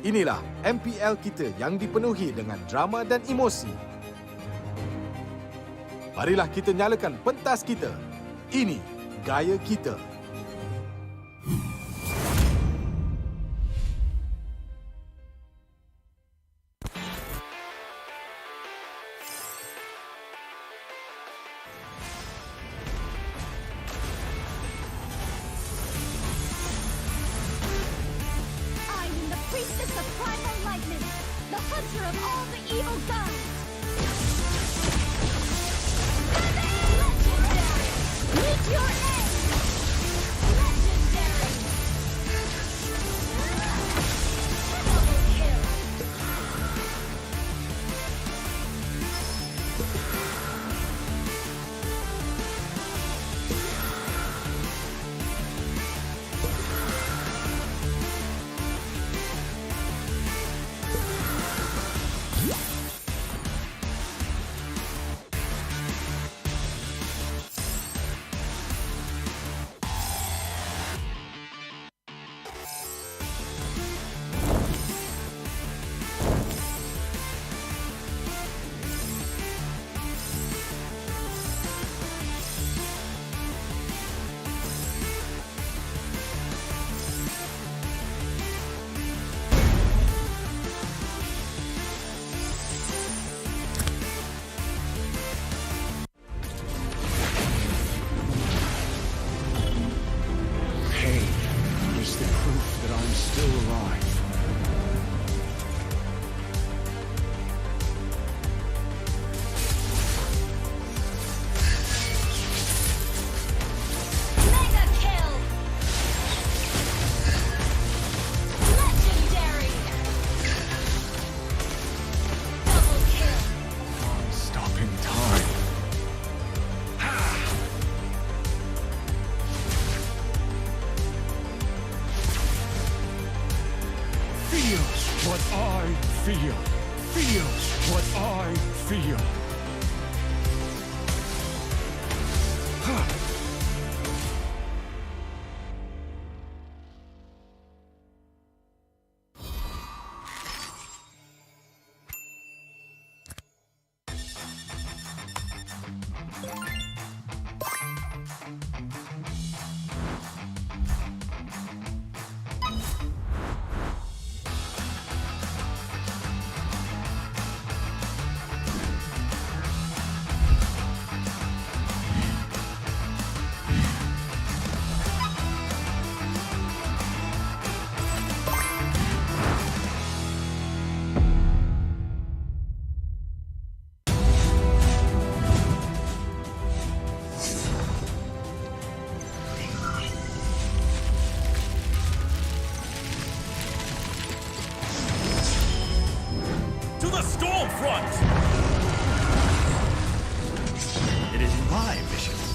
Inilah MPL kita yang dipenuhi dengan drama dan emosi. Marilah kita nyalakan pentas kita. Ini gaya kita. Feel what I feel.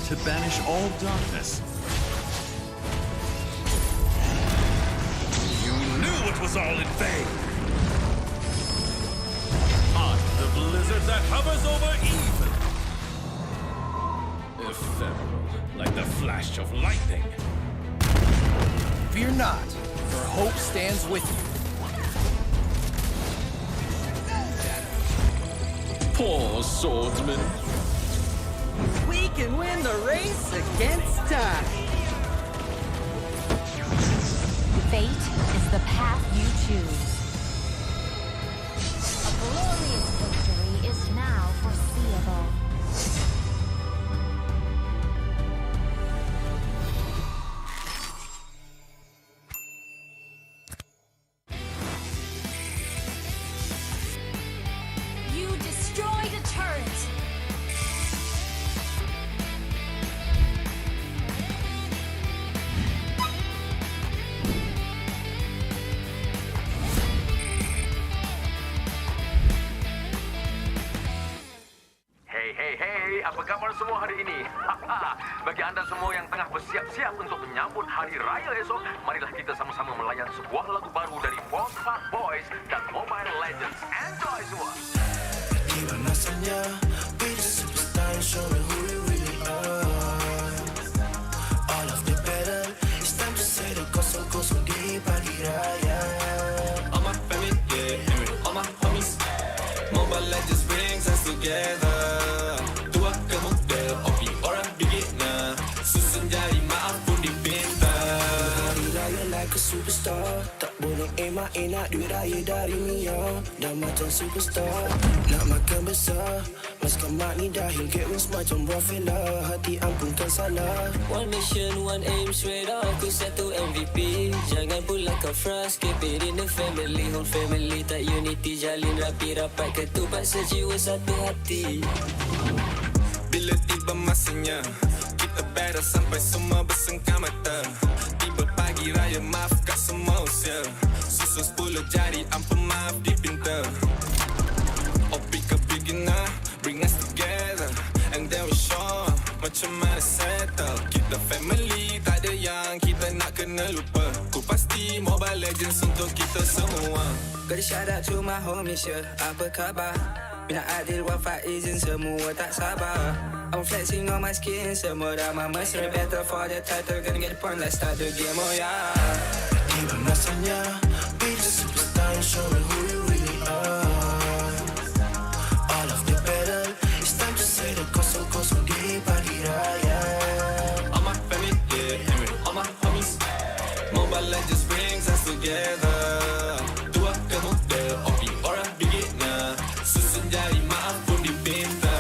To banish all darkness. You knew it was all in vain. I'm the blizzard that hovers over evil. Ephemeral, like the flash of lightning. Fear not, for hope stands with you. Poor swordsman. We can win the race against time. Fate is the path you choose. A glorious victory is now foreseeable. You destroyed a turret. Hey, apa kabar semua hari ini? Bagi anda semua yang tengah bersiap-siap untuk menyambut hari raya esok, marilah kita sama-sama melayan sebuah lagu baru dari Homebois dan Mobile Legends. Enjoy semua! Iwan asalnya, we the superstars, show me who we really are. All of the better, it's time to say the kosong-kosong di pagi raya. All my family together. Tua ke muda, OP orang beginner. Susun jari maaf pun dipinta. Hari raya like a superstar. Tak boleh emak enak duit raya dari Mia. Dah macam superstar, nak makan besar. Maskan mak ni dahil get wins macam buah fella. Hati ampunkan salah. One mission, one aim, straight up. Aku satu MVP. Jangan pula kau frust. Keep it in the family. Whole family tak unity. Jalin rapi rapat. Ketupat sejiwa satu hati. Bila tiba masanya, kita battle sampai semua bersengkam mata. Tiba pagi raya, maafkan semua usia. Susun 10 jari, ampun maaf dipinta. Opi ke beginner, bring us together. And then we show macam mana settle. Kita family, tak ada yang kita nak kena lupa. Ku pasti Mobile Legends untuk kita semua. Gotta shout out to my homies, yeah. Apa khabar? Bina Adil, Wafa, Izin, semua tak sabar. I'm flexing on my skin, semua dah mesra. Better for the title, gonna get the point, let's start the game, oh yeah. Tiba masanya, be the superstar and show me who you really are. All of the battle, it's time to say the kosong-kosong di pagi raya. All my family, yeah, and with all my homies, Mobile Legends brings us together. Tua ke muda, OP orang beginner. Susun jari maaf pun dipinta.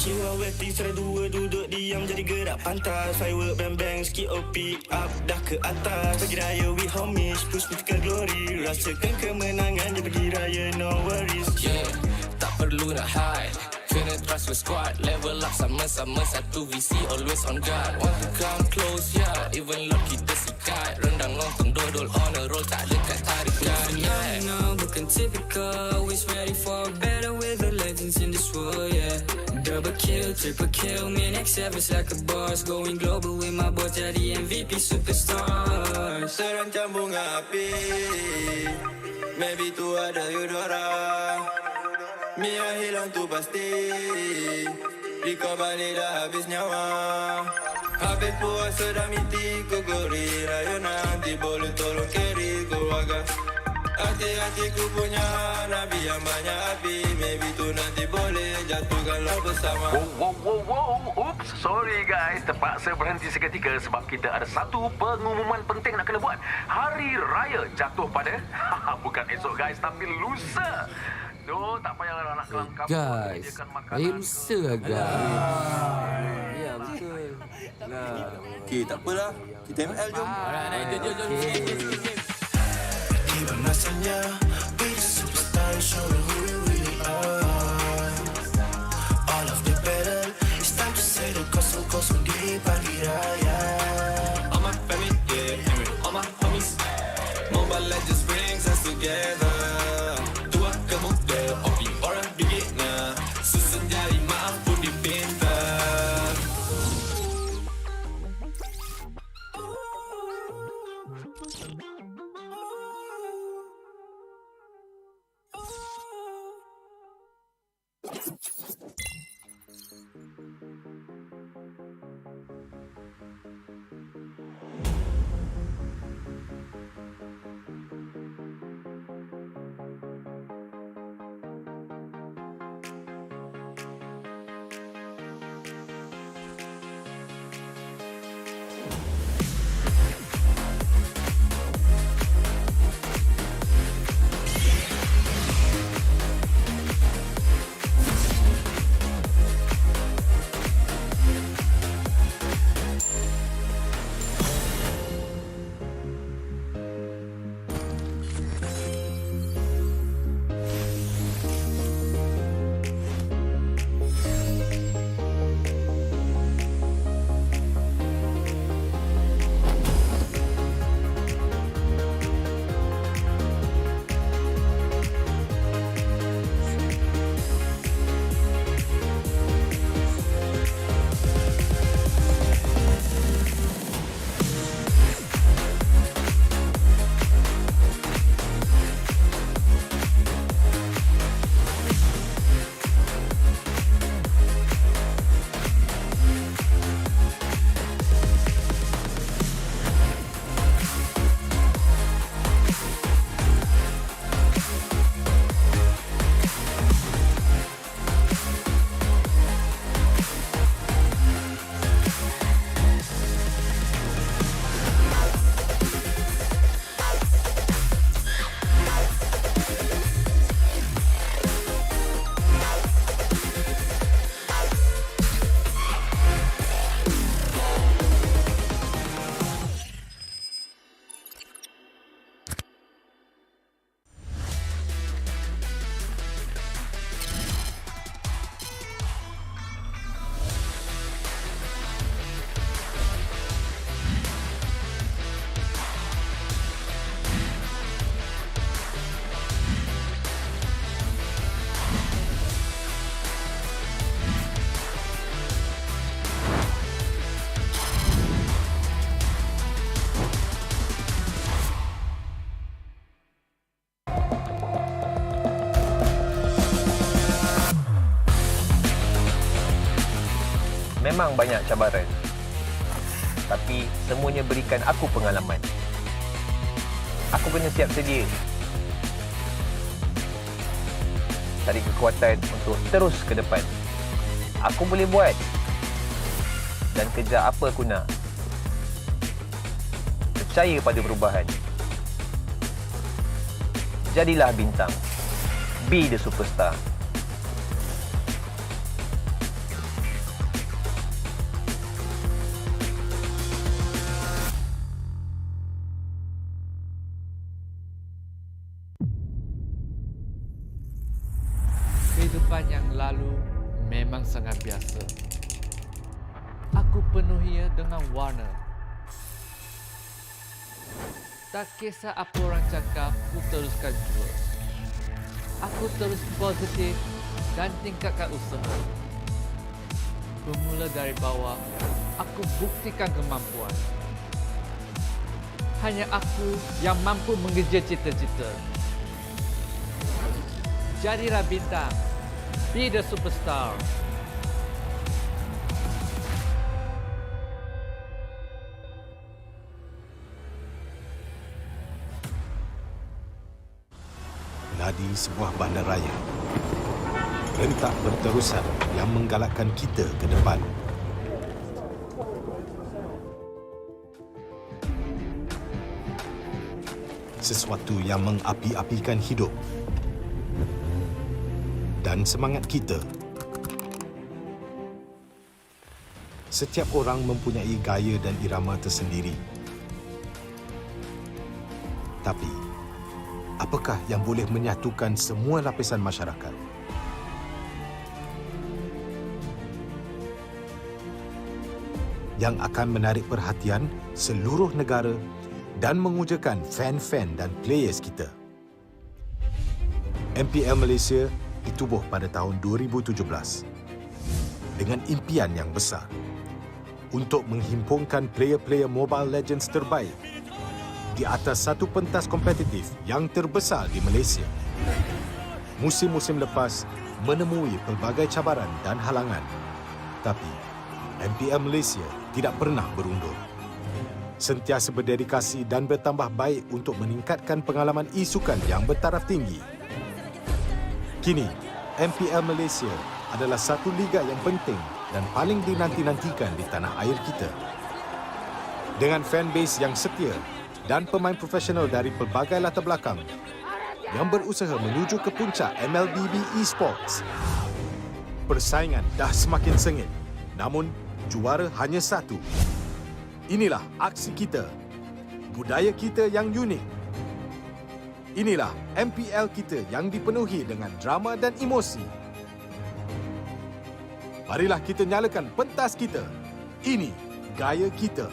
Jiwa weti serai dua duduk diam jadi gerak pantas. Firework bang-bang skip OP up dah ke atas. Pagi raya we homies push mythical glory. Rasakan kemenangan di pagi raya no worries. Yeah, tak perlu nak hide. Kena trust with squad. Level up sama-sama satu VC always on guard. Want to come close yeah. Even Lord kita sikat. Rendang lontong dodol on a roll. Tak dekat tarikan yeah. No, bukan typical. Always ready for better with the legends in this world yeah. Double kill, triple kill, me next service like a boss. Going global with my boys, jadi MVP superstars. Terancam bunga api, maybe tu ada Eudora. Mia hilang tu pasti, Riko balik dah habis nyawa. Habis puasa dah miti ku gori. Raya nanti boleh tolong carry keluarga. Hati-hatiku punya Nabi yang banyak api. Maybe tu nanti boleh jatuhkanlah bersama. Wow. Oops, sorry guys. Terpaksa berhenti seketika sebab kita ada satu pengumuman penting nak kena buat. Hari Raya jatuh pada bukan esok guys, tapi lusa. Duh, tak payah nak kelam kampung. Guys, air lusa lah guys. Ya betul. Okey, tak apalah. Kita ML jom. Jom. Tiba masanya, be the superstar and show me who you really are. All of the battle, it's time to say the kosong-kosong di pagi raya. All my family, yeah, and with all my homies, Mobile Legends brings us together. Tua ke muda, OP orang beginner. Susun jari maaf pun dipinta. Memang banyak cabaran, tapi semuanya berikan aku pengalaman. Aku kena siap sedia, cari kekuatan untuk terus ke depan. Aku boleh buat dan kejar apa aku nak. Percaya pada perubahan. Jadilah bintang. Be the superstar. Kehidupan yang lalu memang sangat biasa. Aku penuhinya dengan warna. Tak kisah apa orang cakap, aku teruskan jua. Aku terus positif dan tingkatkan usaha. Bermula dari bawah, aku buktikan kemampuan. Hanya aku yang mampu mengejar cita-cita. Jadilah bintang. Be the superstar. Ladi sebuah bandaraya. Rentak berterusan yang menggalakkan kita ke depan. Sesuatu yang mengapi-apikan hidup dan semangat kita. Setiap orang mempunyai gaya dan irama tersendiri. Tapi, apakah yang boleh menyatukan semua lapisan masyarakat? Yang akan menarik perhatian seluruh negara dan mengujakan fan-fan dan players kita. MPL Malaysia ditubuh pada tahun 2017 dengan impian yang besar untuk menghimpunkan player-player Mobile Legends terbaik di atas satu pentas kompetitif yang terbesar di Malaysia. Musim-musim lepas menemui pelbagai cabaran dan halangan, tapi MPL Malaysia tidak pernah berundur. Sentiasa berdedikasi dan bertambah baik untuk meningkatkan pengalaman e-sukan yang bertaraf tinggi. Kini, MPL Malaysia adalah satu liga yang penting dan paling dinanti-nantikan di tanah air kita. Dengan fanbase yang setia dan pemain profesional dari pelbagai latar belakang yang berusaha menuju ke puncak MLBB Esports. Persaingan dah semakin sengit, namun juara hanya satu. Inilah aksi kita, budaya kita yang unik. Inilah MPL kita yang dipenuhi dengan drama dan emosi. Marilah kita nyalakan pentas kita. Ini gaya kita.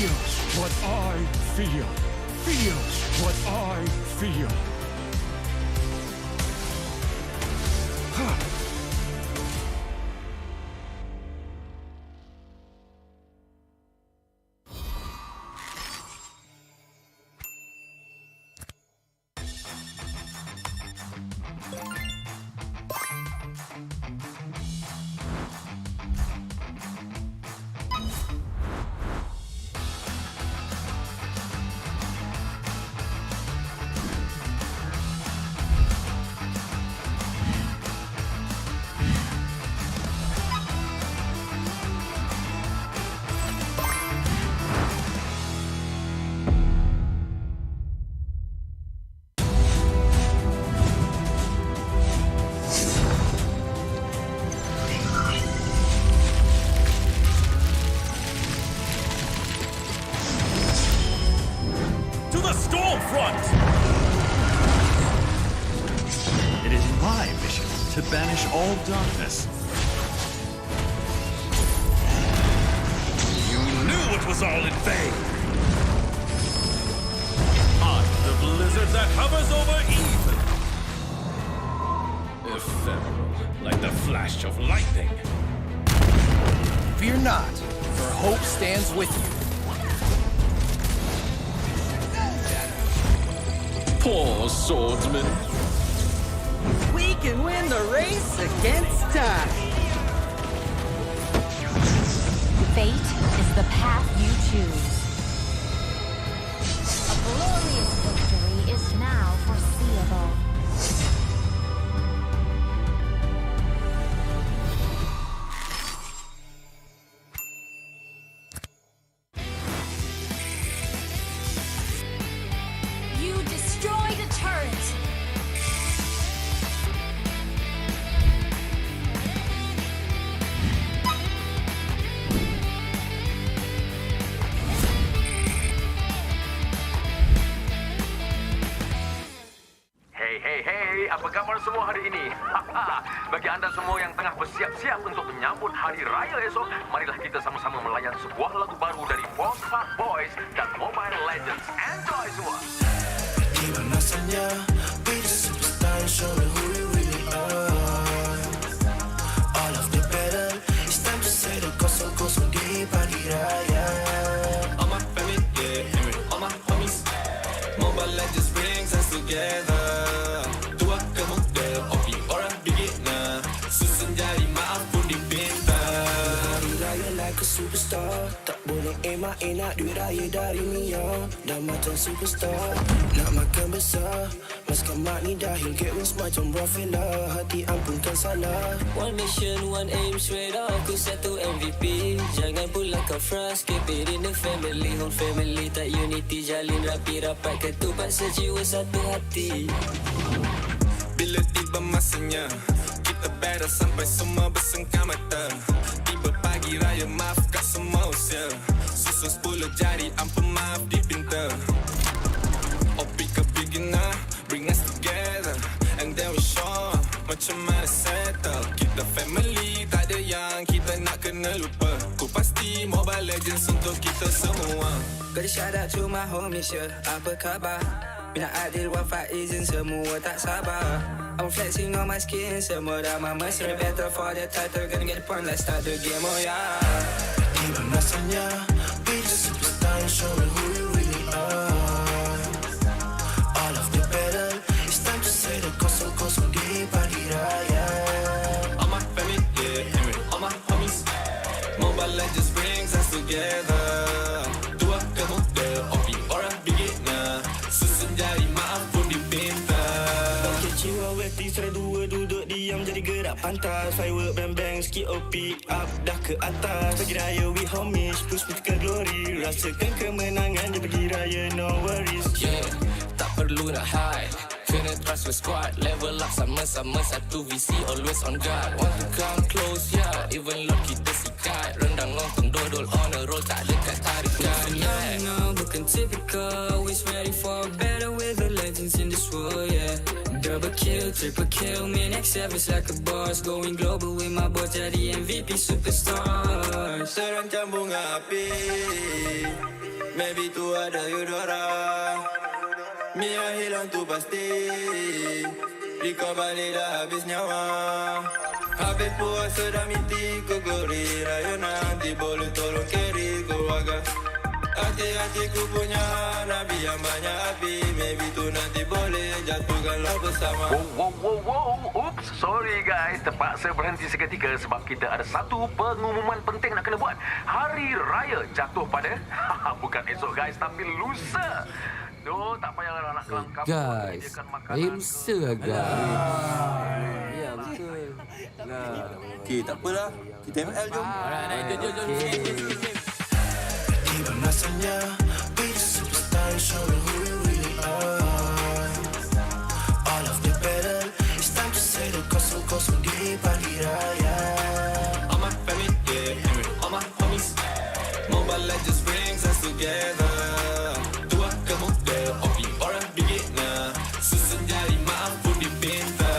feels what I feel. Feels what I feel. to banish all darkness. You knew it was all in vain. I'm the blizzard that hovers over evil. Ephemeral, like the flash of lightning. Fear not, for hope stands with you. Poor swordsman. We can win the race against time. Fate is the path you choose. A glorious victory is now foreseeable. You destroyed a turret. Hey, apa khabar semua hari ini? Bagi anda semua yang tengah bersiap-siap untuk menyambut Hari Raya esok, marilah kita sama-sama melayan sebuah lagu baru dari Homebois dan Mobile Legends. Enjoy semua! Di mana saja, be the superstar and show me who you really are. All of the battle, it's time to say the kosong-kosong di pagi raya. All my family, yeah, all my homies. Mobile Legends brings us together. Superstar, tak boleh emak-enak duit raya dari Mia. Dah macam superstar, nak makan besar. Maskan mak ni dahil get wins macam Rafaela. Hati ampunkan salah. One mission, one aim, straight up aku satu MVP. Jangan pula kau frust, keep it in the family. Whole family tak unity, jalin rapi rapat ketupat sejiwa satu hati. Bila tiba masanya, kita battle sampai semua bersengkam mata. Tiba pagi raya, maafkan semua usia. Susun 10 jari, ampun maaf dipinta. Oh pick a beginner, bring us together. And then we show macam mana settle. Kita family, tak ada yang kita nak kena lupa. Ku pasti Mobile Legends untuk kita semua. Gotta shout out to my homies, yeah. Apa khabar? Bina Adil, Wafa, Izin, semua tak sabar. I'm flexing on my skin, semua dah mamas. In the battle for the title, gonna get the point, let's start the game, oh yeah. Di mana saja, be the superstar and show me who you really are. All of the battle, it's time to say the kosong-kosong di pagi raya. All my family, yeah, all my homies. Mobile Legends brings us together. Tua ke muda, OP orang beginner. Susun jari, maaf pun dipinta. Jiwa weti serai dua duduk diam jadi gerak pantas. Firework bang-bang skip OP up dah ke atas. Pagi raya we homies push me ke glory. Rasakan kemenangan je pagi raya no worries. Yeah, tak perlu nak hide. Kena trust with squad. Level up sama-sama satu visi always on guard. Want to come close, yeah. Even Lord kita sikat. Rendang lontong dodol on a roll. Tak dekat tarikan, yeah. No, bukan typical. Always ready for better with the legends in this world, yeah. Double kill, triple kill. Me next service like a boss. Going global with my boy jadi MVP superstar. Terancam bunga api. maybe tu ada Eudora. Mia hilang tu pasti, di kau balik dah habis nyawa. Habis puasa dah miti ku gori, raya nanti boleh tolong carry keluarga. Hati-hatiku punya nabi yang banyak api, maybe tu nanti boleh jatuhkanlah bersama. Wow. Oops, sorry guys. Terpaksa berhenti seketika sebab kita ada satu pengumuman penting nak kena buat. Hari Raya jatuh pada bukan esok guys, tapi lusa. Duh, tak payah nak kelam kampung. Guys, hari lusa guys. Ya, betul. Okey, tak apalah. Kita ML jom. Jom. Even masanya, be the superstar, showing who we really are. All of the battle, it's time to say the kosong di pagi raya. All my family, yeah, all my homies. Mobile Legends brings us together. Tua kemuda, opi orang beginner. Susun jari mampu dipinta.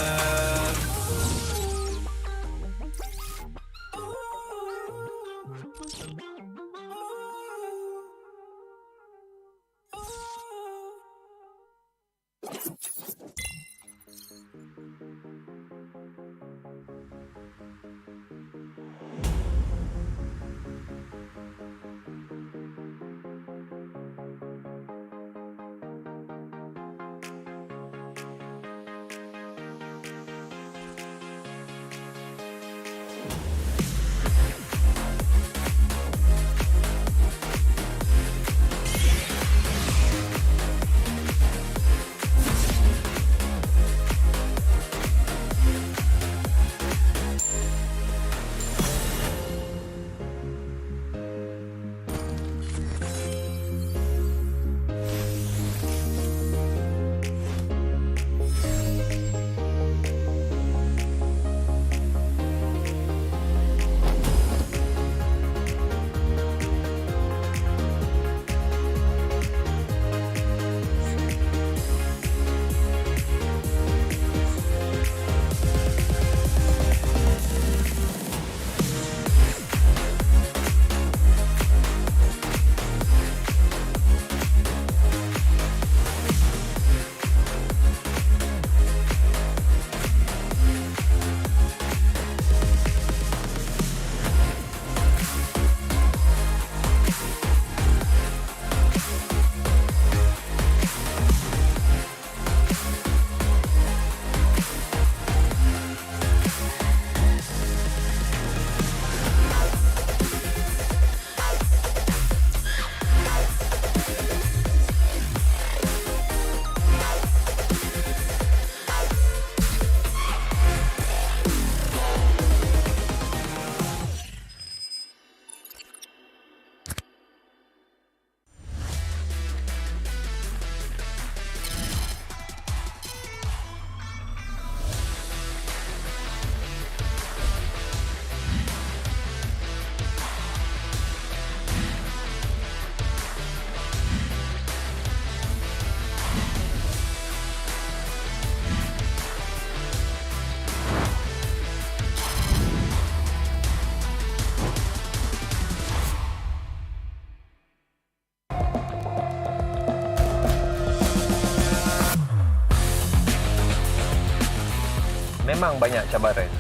Memang banyak cabaran,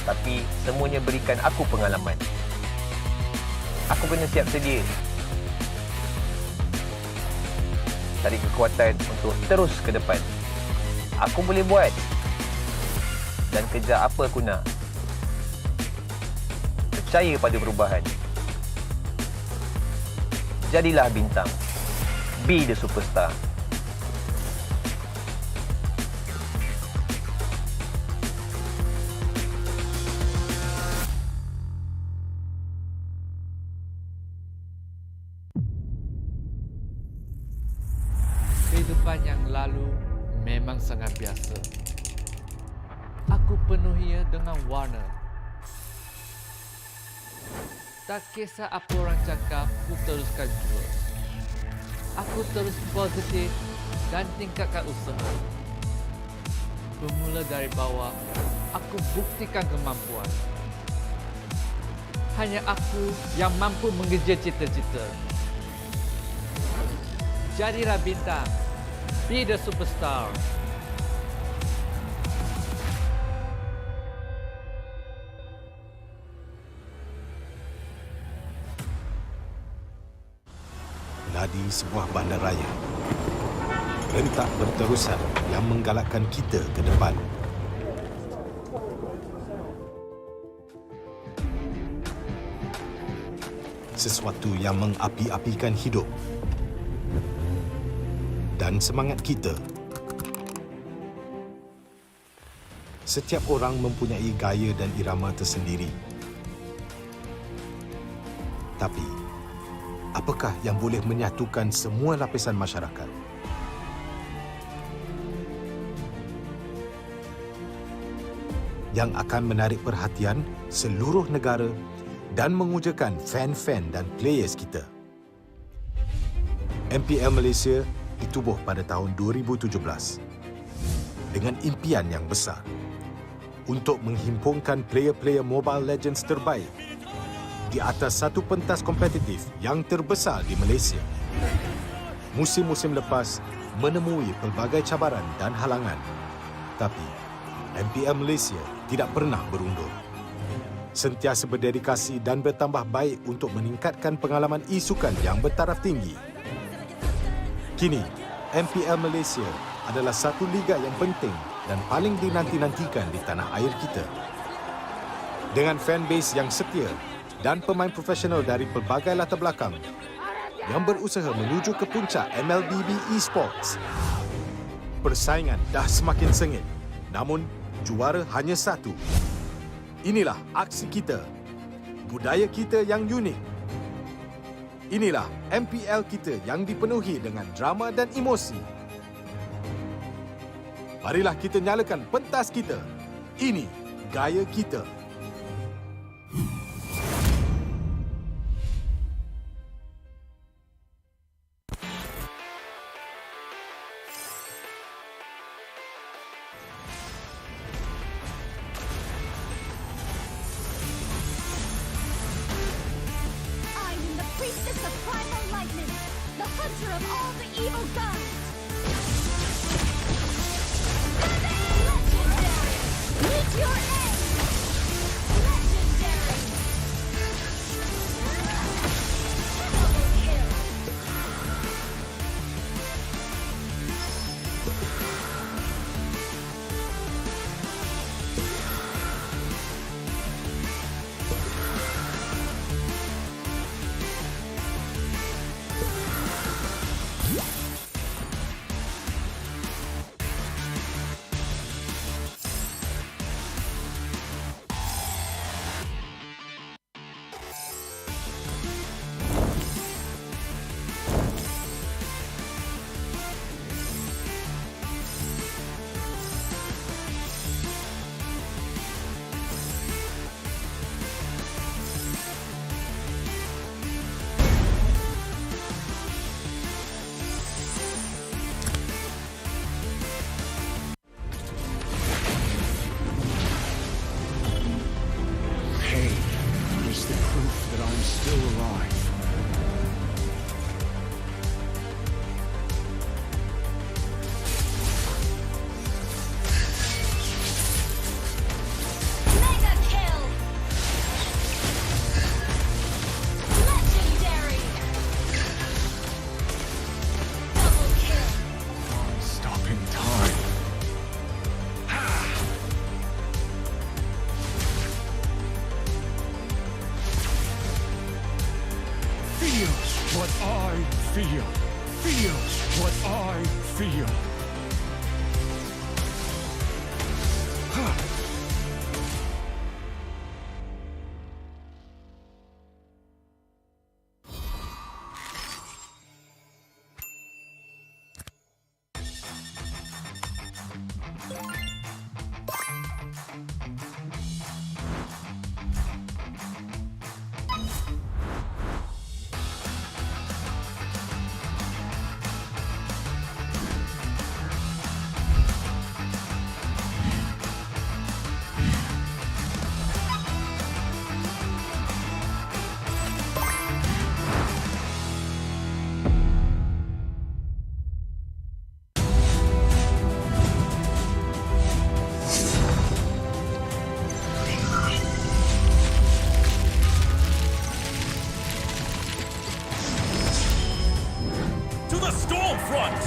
tapi semuanya berikan aku pengalaman. Aku kena siap sedia, cari kekuatan untuk terus ke depan. Aku boleh buat dan kejar apa aku nak. Percaya pada perubahan. Jadilah bintang. Be the superstar. Kehidupan yang lalu memang sangat biasa. Aku penuhinya dengan warna. Tak kisah apa orang cakap, aku teruskan jua. Aku terus positif dan tingkatkan usaha. Bermula dari bawah, aku buktikan kemampuan. Hanya aku yang mampu mengejar cita-cita. Jadilah bintang. Be the superstar. Nadi sebuah bandaraya. Rentak berterusan yang menggalakkan kita ke depan. Sesuatu yang mengapi-apikan hidup dan semangat kita. Setiap orang mempunyai gaya dan irama tersendiri. Tapi, apakah yang boleh menyatukan semua lapisan masyarakat? Yang akan menarik perhatian seluruh negara dan mengujakan fan-fan dan players kita. MPL Malaysia ditubuh pada tahun 2017 dengan impian yang besar untuk menghimpunkan player-player Mobile Legends terbaik di atas satu pentas kompetitif yang terbesar di Malaysia. Musim-musim lepas menemui pelbagai cabaran dan halangan, tapi MPL Malaysia tidak pernah berundur. Sentiasa berdedikasi dan bertambah baik untuk meningkatkan pengalaman e-sukan yang bertaraf tinggi. Kini, MPL Malaysia adalah satu liga yang penting dan paling dinanti-nantikan di tanah air kita. Dengan fanbase yang setia dan pemain profesional dari pelbagai latar belakang yang berusaha menuju ke puncak MLBB Esports. Persaingan dah semakin sengit, namun juara hanya satu. Inilah aksi kita, budaya kita yang unik. Inilah MPL kita yang dipenuhi dengan drama dan emosi. Marilah kita nyalakan pentas kita. Ini gaya kita. Priestess of primal lightning, the hunter of all the evil gods. Legendary! Meet your end! Legendary! Double kill! What I feel. Feels what I feel. front!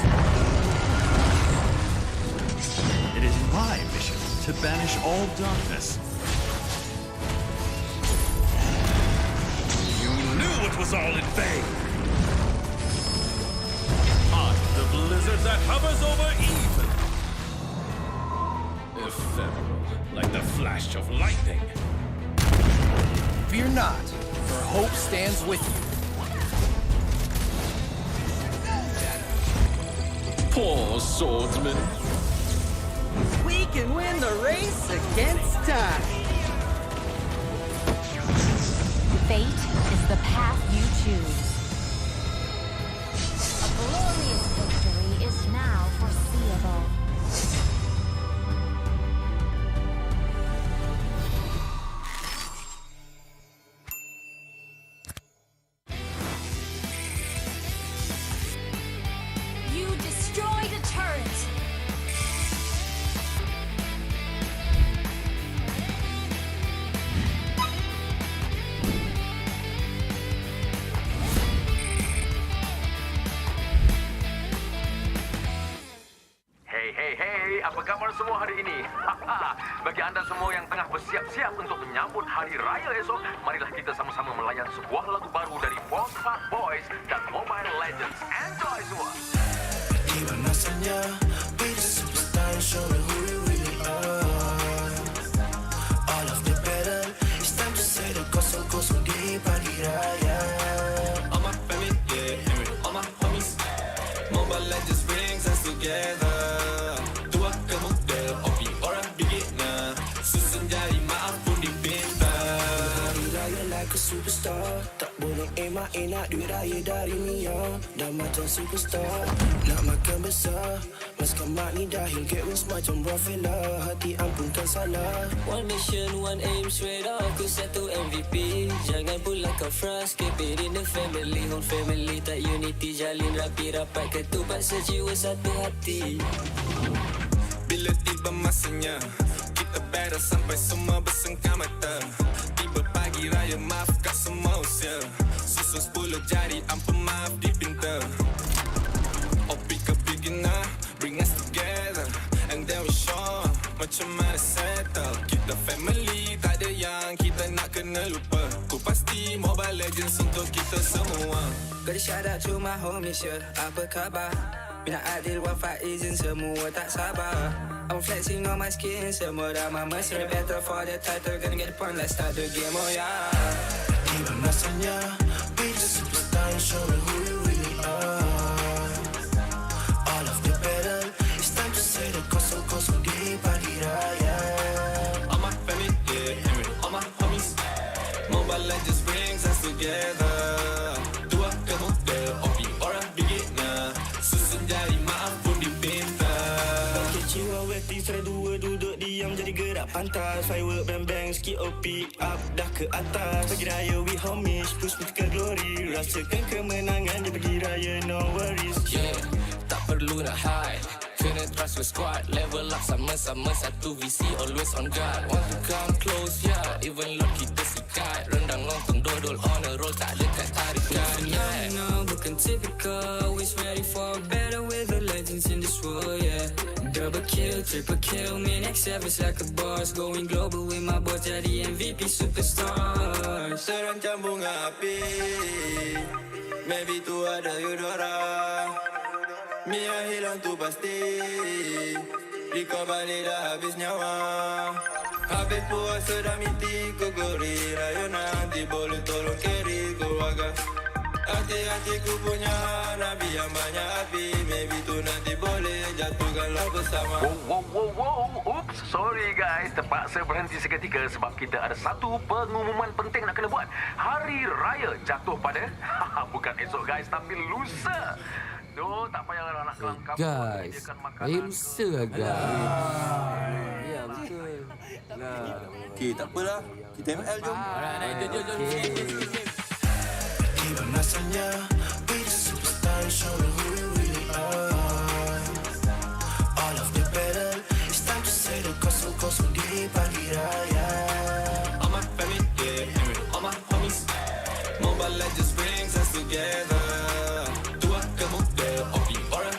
It is my mission to banish all darkness. You knew it was all in vain! I'm the blizzard that hovers over evil! Ephemeral, like the flash of lightning. Fear not, for hope stands with you. Poor swordsman. We can win the race against time. Fate is the path you choose. A glorious victory is now foreseeable. You destroyed a turret. Hey, apa khabar semua hari ini? Bagi anda semua yang tengah bersiap-siap untuk menyambut Hari Raya esok, marilah kita sama-sama melayan sebuah lagu baru dari Homebois dan Mobile Legends. Enjoy semua! Iba masanya, be the superstar and show them who you really are. All of the battle, it's time to say the kosong-kosong di pagi raya. All my family, yeah, all my homies. Mobile Legends brings us together. Tua ke muda, opi orang beginner. Susun jari maaf pun dipinta. Hari raya like a superstar. Tak boleh emak nak duit raya dari Mia. Dah macam superstar, nak makan besar. Maskan mak ni dahil get wins macam Rafaela. Hati ampunkan salah. One mission, one aim, straight up aku satu MVP. Jangan pula kau frust, keep it in the family. Whole family tak unity, jalin rapi rapat ketupat sejiwa satu hati. Bila tiba masanya, kita battle sampai semua bersengkam mata. Tiba pagi raya, maafkan semua usia. Susun 10 jari, ampun maaf dipinta. Opi ke beginner, bring us together. And then we show macam mana settle. Kita family, tak ada yang kita nak kena lupa. Ku pasti Mobile Legends untuk kita semua. Gotta shout out to my homies, yeah. Apa khabar? Mina Adil, Wafa, Izin, semua tak sabar. I'm flexing on my skin, semua dah mamas. In the battle for the title, gonna get the point, let's start the game, oh yeah. Tiba masanya, be the superstar and show them who you really are. All of the battle, it's time to say the kosong-kosong di pagi raya. All my family, yeah, all my homies. Mobile Legends brings us together. Tua ke muda, opi orang beginner. Susun jari maaf pun dipinta. Jiwa weti serai dua duduk diam jadi gerak pantas. Firework bang-bang skip OP up dah ke atas. Pagi raya we homies push me ke glory. Rasakan kemenangan di pagi raya no worries. Yeah, tak perlu nak hide. Kena trust with squad. Level up sama-sama satu visi. Always on guard. Want to come close, yeah. Even Lord kita sikat. Rendang lontong dodol on a roll. Tak dekat tarikan, yeah. No, bukan typical. Always ready for better with the legends in this world, yeah. Double kill, triple kill. Me next service like a boss. Going global with my boss. Jadi MVP superstar. Terancam bunga api. Maybe tu ada Eudora. Mia hilang tu pasti. Riko balik dah habis nyawa. Habis puasa dah miti ku gori. Raya nanti boleh tolong carry keluarga. Hati-hati ku punya Nabi yang banyak api. Maybe tu nanti boleh jatuhkanlah bersama. Wow. Oops, sorry guys. Terpaksa berhenti seketika sebab kita ada satu pengumuman penting nak kena buat. Hari Raya jatuh pada bukan esok guys, tapi lusa. Duh, tak payah nak kelang kabut menyediakan makanan. Hari lusa guys. Ya betul. Okey, tak apalah. Kita ML jom. Jom. Tiba masanya, be the superstar and show them who you really are. All of the battle, it's time to say the kosong-kosong di pagi raya. All my family, yeah, all my homies. Mobile Legends brings us together. Tua ke muda, opi orang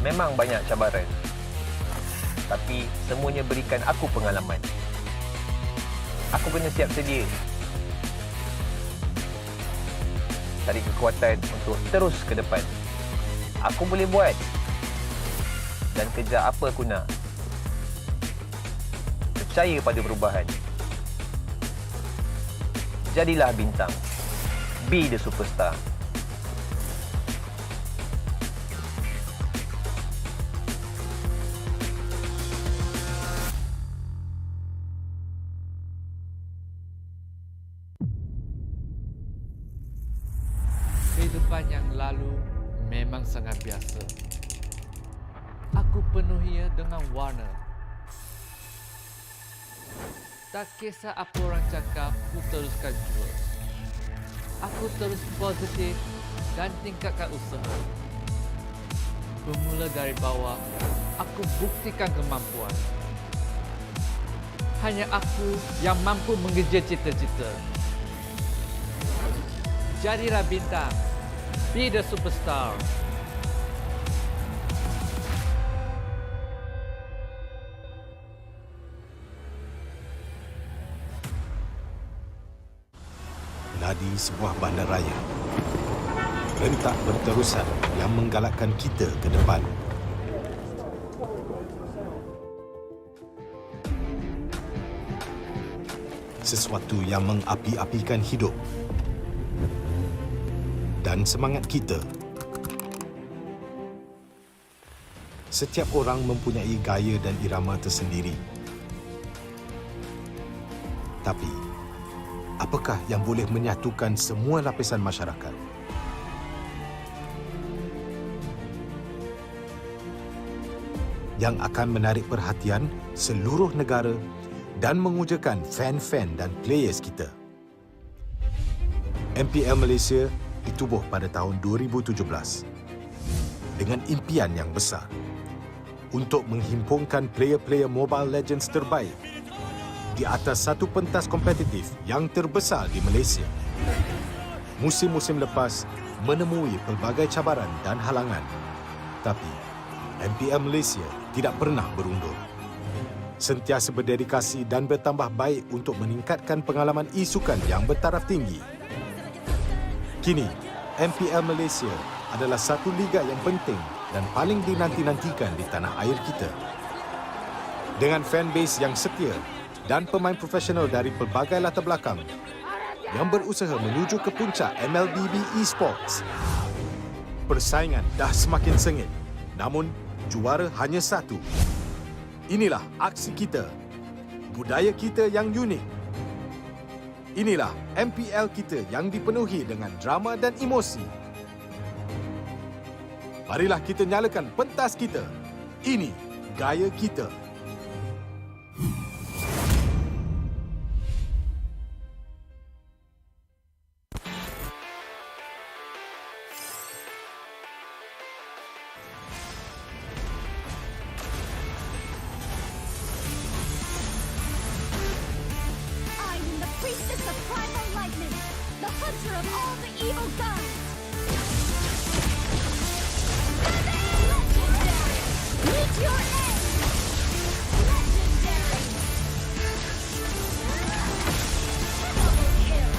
Memang banyak cabaran, tapi semuanya berikan aku pengalaman. Aku kena siap sedia, cari kekuatan untuk terus ke depan. Aku boleh buat dan kejar apa aku nak. Percaya pada perubahan. Jadilah bintang. Be the superstar. Kehidupan yang lalu memang sangat biasa. Aku penuhinya dengan warna. Tak kisah apa orang cakap, aku teruskan jua. Aku terus positif dan tingkatkan usaha. Bermula dari bawah, aku buktikan kemampuan. Hanya aku yang mampu mengejar cita-cita. Jadilah bintang. Be the superstar. Nadi sebuah bandaraya. Rentak berterusan yang menggalakkan kita ke depan. Sesuatu yang mengapi-apikan hidup dan semangat kita. Setiap orang mempunyai gaya dan irama tersendiri. Tapi, apakah yang boleh menyatukan semua lapisan masyarakat? Yang akan menarik perhatian seluruh negara dan mengujakan fan-fan dan players kita. MPL Malaysia ditubuh pada tahun 2017 dengan impian yang besar untuk menghimpunkan player-player Mobile Legends terbaik di atas satu pentas kompetitif yang terbesar di Malaysia. Musim-musim lepas, menemui pelbagai cabaran dan halangan. Tapi, MPL Malaysia tidak pernah berundur. Sentiasa berdedikasi dan bertambah baik untuk meningkatkan pengalaman e-sukan yang bertaraf tinggi. Kini, MPL Malaysia adalah satu liga yang penting dan paling dinanti-nantikan di tanah air kita. Dengan fanbase yang setia dan pemain profesional dari pelbagai latar belakang yang berusaha menuju ke puncak MLBB Esports. Persaingan dah semakin sengit, namun juara hanya satu. Inilah aksi kita, budaya kita yang unik. Inilah MPL kita yang dipenuhi dengan drama dan emosi. Marilah kita nyalakan pentas kita. Ini gaya kita. Priestess of primal lightning, the hunter of all the evil gods. Legendary! Meet your end! Legendary! Double kill!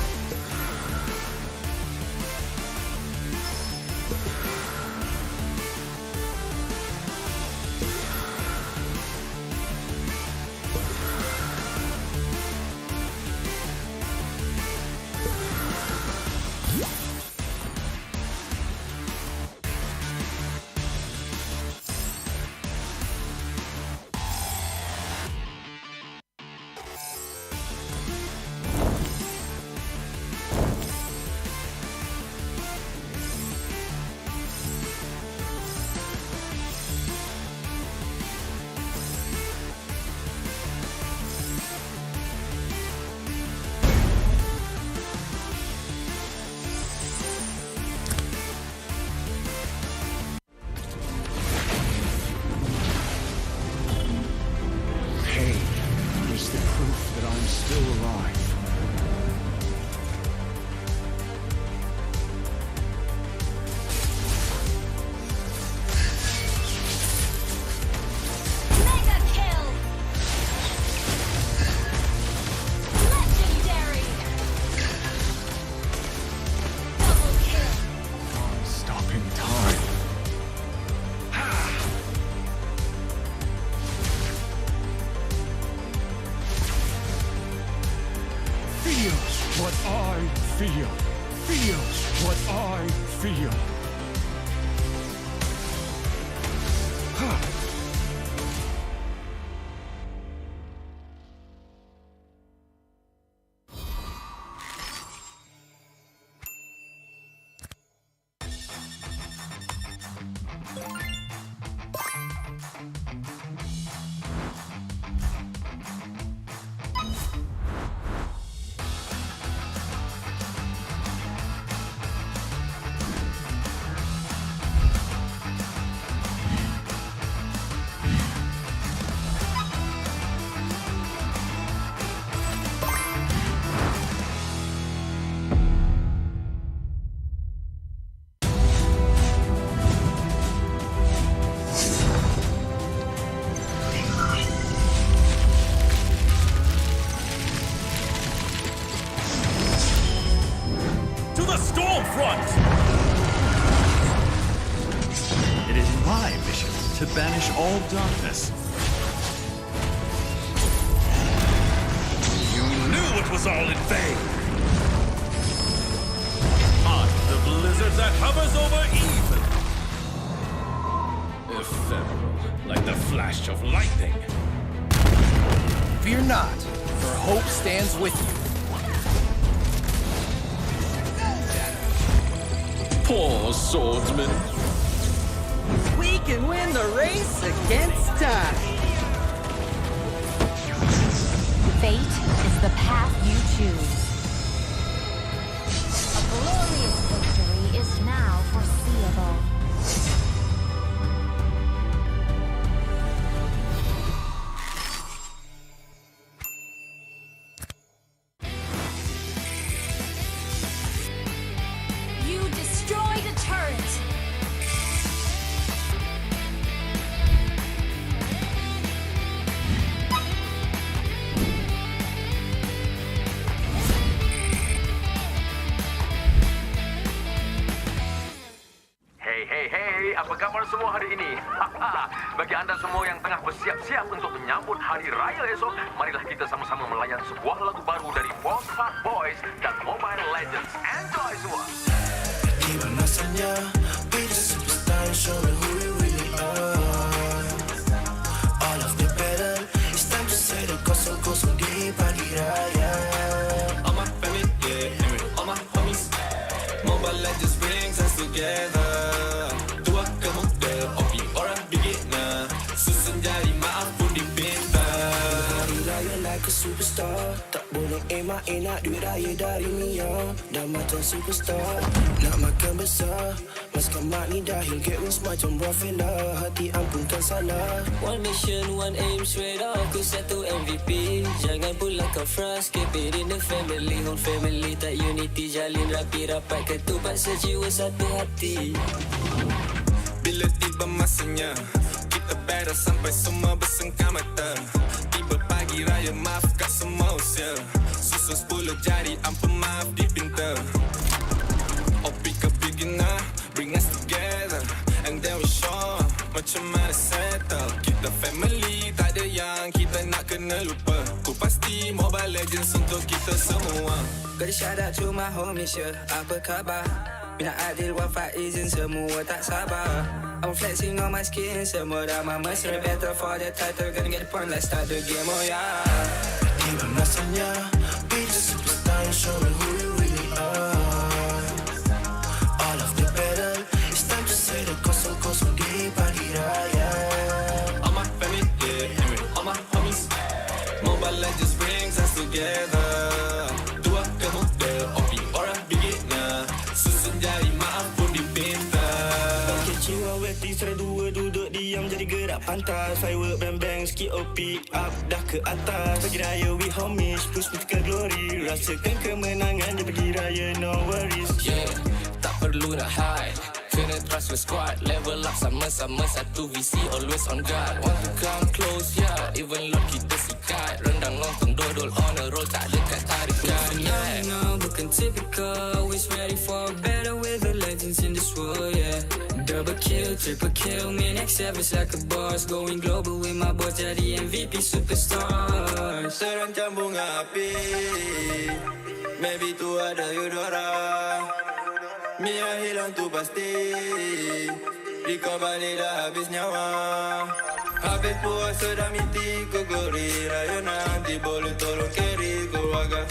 What I feel. Feel what I feel. It is my mission to banish all darkness. You knew it was all in vain. I'm the blizzard that hovers over evil. Ephemeral, like the flash of lightning. Fear not, for hope stands with you. Poor swordsman. We can win the race against time. Fate is the path you choose. A glorious victory is now foreseeable. You destroyed apa khabar semua hari ini? Bagi anda semua yang tengah bersiap-siap untuk menyambut Hari Raya esok, marilah kita sama-sama melayan sebuah lagu baru dari Homebois dan MY Legends. Enjoy semua! Tiba masanya, be the superstar and show me who we really are. All of the better, it's time to say the kosong-kosong di pagi raya. All my family, yeah, all my homies. Mobile Legends brings us together. Tua ke muda, opi orang beginner. Susun jari maaf pun dipinta. Hari raya like a superstar. Tak boleh emak enak duit raya dari Mia. Dah macam superstar, nak makan besar. Maskan mak ni dahil get wins macam Rafaela. Hati ampunkan salah. One mission, one aim, straight up. Aku satu MVP. Jangan pulang kau frust. Keep it in the family. Whole family tak unity. Jalin rapi rapat. Ketupat sejiwa satu hati. Bila tiba masanya, kita battle sampai semua bersengkam mata. Tiba pagi raya, maafkan semua usia. Susun 10 jari, ampun maaf dipinta. Opi ke beginner, bring us together. And then we show macam mana settle. Kita family, tak ada yang kita nak kena lupa. Ku pasti Mobile Legends untuk kita semua. Gotta shout out to my homies, yeah. Apa khabar? Mina Adil, Wafa, Izin, semua tak sabar. I'm flexing on my skin, semua dah mama. Say the battle for the title, gonna get the point, let's start the game, oh yeah. Tiba masanya, be the superstar and show me who we really are. All of the better, it's time to say the kosong-kosong di pagi raya. All my family, yeah, all my homies. Mobile Legends brings us together. Tua ke muda, opi orang beginner. Susun jari maaf pun dipinta. Pakai jiwa weti, serai dua duduk diam jadi gerak pantas. Firework bang-bang, skip OP up dah ke atas. Pagi raya we homies, push me ke glory. Rasakan kemenangan di pagi raya, no worries. Yeah, tak perlu nak hide. Kena trust with squad. Level up sama-sama satu visi. Always on guard. Want to come close, yeah. Even Lord kita sikat. Rendang lontong dodol on a roll. Tak dekat tarikan, yeah. No, bukan typical. Always ready for better with the legends in this world, yeah. Double kill, triple kill. Me next service like a boss. Going global with my boss. Jadi MVP superstar. Serancam bunga api. Maybe tu ada Eudora. Mia hilang tu pasti. Riko balik dah habis nyawa. Habis puasa dah miti ku gori. Raya nanti boleh tolong carry keluarga.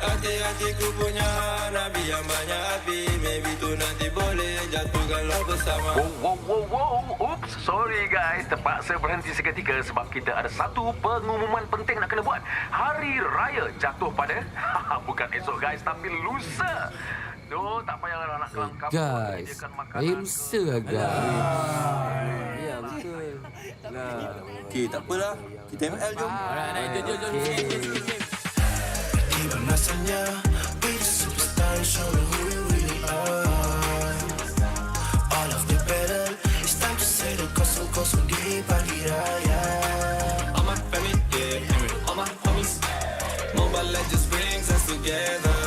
Hati-hati ku punya Nabi yang banyak api. Maybe tu nanti boleh jatuhkanlah bersama. Wow. Oops, sorry guys. Terpaksa berhenti seketika sebab kita ada satu pengumuman penting nak kena buat. Hari Raya jatuh pada bukan esok guys, tapi lusa. So, tak payahlah nak kelang kabut. Guys, hari lusa guys. Ya, betul. Okey, tak apalah. Kita ML jom. Jom. Tiba masanya, be the superstar and show me who we really are. All of the better, it's time to say the kosong-kosong di pagi raya. All my family, yeah, all my homies. Mobile Legends brings us together.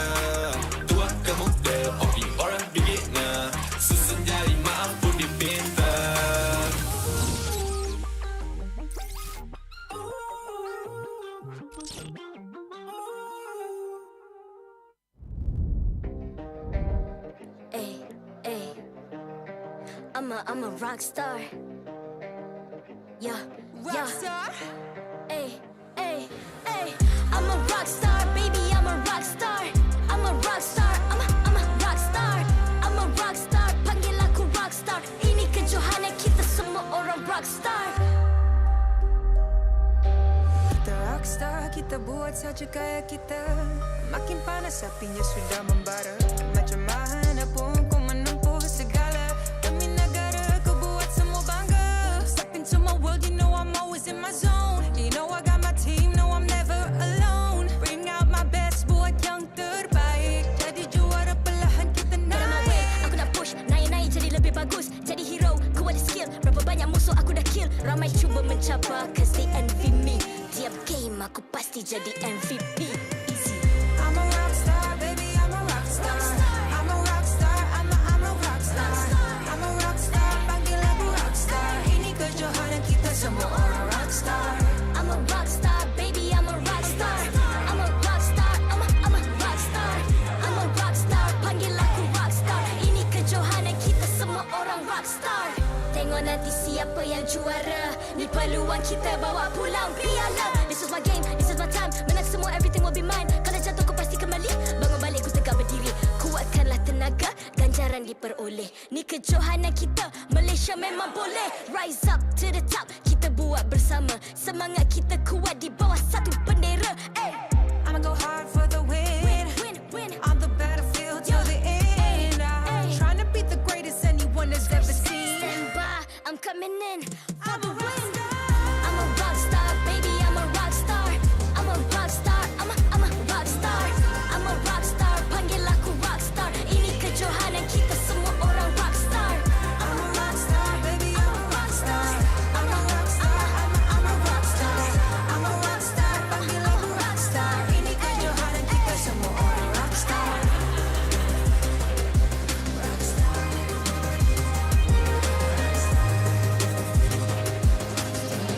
Tua ke muda, opi orang beginner. Susun jari maaf pun dipinta. I'm a rock star. Yeah, rock star. Ay. I'm a rock star, baby. I'm a rock star. I'm a rock star. I'm a rock star. I'm a rock star. Panggil aku rock star. Ini kejohanan kita semua orang rock star. Kita rock star, kita buat saja gaya kita. Makin panas apinya sudah membara. Macam mana pun kau menempuh segala. Demi negara kau buat semua bangga. Step into my world, you know I'm always in my zone. You know I got my team, no I'm never alone. Bring out my best, buat yang terbaik. Jadi juara perlahan kita naik. Aku nak push, naik jadi lebih bagus. Jadi hero, ku ada skill. Berapa banyak musuh aku dah kill. Ramai cuba mencabar, cause they envy me. Tiap game aku pasti jadi MVP. I'm a rock star, baby, I'm a rock star. I'm a rock star, I'm a rock star. I'm a rock star, panggil Tengok nanti siapa yang juara. Ni peluang kita bawa pulang piala. This is my game, this is my time. Menang semua, everything will be mine. Kalau jatuh kau pasti kembali. Bangun balik ku tegak berdiri. Kuatkanlah tenaga, ganjaran diperoleh. Ni kejohanan kita, Malaysia memang boleh. Rise up to the top, kita buat bersama. Semangat kita kuat di bawah satu bendera. I'ma go hard for the win. On the battlefield till the end. I'm trying to beat the greatest anyone has ever seen. Stand by, I'm coming in for the win. I'm a rock star, baby, I'm a rock star. I'm a rock star, I'm a rock star. I'm a rock star, panggil aku rock star. Ini kejohanan kita semua orang rock star. I'm a rock star, baby, I'm a rock star. I'm a rock star, I'm a rock star. I'm a rock star, panggil aku rock star. Ini kejohanan kita semua orang rock star.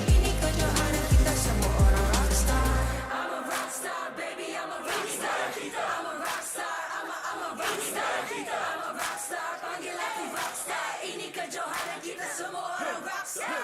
Ini kejohanan kita semua orang rock star. I'm a rock star, baby, I'm a rock star. I'm a rock star, I'm a rock star. I'm a rock star, panggil aku rock star. Ini kejohanan kita semua orang rock star.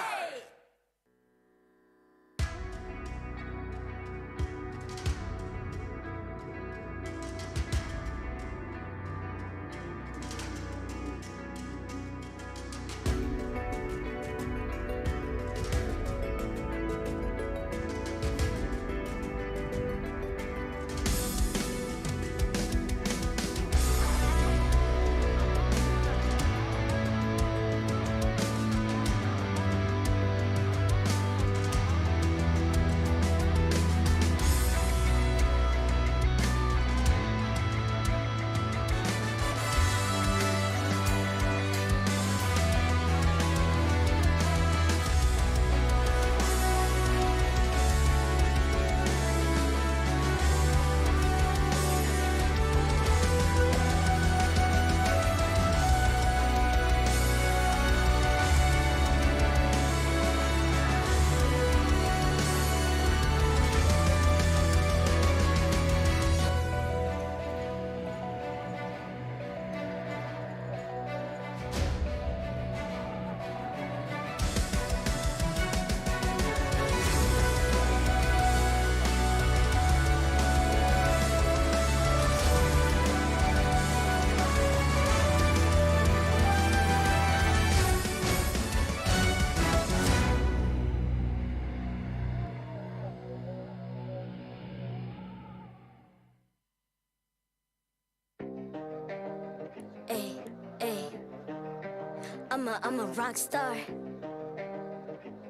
I'm a rock star.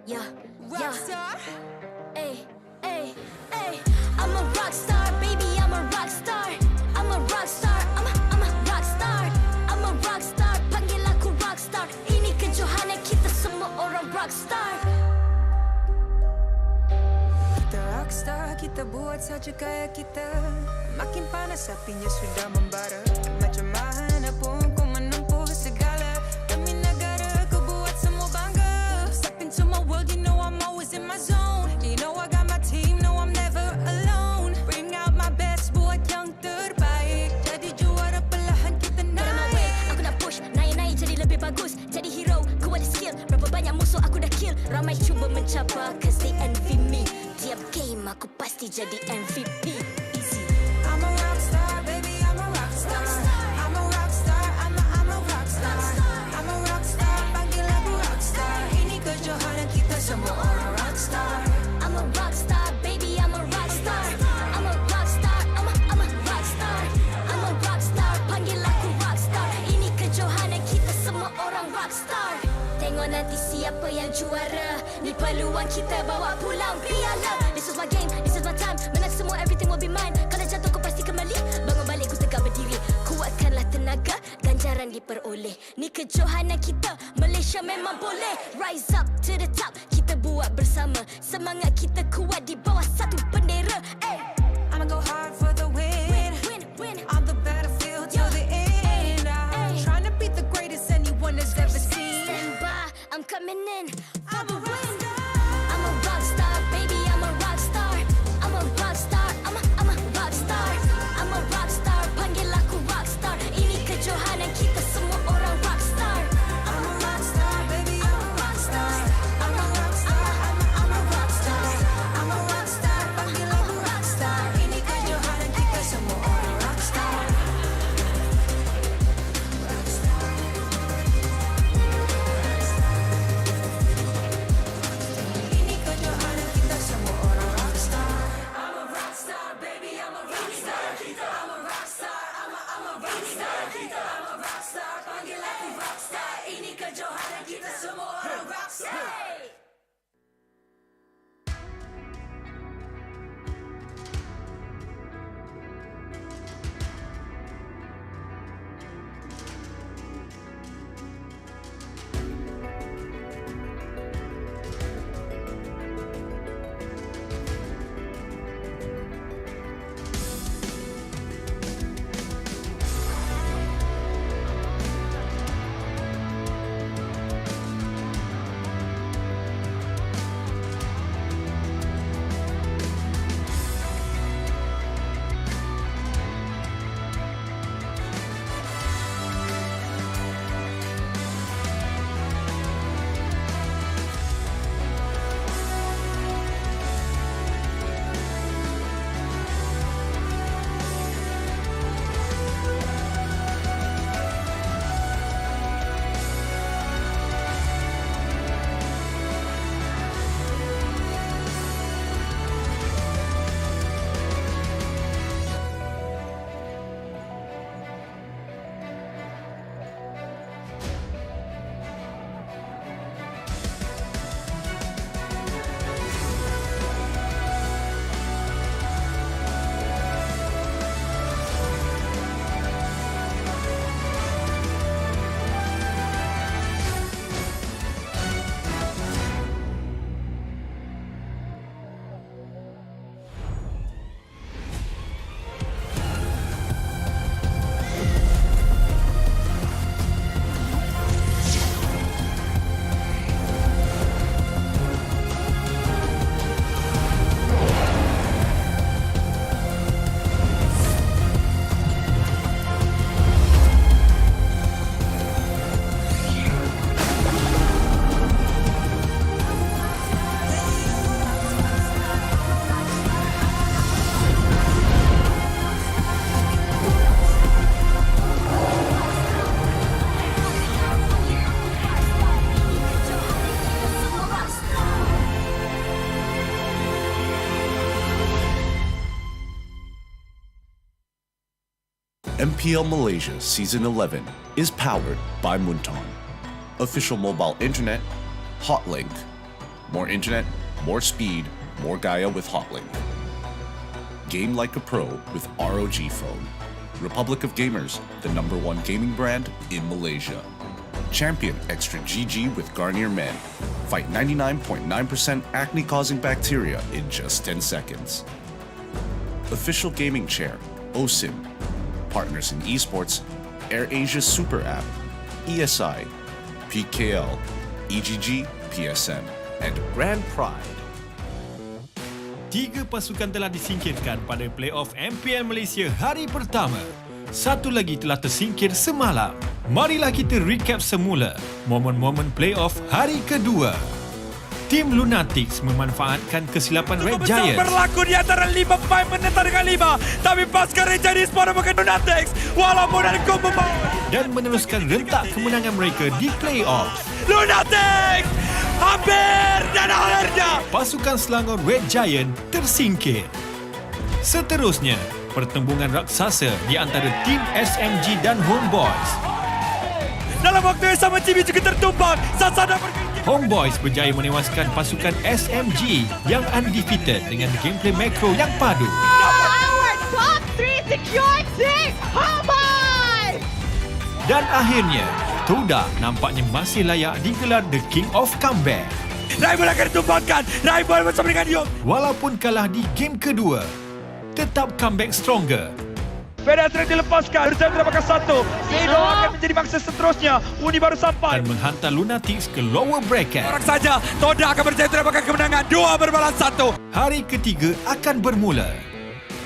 Yeah, Rock star? Ay. I'm a rock star, baby, I'm a rock star. I'm a rock star, I'm a rock star. I'm a rock star, panggil aku rock star. Ini kejohanan kita semua orang rock star. Kita rock star, kita buat saja gaya kita. Makin panas apinya sudah membara. Macam mana pun ku menempuh segala. Demi negara ku buat semua bangga. Step into my world, you know I'm always in my zone. You know I got my team, no I'm never alone. Bring out my best, buat yang terbaik. Jadi juara perlahan kita naik. Aku nak push, naik jadi lebih bagus. Jadi hero, ku ada skill. Berapa banyak musuh aku dah kill. Ramai cuba mencapai, cause they envy me. Tiap game aku pasti jadi MVP. I'm a rock star, baby, I'm a rock star. I'm a rock star, I'm a rock star. I'm a rock star, panggil aku rock star. Ini kejohanan kita semua orang rock star. I'm a rock star, baby, I'm a rock star. I'm a rock star, I'm a rock star. I'm a rock star, panggil aku rock star. Ini kejohanan kita semua orang rock star. Tengok nanti siapa yang juara. Ni peluang kita bawa pulang piala. This is my game, this is my time. Menang semua, everything will be mine. Kalau jatuh kau pasti kembali. Bangun balik ku tegak berdiri. Kuatkanlah tenaga, ganjaran diperoleh. Ni kejohanan kita, Malaysia memang boleh. Rise up to the top, kita buat bersama. Semangat kita kuat di bawah satu bendera. I'ma go hard for the win. On the battlefield till the end. I'm trying to beat the greatest anyone has ever seen. Stand by, I'm coming in for the win. I'm a rock star, baby, I'm a rock star. I'm a rock star, I'm a rock star. I'm a rock star, panggil aku rock star. Ini kejohanan kita semua orang rock star. I'm a rock star, baby, I'm a rock MPL Malaysia Season 11 is powered by Munton. Official mobile internet, Hotlink. More internet, more speed, more Gaia with Hotlink. Game like a pro with ROG phone. Republic of Gamers, the #1 gaming brand in Malaysia. Champion Extra GG with Garnier Men. Fight 99.9% acne-causing bacteria in just 10 seconds. Official gaming chair, OSIM. Partners in Esports, AirAsia Super App, ESI, PKL, EGG, PSM, and Grand Pride. 3 pasukan telah disingkirkan pada playoff MPL Malaysia hari pertama. Satu lagi telah tersingkir semalam. Marilah kita recap semula momen-momen playoff hari kedua. Team Lunatix memanfaatkan kesilapan Red Giants. Berlaku di antara 5 pemain menentang dengan 5. Tapi pasukan Red Giants menemukan Lunatix walaupun ada combo dan meneruskan rentak kemenangan mereka di playoff. Lunatix hampir dan akhirnya pasukan Selangor Red Giant tersingkir. Seterusnya, pertembungan raksasa di antara Team SMG dan Homebois. Dalam waktu yang sama, tim juga tertumbang. Sasana Homebois berjaya menewaskan pasukan SMG yang undefeated dengan gameplay makro yang padu. Our top 3 secured 6 Homebois! Dan akhirnya, Todak nampaknya masih layak digelar The King of Comeback. Rival akan ditumbangkan. Rival bersama dengan Yong. Walaupun kalah di game kedua, tetap comeback stronger. Pedestrian dilepaskan. Berjaya mendapatkan 1. Zeno akan menjadi mangsa seterusnya. Uni baru sampai. Dan menghantar Lunatix ke lower bracket. Orang saja. Todak akan berjaya mendapatkan kemenangan. 2 berbalas 1. Hari ketiga akan bermula.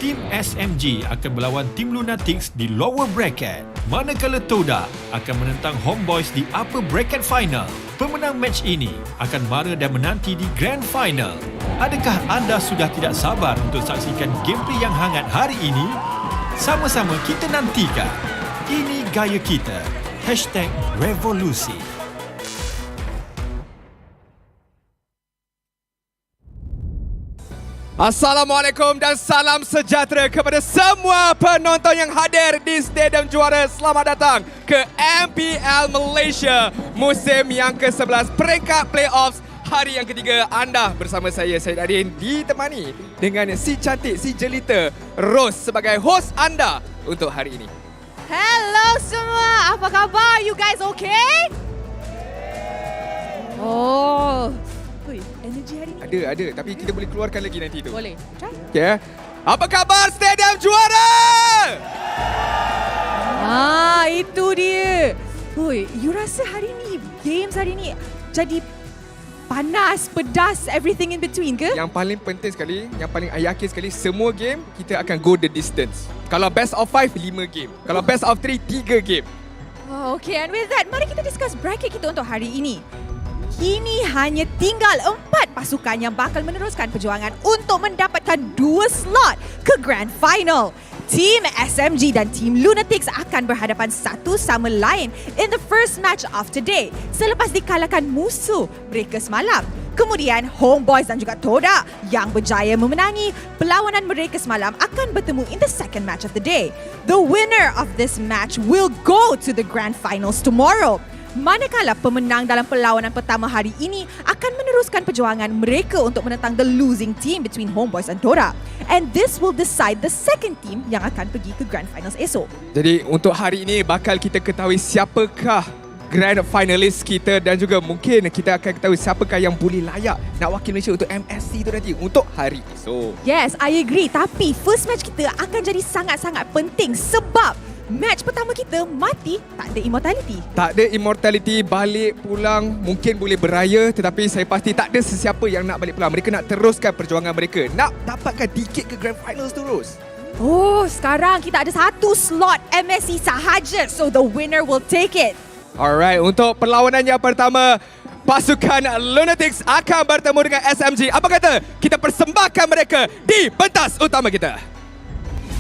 Team SMG akan berlawan Team Lunatix di lower bracket. Manakala Todak akan menentang Homebois di upper bracket final. Pemenang match ini akan mara dan menanti di grand final. Adakah anda sudah tidak sabar untuk saksikan gameplay yang hangat hari ini? Sama-sama kita nantikan. Ini gaya kita. #Revolusi. Assalamualaikum dan salam sejahtera kepada semua penonton yang hadir di Stadium Juara. Selamat datang ke MPL Malaysia musim yang ke-11 peringkat playoffs. Hari yang ketiga anda bersama saya Syed Adin ditemani dengan si cantik, si jelita Rose sebagai host anda untuk hari ini. Hello semua, apa khabar? You guys okay? Oh, energi hari ni. Ada, tapi kita boleh keluarkan lagi nanti tu. Boleh, try. Okay. Apa khabar Stadium Juara? Itu dia. Oi, you rasa hari ni, games hari ni jadi panas, pedas, everything in between ke? Yang paling penting sekali, yang paling yakin sekali, semua game kita akan go the distance. Kalau best of 5, 5 game. Kalau best of 3, 3 game. Oh, okay, and with that, mari kita discuss bracket kita untuk hari ini. Kini hanya tinggal 4 pasukan yang bakal meneruskan perjuangan untuk mendapatkan 2 slot ke Grand Final. Team SMG dan Team Lunatix akan berhadapan satu sama lain in the first match of today selepas dikalahkan musuh mereka semalam. Kemudian Homebois dan juga Todak yang berjaya memenangi perlawanan mereka semalam akan bertemu in the second match of the day. The winner of this match will go to the Grand Finals tomorrow. Manakala pemenang dalam perlawanan pertama hari ini akan meneruskan perjuangan mereka untuk menentang the losing team between Homebois dan Todak. And this will decide the second team yang akan pergi ke Grand Finals esok. Jadi untuk hari ini bakal kita ketahui siapakah Grand Finalist kita dan juga mungkin kita akan ketahui siapakah yang boleh layak nak wakil Malaysia untuk MSC tu nanti untuk hari esok. Yes, I agree. Tapi first match kita akan jadi sangat-sangat penting sebab match pertama kita mati tak ada immortality. Tak ada immortality, balik pulang mungkin boleh beraya tetapi saya pasti tak ada sesiapa yang nak balik pulang. Mereka nak teruskan perjuangan mereka. Nak dapatkan tiket ke Grand Finals terus. Oh, sekarang kita ada satu slot MSC sahaja. So the winner will take it. Alright, untuk perlawanan yang pertama pasukan Lunatix akan bertemu dengan SMG. Apa kata kita persembahkan mereka di pentas utama kita?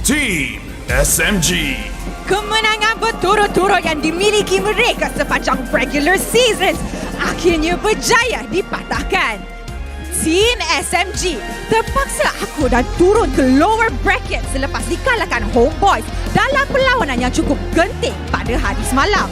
Team SMG. Kemenangan berturut-turut yang dimiliki mereka sepanjang regular seasons akhirnya berjaya dipatahkan. Team SMG. Terpaksa aku dah turun ke lower bracket selepas dikalahkan Homebois dalam perlawanan yang cukup genting pada hari semalam.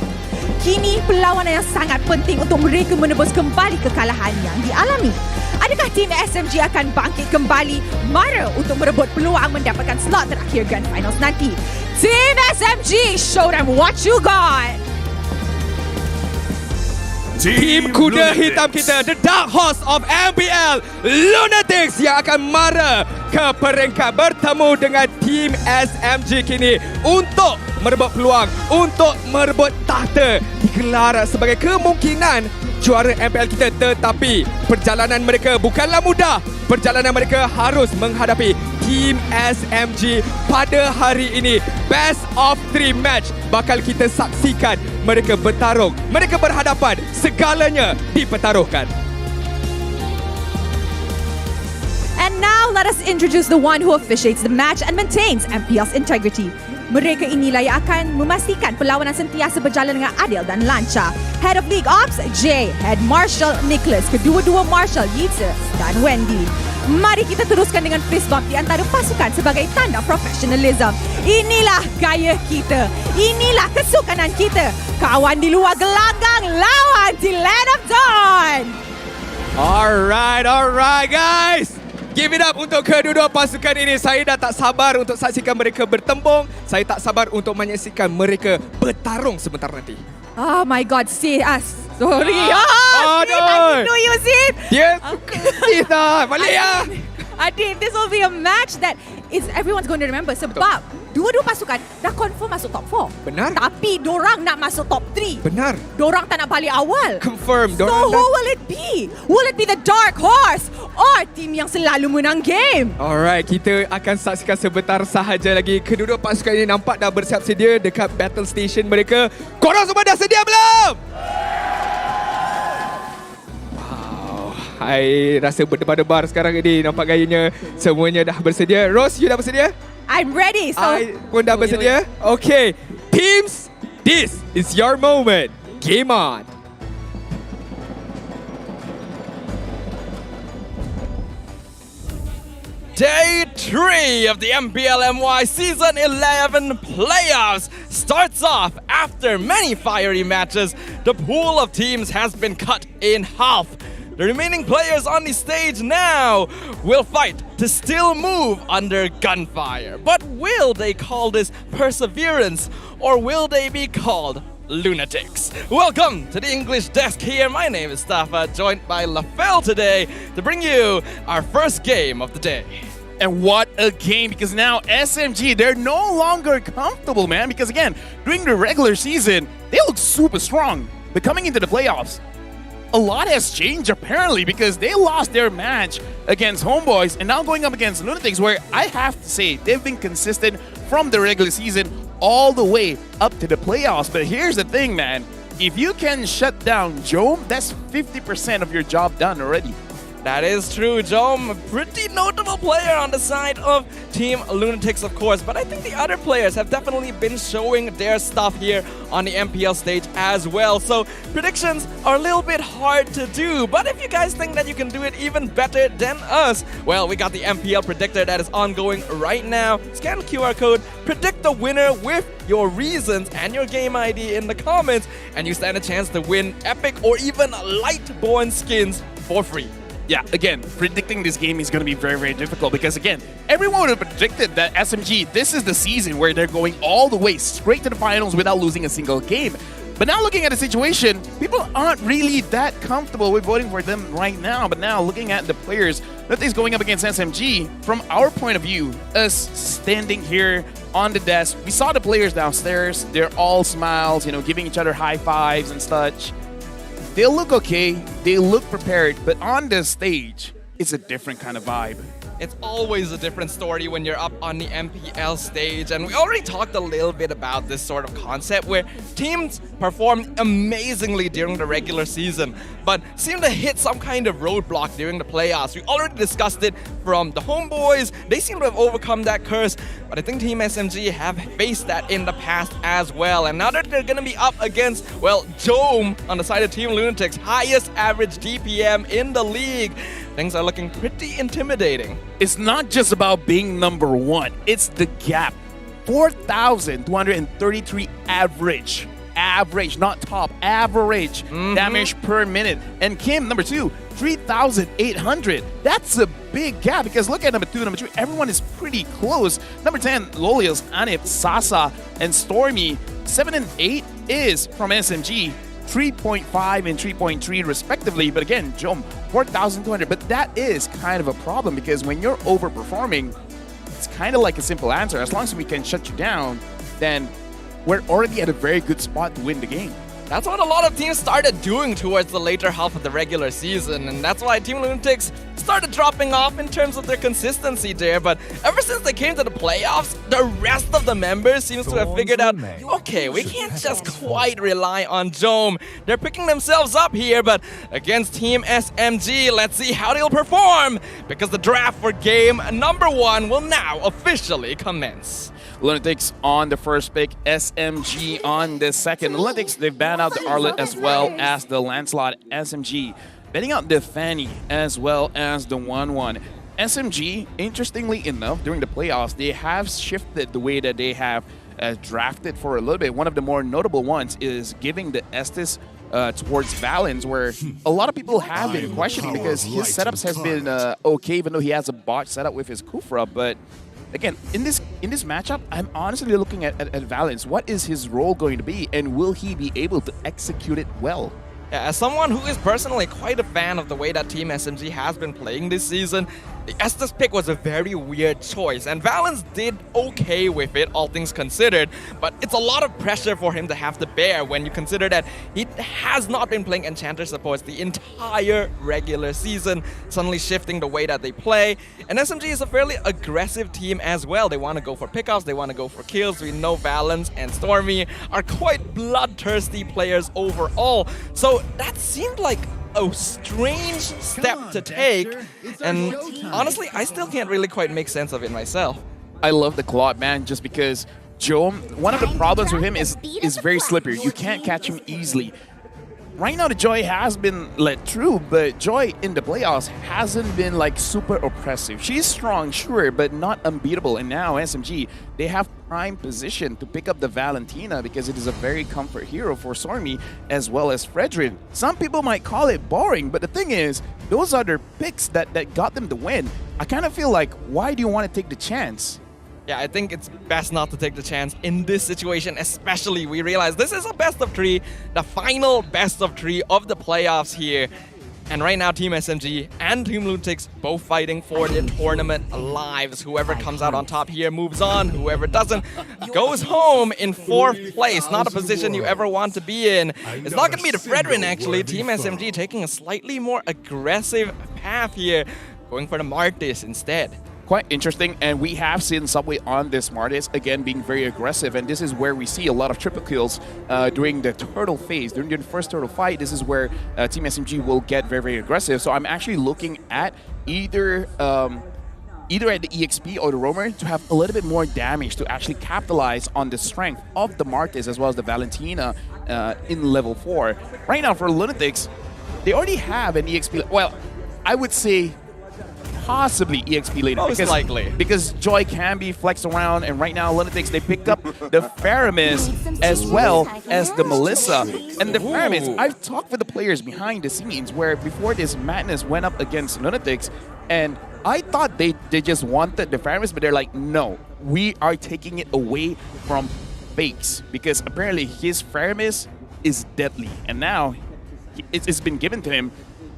Kini perlawanan yang sangat penting untuk mereka menebus kembali kekalahan yang dialami. Adakah Team SMG akan bangkit kembali mara untuk merebut peluang mendapatkan slot terakhir Grand Finals nanti? Team SMG, show them what you got! Tim kuda hitam kita, the dark horse of MPL, Lunatix yang akan mara ke peringkat bertemu dengan Team SMG kini untuk merebut peluang, untuk merebut tahta digelar sebagai kemungkinan juara MPL kita. Tetapi perjalanan mereka bukanlah mudah. Perjalanan mereka harus menghadapi Team SMG pada hari ini. Best of 3 match bakal kita saksikan mereka bertarung, mereka berhadapan, segalanya dipertaruhkan. And now let us introduce the one who officiates the match and maintains MPL's integrity. Mereka inilah yang akan memastikan perlawanan sentiasa berjalan dengan adil dan lancar. Head of League Ops, Jay. Head Marshal, Nicholas. Kedua-dua Marshal, Yitze dan Wendy. Mari kita teruskan dengan fist bump di antara pasukan sebagai tanda profesionalism. Inilah gaya kita. Inilah kesukanan kita. Kawan di luar gelanggang, lawan di Land of Dawn. Alright guys. Give it up untuk kedua-dua pasukan ini. Saya dah tak sabar untuk saksikan mereka bertembung. Saya tak sabar untuk menyaksikan mereka bertarung sebentar nanti. Oh my god, Sid. Sorry. Sid, I know you, Sid. Yes. Sid dah. Balik ya. Adik, this will be a match that is everyone's going to remember sebab dua-dua pasukan dah confirm masuk top 4. Benar. Tapi dorang nak masuk top 3. Benar. Dorang tak nak balik awal. Confirm. So who will it be? Will it be the Dark Horse or tim yang selalu menang game? Alright, kita akan saksikan sebentar sahaja lagi. Kedua-dua pasukan ini nampak dah bersiap sedia dekat battle station mereka. Korang semua dah sedia belum? I rasa berdebar-debar sekarang ini. Nampak gayanya semuanya dah bersedia. Rose, you dah bersedia? I'm ready. So I pun dah bersedia. Okay, teams, this is your moment. Game on. Day 3 of the MPL MY Season 11 Playoffs starts off after many fiery matches. The pool of teams has been cut in half. The remaining players on the stage now will fight to still move under gunfire. But will they call this perseverance or will they be called lunatics? Welcome to the English desk here. My name is Stafa, joined by LaFell today to bring you our first game of the day. And what a game, because now SMG, they're no longer comfortable, man. Because again, during the regular season, they look super strong. But coming into the playoffs, a lot has changed apparently, because they lost their match against Homebois and now going up against Lunatix, where I have to say they've been consistent from the regular season all the way up to the playoffs. But here's the thing, man. If you can shut down Jome, that's 50% of your job done already. That is true, Jome. A pretty notable player on the side of Team Lunatix, of course. But I think the other players have definitely been showing their stuff here on the MPL stage as well. So predictions are a little bit hard to do. But if you guys think that you can do it even better than us, well, we got the MPL predictor that is ongoing right now. Scan the QR code, predict the winner with your reasons and your game ID in the comments, and you stand a chance to win epic or even Lightborn skins for free. Yeah, again, predicting this game is going to be very, very difficult because, again, everyone would have predicted that SMG, this is the season where they're going all the way straight to the finals without losing a single game. But now looking at the situation, people aren't really that comfortable with voting for them right now. But now looking at the players that is going up against SMG, from our point of view, us standing here on the desk, we saw the players downstairs. They're all smiles, you know, giving each other high fives and such. They look okay, they look prepared, but on the stage, it's a different kind of vibe. It's always a different story when you're up on the MPL stage, and we already talked a little bit about this sort of concept where teams performed amazingly during the regular season but seem to hit some kind of roadblock during the playoffs. We already discussed it from the Homebois. They seem to have overcome that curse, but I think Team SMG have faced that in the past as well. And now that they're going to be up against, well, Jome on the side of Team Lunatix, highest average DPM in the league, things are looking pretty intimidating. It's not just about being number one, it's the gap. 4,233 average. Average, not top, average damage per minute. And Kim, number 2, 3,800. That's a big gap because look at number 2, number 3. Everyone is pretty close. Number 10, Lolios, Anip, Sasa, and Stormy. 7 and 8 is from SMG. 3.5 and 3.3 respectively. But again, Jom, 4,200. But that is kind of a problem because when you're overperforming, it's kind of like a simple answer. As long as we can shut you down, then we're already at a very good spot to win the game. That's what a lot of teams started doing towards the later half of the regular season, and that's why Team Lunatix started dropping off in terms of their consistency there. But ever since they came to the playoffs, the rest of the members seems to have figured out, okay, we can't just quite rely on Jom. They're picking themselves up here, but against Team SMG, let's see how they'll perform, because the draft for game number 1 will now officially commence. Lunatix on the first pick, SMG on the second. Lunatix, they've banned out the Arlet as well as the Lancelot. SMG banning out the Fanny as well as the 1-1. SMG, interestingly enough, during the playoffs, they have shifted the way that they have drafted for a little bit. One of the more notable ones is giving the Estes towards Valens, where a lot of people have been questioning because his setups has been okay, even though he has a bot setup with his Kufra, but again, in this matchup, I'm honestly looking at Valens. What is his role going to be, and will he be able to execute it well? Yeah, as someone who is personally quite a fan of the way that Team SMG has been playing this season, the Estes pick was a very weird choice, and Valens did okay with it, all things considered, but it's a lot of pressure for him to have to bear when you consider that he has not been playing Enchanter supports the entire regular season, suddenly shifting the way that they play. And SMG is a fairly aggressive team as well. They want to go for pickoffs, they want to go for kills. We know Valens and Stormy are quite bloodthirsty players overall, so that seemed like a strange step to take, and honestly, I still can't really quite make sense of it myself. I love the Claude, man, just because Jom, one of the problems with him is very slippery. You can't catch him easily. Right now, the Joy has been let through, but Joy in the playoffs hasn't been like super oppressive. She's strong, sure, but not unbeatable. And now SMG, they have prime position to pick up the Valentina because it is a very comfort hero for Stormy as well as Fredrin. Some people might call it boring, but the thing is, those are their picks that got them the win. I kind of feel like, why do you want to take the chance? Yeah, I think it's best not to take the chance in this situation, especially we realize this is a best of 3, the final best of 3 of the playoffs here. And right now, Team SMG and Team Lunatix both fighting for their tournament lives. Whoever comes out on top here moves on. Whoever doesn't goes home in 4th place. Not a position you ever want to be in. It's not going to be the Fredrin, actually. Team SMG taking a slightly more aggressive path here, going for the Martis instead. Quite interesting, and we have seen Subway on this Martis, again, being very aggressive, and this is where we see a lot of triple kills during the turtle phase. During the first turtle fight, this is where Team SMG will get very, very aggressive. So I'm actually looking at either at the EXP or the Roamer to have a little bit more damage to actually capitalize on the strength of the Martis as well as the Valentina in level 4. Right now, for Lunatix, they already have an EXP. Well, I would say possibly EXP later. Most likely. Because Joy can be flexed around, and right now Lunatix, they picked up the Faramis as well as the Melissa. And the Faramis, I've talked with the players behind the scenes where before this madness went up against Lunatix, and I thought they just wanted the Faramis, but they're like, no, we are taking it away from Fakes, because apparently his Faramis is deadly, and now it's been given to him.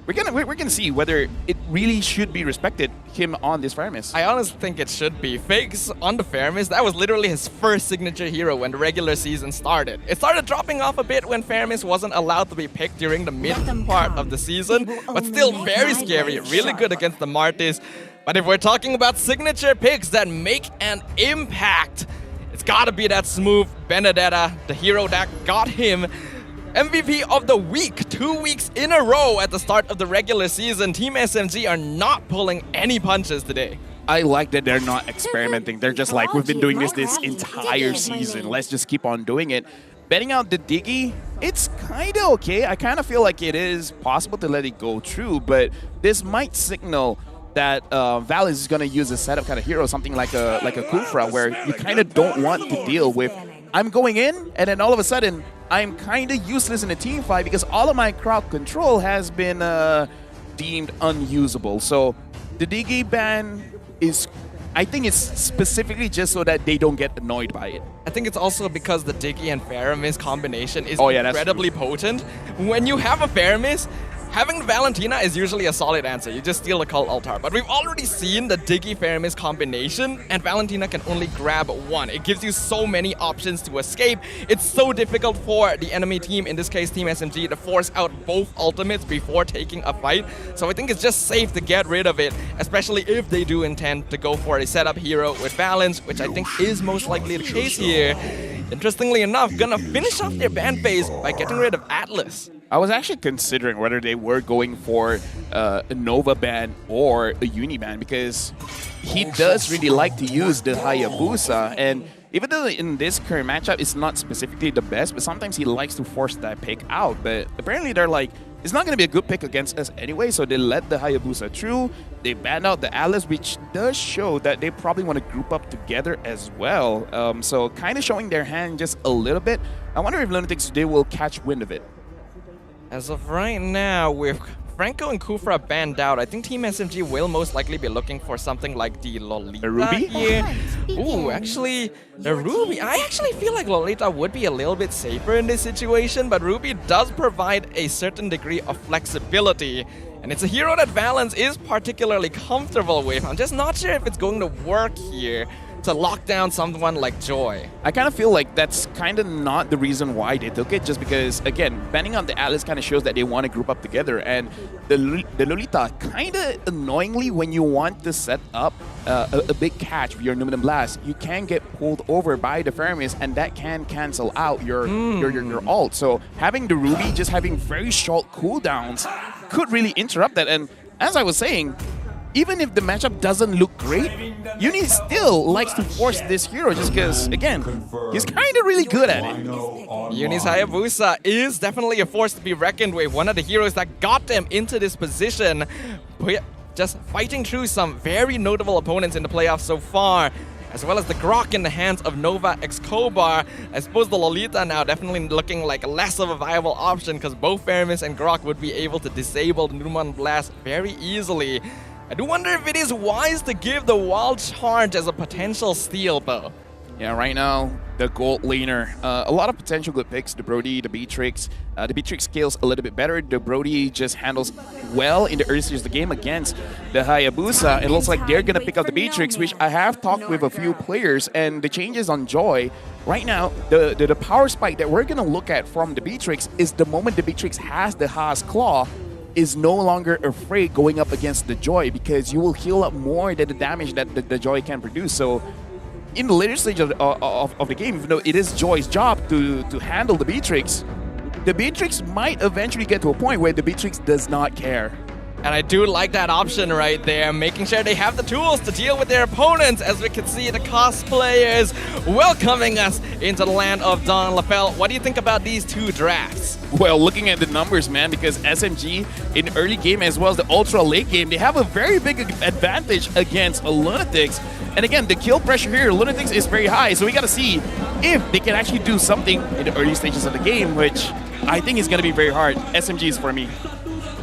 We're gonna see whether it really should be respected, him on this Faramis. I honestly think it should be. Fakes on the Faramis, that was literally his first signature hero when the regular season started. It started dropping off a bit when Faramis wasn't allowed to be picked during the mid part of the season, but still very scary, really good against the Martis. But if we're talking about signature picks that make an impact, it's gotta be that smooth Benedetta, the hero that got him MVP of the week, 2 weeks in a row at the start of the regular season. Team SMG are not pulling any punches today. I like that they're not experimenting. They're just like, we've been doing this entire season. Let's just keep on doing it. Betting out the Diggy, it's kind of okay. I kind of feel like it is possible to let it go through, but this might signal that Valens is going to use a setup kind of hero, something like a Kufra, where you kind of don't want to deal with, I'm going in, and then all of a sudden, I'm kind of useless in a team fight because all of my crowd control has been deemed unusable. So the Diggy ban is, I think it's specifically just so that they don't get annoyed by it. I think it's also because the Diggy and Faramis combination is Oh, yeah, that's incredibly true. potent. When you have a Faramis, having Valentina is usually a solid answer. You just steal the Cult Altar. But we've already seen the Diggy Faramis combination, and Valentina can only grab one. It gives you so many options to escape. It's so difficult for the enemy team, in this case Team SMG, to force out both ultimates before taking a fight. So I think it's just safe to get rid of it, especially if they do intend to go for a setup hero with Valens, which I think is most likely the case here. Interestingly enough, gonna finish off their ban phase by getting rid of Atlas. I was actually considering whether they were going for a Nova ban or a Uni ban because he does really like to use the Hayabusa, and even though in this current matchup it's not specifically the best, but sometimes he likes to force that pick out. But apparently they're like, it's not going to be a good pick against us anyway, so they let the Hayabusa through. They banned out the Atlas, which does show that they probably want to group up together as well. So kind of showing their hand just a little bit. I wonder if Lunatix today will catch wind of it. As of right now, with Franco and Kufra banned out, I think Team SMG will most likely be looking for something like the Lolita Ruby? here. Ooh, actually, the Ruby. I actually feel like Lolita would be a little bit safer in this situation, but Ruby does provide a certain degree of flexibility. And it's a hero that Valens is particularly comfortable with. I'm just not sure if it's going to work here to lock down someone like Joy. I kind of feel like that's kind of not the reason why they took it, just because, again, banning out the Atlas kind of shows that they want to group up together. And the Lolita, kind of annoyingly, when you want to set up a big catch with your Numinum Blast, you can get pulled over by the Faramis, and that can cancel out your ult. So having the Ruby just having very short cooldowns could really interrupt that. And as I was saying, even if the matchup doesn't look great, Uni still likes to force this hero just because, again, he's kind of really good at it. Uni's Hayabusa is definitely a force to be reckoned with. One of the heroes that got them into this position, just fighting through some very notable opponents in the playoffs so far, as well as the Grok in the hands of Nova X Kobar. I suppose the Lolita now definitely looking like less of a viable option because both Faramis and Grok would be able to disable the Numan Blast very easily. I do wonder if it is wise to give the Wild Charge as a potential steal, though. Yeah, right now, the gold laner. A lot of potential good picks. The Brody, the Beatrix. The Beatrix scales a little bit better. The Brody just handles well in the early stages of the game against the Hayabusa. It looks like they're going to pick up the Beatrix, which I have talked with a few players, and the changes on Joy. Right now, the power spike that we're going to look at from the Beatrix is the moment the Beatrix has the Haas Claw, is no longer afraid going up against the Joy because you will heal up more than the damage that the Joy can produce. So in the later stage of the game, even though it is Joy's job to handle the Beatrix might eventually get to a point where the Beatrix does not care. And I do like that option right there, making sure they have the tools to deal with their opponents, as we can see the cosplayers welcoming us into the land of Don LaFell. What do you think about these two drafts? Well, looking at the numbers, man, because SMG in early game as well as the ultra late game, they have a very big advantage against Lunatix. And again, the kill pressure here, Lunatix is very high, so we got to see if they can actually do something in the early stages of the game, which I think is going to be very hard. SMG is for me.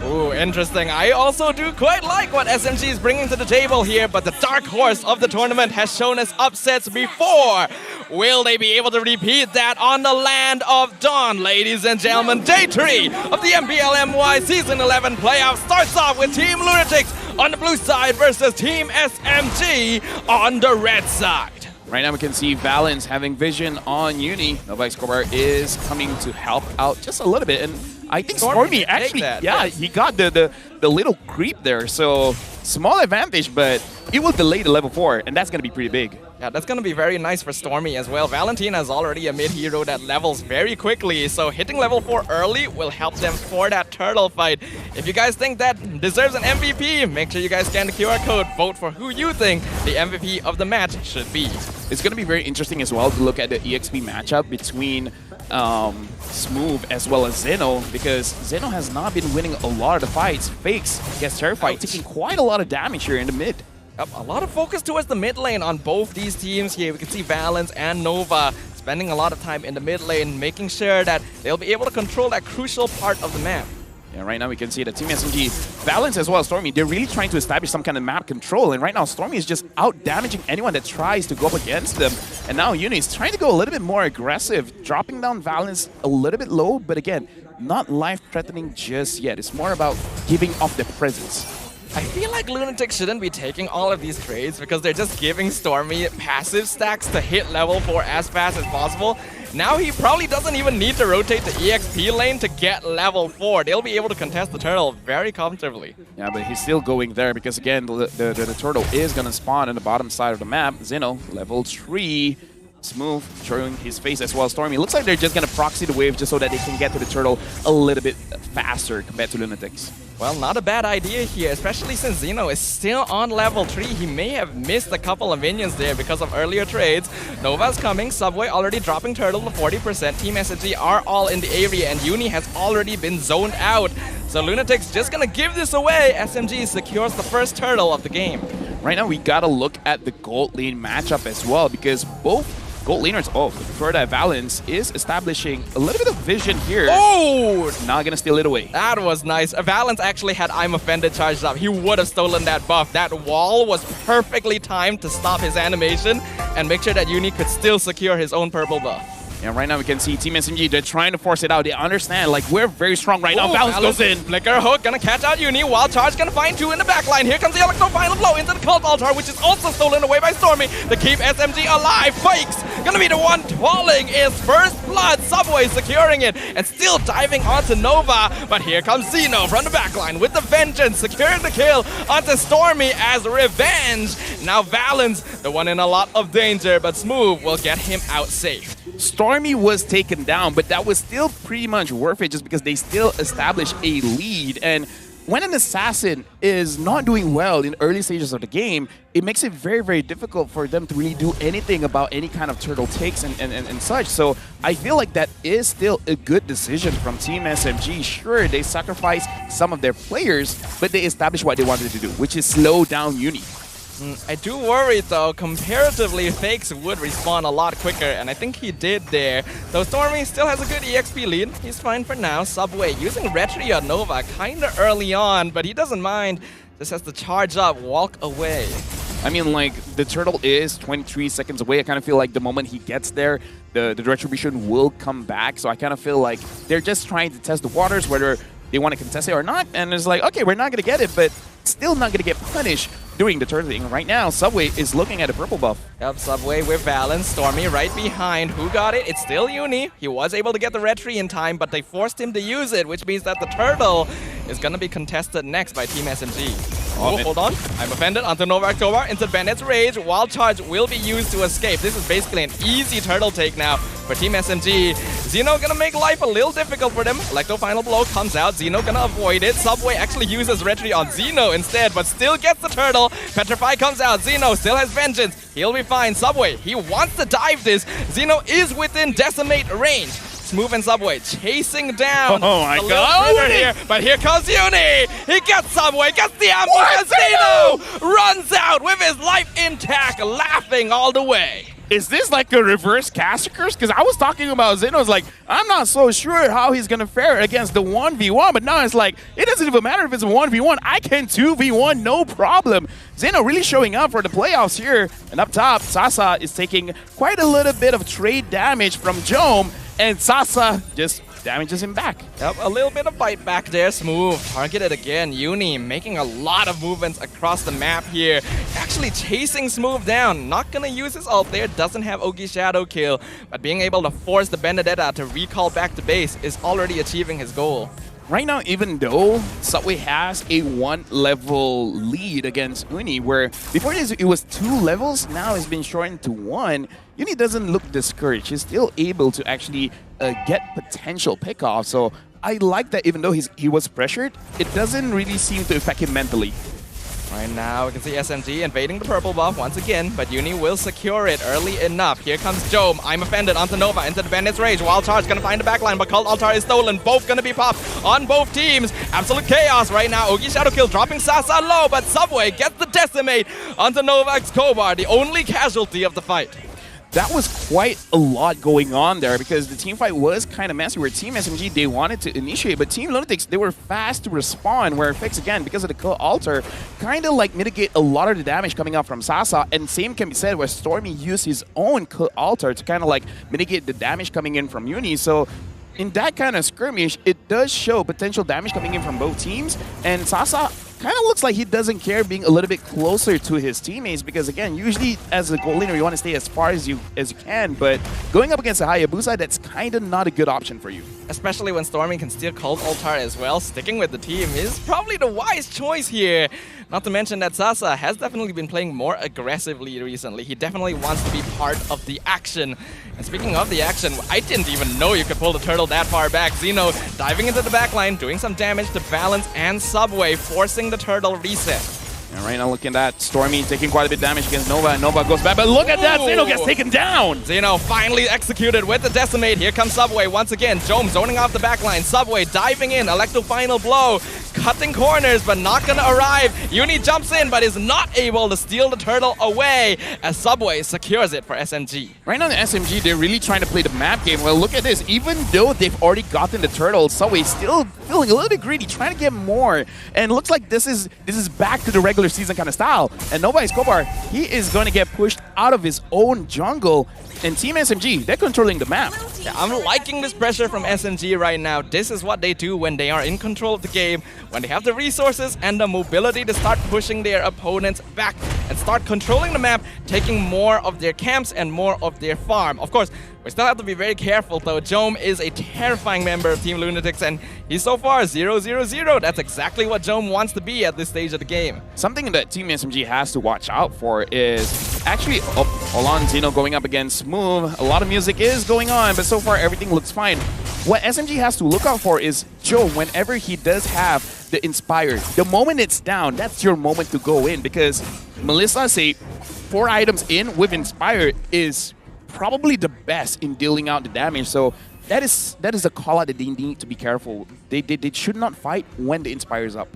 Ooh, interesting. I also do quite like what SMG is bringing to the table here, but the dark horse of the tournament has shown us upsets before. Will they be able to repeat that on the land of Dawn? Ladies and gentlemen, day 3 of the MPL MY Season 11 Playoff starts off with Team Lunatix on the blue side versus Team SMG on the red side. Right now we can see Valens having vision on Uni. Nova X Kobar is coming to help out just a little bit, and I think Stormy actually, he got the the little creep there. So small advantage, but it will delay the level 4, and that's going to be pretty big. Yeah, that's going to be very nice for Stormy as well. Valentina is already a mid-hero that levels very quickly, so hitting level 4 early will help them for that turtle fight. If you guys think that deserves an MVP, make sure you guys scan the QR code, vote for who you think the MVP of the match should be. It's going to be very interesting as well to look at the EXP matchup between Smooth as well as Zeno, because Zeno has not been winning a lot of the fights. Fakes gets terrified, taking quite a lot of damage here in the mid. Yep, a lot of focus towards the mid lane on both these teams here. We can see Valence and Nova spending a lot of time in the mid lane, making sure that they'll be able to control that crucial part of the map. Yeah, right now we can see that Team SMG, Valence as well as Stormy, they're really trying to establish some kind of map control. And right now Stormy is just out damaging anyone that tries to go up against them. And now Uni is trying to go a little bit more aggressive, dropping down Valence a little bit low, but again, not life-threatening just yet. It's more about giving off their presence. I feel like Lunatix shouldn't be taking all of these trades because they're just giving Stormy passive stacks to hit level 4 as fast as possible. Now he probably doesn't even need to rotate the EXP lane to get level 4. They'll be able to contest the turtle very comfortably. Yeah, but he's still going there because again, the turtle is going to spawn on the bottom side of the map. Zeno, level 3. Smooth, showing his face as well. Stormy, looks like they're just going to proxy the wave just so that they can get to the turtle a little bit faster compared to Lunatix. Well, not a bad idea here, especially since Zeno is still on level 3. He may have missed a couple of minions there because of earlier trades. Nova's coming, Subway already dropping turtle to 40%. Team SMG are all in the area and Uni has already been zoned out. So Lunatix just going to give this away. SMG secures the first turtle of the game. Right now, we got to look at the gold lane matchup as well because both gold laners, Todak Valence is establishing a little bit of vision here. Oh! Not gonna steal it away. That was nice. Valence actually had I'm Offended charged up. He would have stolen that buff. That wall was perfectly timed to stop his animation and make sure that Uni could still secure his own purple buff. And right now we can see Team SMG, they're trying to force it out. They understand, like, we're very strong right now. Valence goes in. Flicker hook, gonna catch out Uni. Wild charge, gonna find 2 in the backline. Here comes the electro final blow into the cult altar, which is also stolen away by Stormy to keep SMG alive. Fakes, gonna be the one falling is first blood. Subway securing it and still diving onto Nova. But here comes Zeno from the backline with the vengeance, securing the kill onto Stormy as revenge. Now Valence, the one in a lot of danger, but Smooth will get him out safe. Stormy was taken down, but that was still pretty much worth it just because they still established a lead. And when an assassin is not doing well in early stages of the game, it makes it very, very difficult for them to really do anything about any kind of turtle takes and such. So I feel like that is still a good decision from Team SMG. Sure, they sacrificed some of their players, but they established what they wanted to do, which is slow down Uni. I do worry though, comparatively Fakes would respawn a lot quicker and I think he did there. Though Stormy still has a good EXP lead, he's fine for now. Subway using Retri on Nova kinda early on, but he doesn't mind. Just has to charge up, walk away. I mean, like, the turtle is 23 seconds away. I kind of feel like the moment he gets there, the retribution will come back. So I kind of feel like they're just trying to test the waters, whether they want to contest it or not. And it's like, okay, we're not going to get it, but still not going to get punished doing the turtling. Right now, Subway is looking at a purple buff. Yep, Subway with Valence, Stormy right behind. Who got it? It's still Uni. He was able to get the retry in time, but they forced him to use it, which means that the turtle is going to be contested next by Team SMG. Oh, hold on. I'm Offended onto Nova October into Bandit's Rage. Wild Charge will be used to escape. This is basically an easy turtle take now for Team SMG. Zeno gonna make life a little difficult for them. Electro Final Blow comes out. Zeno gonna avoid it. Subway actually uses retry on Zeno instead, but still gets the turtle. Petrify comes out. Zeno still has Vengeance. He'll be fine. Subway, he wants to dive this. Zeno is within Decimate range. Smooth and Subway chasing down. Oh my god! Here, but here comes Uni. He gets Subway, gets the ambush, and Zeno runs out with his life intact, laughing all the way. Is this like a reverse Cassicers? Because I was talking about Zeno's like, I'm not so sure how he's going to fare against the 1v1, but now it's like, it doesn't even matter if it's a 1v1. I can 2v1, no problem. Zeno really showing up for the playoffs here. And up top, Sasa is taking quite a little bit of trade damage from Jome, and Sasa just damages him back. Yep, a little bit of bite back there. Smooth targeted again. Uni making a lot of movements across the map here. Actually chasing Smooth down. Not gonna use his ult there. Doesn't have Ogi Shadow kill. But being able to force the Benedetta to recall back to base is already achieving his goal. right now, even though Subway has a 1-level lead against Uni, where before this it was 2 levels, now it's been shortened to 1, Uni doesn't look discouraged. He's still able to actually get potential pickoffs. So I like that even though he was pressured, it doesn't really seem to affect him mentally. Right now, we can see SMG invading the purple buff once again, but Uni will secure it early enough. Here comes Jome. I'm offended onto Nova into the Bandit's Rage. Wild Charge gonna find the backline, but Cult Altar is stolen. Both gonna be popped on both teams. Absolute chaos right now. Ogi Shadow Kill dropping Sasa low, but Subway gets the Decimate onto Novak's Kobar, the only casualty of the fight. That was quite a lot going on there because the team fight was kind of messy where Team SMG, they wanted to initiate, but Team Lunatix, they were fast to respond where Fix, again, because of the Cult Altar, kind of like mitigate a lot of the damage coming out from Sasa, and same can be said where Stormy used his own Cult Altar to kind of like mitigate the damage coming in from Uni. So in that kind of skirmish, it does show potential damage coming in from both teams, and Sasa kind of looks like he doesn't care being a little bit closer to his teammates because, again, usually as a goal laner, you want to stay as far as you can, but going up against a Hayabusa, that's kind of not a good option for you. Especially when Stormy can steal Cult Altar as well. Sticking with the team is probably the wise choice here. Not to mention that Sasa has definitely been playing more aggressively recently. He definitely wants to be part of the action. And speaking of the action, I didn't even know you could pull the turtle that far back. Xeno diving into the backline, doing some damage to Balance and Subway, forcing the turtle reset. And right now, looking at that, Stormy taking quite a bit of damage against Nova, and Nova goes back, but look at that, Xeno gets taken down! Xeno finally executed with the Decimate. Here comes Subway once again. Jome zoning off the backline. Subway diving in, Electro final blow, cutting corners, but not gonna arrive. Uni jumps in, but is not able to steal the turtle away as Subway secures it for SMG. Right now, the SMG, they're really trying to play the map game. Well, look at this. Even though they've already gotten the turtle, Subway's still feeling a little bit greedy, trying to get more. And it looks like this is back to the regular season kind of style. And Nova Escobar, he is going to get pushed out of his own jungle. And Team SMG, they're controlling the map. Yeah, I'm liking this pressure from SMG right now. This is what they do when they are in control of the game, when they have the resources and the mobility to start pushing their opponents back and start controlling the map, taking more of their camps and more of their farm. Of course, we still have to be very careful though. Jome is a terrifying member of Team Lunatix and he's so far 0-0-0. That's exactly what Jome wants to be at this stage of the game. Something that Team SMG has to watch out for is actually, hold on, Xeno going up against Smooth. A lot of music is going on, but so far everything looks fine. What SMG has to look out for is Joe, whenever he does have the Inspire, the moment it's down, that's your moment to go in because Melissa, say, 4 items in with Inspire is probably the best in dealing out the damage. So that is a call out that they need to be careful. They should not fight when the Inspire is up.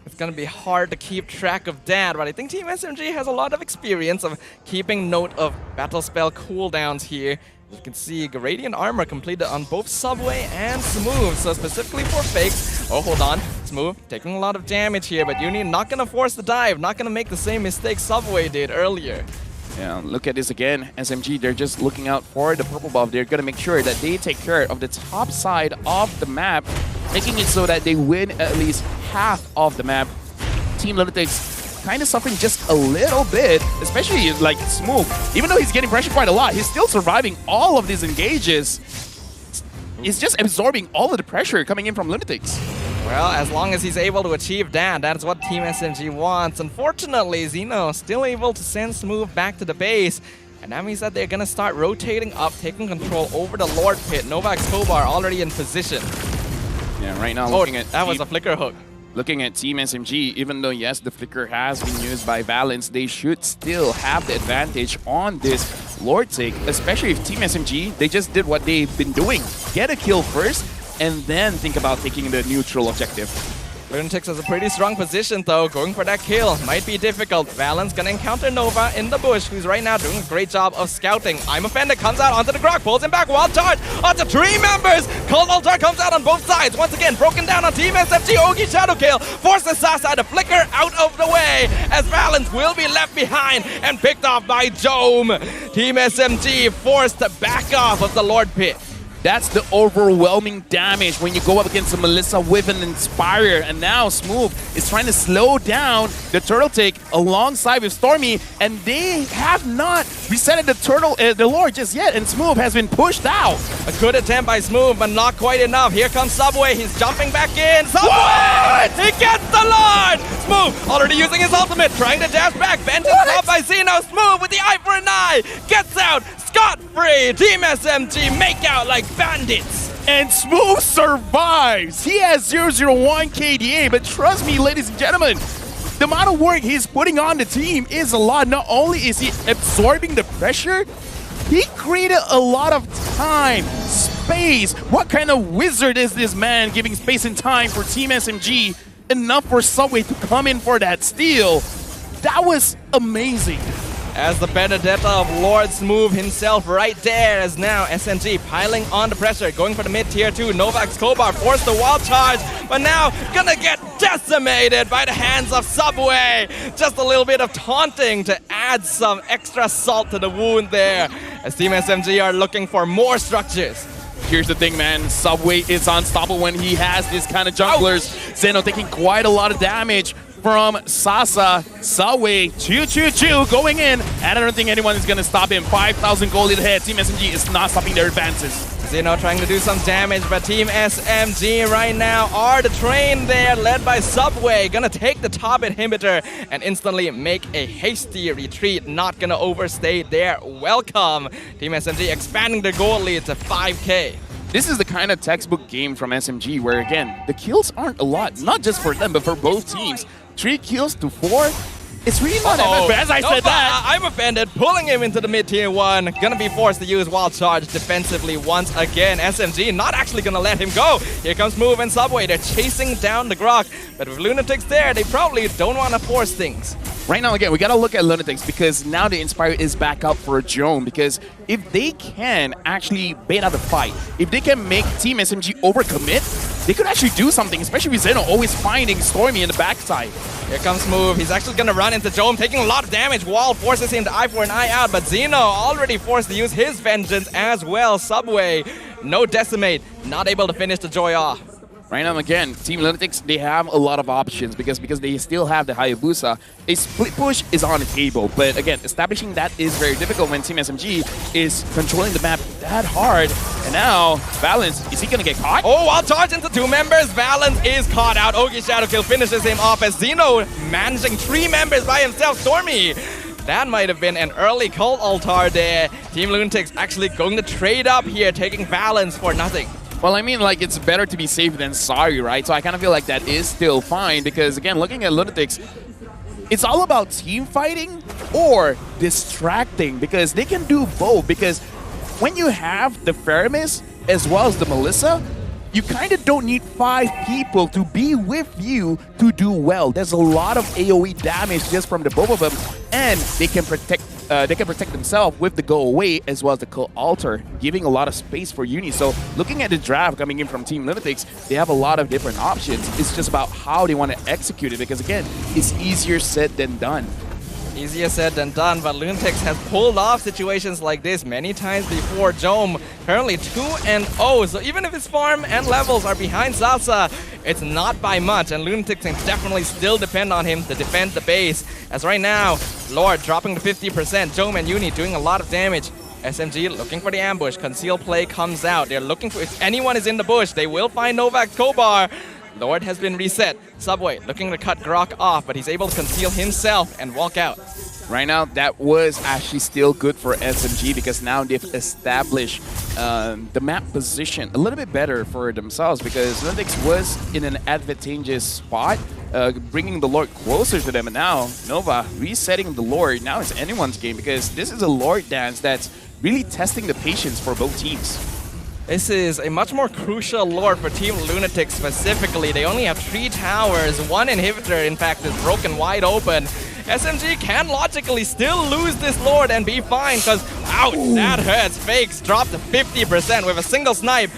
It's going to be hard to keep track of that, but I think Team SMG has a lot of experience of keeping note of battle spell cooldowns here. You can see Radiant Armor completed on both Subway and Smooth, so specifically for Fakes. Oh, hold on. Smooth taking a lot of damage here, but Uni not going to force the dive, not going to make the same mistake Subway did earlier. Yeah, look at this again. SMG, they're just looking out for the purple buff. They're going to make sure that they take care of the top side of the map, making it so that they win at least half of the map. Team Lunatix kind of suffering just a little bit, especially like Smooth. Even though he's getting pressure quite a lot, he's still surviving all of these engages. He's just absorbing all of the pressure coming in from Lunatix. Well, as long as he's able to achieve that, that's what Team SMG wants. Unfortunately, Xeno still able to send Smooth back to the base. And that means that they're going to start rotating up, taking control over the Lord Pit. Novak Kobar already in position. Yeah, right now looking at... That was a flicker hook. Looking at Team SMG, even though, yes, the flicker has been used by Valence, they should still have the advantage on this Lord take, especially if Team SMG, they just did what they've been doing. Get a kill first, and then think about taking the neutral objective. Lunatix has a pretty strong position though, going for that kill might be difficult. Valence gonna encounter Nova in the bush, who's right now doing a great job of scouting. I'm offended, comes out onto the Grog, pulls him back, wild charge onto 3 members! Cold Altar comes out on both sides, once again broken down on Team SMG. Ogi Shadow Kill forces Sasa to flicker out of the way as Valence will be left behind and picked off by Jome. Team SMG forced to back off of the Lord Pit. That's the overwhelming damage when you go up against a Melissa with an Inspire. And now Smooth is trying to slow down the turtle tick alongside with Stormy, and they have not resetted the Lord just yet, and Smooth has been pushed out. A good attempt by Smooth, but not quite enough. Here comes Subway. He's jumping back in. Subway! What? He gets the Lord! Smooth already using his ultimate, trying to dash back. Vengeance caught by Zeno. Smooth with the eye for an eye. Gets out. Scot-free. Team SMG make out like bandits. And Smooth survives. He has 001 KDA, but trust me, ladies and gentlemen, the amount of work he's putting on the team is a lot. Not only is he absorbing the pressure, he created a lot of time, space. What kind of wizard is this man giving space and time for Team SMG? Enough for Subway to come in for that steal. That was amazing. As the Benedetta of Lord Smooth himself right there, as now SMG piling on the pressure, going for the mid-tier 2. Novak Skobar forced the wild charge, but now gonna get decimated by the hands of Subway. Just a little bit of taunting to add some extra salt to the wound there, as Team SMG are looking for more structures. Here's the thing, man. Subway is unstoppable when he has this kind of junglers. Zeno taking quite a lot of damage from Sasa. Subway, choo going in, and I don't think anyone is going to stop him. 5,000 gold in the head. Team SMG is not stopping their advances. Zeno trying to do some damage, but Team SMG right now are the train there, led by Subway. Gonna take the top inhibitor and instantly make a hasty retreat. Not gonna overstay their welcome. Team SMG expanding their goal lead to 5K. This is the kind of textbook game from SMG where, again, the kills aren't a lot. Not just for them, but for both teams. 3 kills to 4. It's really not that bad. As I said that. I'm offended. Pulling him into the mid-tier 1. Gonna be forced to use wild charge defensively once again. SMG not actually gonna let him go. Here comes Move and Subway. They're chasing down the Grok. But with Lunatix there, they probably don't want to force things. Right now, again, we got to look at Lunatix because now the Inspire is back up for Joan, because if they can actually bait out the fight, if they can make Team SMG overcommit, they could actually do something, especially with Zeno always finding Stormy in the backside. Here comes Move. He's actually going to run into Joan, taking a lot of damage. Wall forces him to eye for an eye out, but Zeno already forced to use his vengeance as well. Subway, no decimate, not able to finish the Joy off. Right now, again, Team Lunatix, they have a lot of options because they still have the Hayabusa. A split push is on the table, but again, establishing that is very difficult when Team SMG is controlling the map that hard. And now, Valence, is he gonna get caught? Oh, I'll charge into 2 members. Valence is caught out. Ogi Shadowkill finishes him off as Zeno managing 3 members by himself. Stormy, that might have been an early cult altar there. Team Lunatix actually going to trade up here, taking Valence for nothing. Well, I mean, like, it's better to be safe than sorry, right? So I kind of feel like that is still fine because, again, looking at Lunatix, it's all about team fighting or distracting because they can do both. Because when you have the Faramis as well as the Melissa, you kind of don't need 5 people to be with you to do well. There's a lot of AoE damage just from the both of them, and they can protect themselves with the go away as well as the cult altar, giving a lot of space for Uni. So looking at the draft coming in from Team Lunatix, they have a lot of different options. It's just about how they want to execute it because, again, it's easier said than done. Easier said than done, but Lunatix has pulled off situations like this many times before. Jome currently 2-0, so even if his farm and levels are behind Sasa, it's not by much, and Lunatix can definitely still depend on him to defend the base. As right now, Lord dropping to 50%, Jome and Uni doing a lot of damage. SMG looking for the ambush, conceal play comes out. They're looking for, if anyone is in the bush, they will find Novak Kobar. Lord has been reset. Subway looking to cut Grok off, but he's able to conceal himself and walk out. Right now, that was actually still good for SMG because now they've established the map position a little bit better for themselves because Lunatix was in an advantageous spot, bringing the Lord closer to them. And now, Nova resetting the Lord. Now it's anyone's game because this is a Lord dance that's really testing the patience for both teams. This is a much more crucial lord for Team Lunatix specifically. They only have 3 towers. 1 inhibitor, in fact, is broken wide open. SMG can logically still lose this lord and be fine because, ouch, that hurts. Fakes dropped to 50% with a single snipe.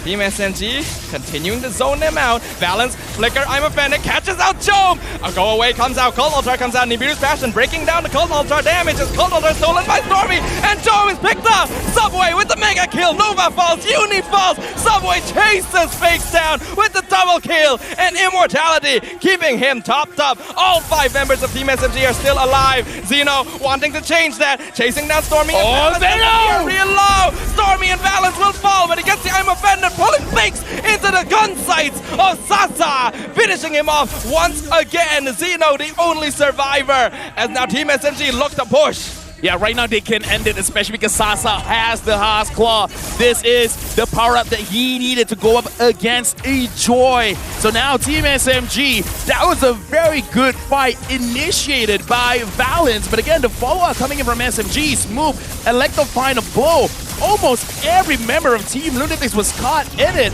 Team SMG continuing to zone them out. Balance, flicker, I'm offended, catches out Jome. A go away comes out, Cold Altar comes out, Nibiru's passion breaking down the Cold Altar damage as Cold Altar stolen by Stormy, and Jome is picked up. Subway with the mega kill, Nova falls, Uni falls, Subway chases Fakes down with the double kill, and Immortality keeping him topped up. All 5 members of Team SMG are still alive. Zeno wanting to change that, chasing down Stormy and Valence. Real low. Stormy and Valence will fall, but he gets the I'm offended, pulling Fakes into the gun sights of Sasa, finishing him off once again. Zeno, the only survivor, as now Team SMG look to push. Yeah, right now they can end it, especially because Sasa has the Haas Claw. This is the power-up that he needed to go up against a Joy. So now Team SMG, that was a very good fight initiated by Valence. But again, the follow-up coming in from SMG, smooth, electrifying a blow. Almost every member of Team Lunatix was caught in it.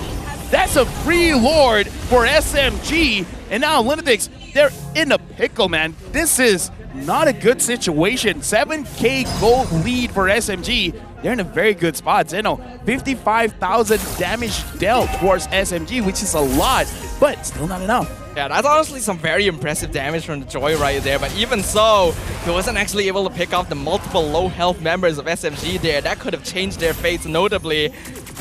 That's a free Lord for SMG. And now Lunatix, they're in a pickle, man. This is not a good situation. 7K gold lead for SMG. They're in a very good spot. Zeno, 55,000 damage dealt towards SMG, which is a lot, but still not enough. Yeah, that's honestly some very impressive damage from the Joy right there, but even so, he wasn't actually able to pick off the multiple low health members of SMG there. That could have changed their fates notably.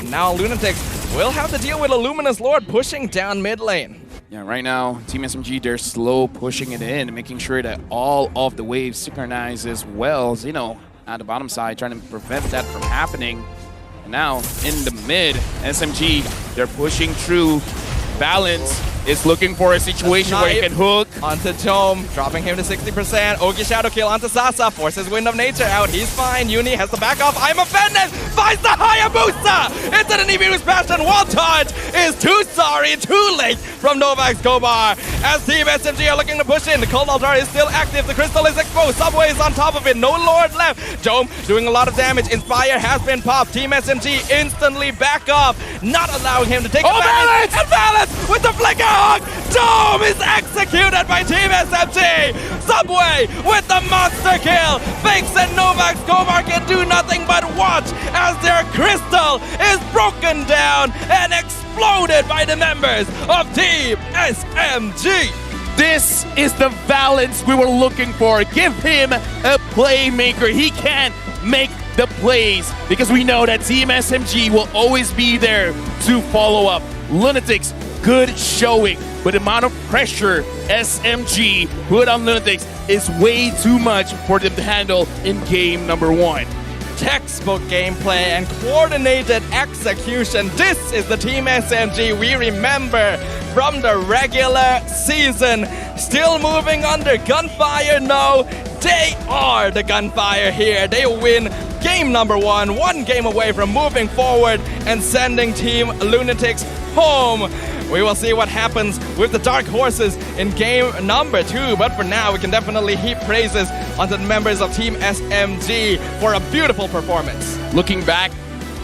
Now Lunatix will have to deal with a Luminous Lord pushing down mid lane. Yeah, right now, Team SMG, they're slow pushing it in, making sure that all of the waves synchronize as well. Zeno at the bottom side, trying to prevent that from happening. And now, in the mid, SMG, they're pushing through. Balance is looking for a situation where he can hook. Onto Jome, dropping him to 60%. Ogi Shadow Kill onto Sasa, forces Wind of Nature out. He's fine. Uni has to back off. I'm offended. Finds the Hayabusa into the Nibiru's Passion. Wall charge is too sorry, too late from Novak Skobar. As Team SMG are looking to push in, the Cold Altar is still active. The Crystal is exposed. Subway is on top of it. No Lord left. Jome doing a lot of damage. Inspire has been popped. Team SMG instantly back off, not allowing him to take advantage. And Valence with the flicker hook. Jome is executed by Team SMG. Subway with the monster kill. Fakes and Novak Skobar can do nothing but watch as their crystal is broken down and exploded by the members of Team SMG. This is the Valence we were looking for. Give him a playmaker. He can make the plays because we know that Team SMG will always be there to follow up. Lunatix, good showing, but the amount of pressure SMG put on Lunatix is way too much for them to handle in game number 1. Textbook gameplay and coordinated execution. This is the Team SMG we remember from the regular season. Still moving under gunfire? No, they are the gunfire here. They win game number 1, 1 game away from moving forward and sending Team Lunatix home. We will see what happens with the Dark Horses in game number 2, but for now we can definitely heap praises onto the members of Team SMG for a beautiful performance. Looking back,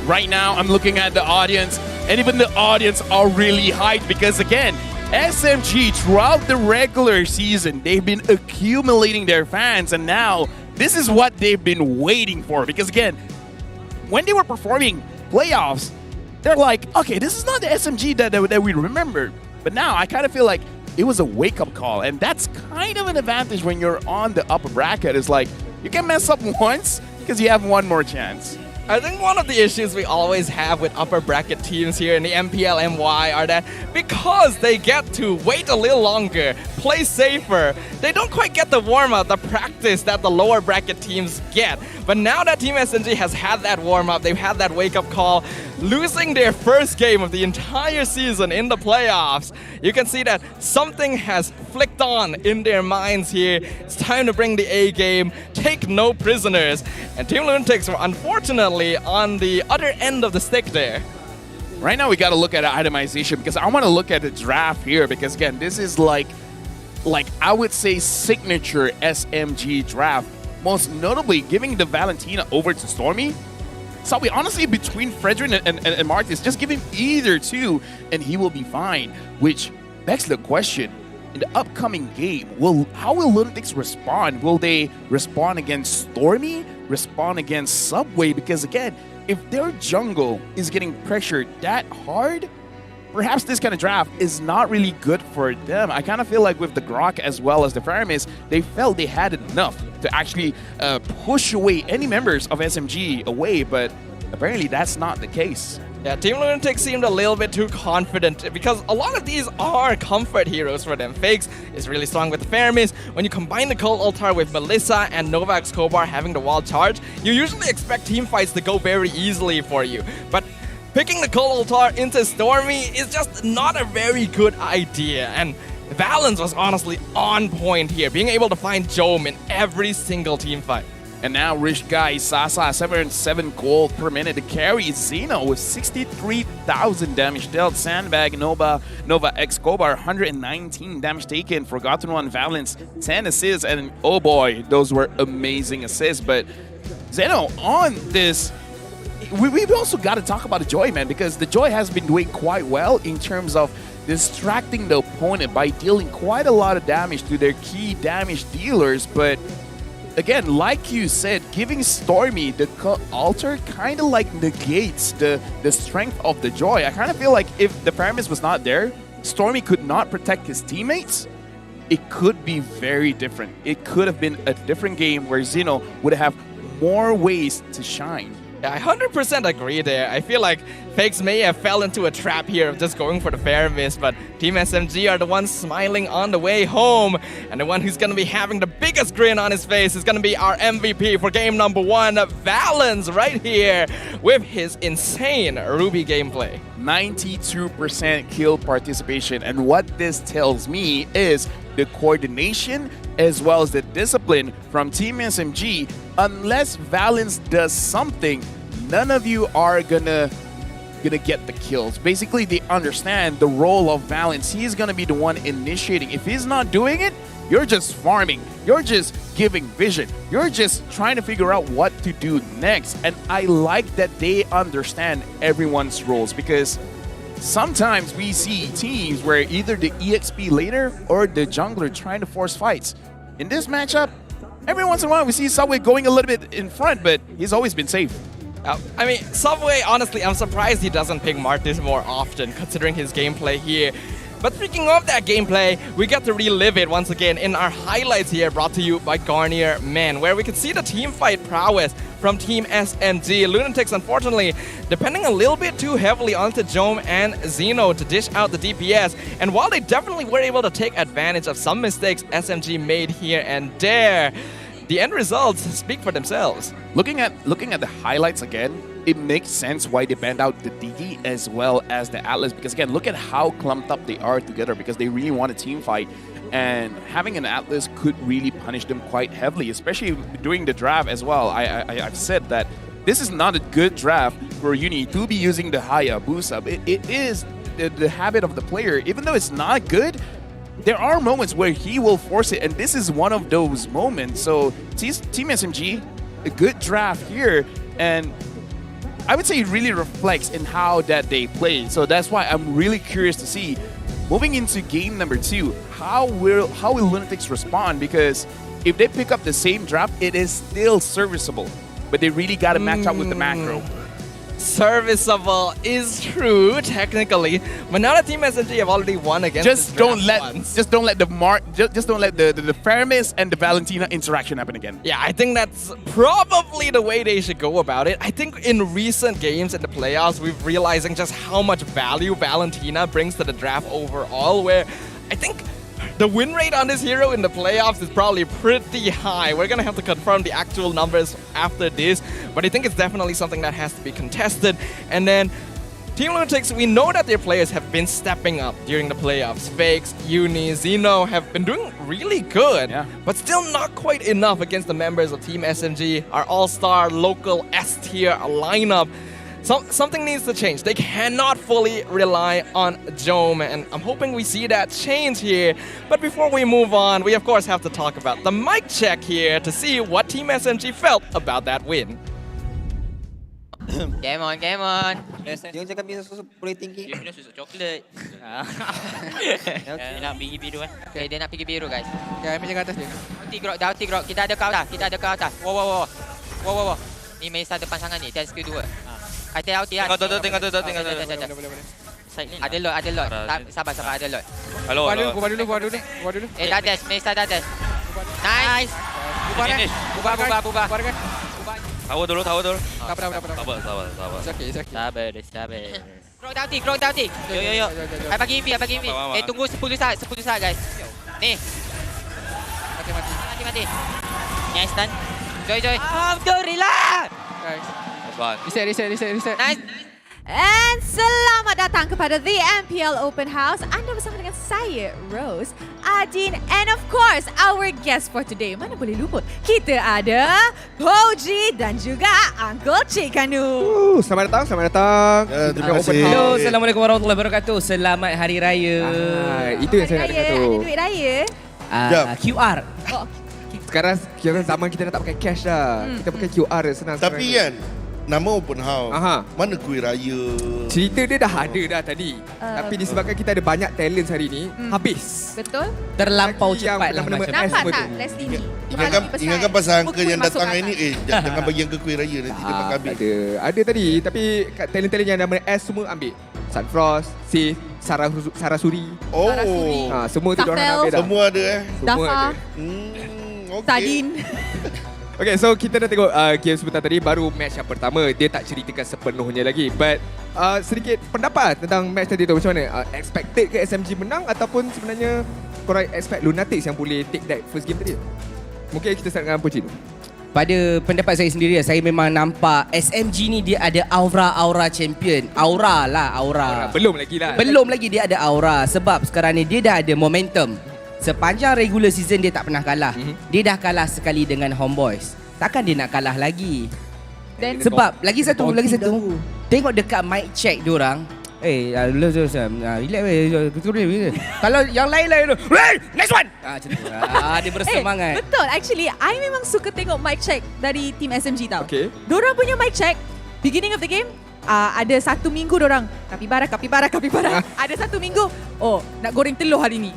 right now I'm looking at the audience, and even the audience are really hyped because again, SMG throughout the regular season, they've been accumulating their fans, and now this is what they've been waiting for because again, when they were performing playoffs, they're like, okay, this is not the SMG that we remember. But now I kind of feel like it was a wake-up call, and that's kind of an advantage when you're on the upper bracket. It's like, you can mess up once because you have one more chance. I think one of the issues we always have with upper bracket teams here in the MPL MY are that because they get to wait a little longer, play safer, they don't quite get the warm-up, the practice that the lower bracket teams get. But now that Team SMG has had that warm-up, they've had that wake-up call, losing their first game of the entire season in the playoffs, you can see that something has flicked on in their minds here. It's time to bring the A game, take no prisoners. And Team Lunatix were unfortunately on the other end of the stick there. Right now we got to look at itemization because I want to look at the draft here because again, this is like I would say signature SMG draft. Most notably giving the Valentina over to Stormy. So we honestly, between Frederick and Marcus, just give him either two and he will be fine. Which begs the question, in the upcoming game, how will Lunatix respond? Will they respond against Stormy? Respond against Subway? Because again, if their jungle is getting pressured that hard, perhaps this kind of draft is not really good for them. I kind of feel like with the Grok as well as the Faramis, they felt they had enough to actually push away any members of SMG away, but apparently that's not the case. Yeah, Team Lunatix seemed a little bit too confident because a lot of these are comfort heroes for them. Fakes is really strong with the Faramis. When you combine the Cold Altar with Melissa and Nova Escobar having the wall charge, you usually expect team fights to go very easily for you. But picking the Cold Altar into Stormy is just not a very good idea. And Valens was honestly on point here, being able to find Jome in every single team fight. And now Rich Guy, Sasa, 7 gold per minute to carry Xeno with 63,000 damage dealt. Sandbag, Nova Escobar, 119 damage taken. Forgotten One, Valence, 10 assists. And oh boy, those were amazing assists. But Xeno on this, we've also got to talk about the Joy, man, because the Joy has been doing quite well in terms of distracting the opponent by dealing quite a lot of damage to their key damage dealers. But again, like you said, giving Stormy the altar kind of like negates the strength of the Joy. I kind of feel like if the Paramis was not there, Stormy could not protect his teammates. It could be very different. It could have been a different game where Xeno would have more ways to shine. Yeah, I 100% agree there. I feel like Fakes may have fell into a trap here of just going for the Faramis, but Team SMG are the ones smiling on the way home. And the one who's going to be having the biggest grin on his face is going to be our MVP for game number 1, Valens, right here with his insane Ruby gameplay. 92% kill participation. And what this tells me is the coordination as well as the discipline from Team SMG. Unless Valens does something, none of you are gonna get the kills. Basically, they understand the role of Valens. He's gonna be the one initiating. If he's not doing it, you're just farming. You're just giving vision. You're just trying to figure out what to do next. And I like that they understand everyone's roles, because sometimes we see teams where either the EXP laner or the jungler trying to force fights. In this matchup, every once in a while we see Subway going a little bit in front, but he's always been safe. I mean, Subway, honestly, I'm surprised he doesn't pick Martis more often, considering his gameplay here. But speaking of that gameplay, we get to relive it once again in our highlights here, brought to you by Garnier Men, where we can see the team fight prowess from Team SMG. Lunatix, unfortunately, depending a little bit too heavily onto Jome and Xeno to dish out the DPS. And while they definitely were able to take advantage of some mistakes SMG made here and there, the end results speak for themselves. Looking at the highlights again, it makes sense why they banned out the Digi as well as the Atlas, because again, look at how clumped up they are together, because they really want a team fight, and having an Atlas could really punish them quite heavily, especially during the draft as well. I've said that this is not a good draft for Uni to be using the Hayabusa. It is the habit of the player. Even though it's not good, there are moments where he will force it, and this is one of those moments. So Team SMG, a good draft here, and I would say it really reflects in how that they play. So that's why I'm really curious to see, moving into game number 2, how will Lunatix respond? Because if they pick up the same draft, it is still serviceable, but they really got to match up with the macro. Serviceable is true technically, but now that Team SMG have already won against just don't let the Faramis and the Valentina interaction happen again. Yeah, I think that's probably the way they should go about it. I think in recent games in the playoffs, we're realizing just how much value Valentina brings to the draft overall, where I think the win rate on this hero in the playoffs is probably pretty high. We're going to have to confirm the actual numbers after this, but I think it's definitely something that has to be contested. And then Team Lunatix, we know that their players have been stepping up during the playoffs. Fakes, Uni, Xeno have been doing really good, but still not quite enough against the members of Team SMG, our all-star local S-tier lineup. Something needs to change. They cannot fully rely on Jome, and I'm hoping we see that change here. But before we move on, we of course have to talk about the mic check here to see what Team SMG felt about that win. Game on, game on. Jangan cakap minum susu boleh tinggi. Dia minum susu coklat. Dia nak pergi biru kan? Okay, dia nak pergi biru guys. Okay, ambil jaga atas dia. Dah Grok. Kita ada kau atas. Wow. Ni Mesa depan sangat ni. Dia skill 2. Tengok tu. Ada lot. Sabar, ada lot. Halo. Bubar dulu. Dah dash, Melissa dah dash. Nice. Bubar. Tahu dulu. Sabar. Sabar. Sabar. Crowd down tick. Yo. I bagi invi. Tunggu 10 saat guys. Ni. Mati. Nice stun. Joy. Alhamdulillah. Reset. Nice. And selamat datang kepada The MPL Open House. Anda bersama dengan saya, Rose, Adin, and of course, our guest for today. Mana boleh luput? Kita ada Poji dan juga Uncle Cik Kanu. Selamat datang. Terima kasih. Hello, Assalamualaikum warahmatullahi wabarakatuh. Selamat Hari Raya. Itu yang saya nak dengar tu. Ada duit raya. QR. Sekarang zaman kita dah tak pakai cash dah. Kita pakai QR senang. Tapi kan, nama open house. Mana kuih raya? Cerita dia dah ada dah tadi. Tapi disebabkan kita ada banyak talent hari ni, habis. Betul. Terlampau cepat lah. Nampak tak Leslie ni? Ingatkan pasal uncle yang datang hari ni, jangan bagi yang ke kuih raya nanti dia makan habis. Ada tadi, tapi talent-talent yang nama S semua ambil. Sunfrost, Sith, Sarasuri. Semua tu diorang ambil dah. Semua ada Semua ada. Sadin. Okay, so kita dah tengok game sebentar tadi. Baru match yang pertama. Dia tak ceritakan sepenuhnya lagi. But sedikit pendapat tentang match tadi tu. Macam mana? Expected ke SMG menang ataupun sebenarnya korang expect Lunatix yang boleh take that first game tadi? Mungkin kita start dengan Poji tu. Pada pendapat saya sendiri, saya memang nampak SMG ni dia ada aura champion. Aura. Belum lagi dia ada aura. Sebab sekarang ni dia dah ada momentum. Sepanjang regular season dia tak pernah kalah. Dia dah kalah sekali dengan Homebois. Takkan dia nak kalah lagi. Sebab lagi satu. Tengok dekat mic check diorang. Relax. Kalau yang lain tu, next one. Macam tu. Dia bersemangat. Betul. Actually, I memang suka tengok mic check dari Team SMG tau. Okay. Diorang punya mic check beginning of the game, ada 1 minggu diorang kapibara. Ada 1 minggu, nak goreng telur hari ni.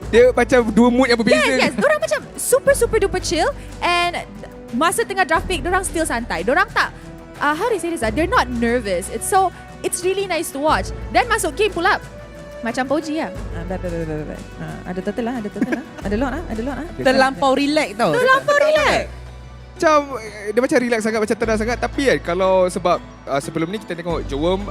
Dia macam dua mood yang berbeza. Yes. Diorang macam super duper chill. And masa tengah draft pick, diorang still santai. Diorang tak, how do you say this? They're not nervous. It's really nice to watch. Dan masuk game pula macam Poji lah. Ada turtle lah. Ada lot lah. Terlampau relax tau. Macam dia macam relax sangat, macam tenang sangat. Tapi kan kalau sebab sebelum ni kita tengok Jowem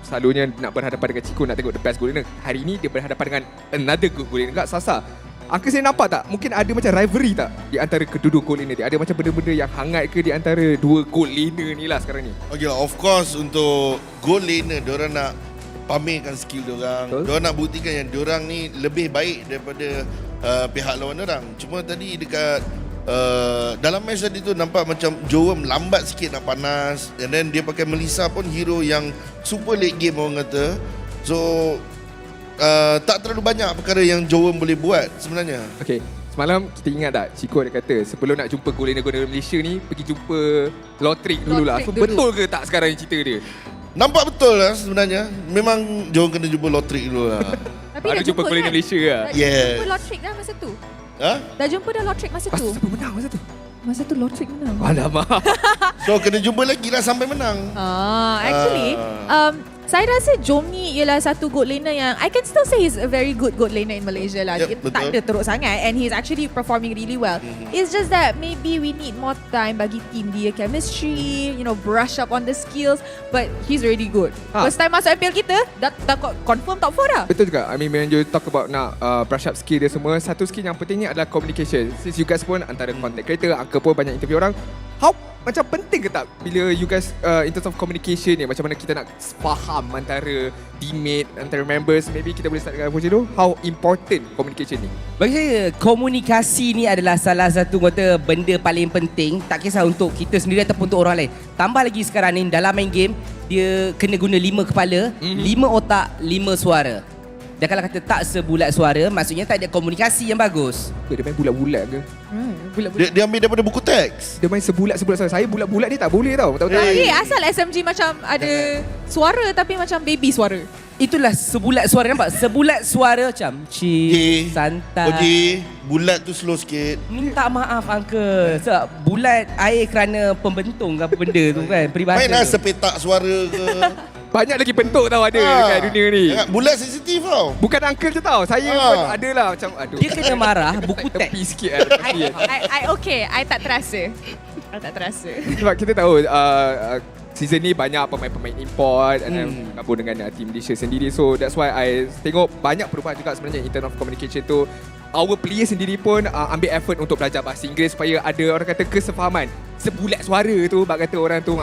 selalunya nak berhadapan dengan Chico, nak tengok the best goal laner. Hari ni dia berhadapan dengan another good goal laner, Sasa. Angka saya nampak tak? Mungkin ada macam rivalry tak di antara kedua goal laner dia? Ada macam benda-benda yang hangat ke di antara dua goal laner ni lah sekarang ni? Okay lah, of course untuk goal laner diorang nak pamerkan skill diorang. Diorang nak buktikan yang diorang ni lebih baik daripada pihak lawan diorang. Cuma tadi dekat dalam match tadi tu nampak macam Jowem lambat sikit nak panas, and then dia pakai Melissa pun hero yang super late game orang kata. So tak terlalu banyak perkara yang Jowem boleh buat sebenarnya. Okay, semalam kita ingat tak Chico ada kata sebelum nak jumpa goal laner Malaysia ni pergi jumpa Lotric dulu lah. So betul ke tak sekarang cerita dia? Nampak betul lah sebenarnya. Memang Jowem kena jumpa Lotric dulu lah. Tapi baru jumpa goal laner Malaysia lah. Dah jumpa Lotric dah masa tu. Dah jumpa dah Lotric masa tu. Siapa menang masa tu? Masa tu Lotric menang. Alamak. So kena jumpa lagi lah sampai menang. Actually, saya rasa Jom ni ialah satu gold laner yang I can still say he's a very good gold laner in Malaysia lah. Dia tak ada teruk sangat and he's actually performing really well. It's just that maybe we need more time bagi team dia chemistry, brush up on the skills, but he's really good. First time masuk MPL kita, dah confirm top 4 dah. Betul juga. I mean, when you talk about nak brush up skill dia semua, satu skill yang pentingnya adalah communication. Since you guys pun antara content creator, Uncle pun banyak interview orang, macam penting ke tak bila you guys in terms of communication ni, macam mana kita nak faham antara teammate, antara members? Maybe kita boleh start dengan Poji tu. How important communication ni? Bagi saya, komunikasi ni adalah salah satu benda paling penting. Tak kisah untuk kita sendiri ataupun untuk orang lain. Tambah lagi sekarang ni dalam main game, dia kena guna 5 kepala, 5 otak, 5 suara. Dan kalau kata tak sebulat suara, maksudnya tak ada komunikasi yang bagus. Dia main bulat-bulat ke? Dia ambil daripada buku teks. Dia main sebulat-sebulat suara. Saya bulat-bulat dia tak boleh tau. Asal SMG macam ada suara tapi macam baby suara. Itulah sebulat suara, nampak? Sebulat suara macam chill, santai. Bulat tu slow sikit. Minta maaf uncle. Sebab bulat air kerana pembentung ke apa benda tu kan. Peribahasa. Mainlah sepetak suara ke. Banyak lagi bentuk tau ada dekat dunia ni. Bulat sensitif tau. Bukan uncle je tau. Saya pun ada lah macam aduh. Dia kena marah buku teks. Tepi sikit lah. I tak terasa. Sebab kita tahu season ni banyak pemain-pemain import dan gabung dengan team Malaysia sendiri. So that's why I tengok banyak perubahan juga sebenarnya in terms of communication tu. Our player sendiri pun ambil effort untuk belajar bahasa Inggeris supaya ada orang kata kesefahaman. Sebulat suara tu bak kata orang tu.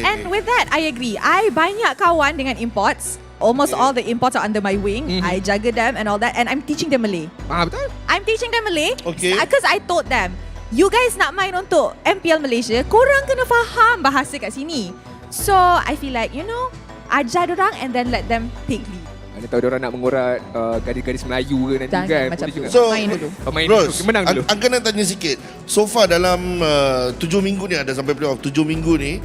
And with that, I agree. I banyak kawan dengan imports. Almost all the imports are under my wing. I jaga them and all that. And I'm teaching them Malay. Betul? I'm teaching them Malay. Okay. Because I told them, you guys nak main untuk MPL Malaysia, korang kena faham bahasa kat sini. So, I feel like, ajar dorang and then let them take lead. Mana tahu diorang nak mengorak gadis-gadis Melayu ke nanti kan. Macam tu. So, main dulu. Rose, menang dulu. Angga nak tanya sikit. So far dalam 7 minggu ni ada sampai playoff 7 minggu ni,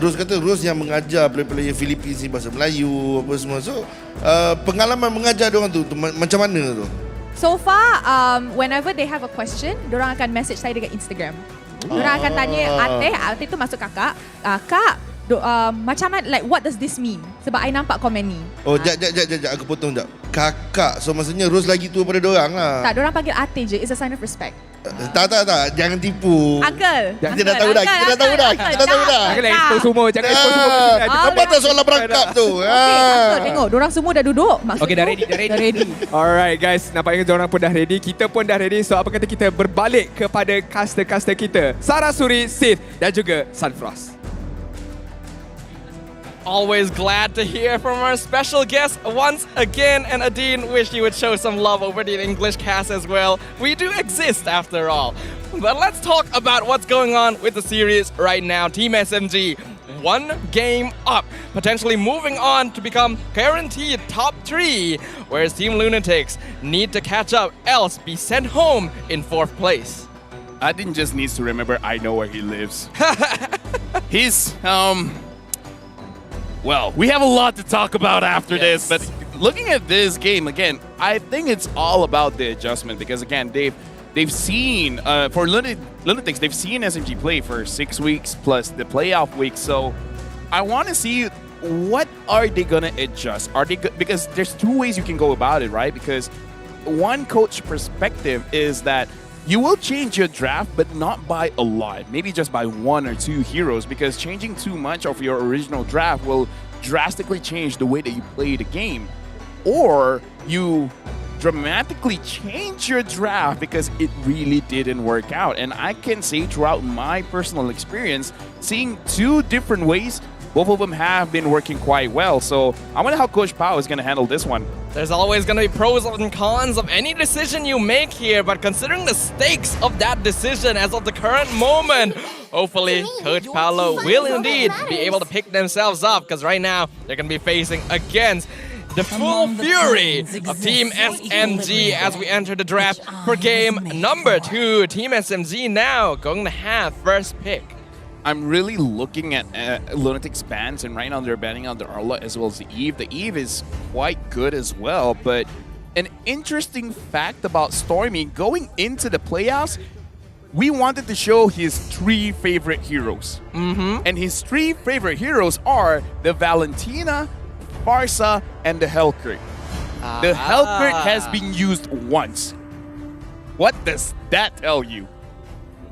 Rose kata Rose yang mengajar player-player Philippines ni bahasa Melayu apa semua. So, pengalaman mengajar diorang tu macam mana tu? So far, whenever they have a question, dorang akan message saya dekat Instagram. Dorang akan tanya Ateh tu masuk kakak. Kak, macam mana, like what does this mean? Sebab I nampak komen ni. Oh, jap, aku potong jap. Kakak, so maksudnya Rose lagi tua pada dorang lah. Tak, dorang panggil Ateh je. It's a sign of respect. Tak, jangan tipu. Uncle. Kita dah tahu dah. Jangan expose semua. Jangan expose semua. Nampak tak soalan berangkap tu? Okay, Uncle, tengok. Dorang semua dah duduk. Okay, dah ready. Alright guys, nampaknya diorang pun dah ready. Kita pun dah ready. So apa kata kita berbalik kepada caster-caster kita, Sarasuri, Sith dan juga Sunfrost. Always glad to hear from our special guest once again, and Adine, wish you would show some love over the English cast as well. We do exist after all. But let's talk about what's going on with the series right now. Team SMG, 1 game up, potentially moving on to become guaranteed top 3, whereas Team Lunatix need to catch up, else be sent home in 4th place. Adine just needs to remember I know where he lives. He's well, we have a lot to talk about after this, but looking at this game again, I think it's all about the adjustment because again, they've seen for Lunatix, they've seen SMG play for 6 weeks plus the playoff week. So I want to see what are they gonna adjust? Are they because there's 2 ways you can go about it, right? Because one coach perspective is that you will change your draft, but not by a lot. Maybe just by 1 or 2 heroes, because changing too much of your original draft will drastically change the way that you play the game. Or you dramatically change your draft because it really didn't work out. And I can say throughout my personal experience, seeing 2 different ways, both of them have been working quite well. So I wonder how Coach Pao is going to handle this one. There's always going to be pros and cons of any decision you make here, but considering the stakes of that decision as of the current moment, hopefully Coach Paolo will indeed be able to pick themselves up, because right now they're going to be facing against the full fury of Team SMG as we enter the draft for game number 2. Team SMG now going to have first pick. I'm really looking at Lunatix bans, and right now they're banning out the Arla as well as the Eve. The Eve is quite good as well, but an interesting fact about Stormy, going into the playoffs, we wanted to show his 3 favorite heroes. And his 3 favorite heroes are the Valentina, Farsa, and the Hellcurt. The Hellcurt has been used once. What does that tell you?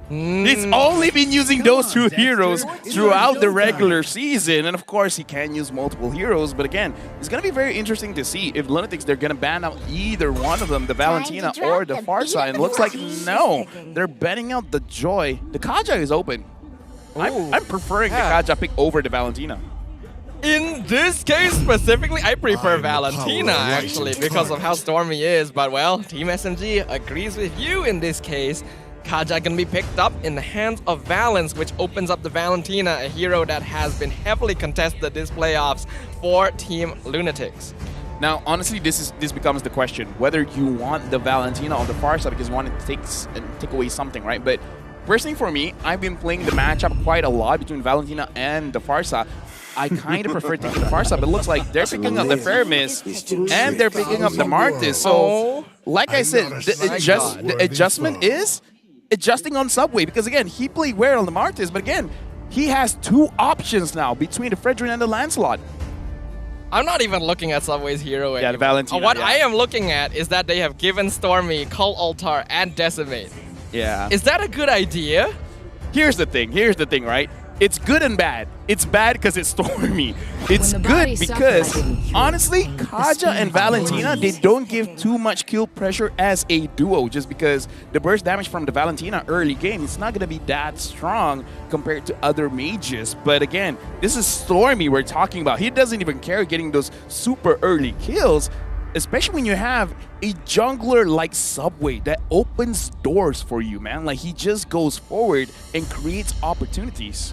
He's only been using those 2 heroes throughout the regular season, and of course he can use multiple heroes, but again, it's going to be very interesting to see if Lunatix, they're going to ban out either one of them, the Valentina or the Farsa, and it looks like no, they're banning out the Joy. The Kaja is open. I'm preferring the Kaja pick over the Valentina. In this case specifically, I prefer Valentina actually because of how Stormy is, but well, Team SMG agrees with you in this case. Kaja can be picked up in the hands of Valence, which opens up the Valentina, a hero that has been heavily contested this playoffs for Team Lunatix. Now, honestly, this becomes the question, whether you want the Valentina or the Farsa, because you want to take away something, right? But personally for me, I've been playing the matchup quite a lot between Valentina and the Farsa. I kind of prefer taking the far side, but it looks like they're picking up the Faramis and they're picking up the Martis. So, like I said, the adjustment is adjusting on Subway because, again, he played well on the Martis, but again, he has two options now between the Fredrin and the Lancelot. I'm not even looking at Subway's hero anymore. Yeah, the Valentina. What I am looking at is that they have given Stormy, Cult Altar, and Decimate. Yeah. Is that a good idea? Here's the thing, right? It's good and bad. It's bad because it's Stormy. It's good because, honestly, Kaja and Valentina, they don't give too much kill pressure as a duo just because the burst damage from the Valentina early game, it's not going to be that strong compared to other mages. But again, this is Stormy we're talking about. He doesn't even care getting those super early kills, especially when you have a jungler like Subway that opens doors for you, man. Like, he just goes forward and creates opportunities.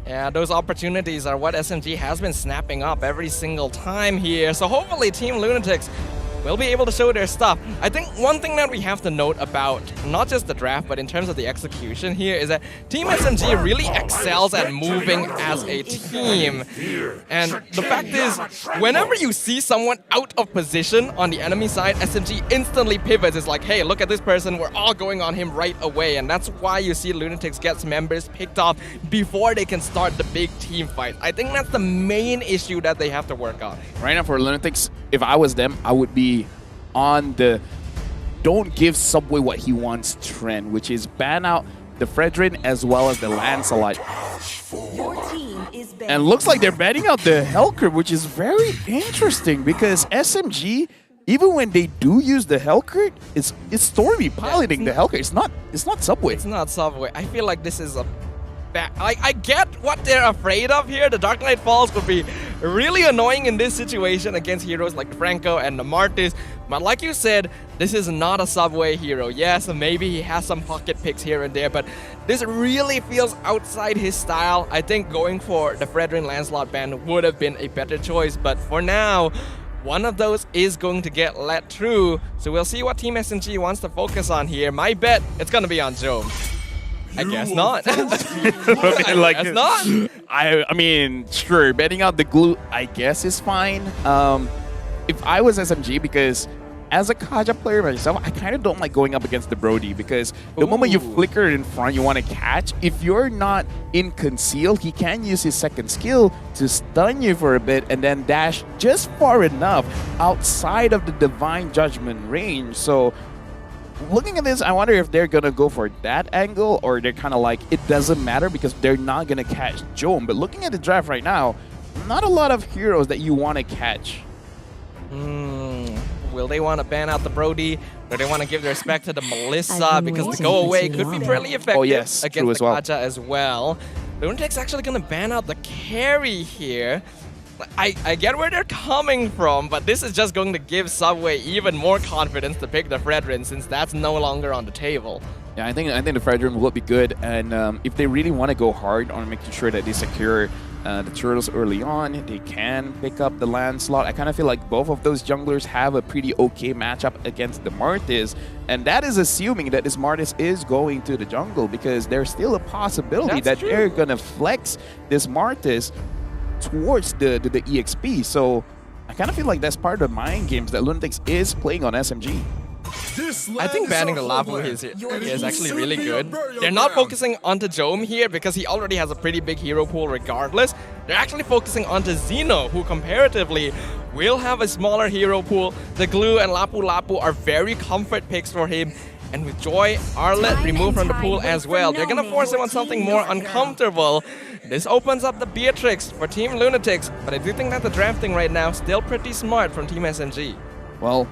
Yeah, those opportunities are what SMG has been snapping up every single time here. So hopefully Team Lunatix will be able to show their stuff. I think one thing that we have to note about not just the draft, but in terms of the execution here is that Team SMG really excels at moving as a team. And the fact is, whenever you see someone out of position on the enemy side, SMG instantly pivots. It's like, hey, look at this person, we're all going on him right away. And that's why you see Lunatix gets members picked off before they can start the big team fight. I think that's the main issue that they have to work on. Right now for Lunatix, if I was them, I would be on the don't give Subway what he wants trend, which is ban out the Fredrin as well as the Lancelot. And looks like they're banning out the Hellcurt, which is very interesting because SMG, even when they do use the Hellcurt, it's Stormy piloting the Hellcurt. It's not Subway. It's not Subway. I feel like this is a I get what they're afraid of here. The Dark Knight Falls could be really annoying in this situation against heroes like Franco and the Martis. But like you said, this is not a Subway hero. Yes, maybe he has some pocket picks here and there, but this really feels outside his style. I think going for the Fredrin Lancelot ban would have been a better choice, but for now, one of those is going to get let through. So we'll see what Team SMG wants to focus on here. My bet, it's going to be on Jome. I guess not. I guess not. I mean, sure, betting out the glue, I guess, is fine. If I was SMG, because as a Kaja player myself, I kind of don't like going up against the Brody because the moment you flicker in front, you want to catch. If you're not in conceal, he can use his second skill to stun you for a bit and then dash just far enough outside of the Divine Judgment range. So looking at this, I wonder if they're going to go for that angle or they're kind of like, it doesn't matter because they're not going to catch Jome. But looking at the draft right now, not a lot of heroes that you want to catch. Will they want to ban out the Brody? Or they want to give the respect to the Melissa because the go away could be fairly effective against the Kaja as well. Lunatix actually going to ban out the carry here. I get where they're coming from, but this is just going to give Subway even more confidence to pick the Fredrin since that's no longer on the table. Yeah, I think the Fredrin will be good, and if they really want to go hard on making sure that they secure the turtles early on, they can pick up the Lancelot. I kind of feel like both of those junglers have a pretty okay matchup against the Martis, and that is assuming that this Martis is going to the jungle because there's still a possibility that they're going to flex this Martis towards the EXP. So I kind of feel like that's part of the mind games that Lunatix is playing on SMG. I think banning the Lapu is actually really good. They're not focusing onto Jome here because he already has a pretty big hero pool regardless. They're actually focusing onto Xeno, who comparatively will have a smaller hero pool. The Glue and Lapu Lapu are very comfort picks for him. And with Joy, Arlet removed from the pool as well, they're going to force him on something more uncomfortable. This opens up the Beatrix for Team Lunatix, but I do think that the drafting right now still pretty smart from Team SMG. Well,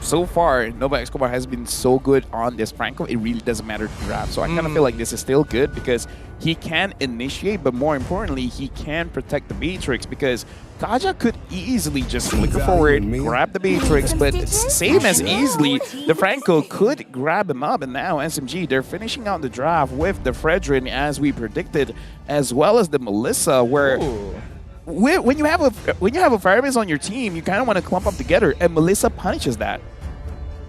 so far, Nova Escobar has been so good on this Franco, it really doesn't matter to draft. So I kind of feel like this is still good because he can initiate, but more importantly, he can protect the Beatrix because Kaja could easily just flicker forward, grab the Beatrix, but same as easily, the Franco could grab him up. And now SMG, they're finishing out the draft with the Fredrin as we predicted, as well as the Melissa, where when you have a Faramis on your team, you kind of want to clump up together, and Melissa punishes that.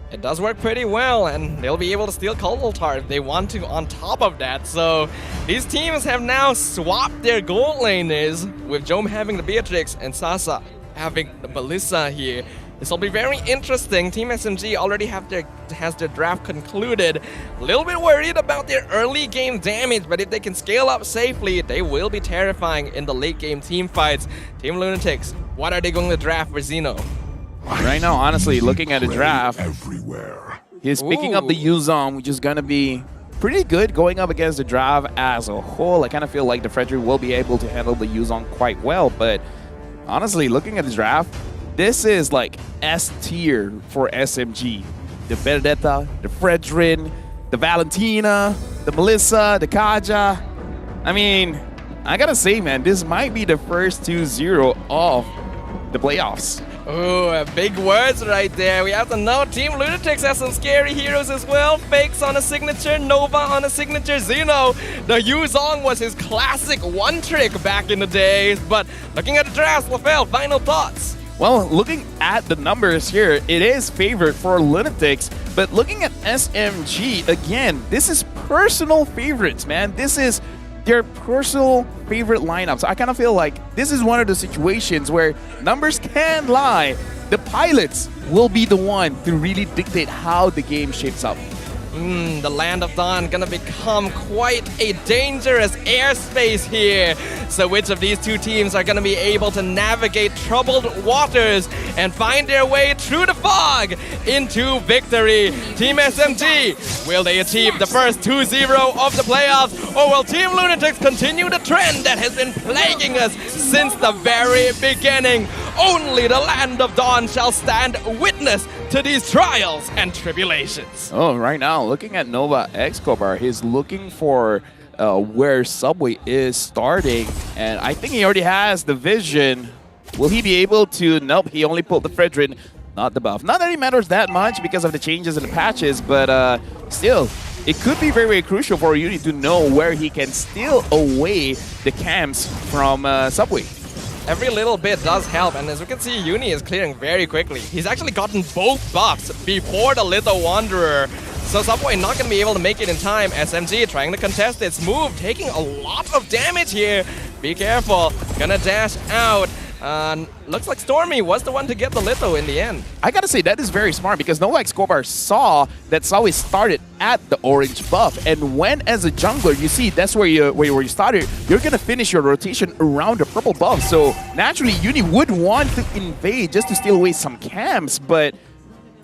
It does work pretty well, and they'll be able to steal Cold Altar if they want to on top of that. So these teams have now swapped their gold laners, with Jome having the Beatrix and Sasa having the Melissa here. This will be very interesting. Team SMG already has their draft concluded. A little bit worried about their early game damage, but if they can scale up safely, they will be terrifying in the late game team fights. Team Lunatix, what are they going to draft for Xeno? Right now, honestly, looking at the draft, he's picking up the Yuzong, which is going to be pretty good going up against the draft as a whole. I kind of feel like the Frederick will be able to handle the Yuzong quite well, but honestly, looking at the draft, this is like S tier for SMG. The Benedetta, the Fredrin, the Valentina, the Melissa, the Kaja. I mean, I gotta say, man, this might be the first 2-0 of the playoffs. Oh, big words right there. We have to know Team Lunatix has some scary heroes as well. Fakes on a signature, Nova on a signature, Xeno. The Yuzong was his classic one trick back in the days. But looking at the draft, LaFell, final thoughts? Well, looking at the numbers here, it is favored for Lunatix, but looking at SMG, again, this is personal favorites, man. This is their personal favorite lineups. I kind of feel like this is one of the situations where numbers can lie. The pilots will be the one to really dictate how the game shapes up. The Land of Dawn gonna become quite a dangerous airspace here. So which of these two teams are gonna be able to navigate troubled waters and find their way through the fog into victory? Team SMG, will they achieve the first 2-0 of the playoffs, or will Team Lunatix continue the trend that has been plaguing us since the very beginning? Only the Land of Dawn shall stand witness to these trials and tribulations. Oh, right now, looking at Nova Escobar, he's looking for where Subway is starting, and I think he already has the vision. Will he be able to? Nope, he only pulled the Fredrin, not the buff. Not that it matters that much because of the changes in the patches, but still, it could be very, very crucial for Uni to know where he can steal away the camps from Subway. Every little bit does help, and as we can see, Uni is clearing very quickly. He's actually gotten both buffs before the Little Wanderer. So Subway not going to be able to make it in time. SMG trying to contest its move, taking a lot of damage here. Be careful, gonna dash out. Looks like Stormy was the one to get the Litho in the end. I gotta say, that is very smart because Nova Escobar saw that Subway started at the orange buff, and when as a jungler, you see that's where you started, you're gonna finish your rotation around the purple buff. So naturally, Uni would want to invade just to steal away some camps, but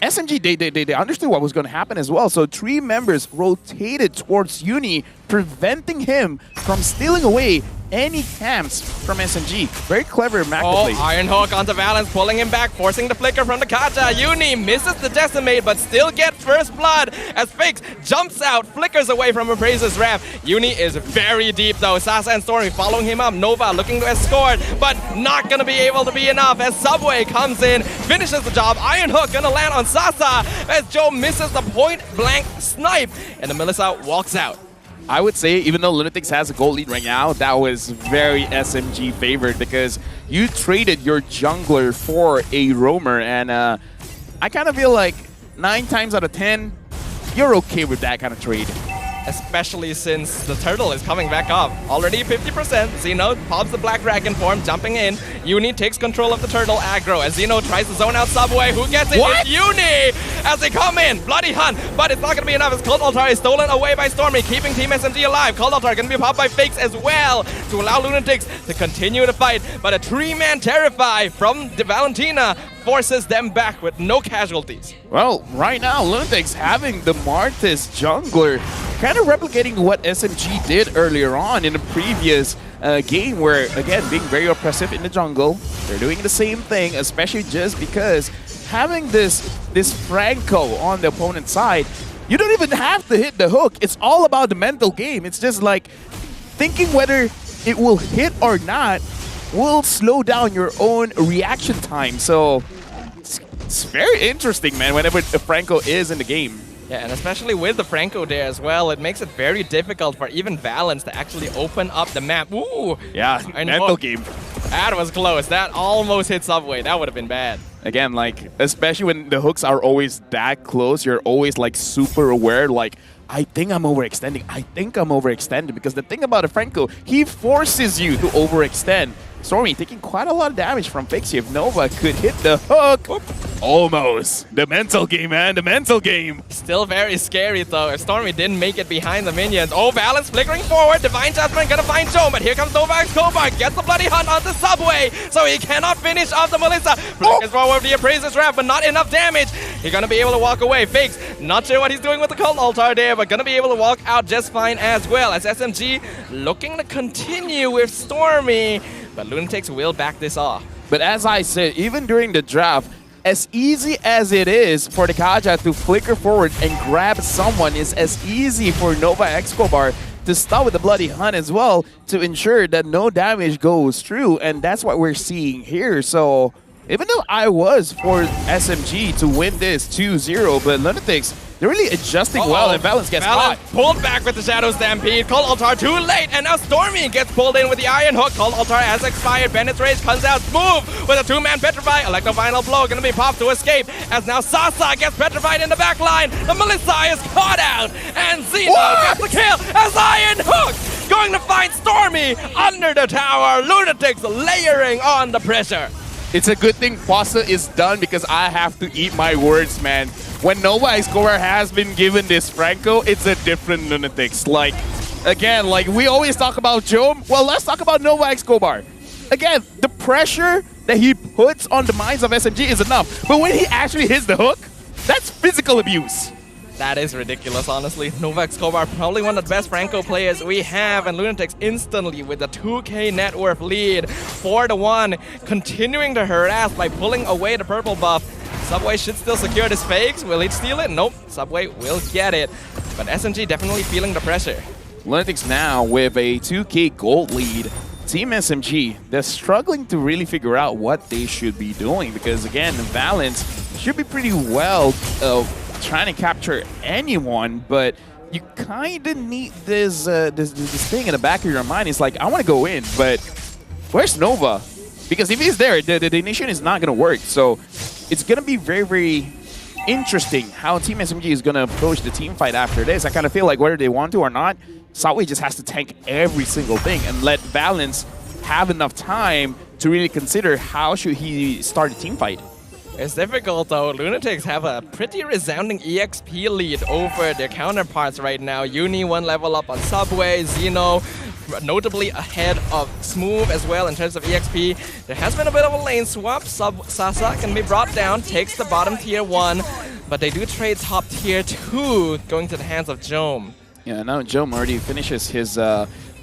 SMG, they understood what was going to happen as well. So 3 members rotated towards Uni, preventing him from stealing away any camps from SMG. Very clever macro play. Oh, Iron Hook onto Valence, pulling him back, forcing the flicker from the Kaja. Uni misses the decimate, but still gets first blood as Fakes jumps out, flickers away from Appraiser's Wrath. Uni is very deep though. Sasa and Stormy following him up. Nova looking to escort, but not gonna be able to be enough as Subway comes in, finishes the job. Iron Hook gonna land on Sasa as Joe misses the point blank snipe, and the Melissa walks out. I would say, even though Lunatix has a gold lead right now, that was very SMG favored because you traded your jungler for a roamer, and I kind of feel like 9 times out of 10, you're okay with that kind of trade. Especially since the turtle is coming back up. Already 50%. Xeno pops the Black Dragon form, jumping in. Uni takes control of the turtle aggro as Xeno tries to zone out Subway. Who gets it? What? It's Uni as they come in. Bloody hunt, but it's not going to be enough as Cold Altar is stolen away by Stormy, keeping Team SMG alive. Cold Altar going to be popped by Fakes as well to allow Lunatix to continue the fight. But a 3-man Terrify from the Valentina forces them back with no casualties. Well, right now, Lunatix having the Martis jungler, kind of replicating what SMG did earlier on in the previous game where, again, being very oppressive in the jungle. They're doing the same thing, especially just because having this Franco on the opponent's side, you don't even have to hit the hook. It's all about the mental game. It's just like thinking whether it will hit or not will slow down your own reaction time. So it's very interesting, man, whenever Franco is in the game. Yeah, and especially with the Franco there as well, it makes it very difficult for even Valence to actually open up the map. Ooh! Yeah, mental game. That was close. That almost hit Subway. That would have been bad. Again, like, especially when the hooks are always that close, you're always like super aware, like, I think I'm overextending. I think I'm overextending. Because the thing about a Franco, he forces you to overextend. Stormy taking quite a lot of damage from Pixie. If Nova could hit the hook. Almost. The mental game, man. The mental game. Still very scary, though. If Stormy didn't make it behind the minions. Oh, Balance flickering forward. Divine Judgment gonna find Joe. But here comes Nova Escobar. Gets the bloody hunt on the subway. So he cannot finish off the Melissa. Flickers forward with the Appraiser's Wrath, but not enough damage. He's gonna be able to walk away. Fakes. Not sure what he's doing with the Cult Altar there, but gonna be able to walk out just fine as well. As SMG looking to continue with Stormy. But Lunatix will back this off. But as I said, even during the draft, as easy as it is for the Kaja to flicker forward and grab someone, is as easy for Nova Escobar to stop with the Bloody Hunt as well to ensure that no damage goes through. And that's what we're seeing here. So even though I was for SMG to win this 2-0, but Lunatix, they're really adjusting well, and Balance gets caught. Pulled back with the Shadow Stampede. Cult Altar too late, and now Stormy gets pulled in with the Iron Hook. Cult Altar has expired. Bennett's Rage comes out smooth with a two-man Petrify. Electro Final Blow gonna be popped to escape, as now Sasa gets petrified in the back line. The Melissa is caught out, and Zeno gets the kill as Iron Hook going to find Stormy under the tower. Lunatix layering on the pressure. It's a good thing Pasa is done because I have to eat my words, man. When Nova Escobar has been given this Franco, it's a different Lunatix. Like, again, like we always talk about Joe. Well, let's talk about Nova Escobar. Again, the pressure that he puts on the minds of SMG is enough. But when he actually hits the hook, that's physical abuse. That is ridiculous, honestly. Nova Escobar, probably one of the best Franco players we have, and Lunatix instantly with a 2k net worth lead, 4-1, continuing to harass by pulling away the purple buff. Subway should still secure this fakes. Will he steal it? Nope. Subway will get it. But SMG definitely feeling the pressure. Lunatix now with a 2k gold lead. Team SMG, they're struggling to really figure out what they should be doing because, again, Valence should be pretty well trying to capture anyone, but you kind of need this thing in the back of your mind. It's like, I want to go in, but where's Nova? Because if he's there, the initiation is not going to work. So it's going to be very, very interesting how Team SMG is going to approach the team fight after this. I kind of feel like whether they want to or not, Southway just has to tank every single thing and let Valence have enough time to really consider how should he start a team fight. It's difficult though. Lunatix have a pretty resounding EXP lead over their counterparts right now. Uni 1 level up on Subway, Zeno notably ahead of Smooth as well in terms of EXP. There has been a bit of a lane swap. Sasa can be brought down, takes the bottom tier 1, but they do trade top tier 2 going to the hands of Jome. Yeah, now Jome already finishes his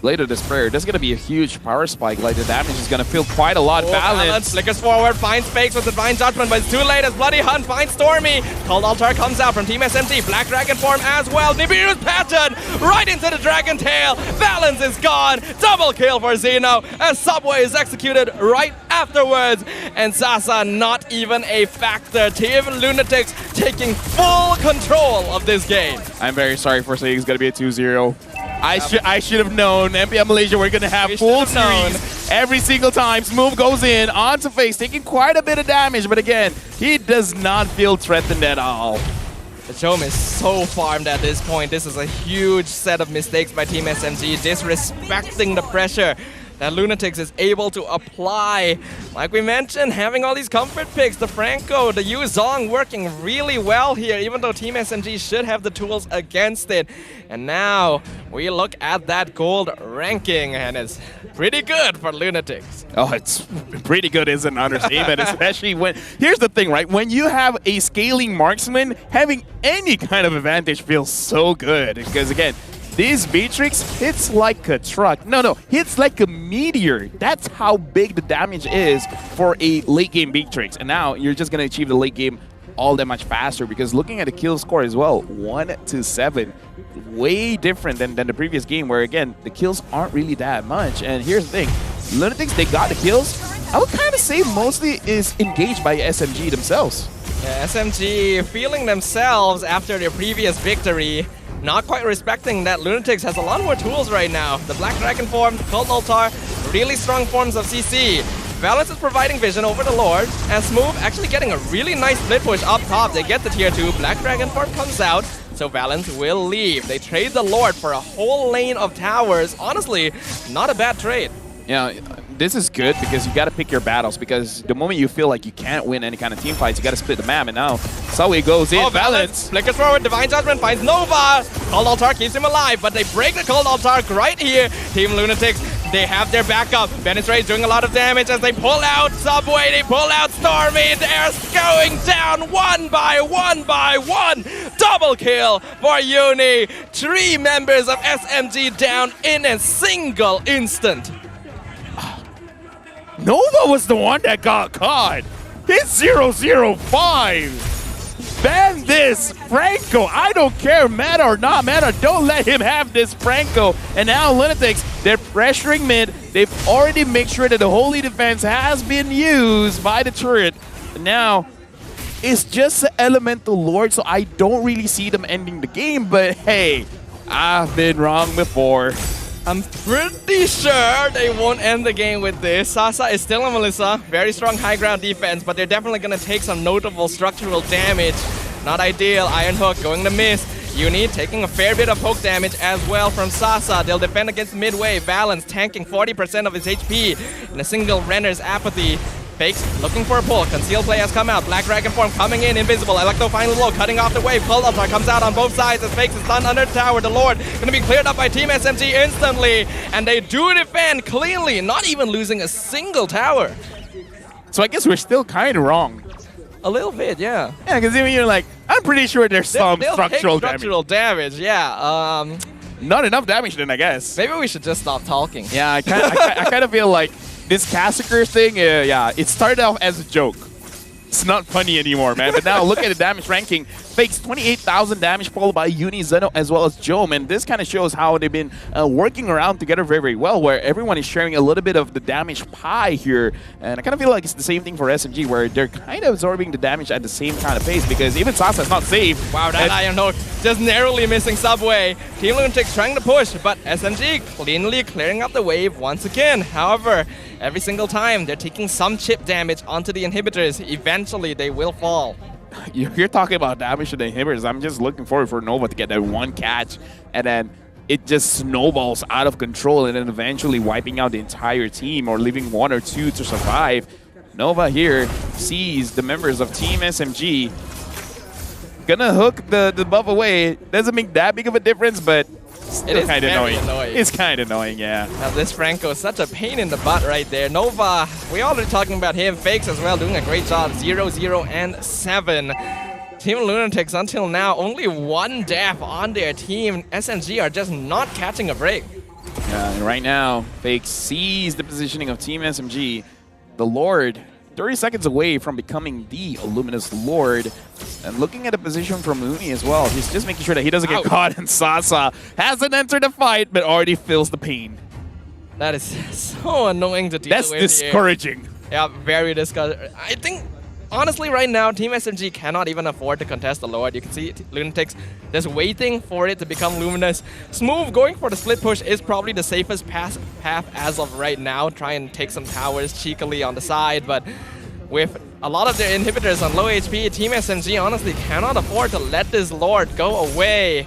Blade of Despair. There's going to be a huge power spike. Like, the damage is going to feel quite a lot. Balance flickers forward, finds fakes with Divine Judgment, but it's too late as Bloody Hunt finds Stormy. Cult Altar comes out from Team SMG. Black Dragon form as well. Nibiru's pattern right into the Dragon Tail. Balance is gone. Double kill for Zeno as Subway is executed right afterwards. And Sasa not even a factor. Team Lunatix taking full control of this game. I'm very sorry for saying it's going to be a 2-0. I should have known. MPL Malaysia, we're going to have full series every single time. Smooth goes in, onto face, taking quite a bit of damage. But again, he does not feel threatened at all. The Jome is so farmed at this point. This is a huge set of mistakes by Team SMG, disrespecting the pressure that Lunatix is able to apply. Like we mentioned, having all these comfort picks, the Franco, the Yu Zong working really well here, even though Team SMG should have the tools against it. And now we look at that gold ranking, and it's pretty good for Lunatix. Oh, it's pretty good is an understatement, especially when... Here's the thing, right? When you have a scaling marksman, having any kind of advantage feels so good. Because again, this Beatrix hits like a truck. No, hits like a meteor. That's how big the damage is for a late game Beatrix. And now you're just going to achieve the late game all that much faster, because looking at the kill score as well, 1-7, way different than the previous game where, again, the kills aren't really that much. And here's the thing, Lunatix, they got the kills. I would kind of say mostly is engaged by SMG themselves. Yeah, SMG feeling themselves after their previous victory. Not quite respecting that Lunatix has a lot more tools right now. The Black Dragon form, the Cult Altar, really strong forms of CC. Valence is providing vision over the Lord, and Smooth actually getting a really nice split push up top. They get the tier 2, Black Dragon Form comes out, so Valence will leave. They trade the Lord for a whole lane of towers. Honestly, not a bad trade. Yeah, this is good because you got to pick your battles, because the moment you feel like you can't win any kind of team fights, you got to split the map, and now Subway goes in. Oh, Valence flickers forward, Divine Judgment finds Nova. Cold Altar keeps him alive, but they break the Cold Altar right here. Team Lunatix, they have their backup. Venice Ray doing a lot of damage as they pull out Subway, they pull out Stormy. They're going down one by one. Double kill for Uni. 3 members of SMG down in a single instant. Nova was the one that got caught. It's 0-0-5. Ban this, Franco. I don't care, meta or not meta. Don't let him have this, Franco. And now Lunatix, they're pressuring mid. They've already made sure that the holy defense has been used by the turret. And now it's just the elemental lord, so I don't really see them ending the game. But hey, I've been wrong before. I'm pretty sure they won't end the game with this. Sasa is still on Melissa. Very strong high ground defense, but they're definitely going to take some notable structural damage. Not ideal. Iron Hook going to miss. Uni taking a fair bit of hook damage as well from Sasa. They'll defend against midway. Valence tanking 40% of his HP in a single Renner's apathy. Fakes looking for a pull. Concealed play has come out. Black Dragon Form coming in, invisible. Electro finally low, cutting off the wave. Cold Altar comes out on both sides as Fakes is stunned under the tower. The Lord gonna be cleared up by Team SMG instantly. And they do defend cleanly, not even losing a single tower. So I guess we're still kind of wrong. A little bit, yeah. Yeah, because even you're like, I'm pretty sure there's some structural damage. Yeah. Not enough damage then, I guess. Maybe we should just stop talking. Yeah, I kind of feel like this Cassacre thing, yeah, it started off as a joke. It's not funny anymore, man. But now look at the damage ranking. Fakes 28,000 damage, followed by Uni, Zeno, as well as Jome. And this kind of shows how they've been working around together very, very well, where everyone is sharing a little bit of the damage pie here. And I kind of feel like it's the same thing for SMG, where they're kind of absorbing the damage at the same kind of pace, because even Sasa is not safe. Wow, that Iron Hook just narrowly missing Subway. Team Lunatix trying to push, but SMG cleanly clearing up the wave once again. However, every single time, they're taking some chip damage onto the inhibitors. Eventually, they will fall. You're talking about damage to the inhibitors. I'm just looking forward for Nova to get that one catch, and then it just snowballs out of control, and then eventually wiping out the entire team or leaving 1 or 2 to survive. Nova here sees the members of Team SMG. Gonna hook the buff away. Doesn't make that big of a difference, but it is kind of annoying. It's kind of annoying, yeah. Now this Franco is such a pain in the butt right there. Nova, we already talking about him. Fakes as well, doing a great job. 0-0-7. Team Lunatix until now, only 1 death on their team. SMG are just not catching a break. Yeah, and right now, Fakes sees the positioning of Team SMG. The Lord, 30 seconds away from becoming the Luminous Lord. And looking at the position from Uni as well, he's just making sure that he doesn't get caught, and Sasa hasn't entered the fight, but already feels the pain. That is so annoying to deal with. That's discouraging. Yeah, very discouraging. I think, honestly, right now, Team SMG cannot even afford to contest the Lord. You can see Lunatix just waiting for it to become luminous. Smooth going for the split push is probably the safest path as of right now. Try and take some towers cheekily on the side, but with a lot of their inhibitors on low HP, Team SMG honestly cannot afford to let this Lord go away.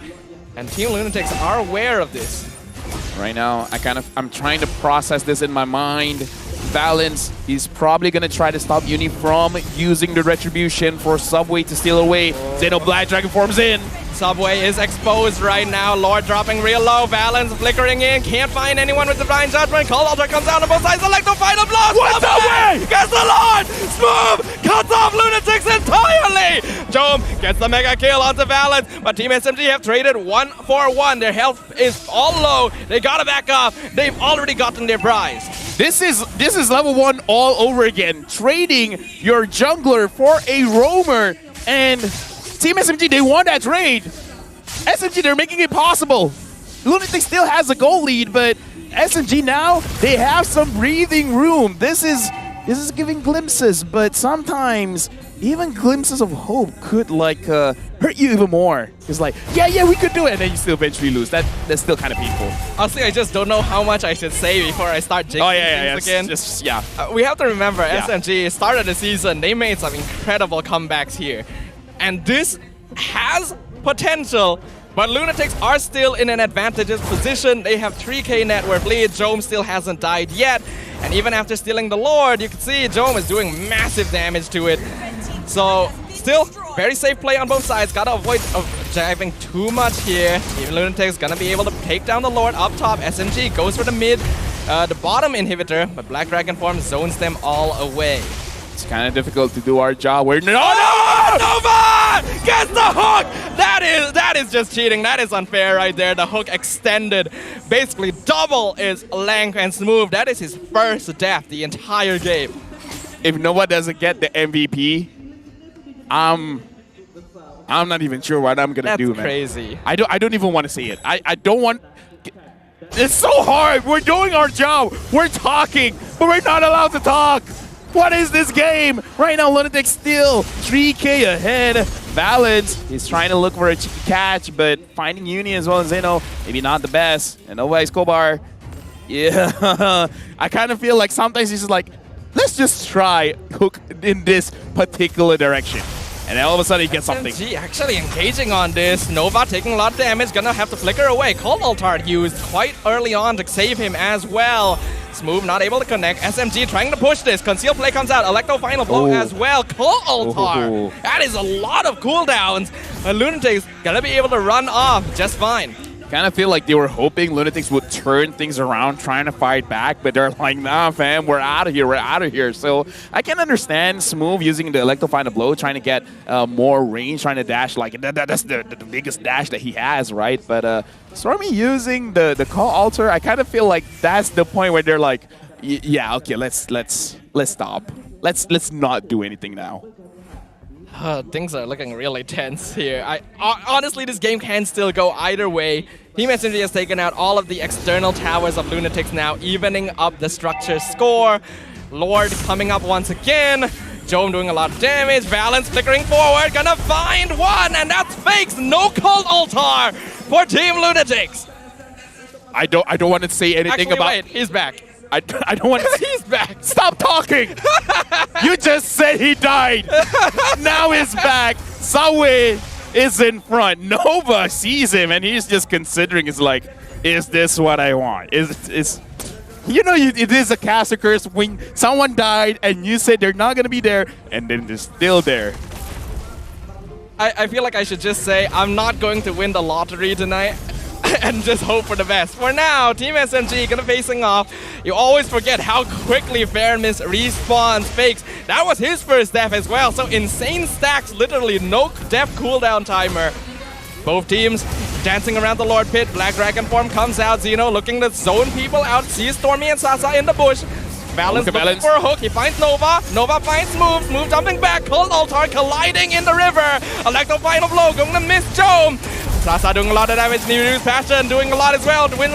And Team Lunatix are aware of this. Right now, I'm trying to process this in my mind. Valence, he's probably going to try to stop Uni from using the Retribution for Subway to steal away. Zeno Black Dragon forms in. Subway is exposed right now. Lord dropping real low. Valence flickering in. Can't find anyone with Divine Judgment. Cold Altar comes down on both sides. Electro final blows. What's Subway? Gets the Lord. Smooth cuts off Lunatix entirely. Jome gets the mega kill onto Valence. But Team SMG have traded 1 for 1. Their health is all low. They gotta back up. They've already gotten their prize. This is level 1 all over again. Trading your jungler for a roamer, and Team SMG, they won that trade. SMG, they're making it possible. Lunatix still has a goal lead, but SMG now, they have some breathing room. This is giving glimpses, but sometimes even glimpses of hope could like hurt you even more. It's like, yeah, we could do it, and then you still eventually lose. That's still kind of painful. Honestly, I just don't know how much I should say before I start jinxing things again. We have to remember, SMG started the season, they made some incredible comebacks here. And this has potential, but Lunatix are still in an advantageous position. They have 3k net worth lead. Jome still hasn't died yet. And even after stealing the Lord, you can see Jome is doing massive damage to it. So, still, very safe play on both sides. Gotta avoid driving too much here. Even Lunatix gonna be able to take down the Lord up top. SMG goes for the mid, the bottom inhibitor, but Black Dragon Form zones them all away. It's kind of difficult to do our job. We're Nova gets the hook. That is just cheating. That is unfair right there. The hook extended, basically double his length, and Smooth, that is his first death the entire game. If Nova doesn't get the MVP, I'm not even sure what I'm gonna do, man. That's crazy. I don't even want to say it. I don't want. It's so hard. We're doing our job. We're talking, but we're not allowed to talk. What is this game? Right now, Lunatix still 3k ahead. Balance is trying to look for a cheeky catch, but finding Uni as well as Zeno, maybe not the best. And Nova Escobar, yeah. I kind of feel like sometimes he's just like, let's just try hook in this particular direction. And then all of a sudden he gets something. SMG actually engaging on this. Nova taking a lot of damage, gonna have to flicker away. Cold Altar used quite early on to save him as well. Smooth not able to connect. SMG trying to push this. Conceal play comes out. Electro final blow as well. Cold Altar. That is a lot of cooldowns. Lunatix gonna be able to run off just fine. Kind of feel like they were hoping Lunatix would turn things around, trying to fight back, but they're like, nah, fam, we're out of here. So I can understand Smooth using the Electro Final Blow, trying to get more range, trying to dash. Like that's the biggest dash that he has, right? But Stormy using the Call Altar, I kind of feel like that's the point where they're like, yeah, okay, let's stop. Let's not do anything now. Things are looking really tense here. Honestly, this game can still go either way. Team SMG has taken out all of the external towers of Lunatix now, evening up the structure score. Lord coming up once again. Jome doing a lot of damage. Balance flickering forward. Gonna find one, and that's Fakes. No Cold Altar for Team Lunatix. I don't want to say anything about. Wait, he's back. I don't want to. He's back. Stop talking. You just said he died. Now he's back. Sawe is in front. Nova sees him and he's just considering. It's like, is this what I want? Is you know, it is a caster curse when someone died and you said they're not gonna be there, and then they're still there. I feel like I should just say I'm not going to win the lottery tonight. And just hope for the best. For now, Team SMG gonna facing off. You always forget how quickly Fairness respawns Fakes. That was his first death as well. So insane stacks, literally no death cooldown timer. Both teams dancing around the Lord Pit. Black Dragon Form comes out. Zeno looking to zone people out. Sees Stormy and Sasa in the bush. Balance looking for a hook. He finds Nova. Nova finds Smooth. Smooth jumping back. Cold Altar colliding in the river. Electro Final Blow going to miss Jome. Sasa doing a lot of damage. New Passion doing a lot as well. Wind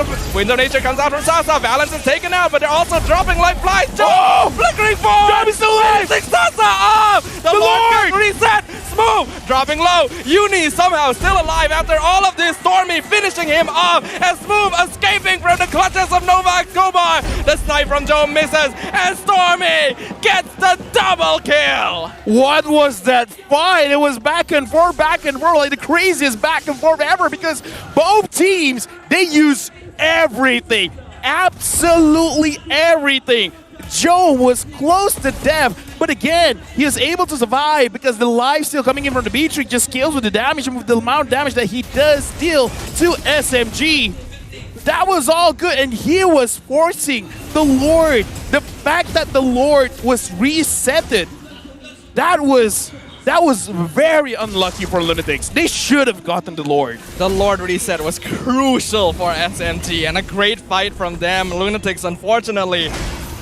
of Nature comes out from Sasa. Balance is taken out, but they're also dropping like flies. Jome flickering forward. Jome is still alive. Sasa off. The Lord reset. Smooth dropping low. Uni somehow still alive after all of this. Stormy finishing him off. And Smooth escaping from the clutches of Nova Escobar. The snipe from Jome misses. And Stormy gets the double kill. What was that fight? It was back and forth, like the craziest back and forth ever, because both teams, they use everything. Absolutely everything. Jome was close to death, but again, he was able to survive because the life steal coming in from the B-Tree just scales with the damage and with the amount of damage that he does deal to SMG. That was all good, and he was forcing the Lord. The fact that the Lord was resetted, that was very unlucky for Lunatix. They should have gotten the Lord. The Lord reset was crucial for SMG, and a great fight from them. Lunatix, unfortunately,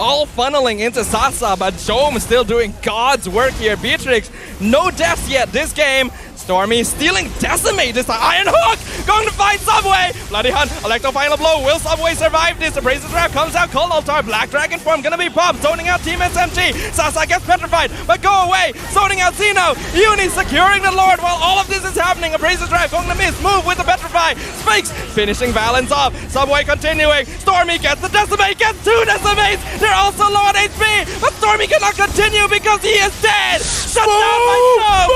all funneling into Sasa, but Jome still doing God's work here. Beatrix, no deaths yet this game. Stormy stealing Decimate. This Iron Hook going to find Subway. Bloody Hunt, Electro final blow. Will Subway survive this? Abrasive Trap comes out. Cold Altar, Black Dragon form gonna be popped. Zoning out Team SMG. Sasa gets petrified, but go away. Zoning out Zeno. Uni securing the Lord while all of this is happening. Abrasive Trap going to miss. Move with the Petrify. Spikes finishing balance off. Subway continuing. Stormy gets the Decimate. Gets 2 Decimates. They're also low on HP, but Stormy cannot continue because he is dead. Shut down by Jome.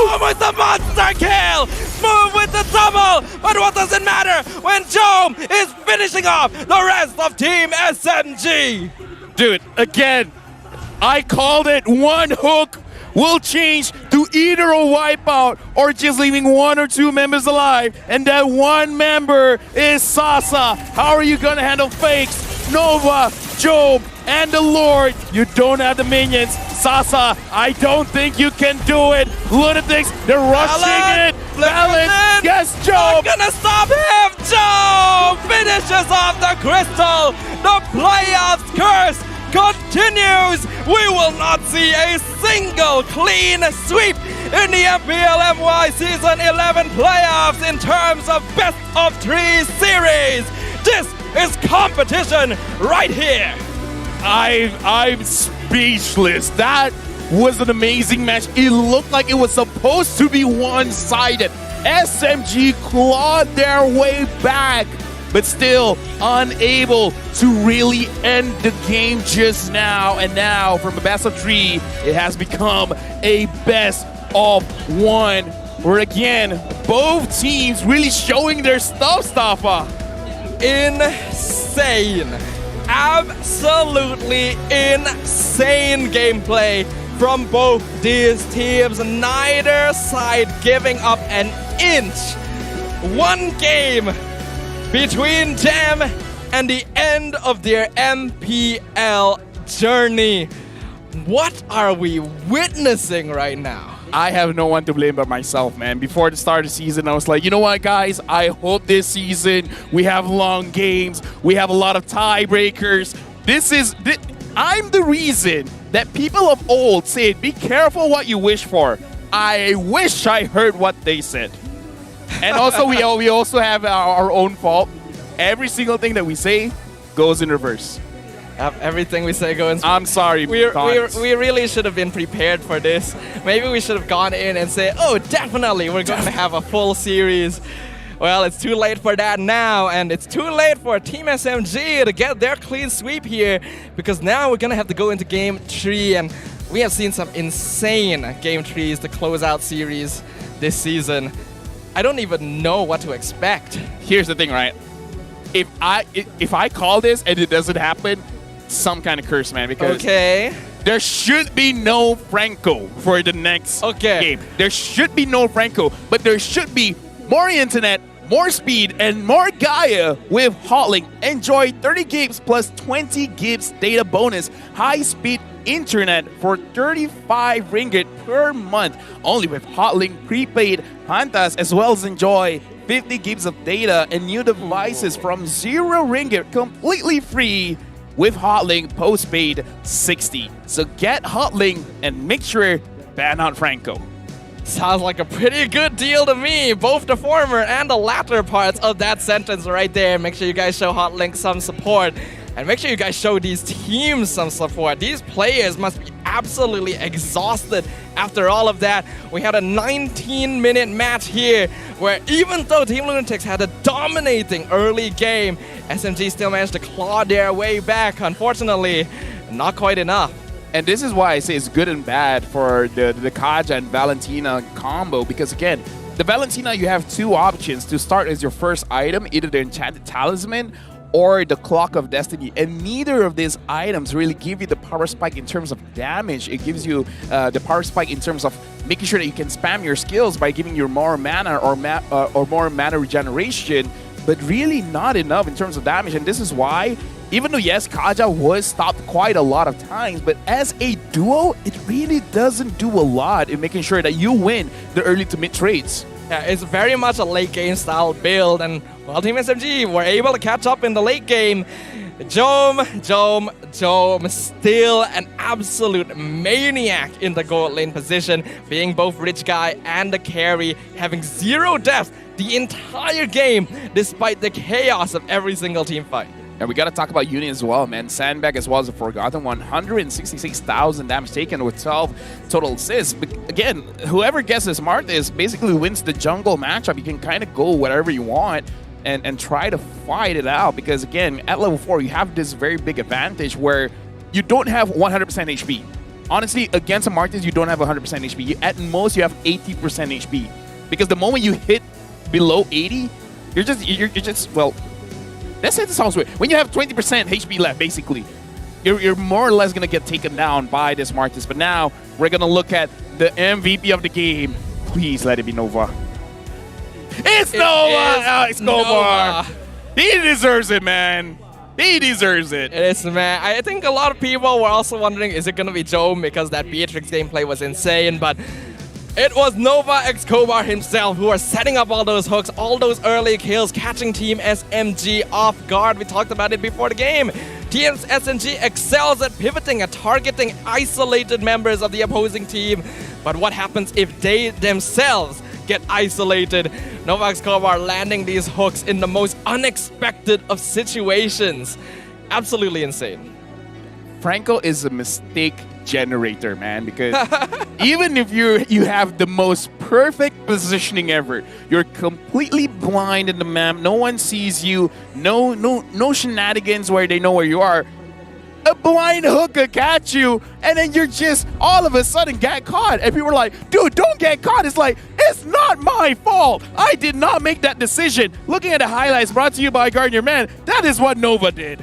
Jome with the monster kill. Move with the double, but what does it matter when Jome is finishing off the rest of Team SMG? Dude, again, I called it. One hook will change to either a wipeout or just leaving 1 or 2 members alive, and that one member is Sasa. How are you gonna handle fakes? Nova, Job, and the Lord. You don't have the minions. Sasa, I don't think you can do it. Lunatix, they're rushing it. Balance, yes, Job. Not gonna stop him. Job finishes off the crystal. The playoffs curse continues. We will not see a single clean sweep in the MPL MY Season 11 Playoffs in terms of best of 3 series. This is competition right here. I'm speechless. That was an amazing match. It looked like it was supposed to be one-sided. SMG clawed their way back, but still unable to really end the game just now. And now, from a best of 3, it has become a best of 1, where again, both teams really showing their stuff, Staffa. Insane. Absolutely insane gameplay from both these teams. Neither side giving up an inch. One game between them and the end of their MPL journey. What are we witnessing right now? I have no one to blame but myself, man. Before the start of the season, I was like, you know what, guys? I hope this season we have long games. We have a lot of tiebreakers. I'm the reason that people of old said, be careful what you wish for. I wish I heard what they said. And also, we also have our own fault. Every single thing that we say goes in reverse. Everything we say goes. I'm sorry. We really should have been prepared for this. Maybe we should have gone in and say, oh, definitely, we're going to have a full series. Well, it's too late for that now, and it's too late for Team SMG to get their clean sweep here, because now we're going to have to go into Game 3, and we have seen some insane Game 3s to close out series this season. I don't even know what to expect. Here's the thing, right? If I call this and it doesn't happen, some kind of curse, man, because there should be no Franco for the next game. There should be no Franco, but there should be more internet, more speed, and more Gaia with Hotlink. Enjoy 30 gigs plus 20 gigs data bonus, high-speed internet for 35 ringgit per month, only with Hotlink prepaid Hantas, as well as enjoy 50 gigs of data and new devices from 0 ringgit completely free with Hotlink postpaid 60. So get Hotlink and make sure ban out Franco. Sounds like a pretty good deal to me. Both the former and the latter parts of that sentence right there. Make sure you guys show Hotlink some support. And make sure you guys show these teams some support. These players must be absolutely exhausted after all of that. We had a 19-minute match here where even though Team Lunatix had a dominating early game, SMG still managed to claw their way back. Unfortunately, not quite enough. And this is why I say it's good and bad for the Kaja and Valentina combo, because again, the Valentina, you have 2 options to start as your first item, either the Enchanted Talisman or the Clock of Destiny, and neither of these items really give you the power spike in terms of damage. It gives you the power spike in terms of making sure that you can spam your skills by giving you more mana or more mana regeneration, but really not enough in terms of damage. And this is why, even though yes, Kaja was stopped quite a lot of times, but as a duo, it really doesn't do a lot in making sure that you win the early to mid trades. Yeah, it's very much a late game style build, and while Team SMG were able to catch up in the late game, Jome, still an absolute maniac in the gold lane position, being both rich guy and the carry, having 0 deaths the entire game despite the chaos of every single team fight. And we got to talk about Uni as well, man. Sandbag as well as a forgotten 166,000 damage taken with 12 total assists. But again, whoever gets the smartest basically wins the jungle matchup. You can kind of go whatever you want and try to fight it out. Because again, at level 4, you have this very big advantage where you don't have 100% HP. Honestly, against a Martis, you don't have 100% HP. At most, you have 80% HP. Because the moment you hit below 80, you're just well, let's say this sounds weird. When you have 20% HP left, basically, you're more or less going to get taken down by this Martis. But now, we're going to look at the MVP of the game. Please let it be Nova. It's Nova! It's Nova! He deserves it, man. He deserves it. It is, man. I think a lot of people were also wondering, is it going to be Joe? Because that Beatrix gameplay was insane. But it was Nova X Kobar himself who are setting up all those hooks, all those early kills, catching Team SMG off guard. We talked about it before the game. Team SMG excels at pivoting, at targeting isolated members of the opposing team. But what happens if they themselves get isolated? Nova X Kobar landing these hooks in the most unexpected of situations. Absolutely insane. Franco is a mistake generator, man, because even if you have the most perfect positioning ever, you're completely blind in the map, no one sees you, no shenanigans where they know where you are. A blind hook could catch you, and then you're just all of a sudden get caught. And people are like, dude, don't get caught. It's like, it's not my fault. I did not make that decision. Looking at the highlights brought to you by Gardner, man, that is what Nova did.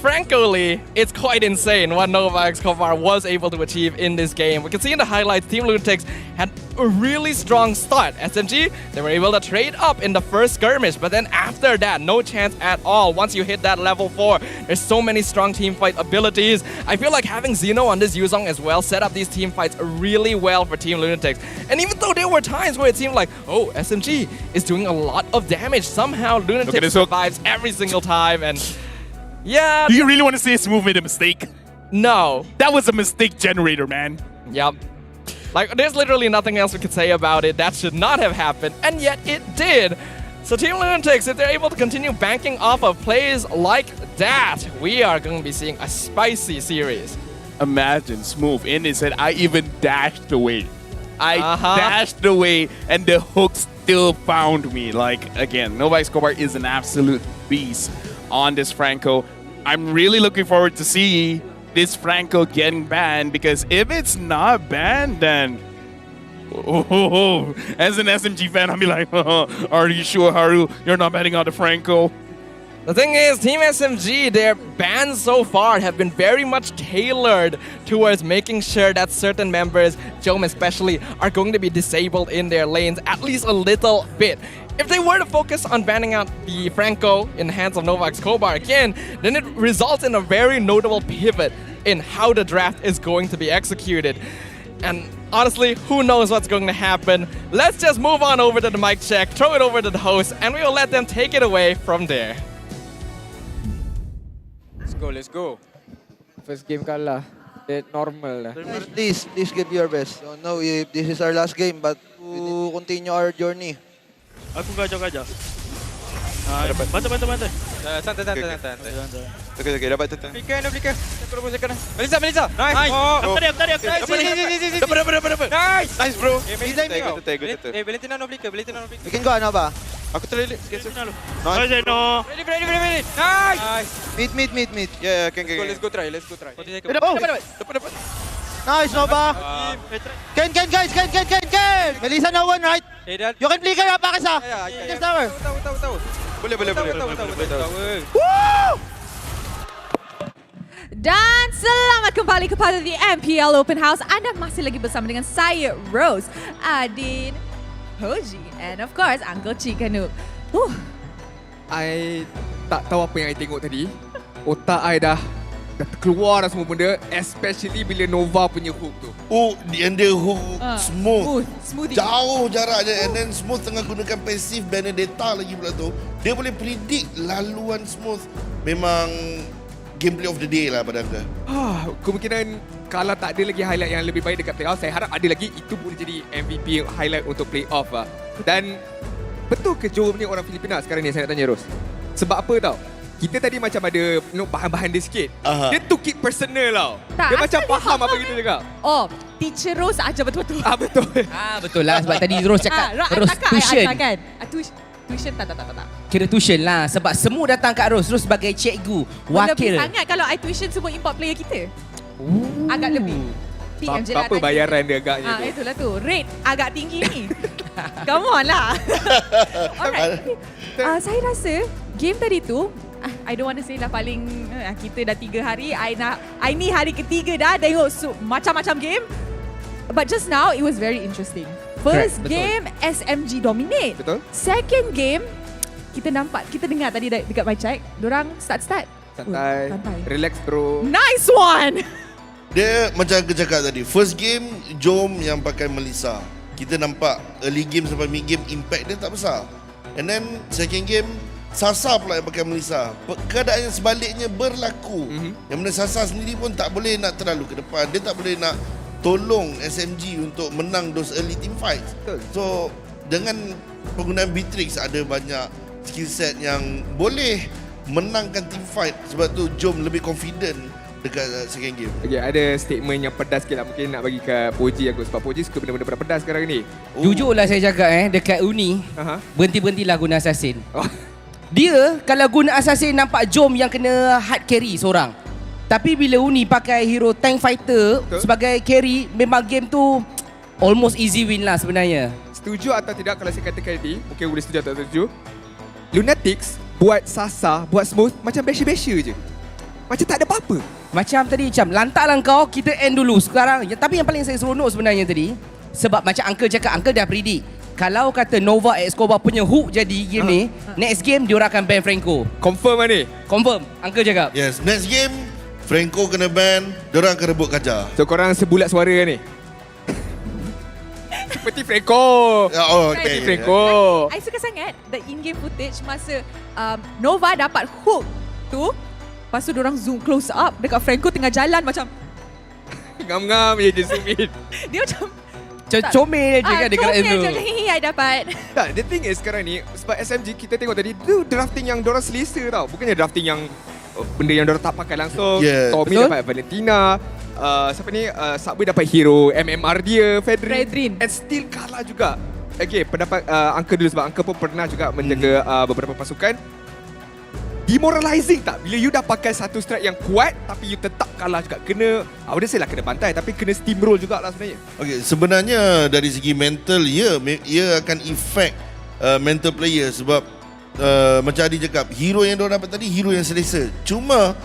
Frankly, it's quite insane what Nova X Kobar was able to achieve in this game. We can see in the highlights, Team Lunatix had a really strong start. SMG, they were able to trade up in the first skirmish, but then after that, no chance at all. Once you hit that level 4, there's so many strong team fight abilities. I feel like having Xeno on this Yuzong as well set up these team fights really well for Team Lunatix. And even though there were times where it seemed like, oh, SMG is doing a lot of damage, somehow Lunatix survives every single time. And yeah. Do you really want to say Smooth made a mistake? No. That was a mistake generator, man. Yep. Like, there's literally nothing else we could say about it. That should not have happened, and yet it did. So Team Lunatix, if they're able to continue banking off of plays like that, we are going to be seeing a spicy series. Imagine Smooth in his head, I even dashed away. I dashed away, and the hook still found me. Like, again, Nova X Kobar is an absolute beast on this Franco. I'm really looking forward to see this Franco getting banned, because if it's not banned, then as an SMG fan, I'll be like, are you sure, Haru, you're not betting on the Franco? The thing is, Team SMG, their bans so far have been very much tailored towards making sure that certain members, Jome especially, are going to be disabled in their lanes at least a little bit. If they were to focus on banning out the Franco in the hands of Nova X Kobar again, then it results in a very notable pivot in how the draft is going to be executed. And honestly, who knows what's going to happen? Let's just move on over to the mic check, throw it over to the host, and we will let them take it away from there. Let's go. First game kalah. That normal. Please give your best. Don't know if this is our last game, but to continue our journey. Aku gajah. Bantai. Santai. Okay, dapat tu. Flicker. Melissa. Nice. Aku tadi. Dapat. Nice, bro. Good. Valentina no flicker. We can go, Nova. Aku terlilit. Nice, no. Ready. Nice. Meet. Yeah, can. Let's go try. Dapat. Nice, Nova. Ken, guys. Melissa no one, right? You can flicker up, Akasa. Just tower. Tahu. Boleh. Woo! Dan selamat kembali kepada The MPL Open House. Anda masih lagi bersama dengan saya, Rose, Adin, Hoji, and of course, Uncle Chikanuk. I tak tahu apa yang I tengok tadi. Otak I dah terkeluar dah semua benda, especially bila Nova punya hook tu. And the hook smooth. Smoothie. Jauh jaraknya, and then Smooth tengah gunakan passive Benedetta lagi pula tu. Dia boleh predict laluan Smooth. Memang gameplay of the day lah pada angka. Kemungkinan kalau tak ada lagi highlight yang lebih baik dekat playoff, saya harap ada lagi, itu boleh jadi MVP highlight untuk playoff lah. Dan betul ke Jom ni orang Filipina sekarang ni? Saya nak tanya Ros. Sebab apa tau? Kita tadi macam ada bahan-bahan dia sikit. Dia took it personal tau. Tak, Dia macam asal faham dia apa kita cakap. Oh, teacher Rose aja betul-betul. Betul. Betul lah sebab tadi Ros cakap Ros tuition. Kan? Tuition tak. Kira tuition lah sebab semua datang kat Ros sebagai cikgu, wakil. Lebih sangat kalau I tuition semua import player kita. Agak lebih. Apa bayaran dia agaknya tu? Itulah tu. Rate agak tinggi ni. Come on lah. Alright. Saya rasa game tadi tu, I don't want to say lah paling, kita dah 3 hari, I ni hari ketiga dah tengok macam-macam game. But just now, it was very interesting. First game, SMG dominate. Betul. Second game, kita dengar tadi dekat my check, dorang start. Santai. Relax bro. Nice one! Dia macam aku cakap tadi, first game Jom yang pakai Melissa. Kita nampak early game sampai mid game impact dia tak besar. And then second game Sasa pula yang pakai Melissa. Keadaan yang sebaliknya berlaku. Yang mana Sasa sendiri pun tak boleh nak terlalu ke depan. Dia tak boleh nak tolong SMG untuk menang those early team fights. So dengan penggunaan Beatrix ada banyak skill set yang boleh menangkan team fight. Sebab tu Jom lebih confident dekat second game. Okay, ada statement yang pedas sikit lah. Mungkin nak bagi kat Poji aku. Sebab Poji suka benda-benda pedas sekarang ni. Jujurlah saya cakap dekat uni, berhenti-berhentilah guna assassin. Dia kalau guna assassin nampak Jom yang kena hard carry seorang. Tapi bila uni pakai hero tank fighter sebagai carry, memang game tu almost easy win lah sebenarnya. Setuju atau tidak kalau saya katakan ni, mungkin boleh setuju atau tak setuju, Lunatix buat Sasa, buat smooth macam besha-besha je. Macam tak ada apa-apa. Macam tadi macam lantaklah kau, kita end dulu sekarang. Tapi yang paling saya seronok sebenarnya tadi, sebab macam Uncle cakap, Uncle dah predict kalau kata Nova Escobar punya hook jadi game ni, next game diorang akan ban Franco. Confirm lah ni? Confirm, Uncle cakap. Yes, next game Franco kena ban, diorang akan rebut kaca. So korang sebulat suara ni? Seperti Franco. Okay. Franco. I suka sangat the in-game footage masa Nova dapat hook tu. Lepas tu diorang zoom close up dekat Franco tengah jalan macam ngam-ngam je zoom in. Dia macam comel je kan dekat itu. Comel je, I dapat. Tak, the thing is sekarang ni, sebab SMG kita tengok tadi, tu drafting yang diorang selesa tau. Bukannya drafting yang benda yang diorang tak pakai langsung. Tommy dapat Valentina. Siapa ni? Subway dapat hero MMR dia, Fedrin. And still kalah juga. Okay, pendapat Uncle dulu sebab Uncle pun pernah juga menjaga beberapa pasukan. Demoralizing tak? Bila you dah pakai satu strike yang kuat tapi you tetap kalah juga. Kena, I say lah kena bantai tapi kena steamroll jugalah sebenarnya. Okay, sebenarnya dari segi mental, ia akan effect mental player sebab macam Adi cakap, hero yang diorang dapat tadi, hero yang selesa. Cuma,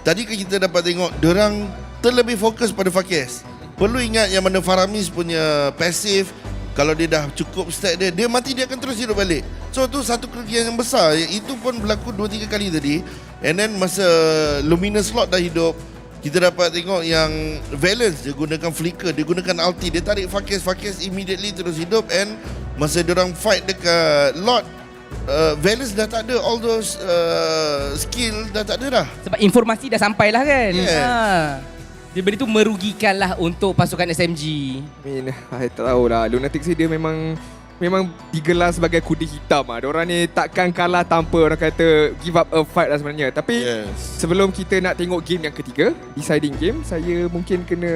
tadi kita dapat tengok diorang terlebih fokus pada Fakes. Perlu ingat yang mana Faramis punya passive, kalau dia dah cukup stack dia mati, dia akan terus hidup balik. So tu satu kerugian yang besar. Itu pun berlaku 2-3 kali tadi. And then masa Luminous Slot dah hidup, kita dapat tengok yang Valence dia gunakan flicker, dia gunakan ulti, dia tarik Fakes immediately terus hidup. And masa diorang fight dekat Lord, Valence dah tak ada all those skill, dah tak ada dah. Sebab informasi dah sampai lah kan. Dia benda tu merugikanlah untuk pasukan SMG. I tak tahulah. Lunatix dia memang digelar sebagai kuda hitam lah. Diorang ni takkan kalah tanpa orang kata give up a fight lah sebenarnya. Tapi sebelum kita nak tengok game yang ketiga, deciding game, saya mungkin kena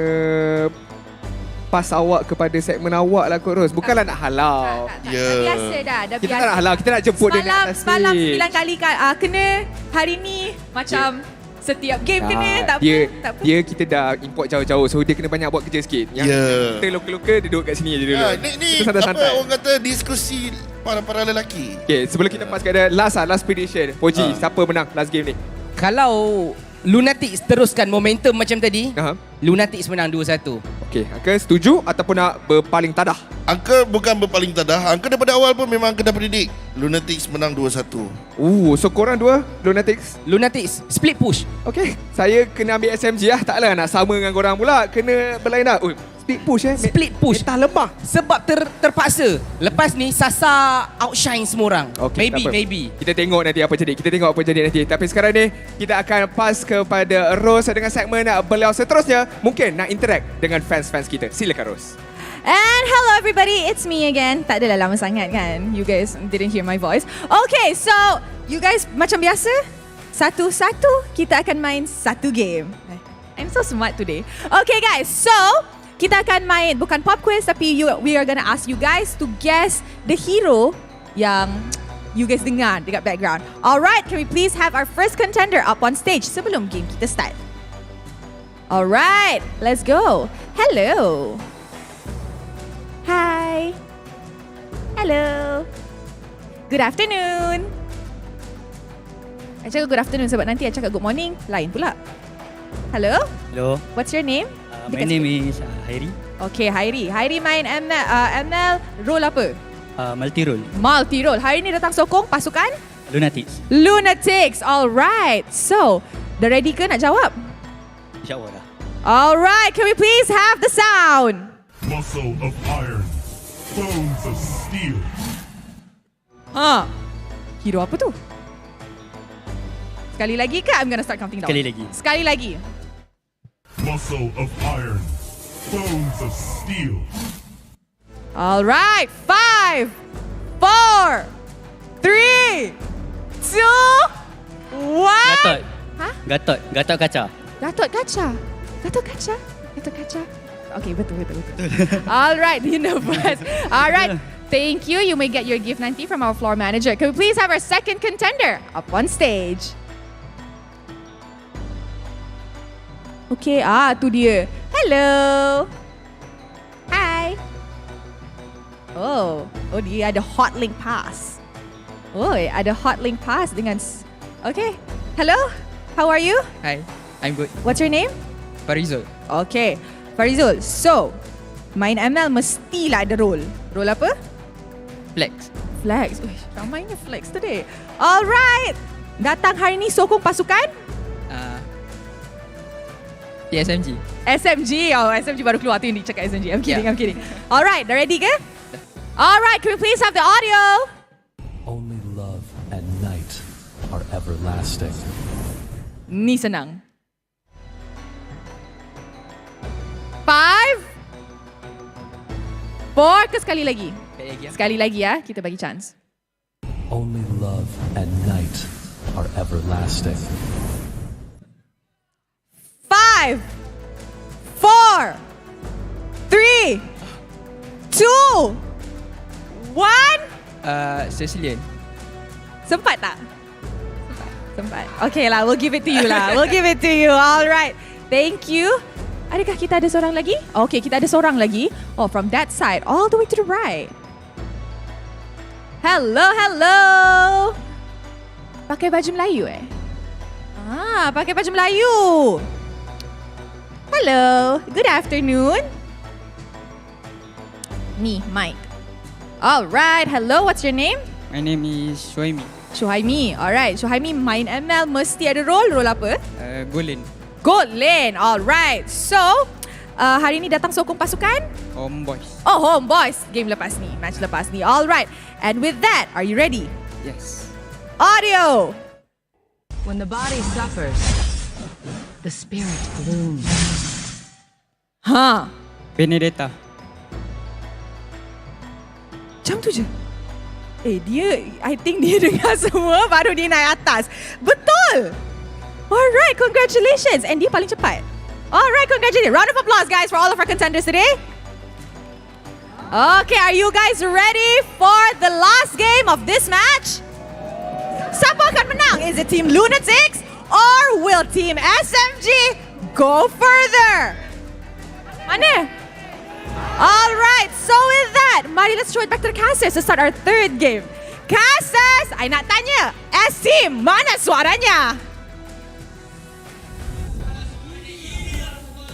pass awak kepada segmen awak lah Kak Ros. Bukanlah nak halau. Dah biasa dah. Kita tak nak halau, kita nak jemput dia naik atas Semalam 9 kali kena hari ni macam setiap game kena, tak apa. Kita dah import jauh-jauh, so dia kena banyak buat kerja sikit. Yang kita lokal-lokal, dia duduk kat sini je dulu. Ni apa orang kata diskusi para lelaki. Okay, sebelum kita pass kepada last prediction. Poji, siapa menang last game ni? Kalau Lunatix teruskan momentum macam tadi, Lunatix menang 2-1. Okay, Uncle setuju ataupun nak berpaling tadah? Uncle bukan berpaling tadah. Uncle daripada awal pun memang kena predict Lunatix menang 2-1. So korang dua Lunatix? Lunatix, split push. Okay, saya kena ambil SMG lah. Taklah nak sama dengan korang pula. Kena berlain dah. Split push Split push. Entah lemah. Sebab terpaksa. Lepas ni Sasa outshine semua orang. Okay, maybe. Kita tengok nanti apa jadi. Nanti. Tapi sekarang ni kita akan pass kepada Rose dengan segmen beliau seterusnya. Mungkin nak interact dengan fans-fans kita. Silakan Rose. And hello everybody, it's me again. Tak adalah lama sangat kan. You guys didn't hear my voice. Okay, so you guys macam biasa, satu-satu kita akan main satu game. I'm so smart today. Okay guys, so kita akan main bukan pop quiz tapi we are gonna ask you guys to guess the hero yang you guys dengar dekat background. Alright, can we please have our first contender up on stage sebelum game kita start? Alright, let's go. Hello. Hi. Hello. Good afternoon. I cakap good afternoon sebab nanti I cakap good morning, lain pula. Hello. Hello. What's your name? My name is Hairi. Okay, Hairi. Hairi main ML role apa? Multi-role. Multi-role. Hari ni datang sokong pasukan? Lunatix. Lunatix. Alright. So, dah ready ke nak jawab? InsyaAllah dah. Alright, can we please have the sound? Muscle of iron, bones of steel. Ha. Hero apa tu? Sekali lagi ke? I'm gonna start counting down. Sekali lagi. Sekali lagi. Muscle of iron, bones of steel. Alright, 5, 4, 3, 2, 1. Gatot. Ha? Gatot. Gatot kaca. Gatot kaca. Gatot kaca. Gatot kaca. Okay, betul. Alright, you know first. Alright, thank you. You may get your gift nanti from our floor manager. Can we please have our second contender up on stage? Okay, tu dia. Hello. Hi. Oh, dia ada hot link pass. Oh, ada hot link pass dengan... Okay, hello. How are you? Hi, I'm good. What's your name? Farizul. Okay, Farizul. So, main ML mestilah ada role. Role apa? Flex. Flex. Uish, ramainya flex today. Alright. Datang hari ni sokong pasukan? Team SMG. SMG. Oh, SMG baru keluar tu yang cakap SMG. I'm kidding. Alright, dah ready ke? Alright, can we please have the audio? Only love and night are everlasting. Ni senang. 5, 4 ke sekali lagi? Sekali lagi ya, kita bagi chance. Only love and night are everlasting. 5, 4, 3, 2, 1. Sicilian. Sempat tak? Sempat. Okay lah, we'll give it to you lah. We'll give it to you. Alright. Thank you. Adakah kita ada seorang lagi? Okay, kita ada seorang lagi. Oh, from that side, all the way to the right. Hello. Pakai baju Melayu pakai baju Melayu. Hello, good afternoon. Me, Mike. Alright, hello, what's your name? My name is Shuaimi. Shuhaimi, alright. Shuhaimi main ML mesti ada role apa? Gold lane. Alright. So, hari ni datang sokong pasukan? Homebois. Oh, Homebois. Game lepas ni, match lepas ni. Alright. And with that, are you ready? Yes. Audio. When the body suffers, the spirit blooms. Benedetta. Macam tu je. I think dia dengar semua baru dia naik atas. Betul! Alright, congratulations. And dia paling cepat. Alright, congratulations. Round of applause guys for all of our contenders today. Okay, are you guys ready for the last game of this match? Siapa akan menang? Is it Team Lunatix or will Team SMG go further? Mana? Alright, so with that, mari let's throw it back to the casters to start our third game. Casters, I nak tanya, S-Team, mana suaranya?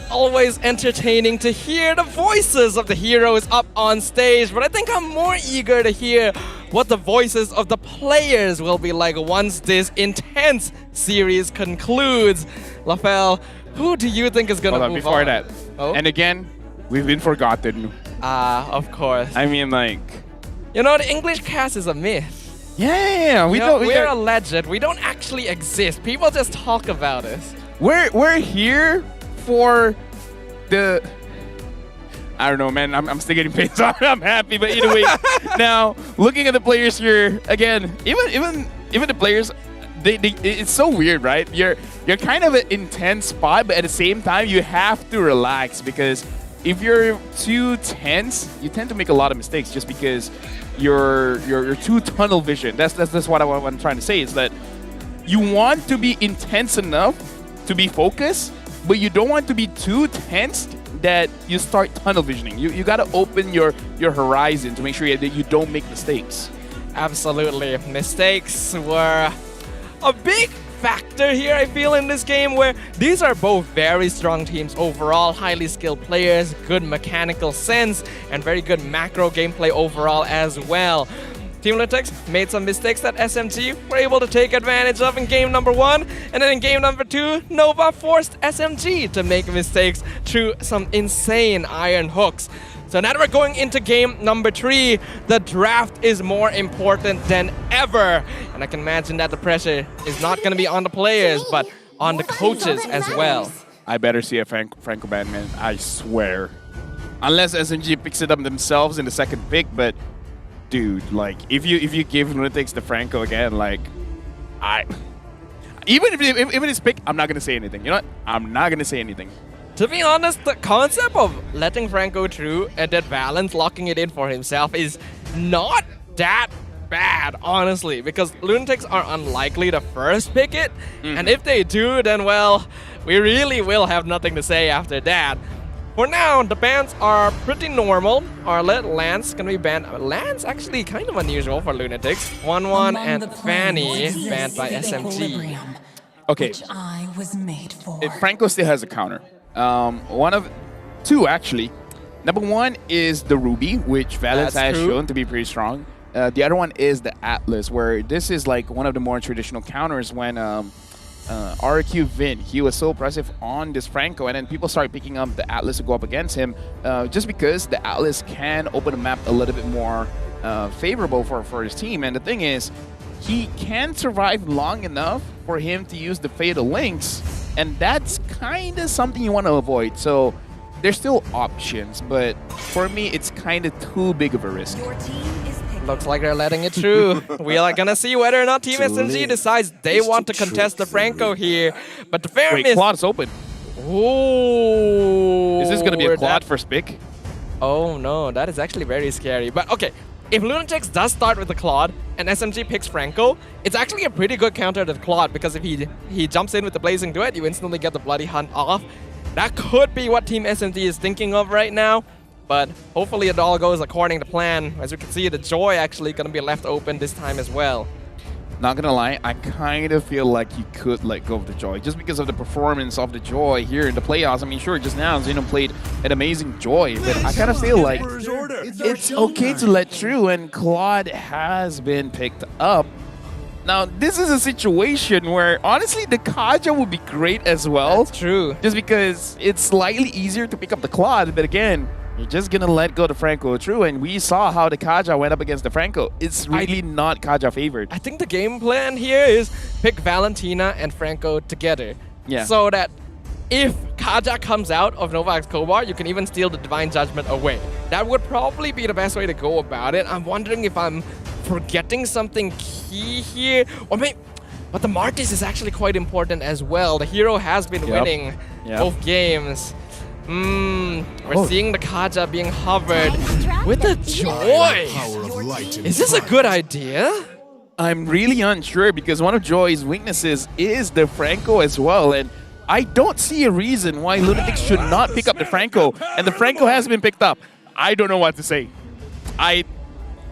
Always entertaining to hear the voices of the heroes up on stage, but I think I'm more eager to hear what the voices of the players will be like once this intense series concludes. Lafel, who do you think is going to move before on? that. And again, we've been forgotten. Of course. I mean, like... You know, the English cast is a myth. Yeah. We're a legend. We don't actually exist. People just talk about us. We're here for the... I don't know, man. I'm still getting paid, so I'm happy. But either way, now looking at the players here again, even the players, it's so weird, right? You're kind of an intense spot, but at the same time you have to relax, because if you're too tense, you tend to make a lot of mistakes just because you're too tunnel vision. That's what I'm trying to say, is that you want to be intense enough to be focused, but you don't want to be too tensed that you start tunnel visioning. You got to open your horizon to make sure that you don't make mistakes. Absolutely. Mistakes were a big factor here, I feel, in this game, where these are both very strong teams overall, highly skilled players, good mechanical sense, and very good macro gameplay overall as well. Team Lunatix made some mistakes that SMG were able to take advantage of in game number 1, and then in game number 2, Nova forced SMG to make mistakes through some insane iron hooks. So now that we're going into game number 3, the draft is more important than ever. And I can imagine that the pressure is not going to be on the players, but on the coaches as well. I better see a Franco ban, man. I swear. Unless SMG picks it up themselves in the second pick, but dude, like, if you give Lunatix the Franco again, like, even if it's picked, I'm not going to say anything. You know what? I'm not going to say anything. To be honest, the concept of letting Franco through and then Valence locking it in for himself is not that bad, honestly, because Lunatix are unlikely to first pick it, and if they do, then, well, we really will have nothing to say after that. For now, the bans are pretty normal. Arlet, Lance gonna be banned. Lance actually kind of unusual for Lunatix. 1-1 and Fanny banned by SMG. Okay, Franco still has a counter. One of two, actually. Number one is the Ruby, which Valence has shown to be pretty strong. The other one is the Atlas, where this is like one of the more traditional counters when RQ Vin, he was so impressive on this Franco, and then people start picking up the Atlas to go up against him just because the Atlas can open the map a little bit more favorable for his team. And the thing is, he can survive long enough for him to use the Fatal Links, and that's kind of something you want to avoid. So there's still options, but for me, it's kind of too big of a risk. Looks like they're letting it through. We are gonna see whether or not Team SMG decides they want to contest the Franco here. But the fair miss. Quad's open. Ooh. Is this gonna be a quad first pick? Oh no, that is actually very scary. But okay, if Lunatix does start with the Claude and SMG picks Franco, it's actually a pretty good counter to the Claude, because if he jumps in with the Blazing Duet, you instantly get the Bloody Hunt off. That could be what Team SMG is thinking of right now. But hopefully it all goes according to plan. As you can see, the Joy actually going to be left open this time as well. Not gonna lie, I kind of feel like you could let go of the Joy just because of the performance of the Joy here in the playoffs. I mean, sure, just now Xeno played an amazing Joy, but I kind of feel like it's okay to let through, and Claude has been picked up. Now, this is a situation where, honestly, the Kaja would be great as well. That's true. Just because it's slightly easier to pick up the Claude, but again, you're just going to let go the Franco through, and we saw how the Kaja went up against the Franco. It's really not Kaja favored. I think the game plan here is pick Valentina and Franco together. Yeah. So that if Kaja comes out of Nova X Kobar, you can even steal the Divine Judgment away. That would probably be the best way to go about it. I'm wondering if I'm forgetting something key here. Or maybe, but the Martis is actually quite important as well. The hero has been winning both games. We're seeing the Kaja being hovered with the Joy. Is this a good idea? I'm really unsure, because one of Joy's weaknesses is the Franco as well, and I don't see a reason why Lunatix should not pick up the Franco, and the Franco has been picked up. I don't know what to say. I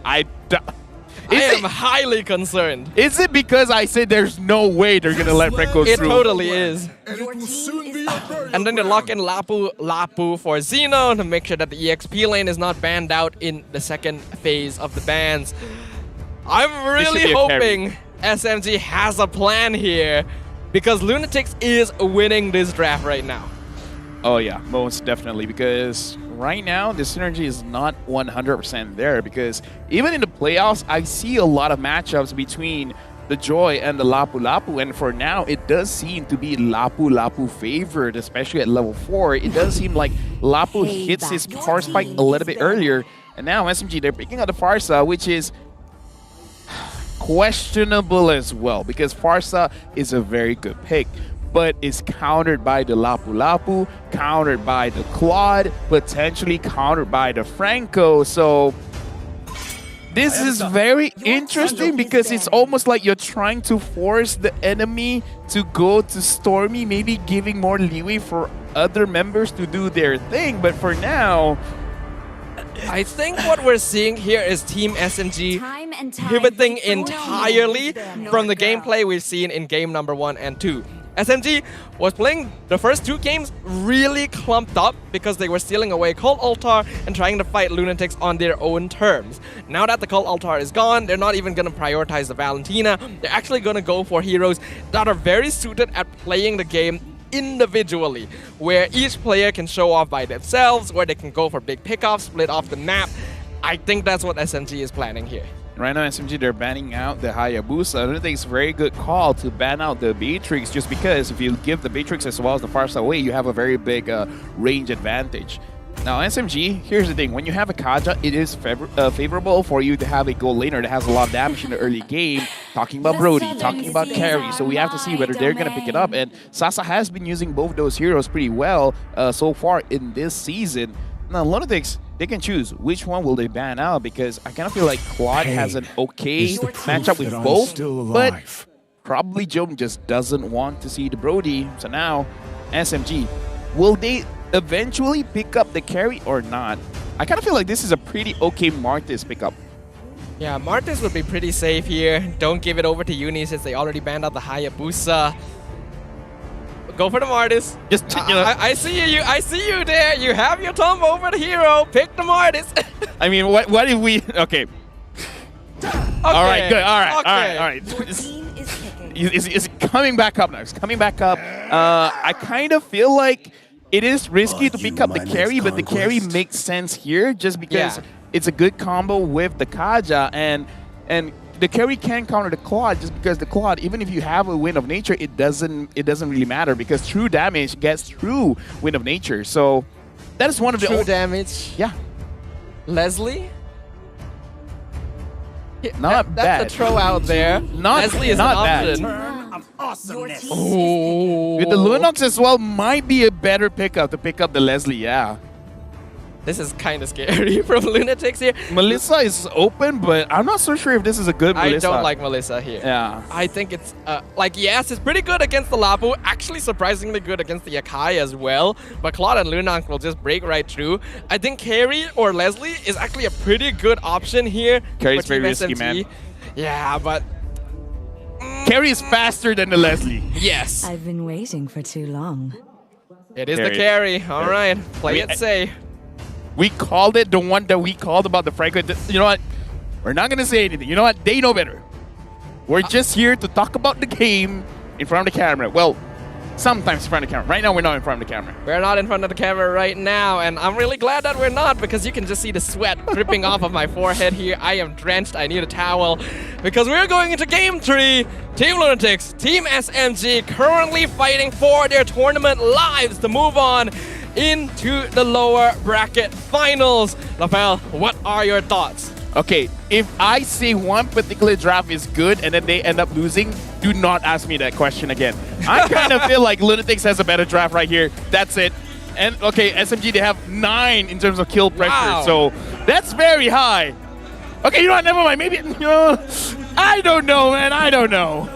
am highly concerned. Is it because I said there's no way they're going to let Franco through? It totally is. And then they lock in Lapu for Xeno to make sure that the EXP lane is not banned out in the second phase of the bans. I'm really hoping SMG has a plan here, because Lunatix is winning this draft right now. Oh yeah, most definitely, because right now the synergy is not 100% there, because even in the playoffs, I see a lot of matchups between the Joy and the Lapu Lapu, and for now it does seem to be Lapu Lapu favored, especially at level 4. It does seem like Lapu hits his power spike a little bit earlier, and now SMG, they're picking up the Farsa, which is questionable as well, because Farsa is a very good pick, but is countered by the Lapu Lapu, countered by the Claude, potentially countered by the Franco, so this is very interesting because it's almost like you're trying to force the enemy to go to Stormy, maybe giving more leeway for other members to do their thing. But for now, I think what we're seeing here is Team SMG pivoting entirely from the gameplay we've seen in game number 1 and 2. SMG was playing the first 2 games really clumped up because they were stealing away Cult Altar and trying to fight Lunatix on their own terms. Now that the Cult Altar is gone, they're not even going to prioritize the Valentina. They're actually going to go for heroes that are very suited at playing the game individually, where each player can show off by themselves, where they can go for big pickoffs, split off the map. I think that's what SMG is planning here. Right now, SMG, they're banning out the Hayabusa. I don't think it's a very good call to ban out the Beatrix, just because if you give the Beatrix as well as the Farsa away, you have a very big range advantage. Now, SMG, here's the thing. When you have a Kaja, it is favorable for you to have a gold laner that has a lot of damage in the early game. Talking about Brody, talking about Carry. So we have to see whether they're going to pick it up. And Sasa has been using both those heroes pretty well so far in this season. Now, Lunatix, they can choose which one will they ban out, because I kind of feel like Claude has an okay matchup with both, but probably Jom just doesn't want to see the Brody. So now, SMG, will they eventually pick up the Carry or not? I kind of feel like this is a pretty okay Martis pickup. Yeah, Martis would be pretty safe here. Don't give it over to Uni since they already banned out the Hayabusa. Go for the Martis. Just I see you. I see you there. You have your thumb over the hero. Pick the Martis. I mean, what if we? Okay. All right. Good. All right. Okay. All right. It's coming back up now. It's coming back up. I kind of feel like it is risky to pick up the Carry, but the Carry makes sense here just because it's a good combo with the Kaja, and the Carry can counter the Claude, just because the Claude, even if you have a Wind of Nature, it doesn't really matter, because true damage gets through Wind of Nature. So that is one of the true damage. Yeah. Leslie? Not bad. That's a throw out there. Leslie is not an option. Oh. With the Lunox as well, might be a better pickup to pick up the Leslie, yeah. This is kind of scary from Lunatix here. Melissa is open, but I'm not so sure if this is a good Melissa. I don't like Melissa here. Yeah. I think it's, yes, it's pretty good against the Lapu. Actually, surprisingly good against the Yakai as well. But Claude and Lunang will just break right through. I think Carry or Leslie is actually a pretty good option here. Carry's very risky, man. Yeah, but Carry is faster than the Leslie. Yes. I've been waiting for too long. It is the Carry. All right. Play it safe. We called it, the one that we called about the Franco. You know what? We're not going to say anything. You know what? They know better. We're just here to talk about the game in front of the camera. Well, sometimes in front of the camera. Right now, we're not in front of the camera. We're not in front of the camera right now, and I'm really glad that we're not, because you can just see the sweat dripping off of my forehead here. I am drenched. I need a towel, because we're going into Game 3. Team Lunatix, Team SMG currently fighting for their tournament lives to move on into the lower bracket finals. Rafael, what are your thoughts? Okay, if I say one particular draft is good and then they end up losing, do not ask me that question again. I kind of feel like Lunatix has a better draft right here. That's it. And okay, SMG, they have 9 in terms of kill pressure, so that's very high. Okay, you know what, never mind. Maybe, I don't know, man. I don't know.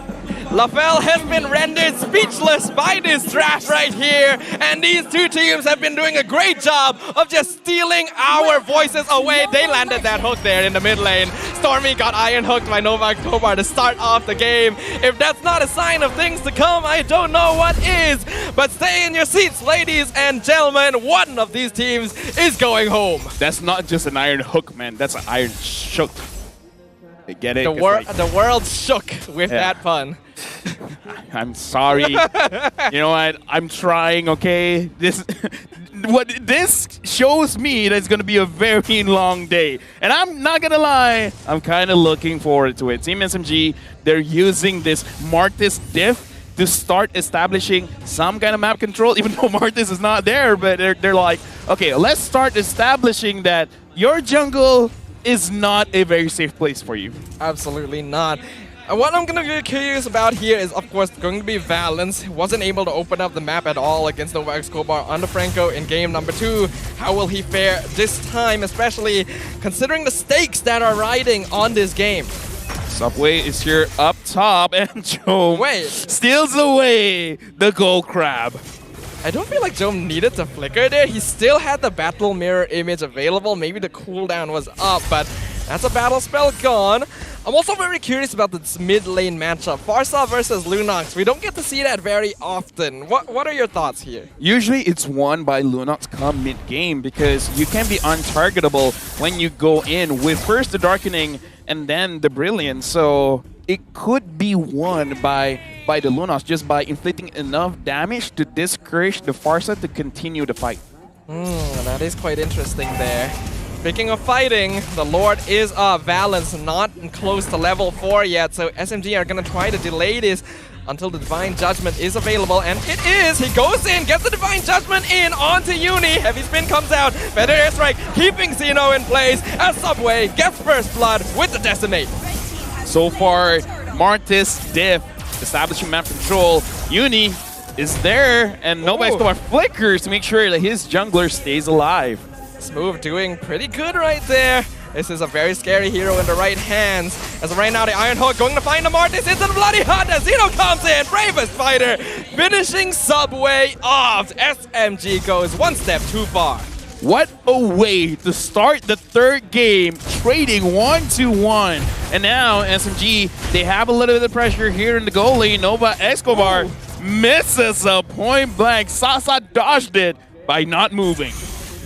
LaFell has been rendered speechless by this draft right here, and these two teams have been doing a great job of just stealing our voices away. They landed that hook there in the mid lane. Stormy got iron hooked by Novak Tobar to start off the game. If that's not a sign of things to come, I don't know what is. But stay in your seats, ladies and gentlemen. One of these teams is going home. That's not just an iron hook, man. That's an iron shook. You get it? The world shook with that pun. I'm sorry. You know what? I'm trying, okay? what this shows me that it's going to be a very long day. And I'm not going to lie, I'm kind of looking forward to it. Team SMG, they're using this Martis diff to start establishing some kind of map control, even though Martis is not there, but they're like, okay, let's start establishing that your jungle is not a very safe place for you. Absolutely not. And what I'm going to be curious about here is, of course, going to be Valens. Wasn't able to open up the map at all against Nova Escobar under Franco in game number 2. How will he fare this time, especially considering the stakes that are riding on this game? Subway is here up top, and Jome steals away the gold crab. I don't feel like Jome needed to flicker there. He still had the battle mirror image available. Maybe the cooldown was up, but that's a battle spell gone. I'm also very curious about this mid lane matchup. Farsa versus Lunox. We don't get to see that very often. What are your thoughts here? Usually it's won by Lunox come mid-game because you can be untargetable when you go in with first the Darkening and then the Brilliance. So it could be won by the Lunox just by inflicting enough damage to discourage the Farsa to continue the fight. That is quite interesting there. Speaking of fighting, the Lord is Valens, not close to level 4 yet, so SMG are going to try to delay this until the Divine Judgment is available, and it is! He goes in, gets the Divine Judgment in onto Uni, heavy spin comes out, better airstrike, keeping Xeno in place, as Subway gets first blood with the Decimate. So far, Martis, Diff, establishing map control, Uni is there, and Nova Escobar flickers to make sure that his jungler stays alive. Smooth doing pretty good right there. This is a very scary hero in the right hands. As of right now, the Iron Hook going to find the Martis into the bloody hut as Xeno comes in. Bravest fighter finishing Subway off. SMG goes one step too far. What a way to start the third game, trading 1-1. And now SMG, they have a little bit of pressure here in the goal lane. Nova Escobar misses a point blank. Sasa dodged it by not moving.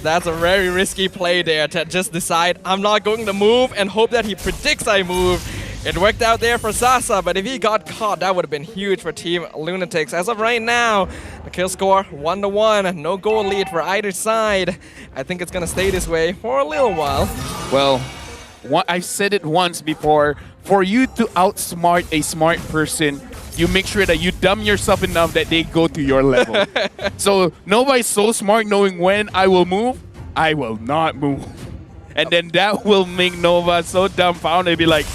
That's a very risky play there to just decide I'm not going to move and hope that he predicts I move. It worked out there for Sasa, but if he got caught, that would have been huge for Team Lunatix. As of right now, the kill score 1-1, no goal lead for either side. I think it's going to stay this way for a little while. Well, I've said it once before, for you to outsmart a smart person, you make sure that you dumb yourself enough that they go to your level. So Nova is so smart knowing when I will move, I will not move. And then that will make Nova so dumbfounded, be like,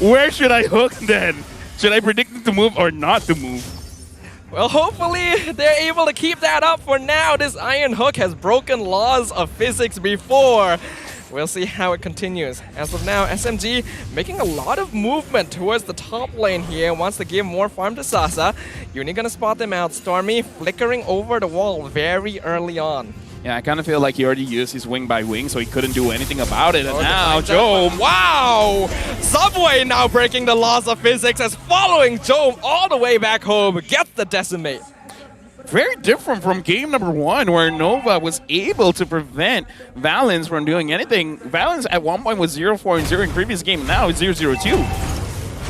where should I hook then? Should I predict them to move or not to move? Well, hopefully they're able to keep that up for now. This Iron Hook has broken laws of physics before. We'll see how it continues. As of now, SMG making a lot of movement towards the top lane here. Wants to give more farm to Sasa. Uni gonna spot them out. Stormy flickering over the wall very early on. Yeah, I kind of feel like he already used his wing by wing, so he couldn't do anything about it. And now, Jome. Wow! Subway now breaking the laws of physics as following Jome all the way back home. Gets the Decimate. Very different from game number 1, where Nova was able to prevent Valens from doing anything. Valens at one point was 0-4-0 in previous game. Now it's 0-0-2.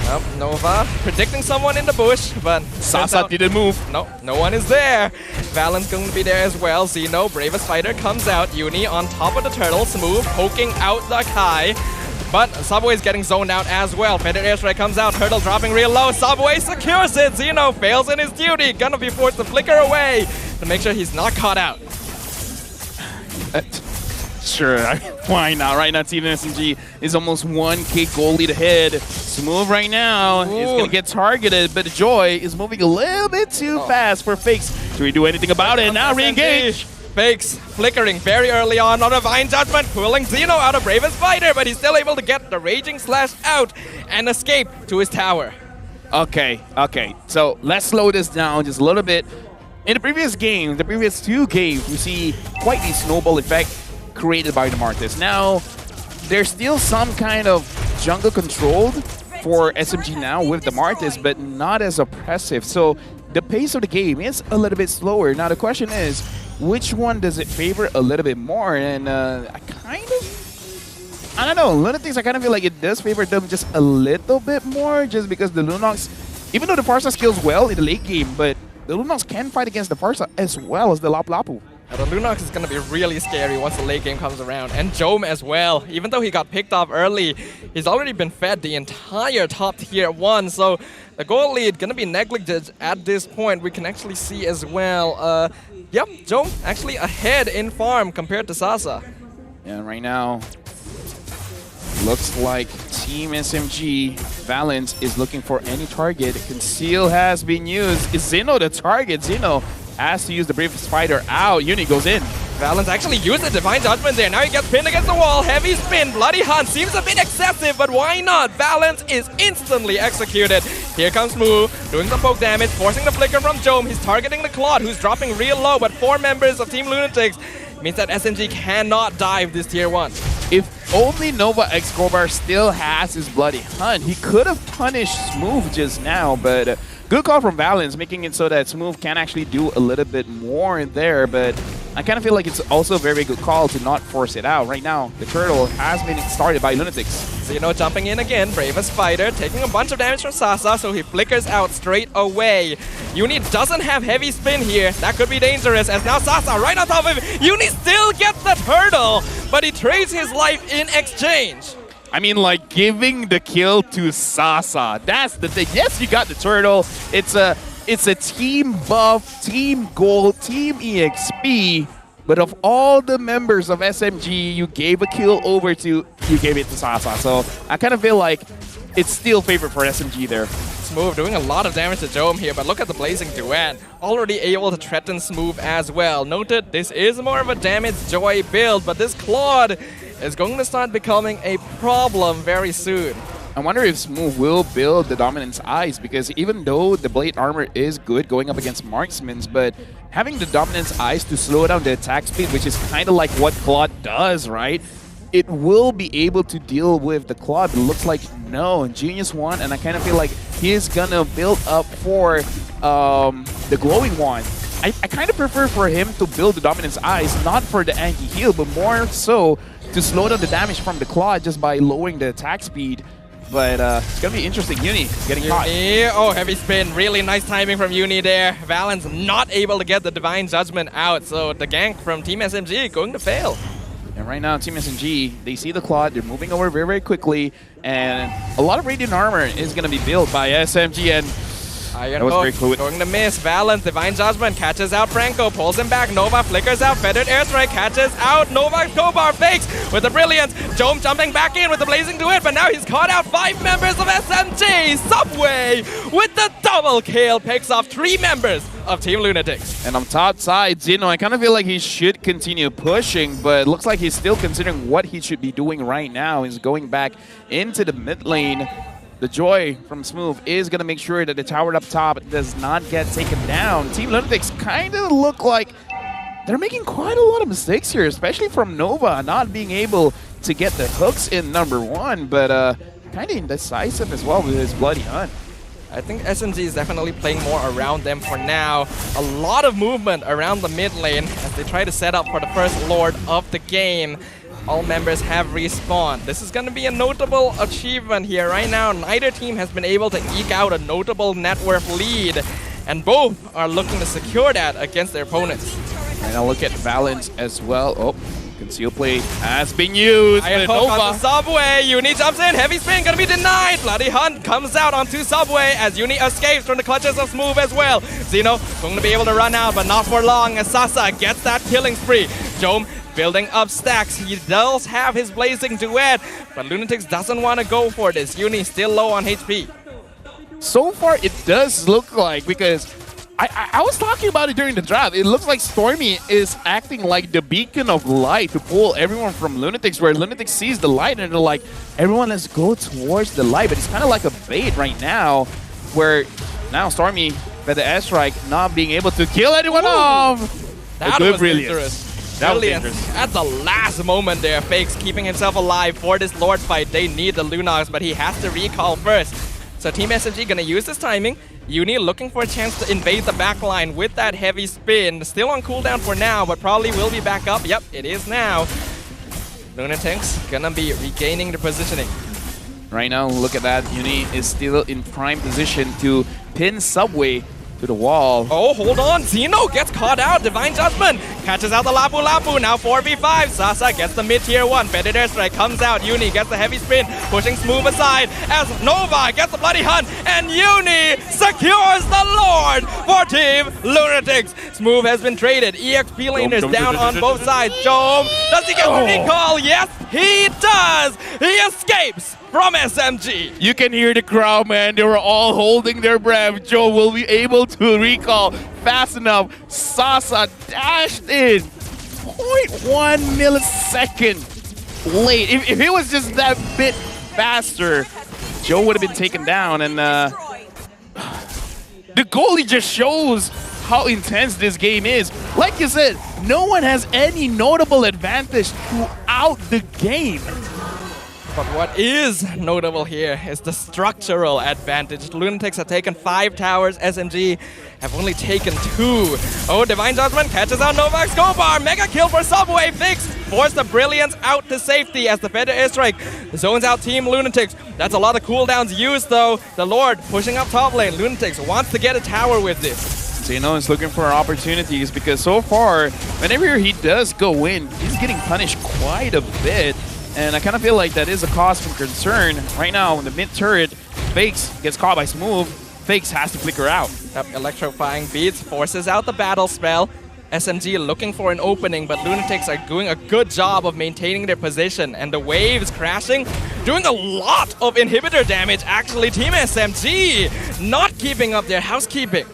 Well, Nova predicting someone in the bush, but Sasa didn't move. No one is there. Valens going to be there as well. Xeno, bravest fighter, comes out. Uni on top of the turtle. Smooth poking out the Kai. But Subway's getting zoned out as well. Feather airstrike comes out. Turtle dropping real low. Subway secures it. Xeno fails in his duty. Gonna be forced to flicker away to make sure he's not caught out. Sure, why not? Right now, Team SMG is almost 1K goal lead ahead. Smooth right now. He's going to get targeted, but Joy is moving a little bit too fast for Fakes to do anything about it. Now re-engage. Fakes flickering very early on a Divine Judgment, pulling Xeno out of Bravest Fighter, but he's still able to get the Raging Slash out and escape to his tower. Okay. So let's slow this down just a little bit. In the previous game, the previous 2 games, we see quite a snowball effect created by the Martis. Now, there's still some kind of jungle controlled for SMG now with the Martis, but not as oppressive. So the pace of the game is a little bit slower. Now the question is, which one does it favor a little bit more? And I don't know, Lunatix, I kind of feel like it does favor them just a little bit more, just because the Lunox, even though the Farsa skills well in the late game, but the Lunox can fight against the Farsa as well as the Lapu Lapu. The Lunox is going to be really scary once the late game comes around. And Jome as well. Even though he got picked off early, he's already been fed the entire top tier 1. So the goal lead going to be neglected at this point. We can actually see as well. Yep, Jome actually ahead in farm compared to Sasa. And right now, looks like Team SMG, Valence is looking for any target. Conceal has been used. Is Zeno the target? Zeno has to use the Bravest Fighter out. Uni goes in. Valence actually used the Divine Judgment there. Now he gets pinned against the wall. Heavy spin. Bloody Hunt seems a bit excessive, but why not? Valence is instantly executed. Here comes Moo, doing some poke damage, forcing the flicker from Jome. He's targeting the Claude, who's dropping real low, but 4 members of Team Lunatix means that SMG cannot dive this tier 1. If only Nova X Gobar still has his Bloody Hunt, he could have punished Smooth just now, but good call from Valence, making it so that Smooth can actually do a little bit more in there, but I kind of feel like it's also a very good call to not force it out. Right now, the turtle has been started by Lunatix. Zeno jumping in again, Bravest Fighter, taking a bunch of damage from Sasa, so he flickers out straight away. Uni doesn't have heavy spin here. That could be dangerous, as now Sasa right on top of him. Uni still gets the turtle, but he trades his life in exchange. I mean, like, giving the kill to Sasa. That's the thing. Yes, you got the turtle. It's a team buff, team gold, team EXP. But of all the members of SMG you gave a kill over to, you gave it to Sasa. So I kind of feel like it's still favored for SMG there. Smooth doing a lot of damage to Jome here, but look at the Blazing Duet. Already able to threaten Smooth as well. Noted, this is more of a damage joy build, but this Claude is going to start becoming a problem very soon. I wonder if Smooth will build the Dominance Eyes, because even though the Blade Armor is good going up against Marksmans, but having the Dominance Eyes to slow down the attack speed, which is kind of like what Claude does, right? It will be able to deal with the Claude, but it looks like no, Genius One, and I kind of feel like he's gonna build up for the Glowing One. I kind of prefer for him to build the Dominance Eyes, not for the anti-heal, but more so to slow down the damage from the Claude just by lowering the attack speed. But it's going to be interesting. Uni getting caught. Oh, heavy spin. Really nice timing from Uni there. Valence not able to get the Divine Judgment out. So the gank from Team SMG going to fail. And right now, Team SMG, they see the Claude. They're moving over very, very quickly. And a lot of Radiant Armor is going to be built by SMG. And that was very cool. Going to miss. Valence, Divine Judgment, catches out Franco, pulls him back. Nova flickers out, Feathered Airstrike, catches out Nova. Gobar fakes with the Brilliance. Jome jumping back in with the Blazing Duet, but now he's caught out 5 members of SMG. Subway with the double kill, picks off 3 members of Team Lunatix. And on top side, Zeno, I kind of feel like he should continue pushing, but it looks like he's still considering what he should be doing right now. He's going back into the mid lane. The joy from Smooth is going to make sure that the tower up top does not get taken down. Team Lunatix kind of look like they're making quite a lot of mistakes here, especially from Nova not being able to get the hooks in #1, but kind of indecisive as well with his Bloody Hunt. I think SMG is definitely playing more around them for now. A lot of movement around the mid lane as they try to set up for the first Lord of the game. All members have respawned. This is going to be a notable achievement here. Right now, neither team has been able to eke out a notable net worth lead, and both are looking to secure that against their opponents. And now look at Valence as well. Oh, Conceal Play has been used. Iron Hook on the Subway. Uni jumps in. Heavy spin going to be denied. Bloody Hunt comes out onto Subway as Uni escapes from the clutches of Smooth as well. Zeno going to be able to run out, but not for long as Sasa gets that killing spree. Jome building up stacks. He does have his Blazing Duet, but Lunatix doesn't want to go for this. Uni still low on HP. So far, it does look like, because I was talking about it during the draft. It looks like Stormy is acting like the beacon of light to pull everyone from Lunatix, where Lunatix sees the light and they're like, everyone, let's go towards the light. But it's kind of like a bait right now, where now Stormy, by the airstrike, not being able to kill anyone off. That was dangerous. Brilliant. At the last moment there, Fakes keeping himself alive for this Lord fight. They need the Lunox, but he has to recall first. So Team SMG gonna use this timing. Uni looking for a chance to invade the backline with that heavy spin. Still on cooldown for now, but probably will be back up. Yep, it is now. Lunatix gonna be regaining the positioning. Right now, look at that. Uni is still in prime position to pin Subway to the wall. Oh, hold on. Zeno gets caught out. Divine Judgment catches out the Lapu Lapu. Now 4v5. Sasa gets the mid-tier 1. Predator Strike comes out. Uni gets the heavy spin, pushing Smooth aside as Nova gets the bloody hunt. And Uni secures the Lord for Team Lunatix. Smooth has been traded. EXP laners down on both sides. Jom, does he get the recall? Yes, he does. He escapes from SMG. You can hear the crowd, man. They were all holding their breath. Joe will be able to recall fast enough. Sasa dashed in 0.1 millisecond late. If it was just that bit faster, Joe would have been taken down. And the goalie just shows how intense this game is. Like you said, no one has any notable advantage throughout the game. But what is notable here is the structural advantage. Lunatix have taken 5 towers, SMG have only taken 2. Oh, Divine Judgment catches out Novak Skobar. Mega kill for Subway. Fix forced the Brilliance out to safety as the Feather Airstrike zones out Team Lunatix. That's a lot of cooldowns used though. The Lord pushing up top lane. Lunatix wants to get a tower with this. Zeno is looking for opportunities because so far, whenever he does go in, he's getting punished quite a bit. And I kind of feel like that is a cause for concern. Right now, in the mid turret, Fakes gets caught by Smooth. Fakes has to flicker out. Yep, electrifying beats forces out the battle spell. SMG looking for an opening, but Lunatix are doing a good job of maintaining their position. And the waves crashing, doing a lot of inhibitor damage. Actually, Team SMG not keeping up their housekeeping.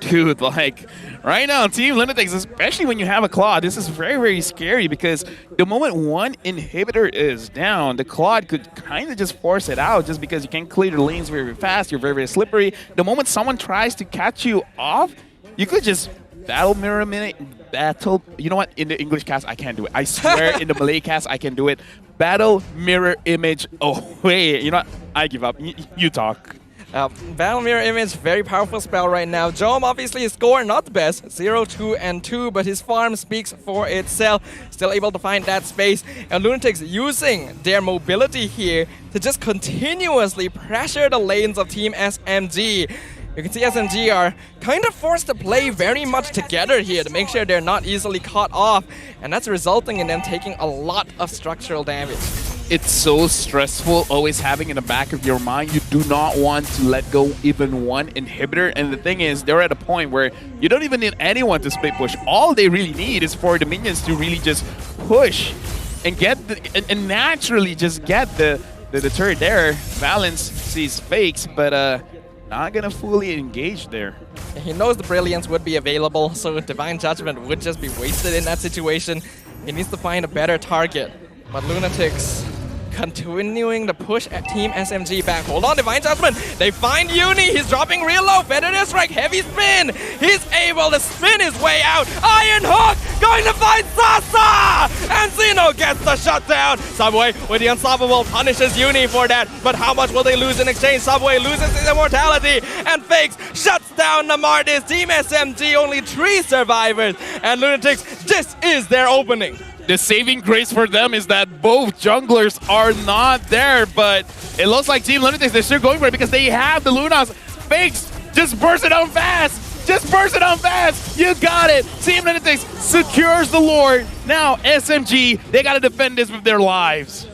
Dude, like, right now, Team Lunatix, especially when you have a Claw, this is very, very scary because the moment one inhibitor is down, the Claw could kind of just force it out just because you can't clear the lanes very, very fast. You're very, very slippery. The moment someone tries to catch you off, you could just battle mirror minute, battle. You know what? In the English cast, I can't do it. I swear in the Malay cast, I can do it. Battle mirror image. Oh, wait. You know what? I give up. You talk. Battle Mirror Image, very powerful spell right now. Jom obviously his score not the best, 0-2 and 2, but his farm speaks for itself. Still able to find that space. And Lunatix using their mobility here to just continuously pressure the lanes of Team SMG. You can see SMG are kind of forced to play very much together here to make sure they're not easily caught off. And that's resulting in them taking a lot of structural damage. It's so stressful always having in the back of your mind. You do not want to let go even one inhibitor. And the thing is, they're at a point where you don't even need anyone to split push. All they really need is for the minions to really just push and get and naturally just get the turret there. Balance sees Fakes, but not gonna fully engage there. He knows the Brilliance would be available, so Divine Judgment would just be wasted in that situation. He needs to find a better target. But Lunatix continuing to push at Team SMG back. Hold on, Divine Judgment. They find Uni. He's dropping real low. Predator Strike, heavy spin. He's able to spin his way out. Iron Hook going to find Sasa! And Zeno gets the shutdown. Subway with the unstoppable punishes Uni for that. But how much will they lose in exchange? Subway loses his immortality. And Fakes shuts down Namardis. Team SMG only 3 survivors. And Lunatix, this is their opening. The saving grace for them is that both junglers are not there, but it looks like Team Lunatix, they're still going for it because they have the Lunas. Fakes, just burst it on fast. Just burst it on fast. You got it. Team Lunatix secures the Lord. Now SMG, they got to defend this with their lives.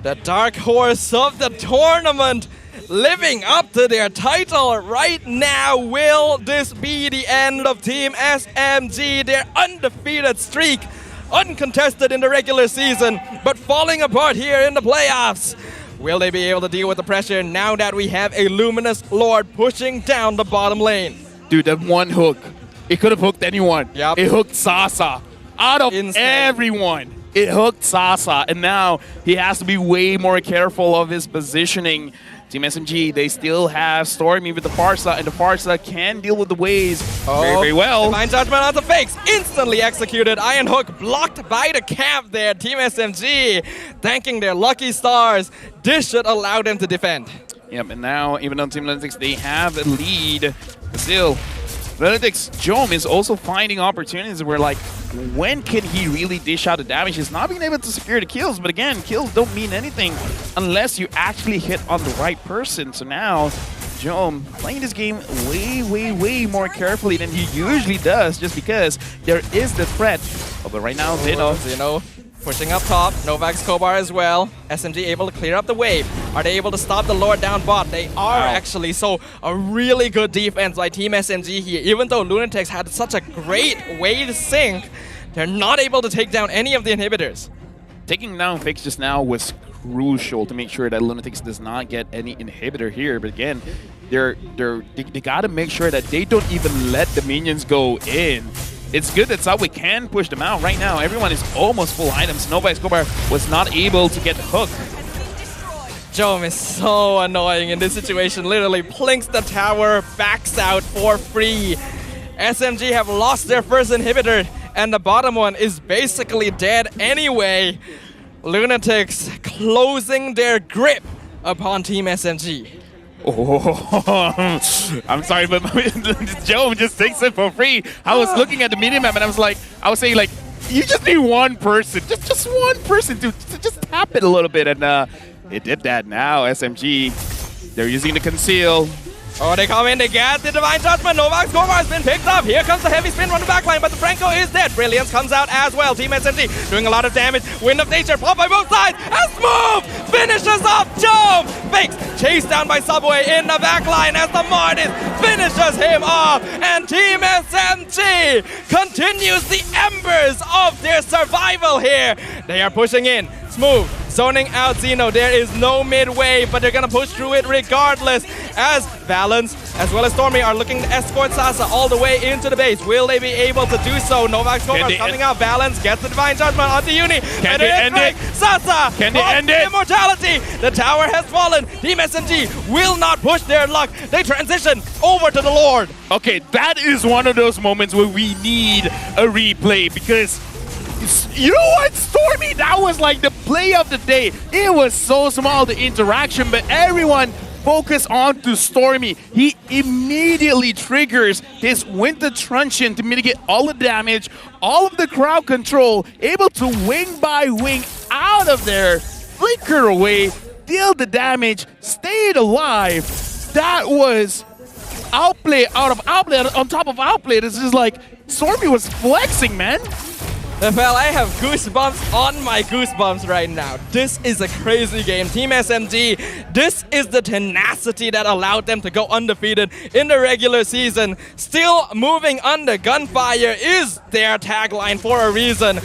The dark horse of the tournament living up to their title right now. Will this be the end of Team SMG, their undefeated streak? Uncontested in the regular season, but falling apart here in the playoffs. Will they be able to deal with the pressure now that we have a Luminous Lord pushing down the bottom lane? Dude, that one hook, it could have hooked anyone. Yep. It hooked Sasa. Out of everyone, it hooked Sasa. And now he has to be way more careful of his positioning. Team SMG, they still have Stormy with the Farsa, and the Farsa can deal with the waves very, very well. Divine Judgment on the Fakes, instantly executed. Iron Hook blocked by the camp there. Team SMG thanking their lucky stars. This should allow them to defend. Yep, and now, even on Team Lunatix, they have a lead. Still, Lunatix, Jom is also finding opportunities where, like, when can he really dish out the damage? He's not being able to secure the kills, but again, kills don't mean anything unless you actually hit on the right person. So now, Jom playing this game way, way, way more carefully than he usually does, just because there is the threat Oh, but right now, Zeno pushing up top. Novak Skobar as well. SMG able to clear up the wave. Are they able to stop the Lord down bot? They are actually. So a really good defense by Team SMG here. Even though Lunatix had such a great wave sync, they're not able to take down any of the inhibitors. Taking down Fix just now was crucial to make sure that Lunatix does not get any inhibitor here. But again, they gotta make sure that they don't even let the minions go in. It's good that Subway can push them out. Right now, everyone is almost full items. Novak Skobar was not able to get the hook. Jom is so annoying in this situation. Literally plinks the tower, backs out for free. SMG have lost their first inhibitor, and the bottom one is basically dead anyway. Lunatix closing their grip upon Team SMG. Oh, I'm sorry, but Joe just takes it for free. I was looking at the minimap and I was saying like, you just need one person, just one person to just tap it a little bit, and it did that. Now SMG, they're using the conceal. Oh, they come in, they get the Divine Judgment. Novak Skobar has been picked up. Here comes the heavy spin from the backline, but the Franco is dead. Brilliance comes out as well. Team SMG doing a lot of damage. Wind of Nature, pop by both sides. A smooth finishes off Jom. Fakes, chased down by Subway in the backline as the Mortis finishes him off. And Team SMG continues the embers of their survival here. They are pushing in. Smooth, zoning out Zeno. There is no mid-way, but they're gonna push through it regardless, as Valence as well as Stormy are looking to escort Sasa all the way into the base. Will they be able to do so? Novak Skobar coming out. Valence gets the Divine Judgment onto Uni. Can they end it? Sasa! Can they end it? Immortality! The tower has fallen. Team SMG will not push their luck. They transition over to the Lord. Okay, that is one of those moments where we need a replay, because you know what, Stormy, that was like the play of the day. It was so small, the interaction, but everyone focused on to Stormy. He immediately triggers his Winter Truncheon to mitigate all the damage, all of the crowd control, able to wing by wing out of there, flicker away, deal the damage, stayed alive. That was outplay out of outplay on top of outplay. This is like, Stormy was flexing, man. Well, I have goosebumps on my goosebumps right now. This is a crazy game. Team SMG, this is the tenacity that allowed them to go undefeated in the regular season. Still moving under gunfire is their tagline for a reason.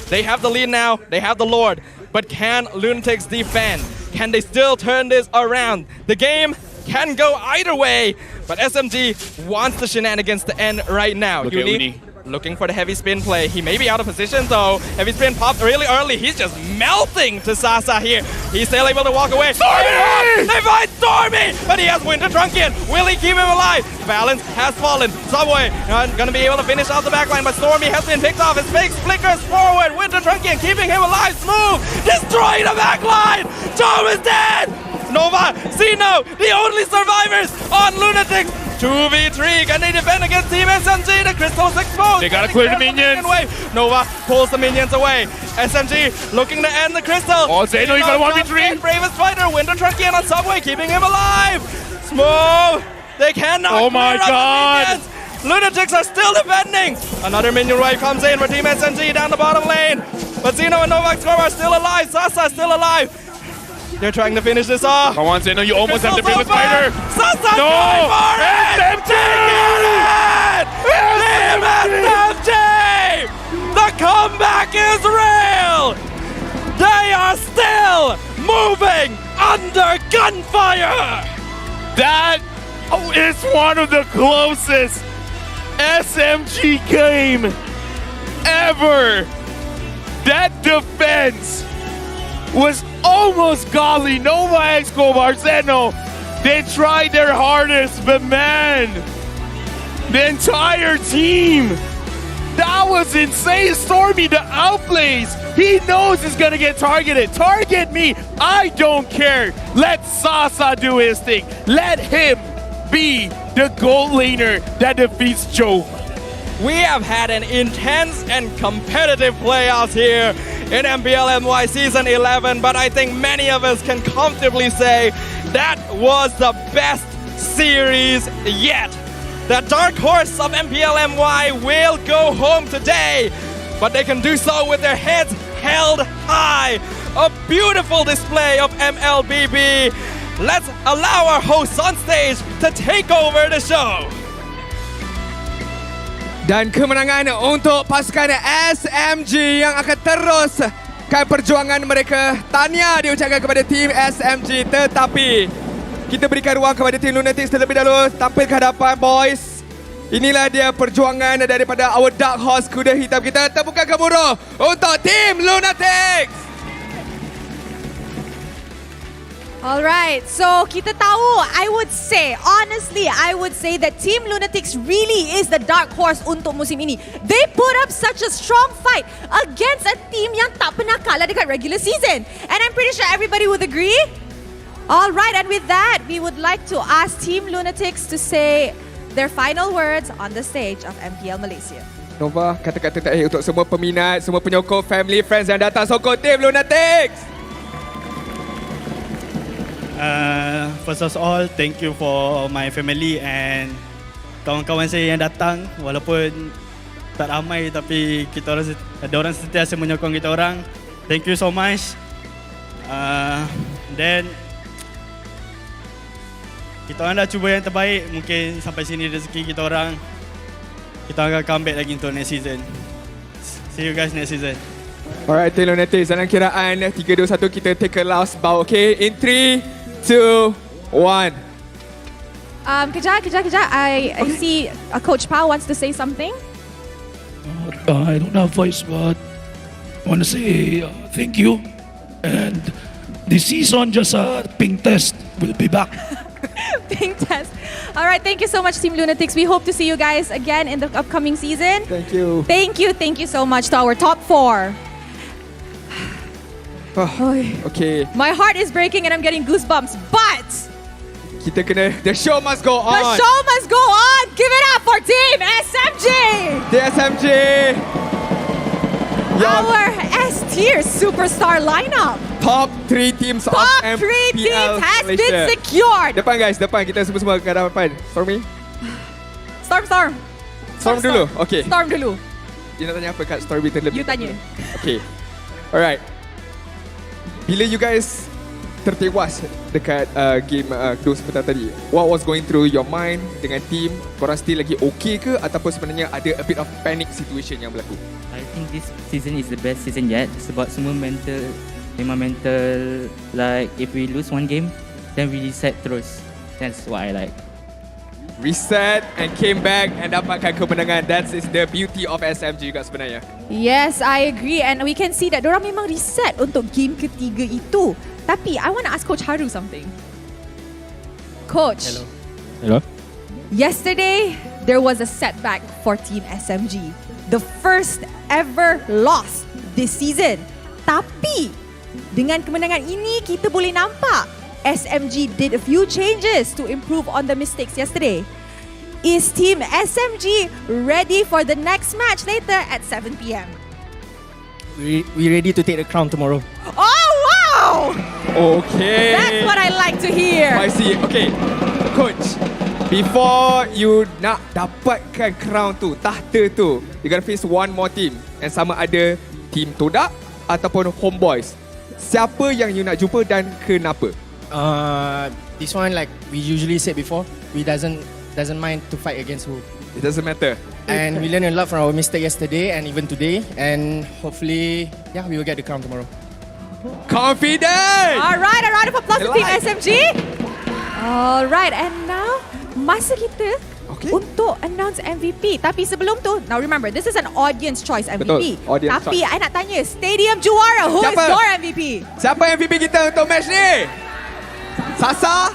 They have the lead now, they have the Lord, but can Lunatix defend? Can they still turn this around? The game can go either way, but SMG wants the shenanigans to end right now. Look at Uni. Looking for the heavy spin play. He may be out of position though. Heavy spin popped really early. He's just melting to Sasa here. He's still able to walk away. Stormy! They find Stormy! But he has Winter Truncheon. Will he keep him alive? Balance has fallen. Subway gonna be able to finish off the backline, but Stormy has been picked off. His face flickers forward. Winter Truncheon keeping him alive. Smooth! Destroying the backline! Jom is dead! Nova, Zeno, the only survivors on Lunatix. 2v3, can they defend against Team SMG? The crystal's exposed. They gotta clear the minions. Nova pulls the minions away. SMG looking to end the crystal. Oh, Zeno, you got a 1v3. Bravest fighter, Winter Truncheon on Subway, keeping him alive. Smooth. They cannot. Oh my God. Lunatics are still defending. Another minion wave comes in for Team SMG down the bottom lane. But Zeno and Novak Skobar are still alive. Sasa is still alive. They're trying to finish this off. Come on, Zeno, you almost have the biggest fighter. Sasa, no! SMG! Team SMG! The comeback is real! They are still moving under gunfire! That is one of the closest SMG game ever. That defense was almost godly. Novak Skobar, Zeno, they tried their hardest, but man, the entire team, that was insane. Stormy, the outplays, he knows he's gonna get targeted. Target me, I don't care. Let Sasa do his thing. Let him be the gold laner that defeats Joe. We have had an intense and competitive playoffs here in MPL MY Season 11, but I think many of us can comfortably say that was the best series yet. The dark horse of MPL MY will go home today. but they can do so with their heads held high. A beautiful display of MLBB. Let's allow our hosts on stage to take over the show. Dan kemenangan untuk pasukan SMG yang akan teruskan perjuangan mereka. Tahniah diucapkan kepada Team SMG, tetapi kita berikan ruang kepada Team Lunatix terlebih dahulu. Tampil ke hadapan, boys. Inilah dia perjuangan daripada our dark horse kuda hitam kita. Tepukan gemuruh untuk Team Lunatix. Alright, so kita tahu, I would say that Team Lunatix really is the dark horse untuk musim ini. They put up such a strong fight against a team yang tak pernah kalah dekat regular season. And I'm pretty sure everybody would agree. Alright, and with that, we would like to ask Team Lunatix to say their final words on the stage of MPL Malaysia. Nova, kata-kata terakhir untuk semua peminat, semua penyokong, family, friends yang datang sokong Team Lunatix. First of all, thank you for my family and kawan-kawan saya yang datang. Walaupun tak ramai tapi ada orang sentiasa menyokong kita orang. Thank you so much. Then kita orang dah cuba yang terbaik. Mungkin sampai sini rezeki kita orang. Kita akan comeback lagi untuk next season. See you guys next season. Alright, Team Lunatix, dalam kiraan 3, 2, 1 kita take a last bow, okay? In 3, 2, 1. Kejap. I see Coach Pao wants to say something. I don't have voice, but I want to say thank you. And this season, just a ping test. We'll be back. Ping test. All right, thank you so much, Team Lunatix. We hope to see you guys again in the upcoming season. Thank you. Thank you so much to our top 4. Okay. My heart is breaking and I'm getting goosebumps, but the show must go on. The show must go on. Give it up for Team SMG. The SMG. Our S-tier superstar lineup. Top 3 teams of MPL Top 3 teams has Malaysia. been secured. Depan guys, depan kita semua ke hadapan. Stormy. Storm dulu. Okay. Storm dulu. Dia nak tanya apa kat Stormy terlebih? You tanya. Okay. Alright. Bila you guys tertewas dekat game kedua sebentar tadi, what was going through your mind dengan team? Korang still lagi okay ke ataupun sebenarnya ada a bit of panic situation yang berlaku? I think this season is the best season yet sebab semua memang mental, like if we lose one game then we reset terus. That's what I like. Reset and came back and dapatkan kemenangan. That is the beauty of SMG juga sebenarnya. Yes, I agree, and we can see that diorang memang reset untuk game ketiga itu. Tapi I want to ask Coach Haru something. Coach. Hello. Yesterday there was a setback for Team SMG. The first ever loss this season. Tapi dengan kemenangan ini kita boleh nampak SMG did a few changes to improve on the mistakes yesterday. Is Team SMG ready for the next match later at 7 p.m? We ready to take the crown tomorrow. Oh wow! Okay. That's what I like to hear. I see. Okay, Coach. Before you nak dapatkan crown tu, tahta tu, you gotta face one more team. And sama ada Team Todak ataupun Homebois. Siapa yang you nak jumpa dan kenapa? This one, like we usually said before, we doesn't mind to fight against who. It doesn't matter. And we learned a lot from our mistake yesterday and even today. And hopefully, we will get the crown tomorrow. Confident! Alright, a round of applause to Team SMG. Alright, and now masa kita untuk announce MVP. Tapi sebelum tu, now remember, this is an audience choice MVP. Betul, audience Tapi choice. I nak tanya, Stadium Juara, who is your MVP? Siapa MVP kita untuk match ni? Sasa?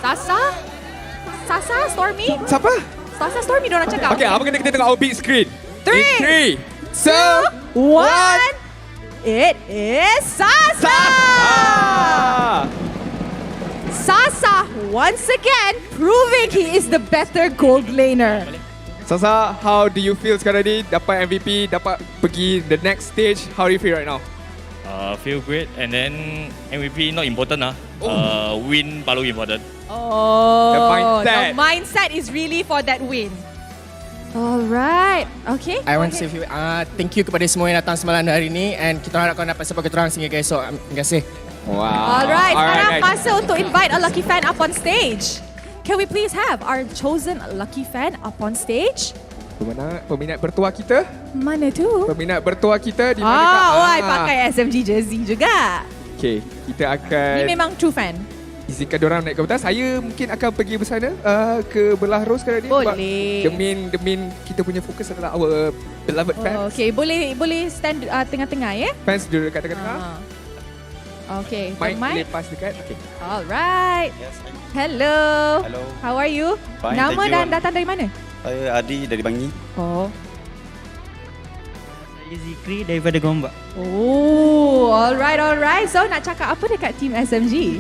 Sasa, Stormy? Siapa? Sasa, Stormy diorang cakap. Okay, apa kena kita tengok our big screen? 3, 2, 1. It is Sasa! Sasa, once again, proving he is the better gold laner. Sasa, how do you feel sekarang ni? Dapat MVP, dapat pergi the next stage. How do you feel right now? Feel great, and then MVP not important win paling important. Oh, The mindset. the mindset is really for that win. Alright. Okay. I want to say thank you kepada semua yang datang semalam hari ni, and kita harapkan dapat support kita orang sehingga esok. Terima kasih. Wow. Alright, sekarang masa untuk invite a lucky fan up on stage. Can we please have our chosen lucky fan up on stage? Peminat bertuah kita? Mana tu? Peminat bertuah kita di mana? Oh, pakai SMG jersey juga. Okay, kita akan... Ni memang true fan. Izinkan diorang naik ke atas. Saya mungkin akan pergi bersana ke belah Rose sekarang ni. Boleh. The main kita punya fokus adalah our beloved fans. Okay, boleh stand tengah-tengah ya? Fans duduk dekat tengah-tengah. Okay, Mic lepas dekat. Okay. Alright. Hello. Hello. How are you? Fine, Nama thank you, dan ma'am. datang dari mana? Saya Adi dari Bangi. Oh. Saya Zikri daripada Gombak. Oh, alright. So nak cakap apa dekat Team SMG?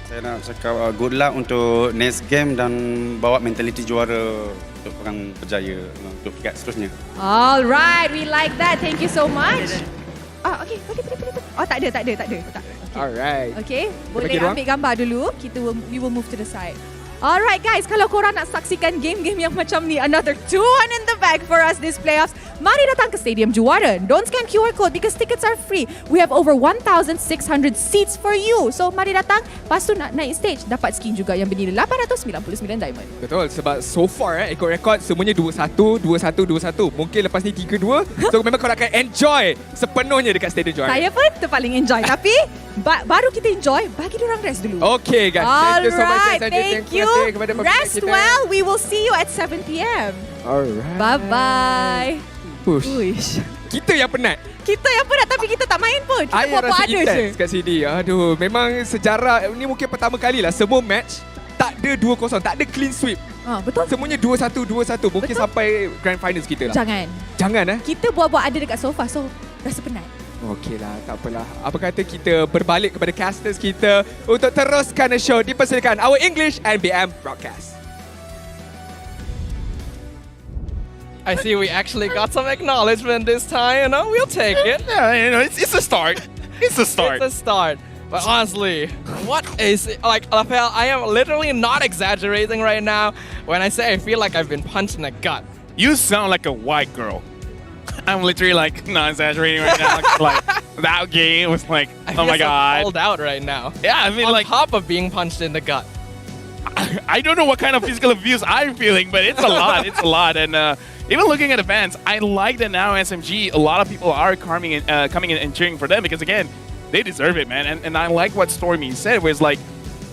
Saya nak cakap good luck untuk next game dan bawa mentaliti juara untuk korang berjaya untuk peringkat seterusnya. Alright, we like that. Thank you so much. Okay. Oh, tak ada. Alright. Okay, boleh ambil gambar dulu. We will move to the side. Alright guys, kalau korang nak saksikan game-game yang macam ni, another 2-1 in the bag for us this playoffs, mari datang ke Stadium Juara. Don't scan QR code because tickets are free. We have over 1,600 seats for you. So mari datang, lepas tu nak naik stage, dapat skin juga yang bernilai 899 diamond. Betul, sebab so far ikut rekod semuanya 2-1. Mungkin lepas ni 3-2. So memang korang akan enjoy sepenuhnya dekat Stadium Juara. Saya pun terpaling enjoy. Tapi baru kita enjoy, bagi diorang rest dulu. Okay guys, thank you so much. Thank you. Rest well. We will see you at 7 p.m. Alright. Bye-bye. Push. Kita yang penat. Tapi kita tak main pun. Kita Ayah buat rasa ada je. intense kat sini. Aduh, memang sejarah ni mungkin pertama kali lah semua match tak ada 2-0, tak ada clean sweep. Betul. Semuanya 2-1. Mungkin sampai grand finals kita lah. Jangan Kita buat-buat ada dekat sofa, so rasa penat. Okey lah, tak apalah. Apa kata kita berbalik kepada casters kita untuk teruskan show. Dipersilakan our English MBM broadcast. I see we actually got some acknowledgement this time, we'll take it. Yeah, it's a start. It's a start. It's a start. But honestly, what is it? Like, Rafael, I am literally not exaggerating right now when I say I feel like I've been punched in the gut. You sound like a white girl. I'm literally like not exaggerating right now. Like that game was like, oh my god. I'm called out right now. Yeah, I mean, on like top of being punched in the gut. I don't know what kind of physical abuse I'm feeling, but it's a lot. It's a lot. And even looking at the fans, I like that now SMG. A lot of people are coming in and cheering for them because again, they deserve it, man. And I like what Stormy said, where it's like,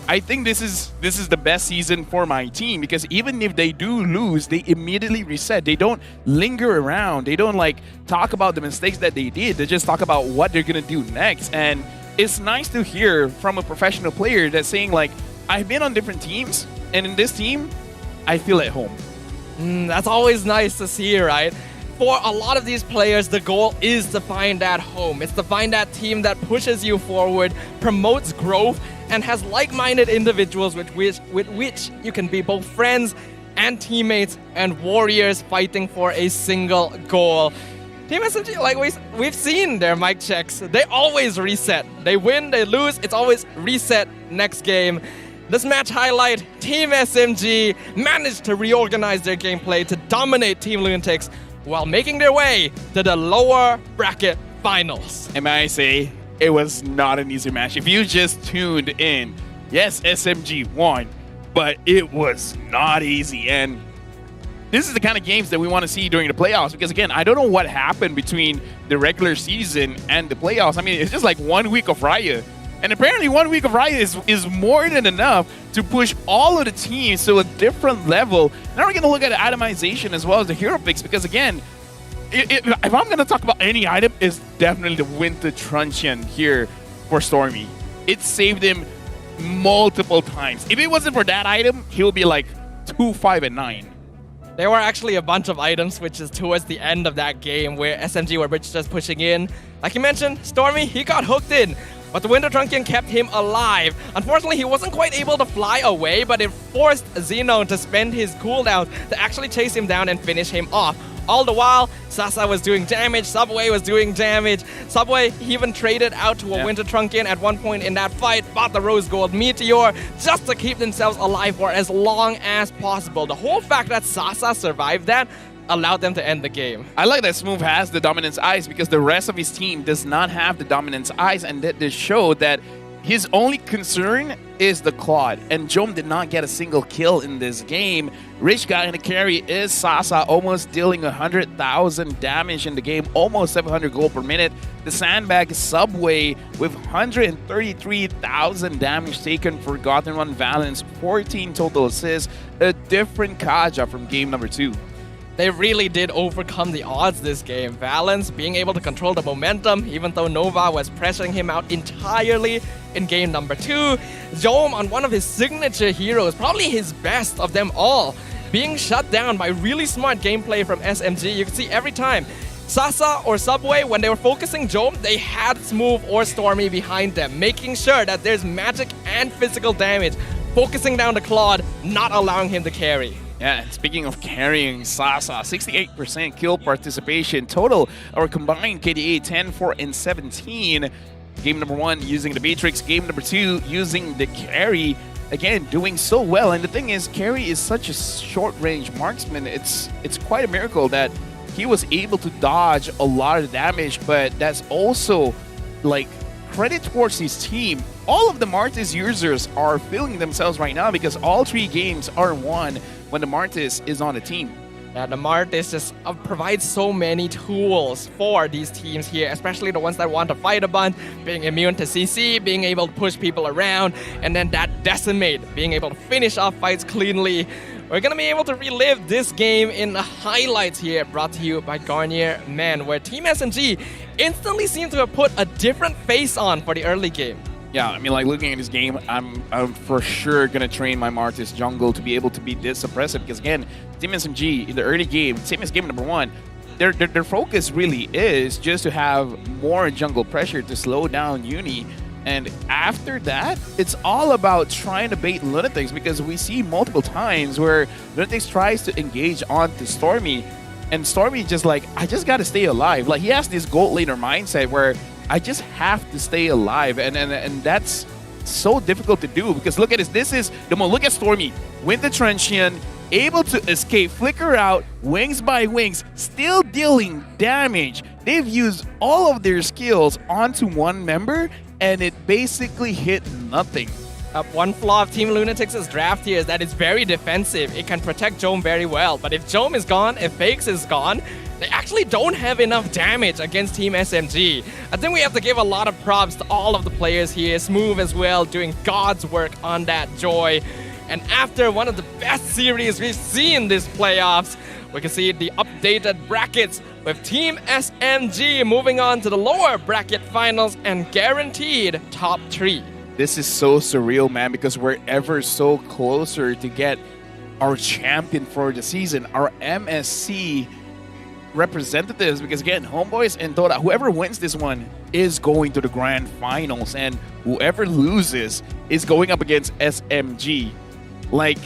I think this is the best season for my team because even if they do lose, they immediately reset. They don't linger around. They don't like talk about the mistakes that they did. They just talk about what they're gonna do next. And it's nice to hear from a professional player that's saying like, I've been on different teams, and in this team, I feel at home. That's always nice to see, right? For a lot of these players, the goal is to find that home. It's to find that team that pushes you forward, promotes growth, and has like-minded individuals with which you can be both friends and teammates and warriors fighting for a single goal. Team SMG, like we've seen their mic checks. They always reset. They win, they lose, it's always reset next game. This match highlight, Team SMG managed to reorganize their gameplay to dominate Team Lunatix while making their way to the lower bracket finals. And may I say, it was not an easy match. If you just tuned in, yes, SMG won, but it was not easy. And this is the kind of games that we want to see during the playoffs because, again, I don't know what happened between the regular season and the playoffs. I mean, it's just like 1 week of Raya. And apparently 1 week of Raya is more than enough to push all of the teams to a different level. Now we're going to look at itemization as well as the hero picks because, again, if I'm going to talk about any item, it's definitely the Winter Truncheon here for Stormy. It saved him multiple times. If it wasn't for that item, he would be like 2-5-9. There were actually a bunch of items, which is towards the end of that game where SMG were just pushing in. Like you mentioned, Stormy, he got hooked in. But the Winter Truncheon kept him alive. Unfortunately, he wasn't quite able to fly away, but it forced Xeno to spend his cooldown to actually chase him down and finish him off. All the while, Sasa was doing damage, Subway was doing damage. Subway even traded out to a Winter Trunkin at one point in that fight, bought the Rose Gold Meteor just to keep themselves alive for as long as possible. The whole fact that Sasa survived that allowed them to end the game. I like that Smooth has the Dominance Eyes because the rest of his team does not have the Dominance Eyes, and that this showed that his only concern is the Claude, and Jom did not get a single kill in this game. Rich guy in the carry is Sasa, almost dealing 100,000 damage in the game, almost 700 gold per minute. The Sandbag is Subway with 133,000 damage taken, Forgotten One Valence, 14 total assists, a different Kaja from game number 2. They really did overcome the odds this game. Valence being able to control the momentum, even though Nova was pressuring him out entirely in game number 2. Jom on one of his signature heroes, probably his best of them all, being shut down by really smart gameplay from SMG. You can see every time Sasa or Subway, when they were focusing Jom, they had Smooth or Stormy behind them, making sure that there's magic and physical damage, focusing down the Claude, not allowing him to carry. Yeah, and speaking of carrying Sasa, 68% kill participation. Total, our combined KDA 10, 4, and 17. Game number 1 using the Matrix. Game number 2 using the carry. Again, doing so well. And the thing is, carry is such a short-range marksman. It's quite a miracle that he was able to dodge a lot of damage, but that's also like credit towards his team. All of the Martis users are feeling themselves right now because all 3 games are won when the Martis is on the team. Yeah, the Martis just provides so many tools for these teams here, especially the ones that want to fight a bunch, being immune to CC, being able to push people around, and then that Decimate, being able to finish off fights cleanly. We're going to be able to relive this game in the highlights here, brought to you by Garnier Men, where Team SMG instantly seemed to have put a different face on for the early game. Yeah, I mean, like, looking at this game, I'm for sure going to train my Martis jungle to be able to be this suppressive because, again, Team SMG in the early game, same as game number 1, their focus really is just to have more jungle pressure to slow down Uni. And after that, it's all about trying to bait Lunatix because we see multiple times where Lunatix tries to engage onto Stormy, and Stormy just like, I just got to stay alive. Like, he has this gold laner mindset where I just have to stay alive, and that's so difficult to do because look at this. This is the moment. Look at Stormy, Winter Truncheon, able to escape, flicker out, wings by wings, still dealing damage. They've used all of their skills onto one member, and it basically hit nothing. One flaw of Team Lunatix's draft here is that it's very defensive. It can protect Jom very well, but if Jom is gone, if Fakes is gone, they actually don't have enough damage against Team SMG. I think we have to give a lot of props to all of the players here. Smooth as well, doing God's work on that Joy. And after one of the best series we've seen this playoffs, we can see the updated brackets with Team SMG moving on to the lower bracket finals and guaranteed top 3. This is so surreal, man, because we're ever so closer to get our champion for the season, our MSC representatives, because again, Homebois and Todak, whoever wins this one is going to the grand finals, and whoever loses is going up against SMG. Like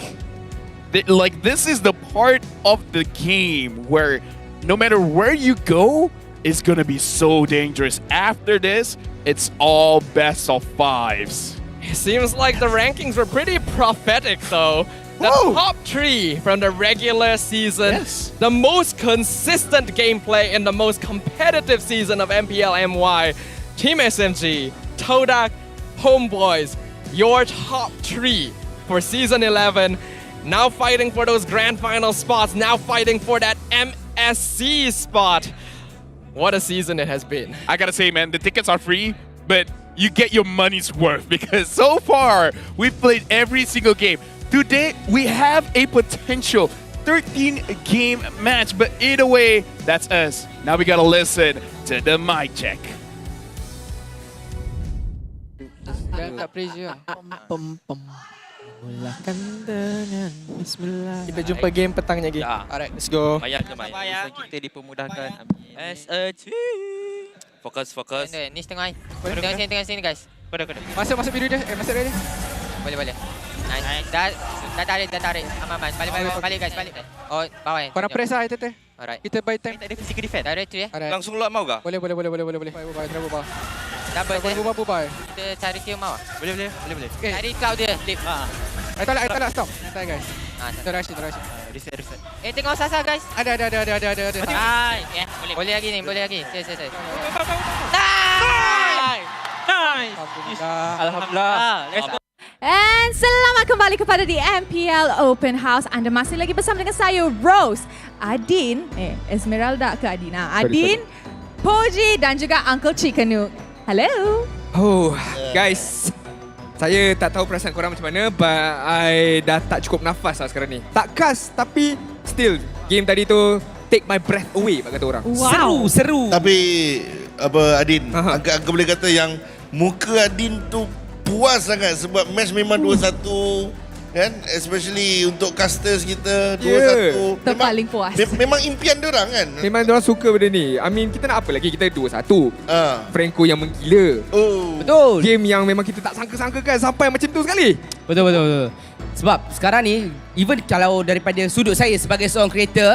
this is the part of the game where no matter where you go, it's gonna be so dangerous. After this, it's all best of 5s. It seems like the rankings were pretty prophetic though. The top 3 from the regular season, the most consistent gameplay in the most competitive season of MPL MY. Team SMG, Todak, Homebois, your top 3 for Season 11. Now fighting for those grand final spots, now fighting for that MSC spot. What a season it has been. I gotta say, man, the tickets are free, but you get your money's worth because so far, we've played every single game. Today, we have a potential 13-game match, but either way, that's us. Now we gotta listen to the mic check. Kita jumpa game petangnya lagi. Alright, let's go. Kita dipermudahkan. SMG. Fokus. Ni setengah. Tengah sini guys. Masuk biru dia. Masuk dia. Boleh. Nice. Dah Dah tarik. Aman. Balik guys, balik. Oh, bawah. Korang press lah itu teh. Alright. Kita buy time. Tak ada physical defense. Dah ready ya? Langsung lot mau kah? Boleh. Buy. Double Buy. Kita cari kill mau. Boleh. Cari cloud dia, flip. I tak nak stop. Santai guys. Kita rush. Reset. Tengok Sasa guys. Ada. Hai, boleh lagi ni. Saya. Nice. Alhamdulillah. Let's go. And selamat kembali kepada di MPL Open House. Anda masih lagi bersama dengan saya, Rose, Adin, Esmeralda ke Adin? Adin, Poji dan juga Uncle Chikanuk. Hello. Oh, guys. Saya tak tahu perasaan korang macam mana, but I dah tak cukup nafas lah sekarang ni. Tak kas, tapi still, game tadi tu take my breath away, kata orang. Wow. Seru. Tapi, Adin, agak boleh kata yang muka Adin tu puas sangat sebab match memang 2-1 kan, especially untuk casters kita 2-1. Terpaling puas. Memang impian diorang kan. Memang diorang suka benda ni. I mean, kita nak apa lagi? Kita 2-1. Franco yang menggila. Betul. Game yang memang kita tak sangka-sangka kan sampai macam tu sekali. Betul. Sebab sekarang ni, even kalau daripada sudut saya sebagai seorang creator,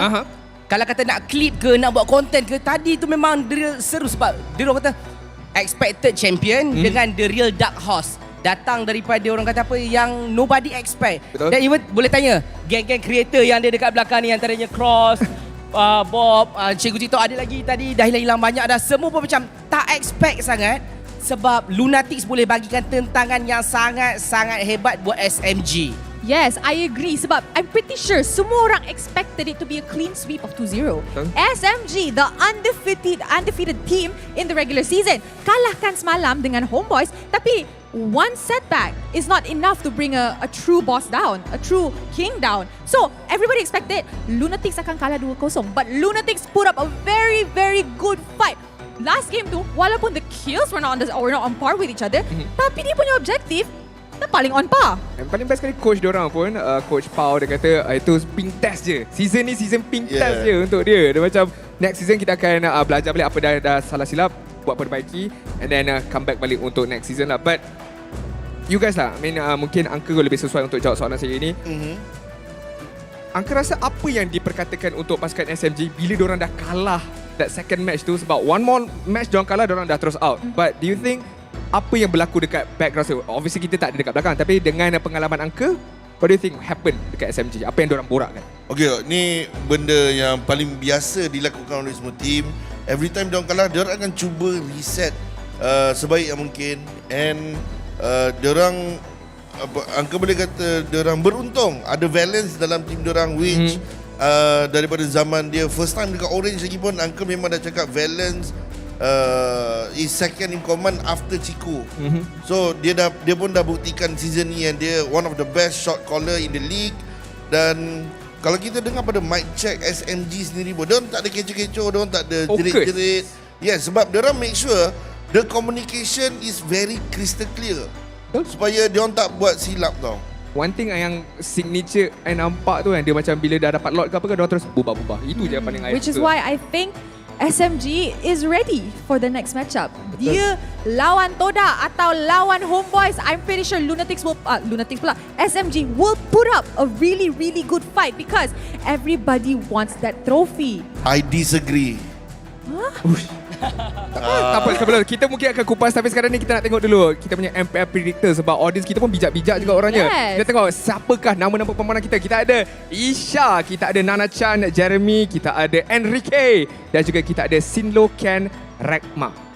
kalau kata nak clip ke, nak buat content ke, tadi tu memang dia seru sebab dia orang kata expected champion dengan the real dark horse. Datang daripada orang kata apa yang nobody expect. Betul. Dan even boleh tanya geng-geng creator yang ada dekat belakang ni, antaranya Cross, Bob, Cikgu Tito, ada lagi tadi dah hilang banyak dah. Semua pun macam tak expect sangat sebab Lunatix boleh bagikan tentangan yang sangat-sangat hebat buat SMG. Yes, I agree sebab I'm pretty sure semua orang expected it to be a clean sweep of 2-0. SMG, the undefeated team in the regular season, kalahkan semalam dengan Homebois, tapi one setback is not enough to bring a true boss down, a true king down. So, everybody expected Lunatix akan kalah 2-0, but Lunatix put up a very, very good fight. Last game tu, walaupun the kills were not on par with each other, tapi dia punya objektif paling on par. Yang paling best kali coach diorang pun, Coach Pau, dia kata itu ping test je. Season ni season ping test je untuk dia. Dia macam next season kita akan belajar balik apa dah salah silap, buat perbaiki, and then come back balik untuk next season lah. But you guys lah, I mean mungkin Uncle lebih sesuai untuk jawab soalan saya ini. Uncle rasa apa yang diperkatakan untuk pasukan SMG bila diorang dah kalah that second match tu, sebab one more match diorang kalah, diorang dah terus out. But do you think apa yang berlaku dekat background tu? Obviously kita tak ada dekat belakang, tapi dengan pengalaman Uncle, what do you think happen dekat SMG? Apa yang diorang borakkan? Okay, ni benda yang paling biasa dilakukan oleh semua team. Every time diorang kalah, diorang akan cuba reset sebaik yang mungkin. And diorang, Uncle boleh kata diorang beruntung ada balance dalam team diorang, which daripada zaman dia first time dekat Orange lagi pun, Uncle memang dah cakap Valence is second in command after Chiku. So dia pun dah buktikan season ni yang dia one of the best shot caller in the league. Dan kalau kita dengar pada mic check SMG sendiri pun, diorang tak ada kecoh-kecoh, diorang tak ada jerit-jerit. Yes, sebab diorang make sure the communication is very crystal clear, supaya diorang tak buat silap tau. One thing yang signature I nampak tu kan, dia macam bila dah dapat lot ke apa ke, diorang terus bubah-bubah. Itu je yang paling I Which is why I think SMG is ready for the next matchup. Dia lawan Todak atau lawan Homebois, I'm pretty sure Lunatix pula, SMG will put up a really, really good fight because everybody wants that trophy. I disagree. Tak apa, sebelum kita mungkin akan kupas, tapi sekarang ni kita nak tengok dulu kita punya MPL predictor, sebab audience kita pun bijak-bijak juga orangnya. Kita tengok siapakah nama-nama pemenang kita. Kita ada Isha, kita ada Nana Chan, Jeremy, kita ada Enrique, dan juga kita ada Sinlo Ken Rangma.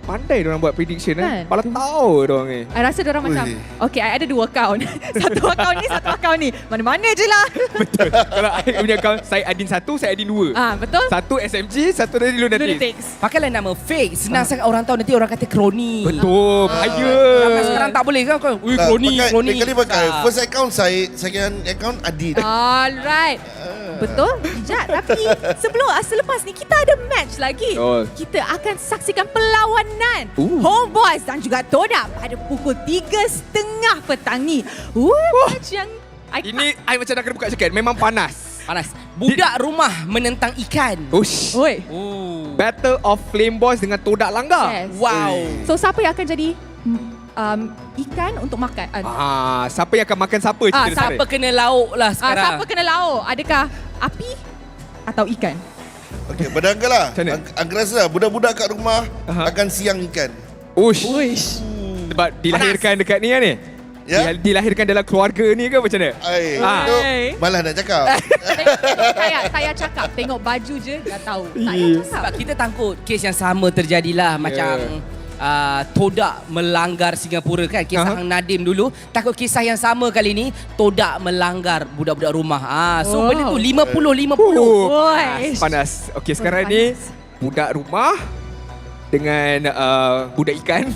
Pandai diorang buat prediction Pala tahu diorang ni. I rasa diorang macam, okay, I ada 2 account. Satu account ni. Mana-mana je lah. Betul. Kalau I punya account, saya Adin 1, saya Adin 2. Betul. Satu SMG, satu dari Lunatix. Pakailah nama fake. Senang sangat orang tahu, nanti orang kata kroni. Betul, bahaya. Sampai sekarang tak boleh kan? Kroni. Kali pakai first account saya, second account Adin. Alright. Betul, bijak. Tapi selepas ni kita ada match lagi. Kita akan saksikan perlawanan Homebois dan juga Todak pada pukul 3.30 petang ni. Match yang ini I macam nak kena buka sikit. Memang panas. Budak rumah menentang ikan. Battle of Flame Boys dengan Todak Langgar. Wow. So siapa yang akan jadi ikan untuk makan. Siapa yang akan makan siapa? Siapa kena lauk lah sekarang. Siapa kena lauk? Adakah api atau ikan? Okey, berangkat lah. Angga rasa budak-budak kat rumah akan siang ikan. Uish. Sebab dilahirkan dekat ni kan ni? Ya? Dilahirkan dalam keluarga ni ke macam mana? Malah nak cakap. Saya cakap, tengok baju je dah tahu. Sebab kita takut kes yang sama terjadilah. Macam Todak melanggar Singapura kan. Kisah Hang Nadim dulu. Takut kisah yang sama kali ni Todak melanggar budak-budak rumah. So benda tu 50-50. Panas. Okey, sekarang ni budak rumah dengan budak ikan.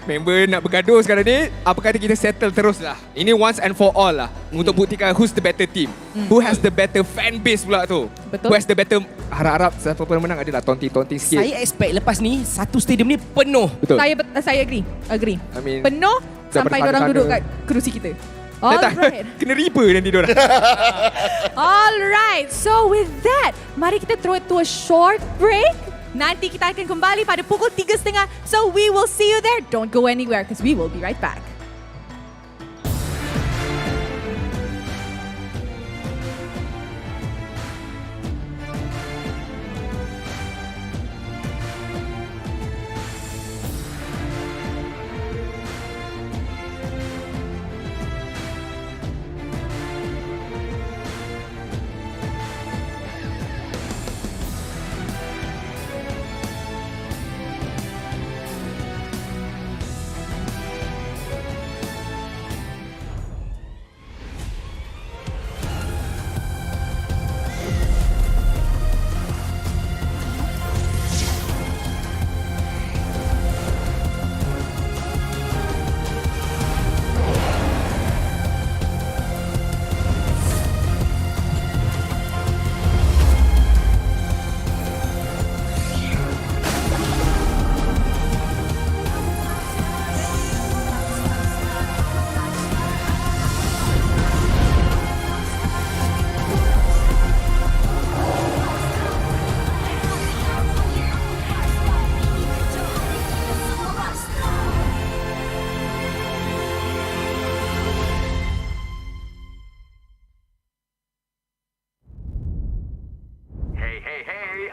Member nak bergaduh sekarang ni. Apa kata kita settle terus lah. Ini once and for all lah. Untuk buktikan who's the better team. Who has the better fan base pula tu. Betul. Who has the better. Harap-harap siapa pun menang adalah tonting-tonting sikit. Saya expect lepas ni satu stadium ni penuh. Betul. Saya agree. I mean, penuh sampai diorang duduk kat kerusi kita. Alright. Kena riba nanti diorang. Alright. So with that, mari kita throw it to a short break. Nanti kita akan kembali pada pukul 3.30. So we will see you there. Don't go anywhere because we will be right back.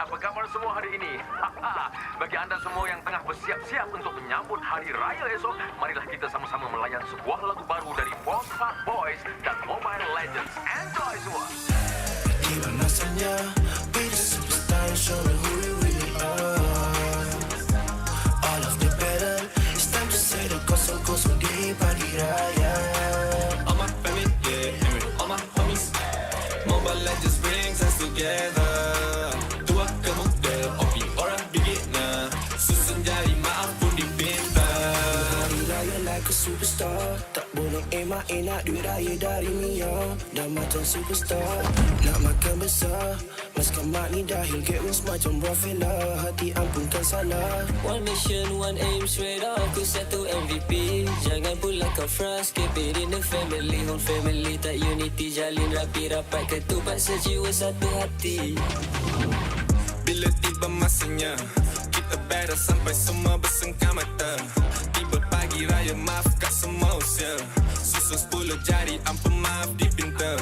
Apa khabar semua hari ini? Bagi anda semua yang tengah bersiap-siap untuk menyambut Hari Raya esok, marilah kita sama-sama melayan sebuah lagu baru dari Homebois dan Mobile Legends. Enjoy semua! Gimana rasanya be the superstar and show me who we really are. All of the better, it's time to say the kosong-kosong di pagi raya. All my family, yeah, all my homies. Mobile Legends brings us together. Superstar, tak boleh emak-enak duit raya dari Mia. Dah macam superstar, nak makan besar. Maskan mak ni dahil get wins macam buah fella. Hati ampunkan salah. One mission, one aim, straight up aku satu MVP. Jangan pula kau frust, keep it in the family. Whole family tak unity, jalin rapi rapat ketupat sejiwa satu hati. Bila tiba masanya, kita battle sampai semua bersengkam mata. Pagi raya maafkan semua usia. Susun 10 jari ampun maaf dipinta.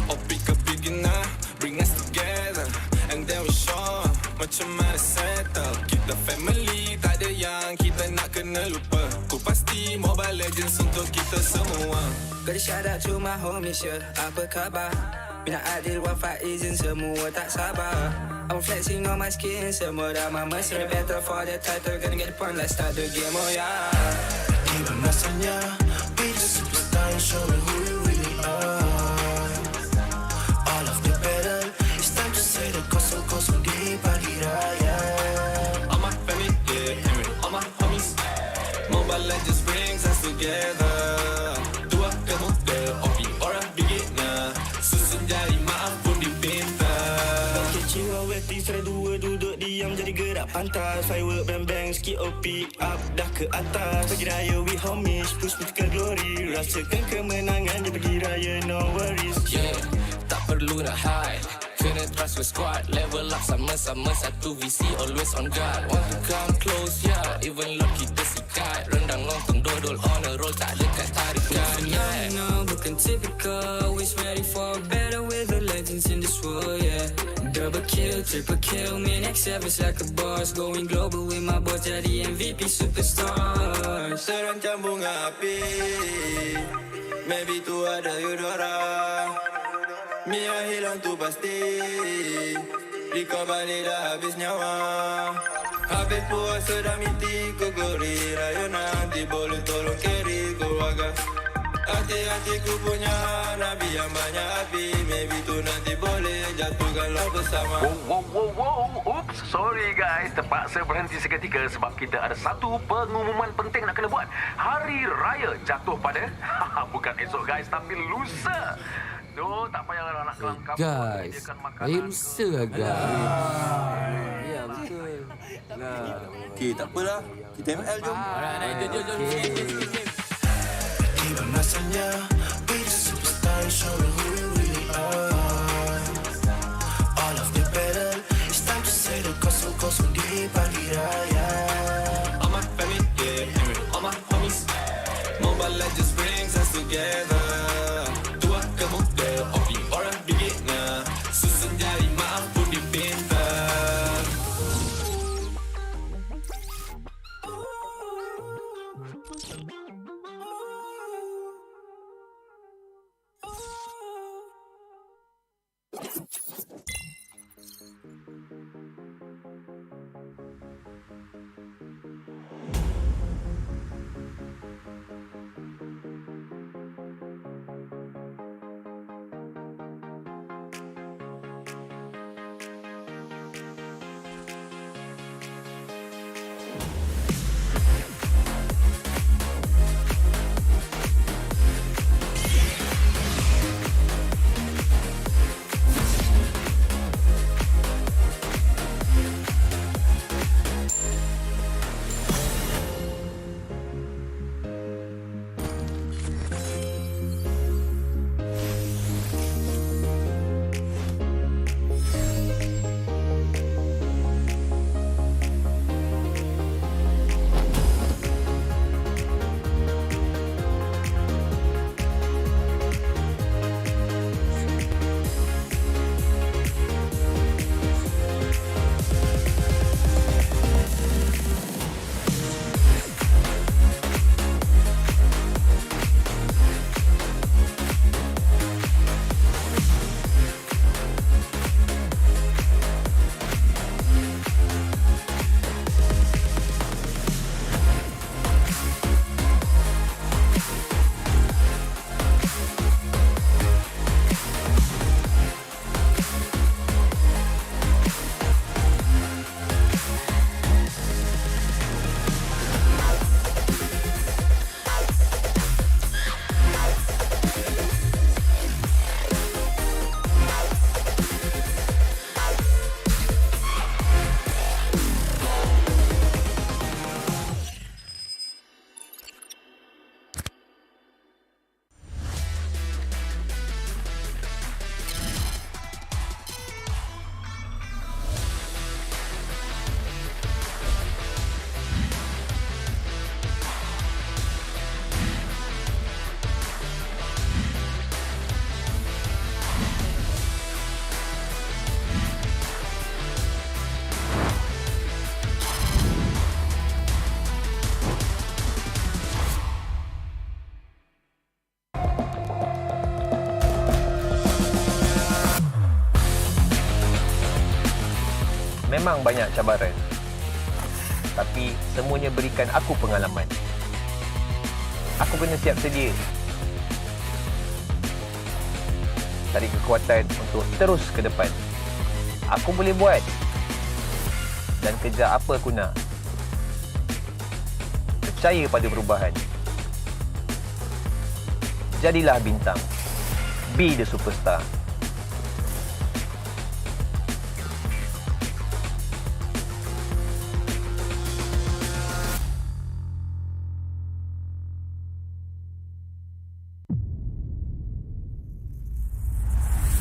Opi ke beginner, bring us together. And then we show macam mana settle. Kita family, tak ada yang kita nak kena lupa. Ku pasti Mobile Legends untuk kita semua. Gotta shout out to my homies, yeah. Apa khabar? Bina Adil, Wafa, Izin, semua tak sabar. I'm flexing on my skin, semua dah mamas. In the battle for the title, gonna get the point, let's start the game, oh yeah. Gimana rasanya be the superstar and show me who we really are. All of the better, it's time to say the kosong-kosong di pagi raya. All my family, yeah, all my homies. Mobile Legends brings us together. Tua ke muda, opi orang beginner. Susun jari maaf pun dipinta. Jiwa weti serai dua duduk diam jadi gerak pantas. Firework bang-bang sikit OP up dah ke atas. Pagi raya we homies push me ke glory. Rasakan kemenangan di pagi raya no worries. Yeah, tak perlu nak hide. Kena trust with squad. Level up sama-sama satu visi always on guard. Want to come close, yeah. Even lock kita si cut. Rendang lontong dodol on a roll, tak dekat tarik no, bukan typical. Always ready for better with the legends in this world, yeah. Double kill, triple kill, me next service like a boss. Going global with my boss, jadi MVP superstar. Terancam bunga api, maybe tu ada Eudora. Mia hilang tu pasti, di korban ni dah habis nyawa. Habis puasa dah miti, ku gori raya nanti boleh tolong carry keluarga. Hati-hatiku punya nabi yang banyak api, maybe tu nanti boleh jatuhkan lo bersama. Oops, sorry guys, terpaksa berhenti seketika sebab kita ada satu pengumuman penting nak kena buat. Hari Raya jatuh pada bukan esok guys, tapi lusa. So, tak payah nak kelam kampung menyediakan makanan. Lusa agak. Ya, betul. Okey, tak apalah. Kita ML jom. Jom. Tiba masanya, be the superstar, show them who we really are. All of the battle, it's time to say the kosong-kosong di pagi raya. All my family, yeah, all my homies. Mobile Legends brings us together. Tua ke muda, opi orang beginner. Susun jari maaf pun dipinta. Memang banyak cabaran, tapi semuanya berikan aku pengalaman. Aku kena siap sedia, cari kekuatan untuk terus ke depan. Aku boleh buat dan kejar apa aku nak. Percaya pada perubahan. Jadilah bintang. Be the superstar.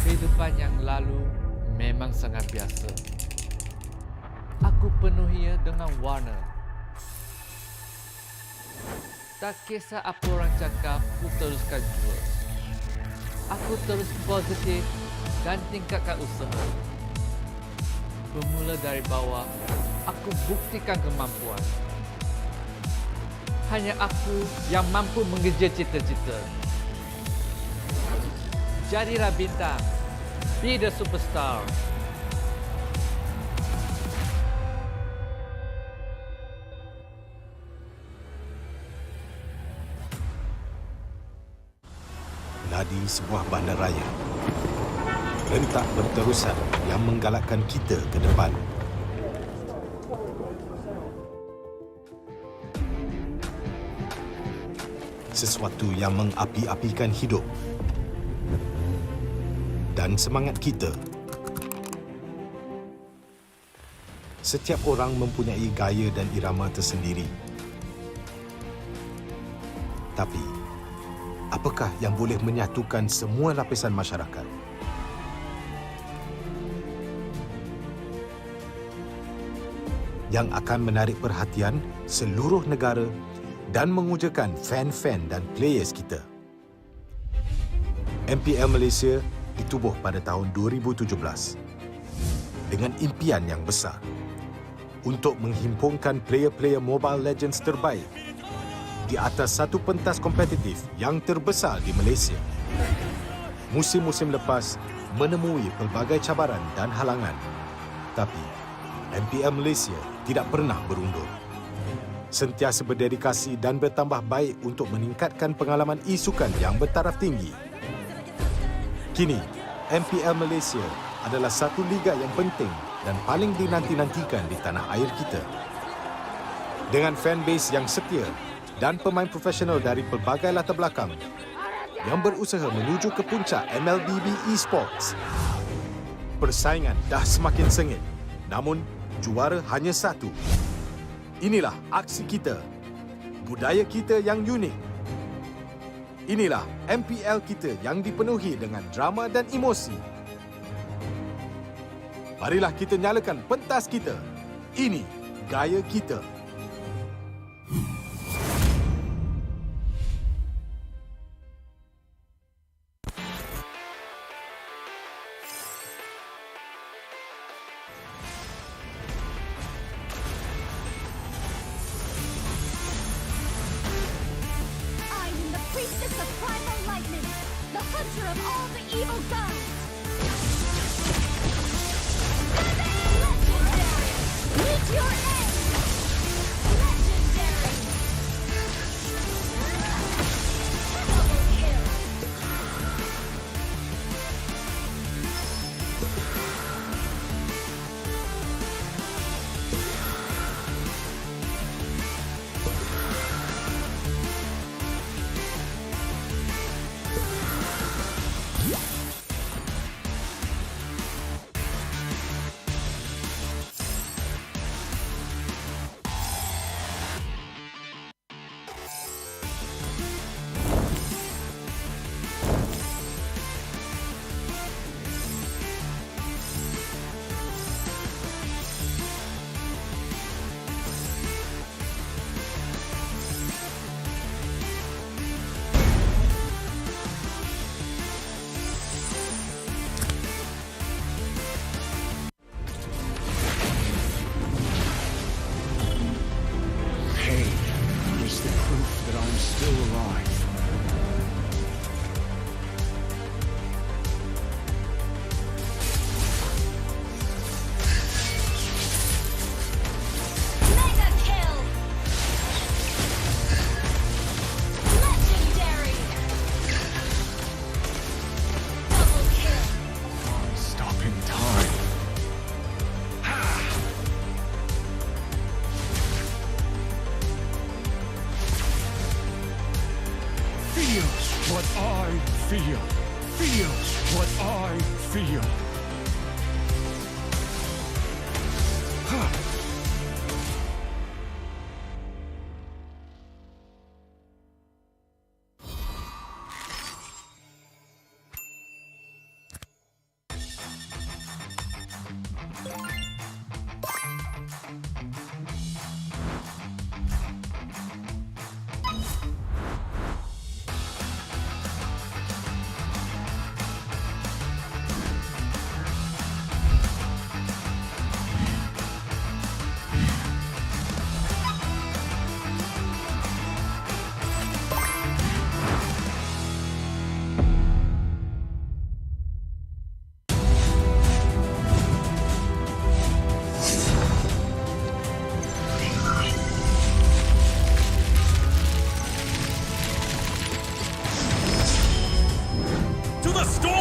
Kehidupan yang lalu memang sangat biasa. Aku penuhinya dengan warna. Tak kisah apa orang cakap, aku teruskan jua. Aku terus positif dan tingkatkan usaha. Bermula dari bawah, aku buktikan kemampuan. Hanya aku yang mampu mengejar cita-cita. Jadilah bintang. Be the superstar. Nadi sebuah bandaraya. Rentak berterusan yang menggalakkan kita ke depan. Sesuatu yang mengapi-apikan hidup dan semangat kita. Setiap orang mempunyai gaya dan irama tersendiri. Tapi, apakah yang boleh menyatukan semua lapisan masyarakat? Yang akan menarik perhatian seluruh negara dan mengujakan fan-fan dan players kita. MPL Malaysia ditubuh pada tahun 2017 dengan impian yang besar untuk menghimpunkan player-player Mobile Legends terbaik di atas satu pentas kompetitif yang terbesar di Malaysia. Musim-musim lepas menemui pelbagai cabaran dan halangan, tapi MPL Malaysia tidak pernah berundur. Sentiasa berdedikasi dan bertambah baik untuk meningkatkan pengalaman e-sukan yang bertaraf tinggi. Kini, MPL Malaysia adalah satu liga yang penting dan paling dinanti-nantikan di tanah air kita. Dengan fanbase yang setia dan pemain profesional dari pelbagai latar belakang yang berusaha menuju ke puncak MLBB Esports. Persaingan dah semakin sengit, namun juara hanya satu. Inilah aksi kita, budaya kita yang unik. Inilah MPL kita yang dipenuhi dengan drama dan emosi. Marilah kita nyalakan pentas kita. Ini gaya kita. What I feel. Feel what I feel.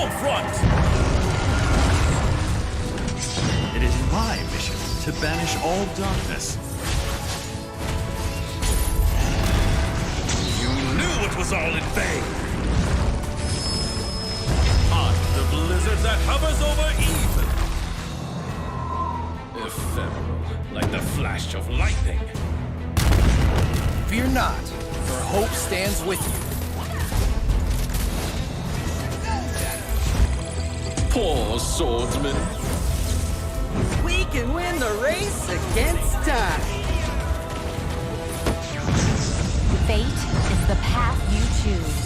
home front. It is my mission to banish all darkness. You knew it was all in vain. I'm the blizzard that hovers over evil. Ephemeral, like the flash of lightning. Fear not, for hope stands with you. Poor swordsman. We can win the race against time. Fate is the path you choose.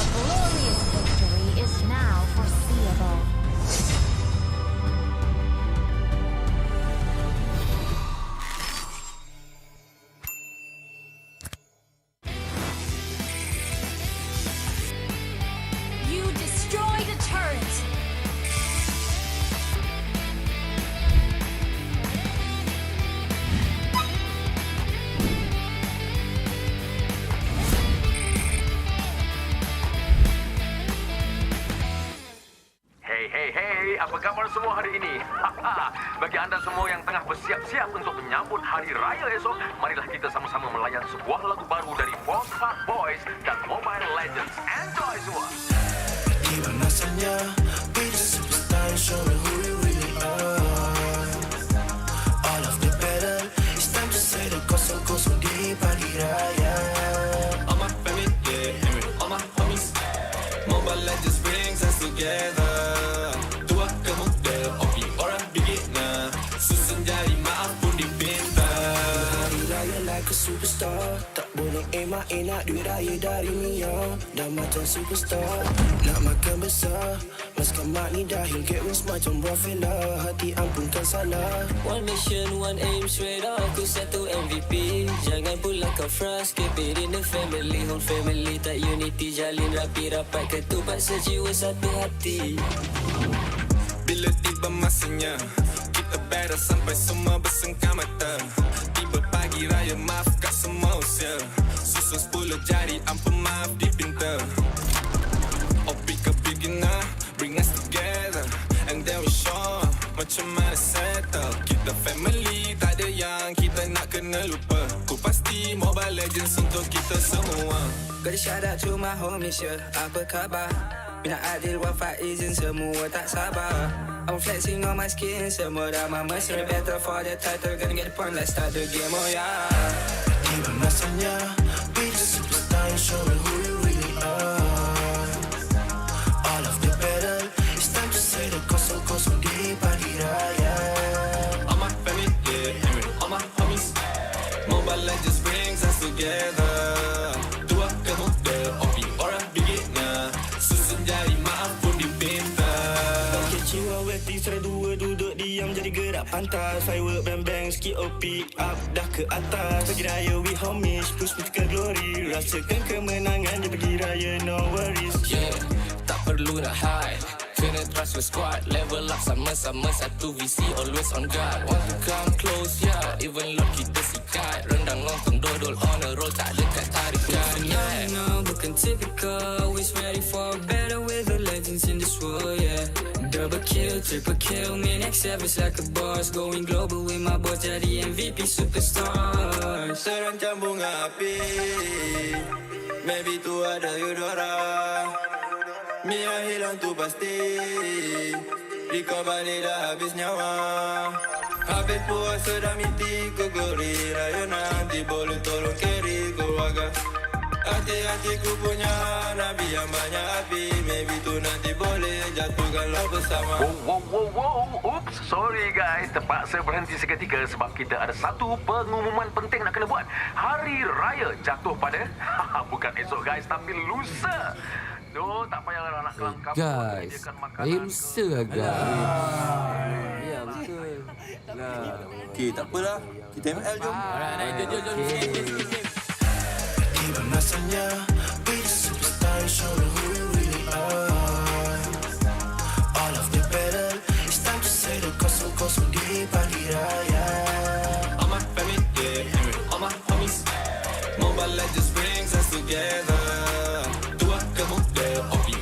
A glorious victory is now foreseeable. You destroyed a turret. Hey, apa khabar semua hari ini? Bagi anda semua yang tengah bersiap-siap untuk menyambut Hari Raya esok, marilah kita sama-sama melayan sebuah lagu baru dari Homebois dan Mobile Legends. Enjoy semua! Iba masanya, be the superstar, showing who we really are. All of the battle, it's time to say the kosong-kosong di pagi raya. All my family, yeah, all my homies. Mobile Legends brings us together. Tua ke muda, opi orang beginner. Susun jari, maaf pun dipinta. Hari raya like a superstar. Tak boleh nak duit raya dari Mia. Dah macam superstar, nak makan besar. Maskan mak ni dahil get wins macam Rafaela. Hati ampunkan salah. One mission, one aim, straight up aku satu MVP. Jangan pula kau frust, keep it in the family. Whole family tak unity, jalin rapi rapat ketupat sejiwa satu hati. Bila tiba masanya, kita battle sampai semua bersengkam mata. Tiba pagi raya, maaf kat semua usia. Susun 10 jari, ampun maaf dipinta. Opi ke beginner, bring us together. And then we show macam mana settle. Kita family, tak ada yang kita nak kena lupa. Ku pasti Mobile Legends untuk kita semua. Gotta shout out to my homies, yeah. Apa khabar? Minat adil, wafat izin, semua tak sabar. I'm flexing on my skin, semua dah mamas. In the battle for the title, gonna get the point, let's start the game, oh yeah. Tiba masanya, be the superstar, showing who you really are. All of the battle, it's time to say the kosong-kosong di pagi raya. All my family, yeah, all my homies. Mobile Legends brings us together. Tua ke muda, opi orang beginner. Susun jari, maaf pun dipinta. Jiwa weti, serai dua duduk diam jadi gerak pantas. Firework bang-bang, skip OP up dah ke atas. Pagi raya we homies, push ke glory. Rasakan kemenangan di pagi raya, no worries. Yeah, tak perlu nak hide. Kena trust your squad. Level up sama-sama satu visi, always on guard. Want to come close, yeah. Even Lord kita sikat. Rendang lontong dodol on a roll, tak dekat tarikan. Yeah, no, bukan typical. Always ready for better with the legends in this world, yeah. Double kill, triple kill, me next service like a boss. Going global with my boss, jadi MVP superstar. Serancam bunga api, maybe tu ada Eudora. Mia hilang tu pasti, Riko balik dah habis nyawa. Habis puasa dah miti ku gori. Raya nanti boleh tolong carry keluarga. Hati-hati ku punya nabi yang banyak api. Maybe tu nanti boleh jatuhkan lo bersama. Wow. Oops, sorry guys. Terpaksa berhenti seketika sebab kita ada satu pengumuman penting nak kena buat. Hari Raya jatuh pada bukan esok guys, tapi lusa. So, tak payah nak kelang kabut. Guys, saya lusa agak. Ya, betul. Okey, tak apalah. Kita ML jom. Jom. Tiba masanya, be the superstar, showing who you really are. All of the battle, it's time to say the kosong-kosong di pagi raya. All my family, yeah, all my homies. Mobile Legends brings us together. Tua ke muda, opi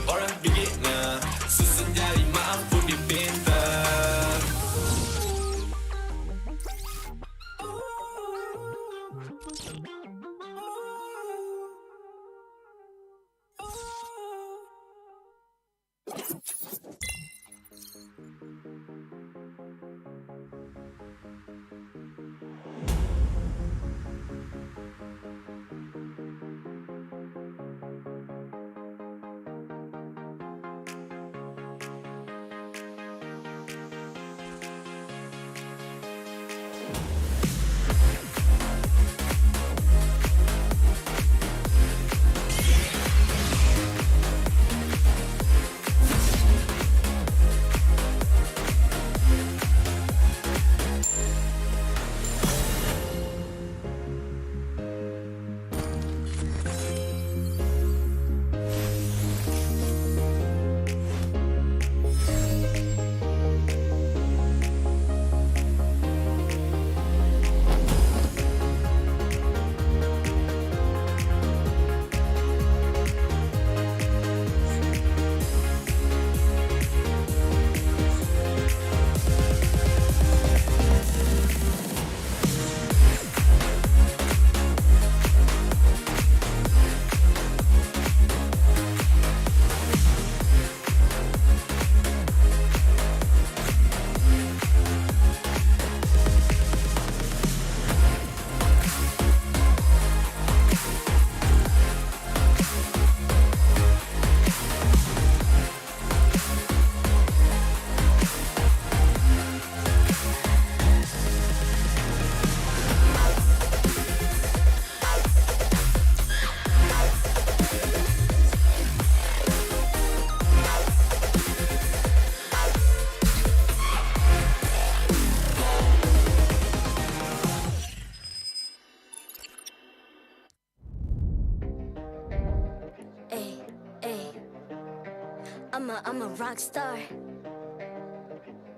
I'm a rock star.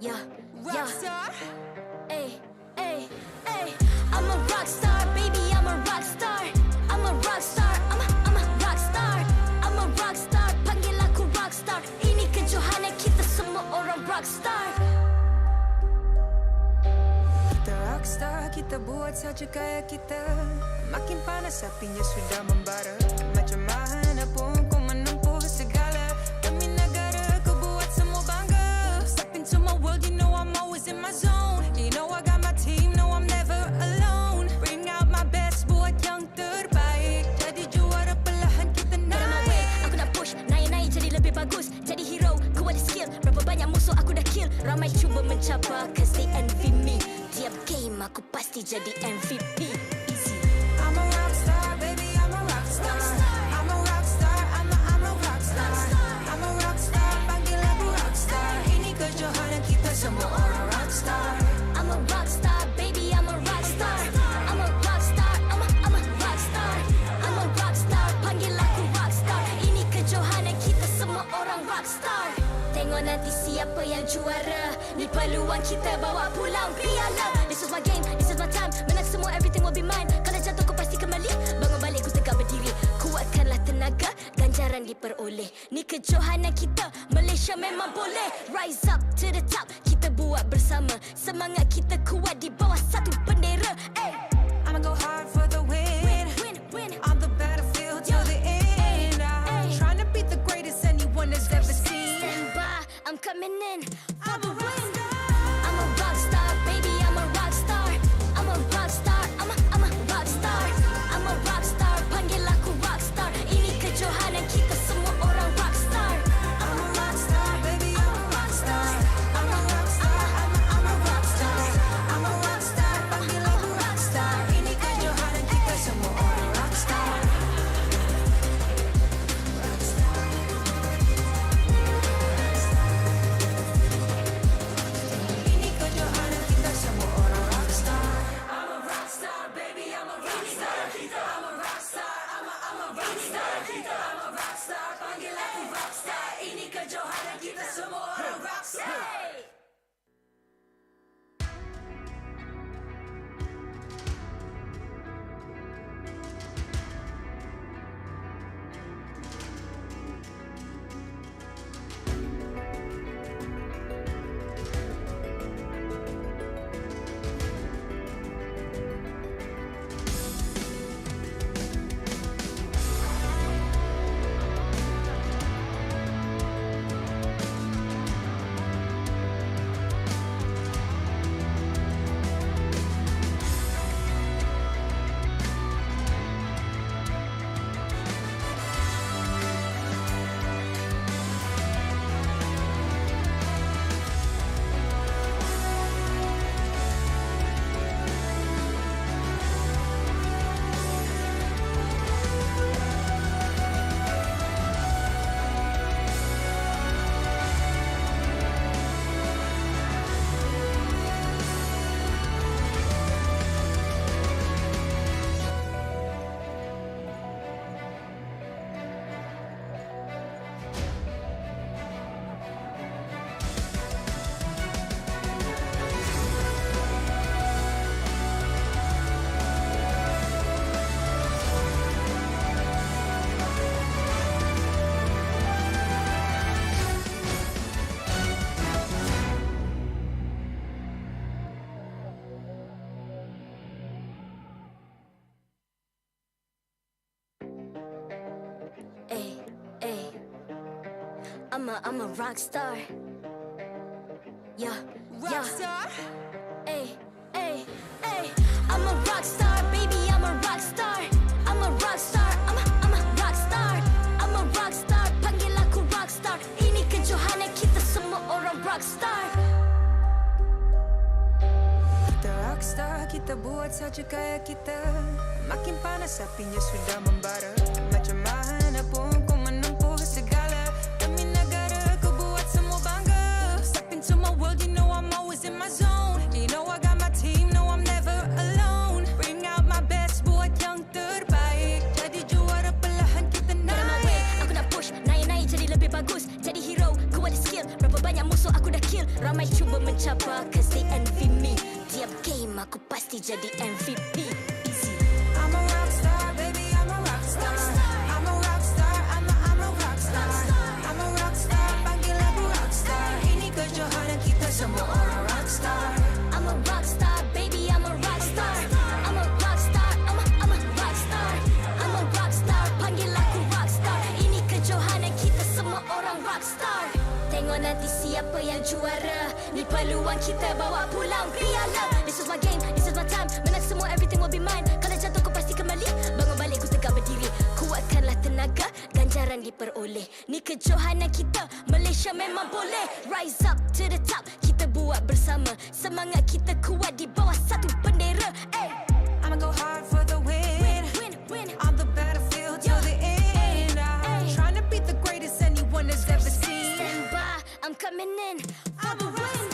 Yeah, rock star. Ay, ay, ay. I'm a rock star, baby. I'm a rock star. I'm a rock star. I'm a rock star. I'm a rock star. Panggil aku rock star. Ini kejohanan kita semua orang rock star. Kita rock star, kita buat saja gaya kita. Makin panas apinya sudah membara. Macam mana pun kau menempuh segala. Demi negara kau buat semua bangga. Step into my world, you know I'm always in my zone. You know I got my team, no I'm never alone. Bring out my best, buat yang terbaik. Jadi juara perlahan kita naik. Aku nak push, naik-naik jadi lebih bagus. Jadi hero, ku ada skill. Berapa banyak musuh aku dah kill. Ramai cuba mencapai, cause they envy me. Tiap game aku pasti jadi MVP. I'm a rock star, baby, I'm a rock star. I'm a rock star, I'm a rock star. I'm a rock star, panggil aku rock star. Ini kejohanan kita semua orang rock star. I'm a rock star, baby, I'm a rock star. I'm a rock star, I'm a rock star. I'm a rock star, panggil aku rock star. Ini kejohanan kita semua orang rock star. Tengok nanti siapa yang juara. Ni peluang kita bawa pulang piala. This is my game, this is my time. Menang semua, everything will be mine. Kalau jatuh kau pasti kembali. Bangun balik ku tegak berdiri. Kuatkanlah tenaga, ganjaran diperoleh. Ni kejohanan kita, Malaysia memang boleh. Rise up to the top, kita buat bersama. Semangat kita kuat di bawah satu bendera. Ay. I'ma go hard for the win. Win. On the battlefield till the end. I'm trying to beat the greatest anyone has ever seen. Stand by, I'm coming in for the win. I'm a rock star, baby, I'm a rock star. I'm a rock star, I'm a rock star. I'm a rock star, panggil aku rock star. Ini kejohanan kita semua orang rock star. I'm a rock star, baby, I'm a rock star. I'm a rock star, I'm a rock star. I'm a rock star, panggil aku rock star. Ini kejohanan kita semua orang rock star. Ini kejohanan kita semua orang rock star. I'm a rock star, baby, I'm a rock star. I'm a rock star, I'm a rock star. I'm a rock star, panggil aku rock star. Ini kejohanan kita semua orang rock star. I'm a rock star. Yeah, rock star. Ay, ay, ay. I'm a rock star, baby, I'm a rock star. I'm a rock star, I'm a rock star. I'm a rock star, panggil aku rock star. Ini kejohanan kita semua orang rock star. Kita rock star, kita buat saja gaya kita. Makin panas apinya sudah membara. Macam mana pun kau menempuh segala. Demi negara kau buat semua bangga. Step into my world, you know I'm always in my zone. You know I got my team, no I'm never alone. Bring out my best, buat yang terbaik. Jadi juara perlahan kita naik. Aku nak push, naik-naik jadi lebih bagus. Jadi hero, ku ada skill. Berapa banyak musuh aku dah kill. Ramai cuba mencabar cause they envy me. Tiap game aku pasti jadi MVP. Easy. I'm a rockstar, baby, I'm a rockstar. I'm a rockstar, I'm a rockstar. I'm a rockstar, panggil aku rockstar. Ini kejohanan kita semua orang rockstar. I'm a rockstar, baby, I'm a rockstar. I'm a rockstar, I'm a rockstar. I'm a rockstar, panggil aku rockstar. Ini kejohanan kita semua orang rockstar. Tengok nanti siapa yang juara. Ni peluang kita bawa pulang piala. This is my game, this is my time. Menang semua, everything will be mine. Kalau jatuh kau pasti kembali. Bangun balik ku tegak berdiri. Kuatkanlah tenaga, ganjaran diperoleh. Ni kejohanan kita, Malaysia memang boleh. Rise up to the top, kita buat bersama. Semangat kita kuat di bawah satu bendera. Hey. I'ma go hard for the win. Win. On the battlefield till the end. I'm trying to beat the greatest anyone has ever seen. Stand by, I'm coming in for the win.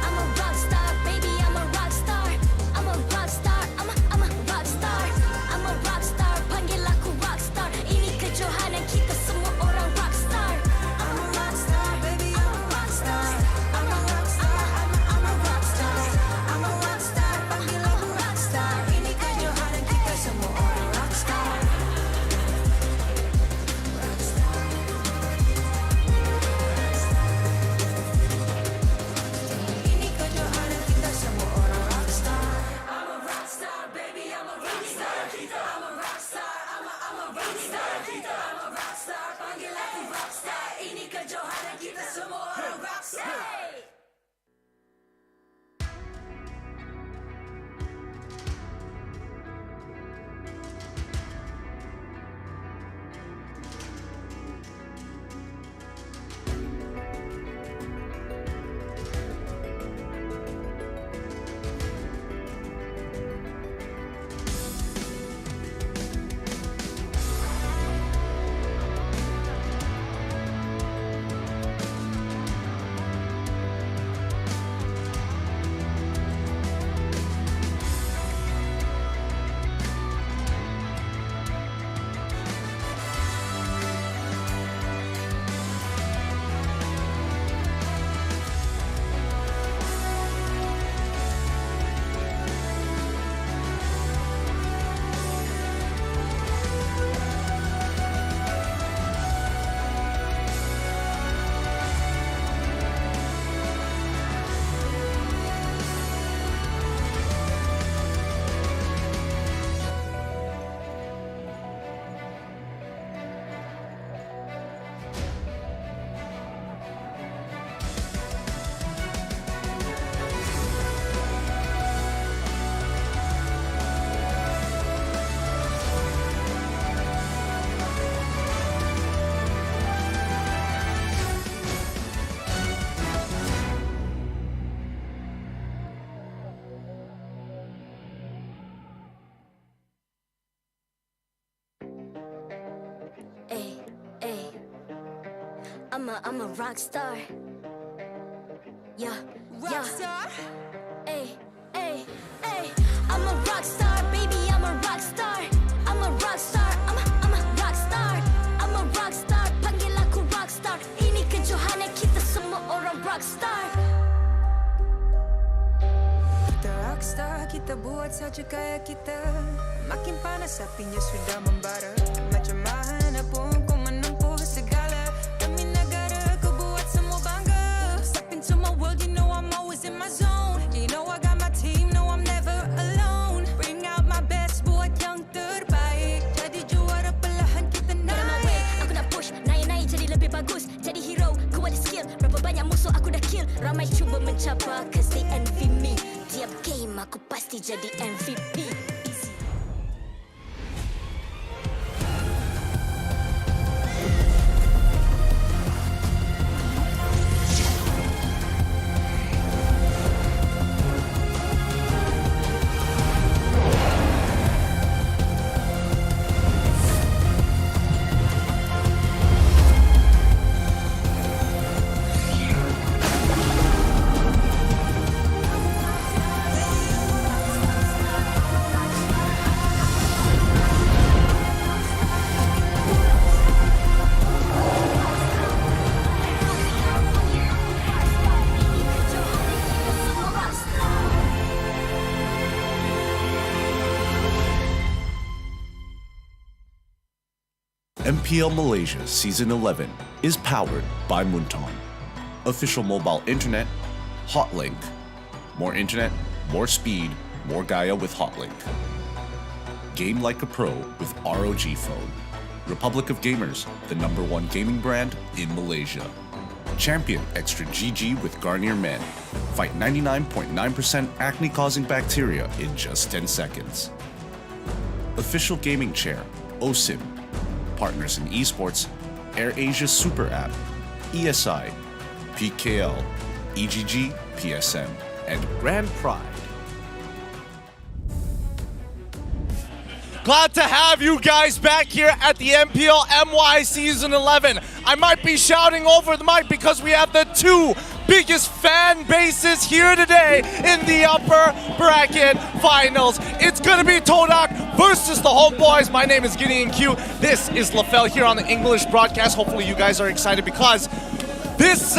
I'm a rockstar, baby, I'm a rockstar. I'm a rockstar, I'm a rockstar. I'm a rockstar, panggil aku rockstar. Ini kejohanan kita semua orang rockstar. I'm a rockstar, baby, I'm a rockstar. I'm a rockstar, I'm a rockstar. I'm a rockstar, panggil aku rockstar. Ini kejohanan kita semua orang rockstar. Ini kejohanan kita semua orang rockstar. I'm a rockstar, baby, I'm a rockstar. I'm a rockstar, I'm a rockstar. I'm a rockstar, panggil aku rockstar. Ini kejohanan kita semua orang rockstar. I'm a rock star. Yeah, rock star. Ay. I'm a rock star, baby. I'm a rock star. I'm a rock star. I'm a rock star. I'm a rock star. Panggil aku rock star. Ini kejohanan kita semua orang rock star. Kita rock star, kita buat saja gaya kita. Makin panas apinya sudah membara. Macam mana pun kau menempuh segala. Demi negara kau buat semua bangga. Step into my world, you know I'm always in my zone. You know I got my team, no I'm never alone. Bring out my best, buat yang terbaik. Jadi juara perlahan kita naik. Get on my way, aku nak push. Naik-naik jadi lebih bagus. Jadi hero, ku ada skill. Berapa banyak musuh aku dah kill. Ramai cuba mencabar cause they envy me. Tiap game aku pasti jadi MVP. MPL Malaysia Season 11 is powered by Munton. Official mobile internet, Hotlink. More internet, more speed, more Gaia with Hotlink. Game like a pro with ROG phone. Republic of Gamers, the #1 gaming brand in Malaysia. Champion Extra GG with Garnier Men. Fight 99.9% acne-causing bacteria in just 10 seconds. Official gaming chair, OSIM. Partners in Esports, AirAsia Super App, ESI, PKL, EGG, PSM, and Grand Pride. Glad to have you guys back here at the MPL MY Season 11. I might be shouting over the mic because we have the two biggest fan bases here today in the upper bracket finals. It's gonna be Todak versus the Homebois. My name is Gideon Q. This is LaFell here on the English broadcast. Hopefully you guys are excited because this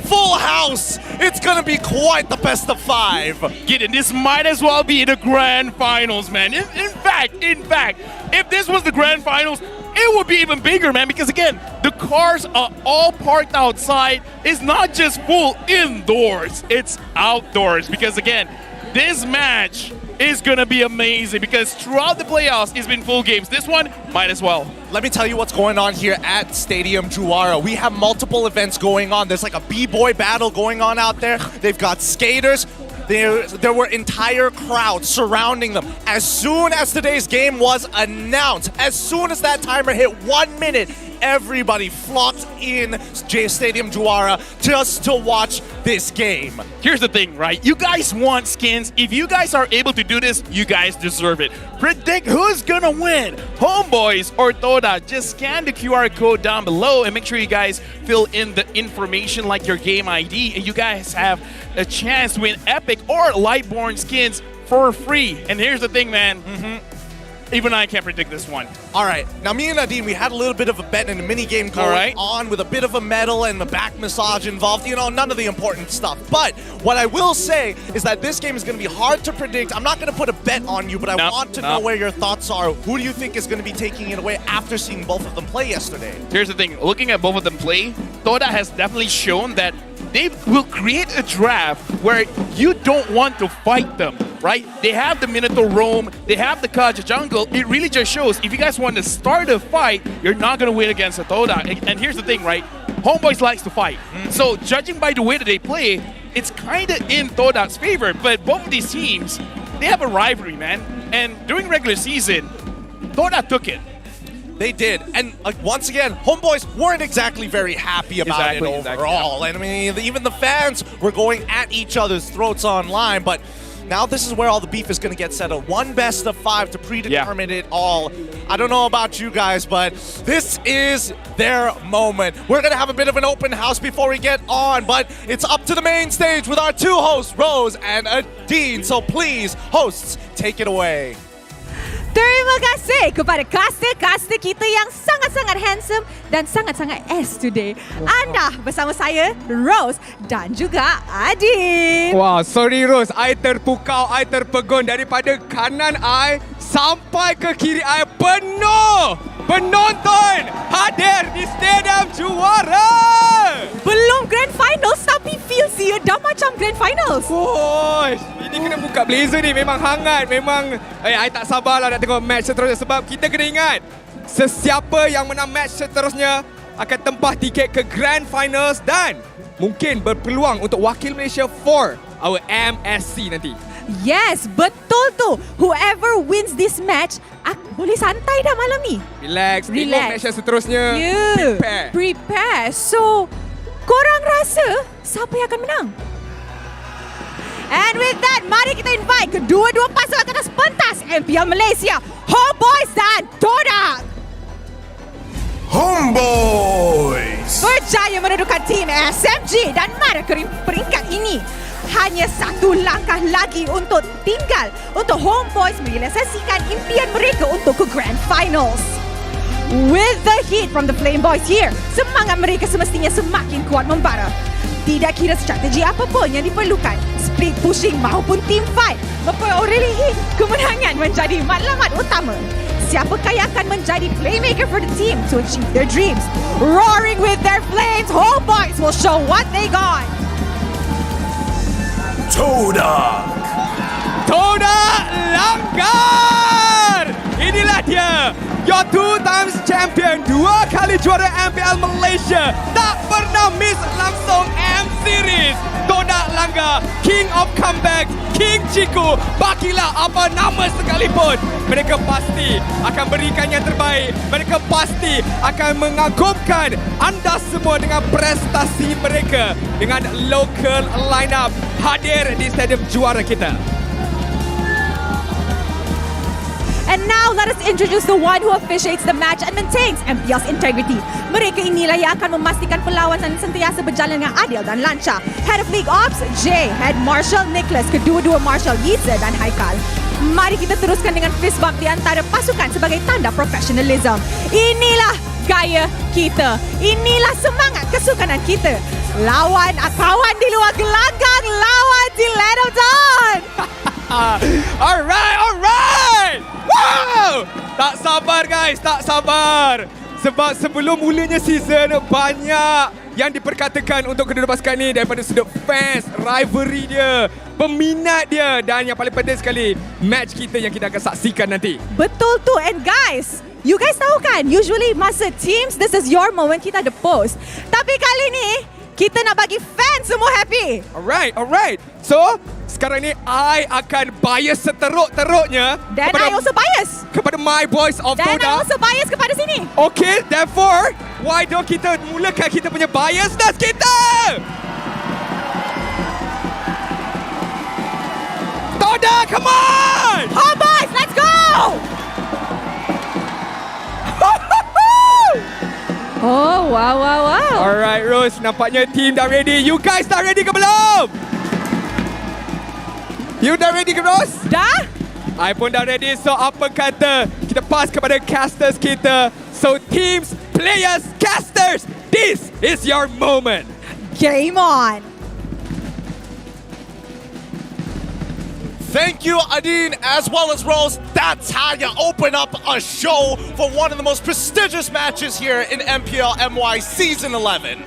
full house, it's gonna be quite the best of 5. Gideon, this might as well be the grand finals, man. In fact, if this was the grand finals, it would be even bigger, man, because again, the cars are all parked outside. It's not just full indoors, it's outdoors, because again, this match is gonna be amazing because throughout the playoffs, it's been full games. This one, might as well. Let me tell you what's going on here at Stadium Juara. We have multiple events going on. There's like a b-boy battle going on out there. They've got skaters. There were entire crowds surrounding them. As soon as today's game was announced, as soon as that timer hit 1 minute, everybody flocked in Stadium Juara just to watch this game. Here's the thing, right? You guys want skins. If you guys are able to do this, you guys deserve it. Predict who's gonna win, Homebois or Todak. Just scan the QR code down below and make sure you guys fill in the information like your game ID, and you guys have a chance to win epic or Lightborn skins for free. And here's the thing, man. Even I can't predict this one. All right. Now, me and Nadim, we had a little bit of a bet in a mini game going on with a bit of a medal and the back massage involved. You know, none of the important stuff. But what I will say is that this game is going to be hard to predict. I'm not going to put a bet on you, but I want to know where your thoughts are. Who do you think is going to be taking it away after seeing both of them play yesterday? Here's the thing. Looking at both of them play, Todak has definitely shown that they will create a draft where you don't want to fight them, right? They have the Minotaur roam, they have the Kaja jungle. It really just shows if you guys want to start a fight, you're not going to win against a Todak. And here's the thing, right? Homebois likes to fight. So judging by the way that they play, it's kind of in Todak's favor. But both of these teams, they have a rivalry, man. And during regular season, Todak took it. They did. And once again, Homebois weren't exactly very happy about it overall. And I mean, even the fans were going at each other's throats online. But now this is where all the beef is going to get settled. 1 best of 5 to predetermine it all. I don't know about you guys, but this is their moment. We're going to have a bit of an open house before we get on, but it's up to the main stage with our 2 hosts, Rose and Adine. So please, hosts, take it away. Terima kasih kepada caster-caster kita yang sangat-sangat handsome dan sangat-sangat S today. Anda bersama saya, Rose dan juga Adin. Wah, sorry Rose, I terpukau, I terpegun daripada kanan I sampai ke kiri I penuh penonton hadir di Stadium Juara. Belum Grand Finals tapi feels dia dah macam Grand Finals. Wosh, ini kena buka blazer ni, memang hangat, memang I tak sabarlah nak tengok match seterusnya sebab kita kena ingat sesiapa yang menang match seterusnya akan tempah tiket ke Grand Finals dan mungkin berpeluang untuk wakil Malaysia for our MSC nanti. Yes, betul tu. Whoever wins this match boleh santai dah malam ni. Relax. Tengok match yang seterusnya. Prepare. So, korang rasa siapa yang akan menang? And with that, mari kita invite kedua-dua pasangan teras pentas MPL Malaysia, Homebois dan Todak. Homebois berjaya meredukan Team SMG dan mara ke peringkat ini. Hanya 1 langkah lagi untuk tinggal untuk Homebois merealisasikan impian mereka untuk ke Grand Finals. With the heat from the Flame Boys here, semangat mereka semestinya semakin kuat membara. Tidak kira strategi apapun yang diperlukan, split pushing maupun team fight, memperolehi kemenangan menjadi matlamat utama. Siapakah yang akan menjadi playmaker for the team to achieve their dreams? Roaring with their flames, Homebois will show what they got. Todak langgar. Inilah dia, your 2 times champion, 2 kali juara MPL Malaysia, tak pernah miss langsung M Series. Todak langgar, King of Comeback, King Chiku, bakilah apa nama sekalipun, mereka pasti akan berikan yang terbaik. Mereka pasti akan mengagumkan anda semua dengan prestasi mereka dengan local lineup hadir di stadium juara kita. And now let us introduce the one who officiates the match and maintains MPL's integrity. Mereka inilah yang akan memastikan perlawanan sentiasa berjalan dengan adil dan lancar. Head of League Ops, Jay. Head Marshall, Nicholas. Kedua-dua Marshall, Yiza dan Haikal. Mari kita teruskan dengan fist bump di antara pasukan sebagai tanda professionalism. Inilah gaya kita. Inilah semangat kesukanan kita. Lawan kawan di luar gelanggang, lawan di Land of Dawn. Alright. Wow! Tak sabar guys, tak sabar. Sebab sebelum mulanya season, banyak yang diperkatakan untuk kedua pasukan ni daripada sudut fans, rivalry dia, peminat dia, dan yang paling penting sekali, match kita yang kita akan saksikan nanti. Betul tu. And guys, you guys tahu kan, usually masa teams, this is your moment, kita ada post. Tapi kali ni, kita nak bagi fans semua happy. Alright. So, sekarang ni I akan bias seteruk-teruknya. Dan I also bias kepada my boys of Todak. Dan I also bias kepada sini. Okay, therefore, why don't kita mulakan kita punya biasness kita? Todak, come on! Homebois, let's go! Oh, wow. Alright, Rose, nampaknya team dah ready. You guys dah ready ke belum? You dah ready ke, Rose? Dah. I pun dah ready. So, apa kata kita pass kepada casters kita. So, teams, players, casters, this is your moment. Game on. Thank you, Adin, as well as Rose. That's how you open up a show for one of the most prestigious matches here in MPL MY Season 11.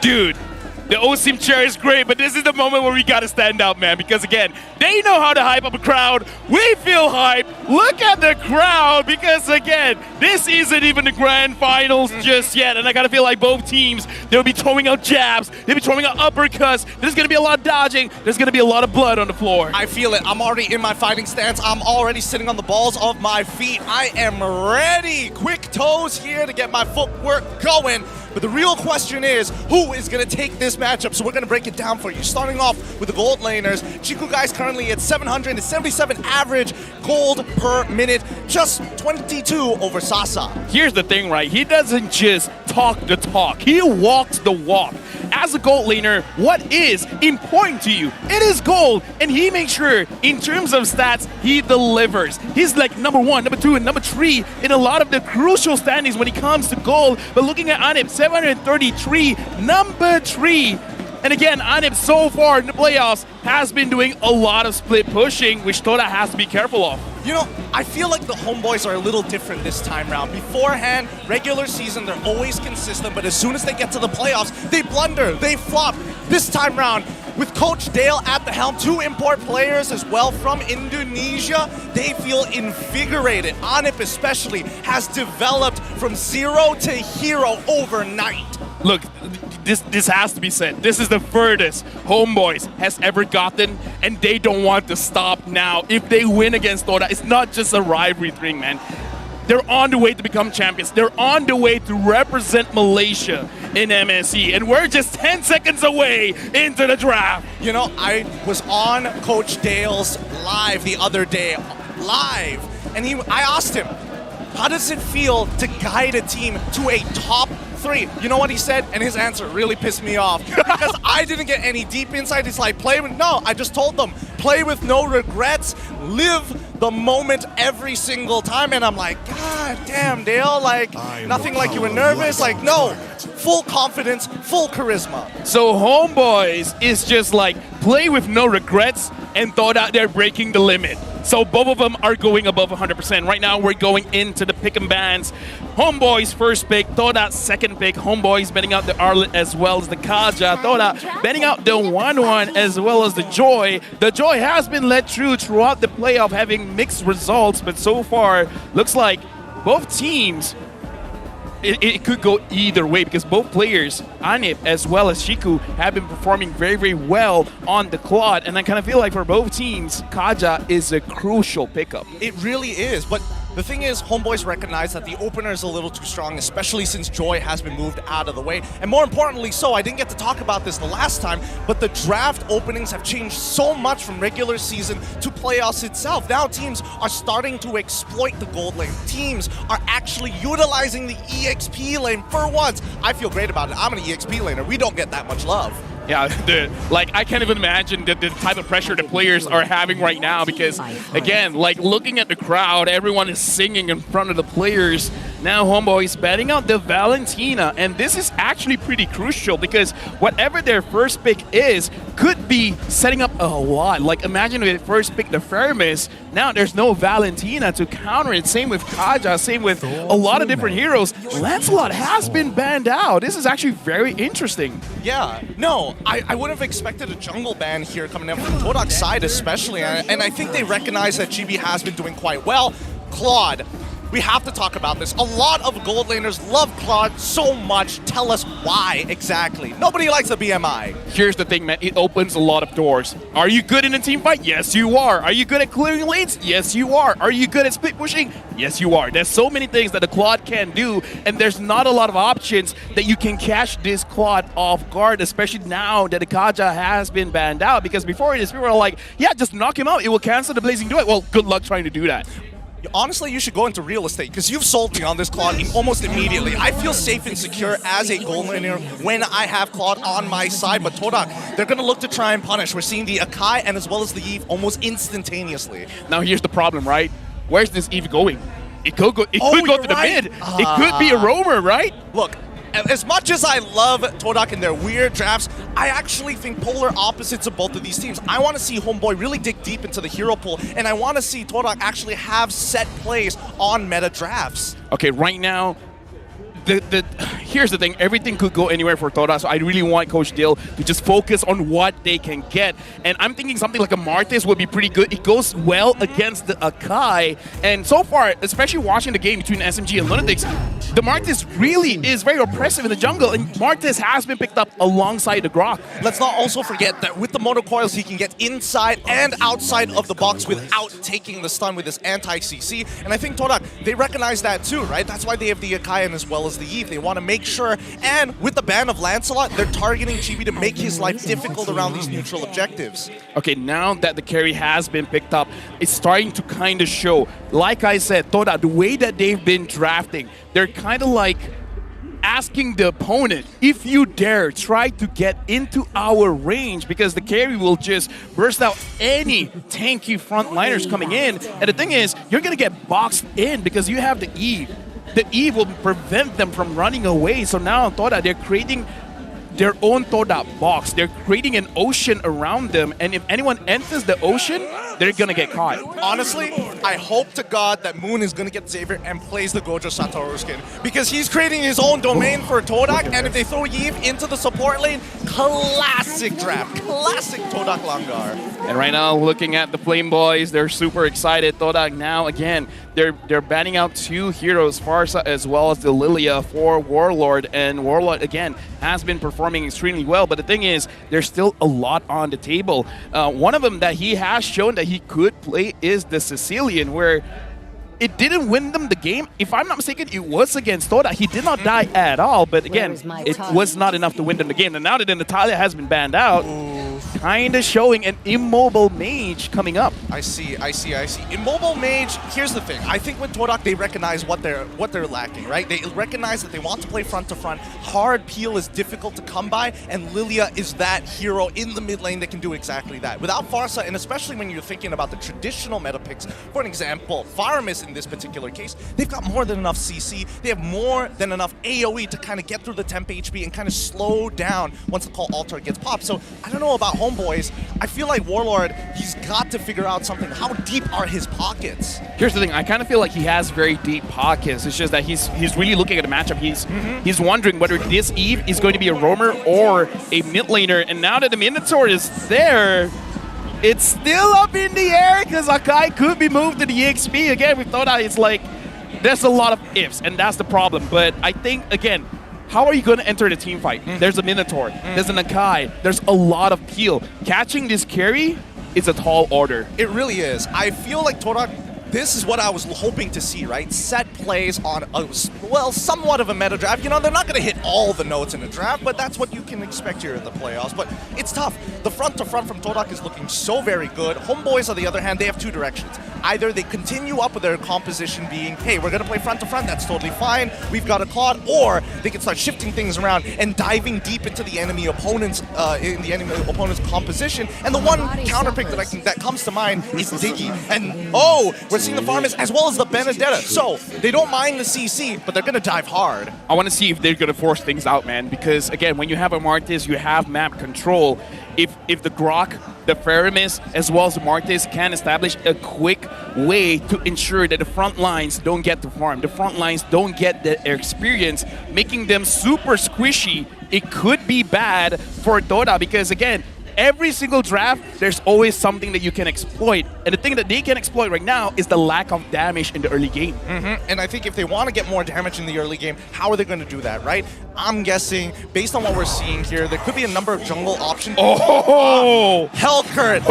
Dude, the OSIM chair is great, but this is the moment where we gotta stand out, man, because again, they know how to hype up a crowd. We feel hype. Look at the crowd, because again, this isn't even the grand finals just yet, and I gotta feel like both teams, they'll be throwing out jabs, they'll be throwing out uppercuts, there's gonna be a lot of dodging, there's gonna be a lot of blood on the floor. I feel it. I'm already in my fighting stance. I'm already sitting on the balls of my feet. I am ready. Quick toes here to get my footwork going. But the real question is, who is going to take this matchup? So we're going to break it down for you. Starting off with the gold laners. Chiku guys currently at 777 average gold per minute. Just 22 over Sasa. Here's the thing, right? He doesn't just talk the talk. He walks the walk. As a gold laner, what is important to you? It is gold. And he makes sure, in terms of stats, he delivers. He's like number 1, number 2, and number 3 in a lot of the crucial standings when it comes to gold. But looking at Anip, 733, number 3. And again, Anip so far in the playoffs has been doing a lot of split pushing, which Todak has to be careful of. You know, I feel like the Homebois are a little different this time round. Beforehand, regular season, they're always consistent, but as soon as they get to the playoffs, they blunder, they flop. This time round, with Coach Dale at the helm, 2 import players as well from Indonesia, they feel invigorated. Anip especially has developed from 0 to hero overnight. Look, this has to be said. This is the furthest Homebois has ever gotten, and they don't want to stop now. If they win against Todak, it's not just a rivalry thing, man. They're on the way to become champions. They're on the way to represent Malaysia in MSC, and we're just 10 seconds away into the draft. You know, I was on Coach Dale's live the other day, and I asked him, how does it feel to guide a team to a top 3? You know what he said? And his answer really pissed me off because I didn't get any deep insight. It's like, I just told them, play with no regrets, live the moment every single time. And I'm like, God damn, Dale, like, nothing like you were nervous. Like, no, full confidence, full charisma. So Homebois is just like, play with no regrets and thought out there breaking the limit. So both of them are going above 100%. Right now, we're going into the pick and bans. Homebois first pick, Todak second pick. Homebois betting out the Arlet as well as the Kaja. Todak betting out the 1-1 as well as the Joy. The Joy has been led throughout the playoff, having mixed results, but so far, looks like both teams, it could go either way because both players, Anip as well as Shiku, have been performing very, very well on the quad. And I kind of feel like for both teams, Kaja is a crucial pickup. It really is, but the thing is, Homebois recognize that the opener is a little too strong, especially since Joy has been moved out of the way. And more importantly so, I didn't get to talk about this the last time, but the draft openings have changed so much from regular season to playoffs itself. Now teams are starting to exploit the gold lane. Teams are actually utilizing the EXP lane for once. I feel great about it. I'm an EXP laner. We don't get that much love. Yeah, I can't even imagine the type of pressure the players are having right now because, again, like looking at the crowd, everyone is singing in front of the players. Now Homebois betting out the Valentina, and this is actually pretty crucial because whatever their first pick is could be setting up a lot. Like imagine if they first pick the Fermis, now there's no Valentina to counter it. Same with Kaja, same with a lot of different heroes. Lancelot has been banned out. This is actually very interesting. Yeah, no, I would have expected a jungle ban here coming in from Todak's side especially, and I think they recognize that GB has been doing quite well. Claude, we have to talk about this. A lot of gold laners love Claude so much. Tell us why exactly. Nobody likes the BMI. Here's the thing, man. It opens a lot of doors. Are you good in a team fight? Yes, you are. Are you good at clearing lanes? Yes, you are. Are you good at split pushing? Yes, you are. There's so many things that the Claude can do, and there's not a lot of options that you can catch this Claude off guard, especially now that the Kaja has been banned out, because before this, people were like, yeah, just knock him out. It will cancel the Blazing Duet. Well, good luck trying to do that. Honestly, you should go into real estate because you've sold me on this Claude almost immediately. I feel safe and secure as a gold laner when I have Claude on my side, but Todak, they're going to look to try and punish. We're seeing the Akai and as well as the Eve almost instantaneously. Now here's the problem, right? Where's this Eve going? It could go, to the mid. It could be a roamer, right? Look, as much as I love Todak and their weird drafts, I actually think polar opposites of both of these teams. I want to see Homebois really dig deep into the hero pool, and I want to see Todak actually have set plays on meta drafts. Okay, right now, here's the thing, everything could go anywhere for Todak, so I really want Coach Dill to just focus on what they can get. And I'm thinking something like a Martis would be pretty good. It goes well against the Akai, and so far, especially watching the game between SMG and Lunatix, the Martis really is very oppressive in the jungle, and Martis has been picked up alongside the Grok. Let's not also forget that with the monocoils, he can get inside and outside of the box without taking the stun with his anti-CC, and I think Todak, they recognize that too, right? That's why they have the Akai and as well as the Eve. They want to make sure, and with the ban of Lancelot, they're targeting GB to make his life difficult around these neutral objectives. Okay, now that the carry has been picked up, it's starting to kind of show. Like I said, Todak, the way that they've been drafting, they're kind of like asking the opponent, if you dare, try to get into our range, because the carry will just burst out any tanky frontliners coming in. And the thing is, you're going to get boxed in because you have the Eve. The Eve will prevent them from running away. So now Todak, they're creating their own Todak box. They're creating an ocean around them, and if anyone enters the ocean, they're gonna get caught. Honestly, I hope to God that Moon is gonna get Xavier and plays the Gojo Satoru skin, because he's creating his own domain for Todak, and if they throw Eve into the support lane, classic draft, classic Todak Langar. And right now, looking at the Flame Boys, they're super excited. Todak now, again, they're banning out two heroes, Farsa as well as the Lilia for Warlord, and Warlord, again, has been performing extremely well, but the thing is, there's still a lot on the table. One of them that he has shown that he could play is the Sicilian, where it didn't win them the game. If I'm not mistaken, it was against Todak. He did not die at all, but again, it was not enough to win them the game. And now that Natalia has been banned out, kind of showing an immobile mage coming up. I see. Immobile mage, here's the thing. I think with Todak, they recognize what they're lacking, right? They recognize that they want to play front to front. Hard peel is difficult to come by, and Lilia is that hero in the mid lane that can do exactly that. Without Farsa, and especially when you're thinking about the traditional meta picks, for an example, Faramis in this particular case, they've got more than enough CC. They have more than enough AoE to kind of get through the temp HP and kind of slow down once the call altar gets popped. So I don't know about Homebois, Homebois, I feel like Warlord, he's got to figure out something. How deep are his pockets? Here's the thing, I kind of feel like he has very deep pockets. It's just that he's really looking at the matchup. He's wondering whether this Eve is going to be a roamer or a mid laner. And now that the Minotaur is there, it's still up in the air because Akai could be moved to the EXP. Again, we thought that it's like, there's a lot of ifs, and that's the problem. But I think, again, how are you going to enter the team fight? There's a Minotaur, there's an Akai, there's a lot of peel. Catching this carry is a tall order. It really is. I feel like Todak, this is what I was hoping to see, right? Set plays on, somewhat of a meta draft. You know, they're not going to hit all the notes in a draft, but that's what you can expect here at the playoffs. But it's tough. The front-to-front from Todak is looking so very good. Homebois, on the other hand, they have two directions. Either they continue up with their composition being, hey, we're going to play front-to-front, that's totally fine, we've got a Claude, or they can start shifting things around and diving deep into the enemy opponent's composition. And the one counterpick that comes to mind is Diggy. And we're seeing the farmers as well as the Benedetta. So they don't mind the CC, but they're going to dive hard. I want to see if they're going to force things out, man, because again, when you have a Martis, you have map control. If the Grok, the Faramis, as well as the Martis can establish a quick way to ensure that the front lines don't get to farm, the front lines don't get the experience, making them super squishy, it could be bad for Todak because, again, every single draft, there's always something that you can exploit. And the thing that they can exploit right now is the lack of damage in the early game. And I think if they want to get more damage in the early game, how are they going to do that, right? I'm guessing, based on what we're seeing here, there could be a number of jungle options. Hellcurt!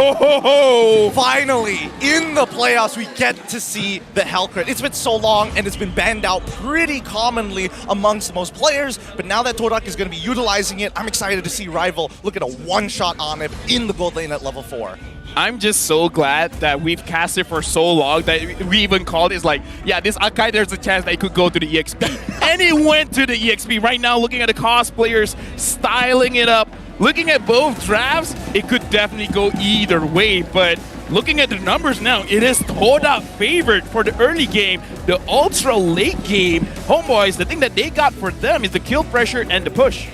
Finally, in the playoffs, we get to see the Hellcurt. It's been so long, and it's been banned out pretty commonly amongst most players, but now that Todak is going to be utilizing it, I'm excited to see Rival look at a one-shot on it in the gold lane at level 4. I'm just so glad that we've cast it for so long that we even called it like, yeah, this Akai, there's a chance that he could go to the EXP. And he went to the EXP. Right now, looking at the cosplayers, styling it up, looking at both drafts, it could definitely go either way. But looking at the numbers now, it is Todak favored for the early game. The ultra late game, Homebois, the thing that they got for them is the kill pressure and the push.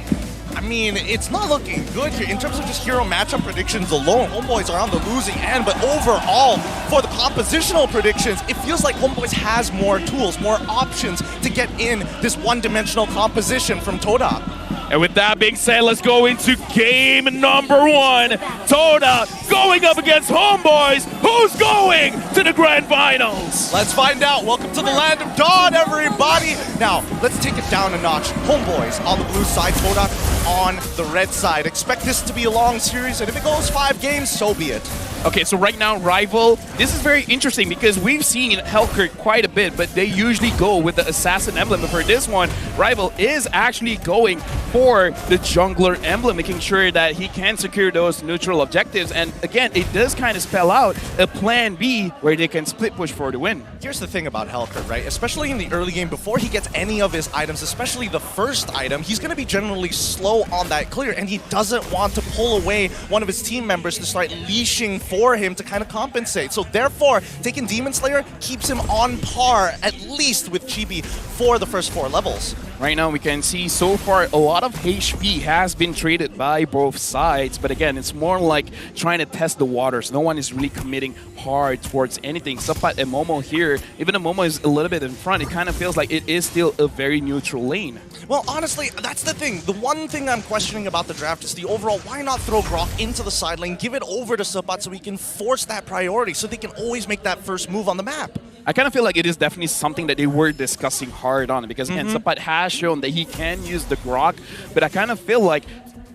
I mean, it's not looking good here in terms of just hero matchup predictions alone. Homebois are on the losing end, but overall, for the compositional predictions, it feels like Homebois has more tools, more options to get in this one-dimensional composition from Todak. And with that being said, let's go into game number 1. Todak going up against Homebois. Who's going to the grand finals? Let's find out. Welcome to the land of Dawn, everybody. Now, let's take it down a notch. Homebois on the blue side, Todak on the red side. Expect this to be a long series, and if it goes 5 games, so be it. Okay, so right now, Rival, this is very interesting because we've seen Hellcurt quite a bit, but they usually go with the Assassin emblem. But for this one, Rival is actually going for the Jungler emblem, making sure that he can secure those neutral objectives. And again, it does kind of spell out a plan B where they can split push for the win. Here's the thing about Hellcurt, right? Especially in the early game, before he gets any of his items, especially the first item, he's going to be generally slow on that clear, and he doesn't want to pull away one of his team members to start leashing for him to kind of compensate. So therefore, taking Demon Slayer keeps him on par, at least with Chibi, for the first 4 levels. Right now, we can see so far a lot of HP has been traded by both sides, but again, it's more like trying to test the waters. No one is really committing hard towards anything. Supat and Momo here, even though Momo is a little bit in front, it kind of feels like it is still a very neutral lane. Well, honestly, that's the thing. The one thing I'm questioning about the draft is the overall, why not throw Grok into the side lane, give it over to Supat so we can force that priority, so they can always make that first move on the map. I kind of feel like it is definitely something that they were discussing hard on, because again, Supat has shown that he can use the Grok, but I kind of feel like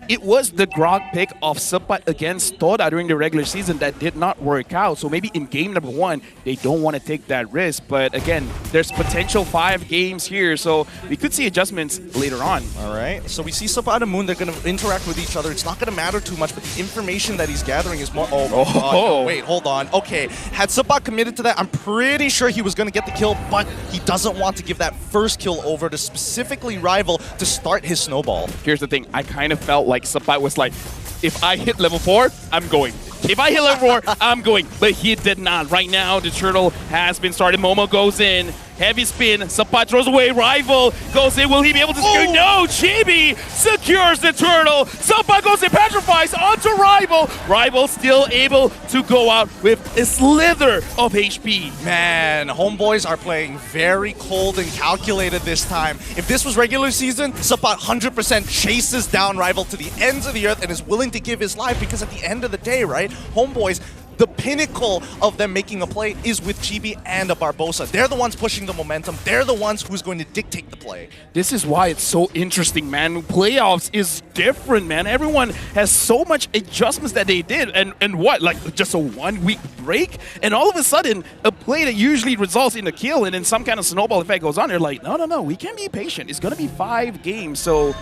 it was the Grok pick of Supat against Todak during the regular season that did not work out. So maybe in game number 1, they don't want to take that risk. But again, there's potential 5 games here, so we could see adjustments later on. All right, so we see Supat and Moon, they're going to interact with each other. It's not going to matter too much, but the information that he's gathering is more... Oh, wait, hold on. Okay, had Supat committed to that, I'm pretty sure he was going to get the kill, but he doesn't want to give that first kill over to specifically Rival to start his snowball. Here's the thing, I kind of felt like Supat was like, if I hit level 4, I'm going. If I hit level 4, I'm going. But he did not. Right now, the turtle has been started. Momo goes in. Heavy spin. Sapat throws away. Rival goes in. Will he be able to secure? No! Chibi secures the turtle. Sapat goes in. Petrifies onto Rival. Rival still able to go out with a slither of HP. Man, Homebois are playing very cold and calculated this time. If this was regular season, Sapat 100% chases down Rival to the ends of the earth and is willing to give his life because at the end of the day, right, Homebois, the pinnacle of them making a play is with Chibi and a Barbosa. They're the ones pushing the momentum. They're the ones who's going to dictate the play. This is why it's so interesting, man. Playoffs is different, man. Everyone has so much adjustments that they did. And what, like just a 1 week break? And all of a sudden, a play that usually results in a kill and then some kind of snowball effect goes on. They're like, no, we can't be patient. It's going to be 5 games. So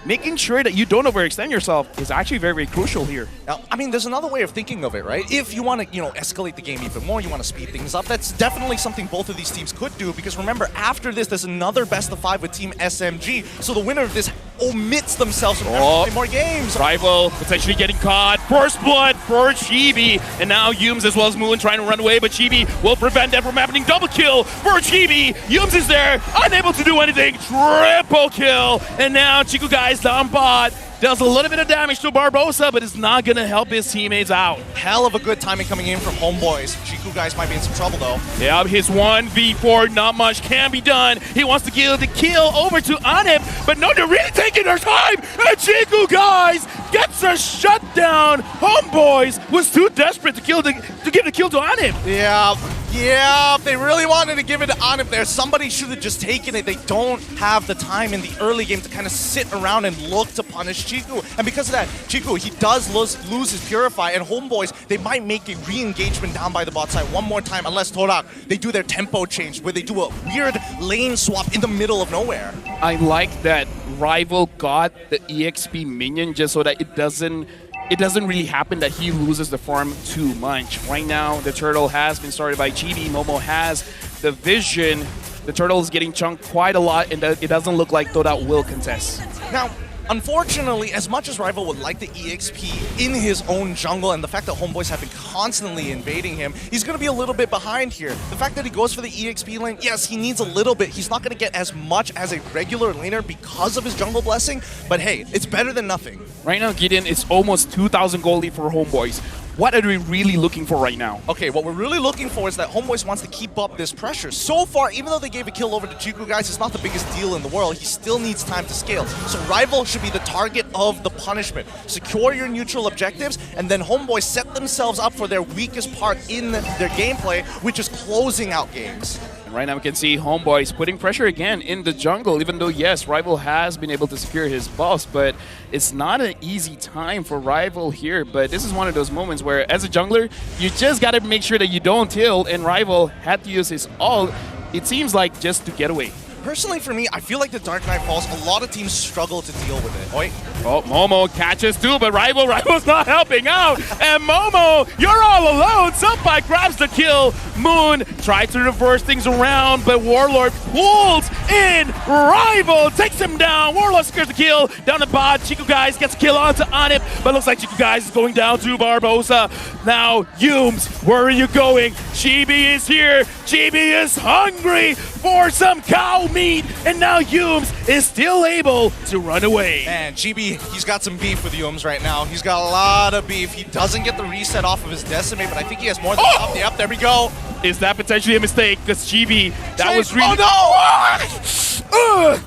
making sure that you don't overextend yourself is actually very, very crucial here. Now, I mean, there's another way of thinking of it, right? If you want to, escalate the game even more, you want to speed things up, that's definitely something both of these teams could do, because remember, after this, there's another best of 5 with Team SMG, so the winner of this omits themselves from having more games. Rival potentially getting caught. First blood for Chibi, and now Yums as well as Moon trying to run away, but Chibi will prevent that from happening. Double kill for Chibi. Yums is there, unable to do anything. Triple kill, and now Chiku Guys down bot. Does a little bit of damage to Barbosa, but it's not going to help his teammates out. Hell of a good timing coming in from Homebois. Chiku Guys might be in some trouble, though. Yeah, his 1v4, not much can be done. He wants to give the kill over to Anip, but no, they're really taking their time. And Chiku Guys gets a shutdown. Homebois was too desperate to give the kill to Anip. Yeah, if they really wanted to give it to Anip there, somebody should have just taken it. They don't have the time in the early game to kind of sit around and look to punish Chiku. And because of that, Chiku, he does lose his Purify, and Homebois, they might make a re-engagement down by the bot side one more time, unless Todak, they do their tempo change, where they do a weird lane swap in the middle of nowhere. I like that Rival got the EXP minion just so that it doesn't really happen that he loses the farm too much. Right now, the turtle has been started by Chibi. Momo has the vision. The turtle is getting chunked quite a lot, and it doesn't look like Todak will contest. Now, unfortunately, as much as Rival would like the EXP in his own jungle, and the fact that Homebois have been constantly invading him, he's going to be a little bit behind here. The fact that he goes for the EXP lane, yes, he needs a little bit. He's not going to get as much as a regular laner because of his jungle blessing, but hey, it's better than nothing. Right now, Gideon, it's almost 2,000 gold lead for Homebois. What are we really looking for right now? Okay, what we're really looking for is that Homebois wants to keep up this pressure. So far, even though they gave a kill over to Chiku Guys, it's not the biggest deal in the world. He still needs time to scale. So Rival should be the target of the punishment. Secure your neutral objectives, and then Homebois set themselves up for their weakest part in their gameplay, which is closing out games. And right now we can see Homebois putting pressure again in the jungle, even though, yes, Rival has been able to secure his buffs, but it's not an easy time for Rival here. But this is one of those moments where, as a jungler, you just got to make sure that you don't tilt, and Rival had to use his ult, it seems like, just to get away. Personally, for me, I feel like the Dark Knight Falls, a lot of teams struggle to deal with it. Oi. Oh, Momo catches too, but Rival's not helping out. And Momo, you're all alone. Sunpai grabs the kill. Moon tries to reverse things around, but Warlord pulls in. Rival takes him down. Warlord secures the kill. Down the bot, Chiku Guys gets a kill onto Anip, but looks like Chiku Guys is going down to Barbosa. Now, Yums, where are you going? Chibi is here. Chibi is hungry for some cow meat, and now Yums is still able to run away. Man, Chibi, he's got some beef with Yums right now. He's got a lot of beef. He doesn't get the reset off of his Decimate, but I think he has more than enough. Yep, there we go. Is that potentially a mistake? Because Chibi, that was really... Oh, no!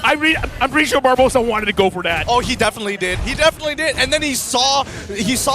I'm pretty sure Barbosa wanted to go for that. Oh, he definitely did. He definitely did. And then he saw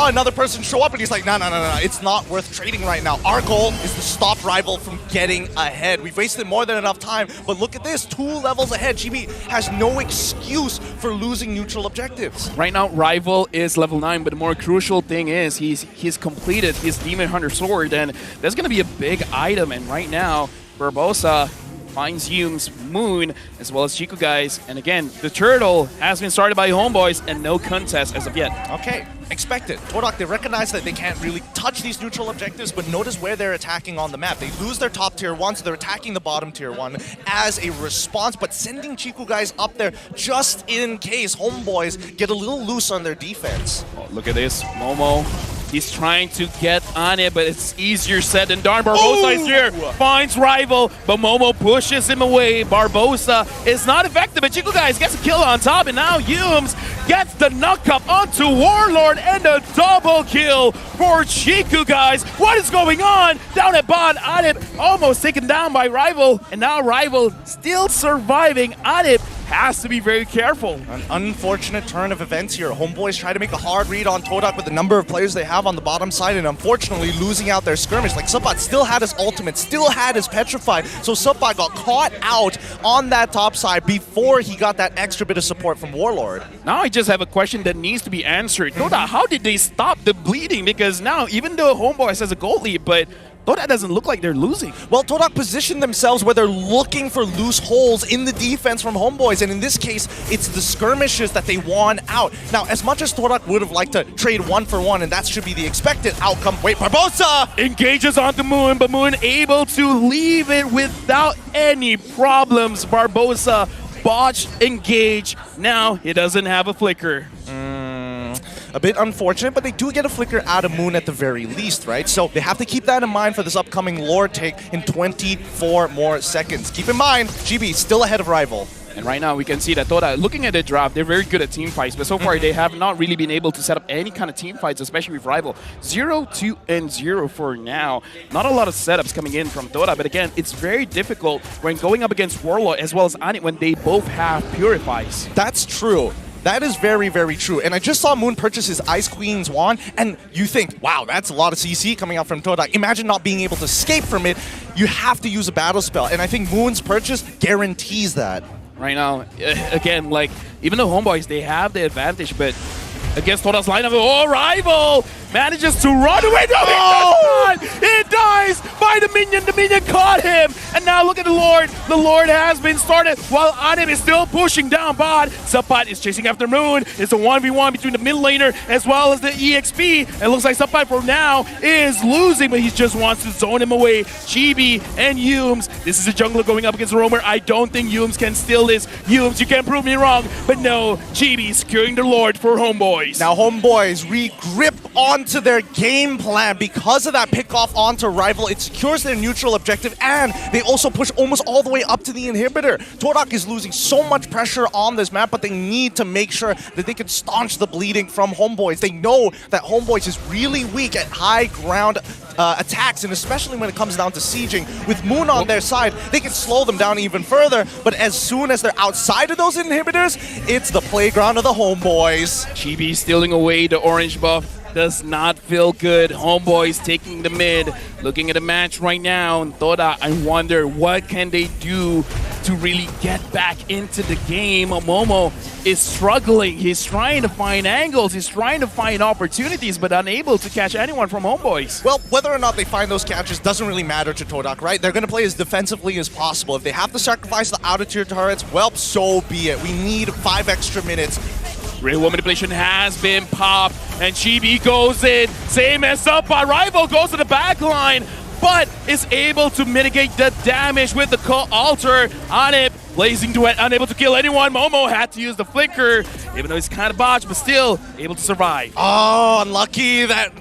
another person show up, and he's like, no. It's not worth trading right now. Our goal is to stop Rival from getting ahead. We've wasted more than enough time, but look at this. 2 levels ahead. Chibi has no excuse for losing neutral objectives. Right now, Rival is level 9, but the more crucial thing is he's completed his Demon Hunter Sword, and that's going to be a big item. And right now, Barbosa finds Yums, Moon, as well as Chiku Guys. And again, the turtle has been started by Homebois, and no contest as of yet. Okay, expected. Todak, they recognize that they can't really touch these neutral objectives, but notice where they're attacking on the map. They lose their top tier 1, so they're attacking the bottom tier 1 as a response, but sending Chiku Guys up there just in case Homebois get a little loose on their defense. Oh, look at this. Momo He's trying to get on it, but it's easier said than done. Barbosa is here, finds Rival, but Momo pushes him away. Barbosa is not effective, but Chico guys gets a kill on top, and now Humes gets the knock up onto Warlord and a double kill for Chico guys. What is going on down at bot? Adip almost taken down by Rival, and now Rival still surviving. Adip has to be very careful. An unfortunate turn of events here. Homeboys try to make a hard read on Todak with the number of players they have on the bottom side, and unfortunately losing out their skirmish. Like, Subbat still had his ultimate, still had his petrified, so Subbat got caught out on that top side before he got that extra bit of support from Warlord. Now I just have a question that needs to be answered. Todak, how did they stop the bleeding? Because now, even though Homeboys has a gold lead, but Todak doesn't look like they're losing. Well, Todak positioned themselves where they're looking for loose holes in the defense from Homeboys, and in this case, it's the skirmishes that they won out. Now, as much as Todak would have liked to trade 1-for-1, and that should be the expected outcome. Wait, Barbosa engages onto Moon, but Moon able to leave it without any problems. Barbosa botched engage. Now he doesn't have a flicker. A bit unfortunate, but they do get a flicker out of Moon at the very least, right? So they have to keep that in mind for this upcoming Lord take in 24 more seconds. Keep in mind, GB still ahead of Rival. And right now we can see that Todak, looking at the draft, they're very good at team fights, but so far they have not really been able to set up any kind of team fights, especially with Rival. 0-2-0 for now. Not a lot of setups coming in from Todak, but again, it's very difficult when going up against Warlord as well as Anit when they both have Purifies. That's true. That is very, very true. And I just saw Moon purchase his Ice Queen's wand, and you think, wow, that's a lot of CC coming out from Todak. Imagine not being able to escape from it. You have to use a battle spell, and I think Moon's purchase guarantees that. Right now, again, like, even though Homeboys, they have the advantage, but against Todak's lineup, Rival manages to run away. No, he does not! He dies by the minion. The minion caught him. And now look at the Lord. The Lord has been started while Anim is still pushing down bot. Subbat is chasing after Moon. It's a 1v1 between the mid laner as well as the EXP. It looks like Subbat for now is losing, but he just wants to zone him away. Chibi and Humes. This is a jungler going up against a roamer. I don't think Humes can steal this. Humes, you can prove me wrong. But no, Chibi securing the Lord for Homeboys. Now Homeboys re-grip onto their game plan because of that pick-off onto Rival. It secures their neutral objective, and they also push almost all the way up to the inhibitor. Todak is losing so much pressure on this map, but they need to make sure that they can staunch the bleeding from Homeboys. They know that Homeboys is really weak at high ground attacks, and especially when it comes down to sieging. With Moon on their side, they can slow them down even further, but as soon as they're outside of those inhibitors, it's the playground of the Homeboys. Chibi stealing away the orange buff. Does not feel good. Homeboys taking the mid. Looking at the match right now, and Todak, I wonder what can they do to really get back into the game. Momo is struggling. He's trying to find angles. He's trying to find opportunities, but unable to catch anyone from Homeboys. Well, whether or not they find those catches doesn't really matter to Todak, right? They're going to play as defensively as possible. If they have to sacrifice the outer tier turrets, well, so be it. We need 5 extra minutes. Real Woman manipulation has been popped, and Chibi goes in. Same as Subbat. Rival goes to the back line, but is able to mitigate the damage with the altar on it. Blazing Duet, unable to kill anyone. Momo had to use the flicker, even though he's kind of botched, but still able to survive. Oh, unlucky. That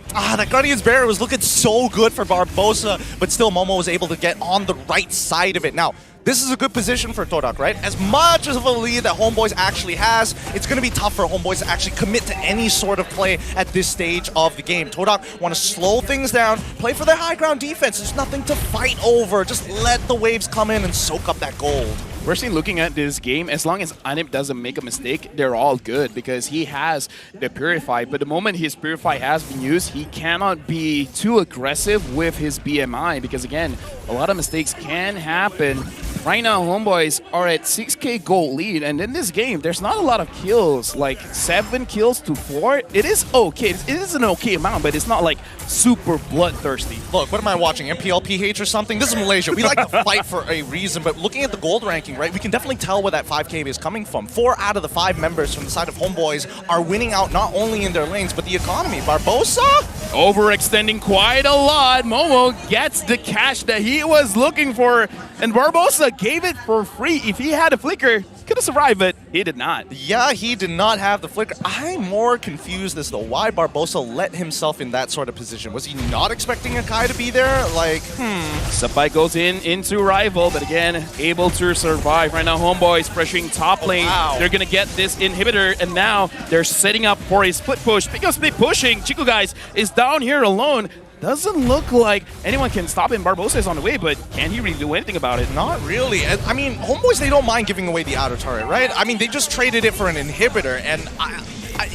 Guardian's Barrier was looking so good for Barbosa, but still Momo was able to get on the right side of it. Now, this is a good position for Todak, right? As much of a lead that Homeboys actually has, it's going to be tough for Homeboys to actually commit to any sort of play at this stage of the game. Todak want to slow things down, play for their high ground defense. There's nothing to fight over. Just let the waves come in and soak up that gold. Personally, looking at this game, as long as Anip doesn't make a mistake, they're all good because he has the Purify. But the moment his Purify has been used, he cannot be too aggressive with his BMI because, again, a lot of mistakes can happen. Right now, Homeboys are at 6k gold lead, and in this game, there's not a lot of kills, like 7 kills to 4. It is okay. It is an okay amount, but it's not like super bloodthirsty. Look, what am I watching? MPL PH or something? This is Malaysia. We like to fight for a reason, but looking at the gold ranking, right, we can definitely tell where that 5k is coming from. 4 out of the 5 members from the side of Homeboys are winning out not only in their lanes, but the economy. Barbosa? Overextending quite a lot. Momo gets the cash that he was looking for, and Barbosa gave it for free. If he had a flicker, could have survived it. He did not. Yeah, he did not have the flicker. I'm more confused as to why Barbosa let himself in that sort of position. Was he not expecting Akai to be there? Like, Sapai goes into Rival, but again, able to survive. Right now, Homebois pressuring top lane. They're going to get this inhibitor, and now they're setting up for a split push. Because split pushing, Chico guys is down here alone. Doesn't look like anyone can stop him. Barbosa is on the way, but can he really do anything about it? Not really. I mean, Homebois, they don't mind giving away the outer turret, right? I mean, they just traded it for an inhibitor, and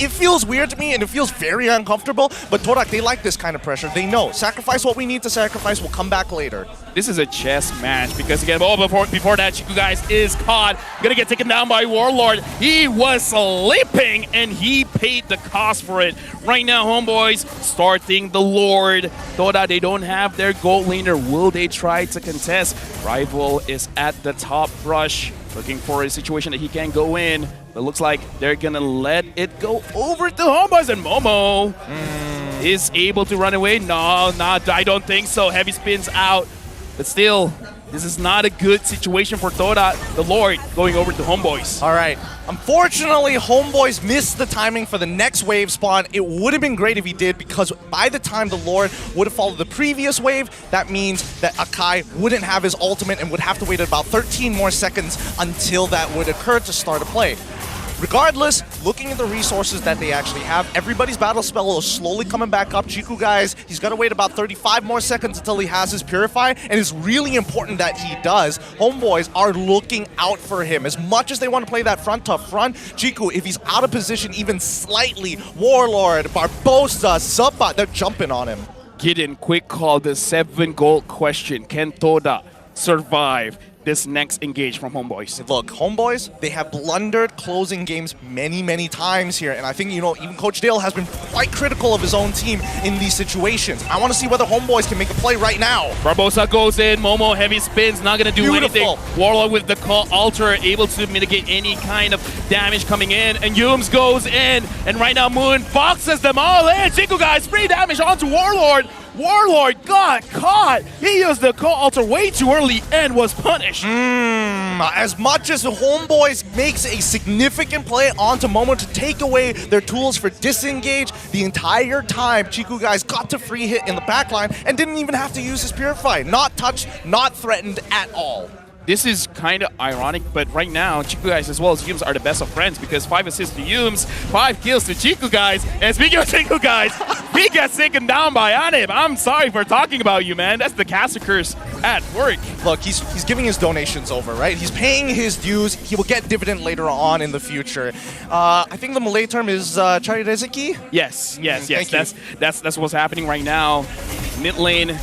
it feels weird to me, and it feels very uncomfortable, but Todak, they like this kind of pressure. They know, sacrifice what we need to sacrifice, we'll come back later. This is a chess match, because again, before that, Chico guys is caught, gonna get taken down by Warlord. He was sleeping, and he paid the cost for it. Right now, Homebois starting the Lord. Todak, they don't have their gold laner. Will they try to contest? Rival is at the top brush, looking for a situation that he can go in. But looks like they're gonna let it go over to Homebois, and Momo is able to run away. No, I don't think so. Heavy spins out. But still, this is not a good situation for Todak, the Lord, going over to Homebois. All right. Unfortunately, Homebois missed the timing for the next wave spawn. It would have been great if he did, because by the time the Lord would have followed the previous wave, that means that Akai wouldn't have his ultimate and would have to wait about 13 more seconds until that would occur to start a play. Regardless, looking at the resources that they actually have, everybody's battle spell is slowly coming back up. Chiku guys, he's got to wait about 35 more seconds until he has his Purify, and it's really important that he does. Homebois are looking out for him. As much as they want to play that front to front, Chiku, if he's out of position even slightly, Warlord, Barbosa, Subba, they're jumping on him. Gideon, quick call, the 7 gold question. Can Todak survive this next engage from Homebois? Look, Homebois, they have blundered closing games many times here, and I think, you know, even Coach Dale has been quite critical of his own team in these situations. I want to see whether Homebois can make a play right now. Barbosa goes in, Momo heavy spins, not going to do anything. Warlock with the call altar, able to mitigate any kind of damage coming in, and Yums goes in, and right now Moon boxes them all in. Chico guys, free damage onto Warlord. Warlord got caught. He used the call altar way too early and was punished. As much as the Homebois makes a significant play onto Momo to take away their tools for disengage, the entire time Chiku guys got to free hit in the backline and didn't even have to use his Purify. Not touched, not threatened at all. This is kind of ironic, but right now, Chiku guys as well as Yums are the best of friends, because 5 assists to Yums, 5 kills to Chiku guys, and speaking of Chiku guys, he gets taken down by Anib. I'm sorry for talking about you, man. That's the caster curse at work. Look, he's giving his donations over, right? He's paying his dues. He will get dividend later on in the future. I think the Malay term is Chari Rezeki? Yes. That's what's happening right now. Mid lane,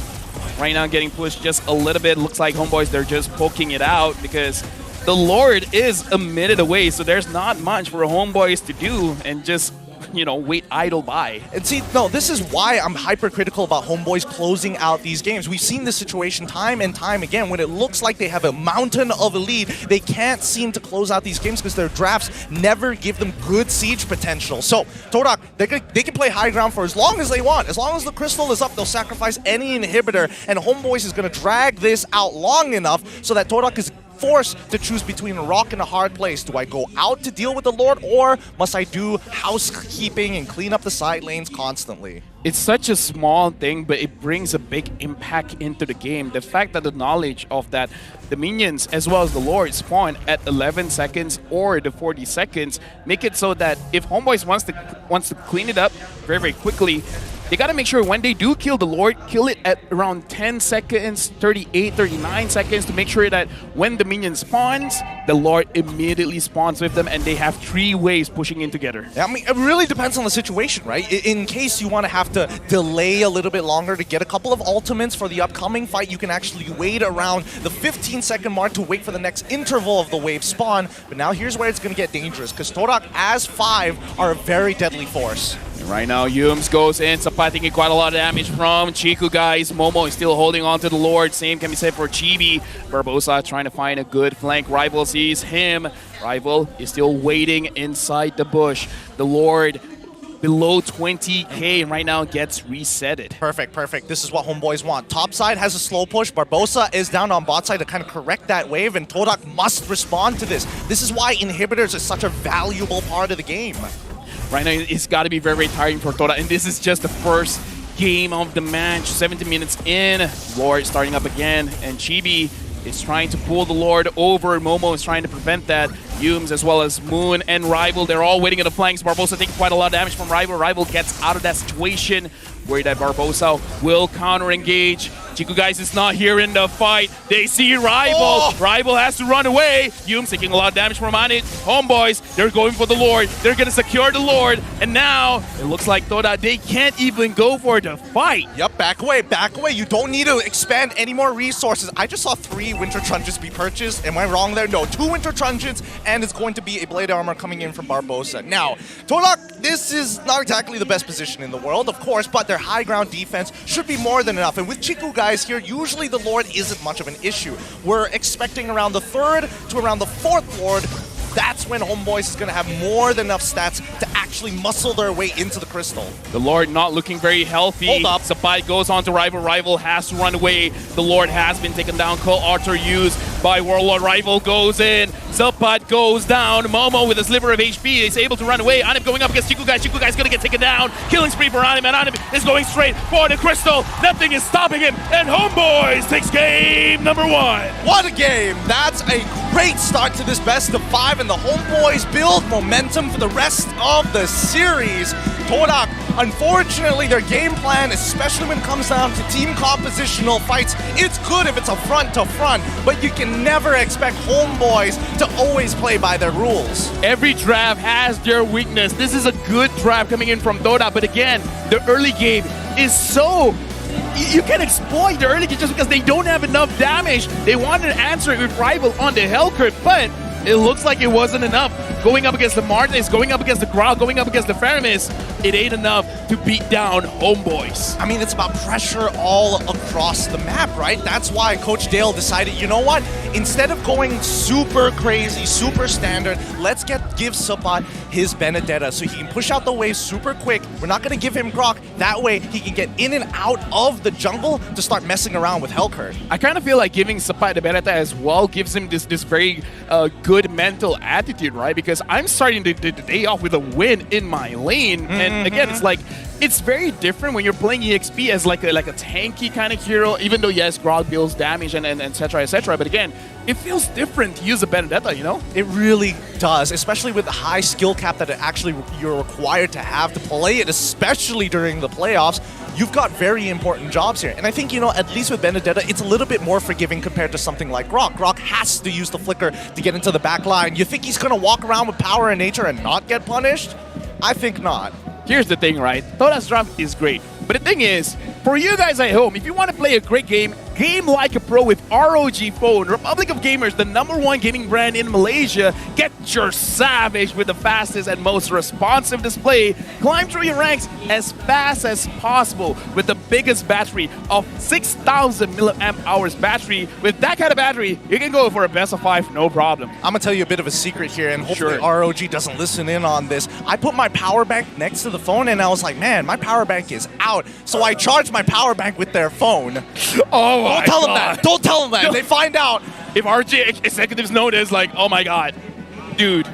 right now getting pushed just a little bit. Looks like Homebois, they're just poking it out because the Lord is a minute away, so there's not much for Homebois to do and just, you know, wait idle by. And see, no, this is why I'm hypercritical about Homebois closing out these games. We've seen this situation time and time again. When it looks like they have a mountain of a lead, they can't seem to close out these games because their drafts never give them good siege potential. So, Todak, they can play high ground for as long as they want. As long as the crystal is up, they'll sacrifice any inhibitor, and Homebois is going to drag this out long enough so that Todak is forced to choose between a rock and a hard place. Do I go out to deal with the Lord, or must I do housekeeping and clean up the side lanes constantly? It's such a small thing, but it brings a big impact into the game. The fact that the knowledge of that the minions as well as the Lord spawn at 11 seconds or the 40 seconds make it so that if Homebois wants to clean it up very quickly, they got to make sure when they do kill the Lord, kill it at around 10 seconds, 38, 39 seconds to make sure that when the minion spawns, the Lord immediately spawns with them and they have 3 waves pushing in together. I mean, it really depends on the situation, right? In case you want to have to delay a little bit longer to get a couple of ultimates for the upcoming fight, you can actually wait around the 15-second mark to wait for the next interval of the wave spawn. But now here's where it's going to get dangerous, because Todak as 5 are a very deadly force. And right now, Yums goes in, Sapai taking quite a lot of damage from Chiku guys. Momo is still holding on to the Lord. Same can be said for Chibi. Barbosa trying to find a good flank. Rival sees him. Rival is still waiting inside the bush. The Lord below 20k and right now gets resetted. Perfect, perfect. This is what Homebois want. Top side has a slow push. Barbosa is down on bot side to kind of correct that wave, and Todak must respond to this. This is why inhibitors is such a valuable part of the game. Right now, it's got to be very, very tiring for Todak, and this is just the first game of the match. 70 minutes in, Lord starting up again, and Chibi is trying to pull the Lord over. Momo is trying to prevent that. Yumes as well as Moon and Rival, they're all waiting at the flanks. Barbosa taking quite a lot of damage from Rival. Rival gets out of that situation. Worried that Barbosa will counter-engage. Chiku guys is not here in the fight. They see Rival. Oh. Rival has to run away. Yumes taking a lot of damage from it. Homeboys, they're going for the Lord. They're going to secure the Lord. And now, it looks like Todak, they can't even go for the fight. Yep, back away, back away. You don't need to expand any more resources. I just saw 3 Winter Truncheons be purchased. Am I wrong there? No, 2 Winter Truncheons, and it's going to be a Blade Armor coming in from Barbosa. Now, Todak, this is not exactly the best position in the world, of course, but their high ground defense should be more than enough. And with Chiku guys here, usually the Lord isn't much of an issue. We're expecting around the 3rd to around the 4th Lord. That's when Homebois is going to have more than enough stats to actually muscle their way into the crystal. The Lord not looking very healthy. Hold up. Sapai goes on to Rival. Rival has to run away. The Lord has been taken down. Cole Arthur used by Warlord. Rival goes in. Zapat goes down. Momo with a sliver of HP is able to run away. Anim going up against Chiku guys. Chiku guys going to get taken down. Killing spree for Anim, and Anim is going straight for the crystal. Nothing is stopping him. And Homebois takes game number 1. What a game. That's a great start to this best of 5, and the Homebois build momentum for the rest of the series. Todak, unfortunately, their game plan, especially when it comes down to team compositional fights, it's good if it's a front-to-front, but you can never expect Homebois to always play by their rules. Every draft has their weakness. This is a good draft coming in from Todak, but again, the early game is so... You can exploit the early game just because they don't have enough damage. They wanted to answer it with Rival on the Hellcurt, but it looks like it wasn't enough. Going up against the Martis, going up against the Growl, going up against the Faramis, it ain't enough to beat down Homebois. I mean, it's about pressure all across the map, right? That's why Coach Dale decided, you know what? Instead of going super crazy, super standard, let's give Sapat his Benedetta so he can push out the wave super quick. We're not going to give him Grok. That way, he can get in and out of the jungle to start messing around with Hellcurt. I kind of feel like giving Sapat the Benedetta as well gives him this very good mental attitude, right? Because I'm starting the day off with a win in my lane. And again, it's like, it's very different when you're playing EXP as like a tanky kind of hero, even though, yes, Growl deals damage and et cetera, but again, it feels different to use a Benedetta, you know? It really does, especially with the high skill cap that you're required to have to play it, especially during the playoffs. You've got very important jobs here. And I think, you know, at least with Benedetta, it's a little bit more forgiving compared to something like Grok. Grok has to use the flicker to get into the back line. You think he's going to walk around with power and nature and not get punished? I think not. Here's the thing, right? Todak's draft is great. But the thing is, for you guys at home, if you want to play a great game like a pro with ROG Phone, Republic of Gamers, the #1 gaming brand in Malaysia, get your savage with the fastest and most responsive display. Climb through your ranks as fast as possible with the biggest battery of 6,000 milliamp hours battery. With that kind of battery, you can go for a best of 5, no problem. I'm going to tell you a bit of a secret here, and hopefully ROG doesn't listen in on this. I put my power bank next to the phone, and I was like, man, my power bank is out. So I charged my power bank with their phone. Oh, don't tell them that. Don't tell them that. No. They find out. If RG executives notice, like, oh my god, dude,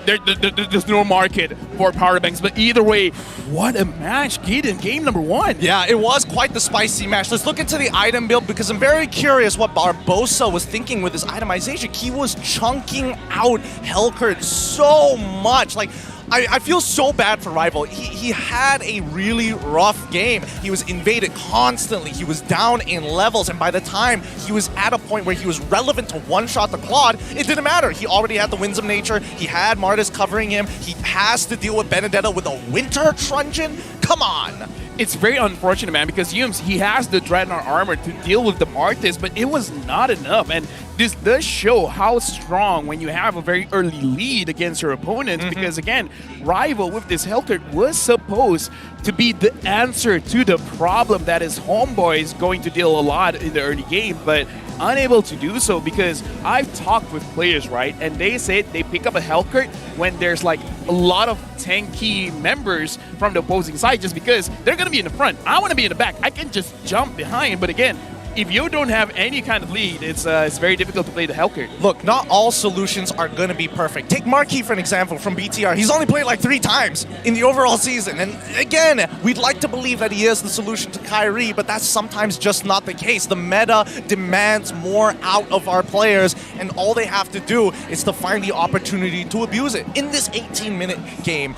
there's no market for power banks. But either way, what a match, Gaiden, game number 1. Yeah, it was quite the spicy match. Let's look into the item build because I'm very curious what Barbosa was thinking with his itemization. He was chunking out Hellcurt so much. Like, I feel so bad for Rival. He had a really rough game. He was invaded constantly. He was down in levels, and by the time he was at a point where he was relevant to one-shot the Claude, it didn't matter. He already had the Winds of Nature. He had Martis covering him. He has to deal with Benedetta with a Winter Truncheon. Come on. It's very unfortunate, man, because Yumes, he has the Dreadnought armor to deal with the Martis, but it was not enough. And this does show how strong when you have a very early lead against your opponents, because again, Rival with this Hellcurt was supposed to be the answer to the problem that is Homebois going to deal a lot in the early game, but unable to do so because I've talked with players, right? And they said they pick up a Hellcurt when there's like a lot of tanky members from the opposing side just because they're going to be in the front. I want to be in the back. I can just jump behind. But again, if you don't have any kind of lead, it's very difficult to play the Hellcurt. Look, not all solutions are going to be perfect. Take Marquis for an example from BTR. He's only played like 3 times in the overall season. And again, we'd like to believe that he is the solution to Kyrie, but that's sometimes just not the case. The meta demands more out of our players, and all they have to do is to find the opportunity to abuse it. In this 18-minute game,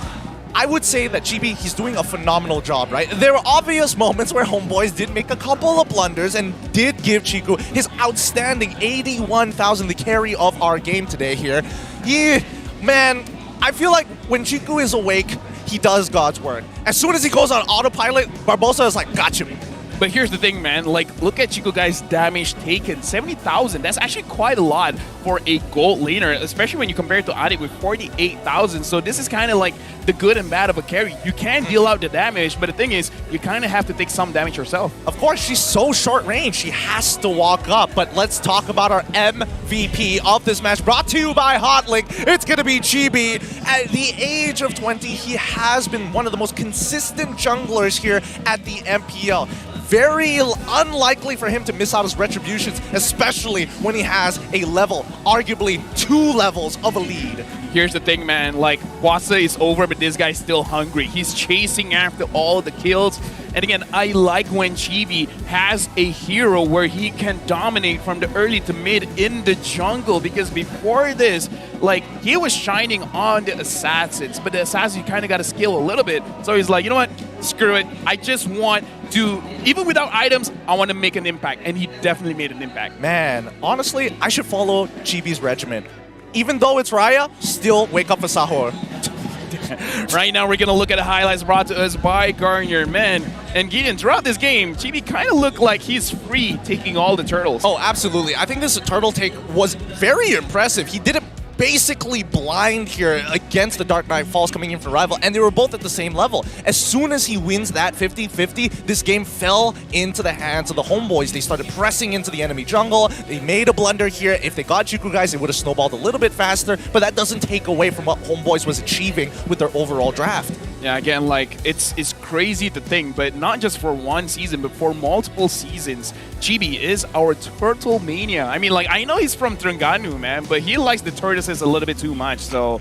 I would say that GB, he's doing a phenomenal job, right? There were obvious moments where Homebois did make a couple of blunders and did give Chiku his outstanding 81,000, the carry of our game today here. Man, I feel like when Chiku is awake, he does God's work. As soon as he goes on autopilot, Barbosa is like, got you. But here's the thing, man. Like, look at Chico Guy's damage taken. 70,000. That's actually quite a lot for a gold laner, especially when you compare it to Adik with 48,000. So this is kind of like the good and bad of a carry. You can deal out the damage, but the thing is, you kind of have to take some damage yourself. Of course, she's so short range. She has to walk up. But let's talk about our MVP of this match, brought to you by Hotlink. It's going to be Chibi. At the age of 20, he has been one of the most consistent junglers here at the MPL. Very unlikely for him to miss out his retributions, especially when he has a level, arguably 2 levels of a lead. Here's the thing, man. Like, Wasa is over, but this guy's still hungry. He's chasing after all the kills. And again, I like when Chibi has a hero where he can dominate from the early to mid in the jungle, because before this, like, he was shining on the assassins, but the assassins kind of got to skill a little bit. So he's like, you know what? Screw it. I just want to, even without items, I want to make an impact. And he definitely made an impact. Man, honestly, I should follow Chibi's regimen. Even though it's Raya, still wake up for Sahur. Right now, we're going to look at the highlights brought to us by Garnier Men. And Gideon, throughout this game, Chibi kind of looked like he's free taking all the turtles. Oh, absolutely. I think this turtle take was very impressive. He did it basically blind here against the Dark Knight Falls coming in for Rival, and they were both at the same level. As soon as he wins that 50-50, this game fell into the hands of the Homebois. They started pressing into the enemy jungle. They made a blunder here. If they got Chiku guys, it would have snowballed a little bit faster, but that doesn't take away from what Homebois was achieving with their overall draft. Yeah, again, like, it's crazy to think, but not just for one season, but for multiple seasons, Chibi is our turtle mania. I mean, like, I know he's from Terengganu, man, but he likes the tortoises a little bit too much, so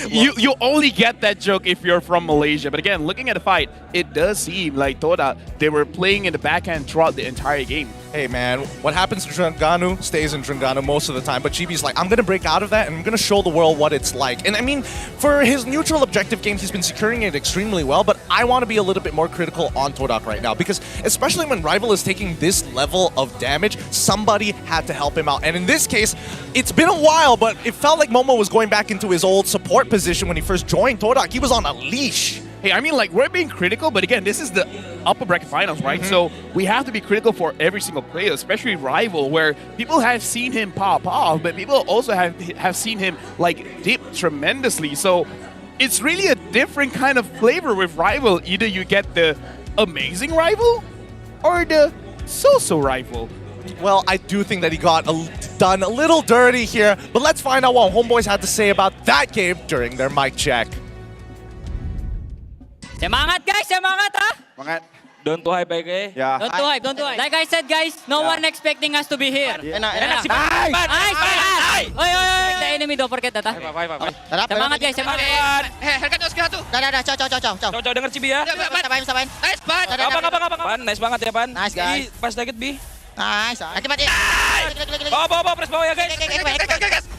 you only get that joke if you're from Malaysia. But again, looking at the fight, it does seem like Todak, they were playing in the backhand throughout the entire game. Hey man, what happens in Terengganu stays in Terengganu most of the time, but Chibi's like, I'm going to break out of that and I'm going to show the world what it's like. And I mean, for his neutral objective games, he's been securing it extremely well, but I want to be a little bit more critical on Todak right now, because especially when Rival is taking this level of damage, somebody had to help him out. And in this case, it's been a while, but it felt like Momo was going back into his old support position when he first joined Todak. He was on a leash. Hey, I mean, like, we're being critical, but again, this is the upper bracket finals, right? So we have to be critical for every single player, especially Rival, where people have seen him pop off, but people also have seen him, like, dip tremendously. So it's really a different kind of flavor with Rival. Either you get the amazing Rival or the so-so Rival. Well, I do think that he got done a little dirty here, but let's find out what Homebois had to say about that game during their mic check. Semangat guys, semangat ha! Semangat. Don't too hype, okay? Yeah. Don't too hype, don't too hype. Like I said guys, no one expecting us to be here. Nice! Nice! Oi, the enemy, don't forget that ha. Semangat guys, semangat. Harga tuh, sekarang tuh. Dah, ciao. Ciao, denger Cibi ya. Sabain. Nice, Pan. Abang. Nice banget ya, Pan. Nice, guys. Pas dikit, Bi. Nice. Mati. Bawa, press bawah ya, guys.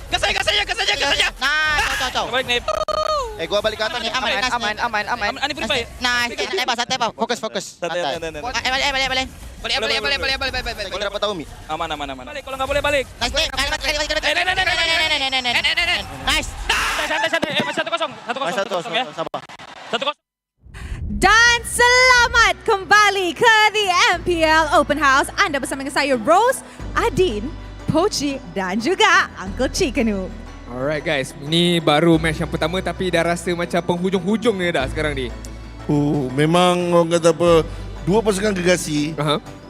Gas aja. Nah, ciao. Baik, Nip. Gua balik ke atas nih. Aman. Ani purify. Nice. Santai, Pak. Fokus. Santai. Balik. Balik. Gua dapat tahu, Mi. Aman. Balik, kalau nggak boleh balik. Nice. Nice. Santai. Masih 1-0 ya. Sabar. 1-0. Dan selamat kembali ke The MPL Open House. Anda bersama dengan saya Rose, Adin, Pochi dan juga Uncle Chikanu. Alright guys, ini baru match yang pertama tapi dah rasa macam penghujung-hujung ni dah sekarang ni. Memang orang kata apa, dua pasukan gegasi.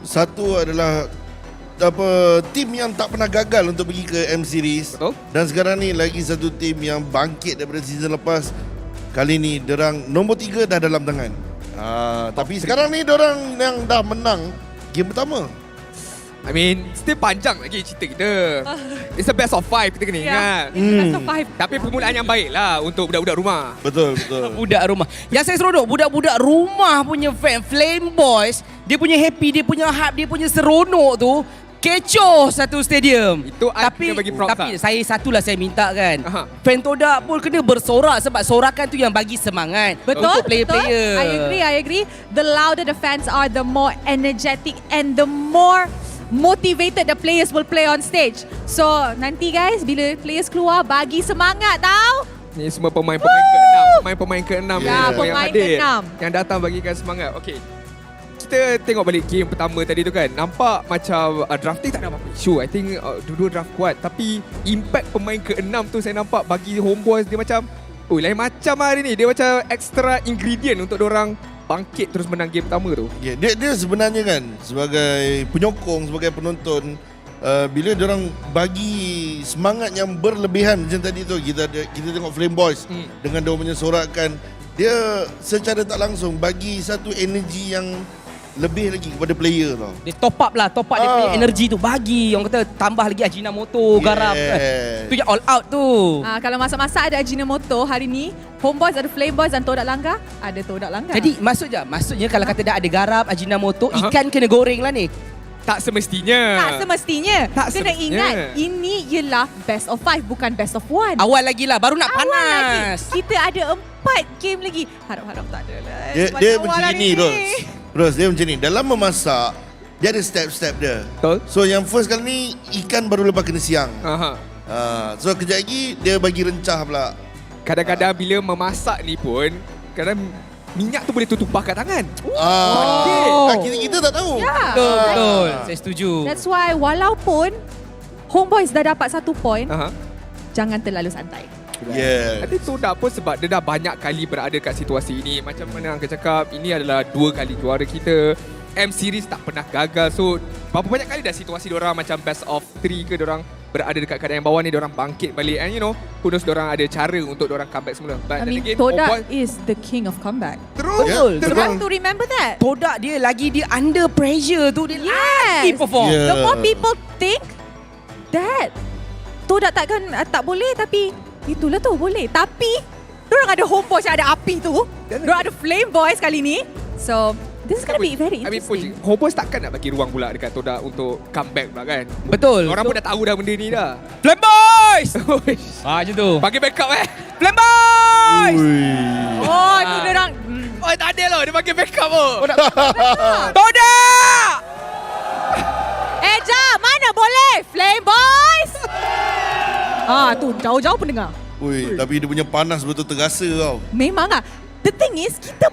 Satu adalah tim yang tak pernah gagal untuk pergi ke M Series. Betul. Dan sekarang ni lagi satu tim yang bangkit daripada season lepas. Kali ni diorang nombor 3 dah dalam tangan. Tapi sekarang ni diorang yang dah menang game pertama. I mean, still panjang lagi cerita kita. It's a best of 5 kita kena ingat. Best of 5. Tapi permulaan yang baik lah untuk budak-budak rumah. Betul. Budak rumah. Yang saya seronok, budak-budak rumah punya fan, Flame Boys, dia punya happy, dia punya hype, dia punya seronok tu, kecoh satu stadium. Itu tapi bagi props tapi saya satulah saya minta kan. Fan Todak pun kena bersorak sebab sorakan tu yang bagi semangat untuk player-player. I agree. The louder the fans are, the more energetic and the more motivated the players will play on stage. So nanti guys, bila players keluar, bagi semangat tau. Ni semua pemain-pemain ke-6. Pemain-pemain ke-6 Ya, pemain ke-6 yang datang bagikan semangat. Okay, kita tengok balik game pertama tadi tu kan, nampak macam drafting tak ada apa-apa isu. I think dua-dua draft kuat, tapi impact pemain ke-6 tu saya nampak bagi Homebois dia macam lain macam hari ni. Dia macam extra ingredient untuk diorang bangkit terus menang game pertama tu. Dia sebenarnya kan sebagai penyokong, sebagai penonton, bila diorang bagi semangat yang berlebihan macam tadi tu, kita tengok Flame Boys dengan diorang punya sorakan, dia secara tak langsung bagi satu energi yang lebih lagi kepada player tau. Dia top up dia punya energi tu, bagi orang kata tambah lagi Ajinomoto, garam. Tu yang all out tu. Kalau masak-masak ada Ajinomoto, hari ni Homebois ada Flame Boys dan Todak Langgar, ada Todak Langgar. Jadi maksudnya kalau kata dah ada garam, Ajinomoto, ikan kena goreng lah ni. Tak semestinya. Kena ingat, ini ialah best of 5, bukan best of 1. Awal lagi lah, baru nak panas. Kita ada 4 game lagi. Harap-harap tak ada lah. Dia macam ni Ros, dia macam ni. Dalam memasak, dia ada step-step dia. Betul. So yang first kali ni, ikan baru lepas kena siang. So kejap lagi, dia bagi rencah pula. Kadang-kadang bila memasak ni pun, kadang minyak tu boleh tertumpah kat tangan. Kita tak tahu. Betul. Saya setuju. That's why walaupun Homebois dah dapat 1 point, jangan terlalu santai. Nanti Todak pun sebab dia dah banyak kali berada kat situasi ini. Macam mana Angka cakap, ini adalah 2 kali juara kita. M Series tak pernah gagal. So berapa banyak kali dah situasi diorang macam best of 3 ke, diorang berada dekat keadaan yang bawah ni, diorang bangkit balik. And who knows, diorang ada cara untuk diorang comeback semula. But Todak is the king of comeback. Betul. You have to remember that. Todak dia under pressure tu, dia lagi perform. The more people think that Todak tak boleh, tapi itulah tu boleh. Tapi diorang ada Homebois yang ada api tu. Diorang ada Flame Boys kali ni. So this is gonna be very interesting. Homebois takkan nak bagi ruang pula dekat Todak untuk comeback pula kan. Betul. Orang pun dah tahu dah benda ni dah. Flame Boys! Macam tu. Bagi backup Flame Boys! Itu diorang. Tak ada loh, dia bagi backup pun. Todak! Jap, mana boleh? Flame Boys! Tu jauh-jauh pun dengar. Tapi dia punya panas betul terasa tau. Memang lah. The thing is, kita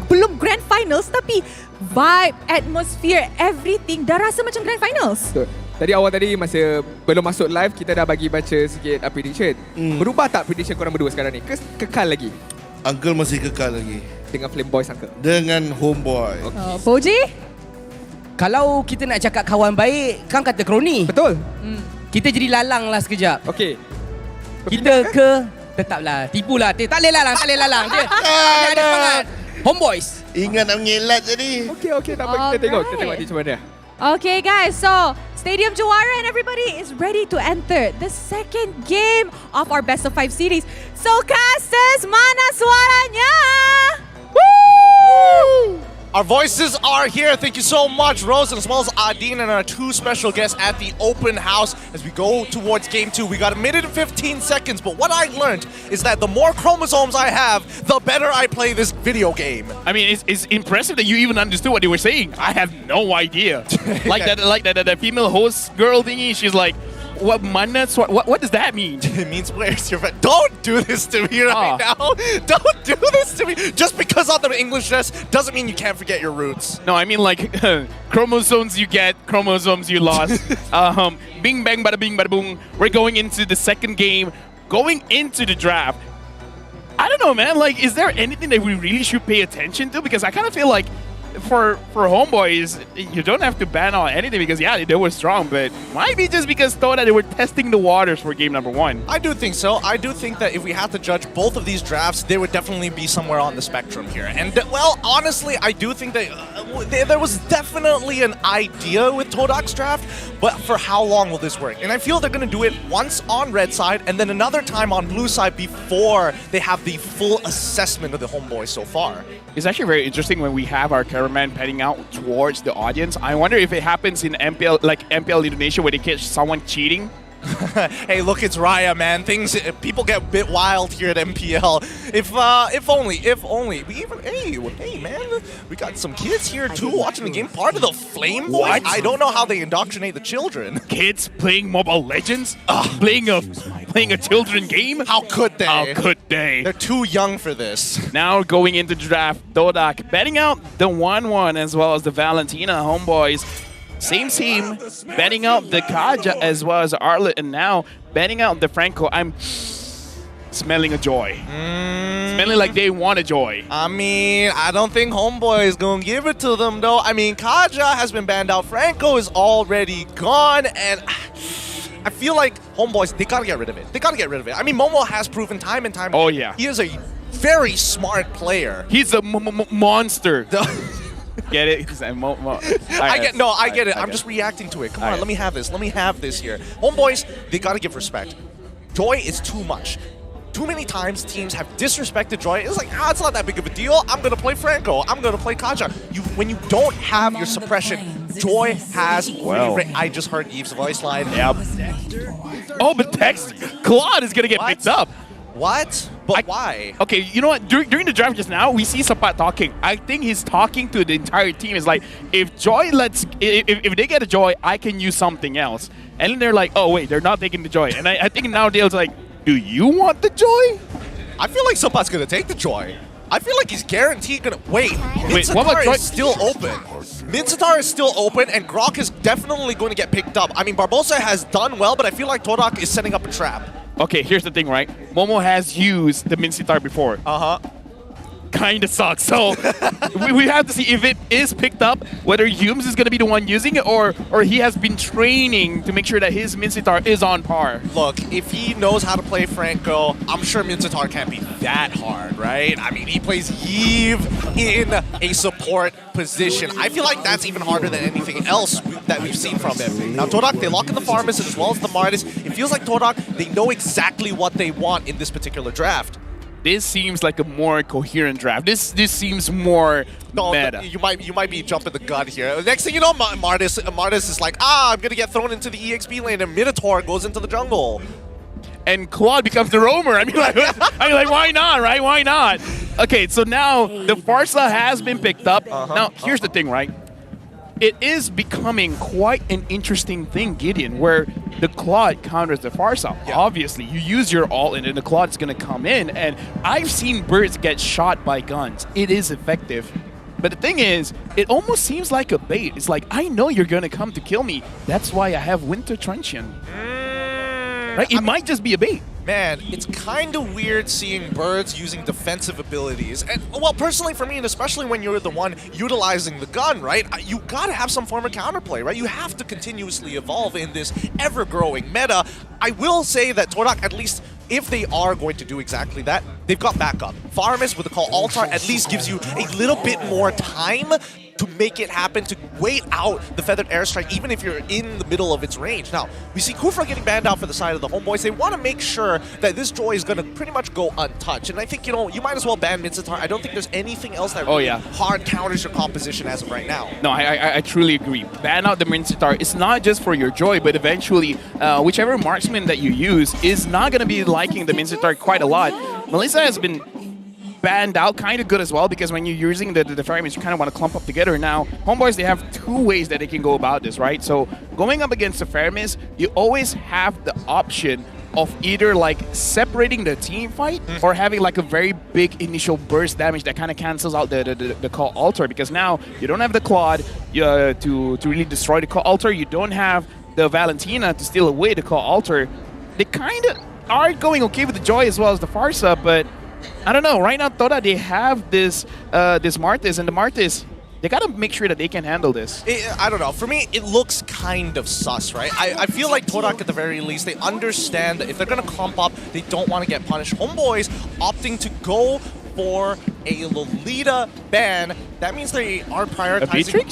belum grand finals, tapi vibe, atmosphere, everything dah rasa macam grand finals. Betul. Tadi awal tadi masa belum masuk live, kita dah bagi baca sikit prediction. Berubah tak prediction korang berdua sekarang ni? Kekal lagi? Uncle masih kekal lagi. Dengan Flame Boys Uncle? Dengan Homeboy. Boji? Kalau kita nak cakap kawan baik, kan kata kroni. Betul. Kita jadi lalang lah sekejap. Okey. Kita tetaplah, tipulah. Tak boleh lalang. Dia ada semangat. Homebois. Ingat nak mengelat jadi. Okey, tak apa, kita tengok macam mana. Okay guys, so Stadium Juara and everybody is ready to enter the second game of our best of 5 series. So casters, mana suaranya? Woo! Our voices are here. Thank you so much, Rose, as well as Adine and our 2 special guests at the open house. As we go towards game 2, we got 1 minute and 15 seconds. But what I learned is that the more chromosomes I have, the better I play this video game. I mean, it's impressive that you even understood what they were saying. I have no idea. like that female host girl thingy. She's like, what does that mean? It means where's your friend? Don't do this to me right now. Don't do this to me. Just because of the English dress doesn't mean you can't forget your roots. No, I mean like chromosomes you get, chromosomes you lost. Bing bang bada bing bada boom. We're going into the second game, going into the draft. I don't know, man. Like, is there anything that we really should pay attention to? Because I kind of feel like for Homeboys, you don't have to ban on anything because, yeah, they were strong, but might be just because Todak, they were testing the waters for game number 1. I do think so. I do think that if we had to judge both of these drafts, they would definitely be somewhere on the spectrum here. And, well, honestly, I do think that there was definitely an idea with Todak's draft, but for how long will this work? And I feel they're going to do it once on red side and then another time on blue side before they have the full assessment of the Homeboys so far. It's actually very interesting when we have our cameraman panning out towards the audience. I wonder if it happens in MPL, like MPL Indonesia, where they catch someone cheating. Hey, look, it's Raya, man. People get a bit wild here at MPL. If only. We even, hey, man, we got some kids here too watching the game. Part of the Flame Boys. What? I don't know how they indoctrinate the children. Kids playing Mobile Legends? Playing a children game? How could they? How could they? They're too young for this. Now going into the draft, Todak betting out the 1-1 as well as the Valentina Homeboys. Same team, betting out the Kaja as well as Arlet, and now betting out the Franco. I'm smelling a joy. Smelling like they want a joy. I mean, I don't think Homeboy is going to give it to them, though. I mean, Kaja has been banned out. Franco is already gone, and I feel like Homeboys, they got to get rid of it. They got to get rid of it. I mean, Momo has proven time and time again. Oh, yeah. He is a very smart player. He's a monster. Get it? I get it. I'm just reacting to it. Come on, let me have this. Let me have this here. Homeboys, they got to give respect. Joy is too much. Too many times teams have disrespected Joy. It's like, it's not that big of a deal. I'm going to play Franco. I'm going to play Kaja. When you don't have your suppression, Joy has... Well. I just heard Eve's voice line. Yep. Oh, but Text Claude is going to get picked up. What? But why? Okay, you know what? During the draft just now, we see Sapat talking. I think he's talking to the entire team. It's like, if Joy if they get a Joy, I can use something else. And then they're like, oh wait, they're not taking the Joy. And I think now Dale's like, do you want the Joy? I feel like Sapat's gonna take the Joy. I feel like he's guaranteed gonna wait. Wait, what about Joy? Is still open. Mincetar is still open, and Grok is definitely going to get picked up. I mean, Barbosa has done well, but I feel like Todak is setting up a trap. Okay, here's the thing, right? Momo has used the Mincetar before. Kind of sucks. So we have to see if it is picked up, whether Humes is going to be the one using it, or he has been training to make sure that his Mincetar is on par. Look, if he knows how to play Franco, I'm sure Mincetar can't be that hard, right? I mean, he plays Yves in a support position. I feel like that's even harder than anything else that we've seen from him. Now, Todak, they lock in the Farmers as well as the Martis. It feels like Todak, they know exactly what they want in this particular draft. This seems like a more coherent draft. This seems more meta. You might be jumping the gun here. Next thing you know, Martis is like, I'm gonna get thrown into the EXP lane, and Minotaur goes into the jungle. And Claude becomes the roamer. I mean, like, why not, right? Why not? Okay, so now the Farsa has been picked up. Now, here's the thing, right? It is becoming quite an interesting thing, Gideon, where the Claude counters the Farsa. Yeah. Obviously, you use your ult and then the Claude is going to come in, and I've seen birds get shot by guns. It is effective. But the thing is, it almost seems like a bait. It's like, I know you're going to come to kill me. That's why I have Winter Truncheon. Right? It might just be a bait. Man, it's kind of weird seeing birds using defensive abilities. And, well, personally for me, and especially when you're the one utilizing the gun, right? You gotta have some form of counterplay, right? You have to continuously evolve in this ever-growing meta. I will say that Todak, at least if they are going to do exactly that, they've got backup. Faramis with the call Altar at least gives you a little bit more time to make it happen, to wait out the Feathered Airstrike, even if you're in the middle of its range. Now, we see Kufra getting banned out for the side of the Homeboys. They want to make sure that this Joy is going to pretty much go untouched. And I think, you know, you might as well ban Mincetar. I don't think there's anything else that really hard counters your composition as of right now. No, I truly agree. Ban out the Mincetar. It's not just for your Joy, but eventually, whichever marksman that you use is not going to be liking the Mincetar quite a lot. Melissa has been banned out kind of good as well, because when you're using the Ferrymanes, you kind of want to clump up together. Now, Homeboys, they have two ways that they can go about this, right? So going up against the Ferrymanes, you always have the option of either like separating the team fight or having like a very big initial burst damage that kind of cancels out the call Altar, because now you don't have the Claude to really destroy the call Altar. You don't have the Valentina to steal away the call Altar. They kind of are going okay with the Joy as well as the Farsa, but I don't know. Right now, Toda, they have this Martis, and the Martis, they gotta make sure that they can handle this. I don't know. For me, it looks kind of sus, right? I feel like Todak, at the very least, they understand that if they're gonna clump up, they don't want to get punished. Homeboys opting to go for a Lolita ban. That means they are prioritizing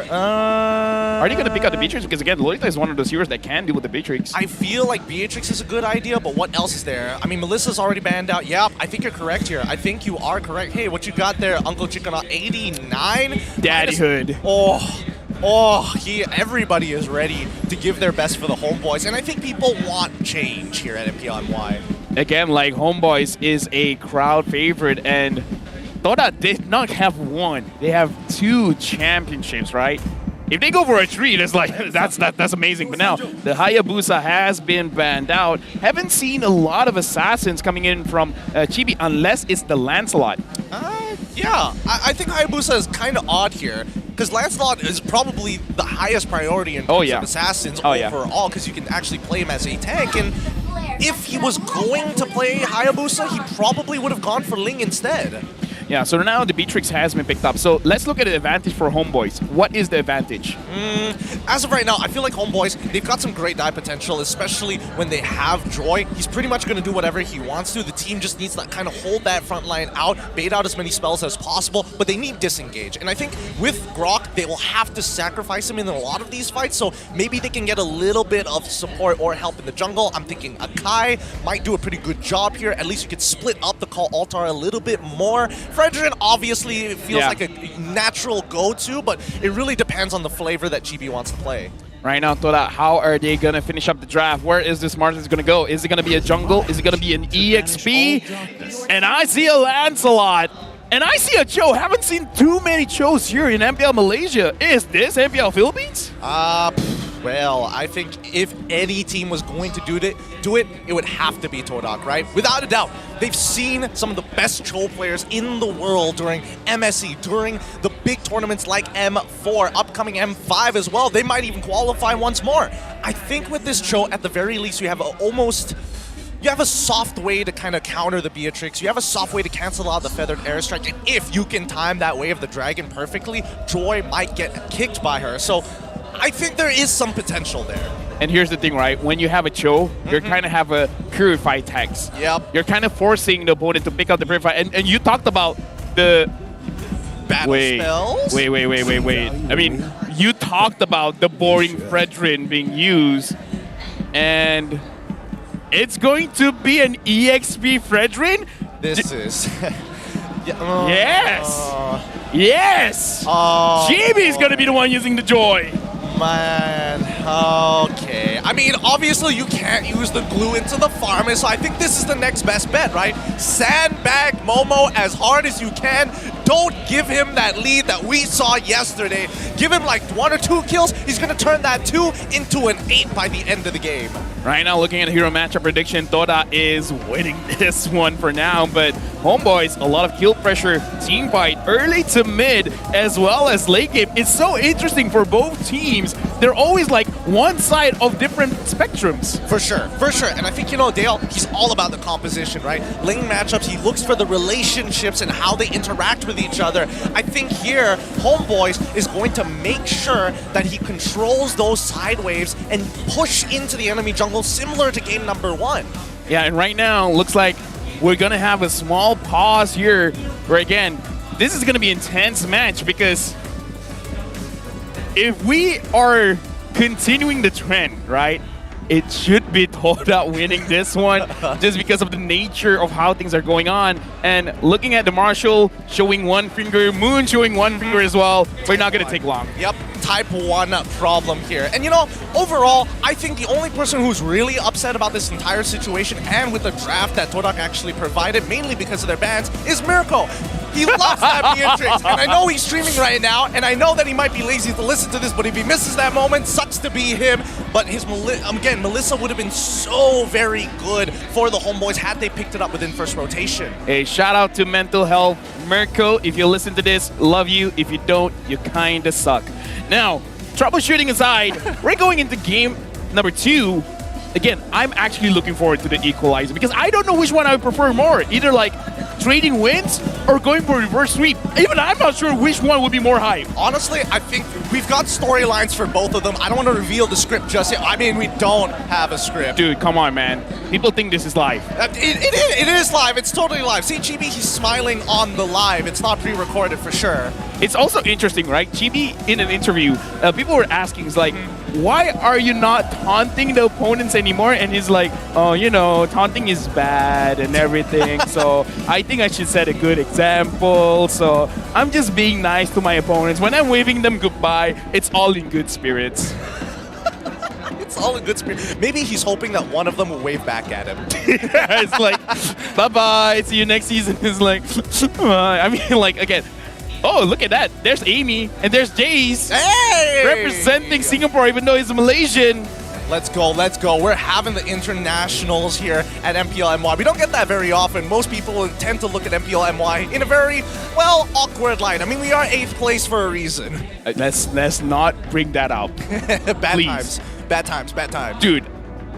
Are they going to pick out the Beatrix? Because again, Lolita is one of those heroes that can deal with the Beatrix. I feel like Beatrix is a good idea, but what else is there? I mean, Melissa's already banned out. Yeah, I think you're correct here. I think you are correct. Hey, what you got there, Uncle Chicken? 89? Daddyhood. Everybody is ready to give their best for the Homeboys, and I think people want change here at MPL MY. Again, like Homeboys is a crowd favorite, and Todak did not have one. They have 2 championships, right? If they go for a 3, that's amazing. But now the Hayabusa has been banned out. Haven't seen a lot of assassins coming in from Chibi unless it's the Lancelot. Yeah, I think Hayabusa is kind of odd here, because Lancelot is probably the highest priority in terms of assassins overall, because you can actually play him as a tank. And if he was going to play Hayabusa, he probably would have gone for Ling instead. Yeah, so now the Beatrix has been picked up. So let's look at the advantage for Homeboys. What is the advantage? As of right now, I feel like Homeboys, they've got some great die potential, especially when they have Joy. He's pretty much going to do whatever he wants to. The team just needs to kind of hold that front line out, bait out as many spells as possible, but they need disengage. And I think with Grok, they will have to sacrifice him in a lot of these fights, so maybe they can get a little bit of support or help in the jungle. I'm thinking Akai might do a pretty good job here. At least you could split up the call Altar a little bit more. Fredrin obviously feels like a natural go-to, but it really depends on the flavor that GB wants to play. Right now, Todak, how are they going to finish up the draft? Where is this Martins going to go? Is it going to be a jungle? Is it going to be an EXP? And I see a Lancelot. And I see a Cho. Haven't seen too many Chos here in MPL Malaysia. Is this MPL Philippines? Well, I think if any team was going to do it, it would have to be Todak, right? Without a doubt. They've seen some of the best Cho players in the world during MSC, during the big tournaments like M4, upcoming M5 as well. They might even qualify once more. I think with this Cho, at the very least, you have you have a soft way to kind of counter the Beatrix. You have a soft way to cancel out the Feathered Airstrike. And if you can time that Way of the Dragon perfectly, Joy might get kicked by her. So I think there is some potential there. And here's the thing, right? When you have a Cho, you kind of have a Purify tax. Yep. You're kind of forcing the opponent to pick up the Purify. And you talked about the... battle spells? Wait. I mean, you talked about the boring Fredrin being used. And it's going to be an EXP Fredrin? This is... Yes! GB is going to be the one using the Joy. Man, okay. I mean, obviously you can't use the glue into the farm, so I think this is the next best bet, right? Sandbag Momo as hard as you can. Don't give him that lead that we saw yesterday. Give him like 1 or 2 kills. He's going to turn that 2 into an 8 by the end of the game. Right now, looking at the hero matchup prediction, Todak is winning this one for now, but Homeboys, a lot of kill pressure, team fight, early to mid, as well as late game. It's so interesting for both teams. They're always like one side of different spectrums. For sure. And I think, Dale, he's all about the composition, right? Lane matchups, he looks for the relationships and how they interact with each other. I think here, Homeboys is going to make sure that he controls those side waves and push into the enemy jungle similar to game number 1. Yeah, and right now, looks like we're going to have a small pause here where, again, this is going to be an intense match because if we are continuing the trend, right, it should be Todak winning this one just because of the nature of how things are going on. And looking at the Marshall showing one finger, Moon showing one finger as well, we're not going to take long. Yep, type 1 problem here. And overall, I think the only person who's really upset about this entire situation and with the draft that Todak actually provided, mainly because of their bans, is Mirko. He loves that Beatrix, and I know he's streaming right now, and I know that he might be lazy to listen to this, but if he misses that moment, sucks to be him. But again, Melissa would have been so very good for the Homeboys had they picked it up within first rotation. Hey, shout out to Mental Health. Mirko, if you listen to this, love you. If you don't, you kinda suck. Now, troubleshooting aside, we're going into game number 2. Again, I'm actually looking forward to the equalizer because I don't know which one I would prefer more. Either like trading wins or going for reverse sweep. even I'm not sure which one would be more hype. Honestly, I think we've got storylines for both of them. I don't want to reveal the script just yet. I mean, we don't have a script. Dude, come on, man. People think this is live. It is live. It's totally live. See, Chibi, he's smiling on the live. It's not pre-recorded for sure. It's also interesting, right? Chibi, in an interview, people were asking, he's like, why are you not taunting the opponents anymore? And he's like, oh, you know, taunting is bad and everything. So I think I should set a good example. So I'm just being nice to my opponents. When I'm waving them goodbye, it's all in good spirits. It's all in good spirit. Maybe he's hoping that one of them will wave back at him. Yeah, it's like, bye-bye, see you next season. It's like, I mean, like, again, oh, look at that. There's Amy, and there's Jace. Hey! Representing Singapore, even though he's a Malaysian. Let's go, let's go. We're having the internationals here at MPL MY. We don't get that very often. Most people tend to look at MPL MY in a very, well, awkward light. I mean, we are 8th place for a reason. Let's not bring that up. Bad Please. times. Bad times, bad times. Dude,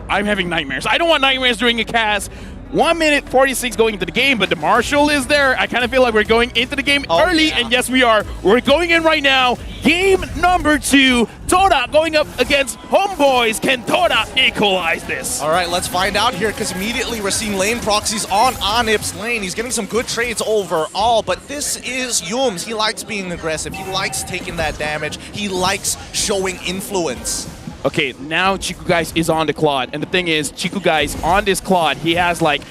I'm having nightmares. I don't want nightmares during a cast. 1 minute 46 going into the game, but the Marshal is there. I kind of feel like we're going into the game early, and yes, we are. We're going in right now. Game number 2. Todak going up against Homebois. Can Todak equalize this? All right, let's find out here, because immediately we're seeing lane proxies on Anip's lane. He's getting some good trades overall, but this is Yums. He likes being aggressive. He likes taking that damage. He likes showing influence. Okay, now Chiku Guys is on the Claude, and the thing is, Chiku Guys on this Claude, he has like,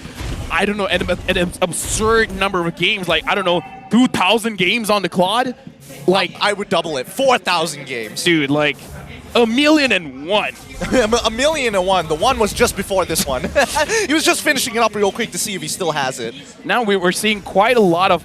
I don't know, an absurd number of games, like, I don't know, 2,000 games on the Claude? Like, I would double it, 4,000 games. Dude, like, 1,000,001. 1,000,001. The one was just before this one. He was just finishing it up real quick to see if he still has it. Now we're seeing quite a lot of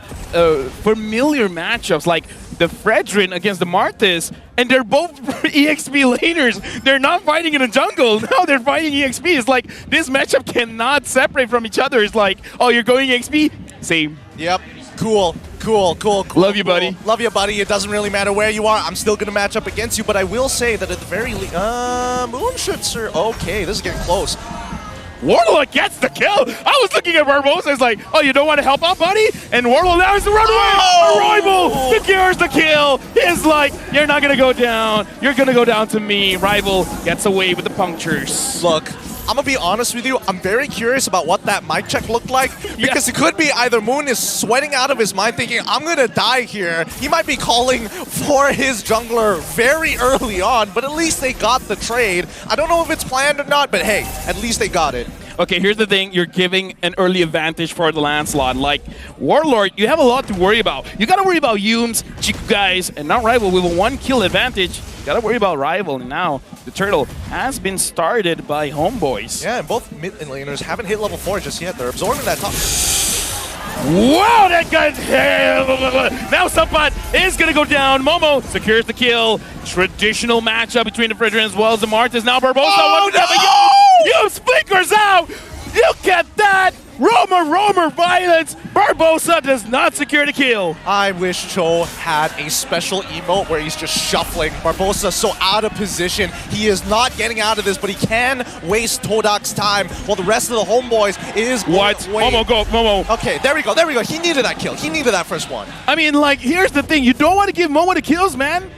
familiar matchups, like the Fredrin against the Martis, and they're both EXP laners. They're not fighting in a jungle. No, they're fighting EXP. It's like, this matchup cannot separate from each other. It's like, oh, you're going EXP? Same. Yep. Cool. Love you, buddy. Love you, buddy. It doesn't really matter where you are. I'm still going to match up against you, but I will say that at the very least... Moonshifter. Okay, this is getting close. Warlord gets the kill. I was looking at Barbosa. It's like, oh, you don't want to help out, buddy? And Warlord now is the runaway. Oh! Rival secures the kill. He's like, you're not going to go down. You're going to go down to me. Rival gets away with the punctures. Look, I'm going to be honest with you. I'm very curious about what that mic check looked like, because it could be either Moon is sweating out of his mind thinking, I'm going to die here. He might be calling for his jungler very early on, but at least they got the trade. I don't know if it's planned or not, but hey, at least they got it. Okay, here's the thing. You're giving an early advantage for the Lancelot. Like, Warlord, you have a lot to worry about. You got to worry about Yums, Chiku Guys, and now Rival with a 1-kill advantage. You got to worry about Rival. And now the turtle has been started by Homebois. Yeah, and both mid laners haven't hit level 4 just yet. They're absorbing that top. Wow, that guy! Now Sunpot is going to go down. Momo secures the kill. Traditional matchup between the Fredrin as well as the Martis. Now Barbosa. Oh, no! You splinkers out! Look at that! Roamer violence! Barbosa does not secure the kill. I wish Cho had a special emote where he's just shuffling. Barbosa so out of position. He is not getting out of this, but he can waste Todak's time while the rest of the Homebois is... What? Momo, go, Momo. Okay, there we go. He needed that kill. He needed that first one. I mean, like, here's the thing. You don't want to give Momo the kills, man.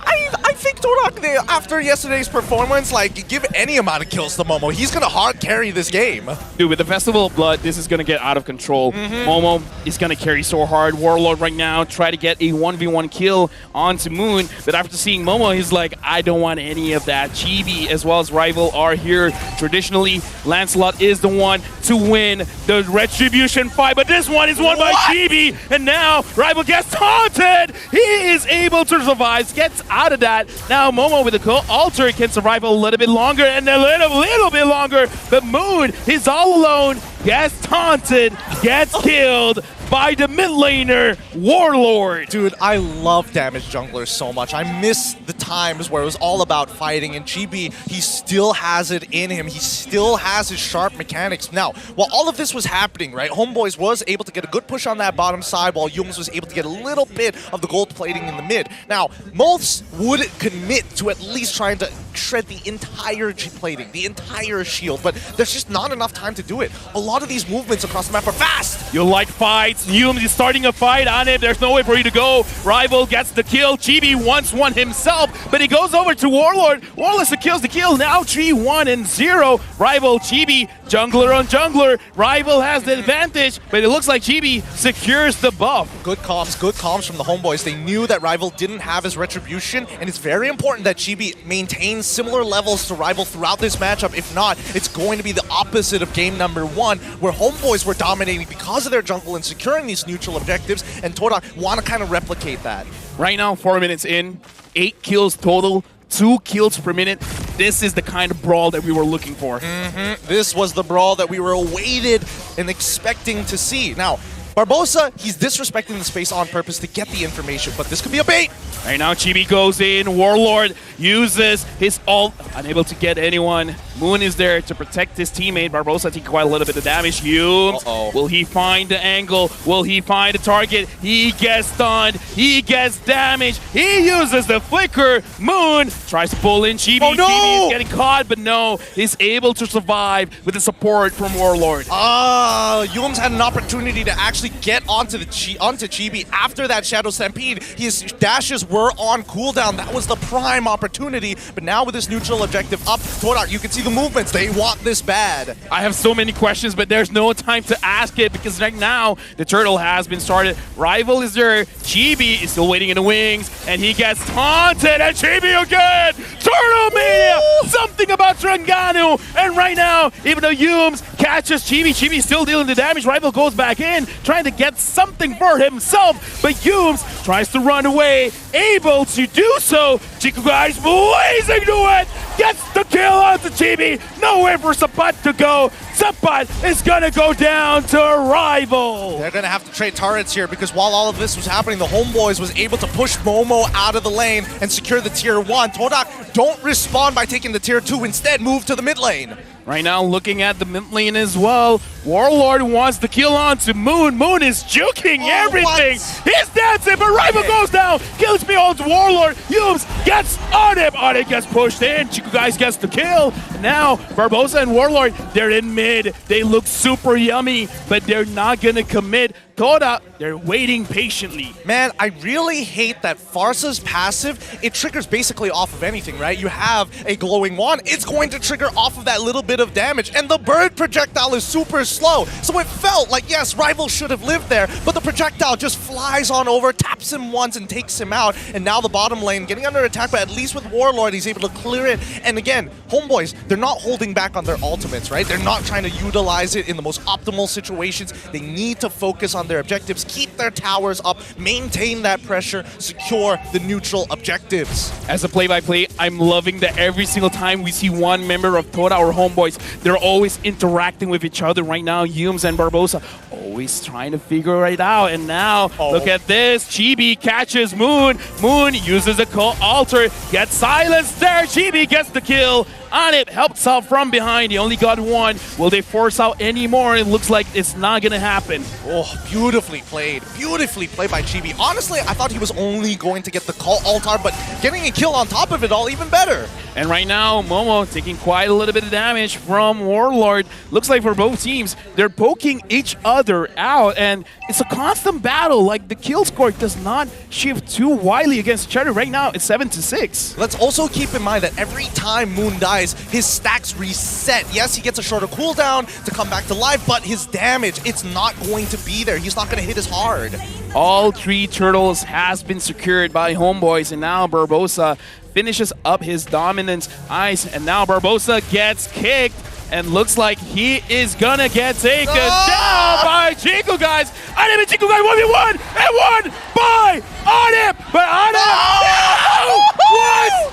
I think Todak, after yesterday's performance, like, give any amount of kills to Momo. He's going to hard carry this game. Dude, with the Festival of Blood, this is going to get out of control. Momo is going to carry so hard. Warlord right now, try to get a 1v1 kill onto Moon. But after seeing Momo, he's like, I don't want any of that. Chibi as well as Rival are here. Traditionally, Lancelot is the one to win the Retribution fight. But this one is won by Chibi. And now Rival gets taunted. He is able to survive, gets out of that. Now Momo with the altar can survive a little bit longer and a little bit longer. But Moon is all alone, gets taunted, gets killed by the mid laner, Warlord. Dude, I love damage junglers so much. I miss the times where it was all about fighting, and GB, he still has it in him. He still has his sharp mechanics. Now, while all of this was happening, right, Homebois was able to get a good push on that bottom side, while Yums was able to get a little bit of the gold plating in the mid. Now, most would commit to at least trying to shred the entire plating, the entire shield, but there's just not enough time to do it. A lot of these movements across the map are fast. You like fights. Yums is starting a fight on it. There's no way for you to go. Rival gets the kill. Chibi wants one himself, but he goes over to Warlord. Warlord secures the kill. Now 3-1-0. Rival Chibi, jungler on jungler. Rival has the advantage, but it looks like Chibi secures the buff. Good comms from the Homeboys. They knew that Rival didn't have his retribution, and it's very important that Chibi maintains similar levels to Rival throughout this matchup. If not, it's going to be the opposite of game number 1, where Homeboys were dominating because of their jungle and securing these neutral objectives, and Todak want to kind of replicate that. Right now, 4 minutes in, 8 kills total, 2 kills per minute. This is the kind of brawl that we were looking for. This was the brawl that we were awaited and expecting to see. Now, Barbosa, he's disrespecting the space on purpose to get the information, but this could be a bait. Right now, Chibi goes in. Warlord uses his ult, unable to get anyone. Moon is there to protect his teammate. Barbosa taking quite a little bit of damage. Yums, will he find the angle? Will he find the target? He gets stunned. He gets damaged. He uses the flicker. Moon tries to pull in Chibi. Oh, no! Chibi is getting caught, but no, he's able to survive with the support from Warlord. Yums had an opportunity to actually get onto Chibi after that Shadow Stampede. His dashes were on cooldown. That was the prime opportunity, but now with this neutral objective up, Todak, you can see the movements. They want this bad. I have so many questions, but there's no time to ask it because right now the turtle has been started. Rival is there. Chibi is still waiting in the wings, and he gets taunted, and Chibi again! Turtle Mania! Something about Tranganu! And right now, even though Yums catches Chibi, Chibi still dealing the damage. Rival goes back in, trying to get something for himself, but Yums tries to run away, able to do so. Chiku guys blazing to it! Gets the kill onto Chibi. Nowhere for Sapat to go. Sapat is gonna go down to Rival. They're gonna have to trade turrets here because while all of this was happening, the Homeboys was able to push Momo out of the lane and secure the tier 1. Todak, don't respond by taking the tier 2. Instead, move to the mid lane. Right now, looking at the mid lane as well. Warlord wants the kill on to Moon. Moon is juking everything. He's dancing, but Rival goes down. Kills me on to Warlord. Yums gets on him. On it gets pushed in. Chiku guys gets the kill. And now, Barbosa and Warlord, they're in mid. They look super yummy, but they're not going to commit. Toda, they're waiting patiently. Man, I really hate that Farsa's passive, it triggers basically off of anything, right? You have a glowing wand, it's going to trigger off of that little bit of damage, and the bird projectile is super slow. So it felt like, yes, Rival should have lived there, but the projectile just flies on over, taps him once, and takes him out. And now the bottom lane getting under attack, but at least with Warlord, he's able to clear it. And again, Homeboys, they're not holding back on their ultimates, right? They're not trying to utilize it in the most optimal situations. They need to focus on their objectives, keep their towers up, maintain that pressure, secure the neutral objectives. As a play-by-play, I'm loving that every single time we see one member of Toda or Homeboys, they're always interacting with each other. Right now, Yums and Barbosa always trying to figure it out. And now, look at this. Chibi catches Moon. Moon uses a altar, gets silenced there. Chibi gets the kill. On it, helps out from behind. He only got one. Will they force out any more? It looks like it's not going to happen. Oh, beautifully played. Beautifully played by Chibi. Honestly, I thought he was only going to get the call altar, but getting a kill on top of it all, even better. And right now, Momo taking quite a little bit of damage from Warlord. Looks like for both teams, they're poking each other out, and it's a constant battle. Like, the kill score does not shift too widely against each other. Right now, it's 7-6. Let's also keep in mind that every time Moon dies, his stacks reset. Yes, he gets a shorter cooldown to come back to life, but his damage, it's not going to be there. He's not going to hit as hard. All 3 turtles has been secured by Homeboys, and now Barbosa finishes up his dominance ice, and now Barbosa gets kicked, and looks like he is gonna get taken down by Chico guys. Anip and Chico guys 1v1 and won by Anip, but Anip, what?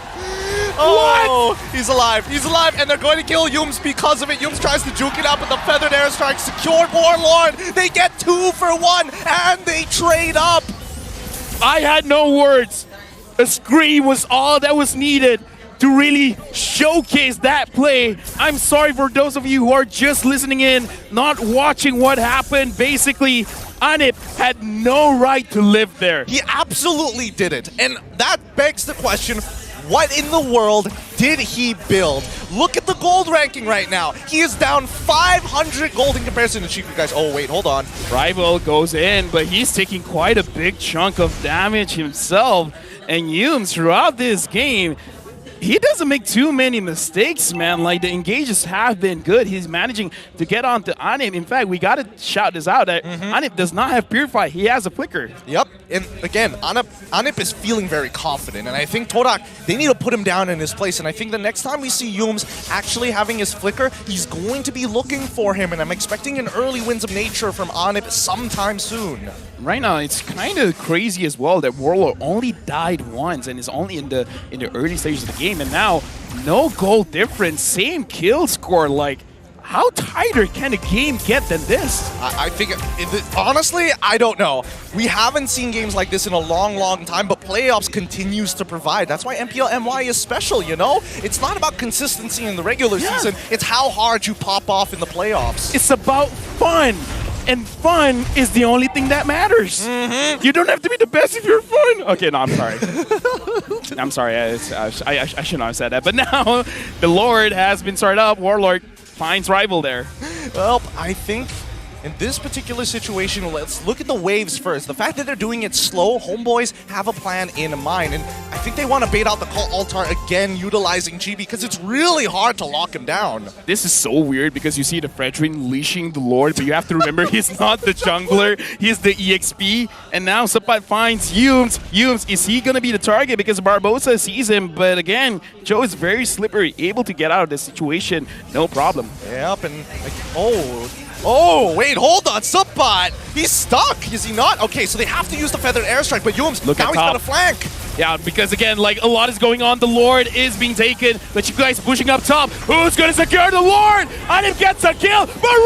Oh, what? He's alive. He's alive, and they're going to kill Yums because of it. Yums tries to juke it up, but the feathered airstrike secured Warlord. They get 2 for 1, and they trade up. I had no words. A scream was all that was needed to really showcase that play. I'm sorry for those of you who are just listening in, not watching what happened. Basically, Anip had no right to live there. He absolutely didn't. And that begs the question, What in the world did he build? Look at the gold ranking right now. He is down 500 gold in comparison to Chiku, guys. Oh, wait, hold on. Rival goes in, but he's taking quite a big chunk of damage himself. And Yums, throughout this game, he doesn't make too many mistakes, man. Like, the engages have been good. He's managing to get onto Anip. In fact, we got to shout this out. That Anip does not have Purify. He has a Flicker. Yep. And again, Anip is feeling very confident. And I think Todak, they need to put him down in his place. And I think the next time we see Yums actually having his Flicker, he's going to be looking for him. And I'm expecting an early Winds of Nature from Anip sometime soon. Right now, it's kind of crazy as well that Warlord only died once and is only in the early stages of the game. And now, no goal difference, same kill score. Like, how tighter can a game get than this? I think, honestly, I don't know. We haven't seen games like this in a long, long time, but playoffs continues to provide. That's why MPL MY is special, you know? It's not about consistency in the regular season. It's how hard you pop off in the playoffs. It's about fun. And fun is the only thing that matters. You don't have to be the best if you're fun. Okay, no, I'm sorry. I'm sorry. I shouldn't have said that. But now the Lord has been started up. Warlord finds Rival there. Well, I think in this particular situation, let's look at the waves first. The fact that they're doing it slow, Homeboys have a plan in mind. And I think they want to bait out the call Altar again, utilizing Chibi, because it's really hard to lock him down. This is so weird because you see the Fredrin leashing the Lord, but you have to remember he's not the jungler, he's the EXP. And now Sapat finds Yums. Yums, is he going to be the target? Because Barbosa sees him, but again, Joe is very slippery, able to get out of this situation, no problem. Yep, and like, oh, wait, hold on, Suppot! He's stuck, is he not? Okay, so they have to use the Feathered Airstrike, but Yums, now he's got a flank. Yeah, because again, like, a lot is going on. The Lord is being taken, but you guys pushing up top. Who's gonna secure the Lord? Anip gets a kill, but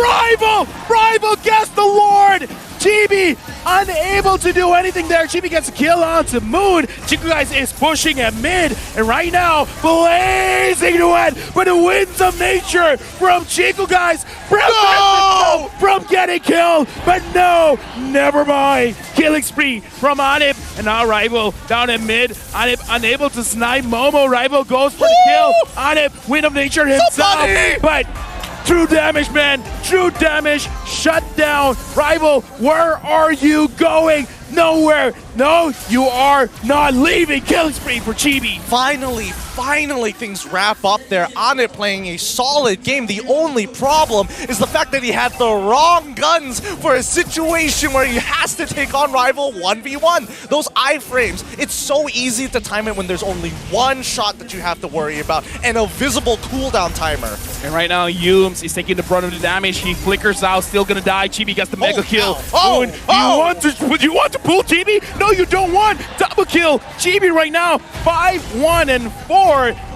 Rival gets the Lord! Chibi unable to do anything there. Chibi gets a kill onto Moon. Chiku guys is pushing at mid, and right now, blazing to win, but the Winds of Nature from Chiku guys from getting killed, but no, never mind. Killing spree from Anip, and now Rival down at mid. Anip unable to snipe Momo. Rival goes for the kill. Anip, Wind of Nature himself, but true damage, man. True damage. Shut down. Rival, where are you going? Nowhere. No, you are not leaving. Killing spree for Chibi. Finally things wrap up there. Anip playing a solid game. The only problem is the fact that he had the wrong guns for a situation where he has to take on Rival 1v1. Those iframes, it's so easy to time it when there's only one shot that you have to worry about and a visible cooldown timer. And right now, Yums is taking the brunt of the damage. He flickers out, still gonna die. Chibi gets the mega kill. Moon, you want to pull Chibi? No, you don't want. Double kill. Chibi right now, 5-1-4.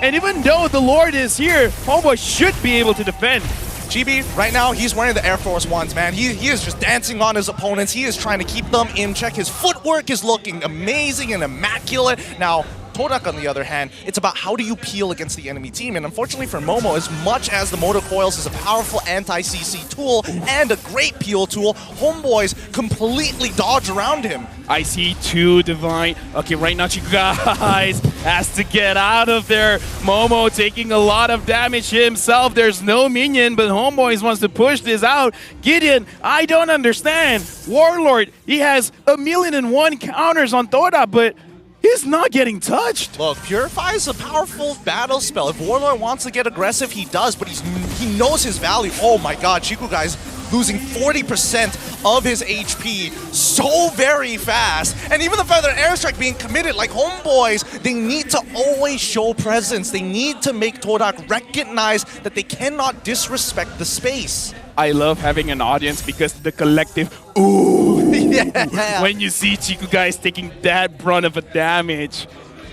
And even though the Lord is here, Homebois should be able to defend. Chibi, right now, he's wearing the Air Force Ones, man. He is just dancing on his opponents. He is trying to keep them in check. His footwork is looking amazing and immaculate. Now, Todak, on the other hand, it's about how do you peel against the enemy team. And unfortunately for Momo, as much as the Motor Coils is a powerful anti-CC tool and a great peel tool, Homeboys completely dodge around him. I see two Divine. Okay, right now, Chiku guys has to get out of there. Momo taking a lot of damage himself. There's no minion, but Homeboys wants to push this out. Gideon, I don't understand. Warlord, he has 1,000,001 counters on Toda, but he's not getting touched. Look, Purify is a powerful battle spell. If Warlord wants to get aggressive, he does, but he knows his value. Oh my god, Chiku guys losing 40% of his HP so very fast. And even the Feather Airstrike being committed, like Homeboys, they need to always show presence. They need to make Todak recognize that they cannot disrespect the space. I love having an audience because the collective ooh yeah. When you see Chiku guys taking that brunt of a damage.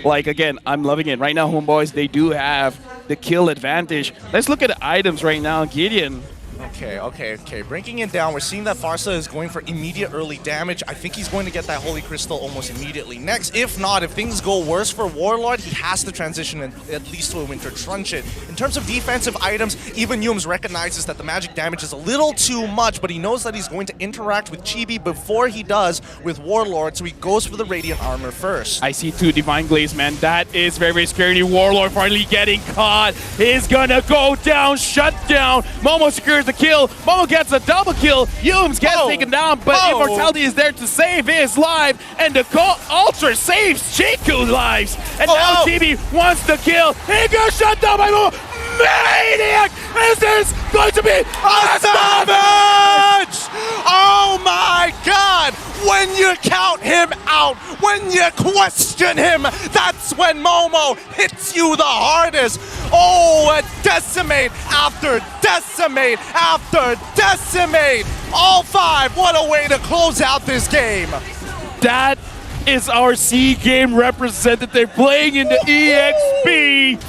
Like, again, I'm loving it. Right now, Homeboys, they do have the kill advantage. Let's look at the items right now. Gideon, Okay. Breaking it down, we're seeing that Farsa is going for immediate early damage. I think he's going to get that Holy Crystal almost immediately. Next, if not, if things go worse for Warlord, he has to transition at least to a Winter Truncheon. In terms of defensive items, even Yums recognizes that the magic damage is a little too much, but he knows that he's going to interact with Chibi before he does with Warlord, so he goes for the Radiant Armor first. I see 2 Divine Glaze, man. That is very, very scary. Warlord finally getting caught. He's gonna go down, shut down. Momo secures the kill. Momo gets a double kill. Yums gets taken down, but Immortality is there to save his life, and the Ultra saves Chiku's lives. And now Chibi wants the kill. He gets shut down by Momo. Maniac! Is this going to be a savage? Oh my god! When you count him out, when you question him, that's when Momo hits you the hardest. Oh, a decimate after decimate after decimate. All 5, what a way to close out this game. That is our C game representative playing in the EXP.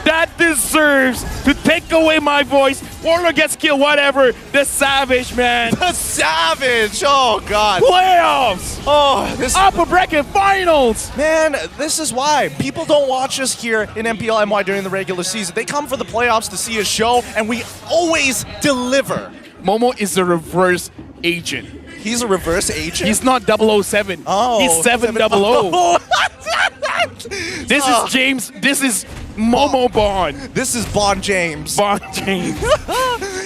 That deserves to take away my voice. Warlord gets killed, whatever. The Savage, man. The Savage! Oh, God. Playoffs! Oh, this upper bracket finals! Man, this is why. People don't watch us here in MPL MY during the regular season. They come for the playoffs to see a show, and we always deliver. Momo is the reverse agent. He's a reverse agent? He's not 007. Oh. He's 700. This is James. This is Momo Bond. This is Bond James. Bond James.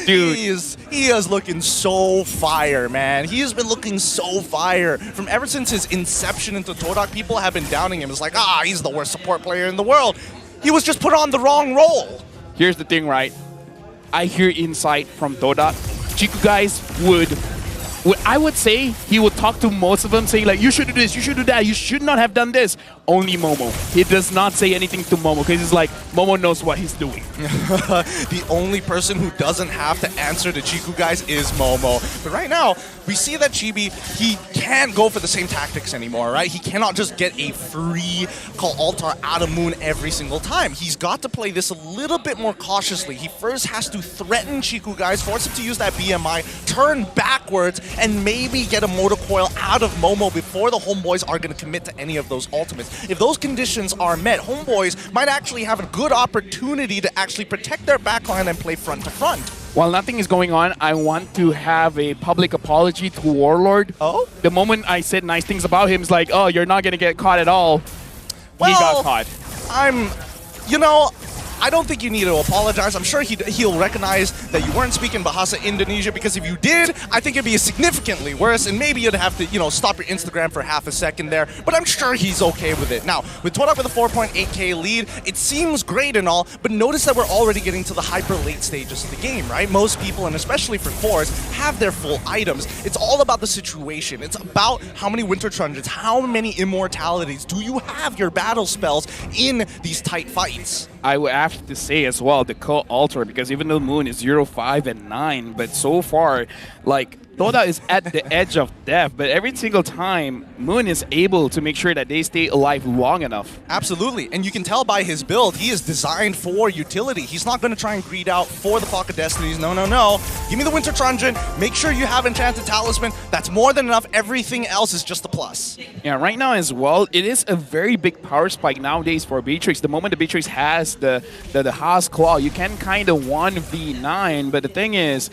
Dude. He is looking so fire, man. He has been looking so fire. From ever since his inception into Todak, people have been downing him. It's like, he's the worst support player in the world. He was just put on the wrong role. Here's the thing, right? I hear insight from Todak. Chiku guys I would say he would talk to most of them saying like, you should do this, you should do that, you should not have done this. Only Momo. He does not say anything to Momo because he's like, Momo knows what he's doing. The only person who doesn't have to answer to Chiku guys is Momo. But right now, we see that Chibi, he can't go for the same tactics anymore, right? He cannot just get a free call altar out of Moon every single time. He's got to play this a little bit more cautiously. He first has to threaten Chiku guys, force him to use that BMI, turn backwards, and maybe get a Motor Coil out of Momo before the Homebois are going to commit to any of those ultimates. If those conditions are met, Homebois might actually have a good opportunity to actually protect their backline and play front to front. While nothing is going on, I want to have a public apology to Warlord. Oh? The moment I said nice things about him, it's like, oh, you're not going to get caught at all. Well, he got caught. I don't think you need to apologize. I'm sure he'll recognize that you weren't speaking Bahasa Indonesia, because if you did, I think it'd be significantly worse, and maybe you'd have to, stop your Instagram for half a second there, but I'm sure he's okay with it. Now, with Todak with a 4.8k lead, it seems great and all, but notice that we're already getting to the hyper late stages of the game, right? Most people, and especially for fours, have their full items. It's all about the situation. It's about how many Winter Truncheons, how many Immortalities do you have your battle spells in these tight fights? I would have to say as well the co-altar, because even though Moon is 0, 5, and 9, but so far, like, Todak is at the edge of death, but every single time, Moon is able to make sure that they stay alive long enough. Absolutely, and you can tell by his build, he is designed for utility. He's not going to try and greed out for the Pocket Destinies. No, no, no. Give me the Winter Truncheon, make sure you have Enchanted Talisman. That's more than enough. Everything else is just a plus. Yeah, right now as well, it is a very big power spike nowadays for Beatrix. The moment the Beatrix has the Haas Claw, you can kind of 1v9, but the thing is,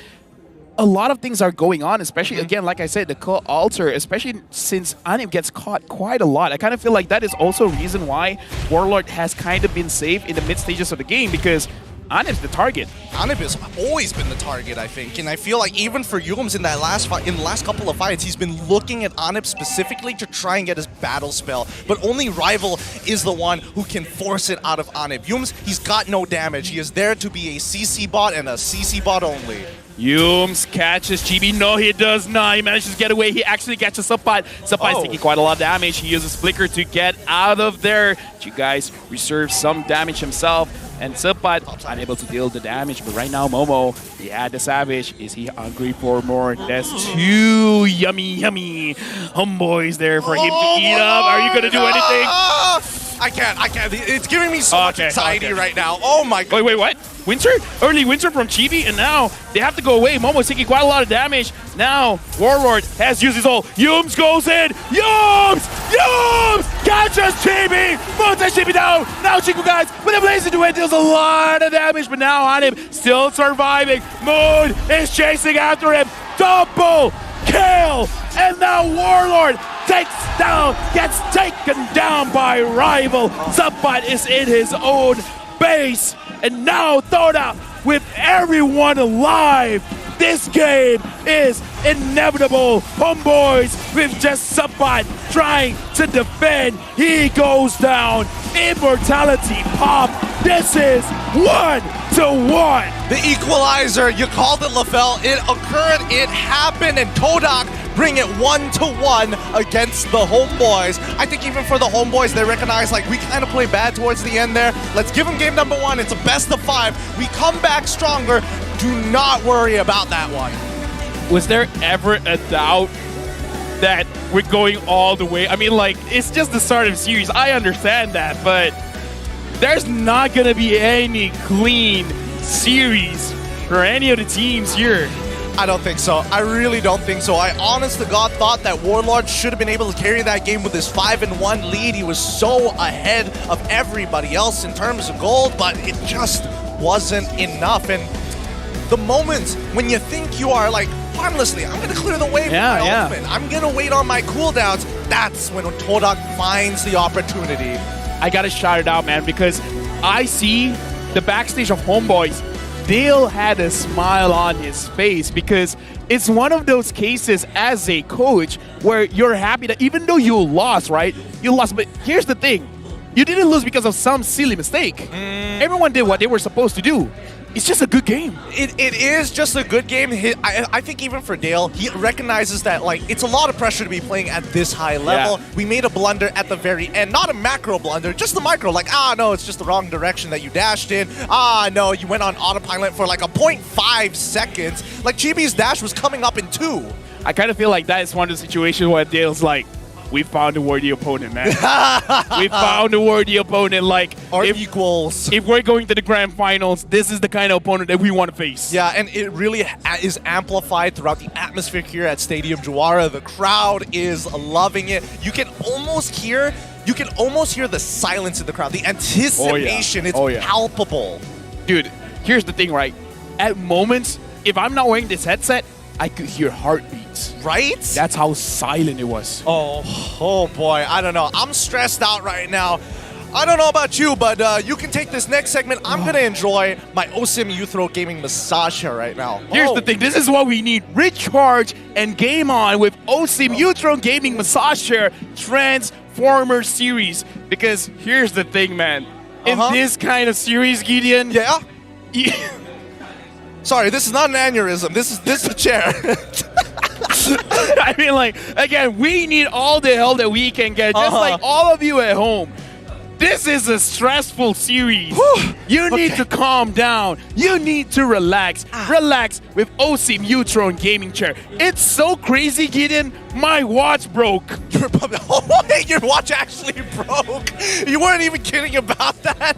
a lot of things are going on, especially, again, like I said, the co-altar, especially since Anip gets caught quite a lot. I kind of feel like that is also a reason why Warlord has kind of been safe in the mid stages of the game, because Anip's the target. Anip has always been the target, I think, and I feel like even for Yums in that last fight, in the last couple of fights, he's been looking at Anip specifically to try and get his battle spell, but only Rival is the one who can force it out of Anip. Yums, he's got no damage. He is there to be a CC bot and a CC bot only. Yums catches Chibi. No, he does not. He manages to get away. He actually catches Subpat. Subpat is taking quite a lot of damage. He uses Flicker to get out of there. You guys reserve some damage himself. And Subpat unable to deal the damage. But right now, Momo, he had the Savage. Is he hungry for more? There's 2 yummy Homebois there for him to eat up. Are you going to do anything? I can't. It's giving me so much anxiety right now. Oh my god. Wait, what? Winter? Early Winter from Chibi, and now they have to go away. Momo's taking quite a lot of damage. Now, Warlord has used his ult. Yums goes in. Yums! Catches Chibi! Moves Chibi down. Now Chiku guys, with a blaze into it, deals a lot of damage, but now on him, still surviving. Moon is chasing after him. Double kill! And now Warlord gets taken down by rival. Subbat is in his own base. And now Todak with everyone alive. This game is inevitable. Homeboys with just Subbat trying to defend. He goes down. Immortality pop. This is 1-1. The equalizer, you called it, LaFell. It occurred, it happened, and Todak bring it 1-1 against the Homeboys. I think even for the Homeboys, they recognize, like, we kind of play bad towards the end there. Let's give them game number 1. It's a best of 5. We come back stronger. Do not worry about that one. Was there ever a doubt that we're going all the way? I mean, like, it's just the start of the series. I understand that, but there's not going to be any clean series for any of the teams here. I don't think so. I really don't think so. I honest to God thought that Warlord should have been able to carry that game with his 5-1 lead. He was so ahead of everybody else in terms of gold, but it just wasn't enough. And the moments when you think you are like, harmlessly, I'm going to clear the way with my ultimate. I'm going to wait on my cooldowns. That's when Todak finds the opportunity. I got to shout it out, man, because I see the backstage of Homeboys. Dale had a smile on his face because it's one of those cases as a coach where you're happy that even though you lost, right? You lost, but here's the thing. You didn't lose because of some silly mistake. Everyone did what they were supposed to do. It's just a good game. It is just a good game. I think even for Dale, he recognizes that, like, it's a lot of pressure to be playing at this high level. Yeah. We made a blunder at the very end. Not a macro blunder, just the micro. Like, no, it's just the wrong direction that you dashed in. No, you went on autopilot for like a 0.5 seconds. Like, Chibi's dash was coming up in 2. I kind of feel like that is one of the situations where Dale's like, we found a worthy opponent, man. We found a worthy opponent. Like, equals. If we're going to the grand finals, this is the kind of opponent that we want to face. Yeah, and it really is amplified throughout the atmosphere here at Stadium Juara. The crowd is loving it. You can almost hear the silence in the crowd. The anticipation, it's palpable. Dude, here's the thing, right? At moments, if I'm not wearing this headset, I could hear heartbeats. Right? That's how silent it was. Oh boy, I don't know. I'm stressed out right now. I don't know about you, but you can take this next segment. I'm going to enjoy my OSIM Youthro Gaming massage here right now. Here's the thing. This is what we need. Recharge and game on with OSIM Youthro Gaming Massage Chair Transformer Series. Because here's the thing, man. In this kind of series, Gideon. Yeah? Sorry, this is not an aneurysm. This is a chair. I mean, like, again, we need all the help that we can get, just like all of you at home. This is a stressful series. You need to calm down. You need to relax. Relax with OSIM Youthro Gaming Chair. It's so crazy, Gideon. My watch broke. Your watch actually broke. You weren't even kidding about that.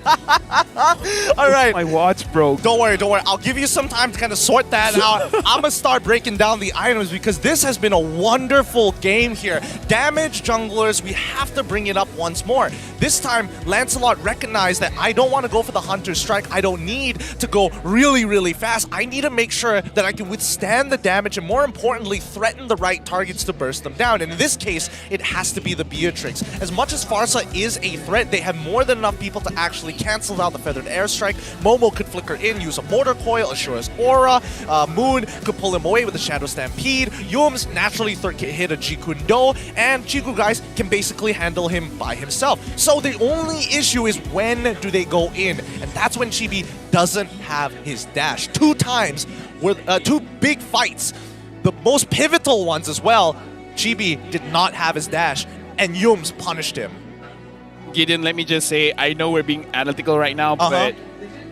All right. My watch broke. Don't worry. I'll give you some time to kind of sort that out. I'm going to start breaking down the items because this has been a wonderful game here. Damage junglers, we have to bring it up once more. This time, Lancelot recognized that I don't want to go for the Hunter's Strike. I don't need to go really, really fast. I need to make sure that I can withstand the damage and, more importantly, threaten the right targets to burst them down. And in this case, it has to be the Beatrix. As much as Farsa is a threat, they have more than enough people to actually cancel out the Feathered Airstrike. Momo could flicker in, use a Mortar Coil, Ashura's Aura. Moon could pull him away with a Shadow Stampede. Yums naturally hit a Jikundo, and Chiku guys can basically handle him by himself. So the only issue is when do they go in, and that's when Chibi doesn't have his dash. 2 times, with 2 big fights, the most pivotal ones as well. Chibi did not have his dash, and Yums punished him. Gideon, let me just say, I know we're being analytical right now, but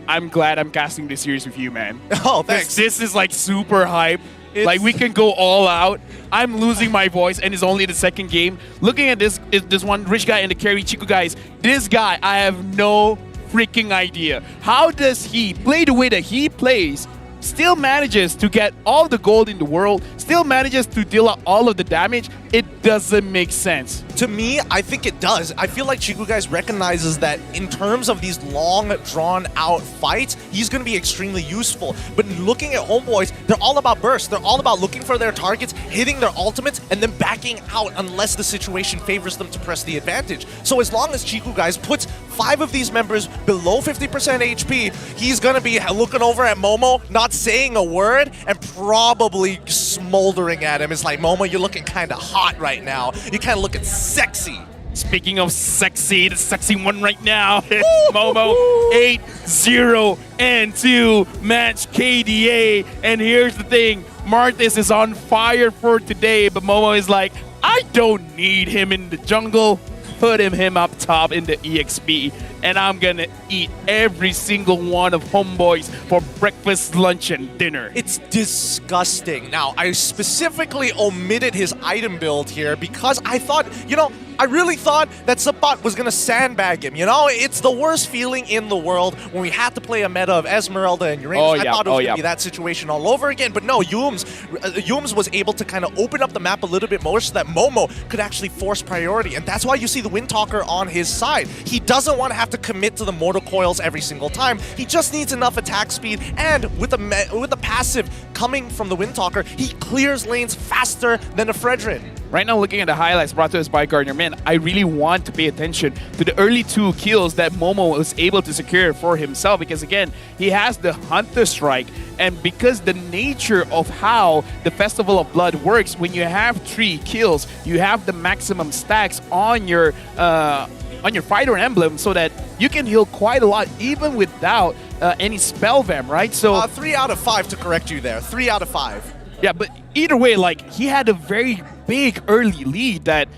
I'm glad I'm casting this series with you, man. Oh, thanks. This is like super hype. Like, we can go all out. I'm losing my voice, and it's only the second game. Looking at this, this one rich guy and the carry Chico guys. This guy, I have no freaking idea. How does he play the way that he plays? Still manages to get all the gold in the world, still manages to deal out all of the damage. It doesn't make sense. To me, I think it does. I feel like Chico guys recognizes that in terms of these long, drawn-out fights, he's going to be extremely useful. But looking at Homebois, they're all about burst. They're all about looking for their targets, hitting their ultimates, and then backing out unless the situation favors them to press the advantage. So as long as Chico guys puts 5 of these members below 50% HP, he's going to be looking over at Momo, not saying a word, and probably smoldering at him. It's like, Momo, you're looking kind of hot right now. You're kind of looking sexy. Speaking of sexy, the sexy one right now is Momo 8-0-2 match KDA. And here's the thing, Martis is on fire for today, but Momo is like, I don't need him in the jungle. Put him up top in the EXP, and I'm gonna eat every single one of Homebois for breakfast, lunch, and dinner. It's disgusting. Now, I specifically omitted his item build here because I thought, you know, I really thought that Sapat was going to sandbag him, you know? It's the worst feeling in the world when we had to play a meta of Esmeralda and Uranus. I thought it was going to be that situation all over again, but no, Yums was able to kind of open up the map a little bit more so that Momo could actually force priority, and that's why you see the Windtalker on his side. He doesn't want to have to commit to the mortal coils every single time. He just needs enough attack speed, and with the passive coming from the Windtalker, he clears lanes faster than a Fredrin. Right now, looking at the highlights brought to us by Gardner, man, I really want to pay attention to the early 2 kills that Momo was able to secure for himself because, again, he has the Hunter Strike, and because the nature of how the Festival of Blood works, when you have 3 kills, you have the maximum stacks on your fighter emblem so that you can heal quite a lot even without any spell vamp, right? So 3 out of 5 to correct you there. 3 out of 5. Yeah, but either way, like, he had a very big early lead that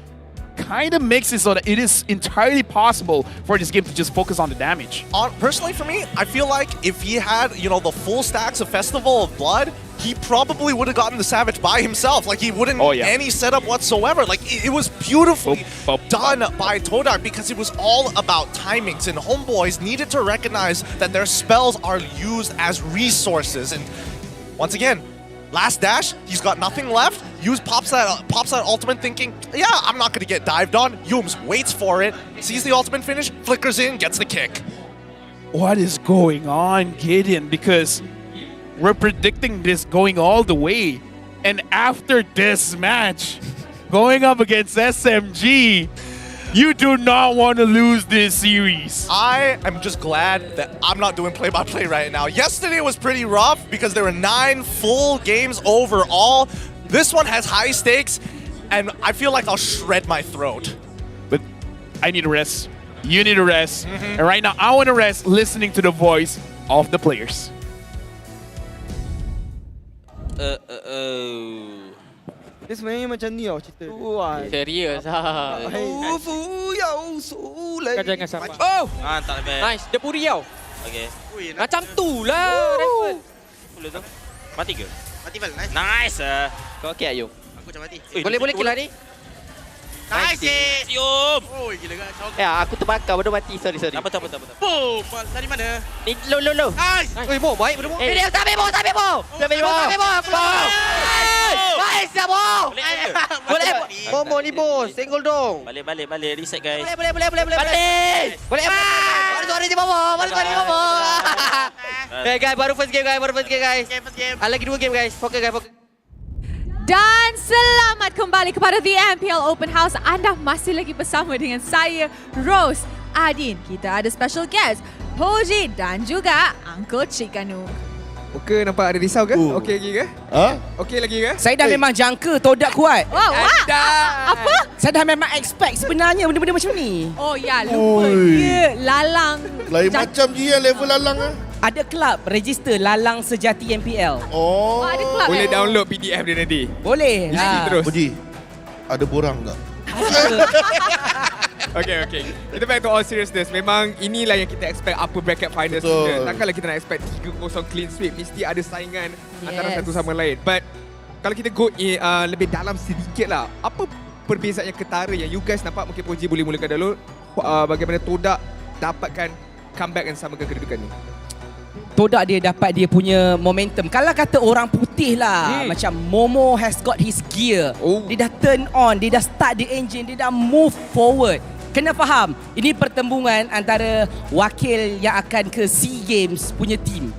kind of makes it so that it is entirely possible for this game to just focus on the damage. Personally, for me, I feel like if he had, you know, the full stacks of Festival of Blood, he probably would have gotten the Savage by himself. Like, he wouldn't need any setup whatsoever. Like, it was beautifully done by Todak because it was all about timings, and Homebois needed to recognize that their spells are used as resources. And once again, last dash, he's got nothing left. Yums pops that ultimate thinking, yeah, I'm not going to get dived on. Yums waits for it, sees the ultimate finish, flickers in, gets the kick. What is going on, Gideon? Because we're predicting this going all the way. And after this match, going up against SMG, you do not want to lose this series. I am just glad that I'm not doing play-by-play right now. Yesterday was pretty rough because there were 9 full games overall. This one has high stakes, and I feel like I'll shred my throat. But I need a rest. You need a rest. And right now, I want to rest listening to the voice of the players. Dia sebenarnya macam ni tau cerita. Serius lah. Kau jangan sabar. Oh! Mantap, man. Nice, dia puri tau. Okay. Macam tu lah. Boleh tu. Mati ke? Mati bal. Nice. Nice. Kau okey Ayub? Aku macam mati. Boleh kill lah ni. Nice. Yum. Oh, gila kan. Ya, aku terbakar baru mati. Sorry. Apa. Boom. Dari mana? Ni low. Nice. Oi, Mo, baik Mo. Dia sampai Mo. Nice, ya Mo. Boleh. Momo ni bos, senggol dong. Balik. Reset guys. Boleh. Balik. Sorry Momo. Hey guys, baru first game guys. Lagi 2 game guys. Fokus guys. Dan selamat kembali kepada The MPL Open House. Anda masih lagi bersama dengan saya, Rose, Adin. Kita ada special guest, Poji dan juga Uncle Chikanu. Okey, nampak ada risau ke? Okey lagi ke? Okey lagi ke? Saya dah memang jangka Todak kuat. Wah. Apa? Saya dah memang expect sebenarnya benda-benda macam ni. Oh ya, lupa dia lalang. Lain macam dia level lalang ah. Ada kelab register Lalang Sejati MPL. Oh. Ada kelab. Boleh download PDF dia nanti. Boleh. Terus. Puji. Ada borang tak? Okay. Kita back to all seriousness. Memang inilah yang kita expect upper bracket finals kita. Takkanlah kita nak expect 3-0 clean sweep. Mesti ada saingan antara satu sama lain. But kalau kita go lebih dalam sedikit lah. Apa perbezaan yang ketara yang you guys nampak? Mungkin Poji boleh mulakan dulu. Bagaimana Todak dapatkan comeback yang samakan kedudukan ni? Todak dia dapat dia punya momentum. Kalau kata orang putih lah, macam Momo has got his gear. Dia dah turn on, dia dah start the engine, dia dah move forward. Kena faham, ini pertembungan antara wakil yang akan ke SEA Games punya team.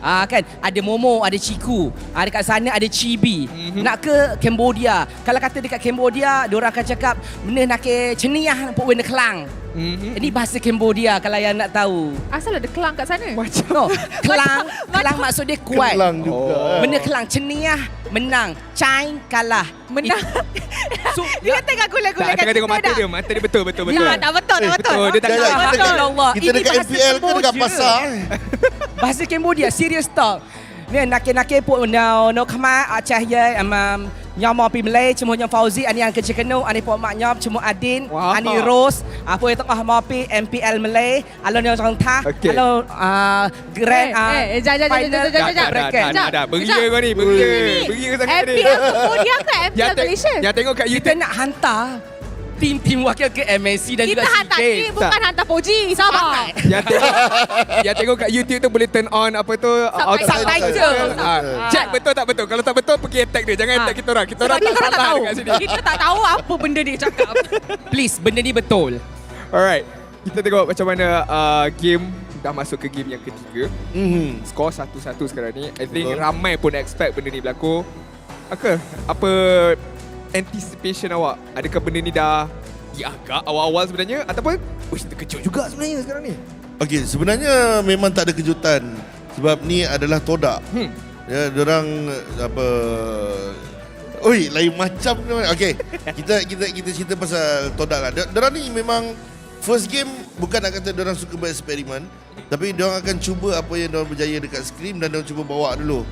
Kan ada Momo, ada Ciku, dekat sana ada Chibi. Nak ke Cambodia. Kalau kata dekat Cambodia, diorang akan cakap benda nak ke ceniah nampak benda kelang. Ini bahasa Cambodia kalau yang nak tahu. Asal ada kelang kat sana? Macam no, kelang maksud dia kuat. Kelang juga. Benda kelang, ceniah menang, Chine kalah. Menang. Dia tengah gula-gula kat tengok mata dia. Mata dia betul. Ya, tak betul. Dia tak Allah. Kita dekat MPL ke dekat pasar? Bahasa Cambodia, serious talk. Ni nak-nak pun no kama acah ye nyama pi Malay cuma nyam Fauzi ani yang kerja kenu ani pok mak nyam cuma Adin ani Rose apa yang tengah mau pi MPL Malay alon yang orang tah alon grand jangan beria kau ni beria sangat ni MPL Cambodia ke MPL Malaysia yang tengok kat YouTube kita nak hantar tim wakil ke MSC dan kita juga hantar ni bukan hantar Poji, sabar. Yang tengok kat YouTube tu boleh turn on apa tu subtitle. Check betul tak betul. Kalau tak betul pergi attack dia. Jangan attack kita orang. Kita orang tak salah dekat sini. Kita tak tahu apa benda dia cakap. Please, benda ni betul. Alright. Kita tengok macam mana game dah masuk ke game yang ketiga. Skor 1-1 sekarang ni. I think ramai pun expect benda ni berlaku. Apa anticipation awak? Adakah benda ni dah diagak awal-awal sebenarnya ataupun terkejut juga sebenarnya sekarang ni? Okey, sebenarnya memang tak ada kejutan sebab ni adalah Todak. Ya, diorang apa lain macam ni. Okey, kita cerita pasal Todak lah. Diorang ni memang first game bukan nak kata diorang suka bereksperimen, tapi diorang akan cuba apa yang diorang berjaya dekat scrim dan diorang cuba bawa dulu.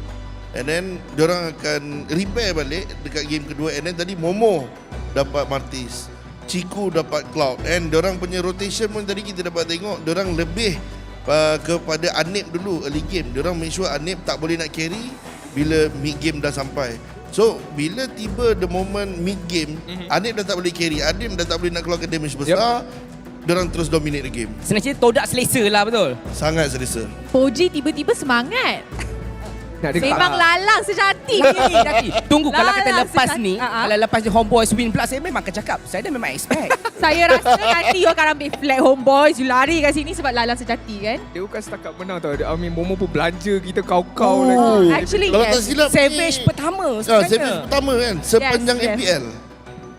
And then diorang akan repair balik dekat game kedua. And then tadi Momo dapat Martis, Ciku dapat Cloud. And diorang punya rotation pun tadi kita dapat tengok diorang lebih kepada Anip dulu early game. Diorang make sure Anip tak boleh nak carry bila mid game dah sampai. So bila tiba the moment mid game, Anip dah tak boleh carry, Anip dah tak boleh nak keluarkan damage besar. Diorang terus dominate the game. Sebenarnya Todak selesa lah, betul? Sangat selesa. Poji tiba-tiba semangat. Memang lalang sejati ni. Tunggu kalau kata lepas ni, kalau lepas ni Homebois win pula, saya memang akan cakap, saya dah memang expect. Saya rasa nanti you akan ambil flag Homebois, you lari kat sini sebab lalang sejati kan. Dia bukan setakat menang tau. Momo pun belanja kita kau-kau lagi. Actually kalau tak silap Savage pertama sebenarnya. Savage pertama kan sepanjang MPL.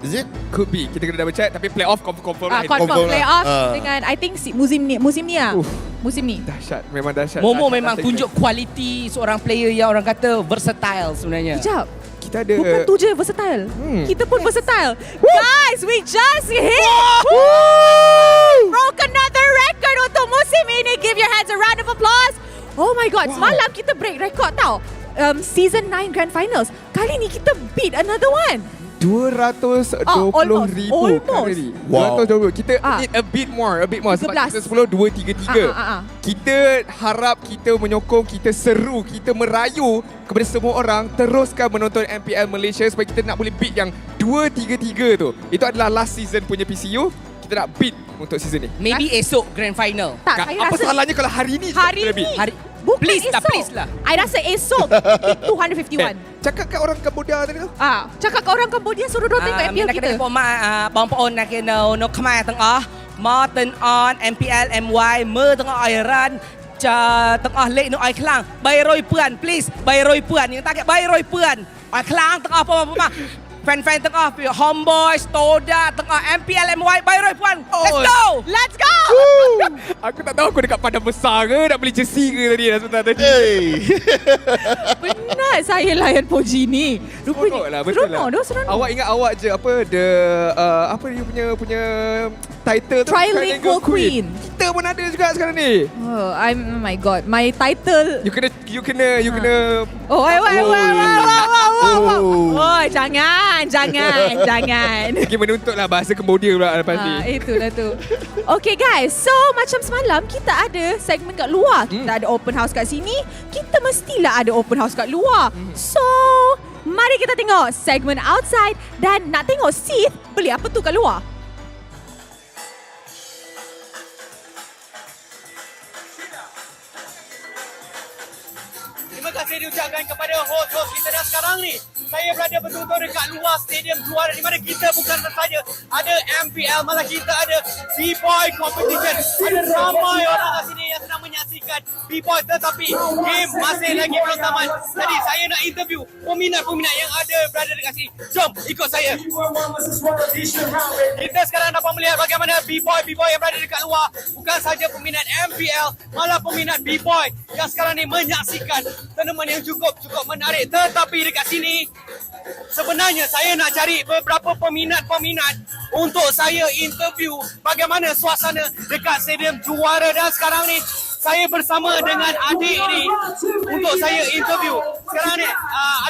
Is it? Could be. Kita kena double check tapi playoff confirm lah. Confirm playoff dengan I think musim ni Musim ni. Dahsyat, memang dahsyat. Momo memang tunjuk kualiti seorang player yang orang kata versatile sebenarnya. Sekejap. Kita ada bukan tu je versatile. Kita pun versatile. Guys, we just hit broke another record untuk musim ini. Give your hands a round of applause. Oh my god, semalam kita break record tau. Season 9 Grand Finals. Kali ni kita beat another one. 220,000 kali. Wow. 220. Kita need a bit more. Sebab kita 10 2-3-3. Kita harap, kita menyokong, kita seru, kita merayu kepada semua orang teruskan menonton MPL Malaysia supaya kita nak boleh beat yang 2-3-3 tu. Itu adalah last season punya PCU. Kita nak beat untuk season ni. Maybe esok Grand Final. Tak, apa salahnya kalau hari ni Bukan please esok. Please lah. I rasa esok 251. Cakap kat orang Cambodia tadi tu. Cakap kat orang Cambodia suruh dia tengok MPL kita. Bang Paon nak kena no Khmer tengah. Ma turn on MPL MY មើទាំងអស់ឲ្យរ៉ាន់ចាទាំងអស់លេខនៅឲ្យខ្លាំង300ពឿន please 300ពឿនយើងតាគេ300ពឿនឲ្យខ្លាំងទាំងអស់បងfanទាំងអស់ពី Homebois Todak ទាំងអស់ MPL MY 300ពឿន let's go Aku tak tahu aku dekat padang besar ke nak beli jersey ke tadi sebentar tadi. Benar saya layan Poji ni. Rupanya seronok. Awak ingat awak je apa apa dia punya title tu? Trilingual Queen. Kita pun ada juga sekarang ni. Oh my god, my title. You kena Oh, jangan. Kita menuntutlah bahasa Cambodia pula lepas ni. Itulah tu. Okay guys, so macam semalam kita ada segmen kat luar. Kita ada open house kat sini. Kita mestilah ada open house kat luar. So, Mari kita tengok segmen outside dan nak tengok Sith beli apa tu kat luar. Terima kasih diucapkan kepada host-host kita dan sekarang ni saya berada betul-betul dekat luar stadium juara di mana kita bukan sahaja ada MPL, malah kita ada B-Boy competition. Ada ramai orang kat sini yang sedang menyaksikan B-Boy, tetapi game masih lagi belum tamat. Jadi saya nak interview peminat-peminat yang ada berada dekat sini. Jom ikut saya. Kita sekarang dapat melihat bagaimana B-Boy yang berada dekat luar bukan sahaja peminat MPL, malah peminat B-Boy yang sekarang ni menyaksikan tournament yang cukup menarik. Tetapi dekat sini sebenarnya saya nak cari beberapa peminat-peminat untuk saya interview bagaimana suasana dekat stadium juara. Dan sekarang ni saya bersama dengan adik ni untuk saya interview. Sekarang ni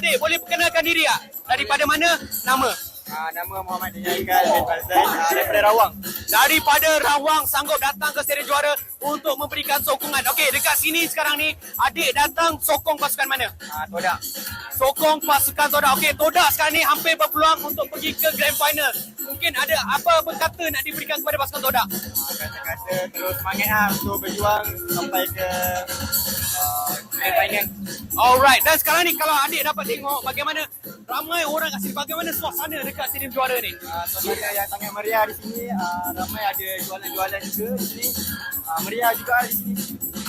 adik boleh perkenalkan diri tak? Daripada mana? Nama? Nama Muhammad Daniel daripada Rawang. Daripada Rawang sanggup datang ke stadium juara untuk memberikan sokongan. Okey, dekat sini sekarang ni adik datang sokong pasukan mana? Todak. Sokong pasukan Todak. Okey, Todak sekarang ni hampir berpeluang untuk pergi ke grand final. Mungkin ada apa berkata nak diberikan kepada pasukan Todak? Kata-kata terus semangat lah untuk berjuang sampai ke grand final. Alright, dan sekarang ni kalau adik dapat tengok bagaimana ramai orang kat sini, bagaimana suasana dekat stadium juara ni? Suasana yang sangat meriah di sini. Ramai ada jualan-jualan juga di sini. Meriah juga di sini.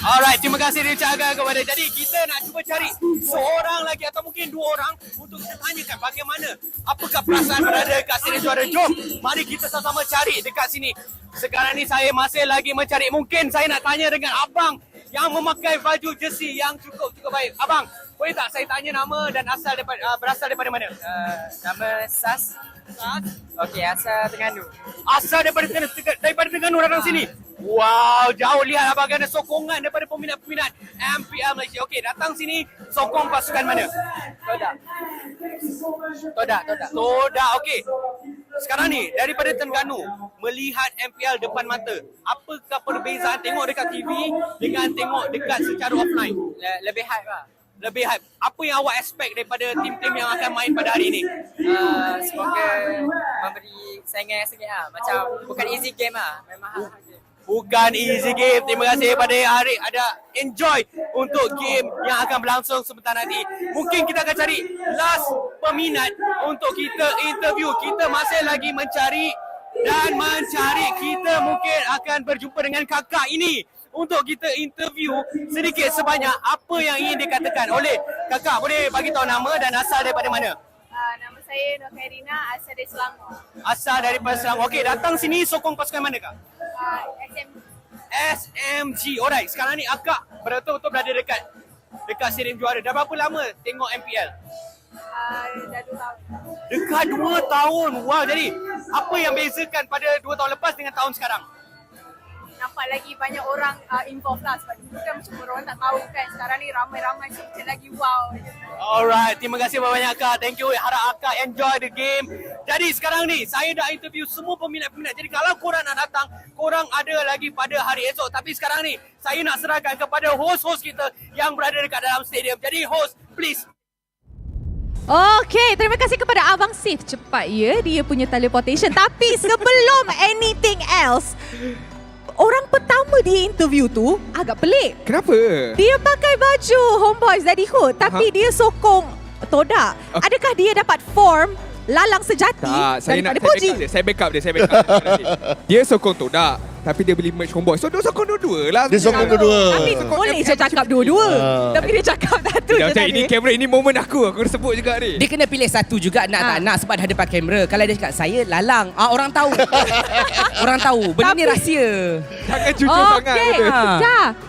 Alright, terima kasih diucapkan kepada. Jadi kita nak cuba cari seorang lagi atau mungkin dua orang untuk kita tanyakan bagaimana, apakah perasaan berada dekat stadium juara. Jom, mari kita sama-sama cari dekat sini. Sekarang ni saya masih lagi mencari. Mungkin saya nak tanya dengan abang yang memakai baju jersey yang cukup baik. Abang, boleh tak saya tanya nama dan berasal daripada mana? Nama Sas. Okey, asal Terengganu. Asal daripada Terengganu datang sini. Wow, jauh lihat bagaimana sokongan daripada peminat-peminat MPL Malaysia. Okey, datang sini sokong pasukan mana? Todak, okey. Sekarang ni daripada Terengganu melihat MPL depan mata, apakah perbezaan tengok dekat TV dengan tengok dekat secara offline? Lebih hype lah. Lebih hype. Apa yang awak expect daripada tim-tim yang akan main pada hari ini? Semoga memberi saingan yang sikit lah. Macam bukan easy game lah. Memang hard game. Bukan easy game. Terima kasih kepada Harik. Ada enjoy untuk game yang akan berlangsung sebentar nanti. Mungkin kita akan cari last peminat untuk kita interview. Kita masih lagi mencari. Kita mungkin akan berjumpa dengan kakak ini untuk kita interview sedikit sebanyak apa yang ingin dikatakan oleh kakak. Boleh bagi tahu nama dan asal daripada mana? Nama saya Nur Khairina, asal dari Selangor. Asal daripada Selangor. Okey, datang sini sokong pasukan mana kak? SMG. SMG. Alright, sekarang ni akak betul-betul berada dekat stadium juara. Dah berapa lama tengok MPL? Dah 2 tahun. Dekat 2 tahun. Wow, jadi apa yang bezakan pada 2 tahun lepas dengan tahun sekarang? Nampak lagi banyak orang involved lah, sebab dulu kan macam orang tak tahu kan. Sekarang ni ramai-ramai, so macam lagi wow. Alright, terima kasih banyak Kak. Thank you. Harap Akak enjoy the game. Jadi sekarang ni saya dah interview semua peminat-peminat. Jadi kalau korang nak datang, korang ada lagi pada hari esok. Tapi sekarang ni saya nak serahkan kepada host-host kita yang berada dekat dalam stadium. Jadi host, please. Okey, terima kasih kepada Abang Sith. Cepat ya dia punya teleportation. Tapi sebelum anything else, orang pertama dia interview tu agak pelik. Kenapa? Dia pakai baju Homebois dari Hood tapi dia sokong Todak. Adakah dia dapat form lalang sejati daripada Puji? Saya backup dia. Dia sokong Todak tapi dia beli merch Homebois. So dia sokong dua-dua lah. Dia sokong dua-dua. Tapi boleh je cakap dua-dua. Tapi dia cakap satu je tadi. Ini kamera, ini momen aku sebut juga ni. Dia kena pilih satu juga nak tak nak sebab dah depan kamera. Kalau dia cakap saya lalang, orang tahu. Orang tahu. Benda ni rahsia. Jangan jujur sangat. Okay.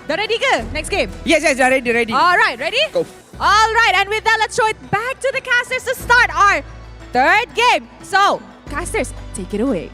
Dah ready ke next game? Yes, dah ready. Alright, ready? Go. Alright, and with that, let's throw it back to the casters to start our third game. So, casters, take it away.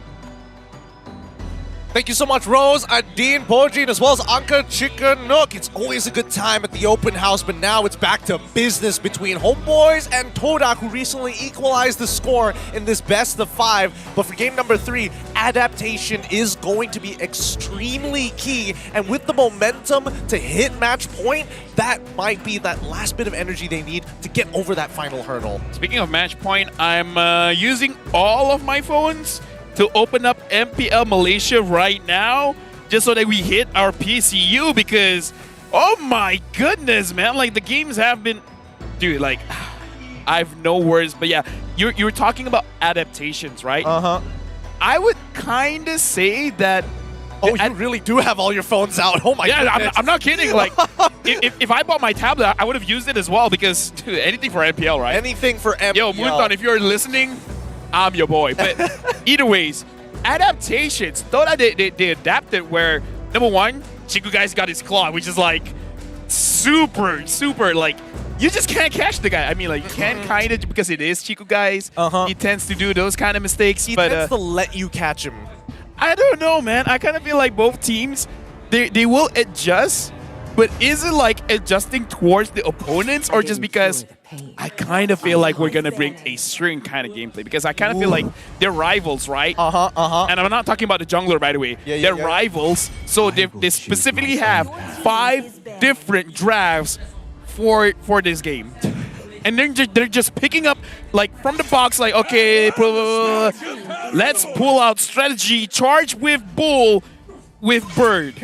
Thank you so much, Rose, Adine, Pojin, as well as Anka Chicanook. It's always a good time at the open house, but now it's back to business between Homebois and Todak, who recently equalized the score in this best of 5. But for game number 3, adaptation is going to be extremely key. And with the momentum to hit match point, that might be that last bit of energy they need to get over that final hurdle. Speaking of match point, I'm using all of my phones to open up MPL Malaysia right now, just so that we hit our PCU, because, oh my goodness, man, like the games have been, dude, like, I have no words, but yeah, you were talking about adaptations, right? I would kind of say that. Oh, you really do have all your phones out. Oh my goodness. I'm not kidding. Like, if I bought my tablet, I would have used it as well, because, dude, anything for MPL, right? Anything for MPL. Yo, Moonton, if you're listening, I'm your boy. But either ways, adaptations. Thought they adapted where, number one, Chiku guys got his claw, which is like super, like, you just can't catch the guy. I mean, like, you can kind of, because it is Chiku guys. He tends to do those kind of mistakes. He but, tends to let you catch him. I don't know, man. I kind of feel like both teams, they will adjust, but is it like adjusting towards the opponents, or just because I kind of feel like we're going to bring a certain kind of gameplay? Because I kind of feel like they're rivals, right? And I'm not talking about the jungler, by the way. They're rivals, so they specifically have 5 different drafts for this game. And they're just picking up, like, from the box, like, okay, let's pull out strategy, charge with bull, with bird.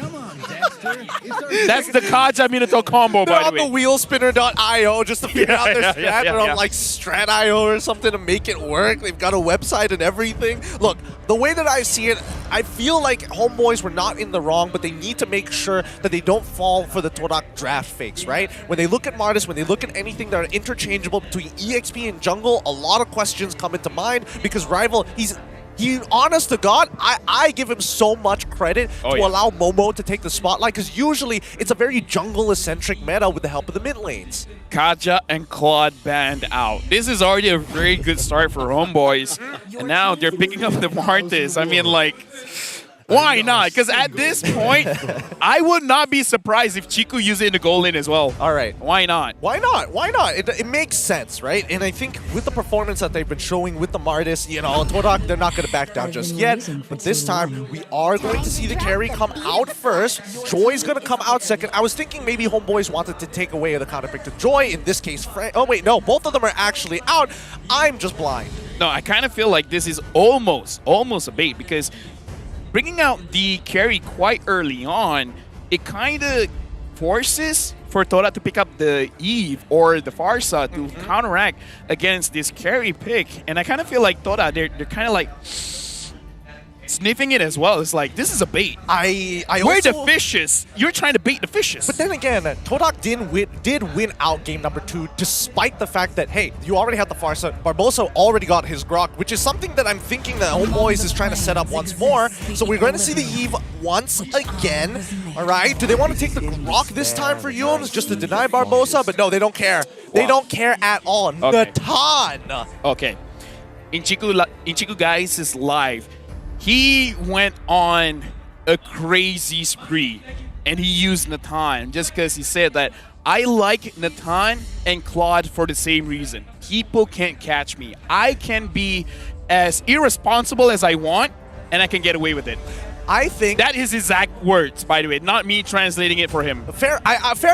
That's the Kaja Minato combo, by the way. They're on the wheelspinner.io just to figure out their strat. They're on like Strat.io or something to make it work. They've got a website and everything. Look, the way that I see it, I feel like Homebois were not in the wrong, but they need to make sure that they don't fall for the Todak draft fakes, right? When they look at Martis, when they look at anything that are interchangeable between EXP and jungle, a lot of questions come into mind, because Rival, he, honest to God, I give him so much credit to allow Momo to take the spotlight, because usually it's a very jungle-eccentric meta with the help of the mid lanes. Kaja and Claude banned out. This is already a very good start for Homebois. And now they're picking up the Martis. I mean, like, why not? Because at this point, I would not be surprised if Chiku used it in the goal lane as well. All right. Why not? Why not? Why not? It makes sense, right? And I think with the performance that they've been showing with the Martis, you know, Todak, they're not going to back down just yet. But this time, we are going to see the carry come out first. Joy's going to come out second. I was thinking maybe Homebois wanted to take away the counter pick to Joy. In this case, oh wait, no, both of them are actually out. I'm just blind. No, I kind of feel like this is almost a bait, because bringing out the carry quite early on, it kind of forces for Todak to pick up the Eve or the Farsa to counteract against this carry pick. And I kind of feel like Todak, they're kind of like sniffing it as well. It's like, this is a bait. We're the fishes. You're trying to bait the fishes. But then again, Todak did win out game number 2, despite the fact that, hey, you already had the Farsa. Barbosa already got his Grok, which is something that I'm thinking that Homebois is trying to set up once more. So we're going to see the Eve once again. All right, do they want to take the Grok this time for Yums just to deny Barbosa? But no, they don't care. They don't care at all. Okay. Natan. Okay. In Chiku Guys' live, he went on a crazy spree, and he used Natan just because he said that, I like Natan and Claude for the same reason. People can't catch me. I can be as irresponsible as I want, and I can get away with it. I think that is his exact words, by the way, not me translating it for him. Fair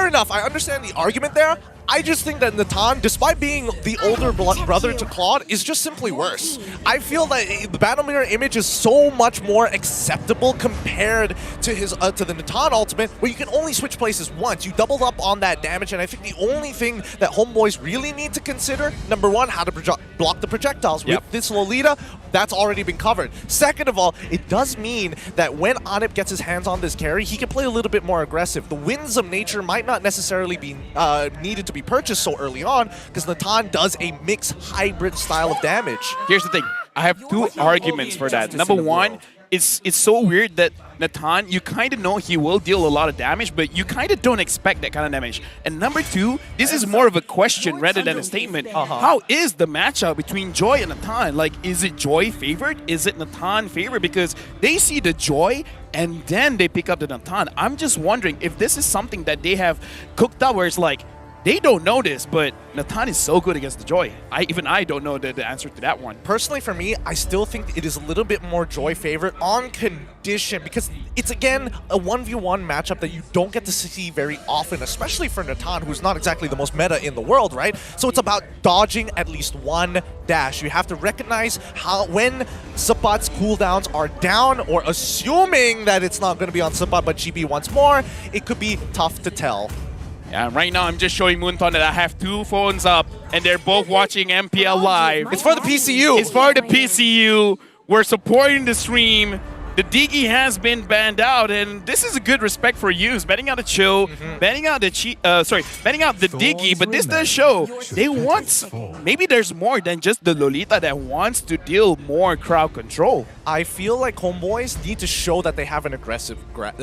enough. I understand the argument there. I just think that Natan, despite being the older brother to Claude, is just simply worse. I feel that the Battle Mirror image is so much more acceptable compared to his to the Natan ultimate, where you can only switch places once. You doubled up on that damage, and I think the only thing that Homebois really need to consider, number one, how to block the projectiles. With this Lolita, that's already been covered. Second of all, it does mean that when Anip gets his hands on this carry, he can play a little bit more aggressive. The Winsome nature might not necessarily be needed to be purchased so early on, because Natan does a mixed hybrid style of damage. Here's the thing. I have 2 arguments for that. Number one it's so weird that Natan, you kind of know he will deal a lot of damage, but you kind of don't expect that kind of damage. And number two, this is more of a question rather than a statement. How is the matchup between Joy and Natan? Like, is it Joy favored? Is it Natan favored? Because they see the Joy and then they pick up the Natan. I'm just wondering if this is something that they have cooked up where it's like, they don't know this, but Natan is so good against the Joy. Even I don't know the answer to that one. Personally, for me, I still think it is a little bit more Joy favorite on condition because it's, again, a 1v1 matchup that you don't get to see very often, especially for Natan, who's not exactly the most meta in the world, right? So it's about dodging at least one dash. You have to recognize when Sapat's cooldowns are down, or assuming that it's not going to be on Sapat but GB once more, it could be tough to tell. Yeah, right now I'm just showing Moonton that I have two phones up and they're both watching MPL live. It's for the PCU. It's for the PCU. We're supporting the stream. The Digi has been banned out, and this is a good respect for Yus. Banning out the Cho, banning out the banning out the Digi, but this does show they want, maybe there's more than just the Lolita that wants to deal more crowd control. I feel like Homebois need to show that they have an aggressive graph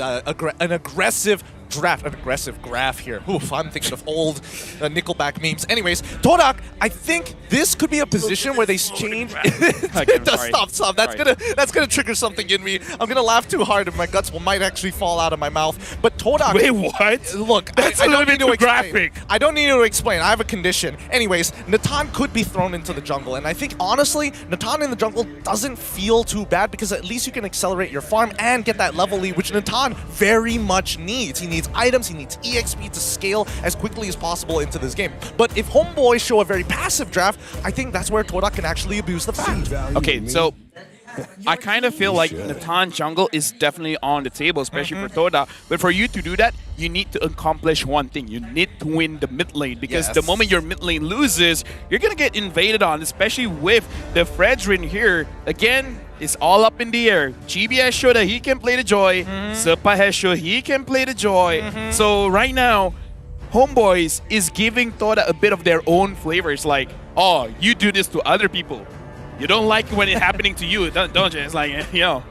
here. Oof, I'm thinking of old Nickelback memes. Anyways, Todak, I think this could be a position where they change. Stop. That's gonna trigger something in me. I'm gonna laugh too hard and my guts might actually fall out of my mouth. But Todak, wait, what? Look, that's I a little don't bit need to too graphic. I don't need to explain. I have a condition. Anyways, Natan could be thrown into the jungle, and I think honestly, Natan in the jungle doesn't feel too bad because at least you can accelerate your farm and get that level lead, which Natan very much needs. He needs items, he needs EXP to scale as quickly as possible into this game. But if Homeboys show a very passive draft, I think that's where Todak can actually abuse the fact. Okay, so I kind of feel like Natan jungle is definitely on the table, especially for Todak. But for you to do that, you need to accomplish one thing. You need to win the mid lane, because the moment your mid lane loses, you're going to get invaded on, especially with the Fredrin here. Again, it's all up in the air. GB has showed that he can play the Joy. Sepa has showed he can play the Joy. So right now, Homeboys is giving Todak a bit of their own flavors. Like, oh, you do this to other people. You don't like it when it's happening to you, don't you? It's like, you know.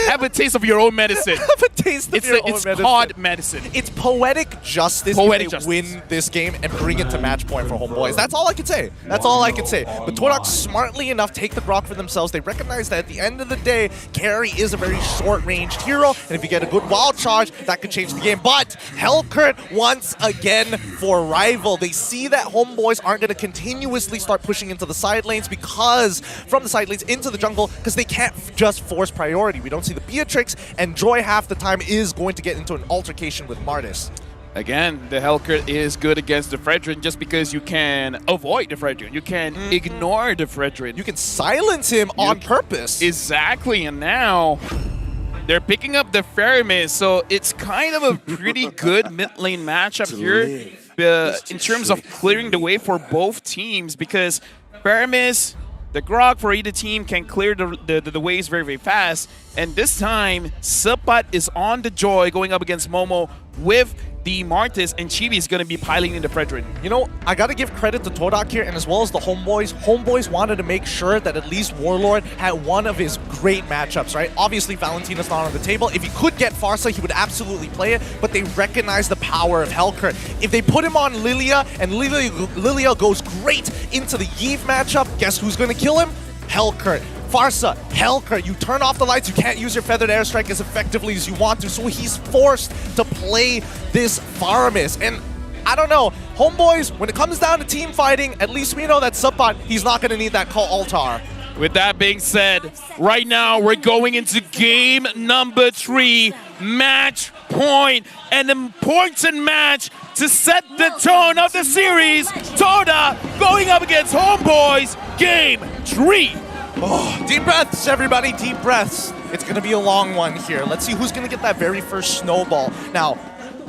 Have a taste of your own medicine. Have a taste of your own medicine. It's called medicine. It's poetic justice if they win this game and bring it to match point for Homeboys. That's all I can say. That's all I can say. But Todak smartly enough take the Grok for themselves. They recognize that at the end of the day, carry is a very short-ranged hero, and if you get a good wild charge, that could change the game. But Hellcurt once again for Rival. They see that Homeboys aren't going to continuously start pushing into the side lanes from the side lanes into the jungle, because they can't just force priority. We don't see the Beatrix, and Joy half the time is going to get into an altercation with Martis. Again, the Hellcurt is good against the Fredrin just because you can avoid the Fredrin. You can ignore the Fredrin. You can silence him on purpose. Exactly, and now they're picking up the Feramis, so it's kind of a pretty good mid lane matchup here in terms of clearing the way for both teams, because Feramis, the Grog for either team can clear the ways very, very fast. And this time, Sapat is on the Joy going up against Momo with the Martis, and Chibi is going to be piling in the Fredrin. You know, I got to give credit to Todak here, and as well as the Homeboys. Homeboys wanted to make sure that at least Warlord had one of his great matchups, right? Obviously, Valentina's not on the table. If he could get Farsa, he would absolutely play it, but they recognize the power of Hellcurt. If they put him on Lilia, and Lilia goes great into the Yve matchup, guess who's going to kill him? Hellcurt. Farsa, Hellcurt, you turn off the lights, you can't use your Feathered Airstrike as effectively as you want to, so he's forced to play this Faramis. And I don't know, Homeboys, when it comes down to team fighting, at least we know that Sapat, he's not going to need that call altar. With that being said, right now we're going into game number 3, match point, an important match to set the tone of the series. Todak going up against Homeboys, game 3. Oh, deep breaths, everybody, deep breaths. It's going to be a long one here. Let's see who's going to get that very first snowball. Now,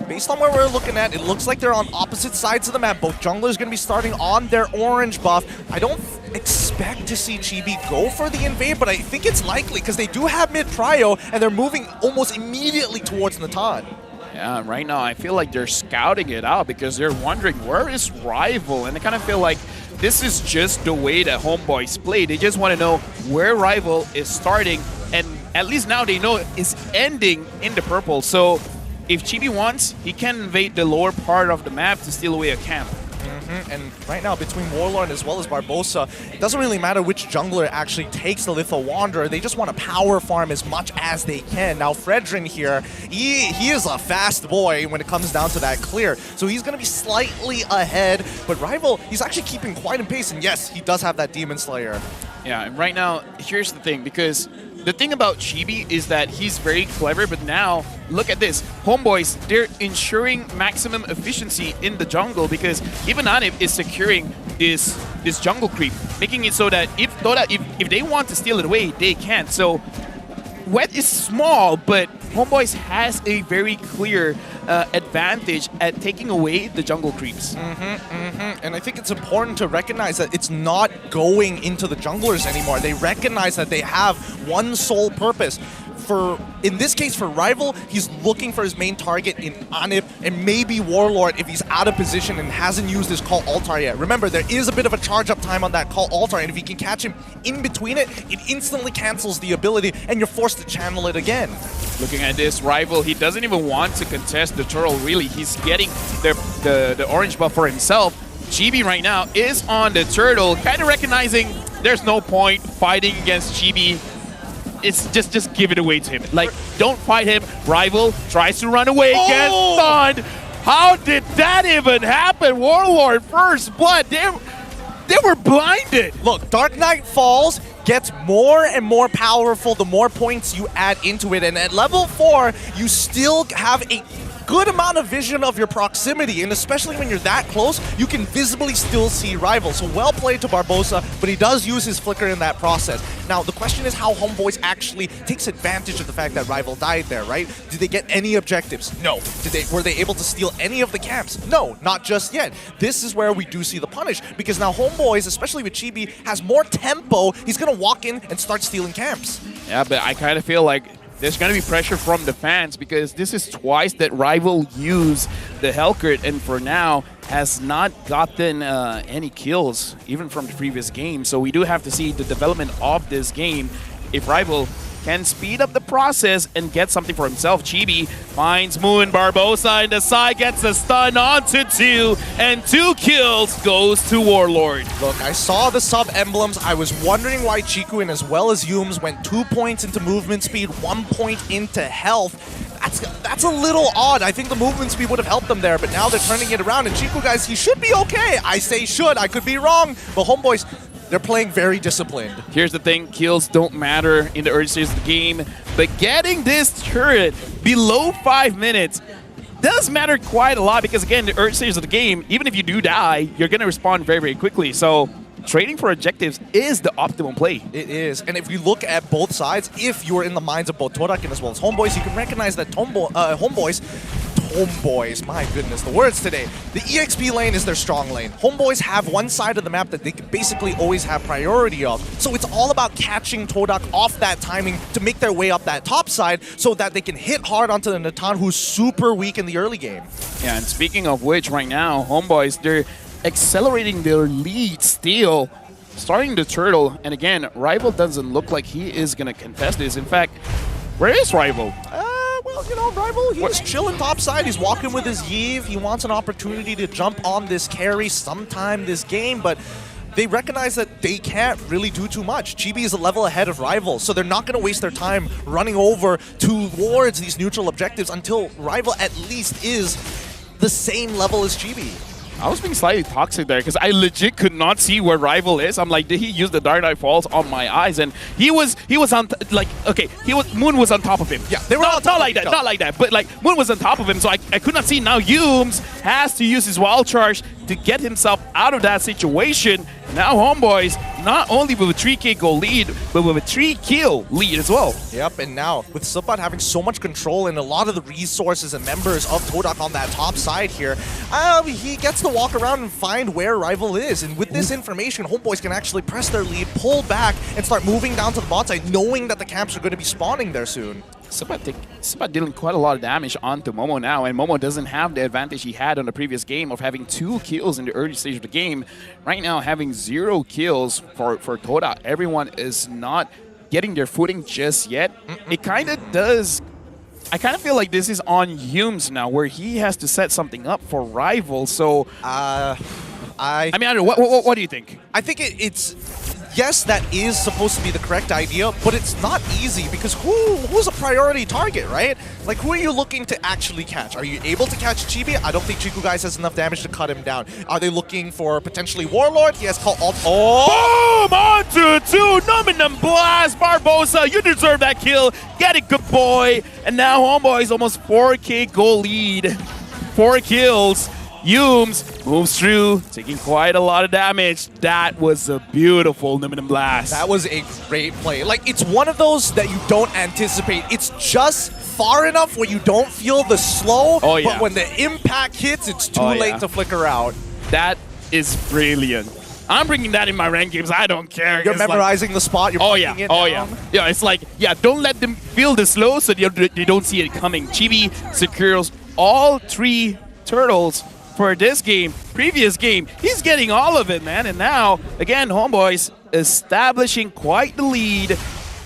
based on where we're looking at, it looks like they're on opposite sides of the map. Both junglers going to be starting on their orange buff. I don't expect to see Chibi go for the invade, but I think it's likely because they do have mid-prio, and they're moving almost immediately towards Natan. Yeah, right now I feel like they're scouting it out because they're wondering, where is Rival? And I kind of feel like this is just the way that Homebois play. They just want to know where Rival is starting, and at least now they know it's ending in the purple. So if Chibi wants, he can invade the lower part of the map to steal away a camp. And right now, between Warlord as well as Barbosa, it doesn't really matter which jungler actually takes the Litho Wanderer. They just want to power farm as much as they can. Now, Fredrin here, he is a fast boy when it comes down to that clear. So he's going to be slightly ahead. But Rival, he's actually keeping quite in pace. And yes, he does have that Demon Slayer. Yeah, and right now, here's the thing, because the thing about Chibi is that he's very clever, but now, look at this. Homebois, they're ensuring maximum efficiency in the jungle because even Anip is securing this jungle creep, making it so that if they want to steal it away, they can't. So Wet is small, but Homebois has a very clear advantage at taking away the jungle creeps. And I think it's important to recognize that it's not going into the junglers anymore. They recognize that they have one sole purpose. In this case, for Rival, he's looking for his main target in Anip and maybe Warlord if he's out of position and hasn't used his Call Altar yet. Remember, there is a bit of a charge up time on that Call Altar, and if he can catch him in between it, it instantly cancels the ability and you're forced to channel it again. Looking at this, Rival, he doesn't even want to contest the turtle, really. He's getting the orange buff for himself. Chibi right now is on the turtle, kind of recognizing there's no point fighting against Chibi. It's just give it away to him. Like, don't fight him. Rival tries to run away, gets stunned. How did that even happen? Warlord first blood. They were blinded. Look, Dark Knight Falls gets more and more powerful the more points you add into it. And at level 4, you still have a good amount of vision of your proximity, and especially when you're that close, you can visibly still see Rival. So well played to Barbosa, but he does use his flicker in that process. Now, the question is how Homebois actually takes advantage of the fact that Rival died there, right? Did they get any objectives? No. Were they able to steal any of the camps? No, not just yet. This is where we do see the punish, because now Homebois, especially with Chibi, has more tempo. He's going to walk in and start stealing camps. Yeah, but I kind of feel like there's going to be pressure from the fans because this is twice that Rival used the Hellcurt and for now has not gotten any kills, even from the previous game. So we do have to see the development of this game. If Rival can speed up the process and get something for himself, Chibi finds Moon. Barbosa in the side gets a stun onto 2, and 2 kills goes to Warlord. Look, I saw the sub-emblems. I was wondering why Chikuin as well as Yums went 2 points into movement speed, 1 point into health. That's a little odd. I think the movement speed would have helped them there, but now they're turning it around. And Chiku, guys, he should be okay. I say should. I could be wrong. But Homebois, they're playing very disciplined. Here's the thing, kills don't matter in the early stages of the game, but getting this turret below 5 minutes does matter quite a lot because, again, the early stages of the game, even if you do die, you're going to respond very, very quickly. So trading for objectives is the optimum play. It is. And if we look at both sides, if you're in the minds of both Todak and as well as Homebois, you can recognize that Homebois, my goodness, the words today. The EXP lane is their strong lane. Homebois have one side of the map that they can basically always have priority of. So it's all about catching Todak off that timing to make their way up that top side so that they can hit hard onto the Natan, who's super weak in the early game. Yeah, and speaking of which, right now, Homebois, they're accelerating their lead still, starting the turtle. And again, Rival doesn't look like he is going to contest this. In fact, where is Rival? Well, you know, Rival, he's chilling topside. He's walking with his Yve. He wants an opportunity to jump on this carry sometime this game, but they recognize that they can't really do too much. Chibi is a level ahead of Rival, so they're not going to waste their time running over towards these neutral objectives until Rival at least is the same level as Chibi. I was being slightly toxic there because I legit could not see where Rival is. I'm like, did he use the Dark Knight Falls on my eyes? And he was on Moon was on top of him. Yeah, they were not like that, but like Moon was on top of him, so I could not see. Now Yums has to use his wild charge to get himself out of that situation. Now Homebois, not only with a 3k goal lead, but with a 3-kill lead as well. Yep, and now with Subbat having so much control and a lot of the resources and members of Todak on that top side here, he gets to walk around and find where Rival is. And with this information, Homebois can actually press their lead, pull back, and start moving down to the bot side, knowing that the camps are going to be spawning there soon. Sabat dealing quite a lot of damage onto Momo now, and Momo doesn't have the advantage he had on the previous game of having 2 kills in the early stage of the game. Right now, having 0 kills for Todak. Everyone is not getting their footing just yet. It kind of does... I kind of feel like this is on Humes now, where he has to set something up for Rival, so... I mean, I don't know, what do you think? I think it's... Yes, that is supposed to be the correct idea, but it's not easy because who's a priority target, right? Like, who are you looking to actually catch? Are you able to catch Chibi? I don't think Chiku Guys has enough damage to cut him down. Are they looking for potentially Warlord? He has called ult. Oh! Boom! On to 2. Numinum Blast. Barbosa, you deserve that kill. Get it, good boy. And now Homebois almost 4K goal lead. 4 kills. Humes moves through, taking quite a lot of damage. That was a beautiful Numinum Blast. That was a great play. Like, it's one of those that you don't anticipate. It's just far enough where you don't feel the slow, but when the impact hits, it's too late to flicker out. That is brilliant. I'm bringing that in my ranked games. I don't care. You're memorizing the spot. You're it down. Yeah, it's like, don't let them feel the slow so they don't see it coming. Chibi secures all 3 turtles for this game. Previous game, he's getting all of it, man. And now, again, Homebois establishing quite the lead,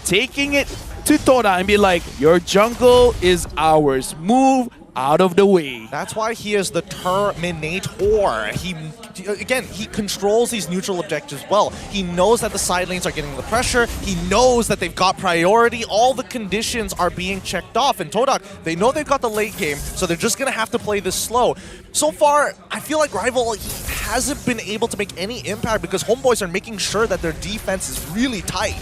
taking it to Todak and be like, your jungle is ours. Move out of the way. That's why he is the Terminator. He controls these neutral objectives well. He knows that the side lanes are getting the pressure. He knows that they've got priority. All the conditions are being checked off. And Todak, they know they've got the late game, so they're just going to have to play this slow. So far, I feel like Rival hasn't been able to make any impact because Homebois are making sure that their defense is really tight.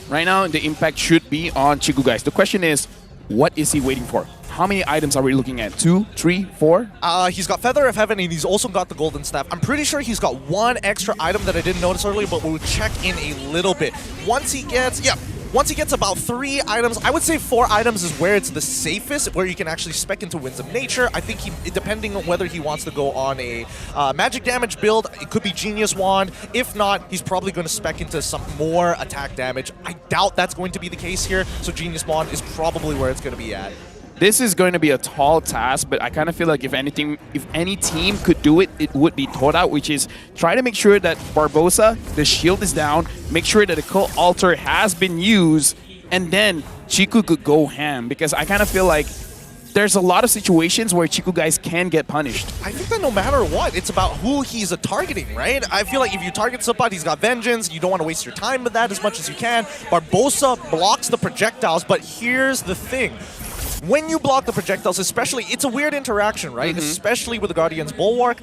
Right now, the impact should be on Chiku Guys. The question is, what is he waiting for? How many items are we looking at? 2, 3, 4? He's got Feather of Heaven and he's also got the Golden Staff. I'm pretty sure he's got 1 extra item that I didn't notice earlier, but we'll check in a little bit. Once he gets about 3 items, I would say 4 items is where it's the safest, where you can actually spec into Winds of Nature. I think depending on whether he wants to go on a magic damage build, it could be Genius Wand. If not, he's probably going to spec into some more attack damage. I doubt that's going to be the case here, so Genius Wand is probably where it's going to be at. This is going to be a tall task, but I kind of feel like if any team could do it, it would be Todak, which is try to make sure that Barbosa, the shield is down, make sure that the Cult Altar has been used, and then Chiku could go ham, because I kind of feel like there's a lot of situations where Chiku Guys can get punished. I think that no matter what, it's about who he's targeting, right? I feel like if you target Sabat, he's got Vengeance. You don't want to waste your time with that as much as you can. Barbosa blocks the projectiles, but here's the thing. When you block the projectiles, especially, it's a weird interaction, right? Especially with the Guardian's Bulwark.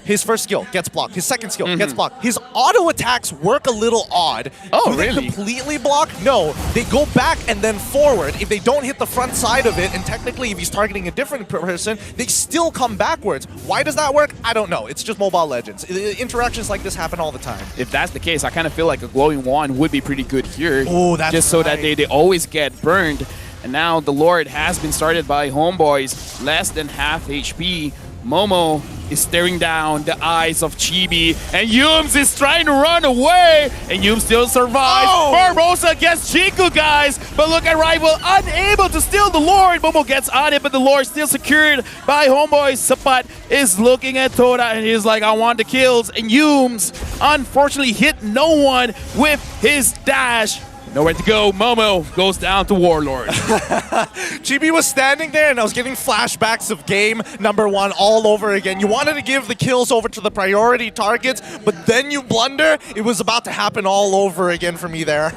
His first skill gets blocked. His second skill gets blocked. His auto attacks work a little odd. Oh, Do they completely block? No. They go back and then forward. If they don't hit the front side of it, and technically if he's targeting a different person, they still come backwards. Why does that work? I don't know. It's just Mobile Legends. Interactions like this happen all the time. If that's the case, I kind of feel like a Glowing Wand would be pretty good here. Oh, that's just so that they always get burned. And now the Lord has been started by Homebois, less than half HP. Momo is staring down the eyes of Chibi, and Humes is trying to run away, and Humes still survives. Barbosa gets Chiku, guys, but look at Rival, unable to steal the Lord. Momo gets on it, but the Lord still secured by Homebois. Sabat is looking at Todak, and he's like, I want the kills, and Humes unfortunately hit no one with his dash. Nowhere to go. Momo goes down to Warlord. Chibi was standing there and I was getting flashbacks of game number 1 all over again. You wanted to give the kills over to the priority targets, but then you blunder. It was about to happen all over again for me there.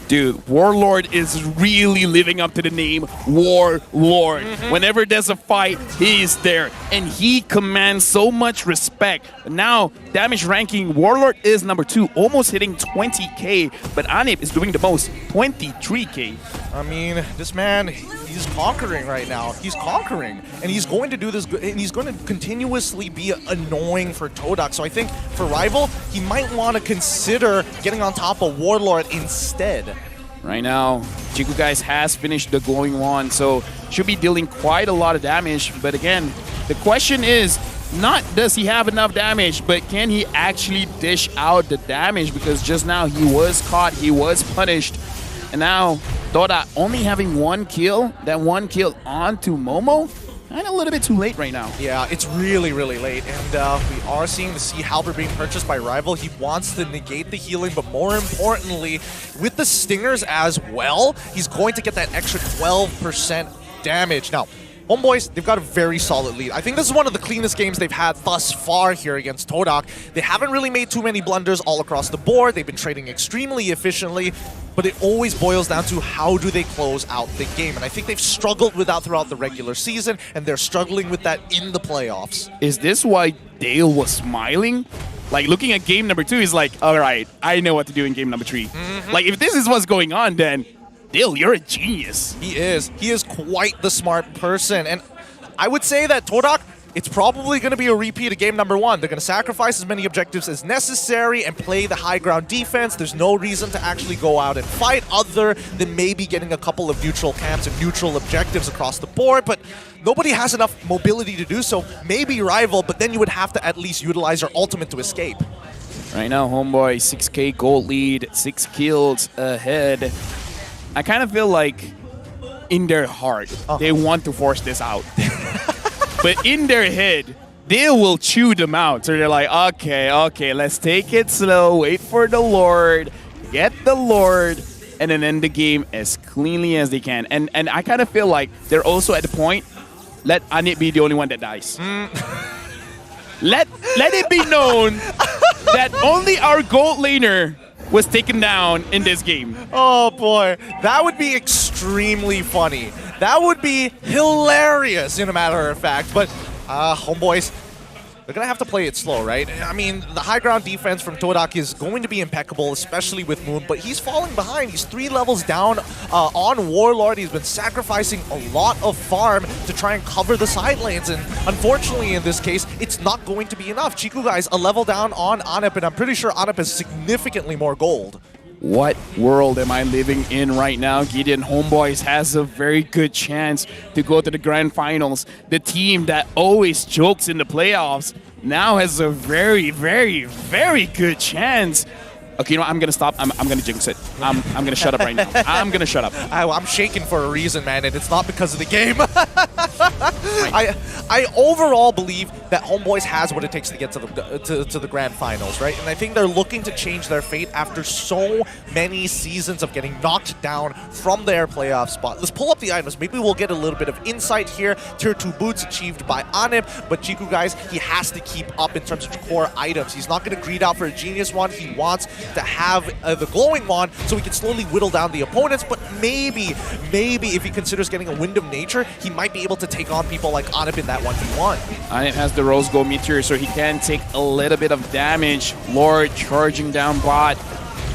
Dude, Warlord is really living up to the name Warlord. Whenever there's a fight, he's there. And he commands so much respect. But now, damage ranking, Warlord is number 2, almost hitting 20k. But Anip is doing the most, 23k. I mean, this man, he's conquering right now. He's conquering. And he's going to do this, and he's going to continuously be annoying for Todak. So I think for Rival, he might want to consider getting on top of Warlord instead. Right now, Chiku Guys has finished the Glowing Wand, so should be dealing quite a lot of damage. But again, the question is, not does he have enough damage, but can he actually dish out the damage? Because just now he was caught, he was punished, and now Todak only having 1 kill, that 1 kill onto Momo. And a little bit too late right now. Yeah, it's really, really late. And we are seeing the Sea Halberd being purchased by Rival. He wants to negate the healing, but more importantly, with the Stingers as well, he's going to get that extra 12% damage. Now, Homebois, they've got a very solid lead. I think this is one of the cleanest games they've had thus far here against Todak. They haven't really made too many blunders all across the board. They've been trading extremely efficiently, but it always boils down to how do they close out the game. And I think they've struggled with that throughout the regular season, and they're struggling with that in the playoffs. Is this why Dale was smiling? Like, looking at game number 2, he's like, all right, I know what to do in game number 3. Like, if this is what's going on, then Dale, you're a genius. He is. He is quite the smart person. And I would say that Todak, it's probably going to be a repeat of game number 1. They're going to sacrifice as many objectives as necessary and play the high ground defense. There's no reason to actually go out and fight other than maybe getting a couple of neutral camps and neutral objectives across the board. But nobody has enough mobility to do so. Maybe Rival, but then you would have to at least utilize your ultimate to escape. Right now, Homebois, 6K gold lead, 6 kills ahead. I kind of feel like in their heart, they want to force this out. But in their head, they will chew them out. So they're like, okay, let's take it slow, wait for the Lord, get the Lord, and then end the game as cleanly as they can. And I kind of feel like they're also at the point, let Anip be the only one that dies. Let it be known that only our gold laner was taken down in this game. Oh boy, that would be extremely funny. That would be hilarious, in a matter of fact. But Homebois, they're going to have to play it slow, right? I mean, the high ground defense from Todak is going to be impeccable, especially with Moon, but he's falling behind. He's 3 levels down on Warlord. He's been sacrificing a lot of farm to try and cover the side lanes, and unfortunately in this case, it's not going to be enough. Chiku guys a level down on Anip, and I'm pretty sure Anip has significantly more gold. What world am I living in right now? Gideon Homebois has a very good chance to go to the grand finals. The team that always chokes in the playoffs now has a very, very, very good chance. Okay, you know what? I'm going to stop. I'm going to jinx it. I'm going to shut up right now. I'm going to shut up. I'm shaking for a reason, man, and it's not because of the game. I overall believe that Homebois has what it takes to get to the grand finals, right? And I think they're looking to change their fate after so many seasons of getting knocked down from their playoff spot. Let's pull up the items. Maybe we'll get a little bit of insight here. Tier 2 boots achieved by Anip, but Chiku, guys, he has to keep up in terms of core items. He's not going to greed out for a genius one. He wants to have the glowing wand so he can slowly whittle down the opponents, but maybe if he considers getting a Wind of Nature, he might be able to take on people like Anip in that 1v1. Anip has the Rose Gold Meteor, so he can take a little bit of damage. Lord charging down bot,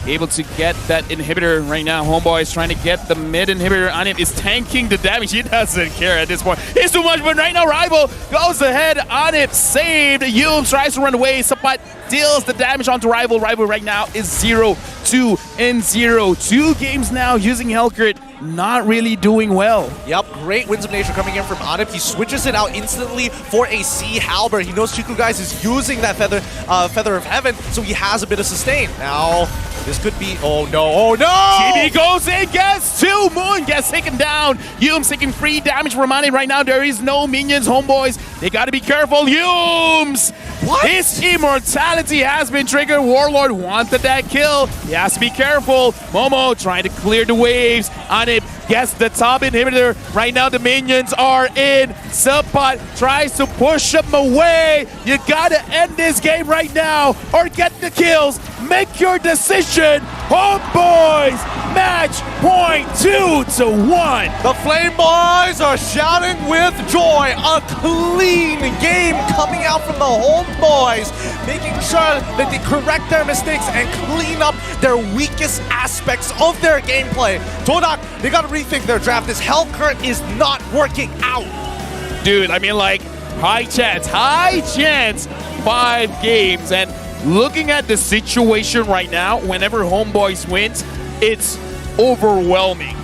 able to get that inhibitor right now. Homebois is trying to get the mid inhibitor. Anip is tanking the damage. He doesn't care at this point. It's too much, but right now Rival goes ahead. Anip saved. Yums tries to run away. Sapat deals the damage onto Rival. Rival right now is 0-2-0. 2 games now using Helkert. Not really doing well. Yep, great Winds of Nature coming in from Anip. He switches it out instantly for a Sea Halberd. He knows Chiku guys is using that Feather of Heaven, so he has a bit of sustain. Now, this could be, oh no, TB goes in, gets 2, Moon gets taken down. Yums taking free damage from Anip right now. There is no minions, Homebois. They gotta be careful. Yums! What? His immortality has been triggered. Warlord wanted that kill. He has to be careful. Momo trying to clear the waves. Anip gets the top inhibitor. Right now the minions are in. Sapat tries to push him away. You gotta end this game right now or get the kills. Make your decision. Homebois, match point 2-1. The Flame Boys are shouting with joy. A clean game coming out from the Homebois, making sure that they correct their mistakes and clean up their weakest aspects of their gameplay. Todak, they gotta rethink their draft. This Helkert is not working out. Dude, I mean, like, high chance, 5 games, and looking at the situation right now, whenever Homebois wins, it's overwhelming.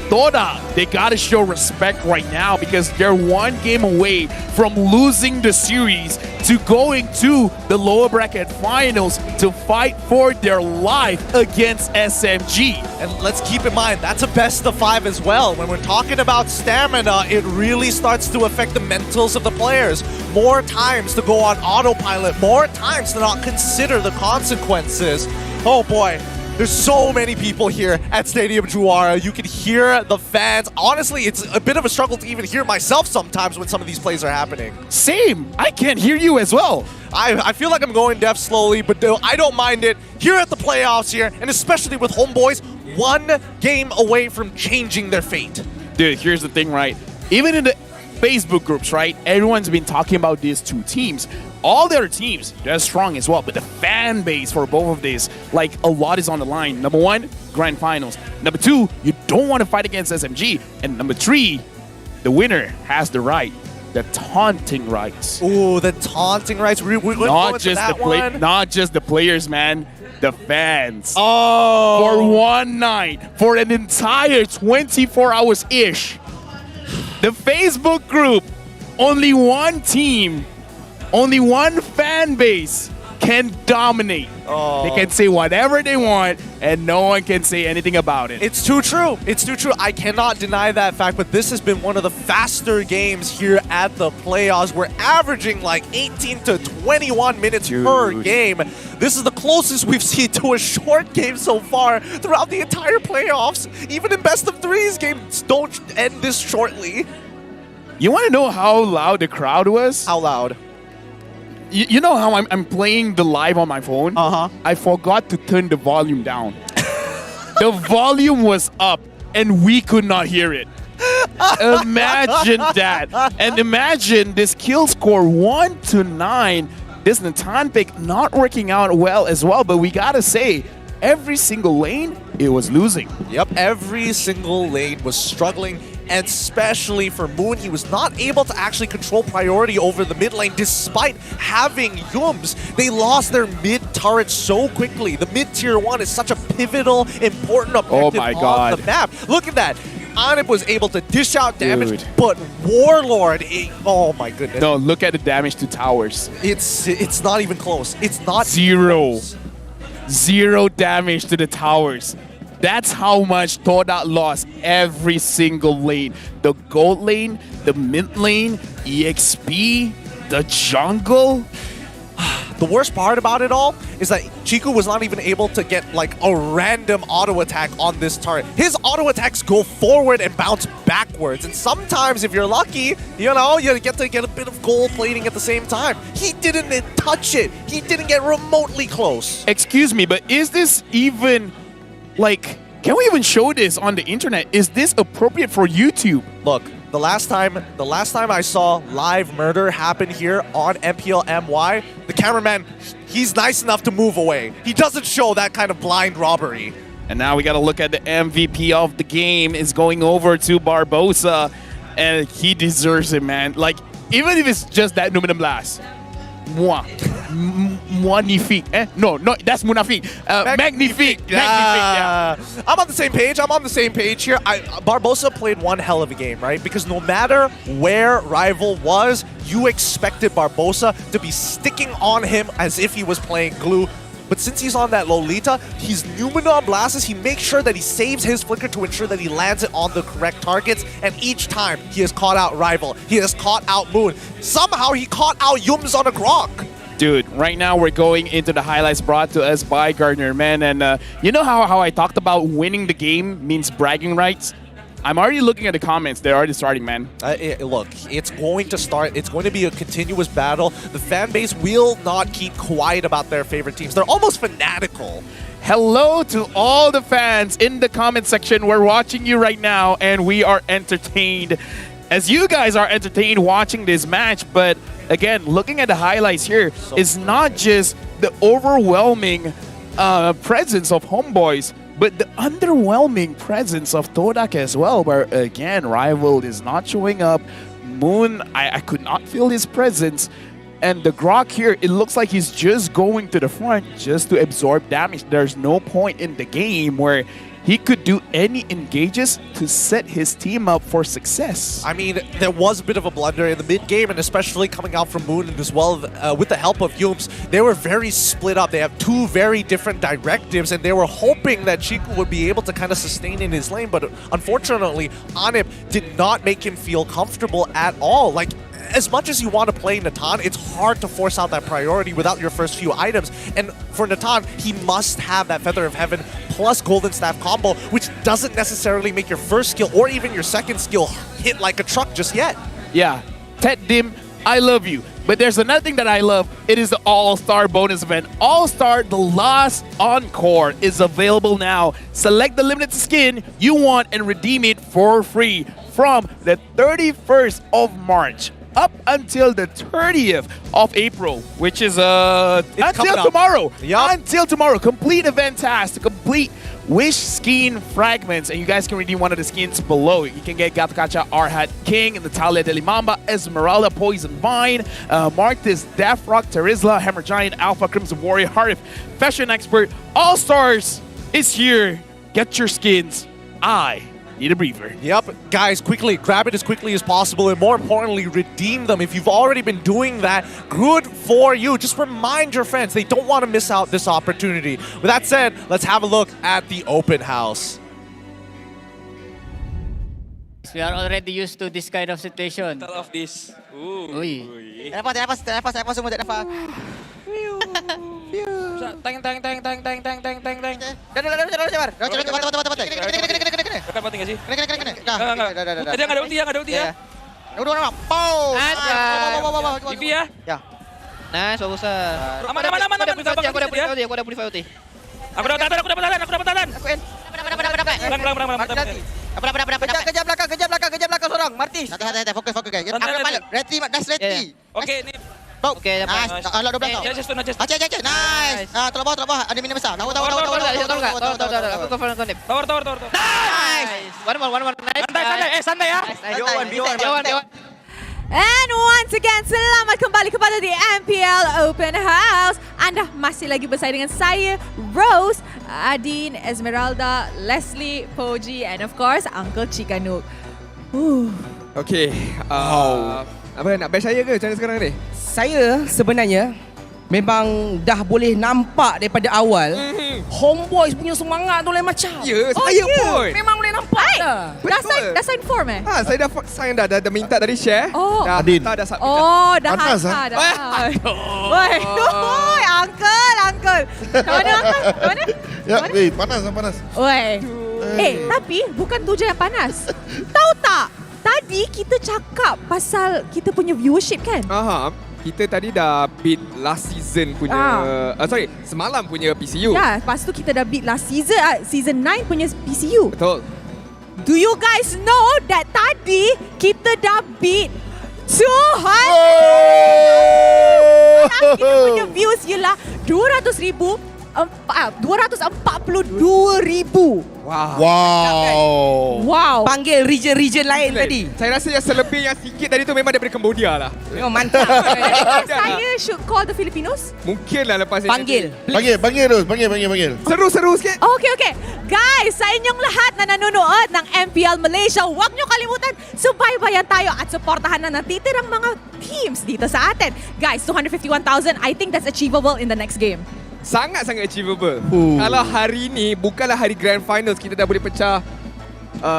Todak, they gotta show respect right now because they're one game away from losing the series to going to the lower bracket finals to fight for their life against SMG. And let's keep in mind, that's a best of 5 as well. When we're talking about stamina, it really starts to affect the mentals of the players. More times to go on autopilot, more times to not consider the consequences. Oh boy. There's so many people here at Stadium Juara. You can hear the fans. Honestly, it's a bit of a struggle to even hear myself sometimes when some of these plays are happening. Same. I can't hear you as well. I feel like I'm going deaf slowly, but I don't mind it. Here at the playoffs here, and especially with Homebois, one game away from changing their fate. Dude, here's the thing, right? Even in the Facebook groups, right? Everyone's been talking about these two teams. All their teams, they're strong as well, but the fan base for both of these, like, a lot is on the line. Number 1, grand finals. Number 2, you don't want to fight against SMG. And number 3, the winner has the right, the taunting rights. Ooh, the taunting rights. We're not just the one. Not just the players, man. The fans. Oh. For one night, for an entire 24 hours-ish, the Facebook group, only one team, only one fan base can dominate. Oh. They can say whatever they want and no one can say anything about it. It's too true. It's too true. I cannot deny that fact, but this has been one of the faster games here at the playoffs. We're averaging like 18 to 21 minutes per game. This is the closest we've seen to a short game so far throughout the entire playoffs. Even in best of 3s, games don't end this shortly. You want to know how loud the crowd was? How loud? You know how I'm playing the live on my phone? Uh-huh. I forgot to turn the volume down. The volume was up and we could not hear it. Imagine that. And imagine this kill score 1-9. This Natan pick not working out well as well, but we gotta say, every single lane, it was losing. Yep, every single lane was struggling, and especially for Moon, he was not able to actually control priority over the mid lane despite having Yums. They lost their mid turret so quickly. The mid tier 1 is such a pivotal, important objective on the map. Look at that. Anip was able to dish out damage, but Warlord, oh my goodness. No, look at the damage to towers. It's not even close. It's not zero. Zero damage to the towers. That's how much Todak lost every single lane. The gold lane, the mid lane, EXP, the jungle. The worst part about it all is that Chiku was not even able to get like a random auto attack on this turret. His auto attacks go forward and bounce backwards. And sometimes if you're lucky, you know, you get to get a bit of gold plating at the same time. He didn't touch it. He didn't get remotely close. Excuse me, but is this even, like, can we even show this on the internet? Is this appropriate for YouTube? Look, the last time I saw live murder happen here on MPL MY, the cameraman, he's nice enough to move away. He doesn't show that kind of blind robbery. And now we got to look at the MVP of the game is going over to Barbosa, and he deserves it, man. Like, even if it's just that Numinum Blast. Magnifique. No, that's Munafik. Magnifique. Yeah. I'm on the same page. I'm on the same page here. Barbosa played one hell of a game, right? Because no matter where Rival was, you expected Barbosa to be sticking on him as if he was playing glue. But since he's on that Lolita, he's Numenon blasts. He makes sure that he saves his flicker to ensure that he lands it on the correct targets. And each time, he has caught out Rival. He has caught out Moon. Somehow, he caught out Yums on a Grok. Dude, right now we're going into the highlights brought to us by Gardner, man. And you know how I talked about winning the game means bragging rights? I'm already looking at the comments. They're already starting, man. Look, it's going to start. It's going to be a continuous battle. The fan base will not keep quiet about their favorite teams. They're almost fanatical. Hello to all the fans in the comment section. We're watching you right now, and we are entertained as you guys are entertained watching this match. But again, looking at the highlights here is not just the overwhelming presence of Homebois, but the underwhelming presence of Todak as well, where again, Rival is not showing up. Moon, I could not feel his presence. And the Grok here, it looks like he's just going to the front just to absorb damage. There's no point in the game where he could do any engages to set his team up for success. I mean, there was a bit of a blunder in the mid-game, and especially coming out from Moon and as well with the help of Yums, they were very split up. They have two very different directives, and they were hoping that Chiku would be able to kind of sustain in his lane, but unfortunately, Anip did not make him feel comfortable at all. Like, as much as you want to play Natan, it's hard to force out that priority without your first few items. And for Natan, he must have that Feather of Heaven plus Golden Staff combo, which doesn't necessarily make your first skill or even your second skill hit like a truck just yet. Yeah, Ted Dim, I love you. But there's another thing that I love. It is the All-Star bonus event. All-Star, the last encore, is available now. Select the limited skin you want and redeem it for free from the 31st of March up until the 30th of April, which is until tomorrow. Until tomorrow. Complete event task to complete wish skin fragments, and you guys can redeem one of the skins below. You can get Gatakacha, Arhat King, Natalia Delimamba, Esmeralda, Poison Vine, Martis, Death Rock, Terizla, Hammer Giant, Alpha, Crimson Warrior, Harif, Fashion Expert. All Stars is here. Get your skins. I need a breather. Yep, guys, quickly, grab it as quickly as possible, and more importantly, redeem them. If you've already been doing that, good for you. Just remind your friends, they don't want to miss out this opportunity. With that said, let's have a look at the open house. We are already used to this kind of situation. Start off this. Ooh. Ui. Nafas semua tak nafas. Tang. Kena penting enggak sih? Kena. Dia enggak ada ulti ya. Udah. Pow. TV ya? Ya. Nice, bagus. Aman. Aku udah pulih ulti. Aku dapat tahan. Aku in. Dapat. Kejar belakang seorang. Martis. Hati, fokus guys. Aku balik. Retri, dash retri. Oke, ini. Oke, nice. Lock 12 tau. Aceh. Nice. Tolak bawah. Ada minum besar. Tahu. Aku confirm. Tower. Nice. One more. Santai ya. Bion. And once again, selamat kembali kepada di MPL Open House. Anda masih lagi bersama dengan saya, Rose, Adin, Esmeralda, Leslie, Poji, and of course, Uncle Chikanuk. Okay. Apa nak bash saya ke macam mana sekarang ni? Saya sebenarnya memang dah boleh nampak daripada awal Homebois punya semangat tu lain macam. Ya, saya pun. Memang boleh nampak dah. Dah sign form eh? Saya dah sign dah minta tadi share. Dah Adin. dah submit. Dah hantar dah. Woi, uncle. Kat mana uncle? Ya, panas. Woi. Tapi bukan tu je yang panas. Tahu tak? Tadi kita cakap pasal kita punya viewership kan? Kita tadi dah beat last season punya semalam punya PCU. Ya, lepas tu kita dah beat last season 9 punya PCU. Betul. Do you guys know that tadi kita dah beat 200? Kita punya views ialah 242,000. Wow. Panggil region lain tadi. Saya rasa yang selebih yang sikit tadi tu memang daripada Cambodia lah. Memang mantap. Saya should call the Filipinos. Mungkin lah lepas ni. Panggil Terus, panggil. Seru sikit. Okay. Guys, sa inyong lahat na nanonood ng MPL Malaysia, huwag nyo kalimutan, subaybayan tayo at suportahan na natitirang mga teams dito sa atin. Guys, 251,000, I think that's achievable in the next game. Sangat-sangat achievable. Kalau hari ni bukanlah hari Grand Finals, kita dah boleh pecah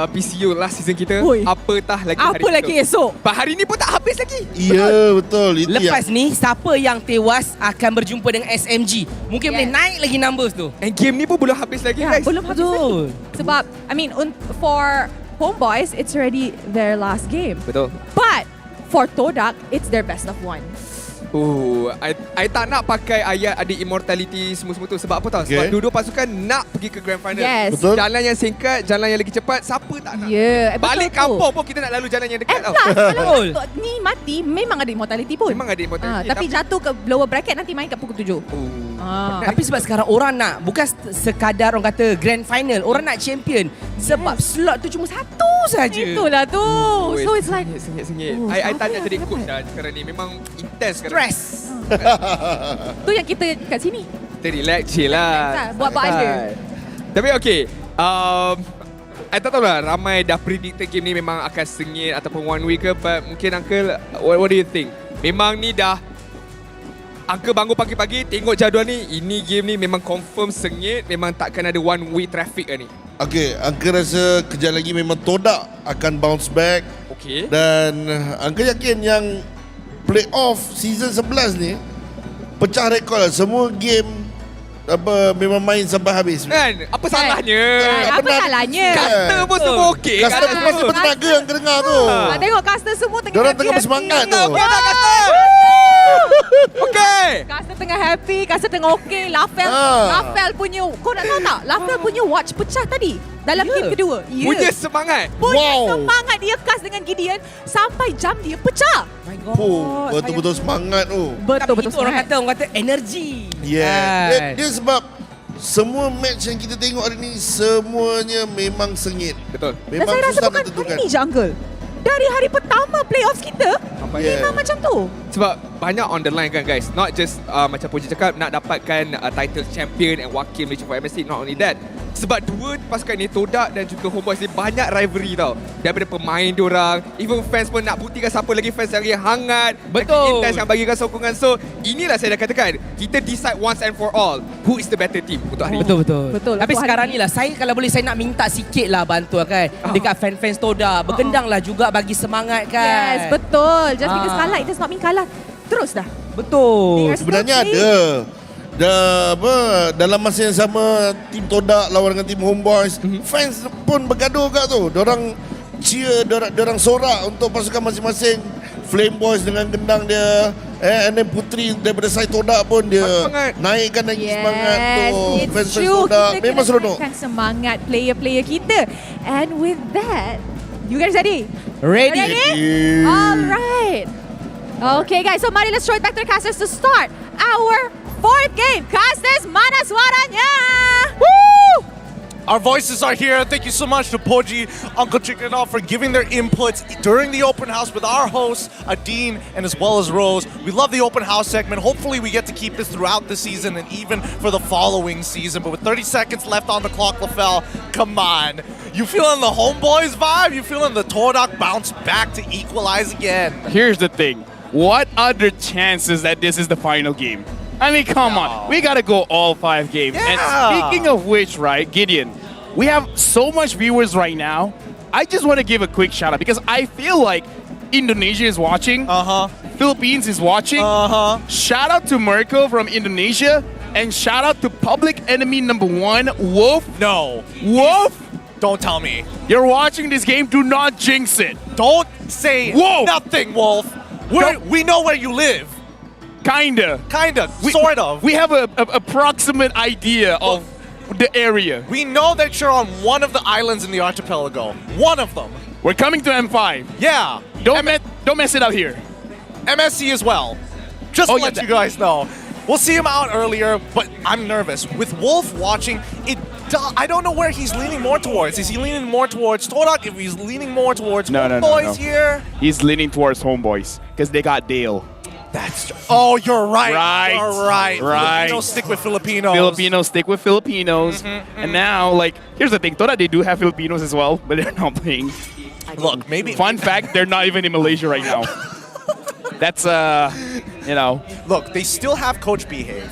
PCU last season kita. Apatah lagi hari Apa lagi esok? Hari ni pun tak habis lagi. Ya, betul. Lepas ni, siapa yang tewas akan berjumpa dengan SMG. Mungkin boleh naik lagi numbers tu. And game ni pun belum habis lagi guys. Belum habis lagi. Sebab, for Homebois, it's already their last game. Betul. But, for Todak, it's their best of one. I tak nak pakai ayat ada immortality semua tu. Sebab apa tahu? Sebab dua-dua pasukan nak pergi ke Grand Final. Yes. Betul. Jalan yang singkat, jalan yang lagi cepat, siapa tak nak? Balik betul kampung pun kita nak lalu jalan yang dekat tau. Kalau ni mati, memang ada immortality pun. Memang ada immortality. Tapi jatuh ke lower bracket nanti main kat pukul 7. Tapi sebab sekarang orang nak, bukan sekadar orang kata Grand Final, orang nak champion. Sebab slot tu cuma satu saja. Itulah tu. So it's like sengit. I tak nak jadi coach dah sekarang ni. Memang intense sekarang. Stress. tu yang kita kat sini. Kita relax chill lah. Buat-buat aja. Tapi okay, I tak tahu lah, ramai dah predict game ni memang akan sengit ataupun one way ke, but mungkin Uncle, what do you think? Memang ni dah Uncle bangun pagi-pagi tengok jadual ni, ini game ni memang confirm sengit, memang takkan ada one way traffic ni. Okay, Uncle rasa kejap lagi memang Todak akan bounce back. Okay. Dan Uncle yakin yang playoff season 11 ni pecah rekod lah. Semua game memang main sampai habis. Kan? Apa salahnya? Apa salahnya? Caster pun semua okey. Caster pun masih bertenaga yang dengar tu. Tengok caster semua tengah Diorang happy. tengah bersemangat tu. Okay. Caster tengah happy, caster tengah okey. Lafel punya, kau nak tahu tak? Lafel punya watch pecah tadi dalam game kedua. Punya semangat. Punya semangat dia cast dengan Gideon sampai jam dia pecah. My God. Oh, betul-betul semangat tu. Betul-betul orang semangat. kata energy. Yeah. Dia sebab semua match yang kita tengok hari ni semuanya memang sengit. Betul. Dan Memang saya rasa susah bukan nak tentukan. hari ni je, Uncle. Dari hari pertama playoffs kita, memang macam tu. Sebab banyak on the line kan guys. Not just macam Puji cakap nak dapatkan title champion and wakil Malaysia for MSC. Not only that, sebab dua pasukan ni, Todak dan juga Homebois ni banyak rivalry tau. Daripada pemain diorang, even fans pun nak buktikan siapa lagi fans yang lagi hangat, betul, intense yang bagikan sokongan. So inilah saya dah katakan, kita decide once and for all who is the better team untuk hari Betul. Betul. Tapi sekarang ni lah, saya kalau boleh saya nak minta sikit lah bantuan kan dekat fan-fans Todak. Bergendang lah juga bagi semangat kan. Yes, betul. Just because kalah, it does not mean kalah terus dah. Betul. Sebenarnya ada. Dalam masa yang sama tim Todak lawan dengan tim Homebois, fans pun bergaduh kat tu. Diorang cheer, diorang sorak untuk pasukan masing-masing. Flame Boys dengan gendang dia, and then Putri daripada side Todak pun dia naikkan lagi semangat tu. Fans Todak memang seronok. Kita semangat player-player kita. And with that, you guys ready? Ready. Alright. Okay guys, so mari let's throw it back to the casters to start our fourth game. Casters, mana suaranya? Woo! Our voices are here. Thank you so much to Poji, Uncle Chicken Off for giving their inputs during the open house with our hosts, Adine, and as well as Rose. We love the open house segment. Hopefully we get to keep this throughout the season and even for the following season. But with 30 seconds left on the clock, LaFell, come on. You feeling the Homeboys vibe? You feeling the Todak bounce back to equalize again? Here's the thing. What other chances that this is the final game? I mean, come on. We got to go all 5 games. Yeah. And speaking of which, right, Gideon, we have so much viewers right now. I just want to give a quick shout out because I feel like Indonesia is watching. Philippines is watching. Shout out to Mirko from Indonesia. And shout out to public enemy number 1, Wolf. No. Wolf? Don't tell me. You're watching this game. Do not jinx it. Don't say nothing, Wolf. We know where you live. Kinda. Sort of. We have a approximate idea of the area. We know that you're on one of the islands in the archipelago. One of them. We're coming to M5. Yeah. Don't mess it up here. MSC as well. Just to let you guys know. We'll see him out earlier, but I'm nervous. With Wolf watching, I don't know where he's leaning more towards. Is he leaning more towards Todak? If he's leaning more towards Homeboys here? He's leaning towards Homeboys because they got Dale. That's true. Oh, you're right. You're right. Right. Filipinos stick with Filipinos. Filipinos stick with Filipinos. And now, like, here's the thing. Todak, they do have Filipinos as well, but they're not playing. Look, maybe... Fun fact, they're not even in Malaysia right now. That's, you know. Look, they still have Coach Behave.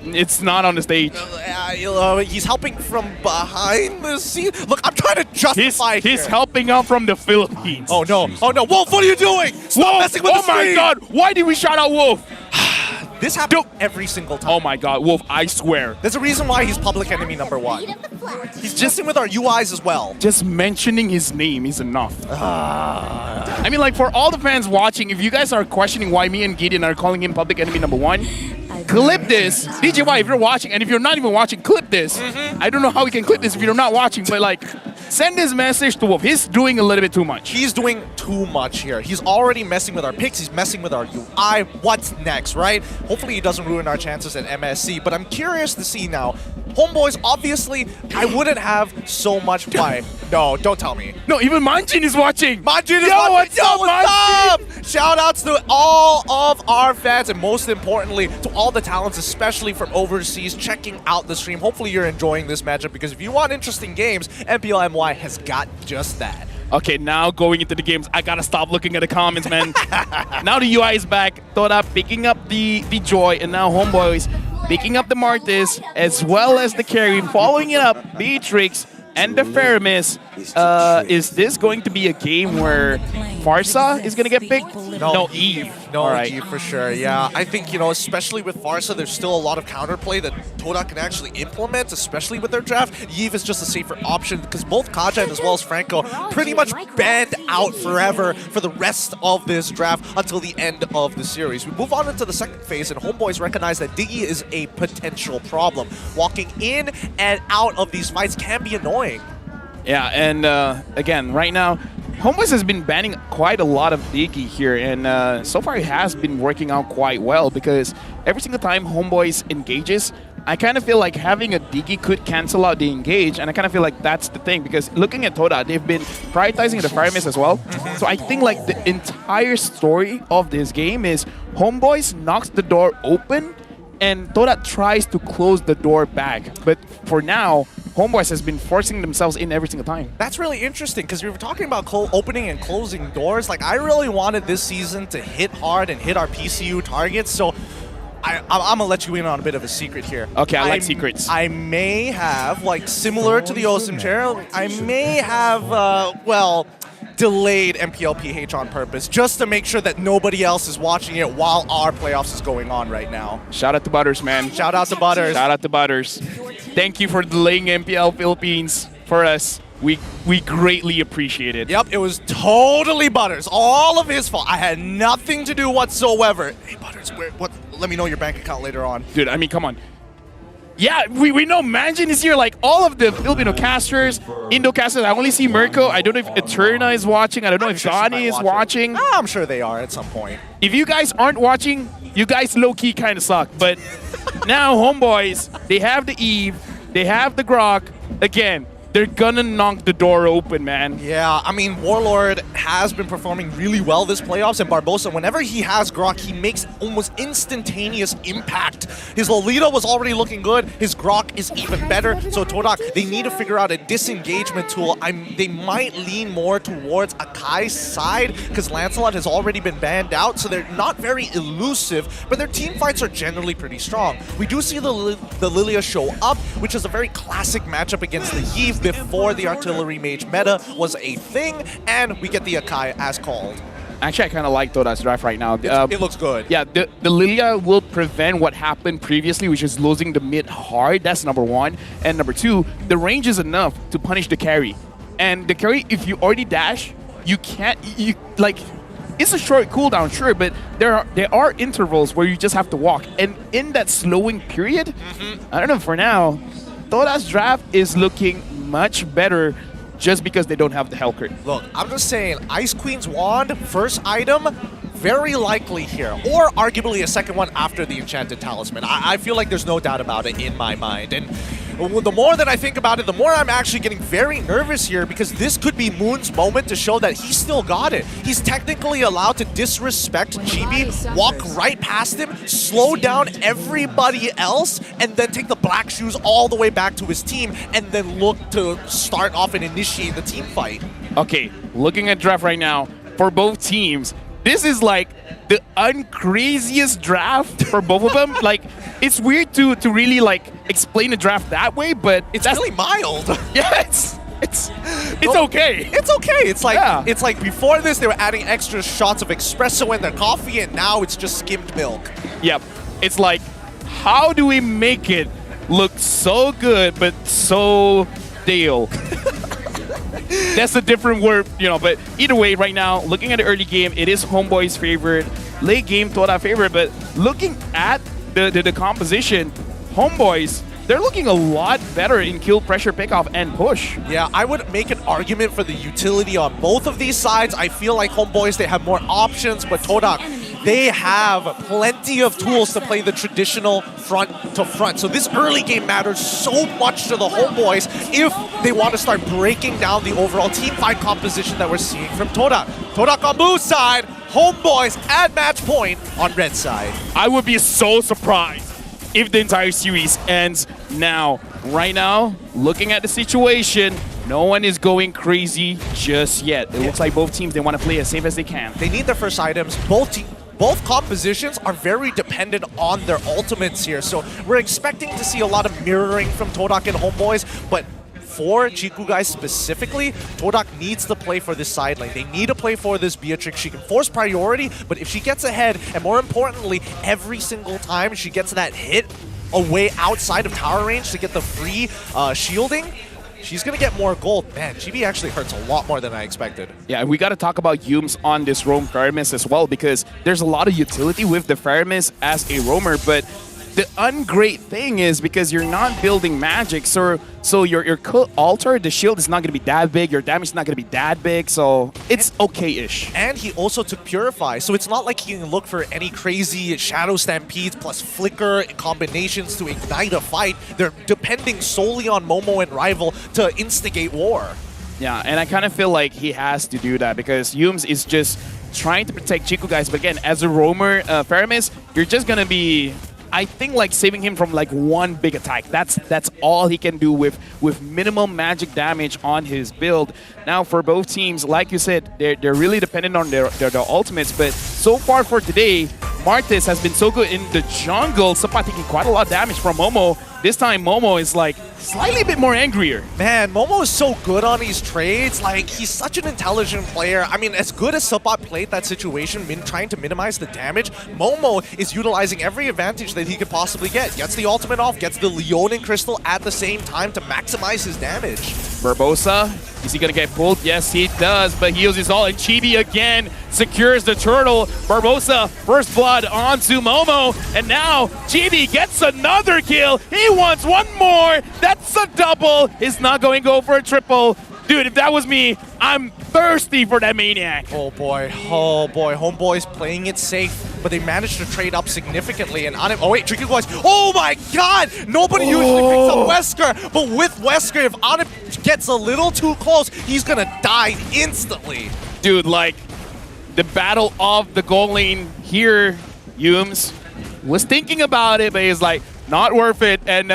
It's not on the stage. He's helping from behind the scenes. Look, I'm trying to justify He's helping out from the Philippines. Oh no. Wolf, what are you doing? Stop messing with the Oh my screen. God. Why did we shout out Wolf? This happens every single time. Oh my God, Wolf, I swear. There's a reason why he's public enemy number 1. He's just in with our UIs as well. Just mentioning his name is enough. I mean, like, for all the fans watching, if you guys are questioning why me and Gideon are calling him public enemy number 1, clip this. DJY, if you're watching, and if you're not even watching, clip this. I don't know how we can clip this if you're not watching, but like, send this message to Wolf. He's doing a little bit too much. He's doing too much here. He's already messing with our picks. He's messing with our UI. What's next, right? Hopefully he doesn't ruin our chances at MSC. But I'm curious to see now. Homeboys, obviously, I wouldn't have so much why. No, don't tell me. No, even Manjin is watching. Manjin is Yo, watching. what's up, Manjin? Shout outs to all of our fans, and most importantly, to all the talents, especially from overseas, checking out the stream. Hopefully you're enjoying this matchup, because if you want interesting games, MPL MY has got just that. Okay, now going into the games, I gotta stop looking at the comments, man. Now the UI is back. Todak picking up the Joy, and now Homeboys picking up the Martis, as well as the carry, following it up, Beatrix and the Faramis. Is this going to be a game where Farsa is going to get picked? No, Eve. No, all right. Eve for sure, yeah. I think, you know, especially with Farsa, there's still a lot of counterplay that Todak can actually implement, especially with their draft. Eve is just a safer option, because both Kaja as well as Franco pretty much banned out forever for the rest of this draft until the end of the series. We move on into the second phase, and Homeboys recognize that Diggy is a potential problem. Walking in and out of these fights can be annoying. Yeah, and again, right now, Homeboys has been banning quite a lot of Diggy here, and so far it has been working out quite well, because every single time Homeboys engages, I kind of feel like having a Diggy could cancel out the engage, and I kind of feel like that's the thing, because looking at Todak, they've been prioritizing the Fire Mist as well. So I think like the entire story of this game is Homeboys knocks the door open, and Todak tries to close the door back. But for now, Homeboys has been forcing themselves in every single time. That's really interesting, because we were talking about opening and closing doors. Like, I really wanted this season to hit hard and hit our PCU targets, so I'm going to let you in on a bit of a secret here. Okay, I like secrets. I may have, like, similar to the Awesome Chair, I may have, well, delayed MPL PH on purpose, just to make sure that nobody else is watching it while our playoffs is going on right now. Shout out to Butters, man. Shout out to Butters. Shout out to Butters. Thank you for delaying MPL Philippines for us. We greatly appreciate it. Yep, it was totally Butters. All of his fault. I had nothing to do whatsoever. Hey, Butters, let me know your bank account later on. Dude, I mean, come on. Yeah, we know Manjin is here. Like, all of the Filipino casters, Indo casters. I only see Mirko. I don't know if Eterna is watching. I don't know if Johnny is watching. I'm sure they are at some point. If you guys aren't watching, you guys low-key kind of suck. But now, Homeboys, they have the Eve. They have the Grok. Again, they're gonna knock the door open, man. Yeah, I mean, Warlord has been performing really well this playoffs, and Barbosa, whenever he has Grok, he makes almost instantaneous impact. His Lolita was already looking good. His Grok is even better. So Todak, they need to figure out a disengagement tool. They might lean more towards Akai's side, because Lancelot has already been banned out, so they're not very elusive, but their team fights are generally pretty strong. We do see the Lilia show up, which is a very classic matchup against the Eve before the Artillery Mage meta was a thing, and we get the Akai as called. Actually, I kind of like Todak's draft right now. It looks good. Yeah, the Lilia will prevent what happened previously, which is losing the mid hard. That's number one. And number two, the range is enough to punish the carry. And the carry, if you already dash, you can't, like, it's a short cooldown, sure, but there are intervals where you just have to walk. And in that slowing period, I don't know, for now, Todak's draft is looking much better just because they don't have the Hellcrit. Look, I'm just saying, Ice Queen's Wand, first item, very likely here. Or arguably a second one after the Enchanted Talisman. I feel like there's no doubt about it in my mind. And the more that I think about it, the more I'm actually getting very nervous here, because this could be Moon's moment to show that he still got it. He's technically allowed to disrespect GB, walk right past him, slow down everybody else, and then take the black shoes all the way back to his team, and then look to start off and initiate the team fight. Okay, looking at draft right now, for both teams, this is like the uncraziest draft for both of them. Like, it's weird to really like explain the draft that way, but it's really mild. Yeah, it's okay. It's okay. It's like it's like before this they were adding extra shots of espresso in their coffee, and now it's just skimmed milk. Yep. It's like, how do we make it look so good but so stale? That's a different word, you know, but either way, right now, looking at the early game, it is Homeboy's favorite. Late game, Todak favorite, but looking at the composition, Homeboys they're looking a lot better in kill pressure pickoff and push. Yeah, I would make an argument for the utility on both of these sides. I feel like Homebois, they have more options, but Todak, they have plenty of tools to play the traditional front to front. So this early game matters so much to the Homebois if they want to start breaking down the overall team fight composition that we're seeing from Todak. Todak on blue side, Homebois at match point on red side. I would be so surprised if the entire series ends now. Right now, looking at the situation, no one is going crazy just yet. It looks like both teams, they want to play as safe as they can. They need their first items. Both compositions are very dependent on their ultimates here, so we're expecting to see a lot of mirroring from Todak and Homebois, but for Chiku guys specifically, Todak needs to play for this side lane. They need to play for this Beatrix. She can force priority, but if she gets ahead, and more importantly, every single time she gets that hit away outside of tower range to get the free shielding, she's going to get more gold. Man, GB actually hurts a lot more than I expected. Yeah, and we got to talk about Yums on this roam Faramis as well, because there's a lot of utility with the Faramis as a roamer, but the ungreat thing is because you're not building magic, so your altar, the shield is not going to be that big, your damage is not going to be that big, so it's okay-ish. And he also took Purify, so it's not like he can look for any crazy Shadow Stampedes plus Flicker combinations to ignite a fight. They're depending solely on Momo and Rival to instigate war. Yeah, and I kind of feel like he has to do that because Yums is just trying to protect Chiku guys, but again, as a roamer, Faramis, you're just going to be, I think, like saving him from like one big attack. That's all he can do with minimum magic damage on his build. Now for both teams, like you said, they're really dependent on their ultimates, but so far for today, Martis has been so good in the jungle, Sapa taking quite a lot of damage from Momo. This time Momo is like slightly a bit more angrier. Man, Momo is so good on these trades. Like, he's such an intelligent player. I mean, as good as Sapat played that situation, trying to minimize the damage, Momo is utilizing every advantage that he could possibly get. Gets the ultimate off, gets the Leonin Crystal at the same time to maximize his damage. Barbosa, is he going to get pulled? Yes, he does, but he uses all, and Chibi again secures the turtle. Barbosa, first blood onto Momo, and now Chibi gets another kill. He wants one more. That's a double. He's not going to go for a triple. Dude, if that was me, I'm thirsty for that Maniac. Oh boy, Homebois playing it safe, but they managed to trade up significantly. And on him, oh wait, Tricky Boys, oh my god! Nobody usually picks up Wesker, but with Wesker, if Anip gets a little too close, he's gonna die instantly. Dude, like, the battle of the goal lane here, Yums was thinking about it, but he's like, not worth it, and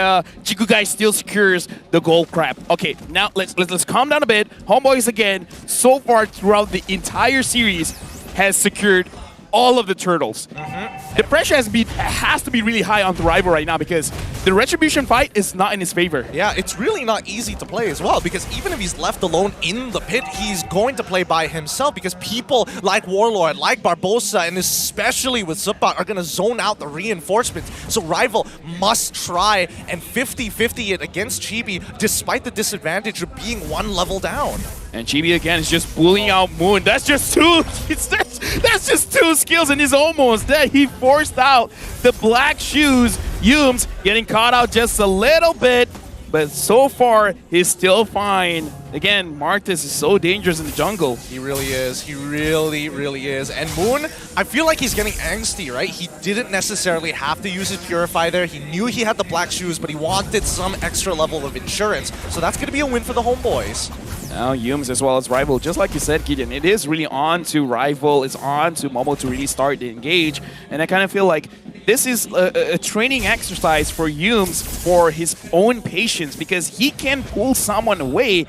Chiku guy still secures the gold crab. Okay, now let's calm down a bit. Homebois again, so far throughout the entire series, has secured all of the turtles. The pressure has to be really high on the rival right now because the Retribution fight is not in his favor. Yeah, it's really not easy to play as well because even if he's left alone in the pit, he's going to play by himself because people like Warlord, like Barbosa, and especially with Zubat are going to zone out the reinforcements. So Rival must try and 50-50 it against Chibi despite the disadvantage of being one level down. And Chibi again is just bullying out Moon. That's just two. That's just two skills, and he's almost dead. He forced out the black shoes. Yums getting caught out just a little bit, but so far he's still fine. Again, Martis is so dangerous in the jungle. He really is. He really, really is. And Moon, I feel like he's getting angsty, right? He didn't necessarily have to use his Purify there. He knew he had the black shoes, but he wanted some extra level of insurance. So that's going to be a win for the Homebois. Now Yums as well as Rival, just like you said, Gideon, it is really on to Rival, it's on to Momo to really start to engage. And I kind of feel like this is a training exercise for Yums for his own patience because he can pull someone away.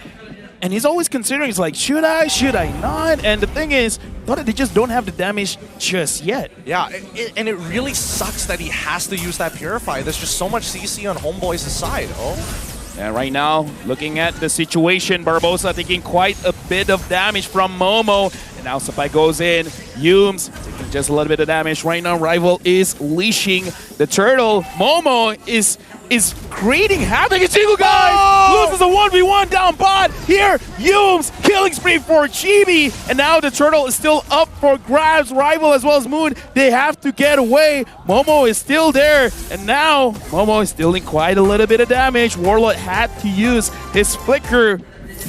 And he's always considering, he's like, should I not? And the thing is, they just don't have the damage just yet. Yeah, and it really sucks that he has to use that Purify. There's just so much CC on Homebois' side. Oh. And right now, looking at the situation, Barbosa taking quite a bit of damage from Momo. And now Sapai goes in. Yums taking Just a little bit of damage. Right now, Rival is leashing the turtle. Momo is creating havoc. It's Chico, guys! Loses a 1v1 down bot. Here, Yums, killing spree for Chibi. And now the turtle is still up for grabs. Rival as well as Moon, they have to get away. Momo is still there. And now, Momo is dealing quite a little bit of damage. Warlord had to use his flicker.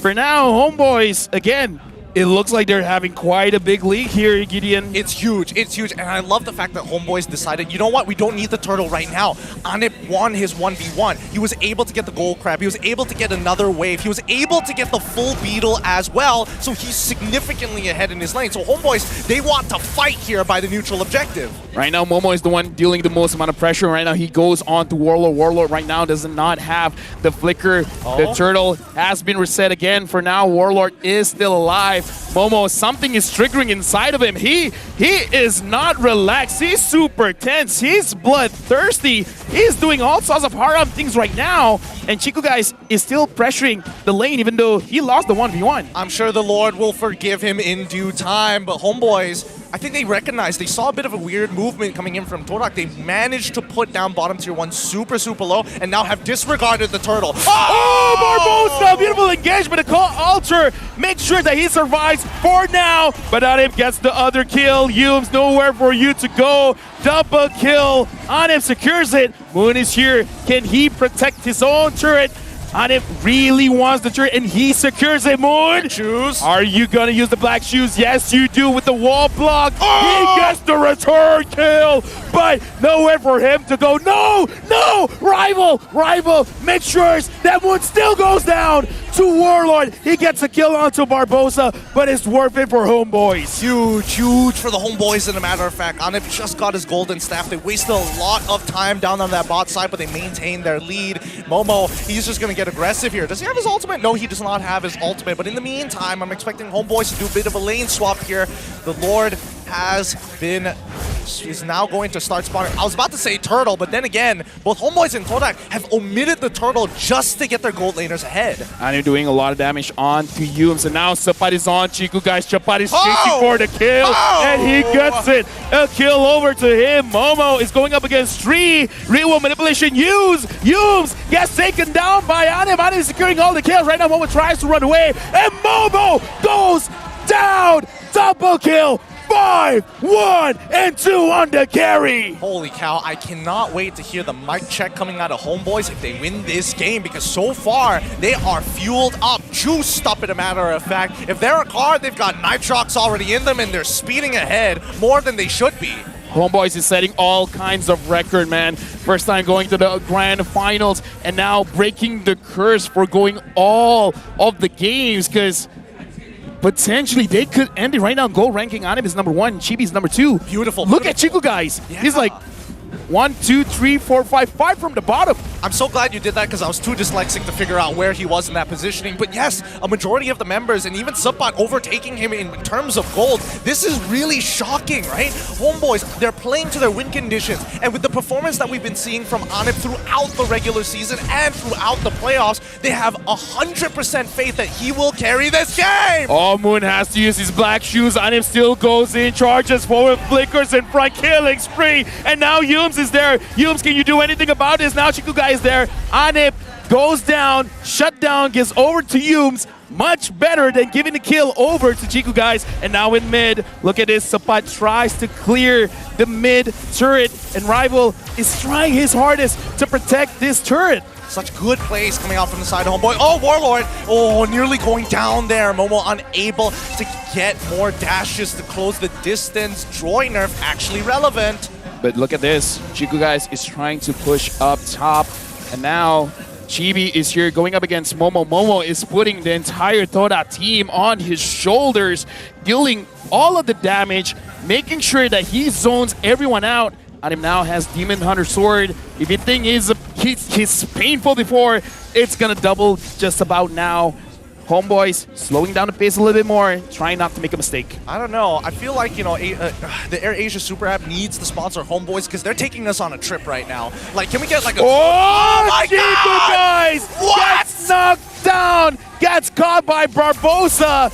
For now, Homebois, again, it looks like they're having quite a big lead here, Gideon. It's huge, and I love the fact that Homebois decided, you know what, we don't need the turtle right now. Anip won his 1v1. He was able to get the gold crab, he was able to get another wave, he was able to get the full beetle as well, so he's significantly ahead in his lane. So Homebois, they want to fight here by the neutral objective. Right now, Momo is the one dealing the most amount of pressure. Right now, he goes on to Warlord. Warlord right now does not have the flicker. The turtle has been reset again. For now, Warlord is still alive. Momo, something is triggering inside of him. He is not relaxed. He's super tense. He's bloodthirsty. He's doing all sorts of hard-up things right now. And Chico, guys, is still pressuring the lane even though he lost the 1v1. I'm sure the Lord will forgive him in due time, but Homebois, I think they recognized, they saw a bit of a weird movement coming in from Todak. They managed to put down bottom tier 1 super low and now have disregarded the turtle. Oh, Barbosa! Beautiful engagement. A call alter. Make sure that he survives for now. But Anip gets the other kill. Yums, nowhere for you to go. Double kill. Anip secures it. Moon is here. Can he protect his own turret? Anip really wants the turret and he secures it. Moon! Shoes. Are you gonna use the black shoes? Yes, you do with the wall block. He gets the return kill, but nowhere for him to go. No! Rival make sure that Moon still goes down to Warlord. He gets a kill onto Barbosa, but it's worth it for Homebois. Huge for the Homebois, as a matter of fact. Anip just got his golden staff. They wasted a lot of time down on that bot side, but they maintained their lead. Momo, he's just gonna get aggressive here. Does he have his ultimate? No, he does not have his ultimate, but in the meantime, I'm expecting Homebois to do a bit of a lane swap here. The Lord is now going to start spawning. I was about to say turtle, but then again, both Homebois and Todak have omitted the turtle just to get their gold laners ahead. And they're doing a lot of damage on to Yums. And now Sapat is on Chico, guys. Chapat is chasing for the kill, and he gets it. A kill over to him. Momo is going up against Tree. Real manipulation used. Yums gets taken down by Anip. Anip is securing all the kills. Right now, Momo tries to run away, and Momo goes down. Double kill. 5, 1, and 2 on the carry. Holy cow, I cannot wait to hear the mic check coming out of Homebois if they win this game, because so far they are fueled up, juiced up, in a matter of fact. If they're a card, they've got Nitrox already in them and they're speeding ahead more than they should be. Homebois is setting all kinds of record, man. First time going to the grand finals and now breaking the curse for going all of the games, because potentially they could end it right now. Gold ranking Anip is number 1, Chibi's number 2. Beautiful. Look at Chico, guys. Yeah. He's like 1, 2, 3, 4, 5 from the bottom. I'm so glad you did that, because I was too dyslexic to figure out where he was in that positioning. But yes, a majority of the members and even Subbot overtaking him in terms of gold. This is really shocking, right? Homebois, they're playing to their win conditions. And with the performance that we've been seeing from Anip throughout the regular season and throughout the playoffs, they have 100% faith that he will carry this game. Oh, Moon has to use his black shoes. Anip still goes in, charges forward, flickers in front, killing spree. And now Yums is there. Yums, can you do anything about this? Now Chico guy is there. Anip goes down, shut down, gets over to Yums. Much better than giving the kill over to Chico, guys. And now in mid, look at this. Sapat tries to clear the mid turret, and Rival is trying his hardest to protect this turret. Such good plays coming out from the side of Homeboy. Oh, Warlord. Oh, nearly going down there. Momo unable to get more dashes to close the distance. Joy nerf actually relevant. But look at this. Chico, guys, is trying to push up top. And now Chibi is here going up against Momo. Momo is putting the entire Todak team on his shoulders, dealing all of the damage, making sure that he zones everyone out. Anip now has Demon Hunter Sword. If you think he's painful before, it's gonna double just about now. Homebois slowing down the pace a little bit more, trying not to make a mistake. I don't know. I feel like, you know, the Air Asia Super App needs to sponsor Homebois, because they're taking us on a trip right now. Like, can we get like a... Oh my Chico, God! guys! What? Gets knocked down! Gets caught by Barbosa!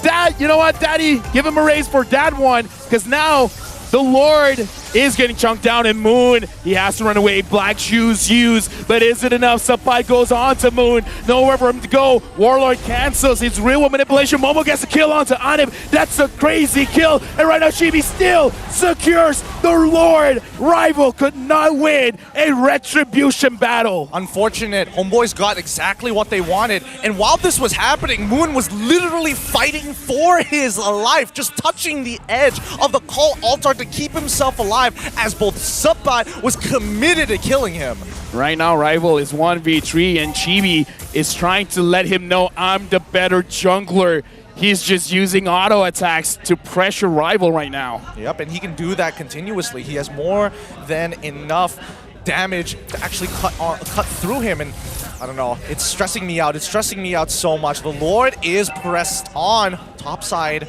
Dad, you know what, Daddy? Give him a raise for that one, because now The Lord is getting chunked down, and Moon, he has to run away. Black shoes used, but is it enough? Supply goes on to Moon. Nowhere for him to go. Warlord cancels his real manipulation. Momo gets a kill onto Anib. That's a crazy kill. And right now, Chibi still secures the Lord. Rival could not win a retribution battle. Unfortunate. Homeboys got exactly what they wanted. And while this was happening, Moon was literally fighting for his life, just touching the edge of the call altar to keep himself alive, as both Supply was committed to killing him. Right now, Rival is 1v3, and Chibi is trying to let him know, I'm the better jungler. He's just using auto attacks to pressure Rival right now. Yep, and he can do that continuously. He has more than enough damage to actually cut through him, and I don't know, it's stressing me out. It's stressing me out so much. The Lord is pressed on top side.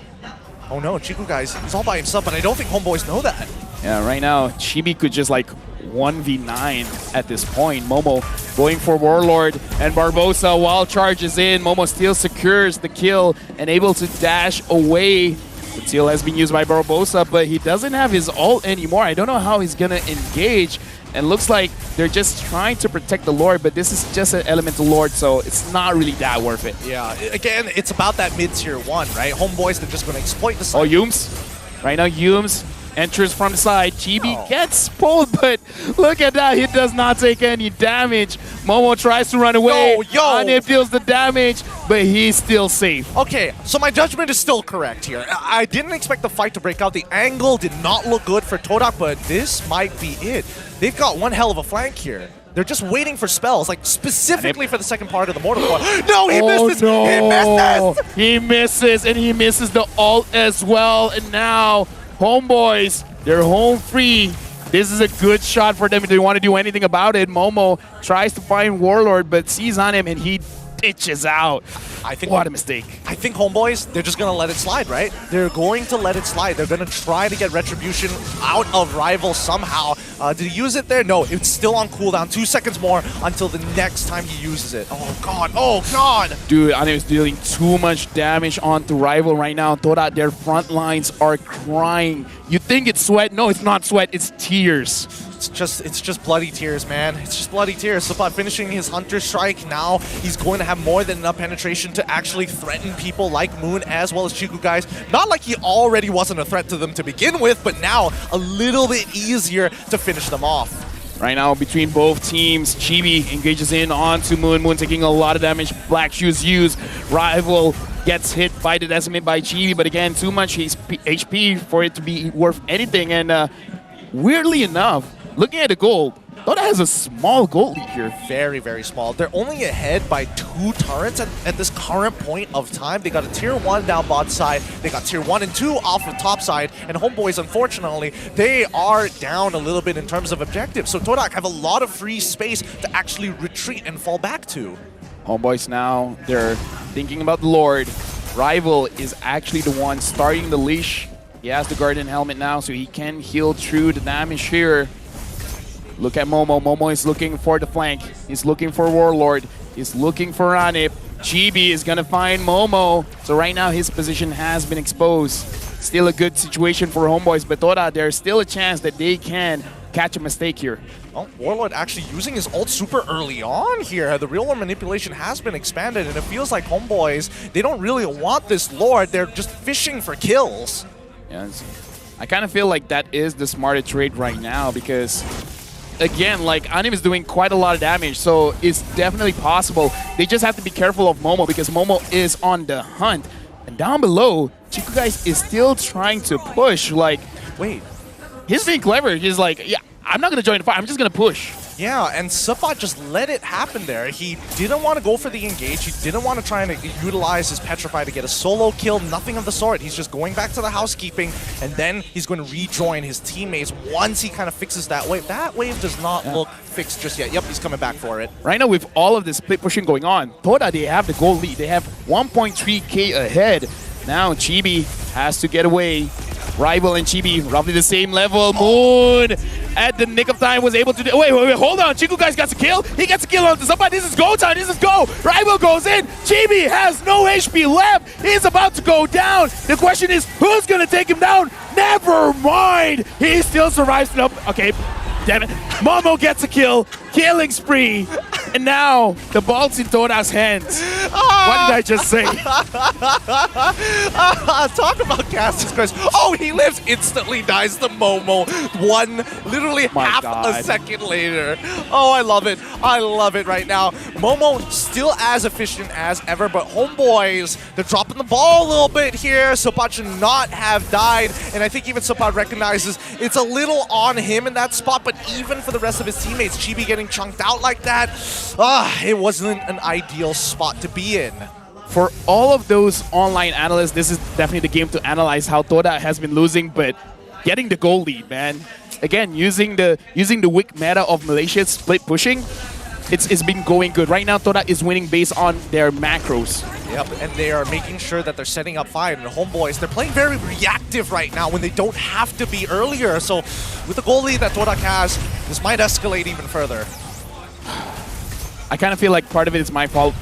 Oh no, Chiku guys, he's all by himself, but I don't think Homeboys know that. Yeah, right now, Chibi could just like 1v9 at this point. Momo going for Warlord, and Barbosa, while charges in, Momo still secures the kill and able to dash away. The seal has been used by Barbosa, but he doesn't have his ult anymore. I don't know how he's gonna engage, and looks like they're just trying to protect the Lord, but this is just an elemental Lord, so it's not really that worth it. Yeah, again, it's about that mid-tier 1, right? Homeboys, they're just gonna exploit the side. Oh, Yums. Right now, Yums enters from the side. Chibi gets pulled, but look at that. He does not take any damage. Momo tries to run away. Anib deals the damage, but he's still safe. Okay, so my judgment is still correct here. I didn't expect the fight to break out. The angle did not look good for Todak, but this might be it. They've got one hell of a flank here. They're just waiting for spells, like specifically for the second part of the Mortal Kombat. No, he misses! No. He misses! He misses, and he misses the ult as well. And now, Homeboys, they're home free. This is a good shot for them if they want to do anything about it. Momo tries to find Warlord, but sees on him, and he pitches out. What a mistake. I think Homeboys, they're just going to let it slide, right? They're going to let it slide. They're going to try to get Retribution out of Rival somehow. Did he use it there? No, it's still on cooldown. 2 seconds more until the next time he uses it. Oh, God. Oh, God. Dude, Anib is dealing too much damage onto Rival right now. Todak, their front lines are crying. You think it's sweat? No, it's not sweat. It's tears. It's just bloody tears, man. It's just bloody tears. So by finishing his Hunter Strike, now he's going to have more than enough penetration to actually threaten people like Moon as well as Chiku guys. Not like he already wasn't a threat to them to begin with, but now a little bit easier to finish them off. Right now, between both teams, Chibi engages in onto Moon. Moon taking a lot of damage. Black shoes used. Rival gets hit by the decimate by Chibi, but again, too much HP for it to be worth anything. And weirdly enough, looking at the gold, Todak has a small gold lead here. Very, very small. They're only ahead by 2 turrets at this current point of time. They got a tier 1 down bot side. They got tier 1 and 2 off the top side. And Homeboys, unfortunately, they are down a little bit in terms of objectives. So Todak have a lot of free space to actually retreat and fall back to. Homeboys now, they're thinking about the Lord. Rival is actually the one starting the leash. He has the Guardian Helmet now, so he can heal through the damage here. Look at Momo. Momo is looking for the flank. He's looking for Warlord. He's looking for Anib. Chibi is going to find Momo. So right now his position has been exposed. Still a good situation for Homeboys, but Todak, there's still a chance that they can catch a mistake here. Well, Warlord actually using his ult super early on here. The real world manipulation has been expanded, and it feels like Homeboys, they don't really want this Lord. They're just fishing for kills. Yeah, I kind of feel like that is the smarter trade right now because again, like, Anib is doing quite a lot of damage, so it's definitely possible. They just have to be careful of Momo because Momo is on the hunt. And down below, Chiku guys is still trying to push. Like, wait, he's being clever. He's like, yeah, I'm not going to join the fight. I'm just going to push. Yeah, and Safat just let it happen there. He didn't want to go for the engage. He didn't want to try and utilize his Petrify to get a solo kill. Nothing of the sort. He's just going back to the housekeeping, and then he's going to rejoin his teammates once he kind of fixes that wave. That wave does not look fixed just yet. Yep, he's coming back for it. Right now, with all of this split pushing going on, Todak, they have the goal lead. They have 1.3k ahead. Now, Chibi has to get away. Rival and Chibi, roughly the same level. Moon, at the nick of time, was able to do... Wait, hold on. Chiku guys got a kill. He gets a kill onto somebody. This is go time. This is go. Rival goes in. Chibi has no HP left. He's about to go down. The question is, who's going to take him down? Never mind! He still survives. Nope. Okay. Damn it. Momo gets a kill. Killing spree. And now the ball's in Todak's hands. What did I just say? Talk about casting curse. Oh, he lives, instantly dies the Momo. Literally half a second later. Oh, I love it. I love it right now. Momo still as efficient as ever, but Homebois, they're dropping the ball a little bit here. Sopat should not have died, and I think even Sopat recognizes it's a little on him in that spot, but even for the rest of his teammates, Chibi getting chunked out like that, it wasn't an ideal spot to be in. For all of those online analysts, this is definitely the game to analyze how Todak has been losing, but getting the goal lead, man. Again, using the weak meta of Malaysia's split pushing, it's been going good. Right now, Todak is winning based on their macros. Yep, and they are making sure that they're setting up fine. And Homebois, they're playing very reactive right now when they don't have to be earlier. So with the goal lead that Todak has, this might escalate even further. I kind of feel like part of it is my fault.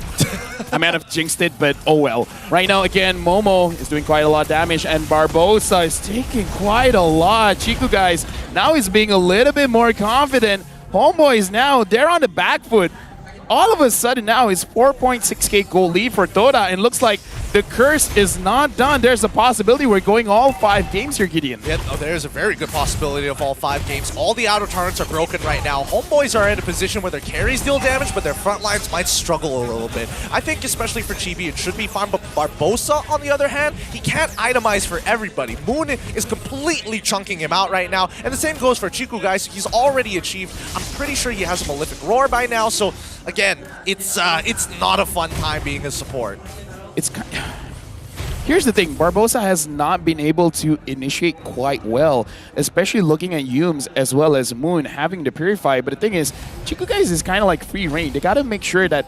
I might have jinxed it, but oh well. Right now, again, Momo is doing quite a lot of damage, and Barbosa is taking quite a lot. Chiku, guys, now he's being a little bit more confident. Homebois now, they're on the back foot. All of a sudden now, it's 4.6k goal lead for Todak, and looks like the curse is not done. There's a possibility we're going all 5 games here, Gideon. Yeah, there's a very good possibility of all 5 games. All the outer turrets are broken right now. Homebois are in a position where their carries deal damage, but their front lines might struggle a little bit. I think especially for Chibi, it should be fine, but Barbosa, on the other hand, he can't itemize for everybody. Moon is completely chunking him out right now, and the same goes for Chiku, guys. He's already achieved, I'm pretty sure he has a Malefic Roar by now, so again, it's not a fun time being a support. Here's the thing, Barbosa has not been able to initiate quite well, especially looking at Yums as well as Moon having to purify. But the thing is, Chiku, guys, is kind of like free reign. They got to make sure that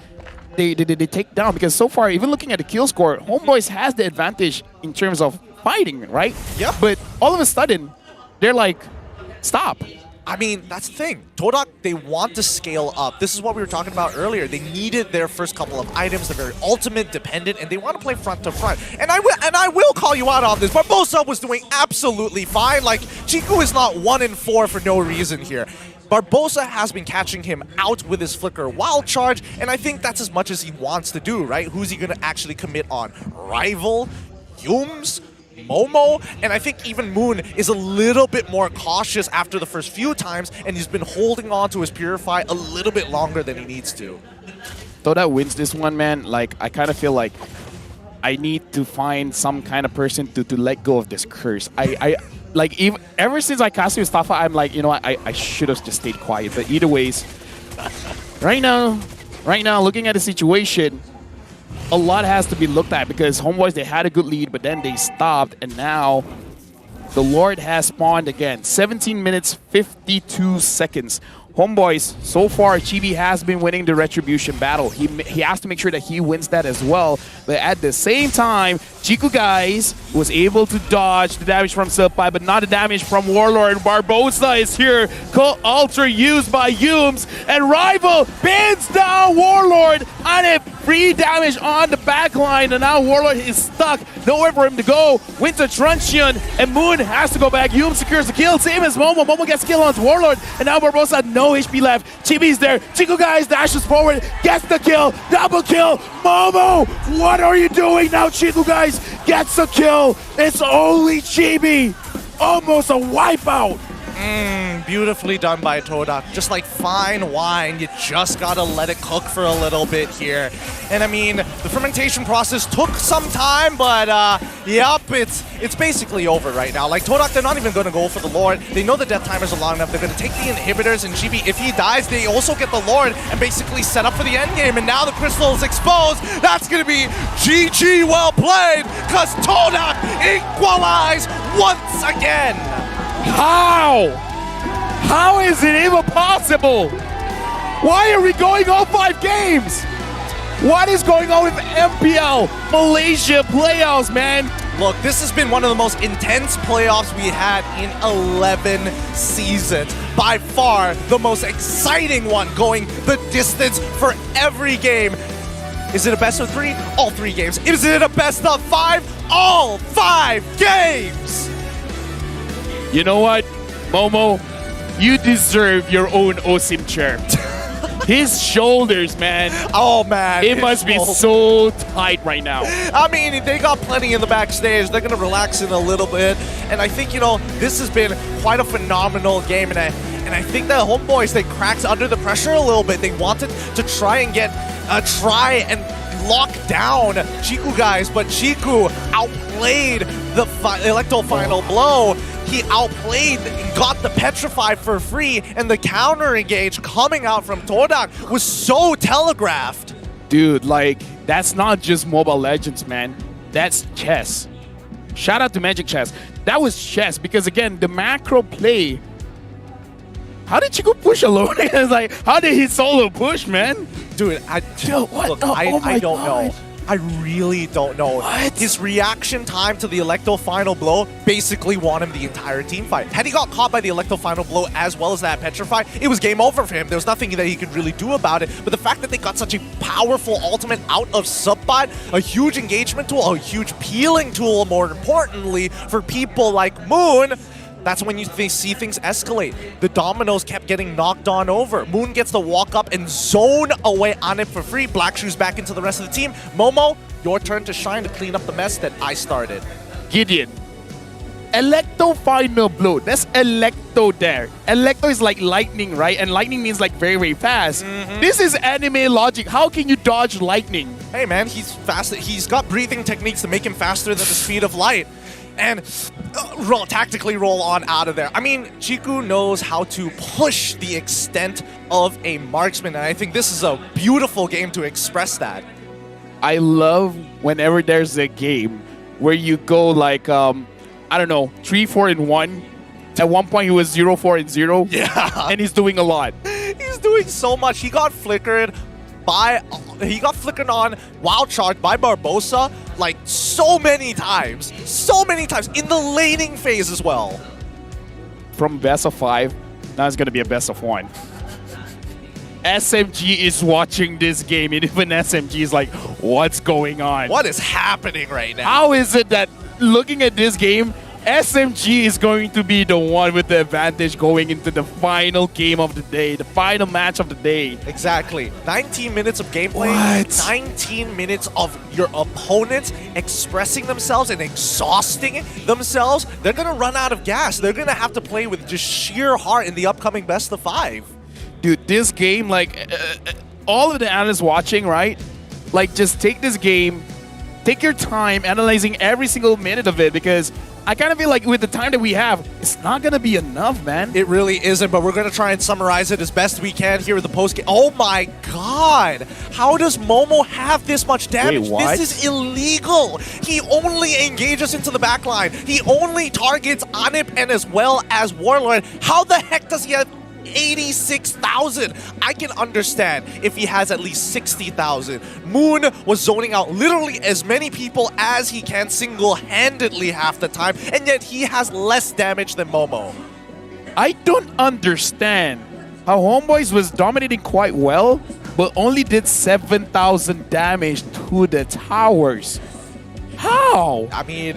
they take down, because so far, even looking at the kill score, Homebois has the advantage in terms of fighting, right? Yeah. But all of a sudden, they're like, stop. I mean, that's the thing. Todak, they want to scale up. This is what we were talking about earlier. They needed their first couple of items. They're very ultimate dependent, and they want to play front to front. And I will call you out on this. Barbosa was doing absolutely fine. Like, Chiku is not 1 in 4 for no reason here. Barbosa has been catching him out with his Flicker Wild Charge, and I think that's as much as he wants to do, right? Who's he going to actually commit on? Rival? Yums? Momo, and I think even Moon is a little bit more cautious after the first few times, and he's been holding on to his Purify a little bit longer than he needs to. Todak wins this one, man. Like, I kind of feel like I need to find some kind of person to let go of this curse. Like, ever since I cast Mustafa, I'm like, you know what, I should have just stayed quiet. But either ways, right now, looking at the situation, a lot has to be looked at, because Homebois, they had a good lead, but then they stopped, and now the Lord has spawned again. 17 minutes, 52 seconds. Homebois, so far, Chibi has been winning the Retribution battle. He has to make sure that he wins that as well. But at the same time, Chiku, guys, was able to dodge the damage from Silpai, but not the damage from Warlord. Barbosa is here. Ultra used by Yums, and Rival pins down Warlord on a free damage on the backline, and now Warlord is stuck. Nowhere for him to go. Winter Truncheon, and Moon has to go back. Yums secures the kill, same as Momo. Momo gets kill on Warlord, and now Barbosa no HP left. Chibi's there. Chiku, guys, dashes forward, gets the kill. Double kill. Momo, what are you doing now? Chiku, guys, gets the kill. It's only Chibi. Almost a wipeout. Beautifully done by Todak. Just like fine wine, you just gotta let it cook for a little bit here. And I mean, the fermentation process took some time, but yep, it's basically over right now. Like, Todak, they're not even gonna go for the Lord. They know the death timers are long enough. They're gonna take the inhibitors, and GB, if he dies, they also get the Lord and basically set up for the end game. And now the crystal is exposed. That's gonna be GG, well played, because Todak equalized once again. How? How is it even possible? Why are we going all 5 games? What is going on with MPL Malaysia playoffs, man? Look, this has been one of the most intense playoffs we had in 11 seasons. By far, the most exciting one, going the distance for every game. Is it a best of 3? All 3 games. Is it a best of 5? All 5 games! You know what, Momo? You deserve your own OSIM chair. His shoulders, man. Oh, man. It must be so tight right now. I mean, they got plenty in the backstage. They're going to relax in a little bit. And I think, you know, this has been quite a phenomenal game. And I think the Homebois, they cracked under the pressure a little bit. They wanted to try and lock down Chiku guys, but Chiku outplayed the Electo final blow. He outplayed and got the Petrify for free, and the counter engage coming out from Todak was so telegraphed. Dude, like, that's not just Mobile Legends, man. That's chess. Shout out to Magic Chess. That was chess, because again, the macro play. How did Chiku push alone? It's like, how did he solo push, man? Dude, I don't know. I really don't know. What? His reaction time to the Electo final blow basically won him the entire team fight. Had he got caught by the Electo final blow as well as that Petrify, it was game over for him. There was nothing that he could really do about it. But the fact that they got such a powerful ultimate out of Subbot, a huge engagement tool, a huge peeling tool, more importantly, for people like Moon, that's when you see things escalate. The dominoes kept getting knocked on over. Moon gets to walk up and zone away on it for free. Black Shoes back into the rest of the team. Momo, your turn to shine to clean up the mess that I started. Gideon. Electo final blow. That's Electo there. Electo is like lightning, right? And lightning means like very, very fast. This is anime logic. How can you dodge lightning? Hey man, he's fast. He's got breathing techniques to make him faster than the speed of light. And tactically roll on out of there. I mean, Chiku knows how to push the extent of a marksman, and I think this is a beautiful game to express that. I love whenever there's a game where you go like, I don't know, 3-4-1. At one point, he was 0-4-0. Yeah. And he's doing a lot. He's doing so much. He got flickered on Wild Charge by Barbosa like so many times in the laning phase as well. From best of 5, now it's going to be a best of 1. SMG is watching this game, and even SMG is like, what's going on? What is happening right now? How is it that looking at this game, SMG is going to be the one with the advantage going into the final game of the day, the final match of the day? Exactly. 19 minutes of gameplay. What? 19 minutes of your opponents expressing themselves and exhausting themselves. They're going to run out of gas. They're going to have to play with just sheer heart in the upcoming best of 5. Dude, this game, like, all of the analysts watching, right? Like, just take this game, take your time analyzing every single minute of it, because I kind of feel like with the time that we have, it's not going to be enough, man. It really isn't, but we're going to try and summarize it as best we can here with the post-game. Oh my god! How does Momo have this much damage? Wait, what? This is illegal! He only engages into the backline. He only targets Anip and as well as Warlord. How the heck does he have 86,000? I can understand if he has at least 60,000. Moon was zoning out literally as many people as he can single-handedly half the time, and yet he has less damage than Momo. I don't understand how Homebois was dominating quite well, but only did 7,000 damage to the towers. How? I mean,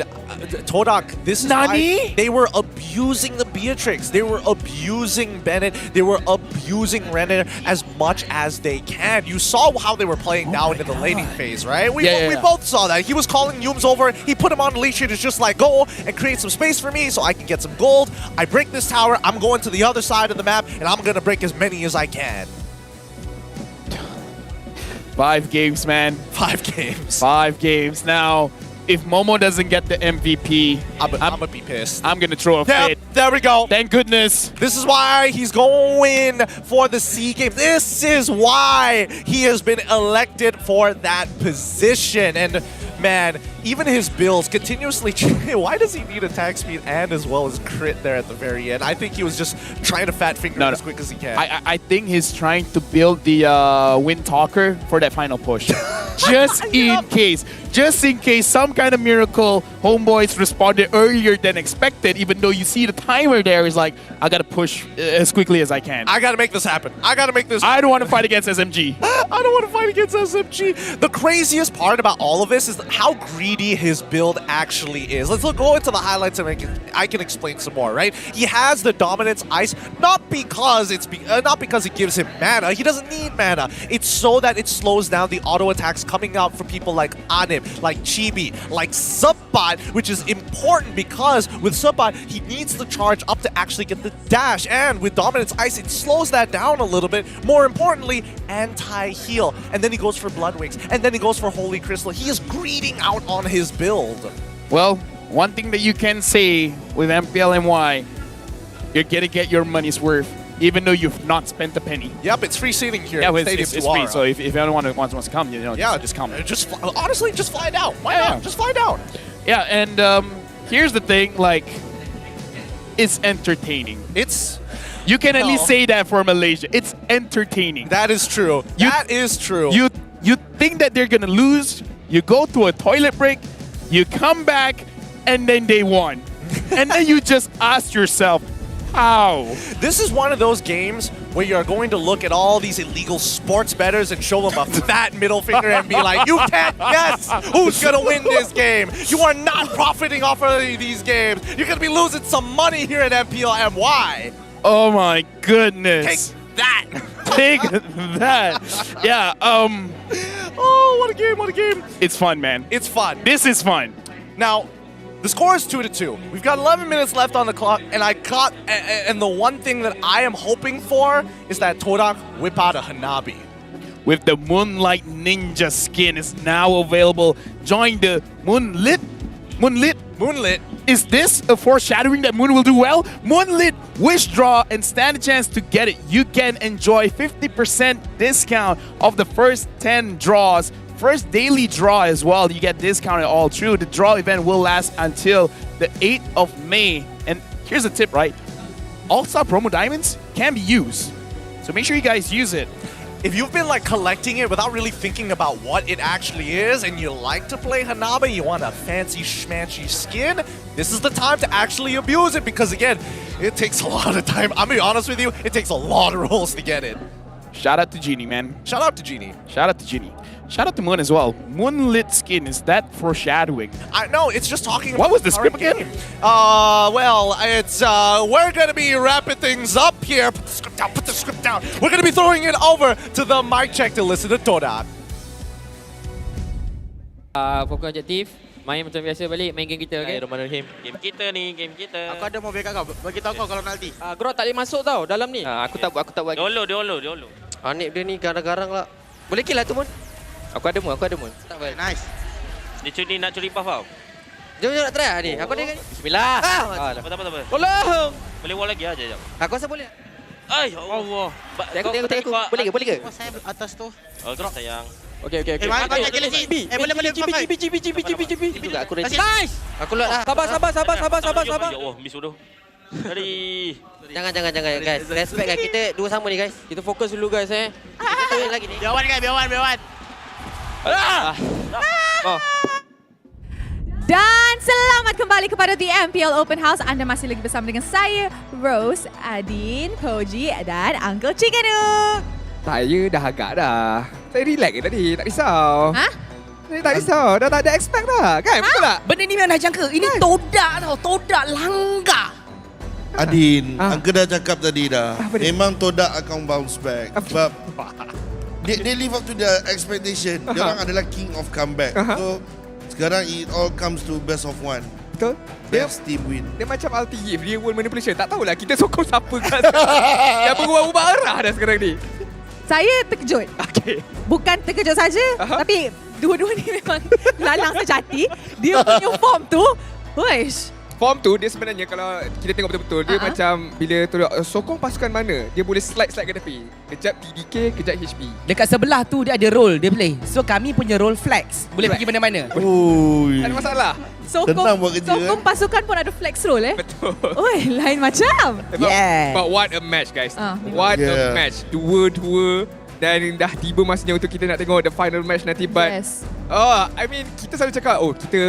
Todak, this is why they were abusing the Beatrix. They were abusing Bennett. They were abusing Renner as much as they can. You saw how they were playing down into the laning phase, right? We both saw that. He was calling Yums over. He put him on the leash. It's just like, go and create some space for me so I can get some gold. I break this tower. I'm going to the other side of the map, and I'm going to break as many as I can. 5 games, man. 5 games. 5 games. Now, if Momo doesn't get the MVP, I'm going to be pissed. I'm going to throw a fit. There we go. Thank goodness. This is why he's going for the C game. This is why he has been elected for that position. And man, even his builds continuously, why does he need attack speed and as well as crit there at the very end? I think he was just trying to fat finger as quick as he can. I think he's trying to build the Wind Talker for that final push. Just in case. Just in case some kind of miracle, Homebois responded earlier than expected, even though you see the timer there is like, I gotta push as quickly as I can. I gotta make this happen. I gotta make this I don't want to fight against SMG. I don't want to fight against SMG. The craziest part about all of this is how greedy greedy his build actually is. Let's go into the highlights and I can explain some more, right? He has the Dominance Ice, not because it gives him mana. He doesn't need mana. It's so that it slows down the auto attacks coming out from people like Anim, like Chibi, like Subbot, which is important because with Subbot, he needs the charge up to actually get the dash. And with Dominance Ice, it slows that down a little bit. More importantly, anti-heal. And then he goes for Blood Wings. And then he goes for Holy Crystal. He is greeding out on his build. Well, one thing that you can say with MPL MY, you're gonna get your money's worth, even though you've not spent a penny. Yep, it's free seating here. Yeah, at it's free. So if anyone wants to come, just come. Honestly, just fly down. Why not? Just fly down. Yeah, and here's the thing, like, it's entertaining. You can at least say that for Malaysia. It's entertaining. That is true. That is true. You think that they're gonna lose, you go to a toilet break, you come back, and then they won. And then you just ask yourself, how? This is one of those games where you're going to look at all these illegal sports bettors and show them a fat middle finger and be like, you can't guess who's going to win this game. You are not profiting off of these games. You're going to be losing some money here at MPL MY. Oh my goodness. Take that. Take that. Yeah, Oh, what a game, what a game. It's fun, man. It's fun. This is fun. Now, the score is 2-2. We've got 11 minutes left on the clock, and the one thing that I am hoping for is that Todak whip out a Hanabi. With the Moonlight Ninja skin is now available. Join the Moonlit. Is this a foreshadowing that Moon will do well? Moonlit, wish draw, and stand a chance to get it. You can enjoy 50% discount of the first 10 draws. First daily draw as well. You get discounted all through. The draw event will last until the 8th of May. And here's a tip, right? All-Star promo diamonds can be used. So make sure you guys use it. If you've been like collecting it without really thinking about what it actually is and you like to play Hanabi, you want a fancy schmancy skin, this is the time to actually abuse it because again, it takes a lot of time. I'm gonna be honest with you, it takes a lot of rolls to get it. Shout out to Genie, man. Shout out to Genie. Shout out to Genie. Shout out to Moon as well. Moonlit skin, is that foreshadowing? I know, it's just talking about what was the script again? Well, it's, we're going to be wrapping things up here. Put the script down. We're going to be throwing it over to the mic check to listen to Todak. Fokus objektif. Main macam biasa balik, main game kita, okay? Bismillahirrahmanirrahim. Game kita ni, game kita. Aku ada mau backup kau. Bagi tahu kau kalau penalti. Grot tak boleh masuk tau dalam ni. Aku tak buat. Dia olo. Anip dia ni garang-garang lah. Boleh kill lah tu Mun. Aku ada mun. Tak boleh. Nice. Dia nak curi buff tau. Jom nak try lah ni. Aku ada kan. Bismillah. Tak apa. Tolong. Boleh wall lagi aja jap. Aku rasa boleh. Ay, Allah. Tengok. Boleh ke? Saya atas tu. Okey sayang. Okey. Boleh. GB. Juga aku ready. Nice. Aku load lah. Sabar. Ya Allah, miss bodoh. Dari. Jangan guys. Respect kan kita dua sama ni guys. Kita fokus dulu guys Kita lagi ni. Biawan guys, biawan. Dan selamat kembali kepada The MPL Open House. Anda masih lagi bersama dengan saya, Rose, Adin, Koji dan Uncle Chikanu. Saya dah agak dah. Saya relax je tadi, tak risau. Ha? Saya tak risau, dah tak ada expect dah. Kan, betul tak? Benda ni memang dah jangka. Ini Todak tau, Todak langgar. Adin, Uncle dah cakap tadi dah. Memang Todak akan bounce back. Sebab they live up to their expectation. Dia orang adalah king of comeback. So sekarang it all comes to best of one. Betul. Best team win. Dia macam ulti game, dia world manipulation. Tak tahulah kita sokong siapa kan. Yang berubah-ubah arah dah sekarang ni. Saya terkejut. Okay. Bukan terkejut saja, tapi dua-dua ni memang lalang sejati. Dia punya form tu, wish. Form tu dia sebenarnya kalau kita tengok betul-betul dia macam bila tu sokong pasukan mana dia boleh slide ke tepi. Kejap TDK, kejap HP. Dekat sebelah tu dia ada roll dia play. So kami punya roll flex. Boleh pergi mana-mana. Oi. Tak ada masalah. Sokong pasukan pun ada flex roll Betul. Oi, lain macam. But what a match guys. What a match. Dua-dua dan dah tiba masanya untuk kita nak tengok the final match nanti. But I mean kita selalu cakap kita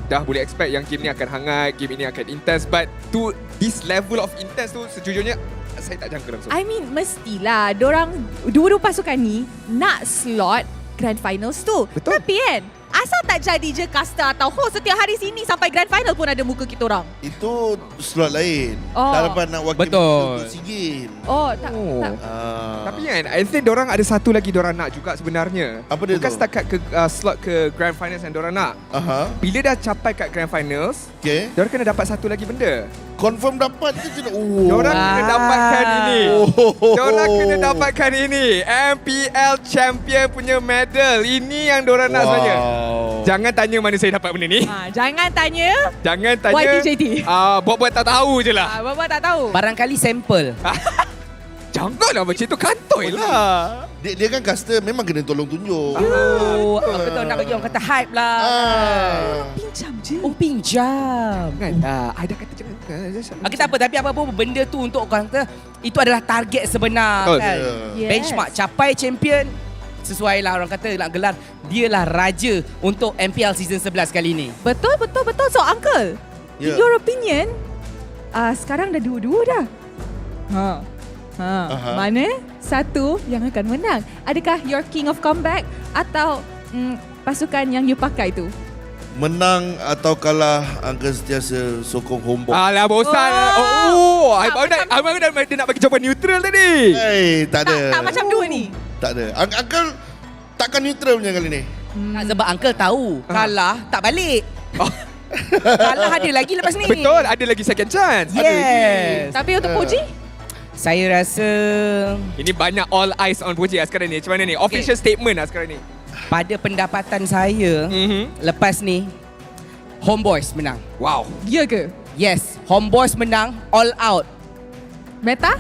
dah boleh expect yang game ni akan hangat, game ini akan intense, but to this level of intense tu sejujurnya saya tak jangka langsung. I mean mestilah dua pasukan ni nak slot grand finals tu. Betul. Tapi kan Asal tak jadi je caster atau host setiap hari sini sampai grand final pun ada muka kita orang. Itu slot lain. Oh. Tak dapat nak wakil untuk SEA Games. Oh, tak. Tapi kan, I think diorang ada satu lagi diorang nak juga sebenarnya. Apa dia Bukan tu? setakat ke slot ke Grand Finals yang diorang nak. Bila dah capai kat Grand Finals, diorang kena dapat satu lagi benda. Confirm dapat ke tidak? Diorang kena dapatkan ini. Diorang kena dapatkan ini. MPL Champion punya medal. Ini yang diorang nak sebenarnya. Jangan tanya mana saya dapat benda ni. Jangan tanya. Jangan tanya. YTJT. Buat-buat tak tahu je lah. Bapak tak tahu. Barangkali sampel. Janganlah macam tu, kantoi lah. Dia kan caster, memang kena tolong tunjuk. Oh, apa tahu nak bagi orang kata hype lah. Pinjam je. Oh, pinjam. Kan, I dah kata jangan. Okay, tak apa, tapi apa-apa benda tu untuk orang kata itu adalah target sebenar kan. Yes. Benchmark capai champion, sesuai lah orang kata nak gelar, dialah raja untuk MPL season 11 kali ni. Betul. So, Uncle, in your opinion, sekarang dah dua-dua dah. Mana satu yang akan menang? Adakah your king of comeback atau pasukan yang you pakai tu? Menang atau kalah, Uncle sentiasa sokong Homebois. Alah, bosan. Abang dah nak bagi jawapan neutral tadi. Tak ada. Tak macam dua ni. Tak ada. Uncle takkan neutral punya kali ni. Sebab Uncle tahu kalah tak balik. Kalah ada lagi lepas ni. Betul, ada lagi second chance. Yes. Tapi untuk Puji? Saya rasa ini banyak all eyes on Puji sekarang ni. Macam mana ni? Official statement sekarang ni. Pada pendapatan saya, lepas ni Homebois menang. Wow. Ya ke? Yes, Homebois menang all out. Meta?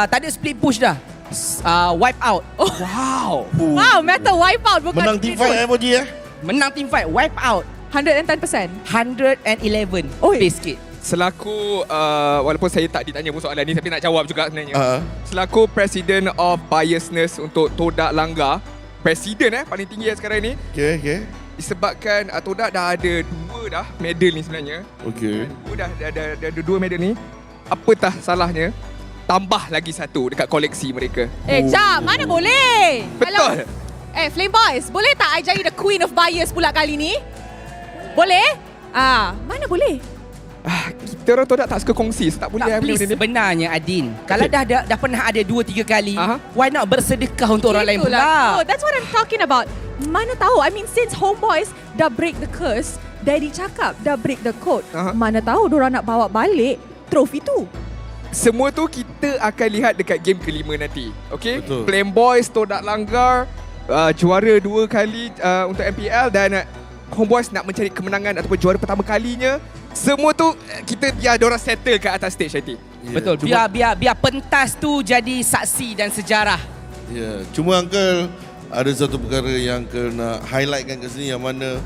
Tak ada split push dah. Wipe out. Wow. Wow, Meta wipe out bukan menang team fight Puji Menang team fight, wipe out. 110%. 111. Sikit. Selaku walaupun saya tak ditanya pun soalan ni, tapi nak jawab juga sebenarnya. Selaku President of Biasness untuk Todak Langgar, Presiden paling tinggi sekarang ni. Okay. Disebabkan Todak dah ada 2 dah medal ni sebenarnya. Okay. Dah ada 2 medal ni. Apatah salahnya tambah lagi satu dekat koleksi mereka. Jap, mana boleh? Betul. Flame Boys, boleh tak I jadi the queen of bias pula kali ni? Boleh? Mana boleh? Kita orang Todak tak suka kongsi, tak boleh. Please, sebenarnya Adin, kalau dah pernah ada 2-3 kali, why not bersedekah untuk orang lain pula? That's what I'm talking about. Mana tahu, I mean since Homebois dah break the curse, Daddy cakap dah break the code. Mana tahu diorang nak bawa balik trofi tu. Semua tu kita akan lihat dekat game kelima nanti. Okay? Flame Boys, Todak Langgar, juara 2 kali untuk MPL, dan Homebois nak mencari kemenangan ataupun juara pertama kalinya. Semua tu kita biar diorang settle kat atas stage nanti. Betul. Biar pentas tu jadi saksi dan sejarah. Cuma Uncle ada satu perkara yang kena highlightkan kat sini, yang mana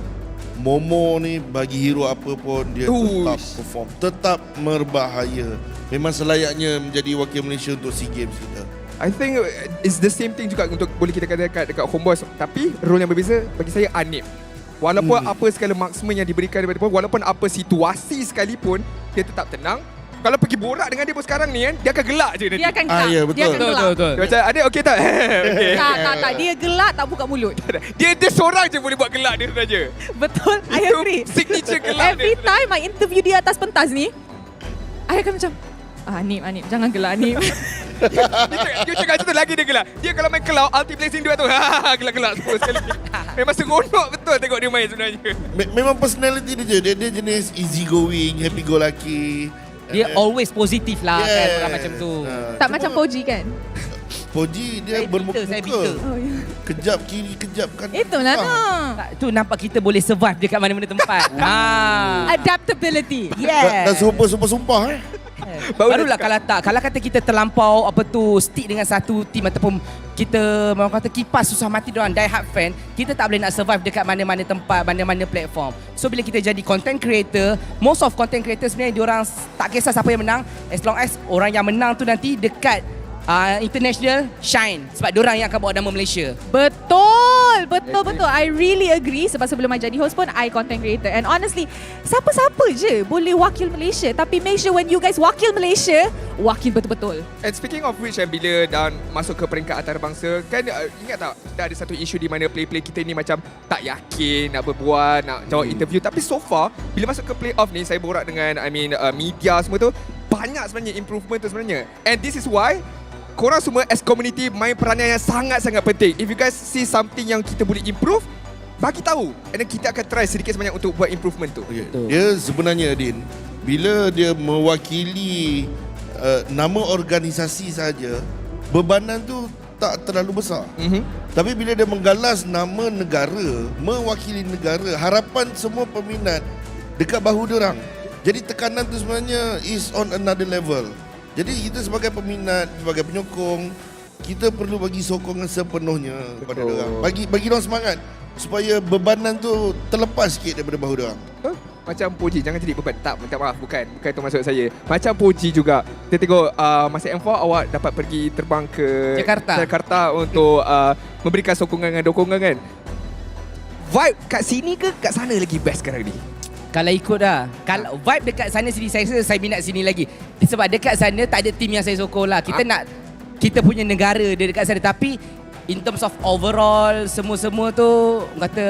Momo ni bagi hero apa pun dia tetap perform, tetap berbahaya. Memang selayaknya menjadi wakil Malaysia untuk SEA Games kita. I think it's the same thing juga untuk boleh kita katakan dekat Homebois, tapi role yang berbeza bagi saya Anip. Walaupun apa segala marksman yang diberikan daripada dia, walaupun apa situasi sekalipun, dia tetap tenang. Kalau pergi borak dengan dia pun sekarang ni kan, dia akan gelak je nanti. Dia akan gelak. Ya, betul. Dia akan gelak. Betul. Macam ada okey tak? Okay. Tak. Dia gelak tak buka mulut. Dia seorang je boleh buat gelak dia saja. Betul, I agree. Signature gelak Every time I interview dia atas pentas ni, I akan macam, Anip, jangan gelak Anip. Dia cakap macam tu lagi dia gelak. Dia kalau main cloud, ulti blazing dia tu, gelak-gelak semua sekali. Memang seronok betul tengok dia main sebenarnya. Memang personality dia je. Dia jenis easy going, happy go lucky. Dia always positif lah kan, orang macam tu. Tak macam Poji kan? Poji dia bermuka-muka. Kejap kiri, kejap kanan. Itulah tu nampak kita boleh survive dekat mana-mana tempat. Adaptability. Yes. Dah sumpah. Barulah kalau kata kita terlampau stick dengan satu team ataupun kita memang kata kipas susah mati diorang die hard fan, kita tak boleh nak survive dekat mana-mana tempat, mana-mana platform. So bila kita jadi content creator, most of content creators sebenarnya diorang tak kisah siapa yang menang, as long as orang yang menang tu nanti dekat international shine sebab diorang yang akan bawa nama Malaysia. Betul. I really agree sebab sebelum I jadi host pun I content creator and honestly siapa-siapa je boleh wakil Malaysia tapi make sure when you guys wakil Malaysia, wakil betul-betul. And speaking of which, bila dah masuk ke peringkat antarabangsa, kan ingat tak dah ada satu isu di mana play-play kita ni macam tak yakin nak berbual, nak jawab interview, tapi so far bila masuk ke playoff ni saya borak dengan media semua tu, banyak sebenarnya improvement tu sebenarnya. And this is why korang semua as community main peranan yang sangat-sangat penting. If you guys see something yang kita boleh improve, bagi tahu. And then kita akan try sedikit sebanyak untuk buat improvement tu. Dia sebenarnya Din, bila dia mewakili nama organisasi saja, bebanan tu tak terlalu besar. Tapi bila dia menggalas nama negara, mewakili negara, harapan semua peminat dekat bahu diorang. Jadi tekanan tu sebenarnya is on another level. Jadi kita sebagai peminat, sebagai penyokong, kita perlu bagi sokongan sepenuhnya kepada diorang. Bagi diorang semangat supaya bebanan tu terlepas sikit daripada bahu diorang. Macam Poji, jangan jadi beban. Tak, minta maaf, bukan itu maksud saya. Macam Poji juga. Kita tengok masa M4 awak dapat pergi terbang ke Jakarta untuk memberikan sokongan dan dokongan kan. Vibe kat sini ke kat sana lagi best sekarang ni? Kalau ikut dah, kalau vibe dekat sana sini saya minat sini lagi. Sebab dekat sana tak ada tim yang saya sokong lah. Kita nak kita punya negara dia dekat sana, tapi in terms of overall semua tu kata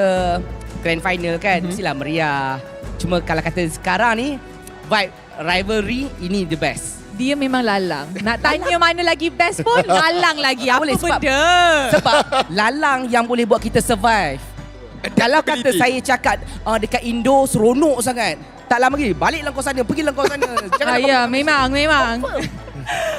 grand final kan mestilah meriah. Cuma kalau kata sekarang ni vibe rivalry ini the best. Dia memang lalang. Nak tanya mana lagi best pun lalang lagi. Apa benda? Sebab lalang yang boleh buat kita survive. Kalau kata saya cakap dekat Indo seronok sangat, tak lama lagi baliklah kau sana, pergilah kau sana. Ya, memang.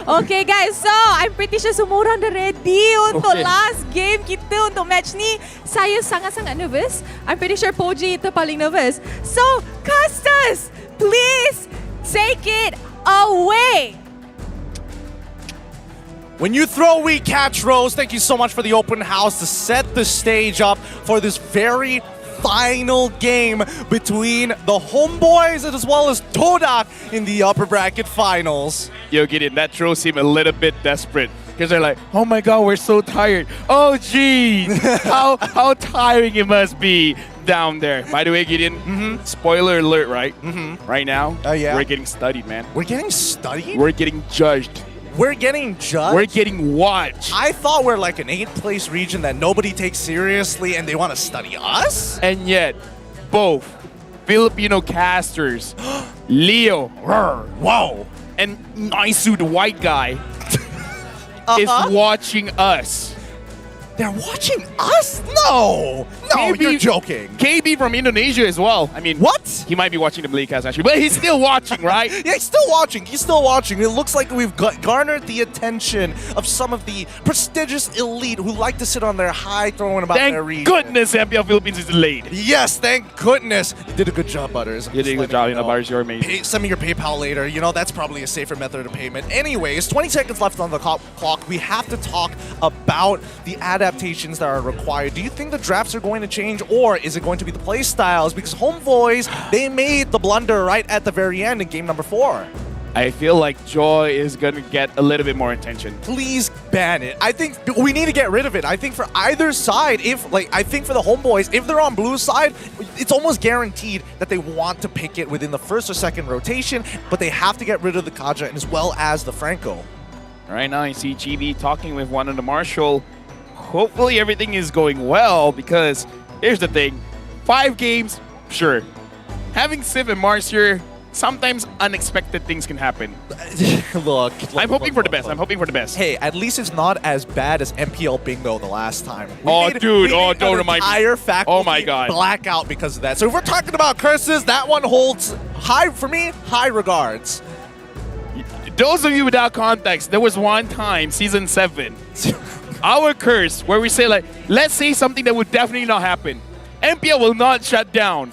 Okay guys, so I'm pretty sure semua orang dah ready untuk last game kita untuk match ni. Saya sangat-sangat nervous. I'm pretty sure Poji itu paling nervous. So, casters, please take it away. When you throw, we catch, Rose. Thank you so much for the open house to set the stage up for this very final game between the Homebois as well as Todak in the upper bracket finals. Yo, Gideon, that throw seemed a little bit desperate. Because they're like, oh my god, we're so tired. Oh geez, how tiring it must be down there. By the way, Gideon, spoiler alert, right? Right now, we're getting studied, man. We're getting studied? We're getting judged. We're getting judged? We're getting watched. I thought we're like an 8th place region that nobody takes seriously and they want to study us? And yet, both Filipino casters, Leo, whoa, and Naisu, the white guy, is watching us. They're watching us? No, you're joking. KB from Indonesia as well. I mean, what? He might be watching the Blackcast actually, but he's still watching, right? Yeah, he's still watching. It looks like we've garnered the attention of some of the prestigious elite who like to sit on their high throne about their region. Thank goodness MPL Philippines is delayed. Yes, thank goodness. You did a good job, Butters. You did a good job, Butters. You're amazing. Send me your PayPal later. You know, that's probably a safer method of payment. Anyways, 20 seconds left on the clock. We have to talk about the adaptations that are required. Do you think the drafts are going to change, or is it going to be the play styles? Because Homebois, they made the blunder right at the very end in game number 4. I feel like Joy is going to get a little bit more attention. Please ban it. I think we need to get rid of it. I think for either side, I think for the Homebois, if they're on blue side, it's almost guaranteed that they want to pick it within the first or second rotation, but they have to get rid of the Kaja as well as the Franco. Right now, you see Chibi talking with one of the Marshall. Hopefully everything is going well, because here's the thing. 5 games, sure. Having Civ and Mars here, sometimes unexpected things can happen. Look, I'm hoping for the best. I'm hoping for the best. Hey, at least it's not as bad as MPL Bingo the last time. Don't remind me. Entire faculty Oh my god. blackout because of that. So if we're talking about curses, that one holds high, for me, high regards. Those of you without context, there was one time, Season 7, our curse, where we say like, let's say something that would definitely not happen. MPL will not shut down.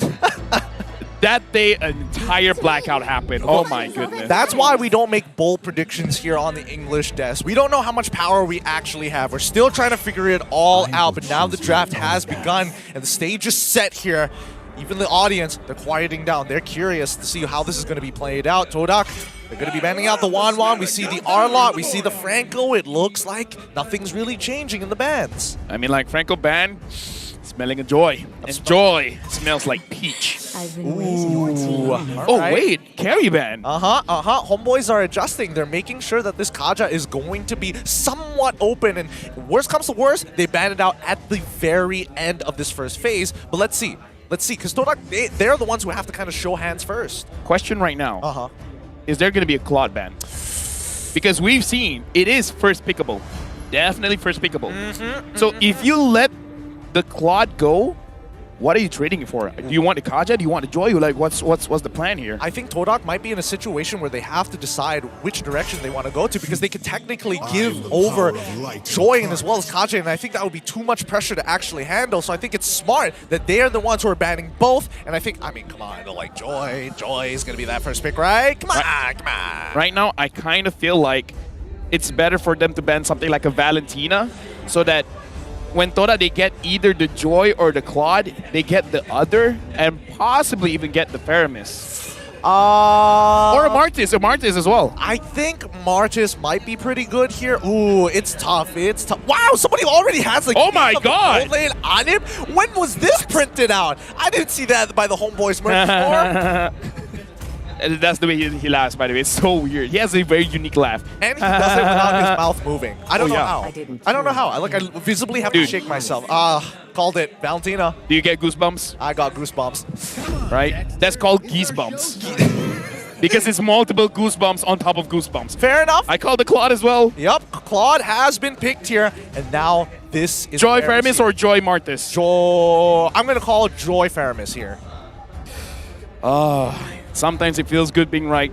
That day, an entire blackout happened. Oh my goodness. That's why we don't make bold predictions here on the English desk. We don't know how much power we actually have. We're still trying to figure it all out, but now the draft has begun and the stage is set here. even the audience, they're quieting down. They're curious to see how this is going to be played out. Todak, they're going to be banning out the Wan. We see the Arlot, we see the Franco. It looks like nothing's really changing in the bans. I mean, like Franco ban, smelling a joy. And joy smells like peach. Ooh. Oh, wait, carry ban. Homeboys are adjusting. They're making sure that this Kaja is going to be somewhat open. And worst comes to worst, they ban it out at the very end of this first phase. But let's see. Because Todak, they're the ones who have to kind of show hands first. Question right now. Is there going to be a Claude ban? Because we've seen it is first pickable. Definitely first pickable. So if you let the Claude go, what are you trading it for? Do you want the Kaja? Do you want the Joy? Like, what's the plan here? I think Todak might be in a situation where they have to decide which direction they want to go to, because they could technically give over Joy and as well as Kaja, and I think that would be too much pressure to actually handle. So I think it's smart that they are the ones who are banning both. And I mean, come on, they're like Joy is going to be that first pick, right? Come on. Right now, I kind of feel like it's better for them to ban something like a Valentina, so that when Toda, they get either the Joy or the Claude, they get the other, and possibly even get the Faramis. Or a Martis as well. I think Martis might be pretty good here. Ooh, it's tough. Wow, somebody already has like, oh my god, gold lane on him. When was this printed out? I didn't see that by the Homeboys merch before. That's the way he laughs, by the way. It's so weird. He has a very unique laugh. And he does it without his mouth moving. I don't know how. I don't know how. I visibly have to shake myself. Called it. Valentina. Do you get goosebumps? I got goosebumps. Right? That's called geesebumps. Because it's multiple goosebumps on top of goosebumps. Fair enough. I called the Claude as well. Yep. Claude has been picked here. And now this is Joy Faramis or Joy Martis? I'm going to call Joy Faramis here. Sometimes it feels good being right.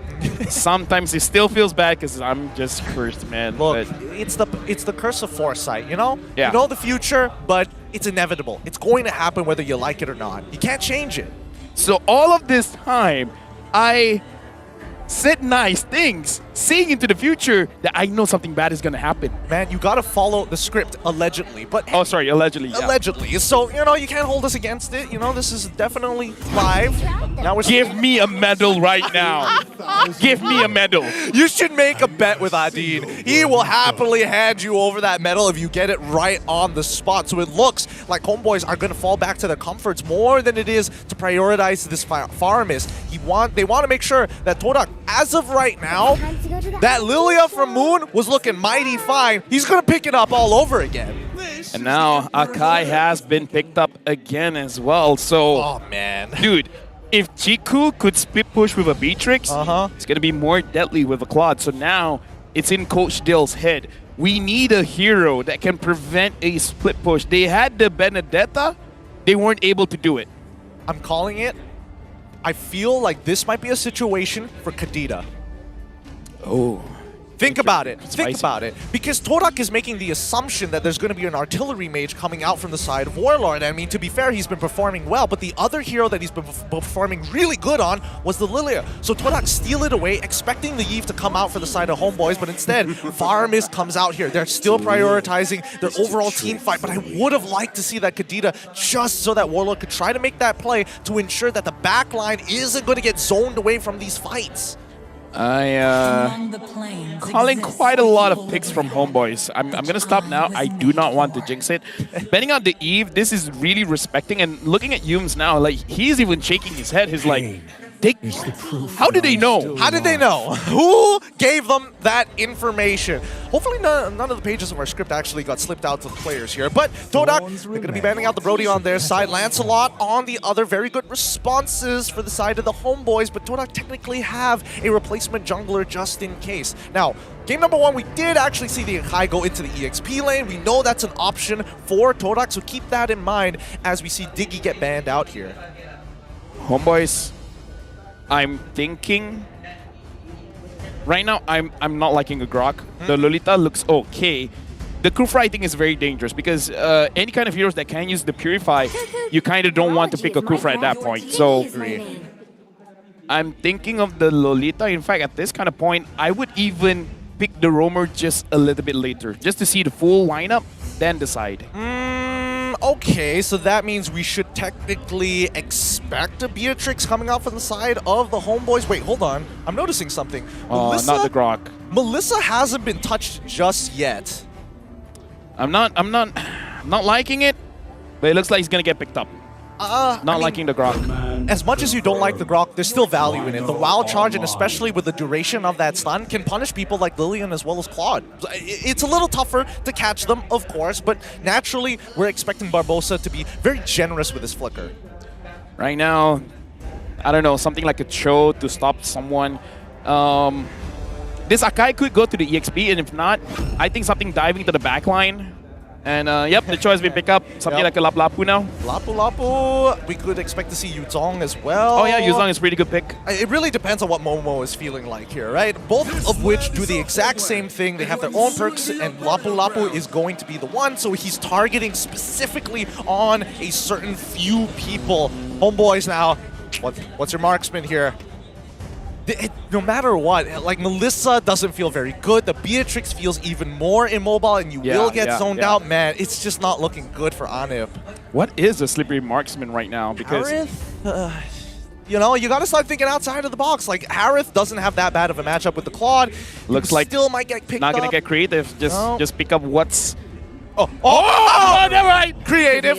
Sometimes it still feels bad because I'm just cursed, man. Look, it's the curse of foresight, you know? Yeah. You know the future, but it's inevitable. It's going to happen whether you like it or not. You can't change it. So all of this time, I said nice things, seeing into the future that I know something bad is going to happen. Man, you got to follow the script, allegedly. But oh, sorry, allegedly. Yeah. Allegedly. So, you know, you can't hold us against it. You know, this is definitely live. Now we're Give me a medal right now. Give me a medal. You should make a bet with Adin. He will happily hand you over that medal if you get it right on the spot. So it looks like Homeboys are going to fall back to their comforts more than it is to prioritize this Faramis. They want to make sure that Todak, as of right now, that Lilia from Moon was looking mighty fine. He's going to pick it up all over again. And now Akai has been picked up again as well. So, oh man, dude, if Chiku could split push with a Beatrix, it's going to be more deadly with a Claude. So now it's in Coach Dill's head. We need a hero that can prevent a split push. They had the Benedetta. They weren't able to do it. I'm calling it. I feel like this might be a situation for Kadita. Oh. Think about it. Think about it. Because Todak is making the assumption that there's going to be an artillery mage coming out from the side of Warlord. I mean, to be fair, he's been performing well, but the other hero that he's been performing really good on was the Lilia. So Todak steal it away, expecting the Eve to come out for the side of Homeboys, but instead, Faramis comes out here. They're still prioritizing their overall team fight, but I would have liked to see that Kadita just so that Warlord could try to make that play to ensure that the backline isn't going to get zoned away from these fights. Calling quite a lot of picks from Homeboys. I'm going to stop now. I do not want to jinx it. Betting on the Eve, this is really respecting. And looking at Yums now, like, he's even shaking his head. He's like, how did they know? How did they know? Who gave them that information? Hopefully none of the pages of our script actually got slipped out to the players here. But Todak, they're going to be banning out the Brody on their side. Lancelot on the other. Very good responses for the side of the Homeboys. But Todak technically have a replacement jungler just in case. Now, game number 1, we did actually see the Akai go into the EXP lane. We know that's an option for Todak, so keep that in mind as we see Diggy get banned out here. Homeboys, I'm thinking right now I'm not liking a Grok. The Lolita looks okay. The Kufra thing is very dangerous because any kind of heroes that can use the Purify, you kind of don't want to pick a Kufra at that point. So I'm thinking of the Lolita. In fact, at this kind of point, I would even pick the Roamer just a little bit later, just to see the full lineup, then decide. Okay, so that means we should technically expect a Beatrix coming out from the side of the Homeboys. Wait, hold on. I'm noticing something. Not the Grok. Melissa hasn't been touched just yet. I'm not liking it, but it looks like he's gonna get picked up. Not liking the Grok. As much as you don't like the Grok, there's still value in it. The wild charge, and especially with the duration of that stun, can punish people like Lillian as well as Claude. It's a little tougher to catch them, of course, but naturally, we're expecting Barbosa to be very generous with his flicker. Right now, I don't know, something like a Cho to stop someone. This Akai could go to the EXP, and if not, I think something diving to the back line. And yep, the choice has been picked up. Something like a Lapu Lapu now. Lapu Lapu, we could expect to see Yuzong as well. Oh yeah, Yuzong is a pretty good pick. It really depends on what Momo is feeling like here, right? Both of which do the exact same thing. They have their own perks, and Lapu Lapu is going to be the one, so he's targeting specifically on a certain few people. Homeboys now, what's your marksman here? No matter what, like Melissa doesn't feel very good. The Beatrix feels even more immobile, and you will get zoned out. Man, it's just not looking good for Anip. What is a slippery marksman right now? Because you know, you got to start thinking outside of the box. Like Harith doesn't have that bad of a matchup with the Claude. Looks like still might get picked not up. gonna get creative. Just pick up what's. Never mind. Creative.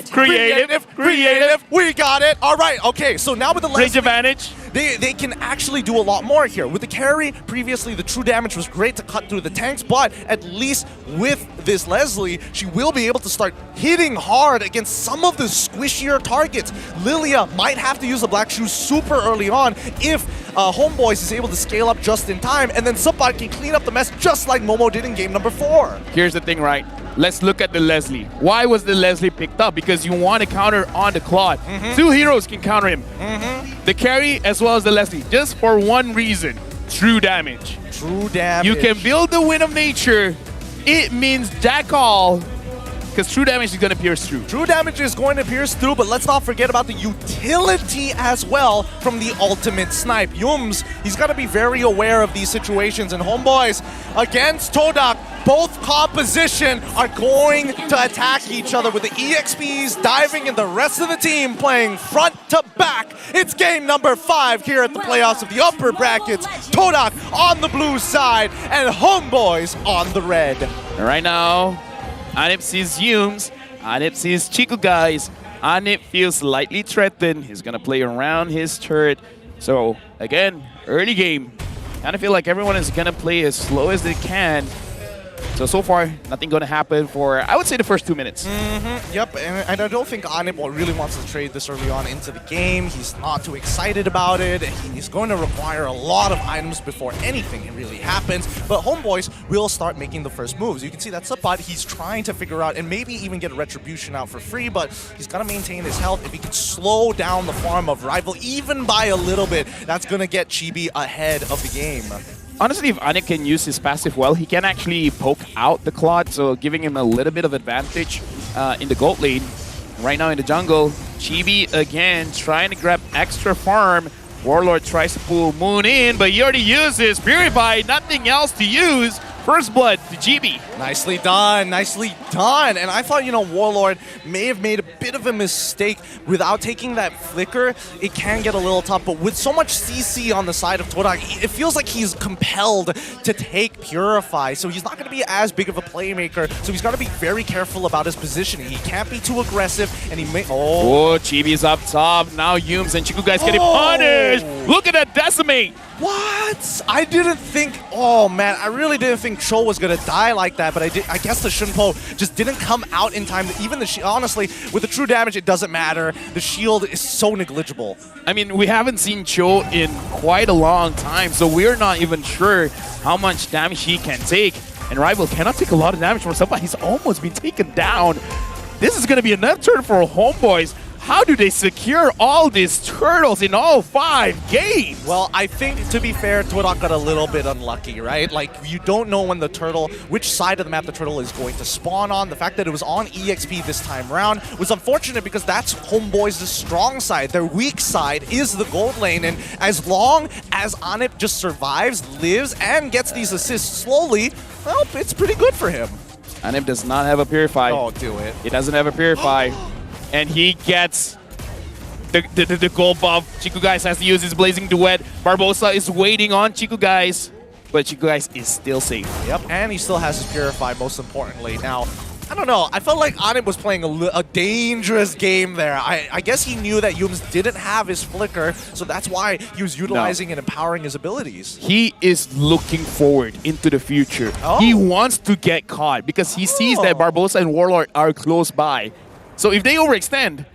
We got it. All right. Okay. So now with the range advantage, they can actually do a lot more here. With the carry, previously the true damage was great to cut through the tanks, but at least with this Leslie, she will be able to start hitting hard against some of the squishier targets. Lilia might have to use the Black Shoes super early on if Homeboys is able to scale up just in time, and then Subbot can clean up the mess just like Momo did in game number 4. Here's the thing, right? Let's look at the Leslie. Why was the Leslie picked up? Because you want to counter on the Claude. 2 heroes can counter him. The carry as well as the Leslie. Just for one reason. True damage. True damage. You can build the Wind of Nature. It means jack all. Because true damage is going to pierce through. True damage is going to pierce through, but let's not forget about the utility as well from the ultimate snipe. Yums, he's got to be very aware of these situations. And Homeboys against Todak, both composition are going to attack each other with the EXPs diving and the rest of the team playing front to back. It's game number 5 here at the playoffs of the upper brackets. Todak on the blue side and Homeboys on the red. And right now, Anip sees Yums, Anip sees Chico guys. Anip feels slightly threatened. He's gonna play around his turret. So again, early game. Kind of feel like everyone is gonna play as slow as they can. So far, nothing gonna happen for, I would say, the first 2 minutes. Yep, and I don't think Anip really wants to trade this early on into the game. He's not too excited about it. He's going to require a lot of items before anything really happens. But Homeboys will start making the first moves. You can see that Subbot, he's trying to figure out and maybe even get a Retribution out for free, but he's got to maintain his health. If he can slow down the farm of Rival even by a little bit, that's going to get Chibi ahead of the game. Honestly, if Anip can use his passive well, he can actually poke out the Claude, so giving him a little bit of advantage in the gold lane. Right now in the jungle, Chibi again trying to grab extra farm. Warlord tries to pull Moon in, but he already uses Purify, nothing else to use. First blood to GB. Nicely done, nicely done. And I thought, you know, Warlord may have made a bit of a mistake without taking that flicker. It can get a little tough, but with so much CC on the side of Todak, it feels like he's compelled to take Purify. So he's not going to be as big of a playmaker. So he's got to be very careful about his positioning. He can't be too aggressive, and he may. Oh, Chibi's up top. Now Yums and Chiku guys getting punished. Look at that decimate. What? I didn't think. Oh man, I really didn't think Cho was gonna die like that. But I guess the Shunpo just didn't come out in time. Even the honestly, with the true damage, it doesn't matter. The shield is so negligible. I mean, we haven't seen Cho in quite a long time, so we're not even sure how much damage he can take. And Rival cannot take a lot of damage from somebody. He's almost been taken down. This is gonna be another turn for Homeboys. How do they secure all these turtles in all 5 games? Well, I think, to be fair, Todak got a little bit unlucky, right? Like, you don't know when the turtle, which side of the map the turtle is going to spawn on. The fact that it was on EXP this time around was unfortunate because that's Homeboys' strong side. Their weak side is the gold lane, and as long as Anip just survives, lives, and gets these assists slowly, well, it's pretty good for him. Anip does not have a Purify. Oh, do it. He doesn't have a Purify. and he gets the gold buff. Chiku Guys has to use his Blazing Duet. Barbosa is waiting on Chiku Guys, but Chiku Guys is still safe. Yep, and he still has his Purify, most importantly. Now, I don't know. I felt like Anip was playing a dangerous game there. I guess he knew that Yums didn't have his Flicker, so that's why he was utilizing and empowering his abilities. He is looking forward into the future. Oh. He wants to get caught because he sees that Barbosa and Warlord are close by. So if they overextend,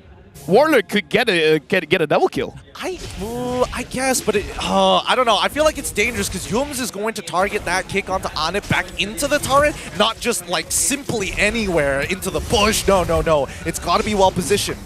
Warlord could get a double kill. I guess, but I don't know. I feel like it's dangerous because Yums is going to target that kick onto Anip back into the turret, not just like simply anywhere into the bush. No. It's got to be well positioned.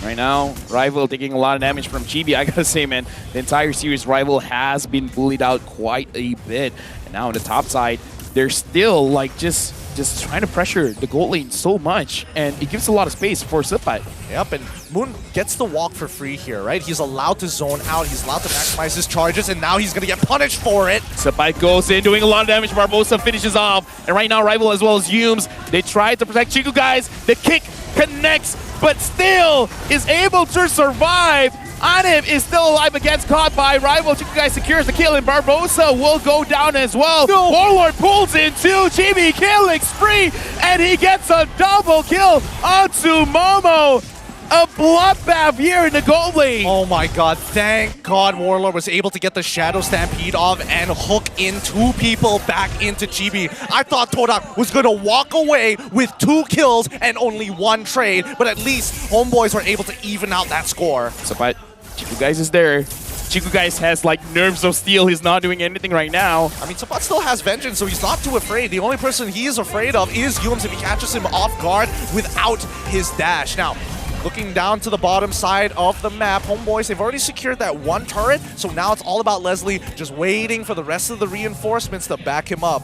Right now, Rival taking a lot of damage from Chibi. I gotta say, man, the entire series, Rival has been bullied out quite a bit. And now on the top side, they're still like just trying to pressure the gold lane so much, and it gives a lot of space for Supai. Yep, and Moon gets the walk for free here, right? He's allowed to zone out, he's allowed to maximize his charges, and now he's gonna get punished for it. Supai goes in, doing a lot of damage. Barbosa finishes off, and right now Rival as well as Yums, they try to protect Chiku Guys. The kick connects, but still is able to survive. Anip is still alive, but gets caught by Rival. Chiku Guys secures the kill, and Barbosa will go down as well. No. Warlord pulls in two. Chibi killing spree, and he gets a double kill onto Momo. A bloodbath here in the gold lane. Oh my god, thank god Warlord was able to get the Shadow Stampede off and hook in two people back into Chibi. I thought Todak was going to walk away with 2 kills and only 1 trade, but at least Homeboys were able to even out that score. So, but Chiku Guys is there. Chiku Guys has like nerves of steel. He's not doing anything right now. I mean, Sapat still has Vengeance, so he's not too afraid. The only person he is afraid of is Yums if he catches him off guard without his dash. Now, looking down to the bottom side of the map, Homeboys, they've already secured that 1 turret, so now it's all about Leslie just waiting for the rest of the reinforcements to back him up.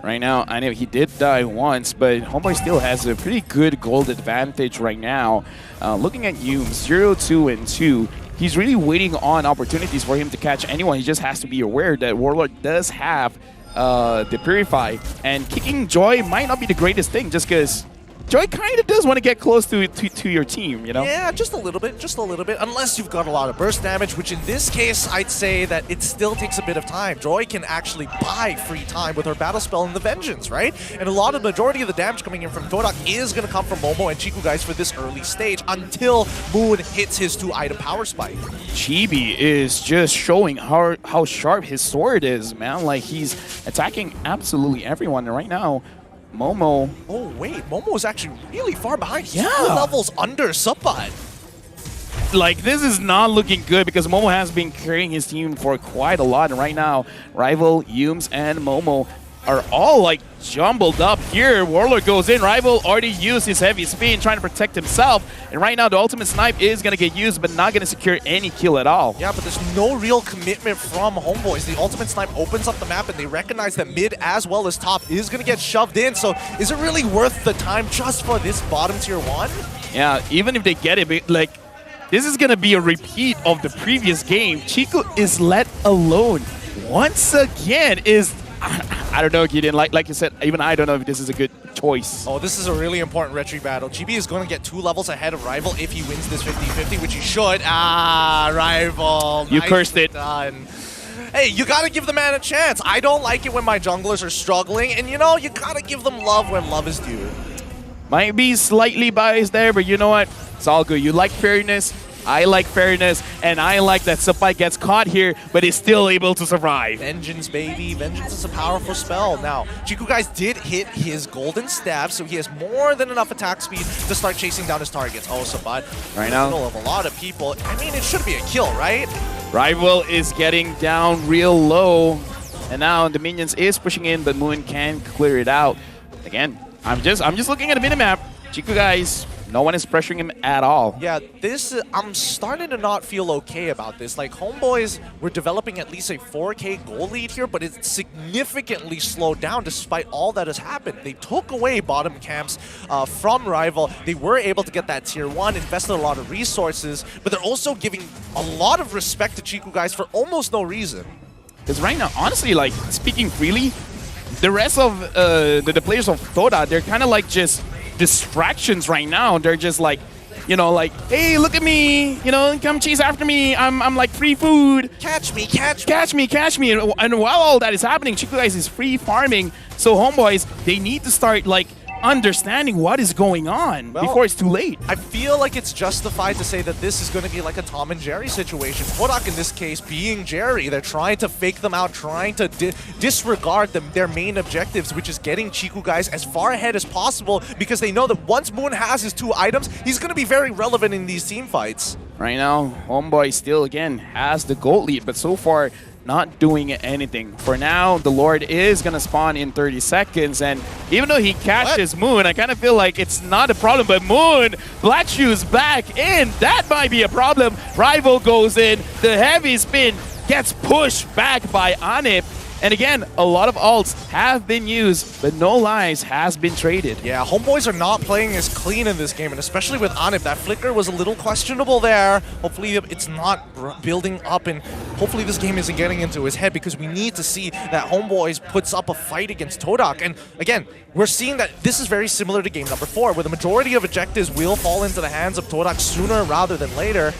Right now, I know he did die once, but Homeboy still has a pretty good gold advantage right now. Looking at Yums, 0-2 and 2, he's really waiting on opportunities for him to catch anyone. He just has to be aware that Warlord does have the Purify, and kicking Joy might not be the greatest thing just because Joy kind of does want to get close to your team, you know? Yeah, just a little bit, unless you've got a lot of burst damage, which in this case, I'd say that it still takes a bit of time. Joy can actually buy free time with her battle spell and the Vengeance, right? And a lot of majority of the damage coming in from Todak is going to come from Momo and Chiku Guys for this early stage until Moon hits his 2-item power spike. Chibi is just showing how sharp his sword is, man. Like, he's attacking absolutely everyone. And right now, Momo. Oh wait, Momo is actually really far behind. He's 2 levels under Supat. Like, this is not looking good because Momo has been carrying his team for quite a lot. And right now, Rival, Yums, and Momo are all like jumbled up here. Warlord goes in. Rival already used his heavy spin trying to protect himself. And right now, the ultimate snipe is going to get used, but not going to secure any kill at all. Yeah, but there's no real commitment from Homeboys. The ultimate snipe opens up the map, and they recognize that mid as well as top is going to get shoved in. So is it really worth the time just for this bottom tier 1? Yeah, even if they get it, like, this is going to be a repeat of the previous game. Chiku is let alone. Once again, I don't know, Gideon. Like you said, even I don't know if this is a good choice. Oh, this is a really important retry battle. Chibi is going to get 2 levels ahead of Rival if he wins this 50-50, which he should. Rival. You cursed it. Done. Hey, you got to give the man a chance. I don't like it when my junglers are struggling, and you know, you got to give them love when love is due. Might be slightly biased there, but you know what? It's all good. You like fairness. I like fairness, and I like that Supai gets caught here, but is still able to survive. Vengeance, baby. Vengeance is a powerful spell. Now, Chiku Guys did hit his golden staff, so he has more than enough attack speed to start chasing down his targets. Oh, Supai, right now, in the middle of a lot of people. I mean, it should be a kill, right? Rival is getting down real low, and now the minions is pushing in, but Moon can clear it out. Again, I'm just looking at the minimap. Chiku Guys, no one is pressuring him at all. Yeah, I'm starting to not feel okay about this. Like, Homeboys were developing at least a 4K goal lead here, but it's significantly slowed down despite all that has happened. They took away bottom camps from Rival. They were able to get that tier 1, invested a lot of resources, but they're also giving a lot of respect to Chiku Guys for almost no reason. Because right now, honestly, like, speaking freely, the rest of the players of Toda, they're kind of like just distractions right now. They're just like you know, like, hey, look at me, you know, come chase after me. I'm like free food. Catch me. Catch me. And while all that is happening, Chico Guys is free farming. So Homeboys, they need to start like understanding what is going on before it's too late. I feel like it's justified to say that this is going to be like a Tom and Jerry situation. Todak in this case being Jerry, they're trying to fake them out, trying to disregard their main objectives, which is getting Chico Guys as far ahead as possible, because they know that once Moon has his 2 items, he's going to be very relevant in these team fights. Right now, Homeboy still again has the gold lead, but so far not doing anything. For now, the Lord is going to spawn in 30 seconds, and even though he catches Moon, I kind of feel like it's not a problem, but Moon, Black Shoes back in. That might be a problem. Rival goes in, the heavy spin gets pushed back by Anip. And again, a lot of ults have been used, but no lives has been traded. Yeah, Homeboys are not playing as clean in this game, and especially with Anip. That flicker was a little questionable there. Hopefully it's not building up, and hopefully this game isn't getting into his head, because we need to see that Homeboys puts up a fight against Todak. And again, we're seeing that this is very similar to game number 4, where the majority of objectives will fall into the hands of Todak sooner rather than later.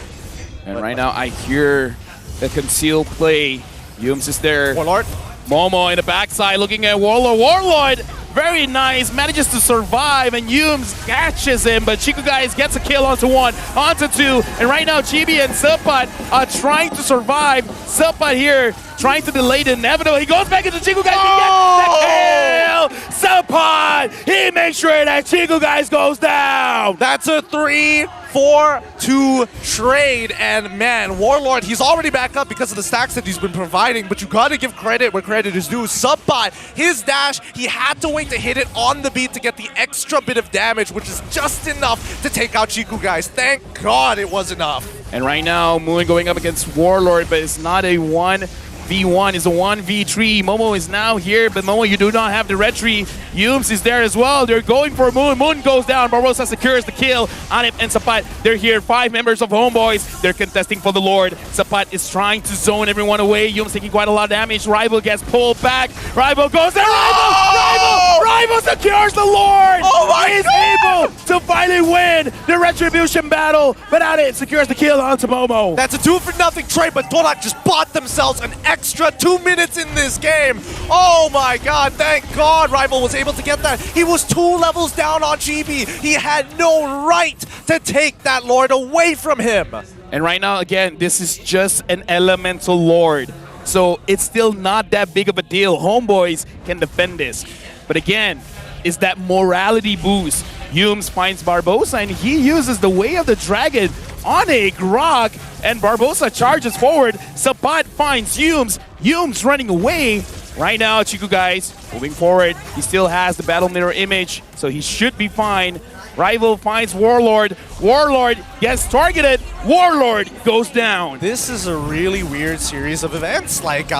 And right now, I hear the concealed play. Yums is there. Warlord. Momo in the backside looking at Warlord. Warlord, very nice, manages to survive, and Yums catches him, but Chico Guys gets a kill onto 1, onto 2, and right now Chibi and Silpat are trying to survive. Silpat here trying to delay the inevitable. He goes back into Chico Guys, he gets the kill! Silpat, he makes sure that Chico Guys goes down! That's a 3-4-2 trade, and man, Warlord, he's already back up because of the stacks that he's been providing, but you gotta give credit where credit is due. Subbot, his dash, he had to wait to hit it on the beat to get the extra bit of damage, which is just enough to take out Chico Guys. Thank God it was enough. And right now, Moon going up against Warlord, but it's not a 1v1, it's a 1v3. Momo is now here, but Momo, you do not have the red tree. Yums is there as well. They're going for Moon. Moon goes down. Barbosa secures the kill. Anip and Sapat, they're here. 5 members of Homeboys. They're contesting for the Lord. Sapat is trying to zone everyone away. Yums taking quite a lot of damage. Rival gets pulled back. Rival goes there. Rival secures the Lord. Oh my He's God! able to finally win the retribution battle, but Anip secures the kill onto Momo. That's a 2-for-0 trade, but Todak just bought themselves an extra 2 minutes in this game. Oh my God, thank God Rival was able to get that. He was 2 levels down on GB. He had no right to take that Lord away from him. And right now, again, this is just an elemental Lord. So it's still not that big of a deal. Homeboys can defend this. But again, it's that morality boost. Yums finds Barbosa, and he uses the Way of the Dragon on a Grok, and Barbosa charges forward. Sapat finds Yums. Yums running away. Right now, Chico Guys moving forward. He still has the battle mirror image, so he should be fine. Rival finds Warlord. Warlord gets targeted. Warlord goes down. This is a really weird series of events. Like,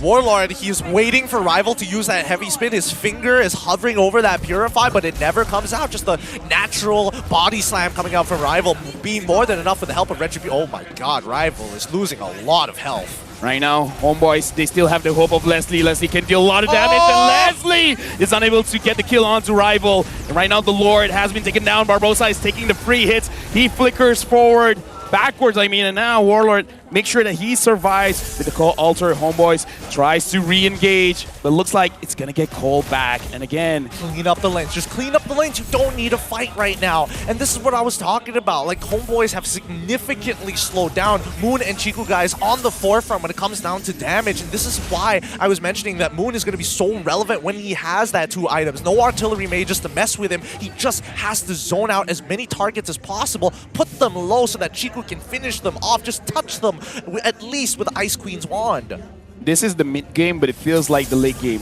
Warlord, he's waiting for Rival to use that heavy spin. His finger is hovering over that Purify, but it never comes out. Just the natural body slam coming out from Rival being more than enough with the help of Retribution. Oh my God, Rival is losing a lot of health. Right now, Homeboys, they still have the hope of Leslie. Leslie can deal a lot of damage, and Leslie is unable to get the kill onto Rival. And right now, the Lord has been taken down. Barbosa is taking the free hits. He flickers forward, backwards, and now Warlord makes sure that he survives with the call alter. Homeboys tries to re-engage, but looks like it's gonna get called back. And again, clean up the lanes. Just clean up the lanes. You don't need a fight right now. And this is what I was talking about. Like, Homeboys have significantly slowed down Moon and Chico Guys on the forefront when it comes down to damage. And this is why I was mentioning that Moon is going to be so relevant when he has that 2 items. No artillery mages to mess with him. He just has to zone out as many targets as possible, put them low so that Chico can finish them off, just touch them at least with Ice Queen's wand. This is the mid game, but it feels like the late game.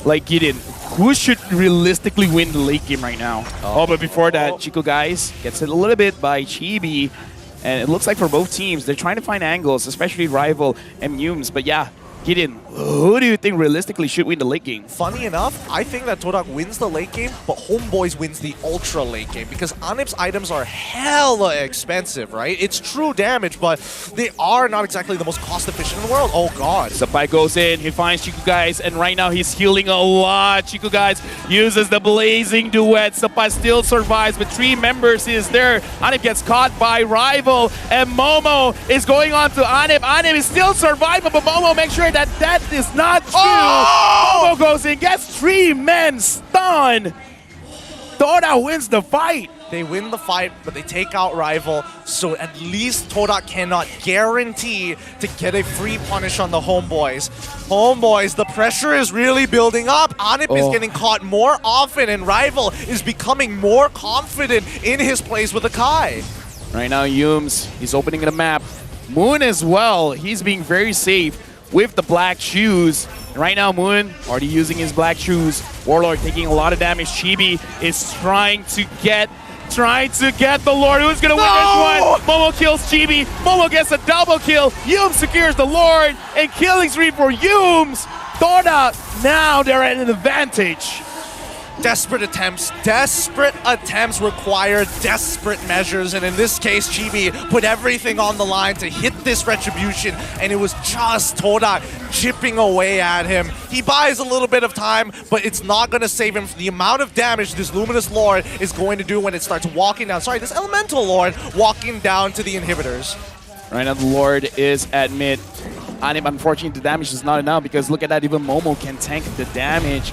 Like, Gideon, who should realistically win the late game right now? But before that, Chico Guys gets it a little bit by Chibi, and it looks like for both teams, they're trying to find angles, especially Rival and Yums. But yeah, Gideon, who do you think realistically should win the late game? Funny enough, I think that Todak wins the late game, but Homebois wins the ultra late game because Anip's items are hella expensive, right? It's true damage, but they are not exactly the most cost efficient in the world. Oh god. Sapai goes in, he finds Chiku Guys, and right now he's healing a lot. Chiku Guys uses the blazing duet. Sapai still survives, but 3 members is there. Anip gets caught by Rival, and Momo is going on to Anip. Anip is still surviving, but Momo makes sure that is not true. Oh! Momo goes in, gets 3 men stunned. Todak wins the fight. They win the fight, but they take out Rival, so at least Todak cannot guarantee to get a free punish on the Homebois. Homebois, the pressure is really building up. Anip is getting caught more often, and Rival is becoming more confident in his plays with the Kai. Right now, Yums, he's opening the map. Moon as well, he's being very safe with the black shoes. And right now, Moon already using his black shoes. Warlord taking a lot of damage. Chibi is trying to get the Lord. Who's gonna win this one? Momo kills Chibi. Momo gets a double kill. Yums secures the Lord, and killing spree for Yums. Todak, now they're at an advantage. Desperate attempts require desperate measures, and in this case, Chibi put everything on the line to hit this retribution, and it was just Todak chipping away at him. He buys a little bit of time, but it's not going to save him from the amount of damage this Luminous Lord is going to do when it starts walking down. Sorry, this Elemental Lord walking down to the inhibitors. Right now, the Lord is at mid. Anip, unfortunately, the damage is not enough because look at that, even Momo can tank the damage.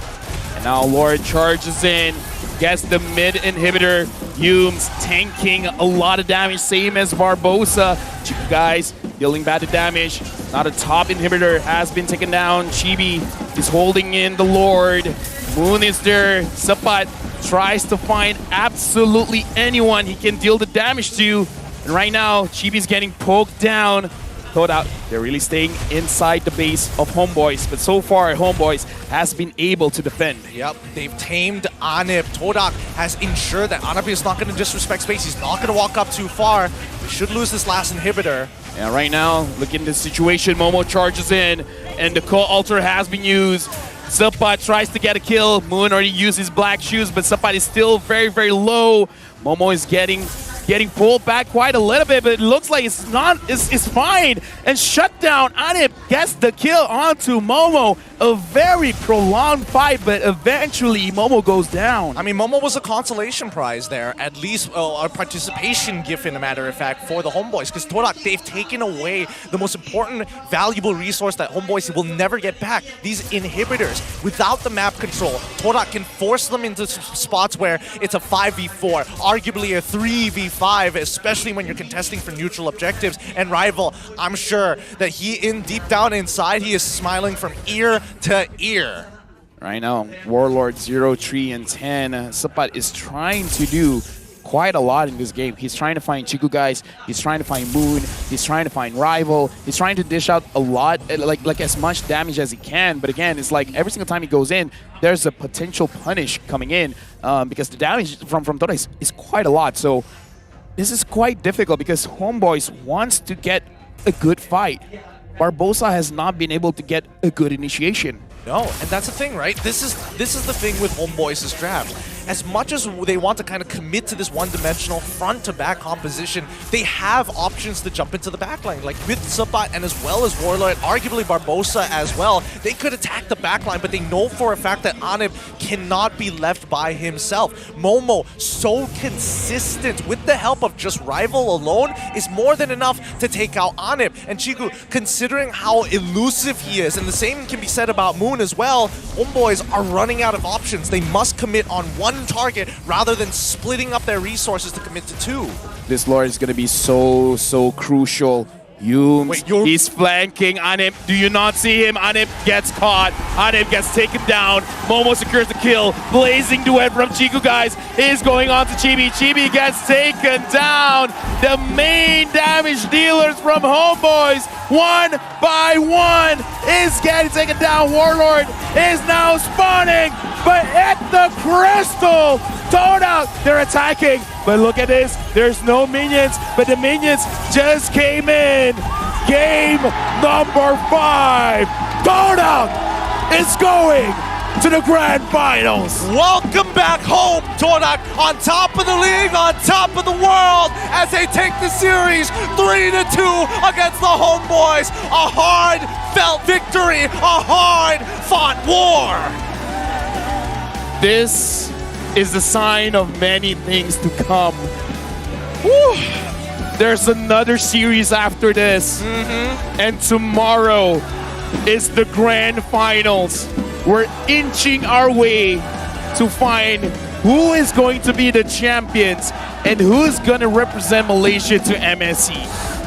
And now Lord charges in, gets the mid inhibitor. Yums tanking a lot of damage, same as Barbosa. Chiku Guys dealing bad damage. Now the top inhibitor has been taken down. Chibi is holding in the Lord. Moon is there. Sapat tries to find absolutely anyone he can deal the damage to. And right now, Chibi's getting poked down. Todak, they're really staying inside the base of Homebois, but so far Homebois has been able to defend. Yep, they've tamed Anip. Todak has ensured that Anip is not going to disrespect space. He's not going to walk up too far. We should lose this last inhibitor. Yeah, right now, look at this situation. Momo charges in, and the co-alter has been used. Sapat tries to get a kill. Moon already used his black shoes, but Sapat is still very, very low. Momo is getting pulled back quite a little bit, but it looks like it's fine. And Shutdown, Anip gets the kill onto Momo. A very prolonged fight, but eventually Momo goes down. I mean, Momo was a consolation prize there, at least a participation gift, in a matter of fact, for the Homebois, because Todak, they've taken away the most important, valuable resource that Homebois will never get back. These inhibitors, without the map control, Todak can force them into spots where it's a 5v4, arguably a 3v5, especially when you're contesting for neutral objectives. And Rival, I'm sure that deep down inside, he is smiling from ear to ear. Right now, Warlord 0, 3, and 10. Sapat is trying to do quite a lot in this game. He's trying to find Chiku Guys, he's trying to find Moon, he's trying to find Rival, he's trying to dish out a lot, like as much damage as he can, but again, it's like every single time he goes in, there's a potential punish coming in because the damage from Todak is quite a lot. So this is quite difficult because Homebois wants to get a good fight. Barbosa has not been able to get a good initiation. No, and that's the thing, right? This is the thing with Homebois' draft. As much as they want to kind of commit to this one-dimensional front-to-back composition, they have options to jump into the backline. Like with Sapat and as well as Warlord, arguably Barbosa as well, they could attack the backline, but they know for a fact that Anip cannot be left by himself. Momo, so consistent with the help of just Rival alone, is more than enough to take out Anip. And Chiku, considering how elusive he is, and the same can be said about Moon as well, Homebois are running out of options. They must commit on one target rather than splitting up their resources to commit to 2. This Lord is going to be so crucial. Yums, he's flanking Anip. Do you not see him? Anip gets caught. Anip gets taken down. Momo secures the kill. Blazing duet from Chiku Guys is going on to Chibi. Chibi gets taken down. The main damage dealers from Homebois, one by one, is getting taken down. Warlord is now spawning, but at the crystal. Todak, they're attacking, but look at this, there's no minions, but the minions just came in. Game number 5. Todak is going to the grand finals. Welcome back home, Todak, on top of the league, on top of the world, as they take the series 3-2 against the Homebois. A hard-felt victory, a hard-fought war. This is the sign of many things to come. Woo. There's another series after this. And tomorrow is the grand finals. We're inching our way to find who is going to be the champions and who's going to represent Malaysia to MSC.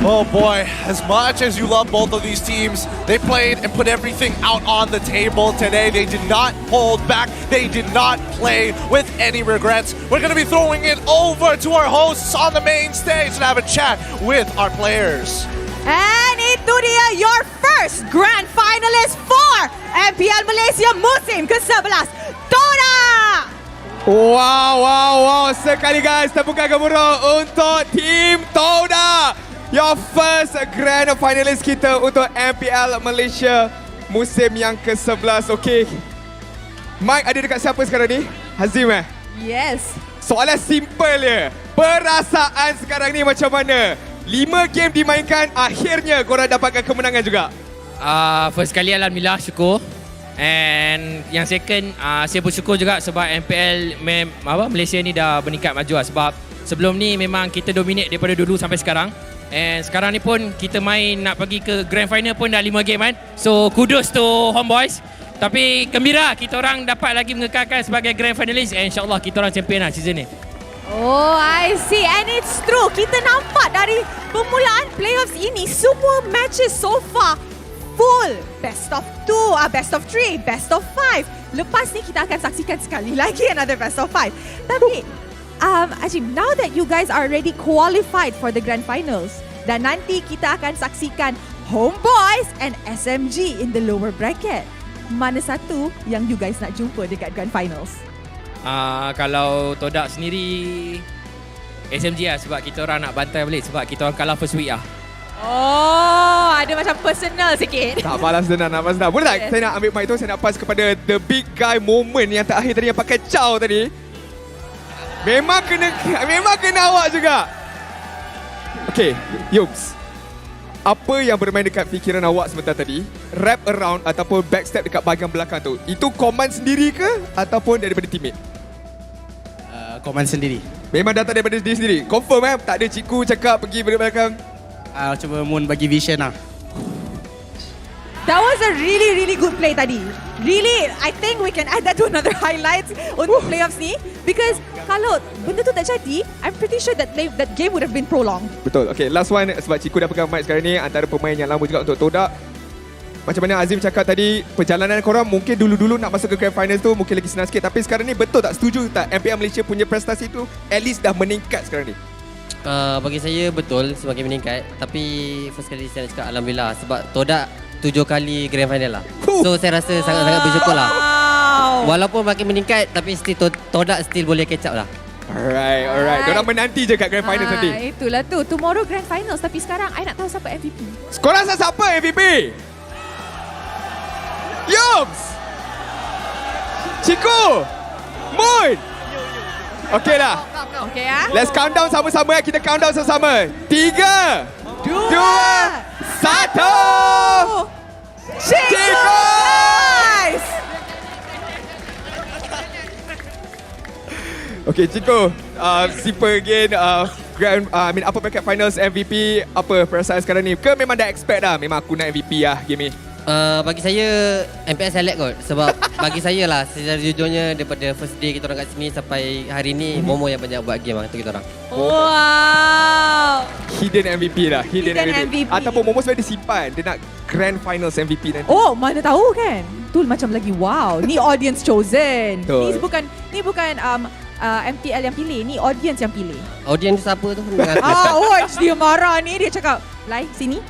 Oh boy, as much as you love both of these teams, they played and put everything out on the table today. They did not hold back. They did not play with any regrets. We're going to be throwing it over to our hosts on the main stage and have a chat with our players. And itu dia your first grand finalist for MPL Malaysia musim ke-11, Todak! Wow. Sekali guys, tepukan gemuruh untuk Team Todak. Your first grand finalist kita untuk MPL Malaysia musim yang ke-11. Okay. Mike ada dekat siapa sekarang ni? Hazim Yes. Soalan simple je. Perasaan sekarang ni macam mana? 5 game dimainkan, akhirnya korang dapatkan kemenangan juga. First kali alhamdulillah syukur. And yang second, saya bersyukur juga sebab MPL Malaysia ni dah meningkat maju lah. Sebab sebelum ni memang kita dominate daripada dulu sampai sekarang. And sekarang ni pun kita main nak pergi ke grand final pun dah 5 game kan. So kudos to Homebois. Tapi gembira kita orang dapat lagi mengekalkan sebagai grand finalist. And insyaAllah kita orang champion lah season ni. Oh, I see. And it's true. Kita nampak dari permulaan playoffs ini, semua matches so far full. Best of 2, best of 3, best of 5. Lepas ni kita akan saksikan sekali lagi another best of 5. Tapi, Ajim, now that you guys are already qualified for the grand finals, dan nanti kita akan saksikan Homebois and SMG in the lower bracket. Mana satu yang you guys nak jumpa dekat grand finals? Kalau Todak sendiri SMG lah sebab kita orang nak bantai balik sebab kita orang kalah first week lah. Oh, ada macam personal sikit. Tak balas dendam, Boleh tak? Saya nak ambil mic tu, saya nak pass kepada the big guy moment yang terakhir tadi yang pakai chow tadi. Memang kena awak juga. Okay, Yums. Apa yang bermain dekat fikiran awak sebentar tadi? Wrap around ataupun backstep dekat bahagian belakang tu. Itu command sendiri ke ataupun daripada teammate? Command sendiri. Memang datang daripada diri sendiri. Confirm tak ada cikgu cakap pergi belakang. Cuba Moon bagi vision lah. That was a really good play tadi. Really, I think we can add that to another highlights untuk playoffs ni. Because kalau benda tu tak jadi, I'm pretty sure that game would have been prolonged. Betul. Okay, last one sebab cikgu dah pegang mic sekarang ni, antara pemain yang lama juga untuk Todak. Macam mana Azim cakap tadi, perjalanan korang mungkin dulu-dulu nak masuk ke grand finals tu mungkin lagi senang sikit. Tapi sekarang ni betul tak, setuju tak MPL Malaysia punya prestasi tu at least dah meningkat sekarang ni? Bagi saya betul semakin meningkat. Tapi first kali saya nak cakap Alhamdulillah sebab Todak 7 kali grand final lah. So saya rasa sangat-sangat bersyukur lah. Walaupun makin meningkat tapi still Todak still boleh catch up lah. Alright. Diorang menanti je kat grand finals nanti. Itulah tu. Tomorrow grand finals. Tapi sekarang I nak tahu siapa MVP. Korang rasa siapa MVP? Yums! Ciku! Moon! Okay lah. Okay ya. Let's count down sama-sama. Kita count down sama-sama. 3, 2, 1. Ciku! Okay, Ciku. Simple again. Upper bracket finals MVP. Apa perasaan sekarang ni? Ke memang dah expect dah? Memang aku nak MVP lah game ni. Bagi saya MPL select kot. Sebab bagi saya lah secara jujurnya daripada first day kita orang kat sini sampai hari ni Momo yang banyak buat game lah untuk kita orang. Wow. Hidden MVP lah. Hidden MVP. Ataupun Momo sebenarnya disimpan. Dia nak grand finals MVP nanti. Oh, mana tahu kan? Tu macam lagi wow. Ni audience chosen. Ni bukan MPL yang pilih. Ni audience yang pilih. Audience siapa tu? Dia marah ni. Dia cakap, Lai, sini.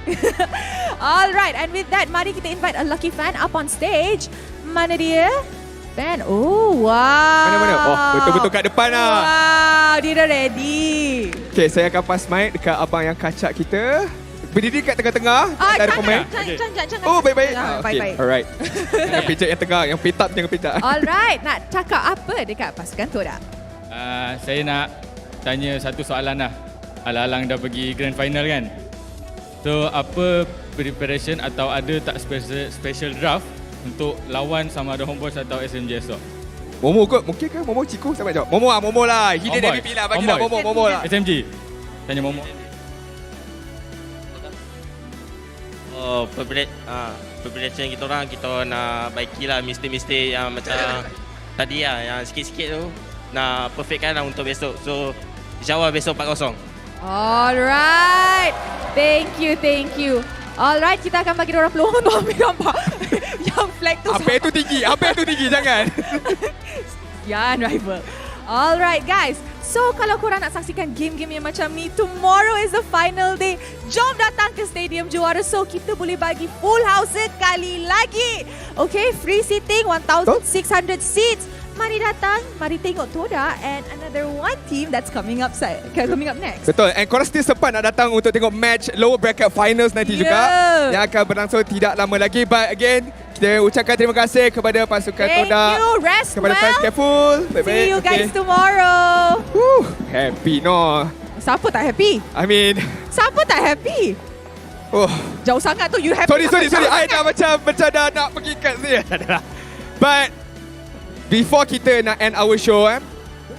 Alright, and with that, mari kita invite a lucky fan up on stage. Mana dia? Fan. Oh, wow. Mana? Oh, betul-betul kat depan lah. Wow, dia dah ready. Okay, saya akan pass mic dekat abang yang kacak kita. berdiri kat tengah-tengah. Tak ada pemain. Jangan. Oh, baik-baik. Baik-baik. Alright. Yang pijak yang tengah, yang petak jangan pijak. Alright, nak cakap apa dekat pasukan Todak? Saya nak tanya satu soalan lah. Alang-alang dah pergi grand final kan? So, apa preparation atau ada tak special draft untuk lawan sama ada Homebois atau SMG esok? Momo kot, mungkin ke? Momo Ciku, siapa jawab? Momo lah. Hidden MVP lah, bagilah Momo lah. SMG. Tanya Momo. Preparation kita orang, kita nak baikilah mistake-mistake yang macam tadi lah, yang sikit-sikit tu nak perfectkan lah untuk besok. So, insyaAllah besok 4-0. Alright. Thank you. Alright, kita akan bagi orang peluang untuk ambil gambar. Yang flag tu Apa tu tinggi, jangan. Ya, rival. Alright guys, so kalau korang nak saksikan game-game yang macam ni, tomorrow is the final day. Jom datang ke Stadium Juara so kita boleh bagi full house sekali lagi. Okay, free seating, 1,600 seats. Mari datang, mari tengok Todak and another one team that's coming up next. Betul, and korang still sempat nak datang untuk tengok match lower bracket finals nanti juga yang akan berlangsung tidak lama lagi. But again, kita ucapkan terima kasih kepada pasukan Todak. Thank you, rest kepada well. fans careful. See you guys tomorrow. Happy no. Siapa tak happy? Siapa tak happy? Jauh sangat tu, you happy. Sorry. I dah macam dah nak pergi kat sini. But before kita nak end our show,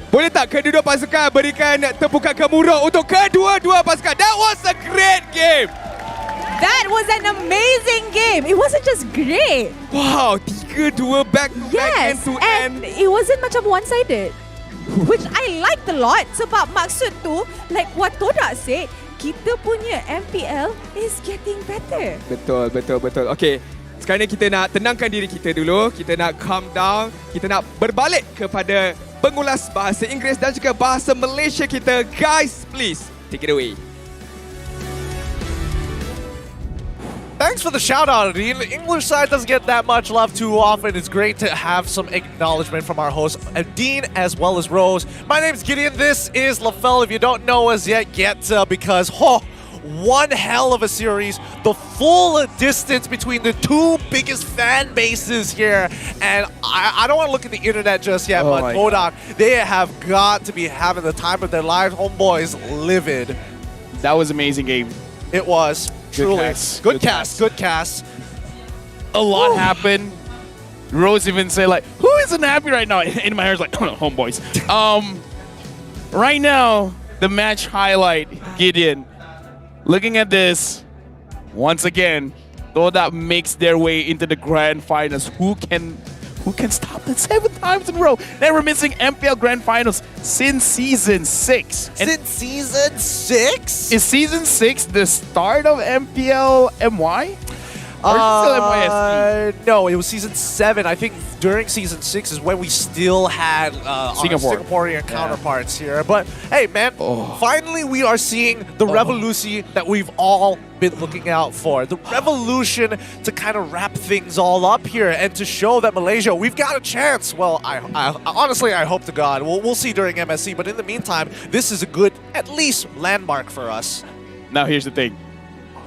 boleh tak kedua-dua pasukan berikan tepukan gemuruh untuk kedua-dua pasukan? That was a great game. That was an amazing game. It wasn't just great. Wow, 3-2 back to back end to end. And it wasn't macam one-sided. Which I liked a lot sebab maksud tu, like what Todak said, kita punya MPL is getting better. Betul. Okay. Sekarang ni kita nak tenangkan diri kita dulu. Kita nak calm down. Kita nak berbalik kepada pengulas bahasa Inggeris dan juga bahasa Malaysia kita. Guys, please take it away. Thanks for the shout out. The English side doesn't get that much love too often. It's great to have some acknowledgement from our hosts, Dean as well as Rose. My name's Gideon. This is LaFell. If you don't know us yet, get because one hell of a series. The full distance between the two biggest fan bases here. And I don't want to look at the internet just yet, but Todak, they have got to be having the time of their lives. Homeboys livid. That was an amazing game. It was. Truly. Good cast. A lot happened. Rose even said like, who isn't happy right now? In my ears like, Homeboys. Right now, the match highlight, Gideon. Looking at this, once again, Todak makes their way into the grand finals. Who can stop it 7 times in a row? Never missing MPL grand finals since season 6. Since season 6? Is season 6 the start of MPL MY? Or is it still MYSP? No, it was season 7. I think during season 6 is when we still had our Singaporean counterparts here. But hey, man, finally we are seeing the revolution that we've all been looking out for. The revolution to kind of wrap things all up here and to show that Malaysia, we've got a chance. Well, I honestly, I hope to God. We'll see during MSC. But in the meantime, this is a good, at least, landmark for us. Now here's the thing.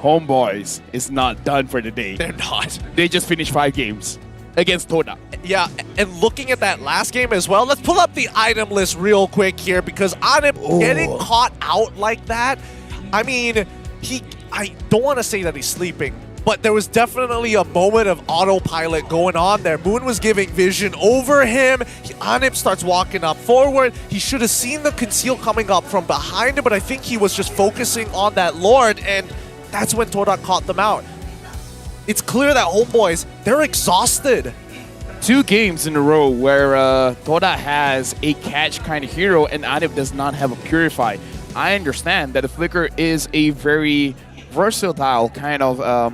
Homeboys is not done for the day. They're not. They just finished 5 games against Todak. Yeah, and looking at that last game as well, let's pull up the item list real quick here because Anip getting caught out like that, I mean, I don't want to say that he's sleeping, but there was definitely a moment of autopilot going on there. Moon was giving vision over him. Anip starts walking up forward. He should have seen the conceal coming up from behind him, but I think he was just focusing on that Lord, and that's when Todak caught them out. It's clear that Homeboys, they're exhausted. 2 games in a row where Todak has a catch kind of hero and Anip does not have a Purify. I understand that the Flicker is a very versatile kind of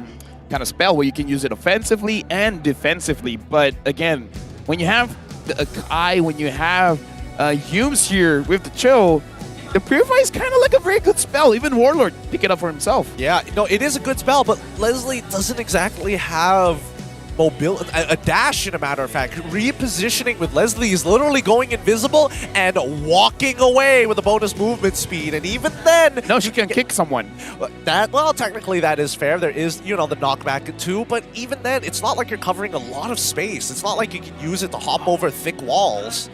spell where you can use it offensively and defensively. But again, when you have the Kai, when you have Humes here with the Chill, the Purify is kind of like a very good spell. Even Warlord pick it up for himself. Yeah, no, it is a good spell, but Leslie doesn't exactly have a dash in a matter of fact. Repositioning with Leslie is literally going invisible and walking away with a bonus movement speed. And even then... No, she can kick someone. Well, technically that is fair. There is, you know, the knockback too. But even then, it's not like you're covering a lot of space. It's not like you can use it to hop over thick walls.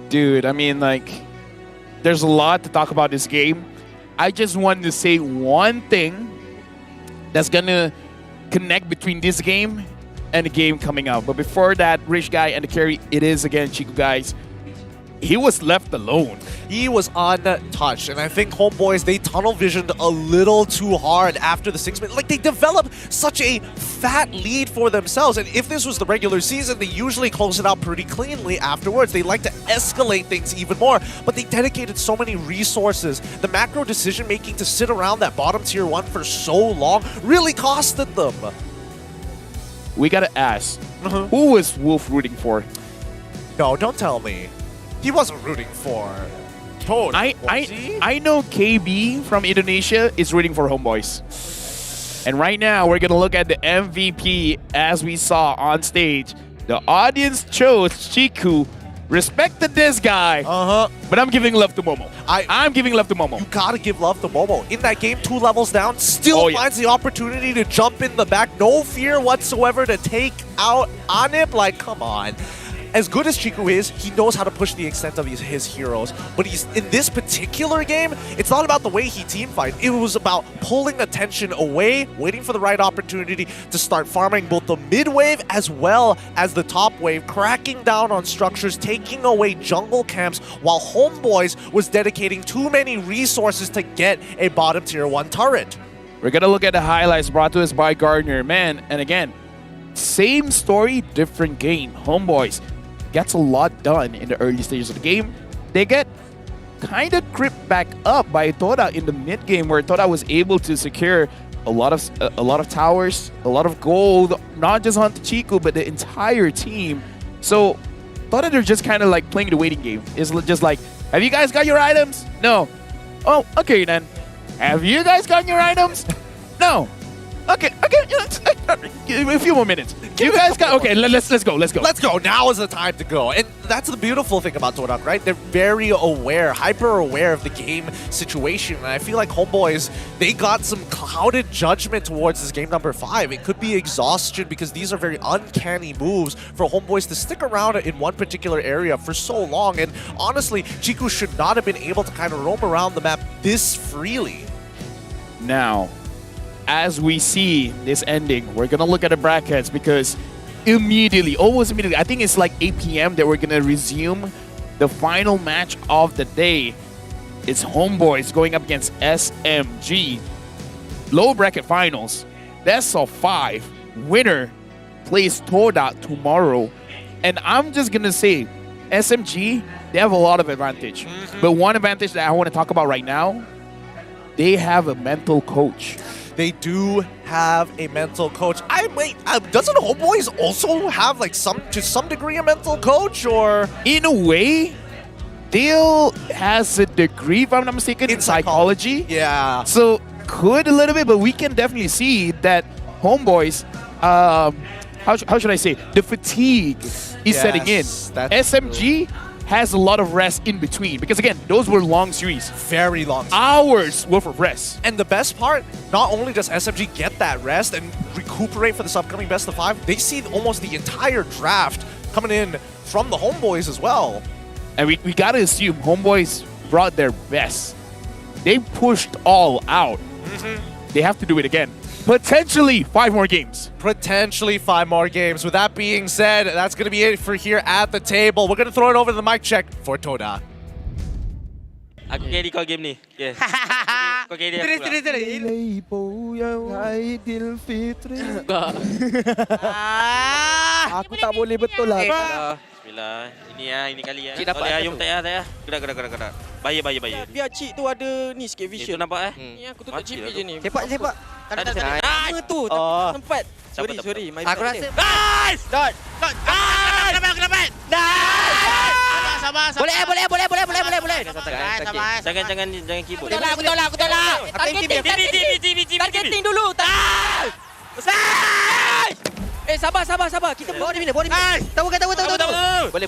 Dude, I mean, like, there's a lot to talk about this game. I just wanted to say one thing that's gonna connect between this game and the game coming out. But before that, Rich Guy and the carry, it is again Chiku, guys. He was left alone. He was untouched. And I think Homebois, they tunnel visioned a little too hard after the 6 minutes. Like, they developed such a fat lead for themselves. And if this was the regular season, they usually close it out pretty cleanly afterwards. They like to escalate things even more. But they dedicated so many resources. The macro decision-making to sit around that bottom tier 1 for so long really costed them. We gotta ask, who was Wolf rooting for? No, don't tell me. He wasn't rooting for Toad. I know KB from Indonesia is rooting for Homebois. And right now, we're going to look at the MVP as we saw on stage. The audience chose Chiku, respected this guy, but I'm giving love to Momo. I'm giving love to Momo. You gotta give love to Momo. In that game, 2 levels down, still finds the opportunity to jump in the back. No fear whatsoever to take out Anip. Like, come on. As good as Chiku is, he knows how to push the extent of his heroes. But he's in this particular game, it's not about the way he team fight. It was about pulling attention away, waiting for the right opportunity to start farming both the mid wave as well as the top wave, cracking down on structures, taking away jungle camps, while Homebois was dedicating too many resources to get a bottom tier 1 turret. We're gonna look at the highlights brought to us by Gardner, man. And again, same story, different game. Homebois gets a lot done in the early stages of the game. They get kind of crept back up by Todak in the mid game, where Todak was able to secure a lot of towers, a lot of gold, not just on Chiku but the entire team. So Todak, they're just kind of like playing the waiting game. It's just like, have you guys got your items? No. Oh, okay then. Have you guys got your items? No. Okay. A few more minutes. You guys got... Okay, let's go. Let's go. Now is the time to go. And that's the beautiful thing about Todak, right? They're very aware, hyper aware of the game situation. And I feel like Homebois, they got some clouded judgment towards this game number 5. It could be exhaustion because these are very uncanny moves for Homebois to stick around in one particular area for so long. And honestly, Chiku should not have been able to kind of roam around the map this freely. Now, as we see this ending, we're gonna look at the brackets because almost immediately, I think it's like 8 p.m. that we're gonna resume the final match of the day. It's Homebois going up against SMG. Low bracket finals, best of 5. Winner plays Todak tomorrow. And I'm just gonna say, SMG, they have a lot of advantage. But one advantage that I want to talk about right now, they have a mental coach. They do have a mental coach. Doesn't Homebois also have like to some degree a mental coach, or? In a way, Dale has a degree, if I'm not mistaken, in psychology. Yeah. So could a little bit, but we can definitely see that Homebois, how should I say, the fatigue is setting in. SMG has a lot of rest in between because again, those were long series. Very long series. Hours worth of rest. And the best part, not only does SMG get that rest and recuperate for this upcoming best of 5, they see almost the entire draft coming in from the Homebois as well. And we gotta assume Homebois brought their best. They pushed all out. They have to do it again. Potentially 5 more games. Potentially 5 more games. With that being said, that's going to be it for here at the table. We're going to throw it over to the mic check for Todak. Aku carry kau game ni. Okay. Kau carry aku Aku tak boleh betul lah. Bismillah. Ini kali ya. Cik dapat ayam tak ya. Gerak. Bayar. Biar Cik tu ada ni sikit vision. Itu nampak Ni aku tutup chip je ni. Sepak. Tak ada tu. Tempat. Sorry. Aku rasa. Nice! Dot. Aku dapat. Sabar. Boleh. Jangan keyboard. Aku tahu lah. Targeting dulu. Sabar. Kita bawa dia bawah dia. Tahu. Boleh.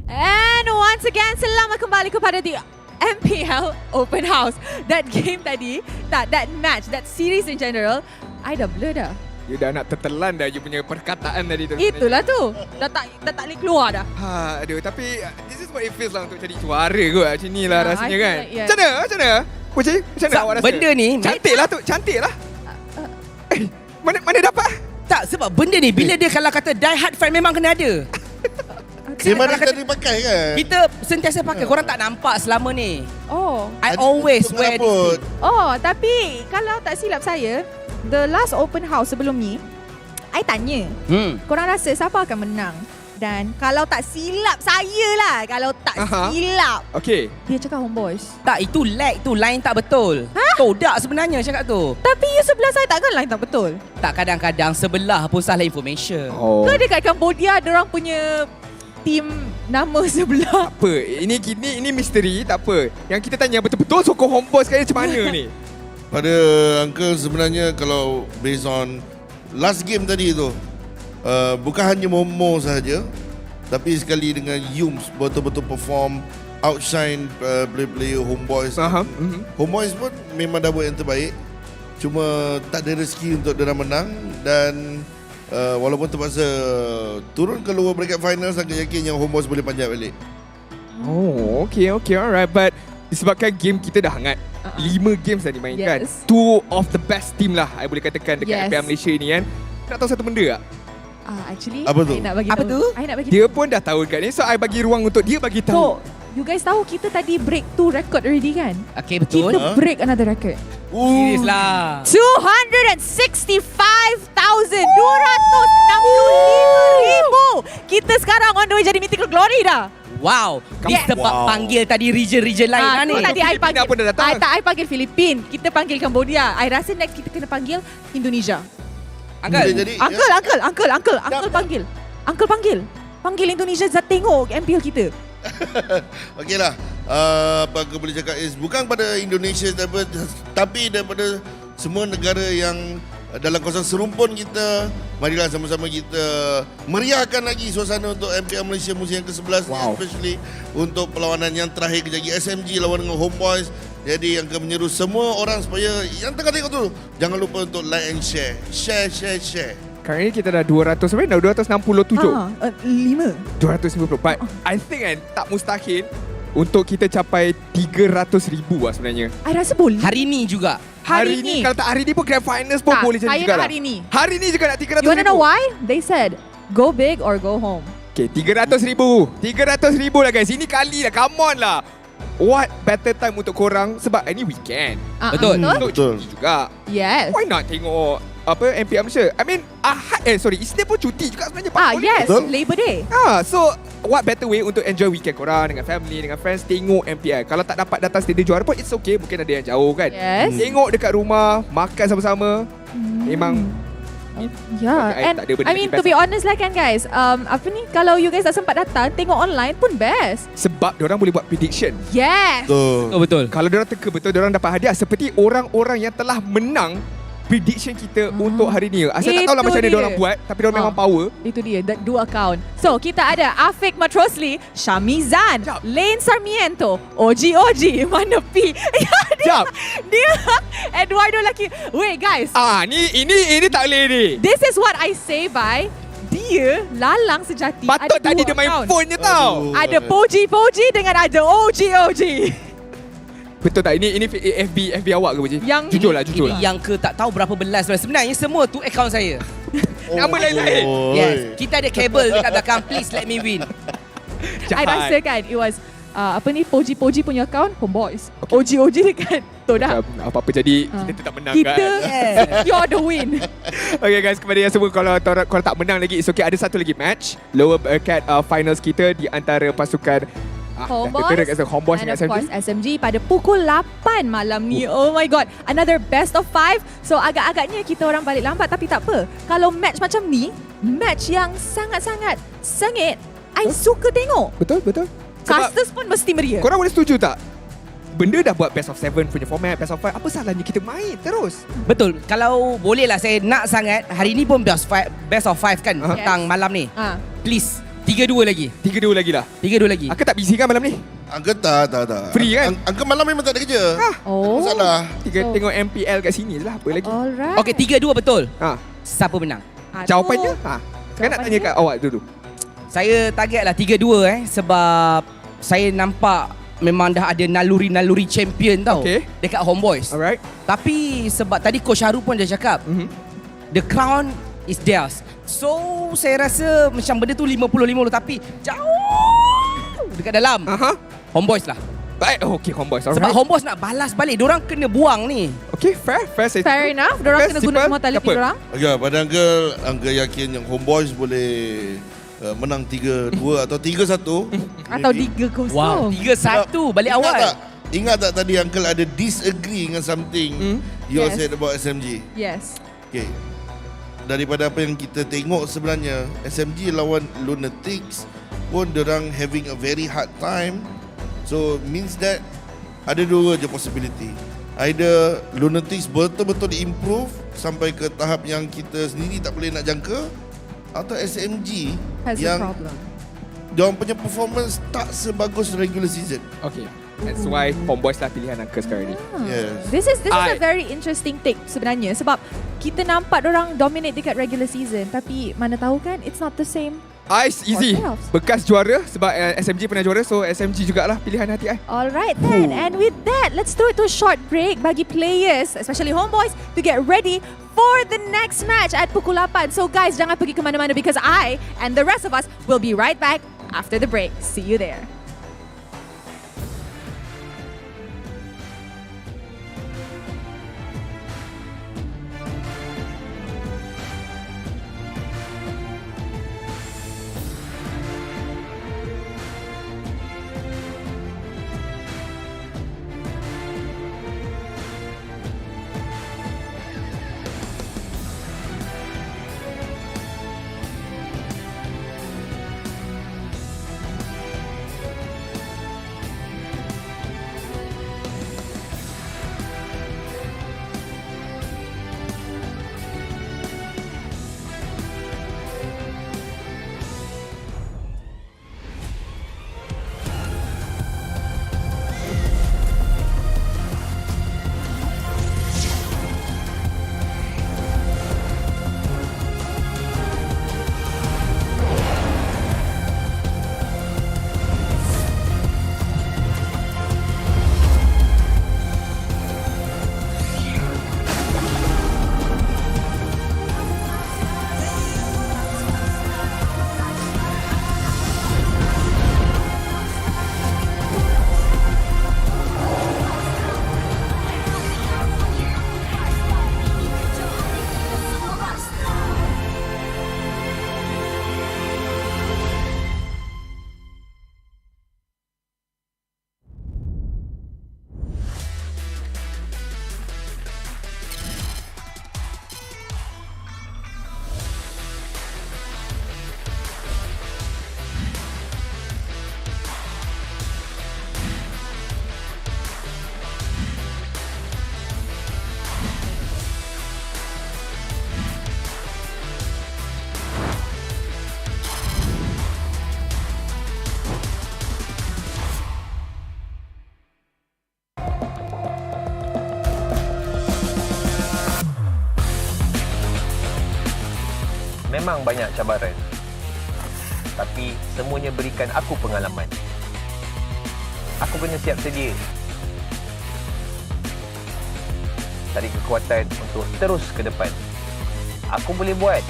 And once again, selamat kembali kepada the MPL Open House. That game tadi, that match, that series in general, I dah blur dah. You dah nak tertelan dah you punya perkataan tadi tu. Itulah tu. Dah tak boleh keluar dah. Aduh, tapi this is what it feels lah untuk jadi juara kot macam ni lah rasanya kan. Yeah. Macam mana? Puji, macam mana awak rasa? Benda ni Cantik lah. Mana dapat? Tak, sebab benda ni bila dia kalau kata die hard fan memang kena ada. Memang dah kena dipakai kan? Kita sentiasa pakai. Korang tak nampak selama ni. Oh. I always wear this. Oh, tapi kalau tak silap saya, the last open house sebelum ni, I tanya, korang rasa siapa akan menang? Dan kalau tak silap saya lah, kalau tak silap, okay, dia cakap Homebois. Tak, itu lag tu, line tak betul. Todak sebenarnya cakap tu. Tapi you sebelah saya takkan line tak betul? Tak, kadang-kadang sebelah pun salah information. Ke dekat Cambodia, diorang punya team nama sebelah. Apa? Ini misteri, tak apa. Yang kita tanya betul-betul sokong Homebois sekarang macam mana ni? Pada Uncle sebenarnya kalau based on last game tadi tu, bukan hanya Momo sahaja, tapi sekali dengan Yums betul-betul perform outshine player-player Homebois. Homebois pun memang dah buat yang terbaik. Cuma tak ada rezeki untuk dia menang dan walaupun terpaksa turun ke lower bracket final, saya yakin yang Homebois boleh panjat balik. Oh, okay, alright. But disebabkan game kita dah hangat, 5 games dah dimainkan. Yes. 2 of the best team lah, I boleh katakan dekat Yes. MPL Malaysia ni kan. Nak tahu satu benda tak? Actually, apa tu? I nak bagi Apa tahu. tu? I nak bagi Dia tahu. pun dah tahu kat ni, so I bagi ruang untuk dia bagi tahu. So, you guys tahu kita tadi break 2 record already kan? Okay, betul. Kita break another record. Serius lah. 265,265,000. Kita sekarang on the way jadi Mythical Glory dah. Wow. Kita panggil tadi region-region lain lah ni. Tadi I panggil. pun dah datang. I panggil Filipin. Kita panggil Cambodia. I rasa next kita kena panggil Indonesia. Boleh jadi, Uncle panggil. Uncle panggil. Panggil Indonesia Zat tengok MPL kita. Okey lah, apa aku boleh cakap is bukan pada Indonesia tapi daripada semua negara yang dalam kawasan serumpun kita. Marilah sama-sama kita meriahkan lagi suasana untuk MPL Malaysia musim yang ke-11, especially untuk perlawanan yang terakhir kejagi SMG lawan dengan Homebois. Jadi yang akan menyeru semua orang supaya yang tengah tengok tu jangan lupa untuk like and share. Share. Sekarang ni kita dah 200 sampai dah 267. 5. 250. But I think kan tak mustahil untuk kita capai 300,000 lah sebenarnya. I rasa boleh. Hari ni juga. Hari ni kalau tak hari ni pun grand finals pun Tak, boleh jadi saya juga nak lah. hari ni. Hari ni juga nak 300,000. You wanna know why? They said, go big or go home. Okay, 300,000. 300,000 lah guys. Ini kali lah. Come on lah. What better time untuk korang sebab ini weekend. Betul. Untuk cuti juga. Yes. Why not tengok apa MPL Malaysia? I mean, Isnin pun cuti juga sebenarnya. Yes, betul? Labor Day. So what better way untuk enjoy weekend korang dengan family, dengan friends, tengok MPL. Kalau tak dapat datang stadium juara pun it's okay, mungkin ada yang jauh kan. Yes. Tengok dekat rumah, makan sama-sama. Memang Yeah, and I mean to be honest lah kan guys, apa ni, kalau you guys tak sempat datang, tengok online pun best. sebab diorang boleh buat prediction. Yes. Betul. Kalau diorang teka betul, diorang dapat hadiah seperti orang-orang yang telah menang prediction kita untuk hari ni. Saya tak tahu lah macam mana diorang buat, tapi diorang memang power. Itu dia, that 2 account. So, kita ada Afiq Matrosli, Shamizan, Lane Sarmiento, OG, mana P? dia Eduardo Laki. Wait guys. Ini tak boleh ni. This is what I say by dia lalang sejati. Patut ada tadi 2 dia main account. phone je tau. Ada Poji dengan ada OG. Betul tak? Ini FB awak ke Puji? Jujur lah. Ini yang ke tak tahu berapa belas. Sebenarnya semua tu akaun saya. Nama lain-lain. Yes. Kita ada kabel dekat belakang. Please let me win. I rasa kan it was Poji punya account Homebois. OG dekat Todak. Apa-apa jadi kita tetap menang Kita kan. you're the win. Okay guys, kepada yang semua kalau tak menang lagi, it's okay. Ada satu lagi match lower bracket finals kita di antara pasukan Homebois and of course SMG pada pukul 8 malam ni. Oh my god, another best of 5. So agak-agaknya kita orang balik lambat, tapi tak apa. Kalau match macam ni, match yang sangat-sangat sengit, I suka tengok. Betul. Casters pun mesti meriah. Korang boleh setuju tak? benda dah buat best of 7 punya format, best of 5, apa salahnya kita main terus? Betul. Kalau boleh lah, saya nak sangat hari ni pun best of 5 kan petang malam ni. Please 3-2 lagi. 3-2 lagi lah. 3-2 lagi. Angka tak busy kan malam ni? Angka tak. Free kan? Angka malam memang tak ada kerja. Oh. Masalah. Tengok MPL kat sini je lah, apa lagi? Alright. Okey, 3-2 betul. Siapa menang? Jawapannya? Saya nak tanya kat awak dulu. Saya target lah 3-2 sebab saya nampak memang dah ada naluri-naluri champion tau dekat Homebois. Alright. Tapi sebab tadi Coach Haru pun dah cakap, the crown is theirs. So saya rasa macam benda tu 50-50 tapi jauh dekat dalam. Homebois lah. Baik, okay, Homebois. Sebab Homebois nak balas balik, diorang kena buang ni. Okay, fair. Fair enough. Diorang kena guna mortality diorang. Okay, pada Angga yakin yang Homebois boleh menang 3-2 atau 3-1 atau 3-0. Wow, 3-1 balik awal. Ingat tak tadi Uncle ada disagree dengan something you said about SMG? Yes. Okay. Daripada apa yang kita tengok sebenarnya, SMG lawan Lunatix pun dorang having a very hard time. So means that ada dua je possibility. Either Lunatix betul-betul improve sampai ke tahap yang kita sendiri tak boleh nak jangka, atau SMG has yang a problem. Diorang punya performance tak sebagus regular season. Okay. That's why Homebois lah pilihan Angka sekarang ni. Yes. This is a very interesting take sebenarnya sebab kita nampak orang dominate dekat regular season tapi mana tahu kan it's not the same. Ice easy. Bekas juara sebab SMG pernah juara, so SMG jugalah pilihan hati I. Alright then, and with that, let's throw it to a short break bagi players, especially Homebois, to get ready for the next match at pukul 8. So guys, jangan pergi ke mana-mana because I and the rest of us will be right back after the break. See you there. Memang banyak cabaran, tapi semuanya berikan aku pengalaman. Aku kena siap sedia, cari kekuatan untuk terus ke depan. Aku boleh buat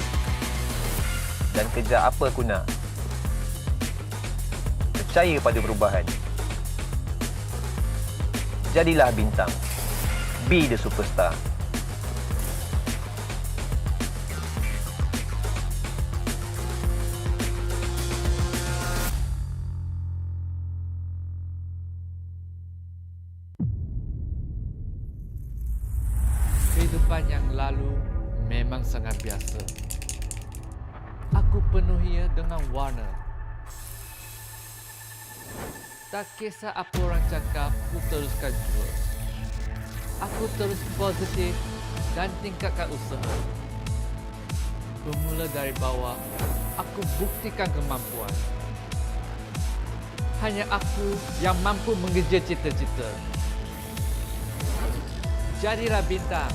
dan kejar apa aku nak. Percaya pada perubahan. Jadilah bintang. Be the superstar. Kehidupan yang lalu memang sangat biasa. Aku penuhinya dengan warna. Tak kisah apa orang cakap, aku teruskan jua. Aku terus positif dan tingkatkan usaha. Bermula dari bawah, aku buktikan kemampuan. Hanya aku yang mampu mengejar cita-cita. Jadilah bintang.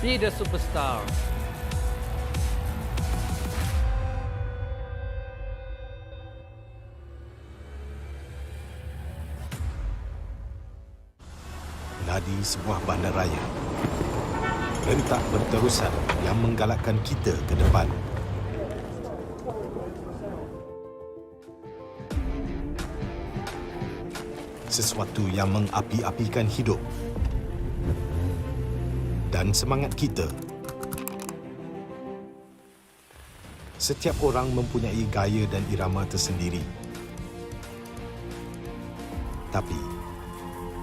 Be the superstar. Nadi sebuah bandaraya. Rentak berterusan yang menggalakkan kita ke depan. Sesuatu yang mengapi-apikan hidup dan semangat kita. Setiap orang mempunyai gaya dan irama tersendiri. Tapi,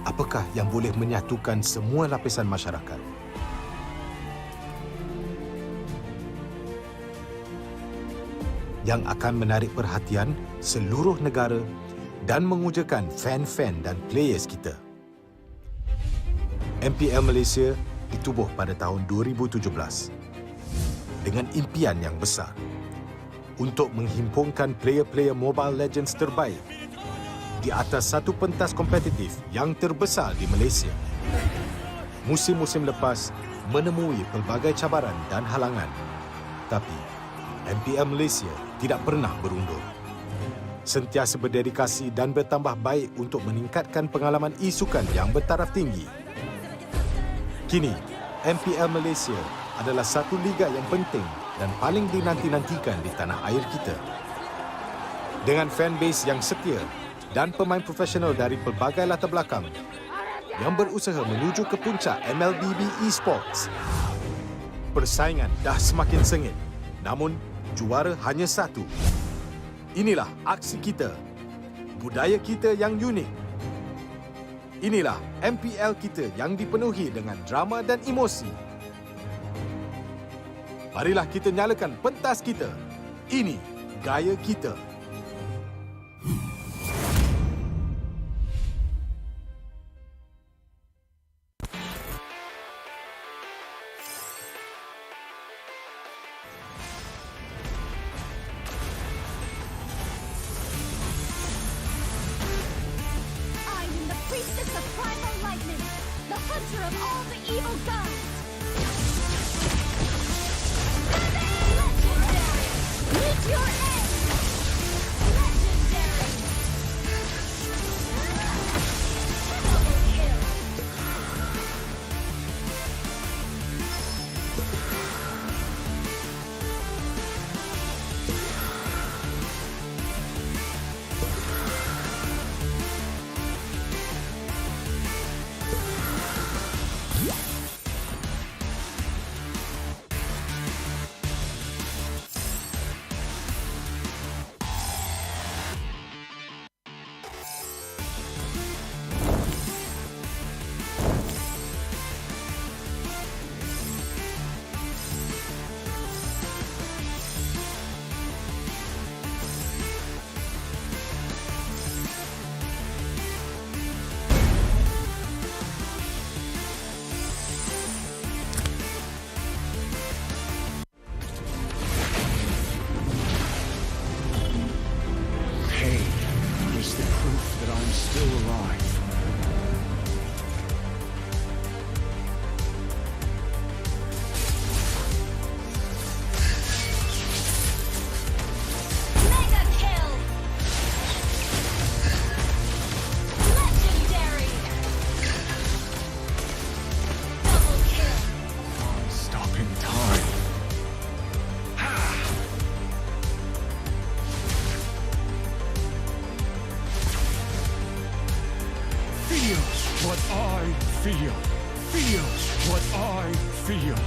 apakah yang boleh menyatukan semua lapisan masyarakat? Yang akan menarik perhatian seluruh negara dan mengujakan fan-fan dan players kita. MPL Malaysia ditubuh pada tahun 2017 dengan impian yang besar untuk menghimpunkan player-player Mobile Legends terbaik di atas satu pentas kompetitif yang terbesar di Malaysia. Musim-musim lepas menemui pelbagai cabaran dan halangan, tapi MPL Malaysia tidak pernah berundur. Sentiasa berdedikasi dan bertambah baik untuk meningkatkan pengalaman e-sukan yang bertaraf tinggi. Kini, MPL Malaysia adalah satu liga yang penting dan paling dinanti-nantikan di tanah air kita. Dengan fanbase yang setia dan pemain profesional dari pelbagai latar belakang yang berusaha menuju ke puncak MLBB Esports. Persaingan dah semakin sengit, namun juara hanya satu. Inilah aksi kita, budaya kita yang unik. Inilah MPL kita yang dipenuhi dengan drama dan emosi. Marilah kita nyalakan pentas kita. Ini gaya kita. Feel what I feel.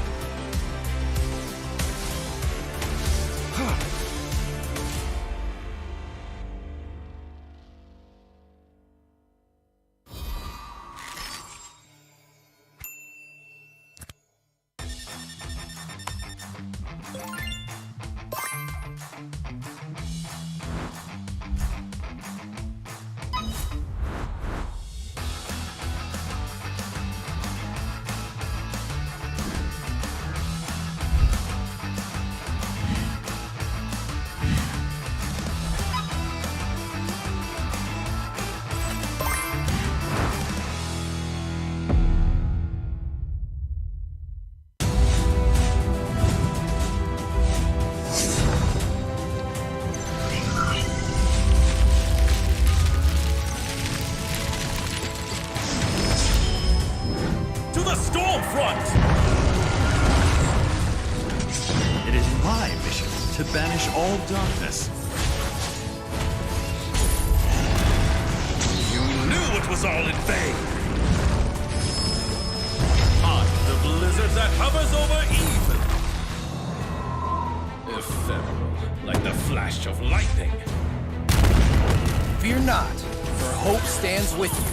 darkness. You knew it was all in vain. I'm the blizzard that hovers over evil. Ephemeral, like the flash of lightning. Fear not, for hope stands with you.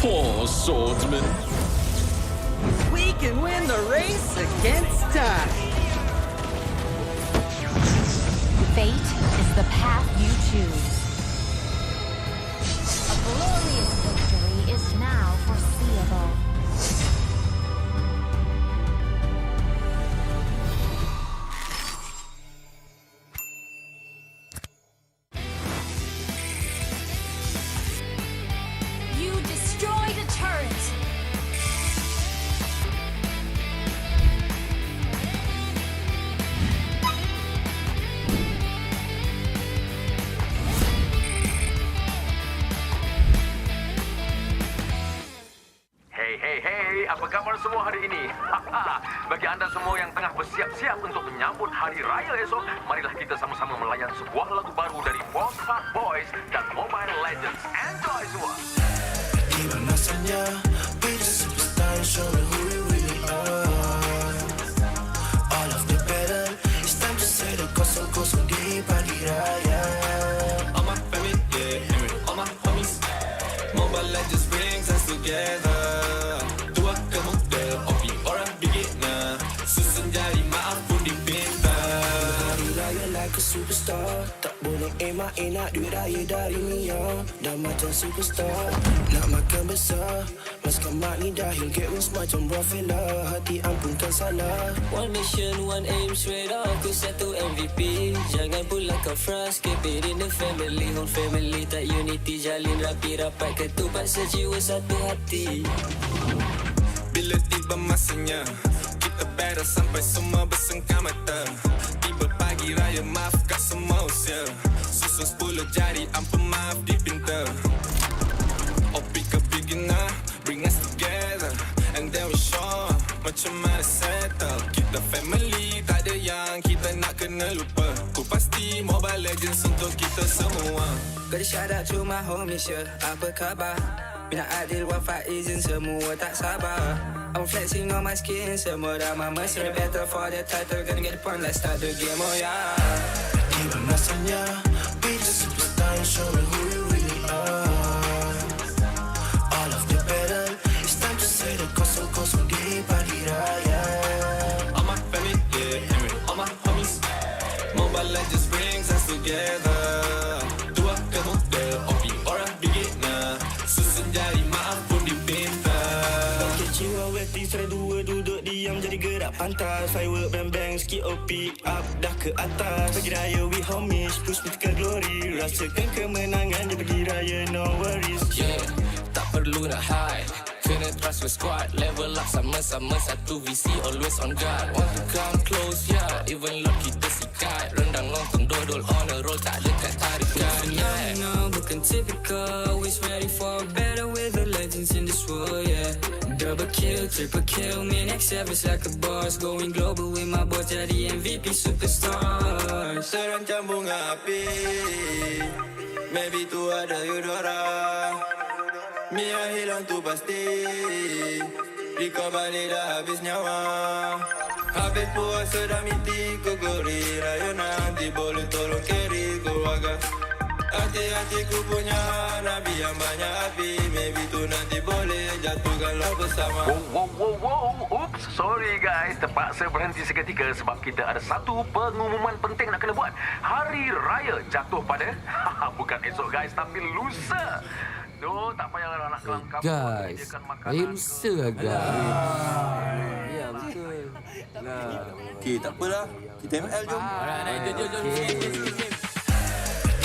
Poor swordsman. We can win the race against time. Fate is the path you choose. A glorious victory is now foreseeable. You destroyed a turret. Hey, apa khabar semua hari ini? Bagi anda semua yang tengah bersiap-siap untuk menyambut Hari Raya esok, marilah kita sama-sama melayan sebuah lagu baru dari Homebois dan Mobile Legends. Enjoy semua! Di mana saja, be the superstar and show me who you really are. All of the better, it's time to say the kosong-kosong di pagi raya. All my family, yeah, all my homies. Mobile Legends brings us together. Tua ke muda, opi orang beginner. Susun jari, maaf pun dipinta. Hari raya like a superstar. Tak boleh emak nak duit raya dari Mia. Dah macam superstar, nak makan besar. Maskan mak ni dahil get wins macam buah fella. Hati ampunkan salah. One mission, one aim, straight up. Ku satu MVP. Jangan pula kau frust. Keep it in the family. Whole family tak unity. Jalin rapi rapat. Ketupat sejiwa satu hati. Bila tiba masanya, kita battle sampai semua bersengkam mata. Tiba pagi raya, maafkan semua usia. Susun 10 jari, ampun maaf dipinta. Opi ke beginner, bring us together. And then we show macam mana settle. Kita family, tak ada yang kita nak kena lupa. Ku pasti Mobile Legends untuk kita semua. Gotta shout out to my homies, yeah. Apa khabar? Bina Adil, Wafat, izin semua tak sabar. I'm flexing on my skin, semua dah mamas. In the battle for the title, gonna get the point, let's start the game, oh yeah. Di mana saja, be the superstar and show me who you really are. All of the better, it's time to say the kosong-kosong di pagi raya. All my family, yeah, all my homies. Mobile Legends brings us together. Tua ke muda, opi orang beginner. Susun jari, maaf pun dipinta. Jiwa weti serai dua duduk diam jadi gerak pantas. Firework bang-bang sikit OP up dah ke atas. Pagi raya we homies push me ke glory. Rasakan kemenangan di pagi raya no worries. Yeah, tak perlu nak hide. Kena trust with squad. Level up sama-sama satu visi always on guard. Want to come close, yeah. Even Lord kita sikat. Rendang lontong dodol on a roll. Tak dekat tarikan, yeah. No, bukan typical. Always ready for better with the legends in this world, yeah. Double kill, triple kill. Me next service like a boss. Going global with my boys. Jadi MVP superstars. Terancam bunga api. Maybe tu ada Eudora. Mia hilang tu pasti. Riko balik dah habis nyawa. Habis puasa dah miti kegori. Raya nanti boleh tolong carry keluarga. Hati-hati ku punya Nabi yang banyak api. Maybe tu nanti boleh jatuhkanlah bersama. Wow. Oops, sorry guys. Terpaksa berhenti seketika sebab kita ada satu pengumuman penting nak kena buat. Hari Raya jatuh pada bukan esok guys, tapi lusa. Duh, tak payah nak kelangkap. Guys, air lusa lah guys. Ya, betul. Okay, tak apalah. Kita ML jom. Jom.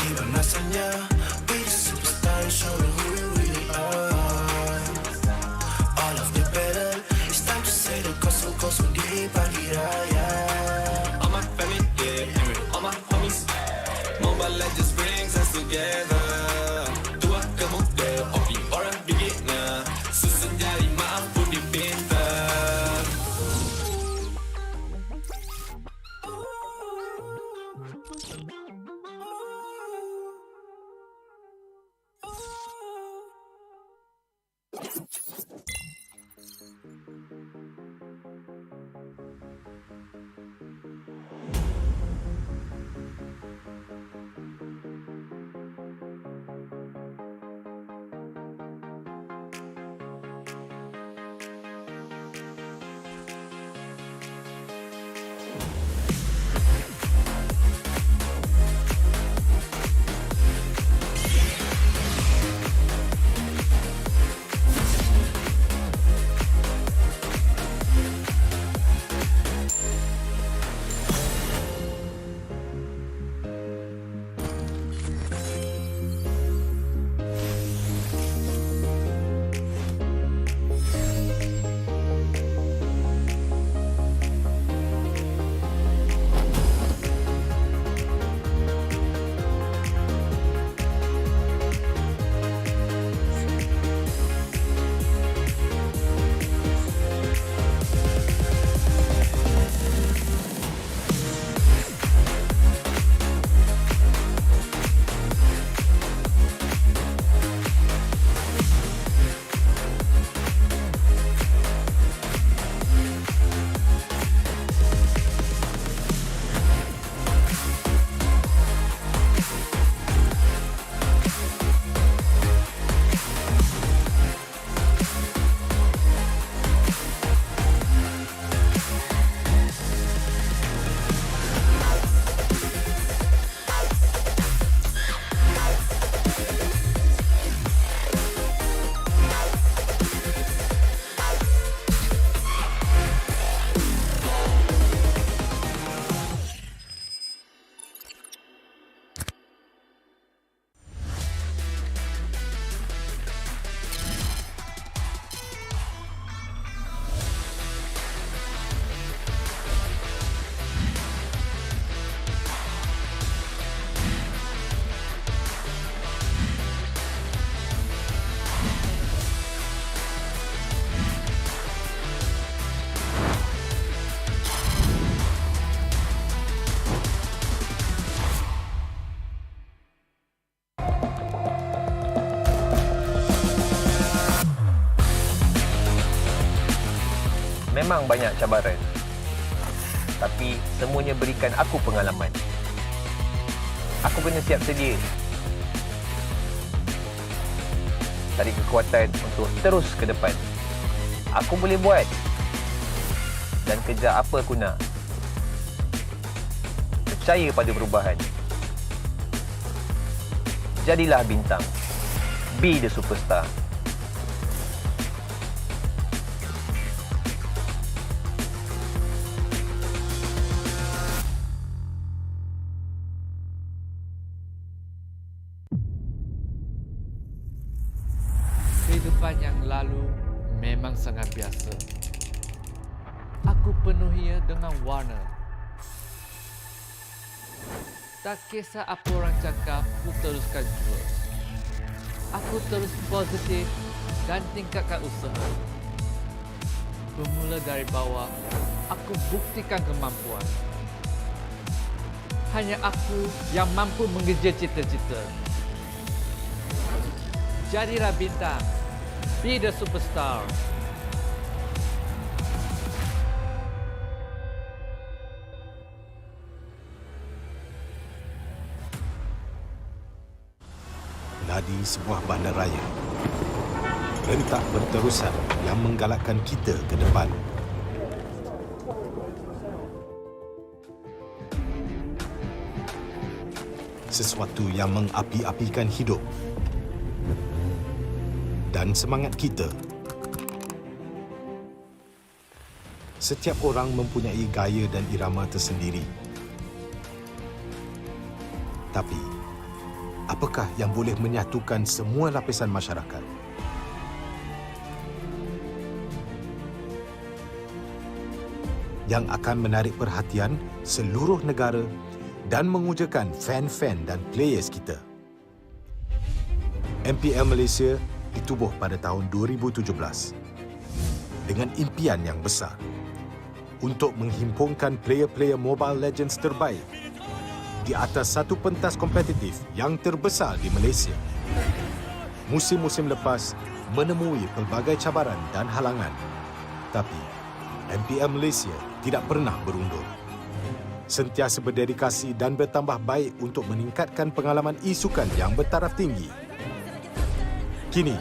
Di mana saja, be the superstar and show me who you really are. All of the better, it's time to say the kosong-kosong di pagi raya. All my family, yeah, all my homies. Mobile Legends brings us together. Tua ke muda, opi orang beginner. Susun jari, maaf pun dipinta. Memang banyak cabaran, tapi semuanya berikan aku pengalaman. Aku kena siap sedia, tarik kekuatan untuk terus ke depan. Aku boleh buat dan kejar apa aku nak. Percaya pada perubahan. Jadilah bintang. Be the superstar. Kehidupan yang lalu memang sangat biasa. Aku penuhinya dengan warna. Tak kisah apa orang cakap, aku teruskan jua. Aku terus positif dan tingkatkan usaha. Bermula dari bawah, aku buktikan kemampuan. Hanya aku yang mampu mengejar cita-cita. Jadilah bintang. Be the superstar. Meladi sebuah bandaraya. Rentak berterusan yang menggalakkan kita ke depan. Sesuatu yang mengapi-apikan hidup dan semangat kita. Setiap orang mempunyai gaya dan irama tersendiri. Tapi, apakah yang boleh menyatukan semua lapisan masyarakat? Yang akan menarik perhatian seluruh negara dan mengujakan fan-fan dan players kita. MPL Malaysia ditubuh pada tahun 2017 dengan impian yang besar untuk menghimpunkan player-player Mobile Legends terbaik di atas satu pentas kompetitif yang terbesar di Malaysia. Musim-musim lepas menemui pelbagai cabaran dan halangan, tapi MPL Malaysia tidak pernah berundur. Sentiasa berdedikasi dan bertambah baik untuk meningkatkan pengalaman e-sukan yang bertaraf tinggi. Kini,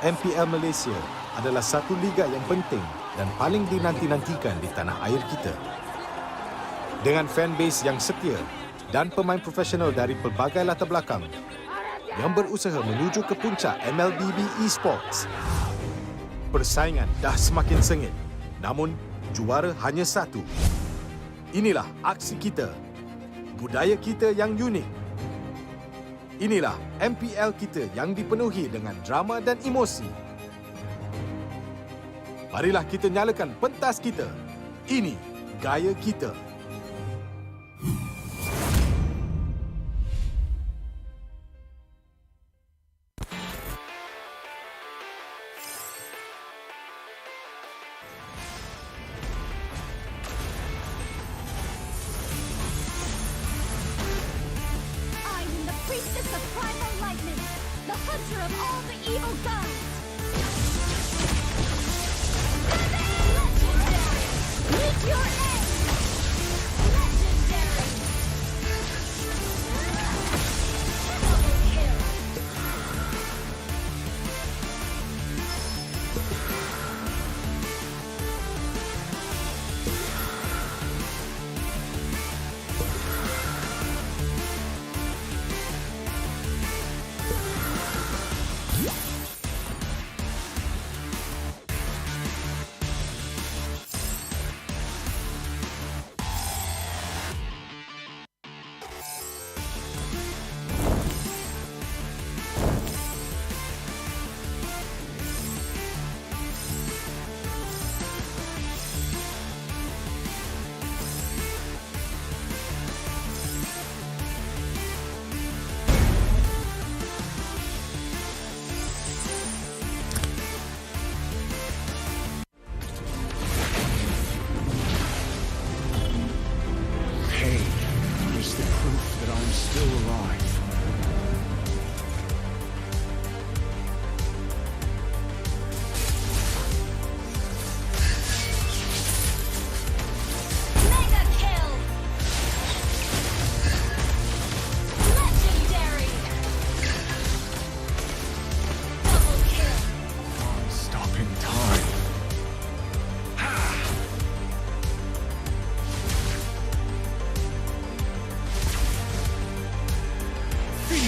MPL Malaysia adalah satu liga yang penting dan paling dinanti-nantikan di tanah air kita. Dengan fanbase yang setia dan pemain profesional dari pelbagai latar belakang yang berusaha menuju ke puncak MLBB Esports. Persaingan dah semakin sengit, namun juara hanya satu. Inilah aksi kita, budaya kita yang unik. Inilah MPL kita yang dipenuhi dengan drama dan emosi. Marilah kita nyalakan pentas kita. Ini gaya kita.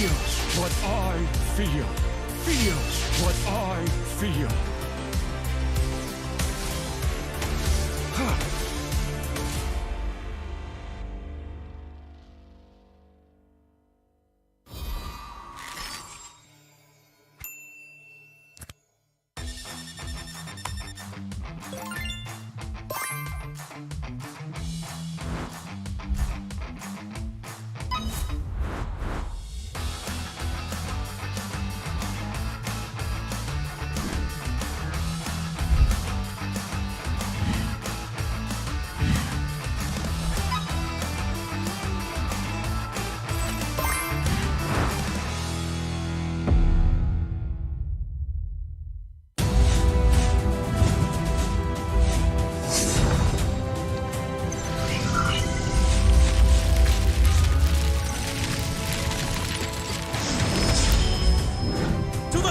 feels what I feel. Feels what I feel. Huh.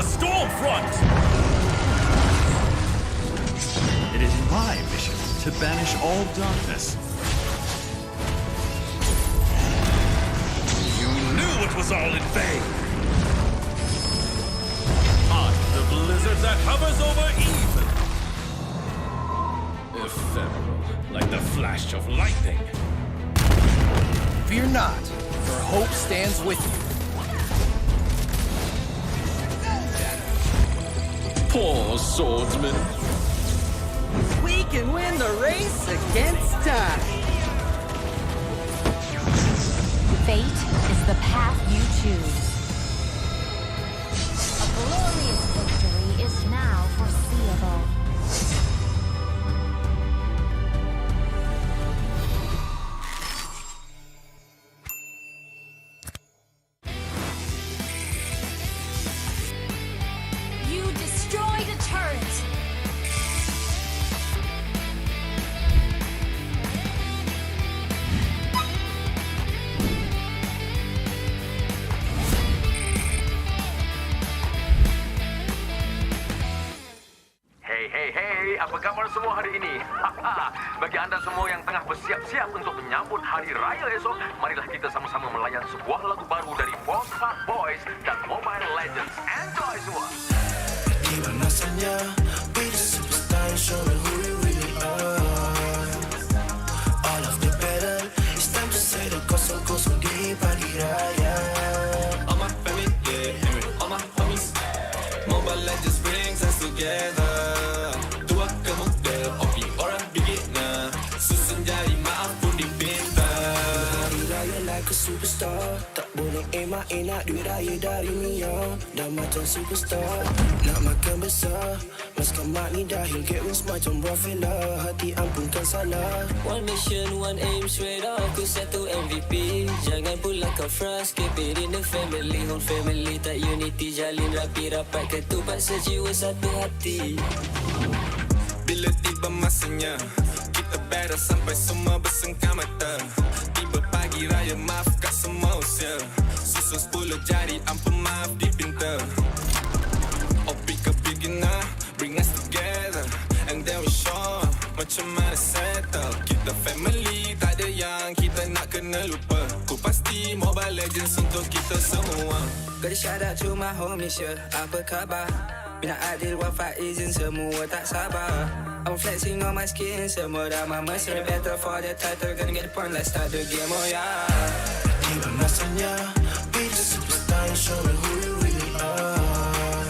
Stormfront! It is my mission to banish all darkness. You knew it was all in vain! I'm the blizzard that hovers over evil. Ephemeral, like the flash of lightning. Fear not, for hope stands with you. Poor swordsman. We can win the race against time. Fate is the path you choose. A glorious victory is now foreseeable. Apa khabar semua hari ini? Bagi anda semua yang tengah bersiap-siap untuk menyambut Hari Raya esok, marilah kita sama-sama melayan sebuah lagu baru dari Homebois dan Mobile Legends. Enjoy semua! Di mana saja, be the superstar and show me who we really are. All of the battle, it's time to say the kosong-kosong di pagi raya. All my family, yeah, all my homies. Mobile Legends brings us together. Superstar, tak boleh emak nak duit raya dari Mia. Dah macam superstar, nak makan besar. Maskan mak ni dahil get wins macam buah fella. Hati ampunkan salah. One mission, one aim, straight up ku satu MVP. Jangan pula kau frust, keep it in the family. Whole family tak unity, jalin rapi rapat, ketupat sejiwa satu hati. Bila tiba masanya, kita battle sampai semua bersengkam mata. Pagi raya maafkan semua usia. Susun 10 jari ampun maaf dipinta. Oh pick a beginner, bring us together, and then we show macam mana settle. Kita family, tak ada yang kita nak kena lupa. Ku pasti Mobile Legends untuk kita semua. Gotta shout out to my homies, yeah. Apa khabar? Bina Adil, Wafat, izin semua tak sabar. I'm flexing on my skin, semua dah mama. So the battle for the title, gonna get the point, let's start the game, oh yeah. Di mana saja, be the superstar and show me who we really are.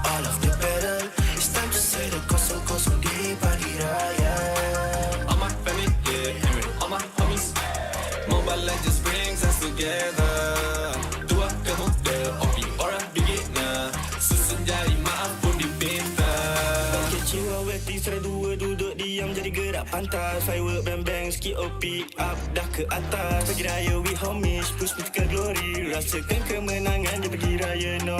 All of the battle, it's time to say the kosong-kosong di pagi raya. All my family, yeah, all my homies. Mobile Legends brings us together. Dua kemuda, OP orang beginner. Susun jari maaf pun dipinta. Jiwa weti serai dua duduk diam jadi gerak pantas. Firework bang-bang skip OP up dah ke atas. Pagi raya we homies push me ke glory. Rasakan kemenangan je pagi raya no.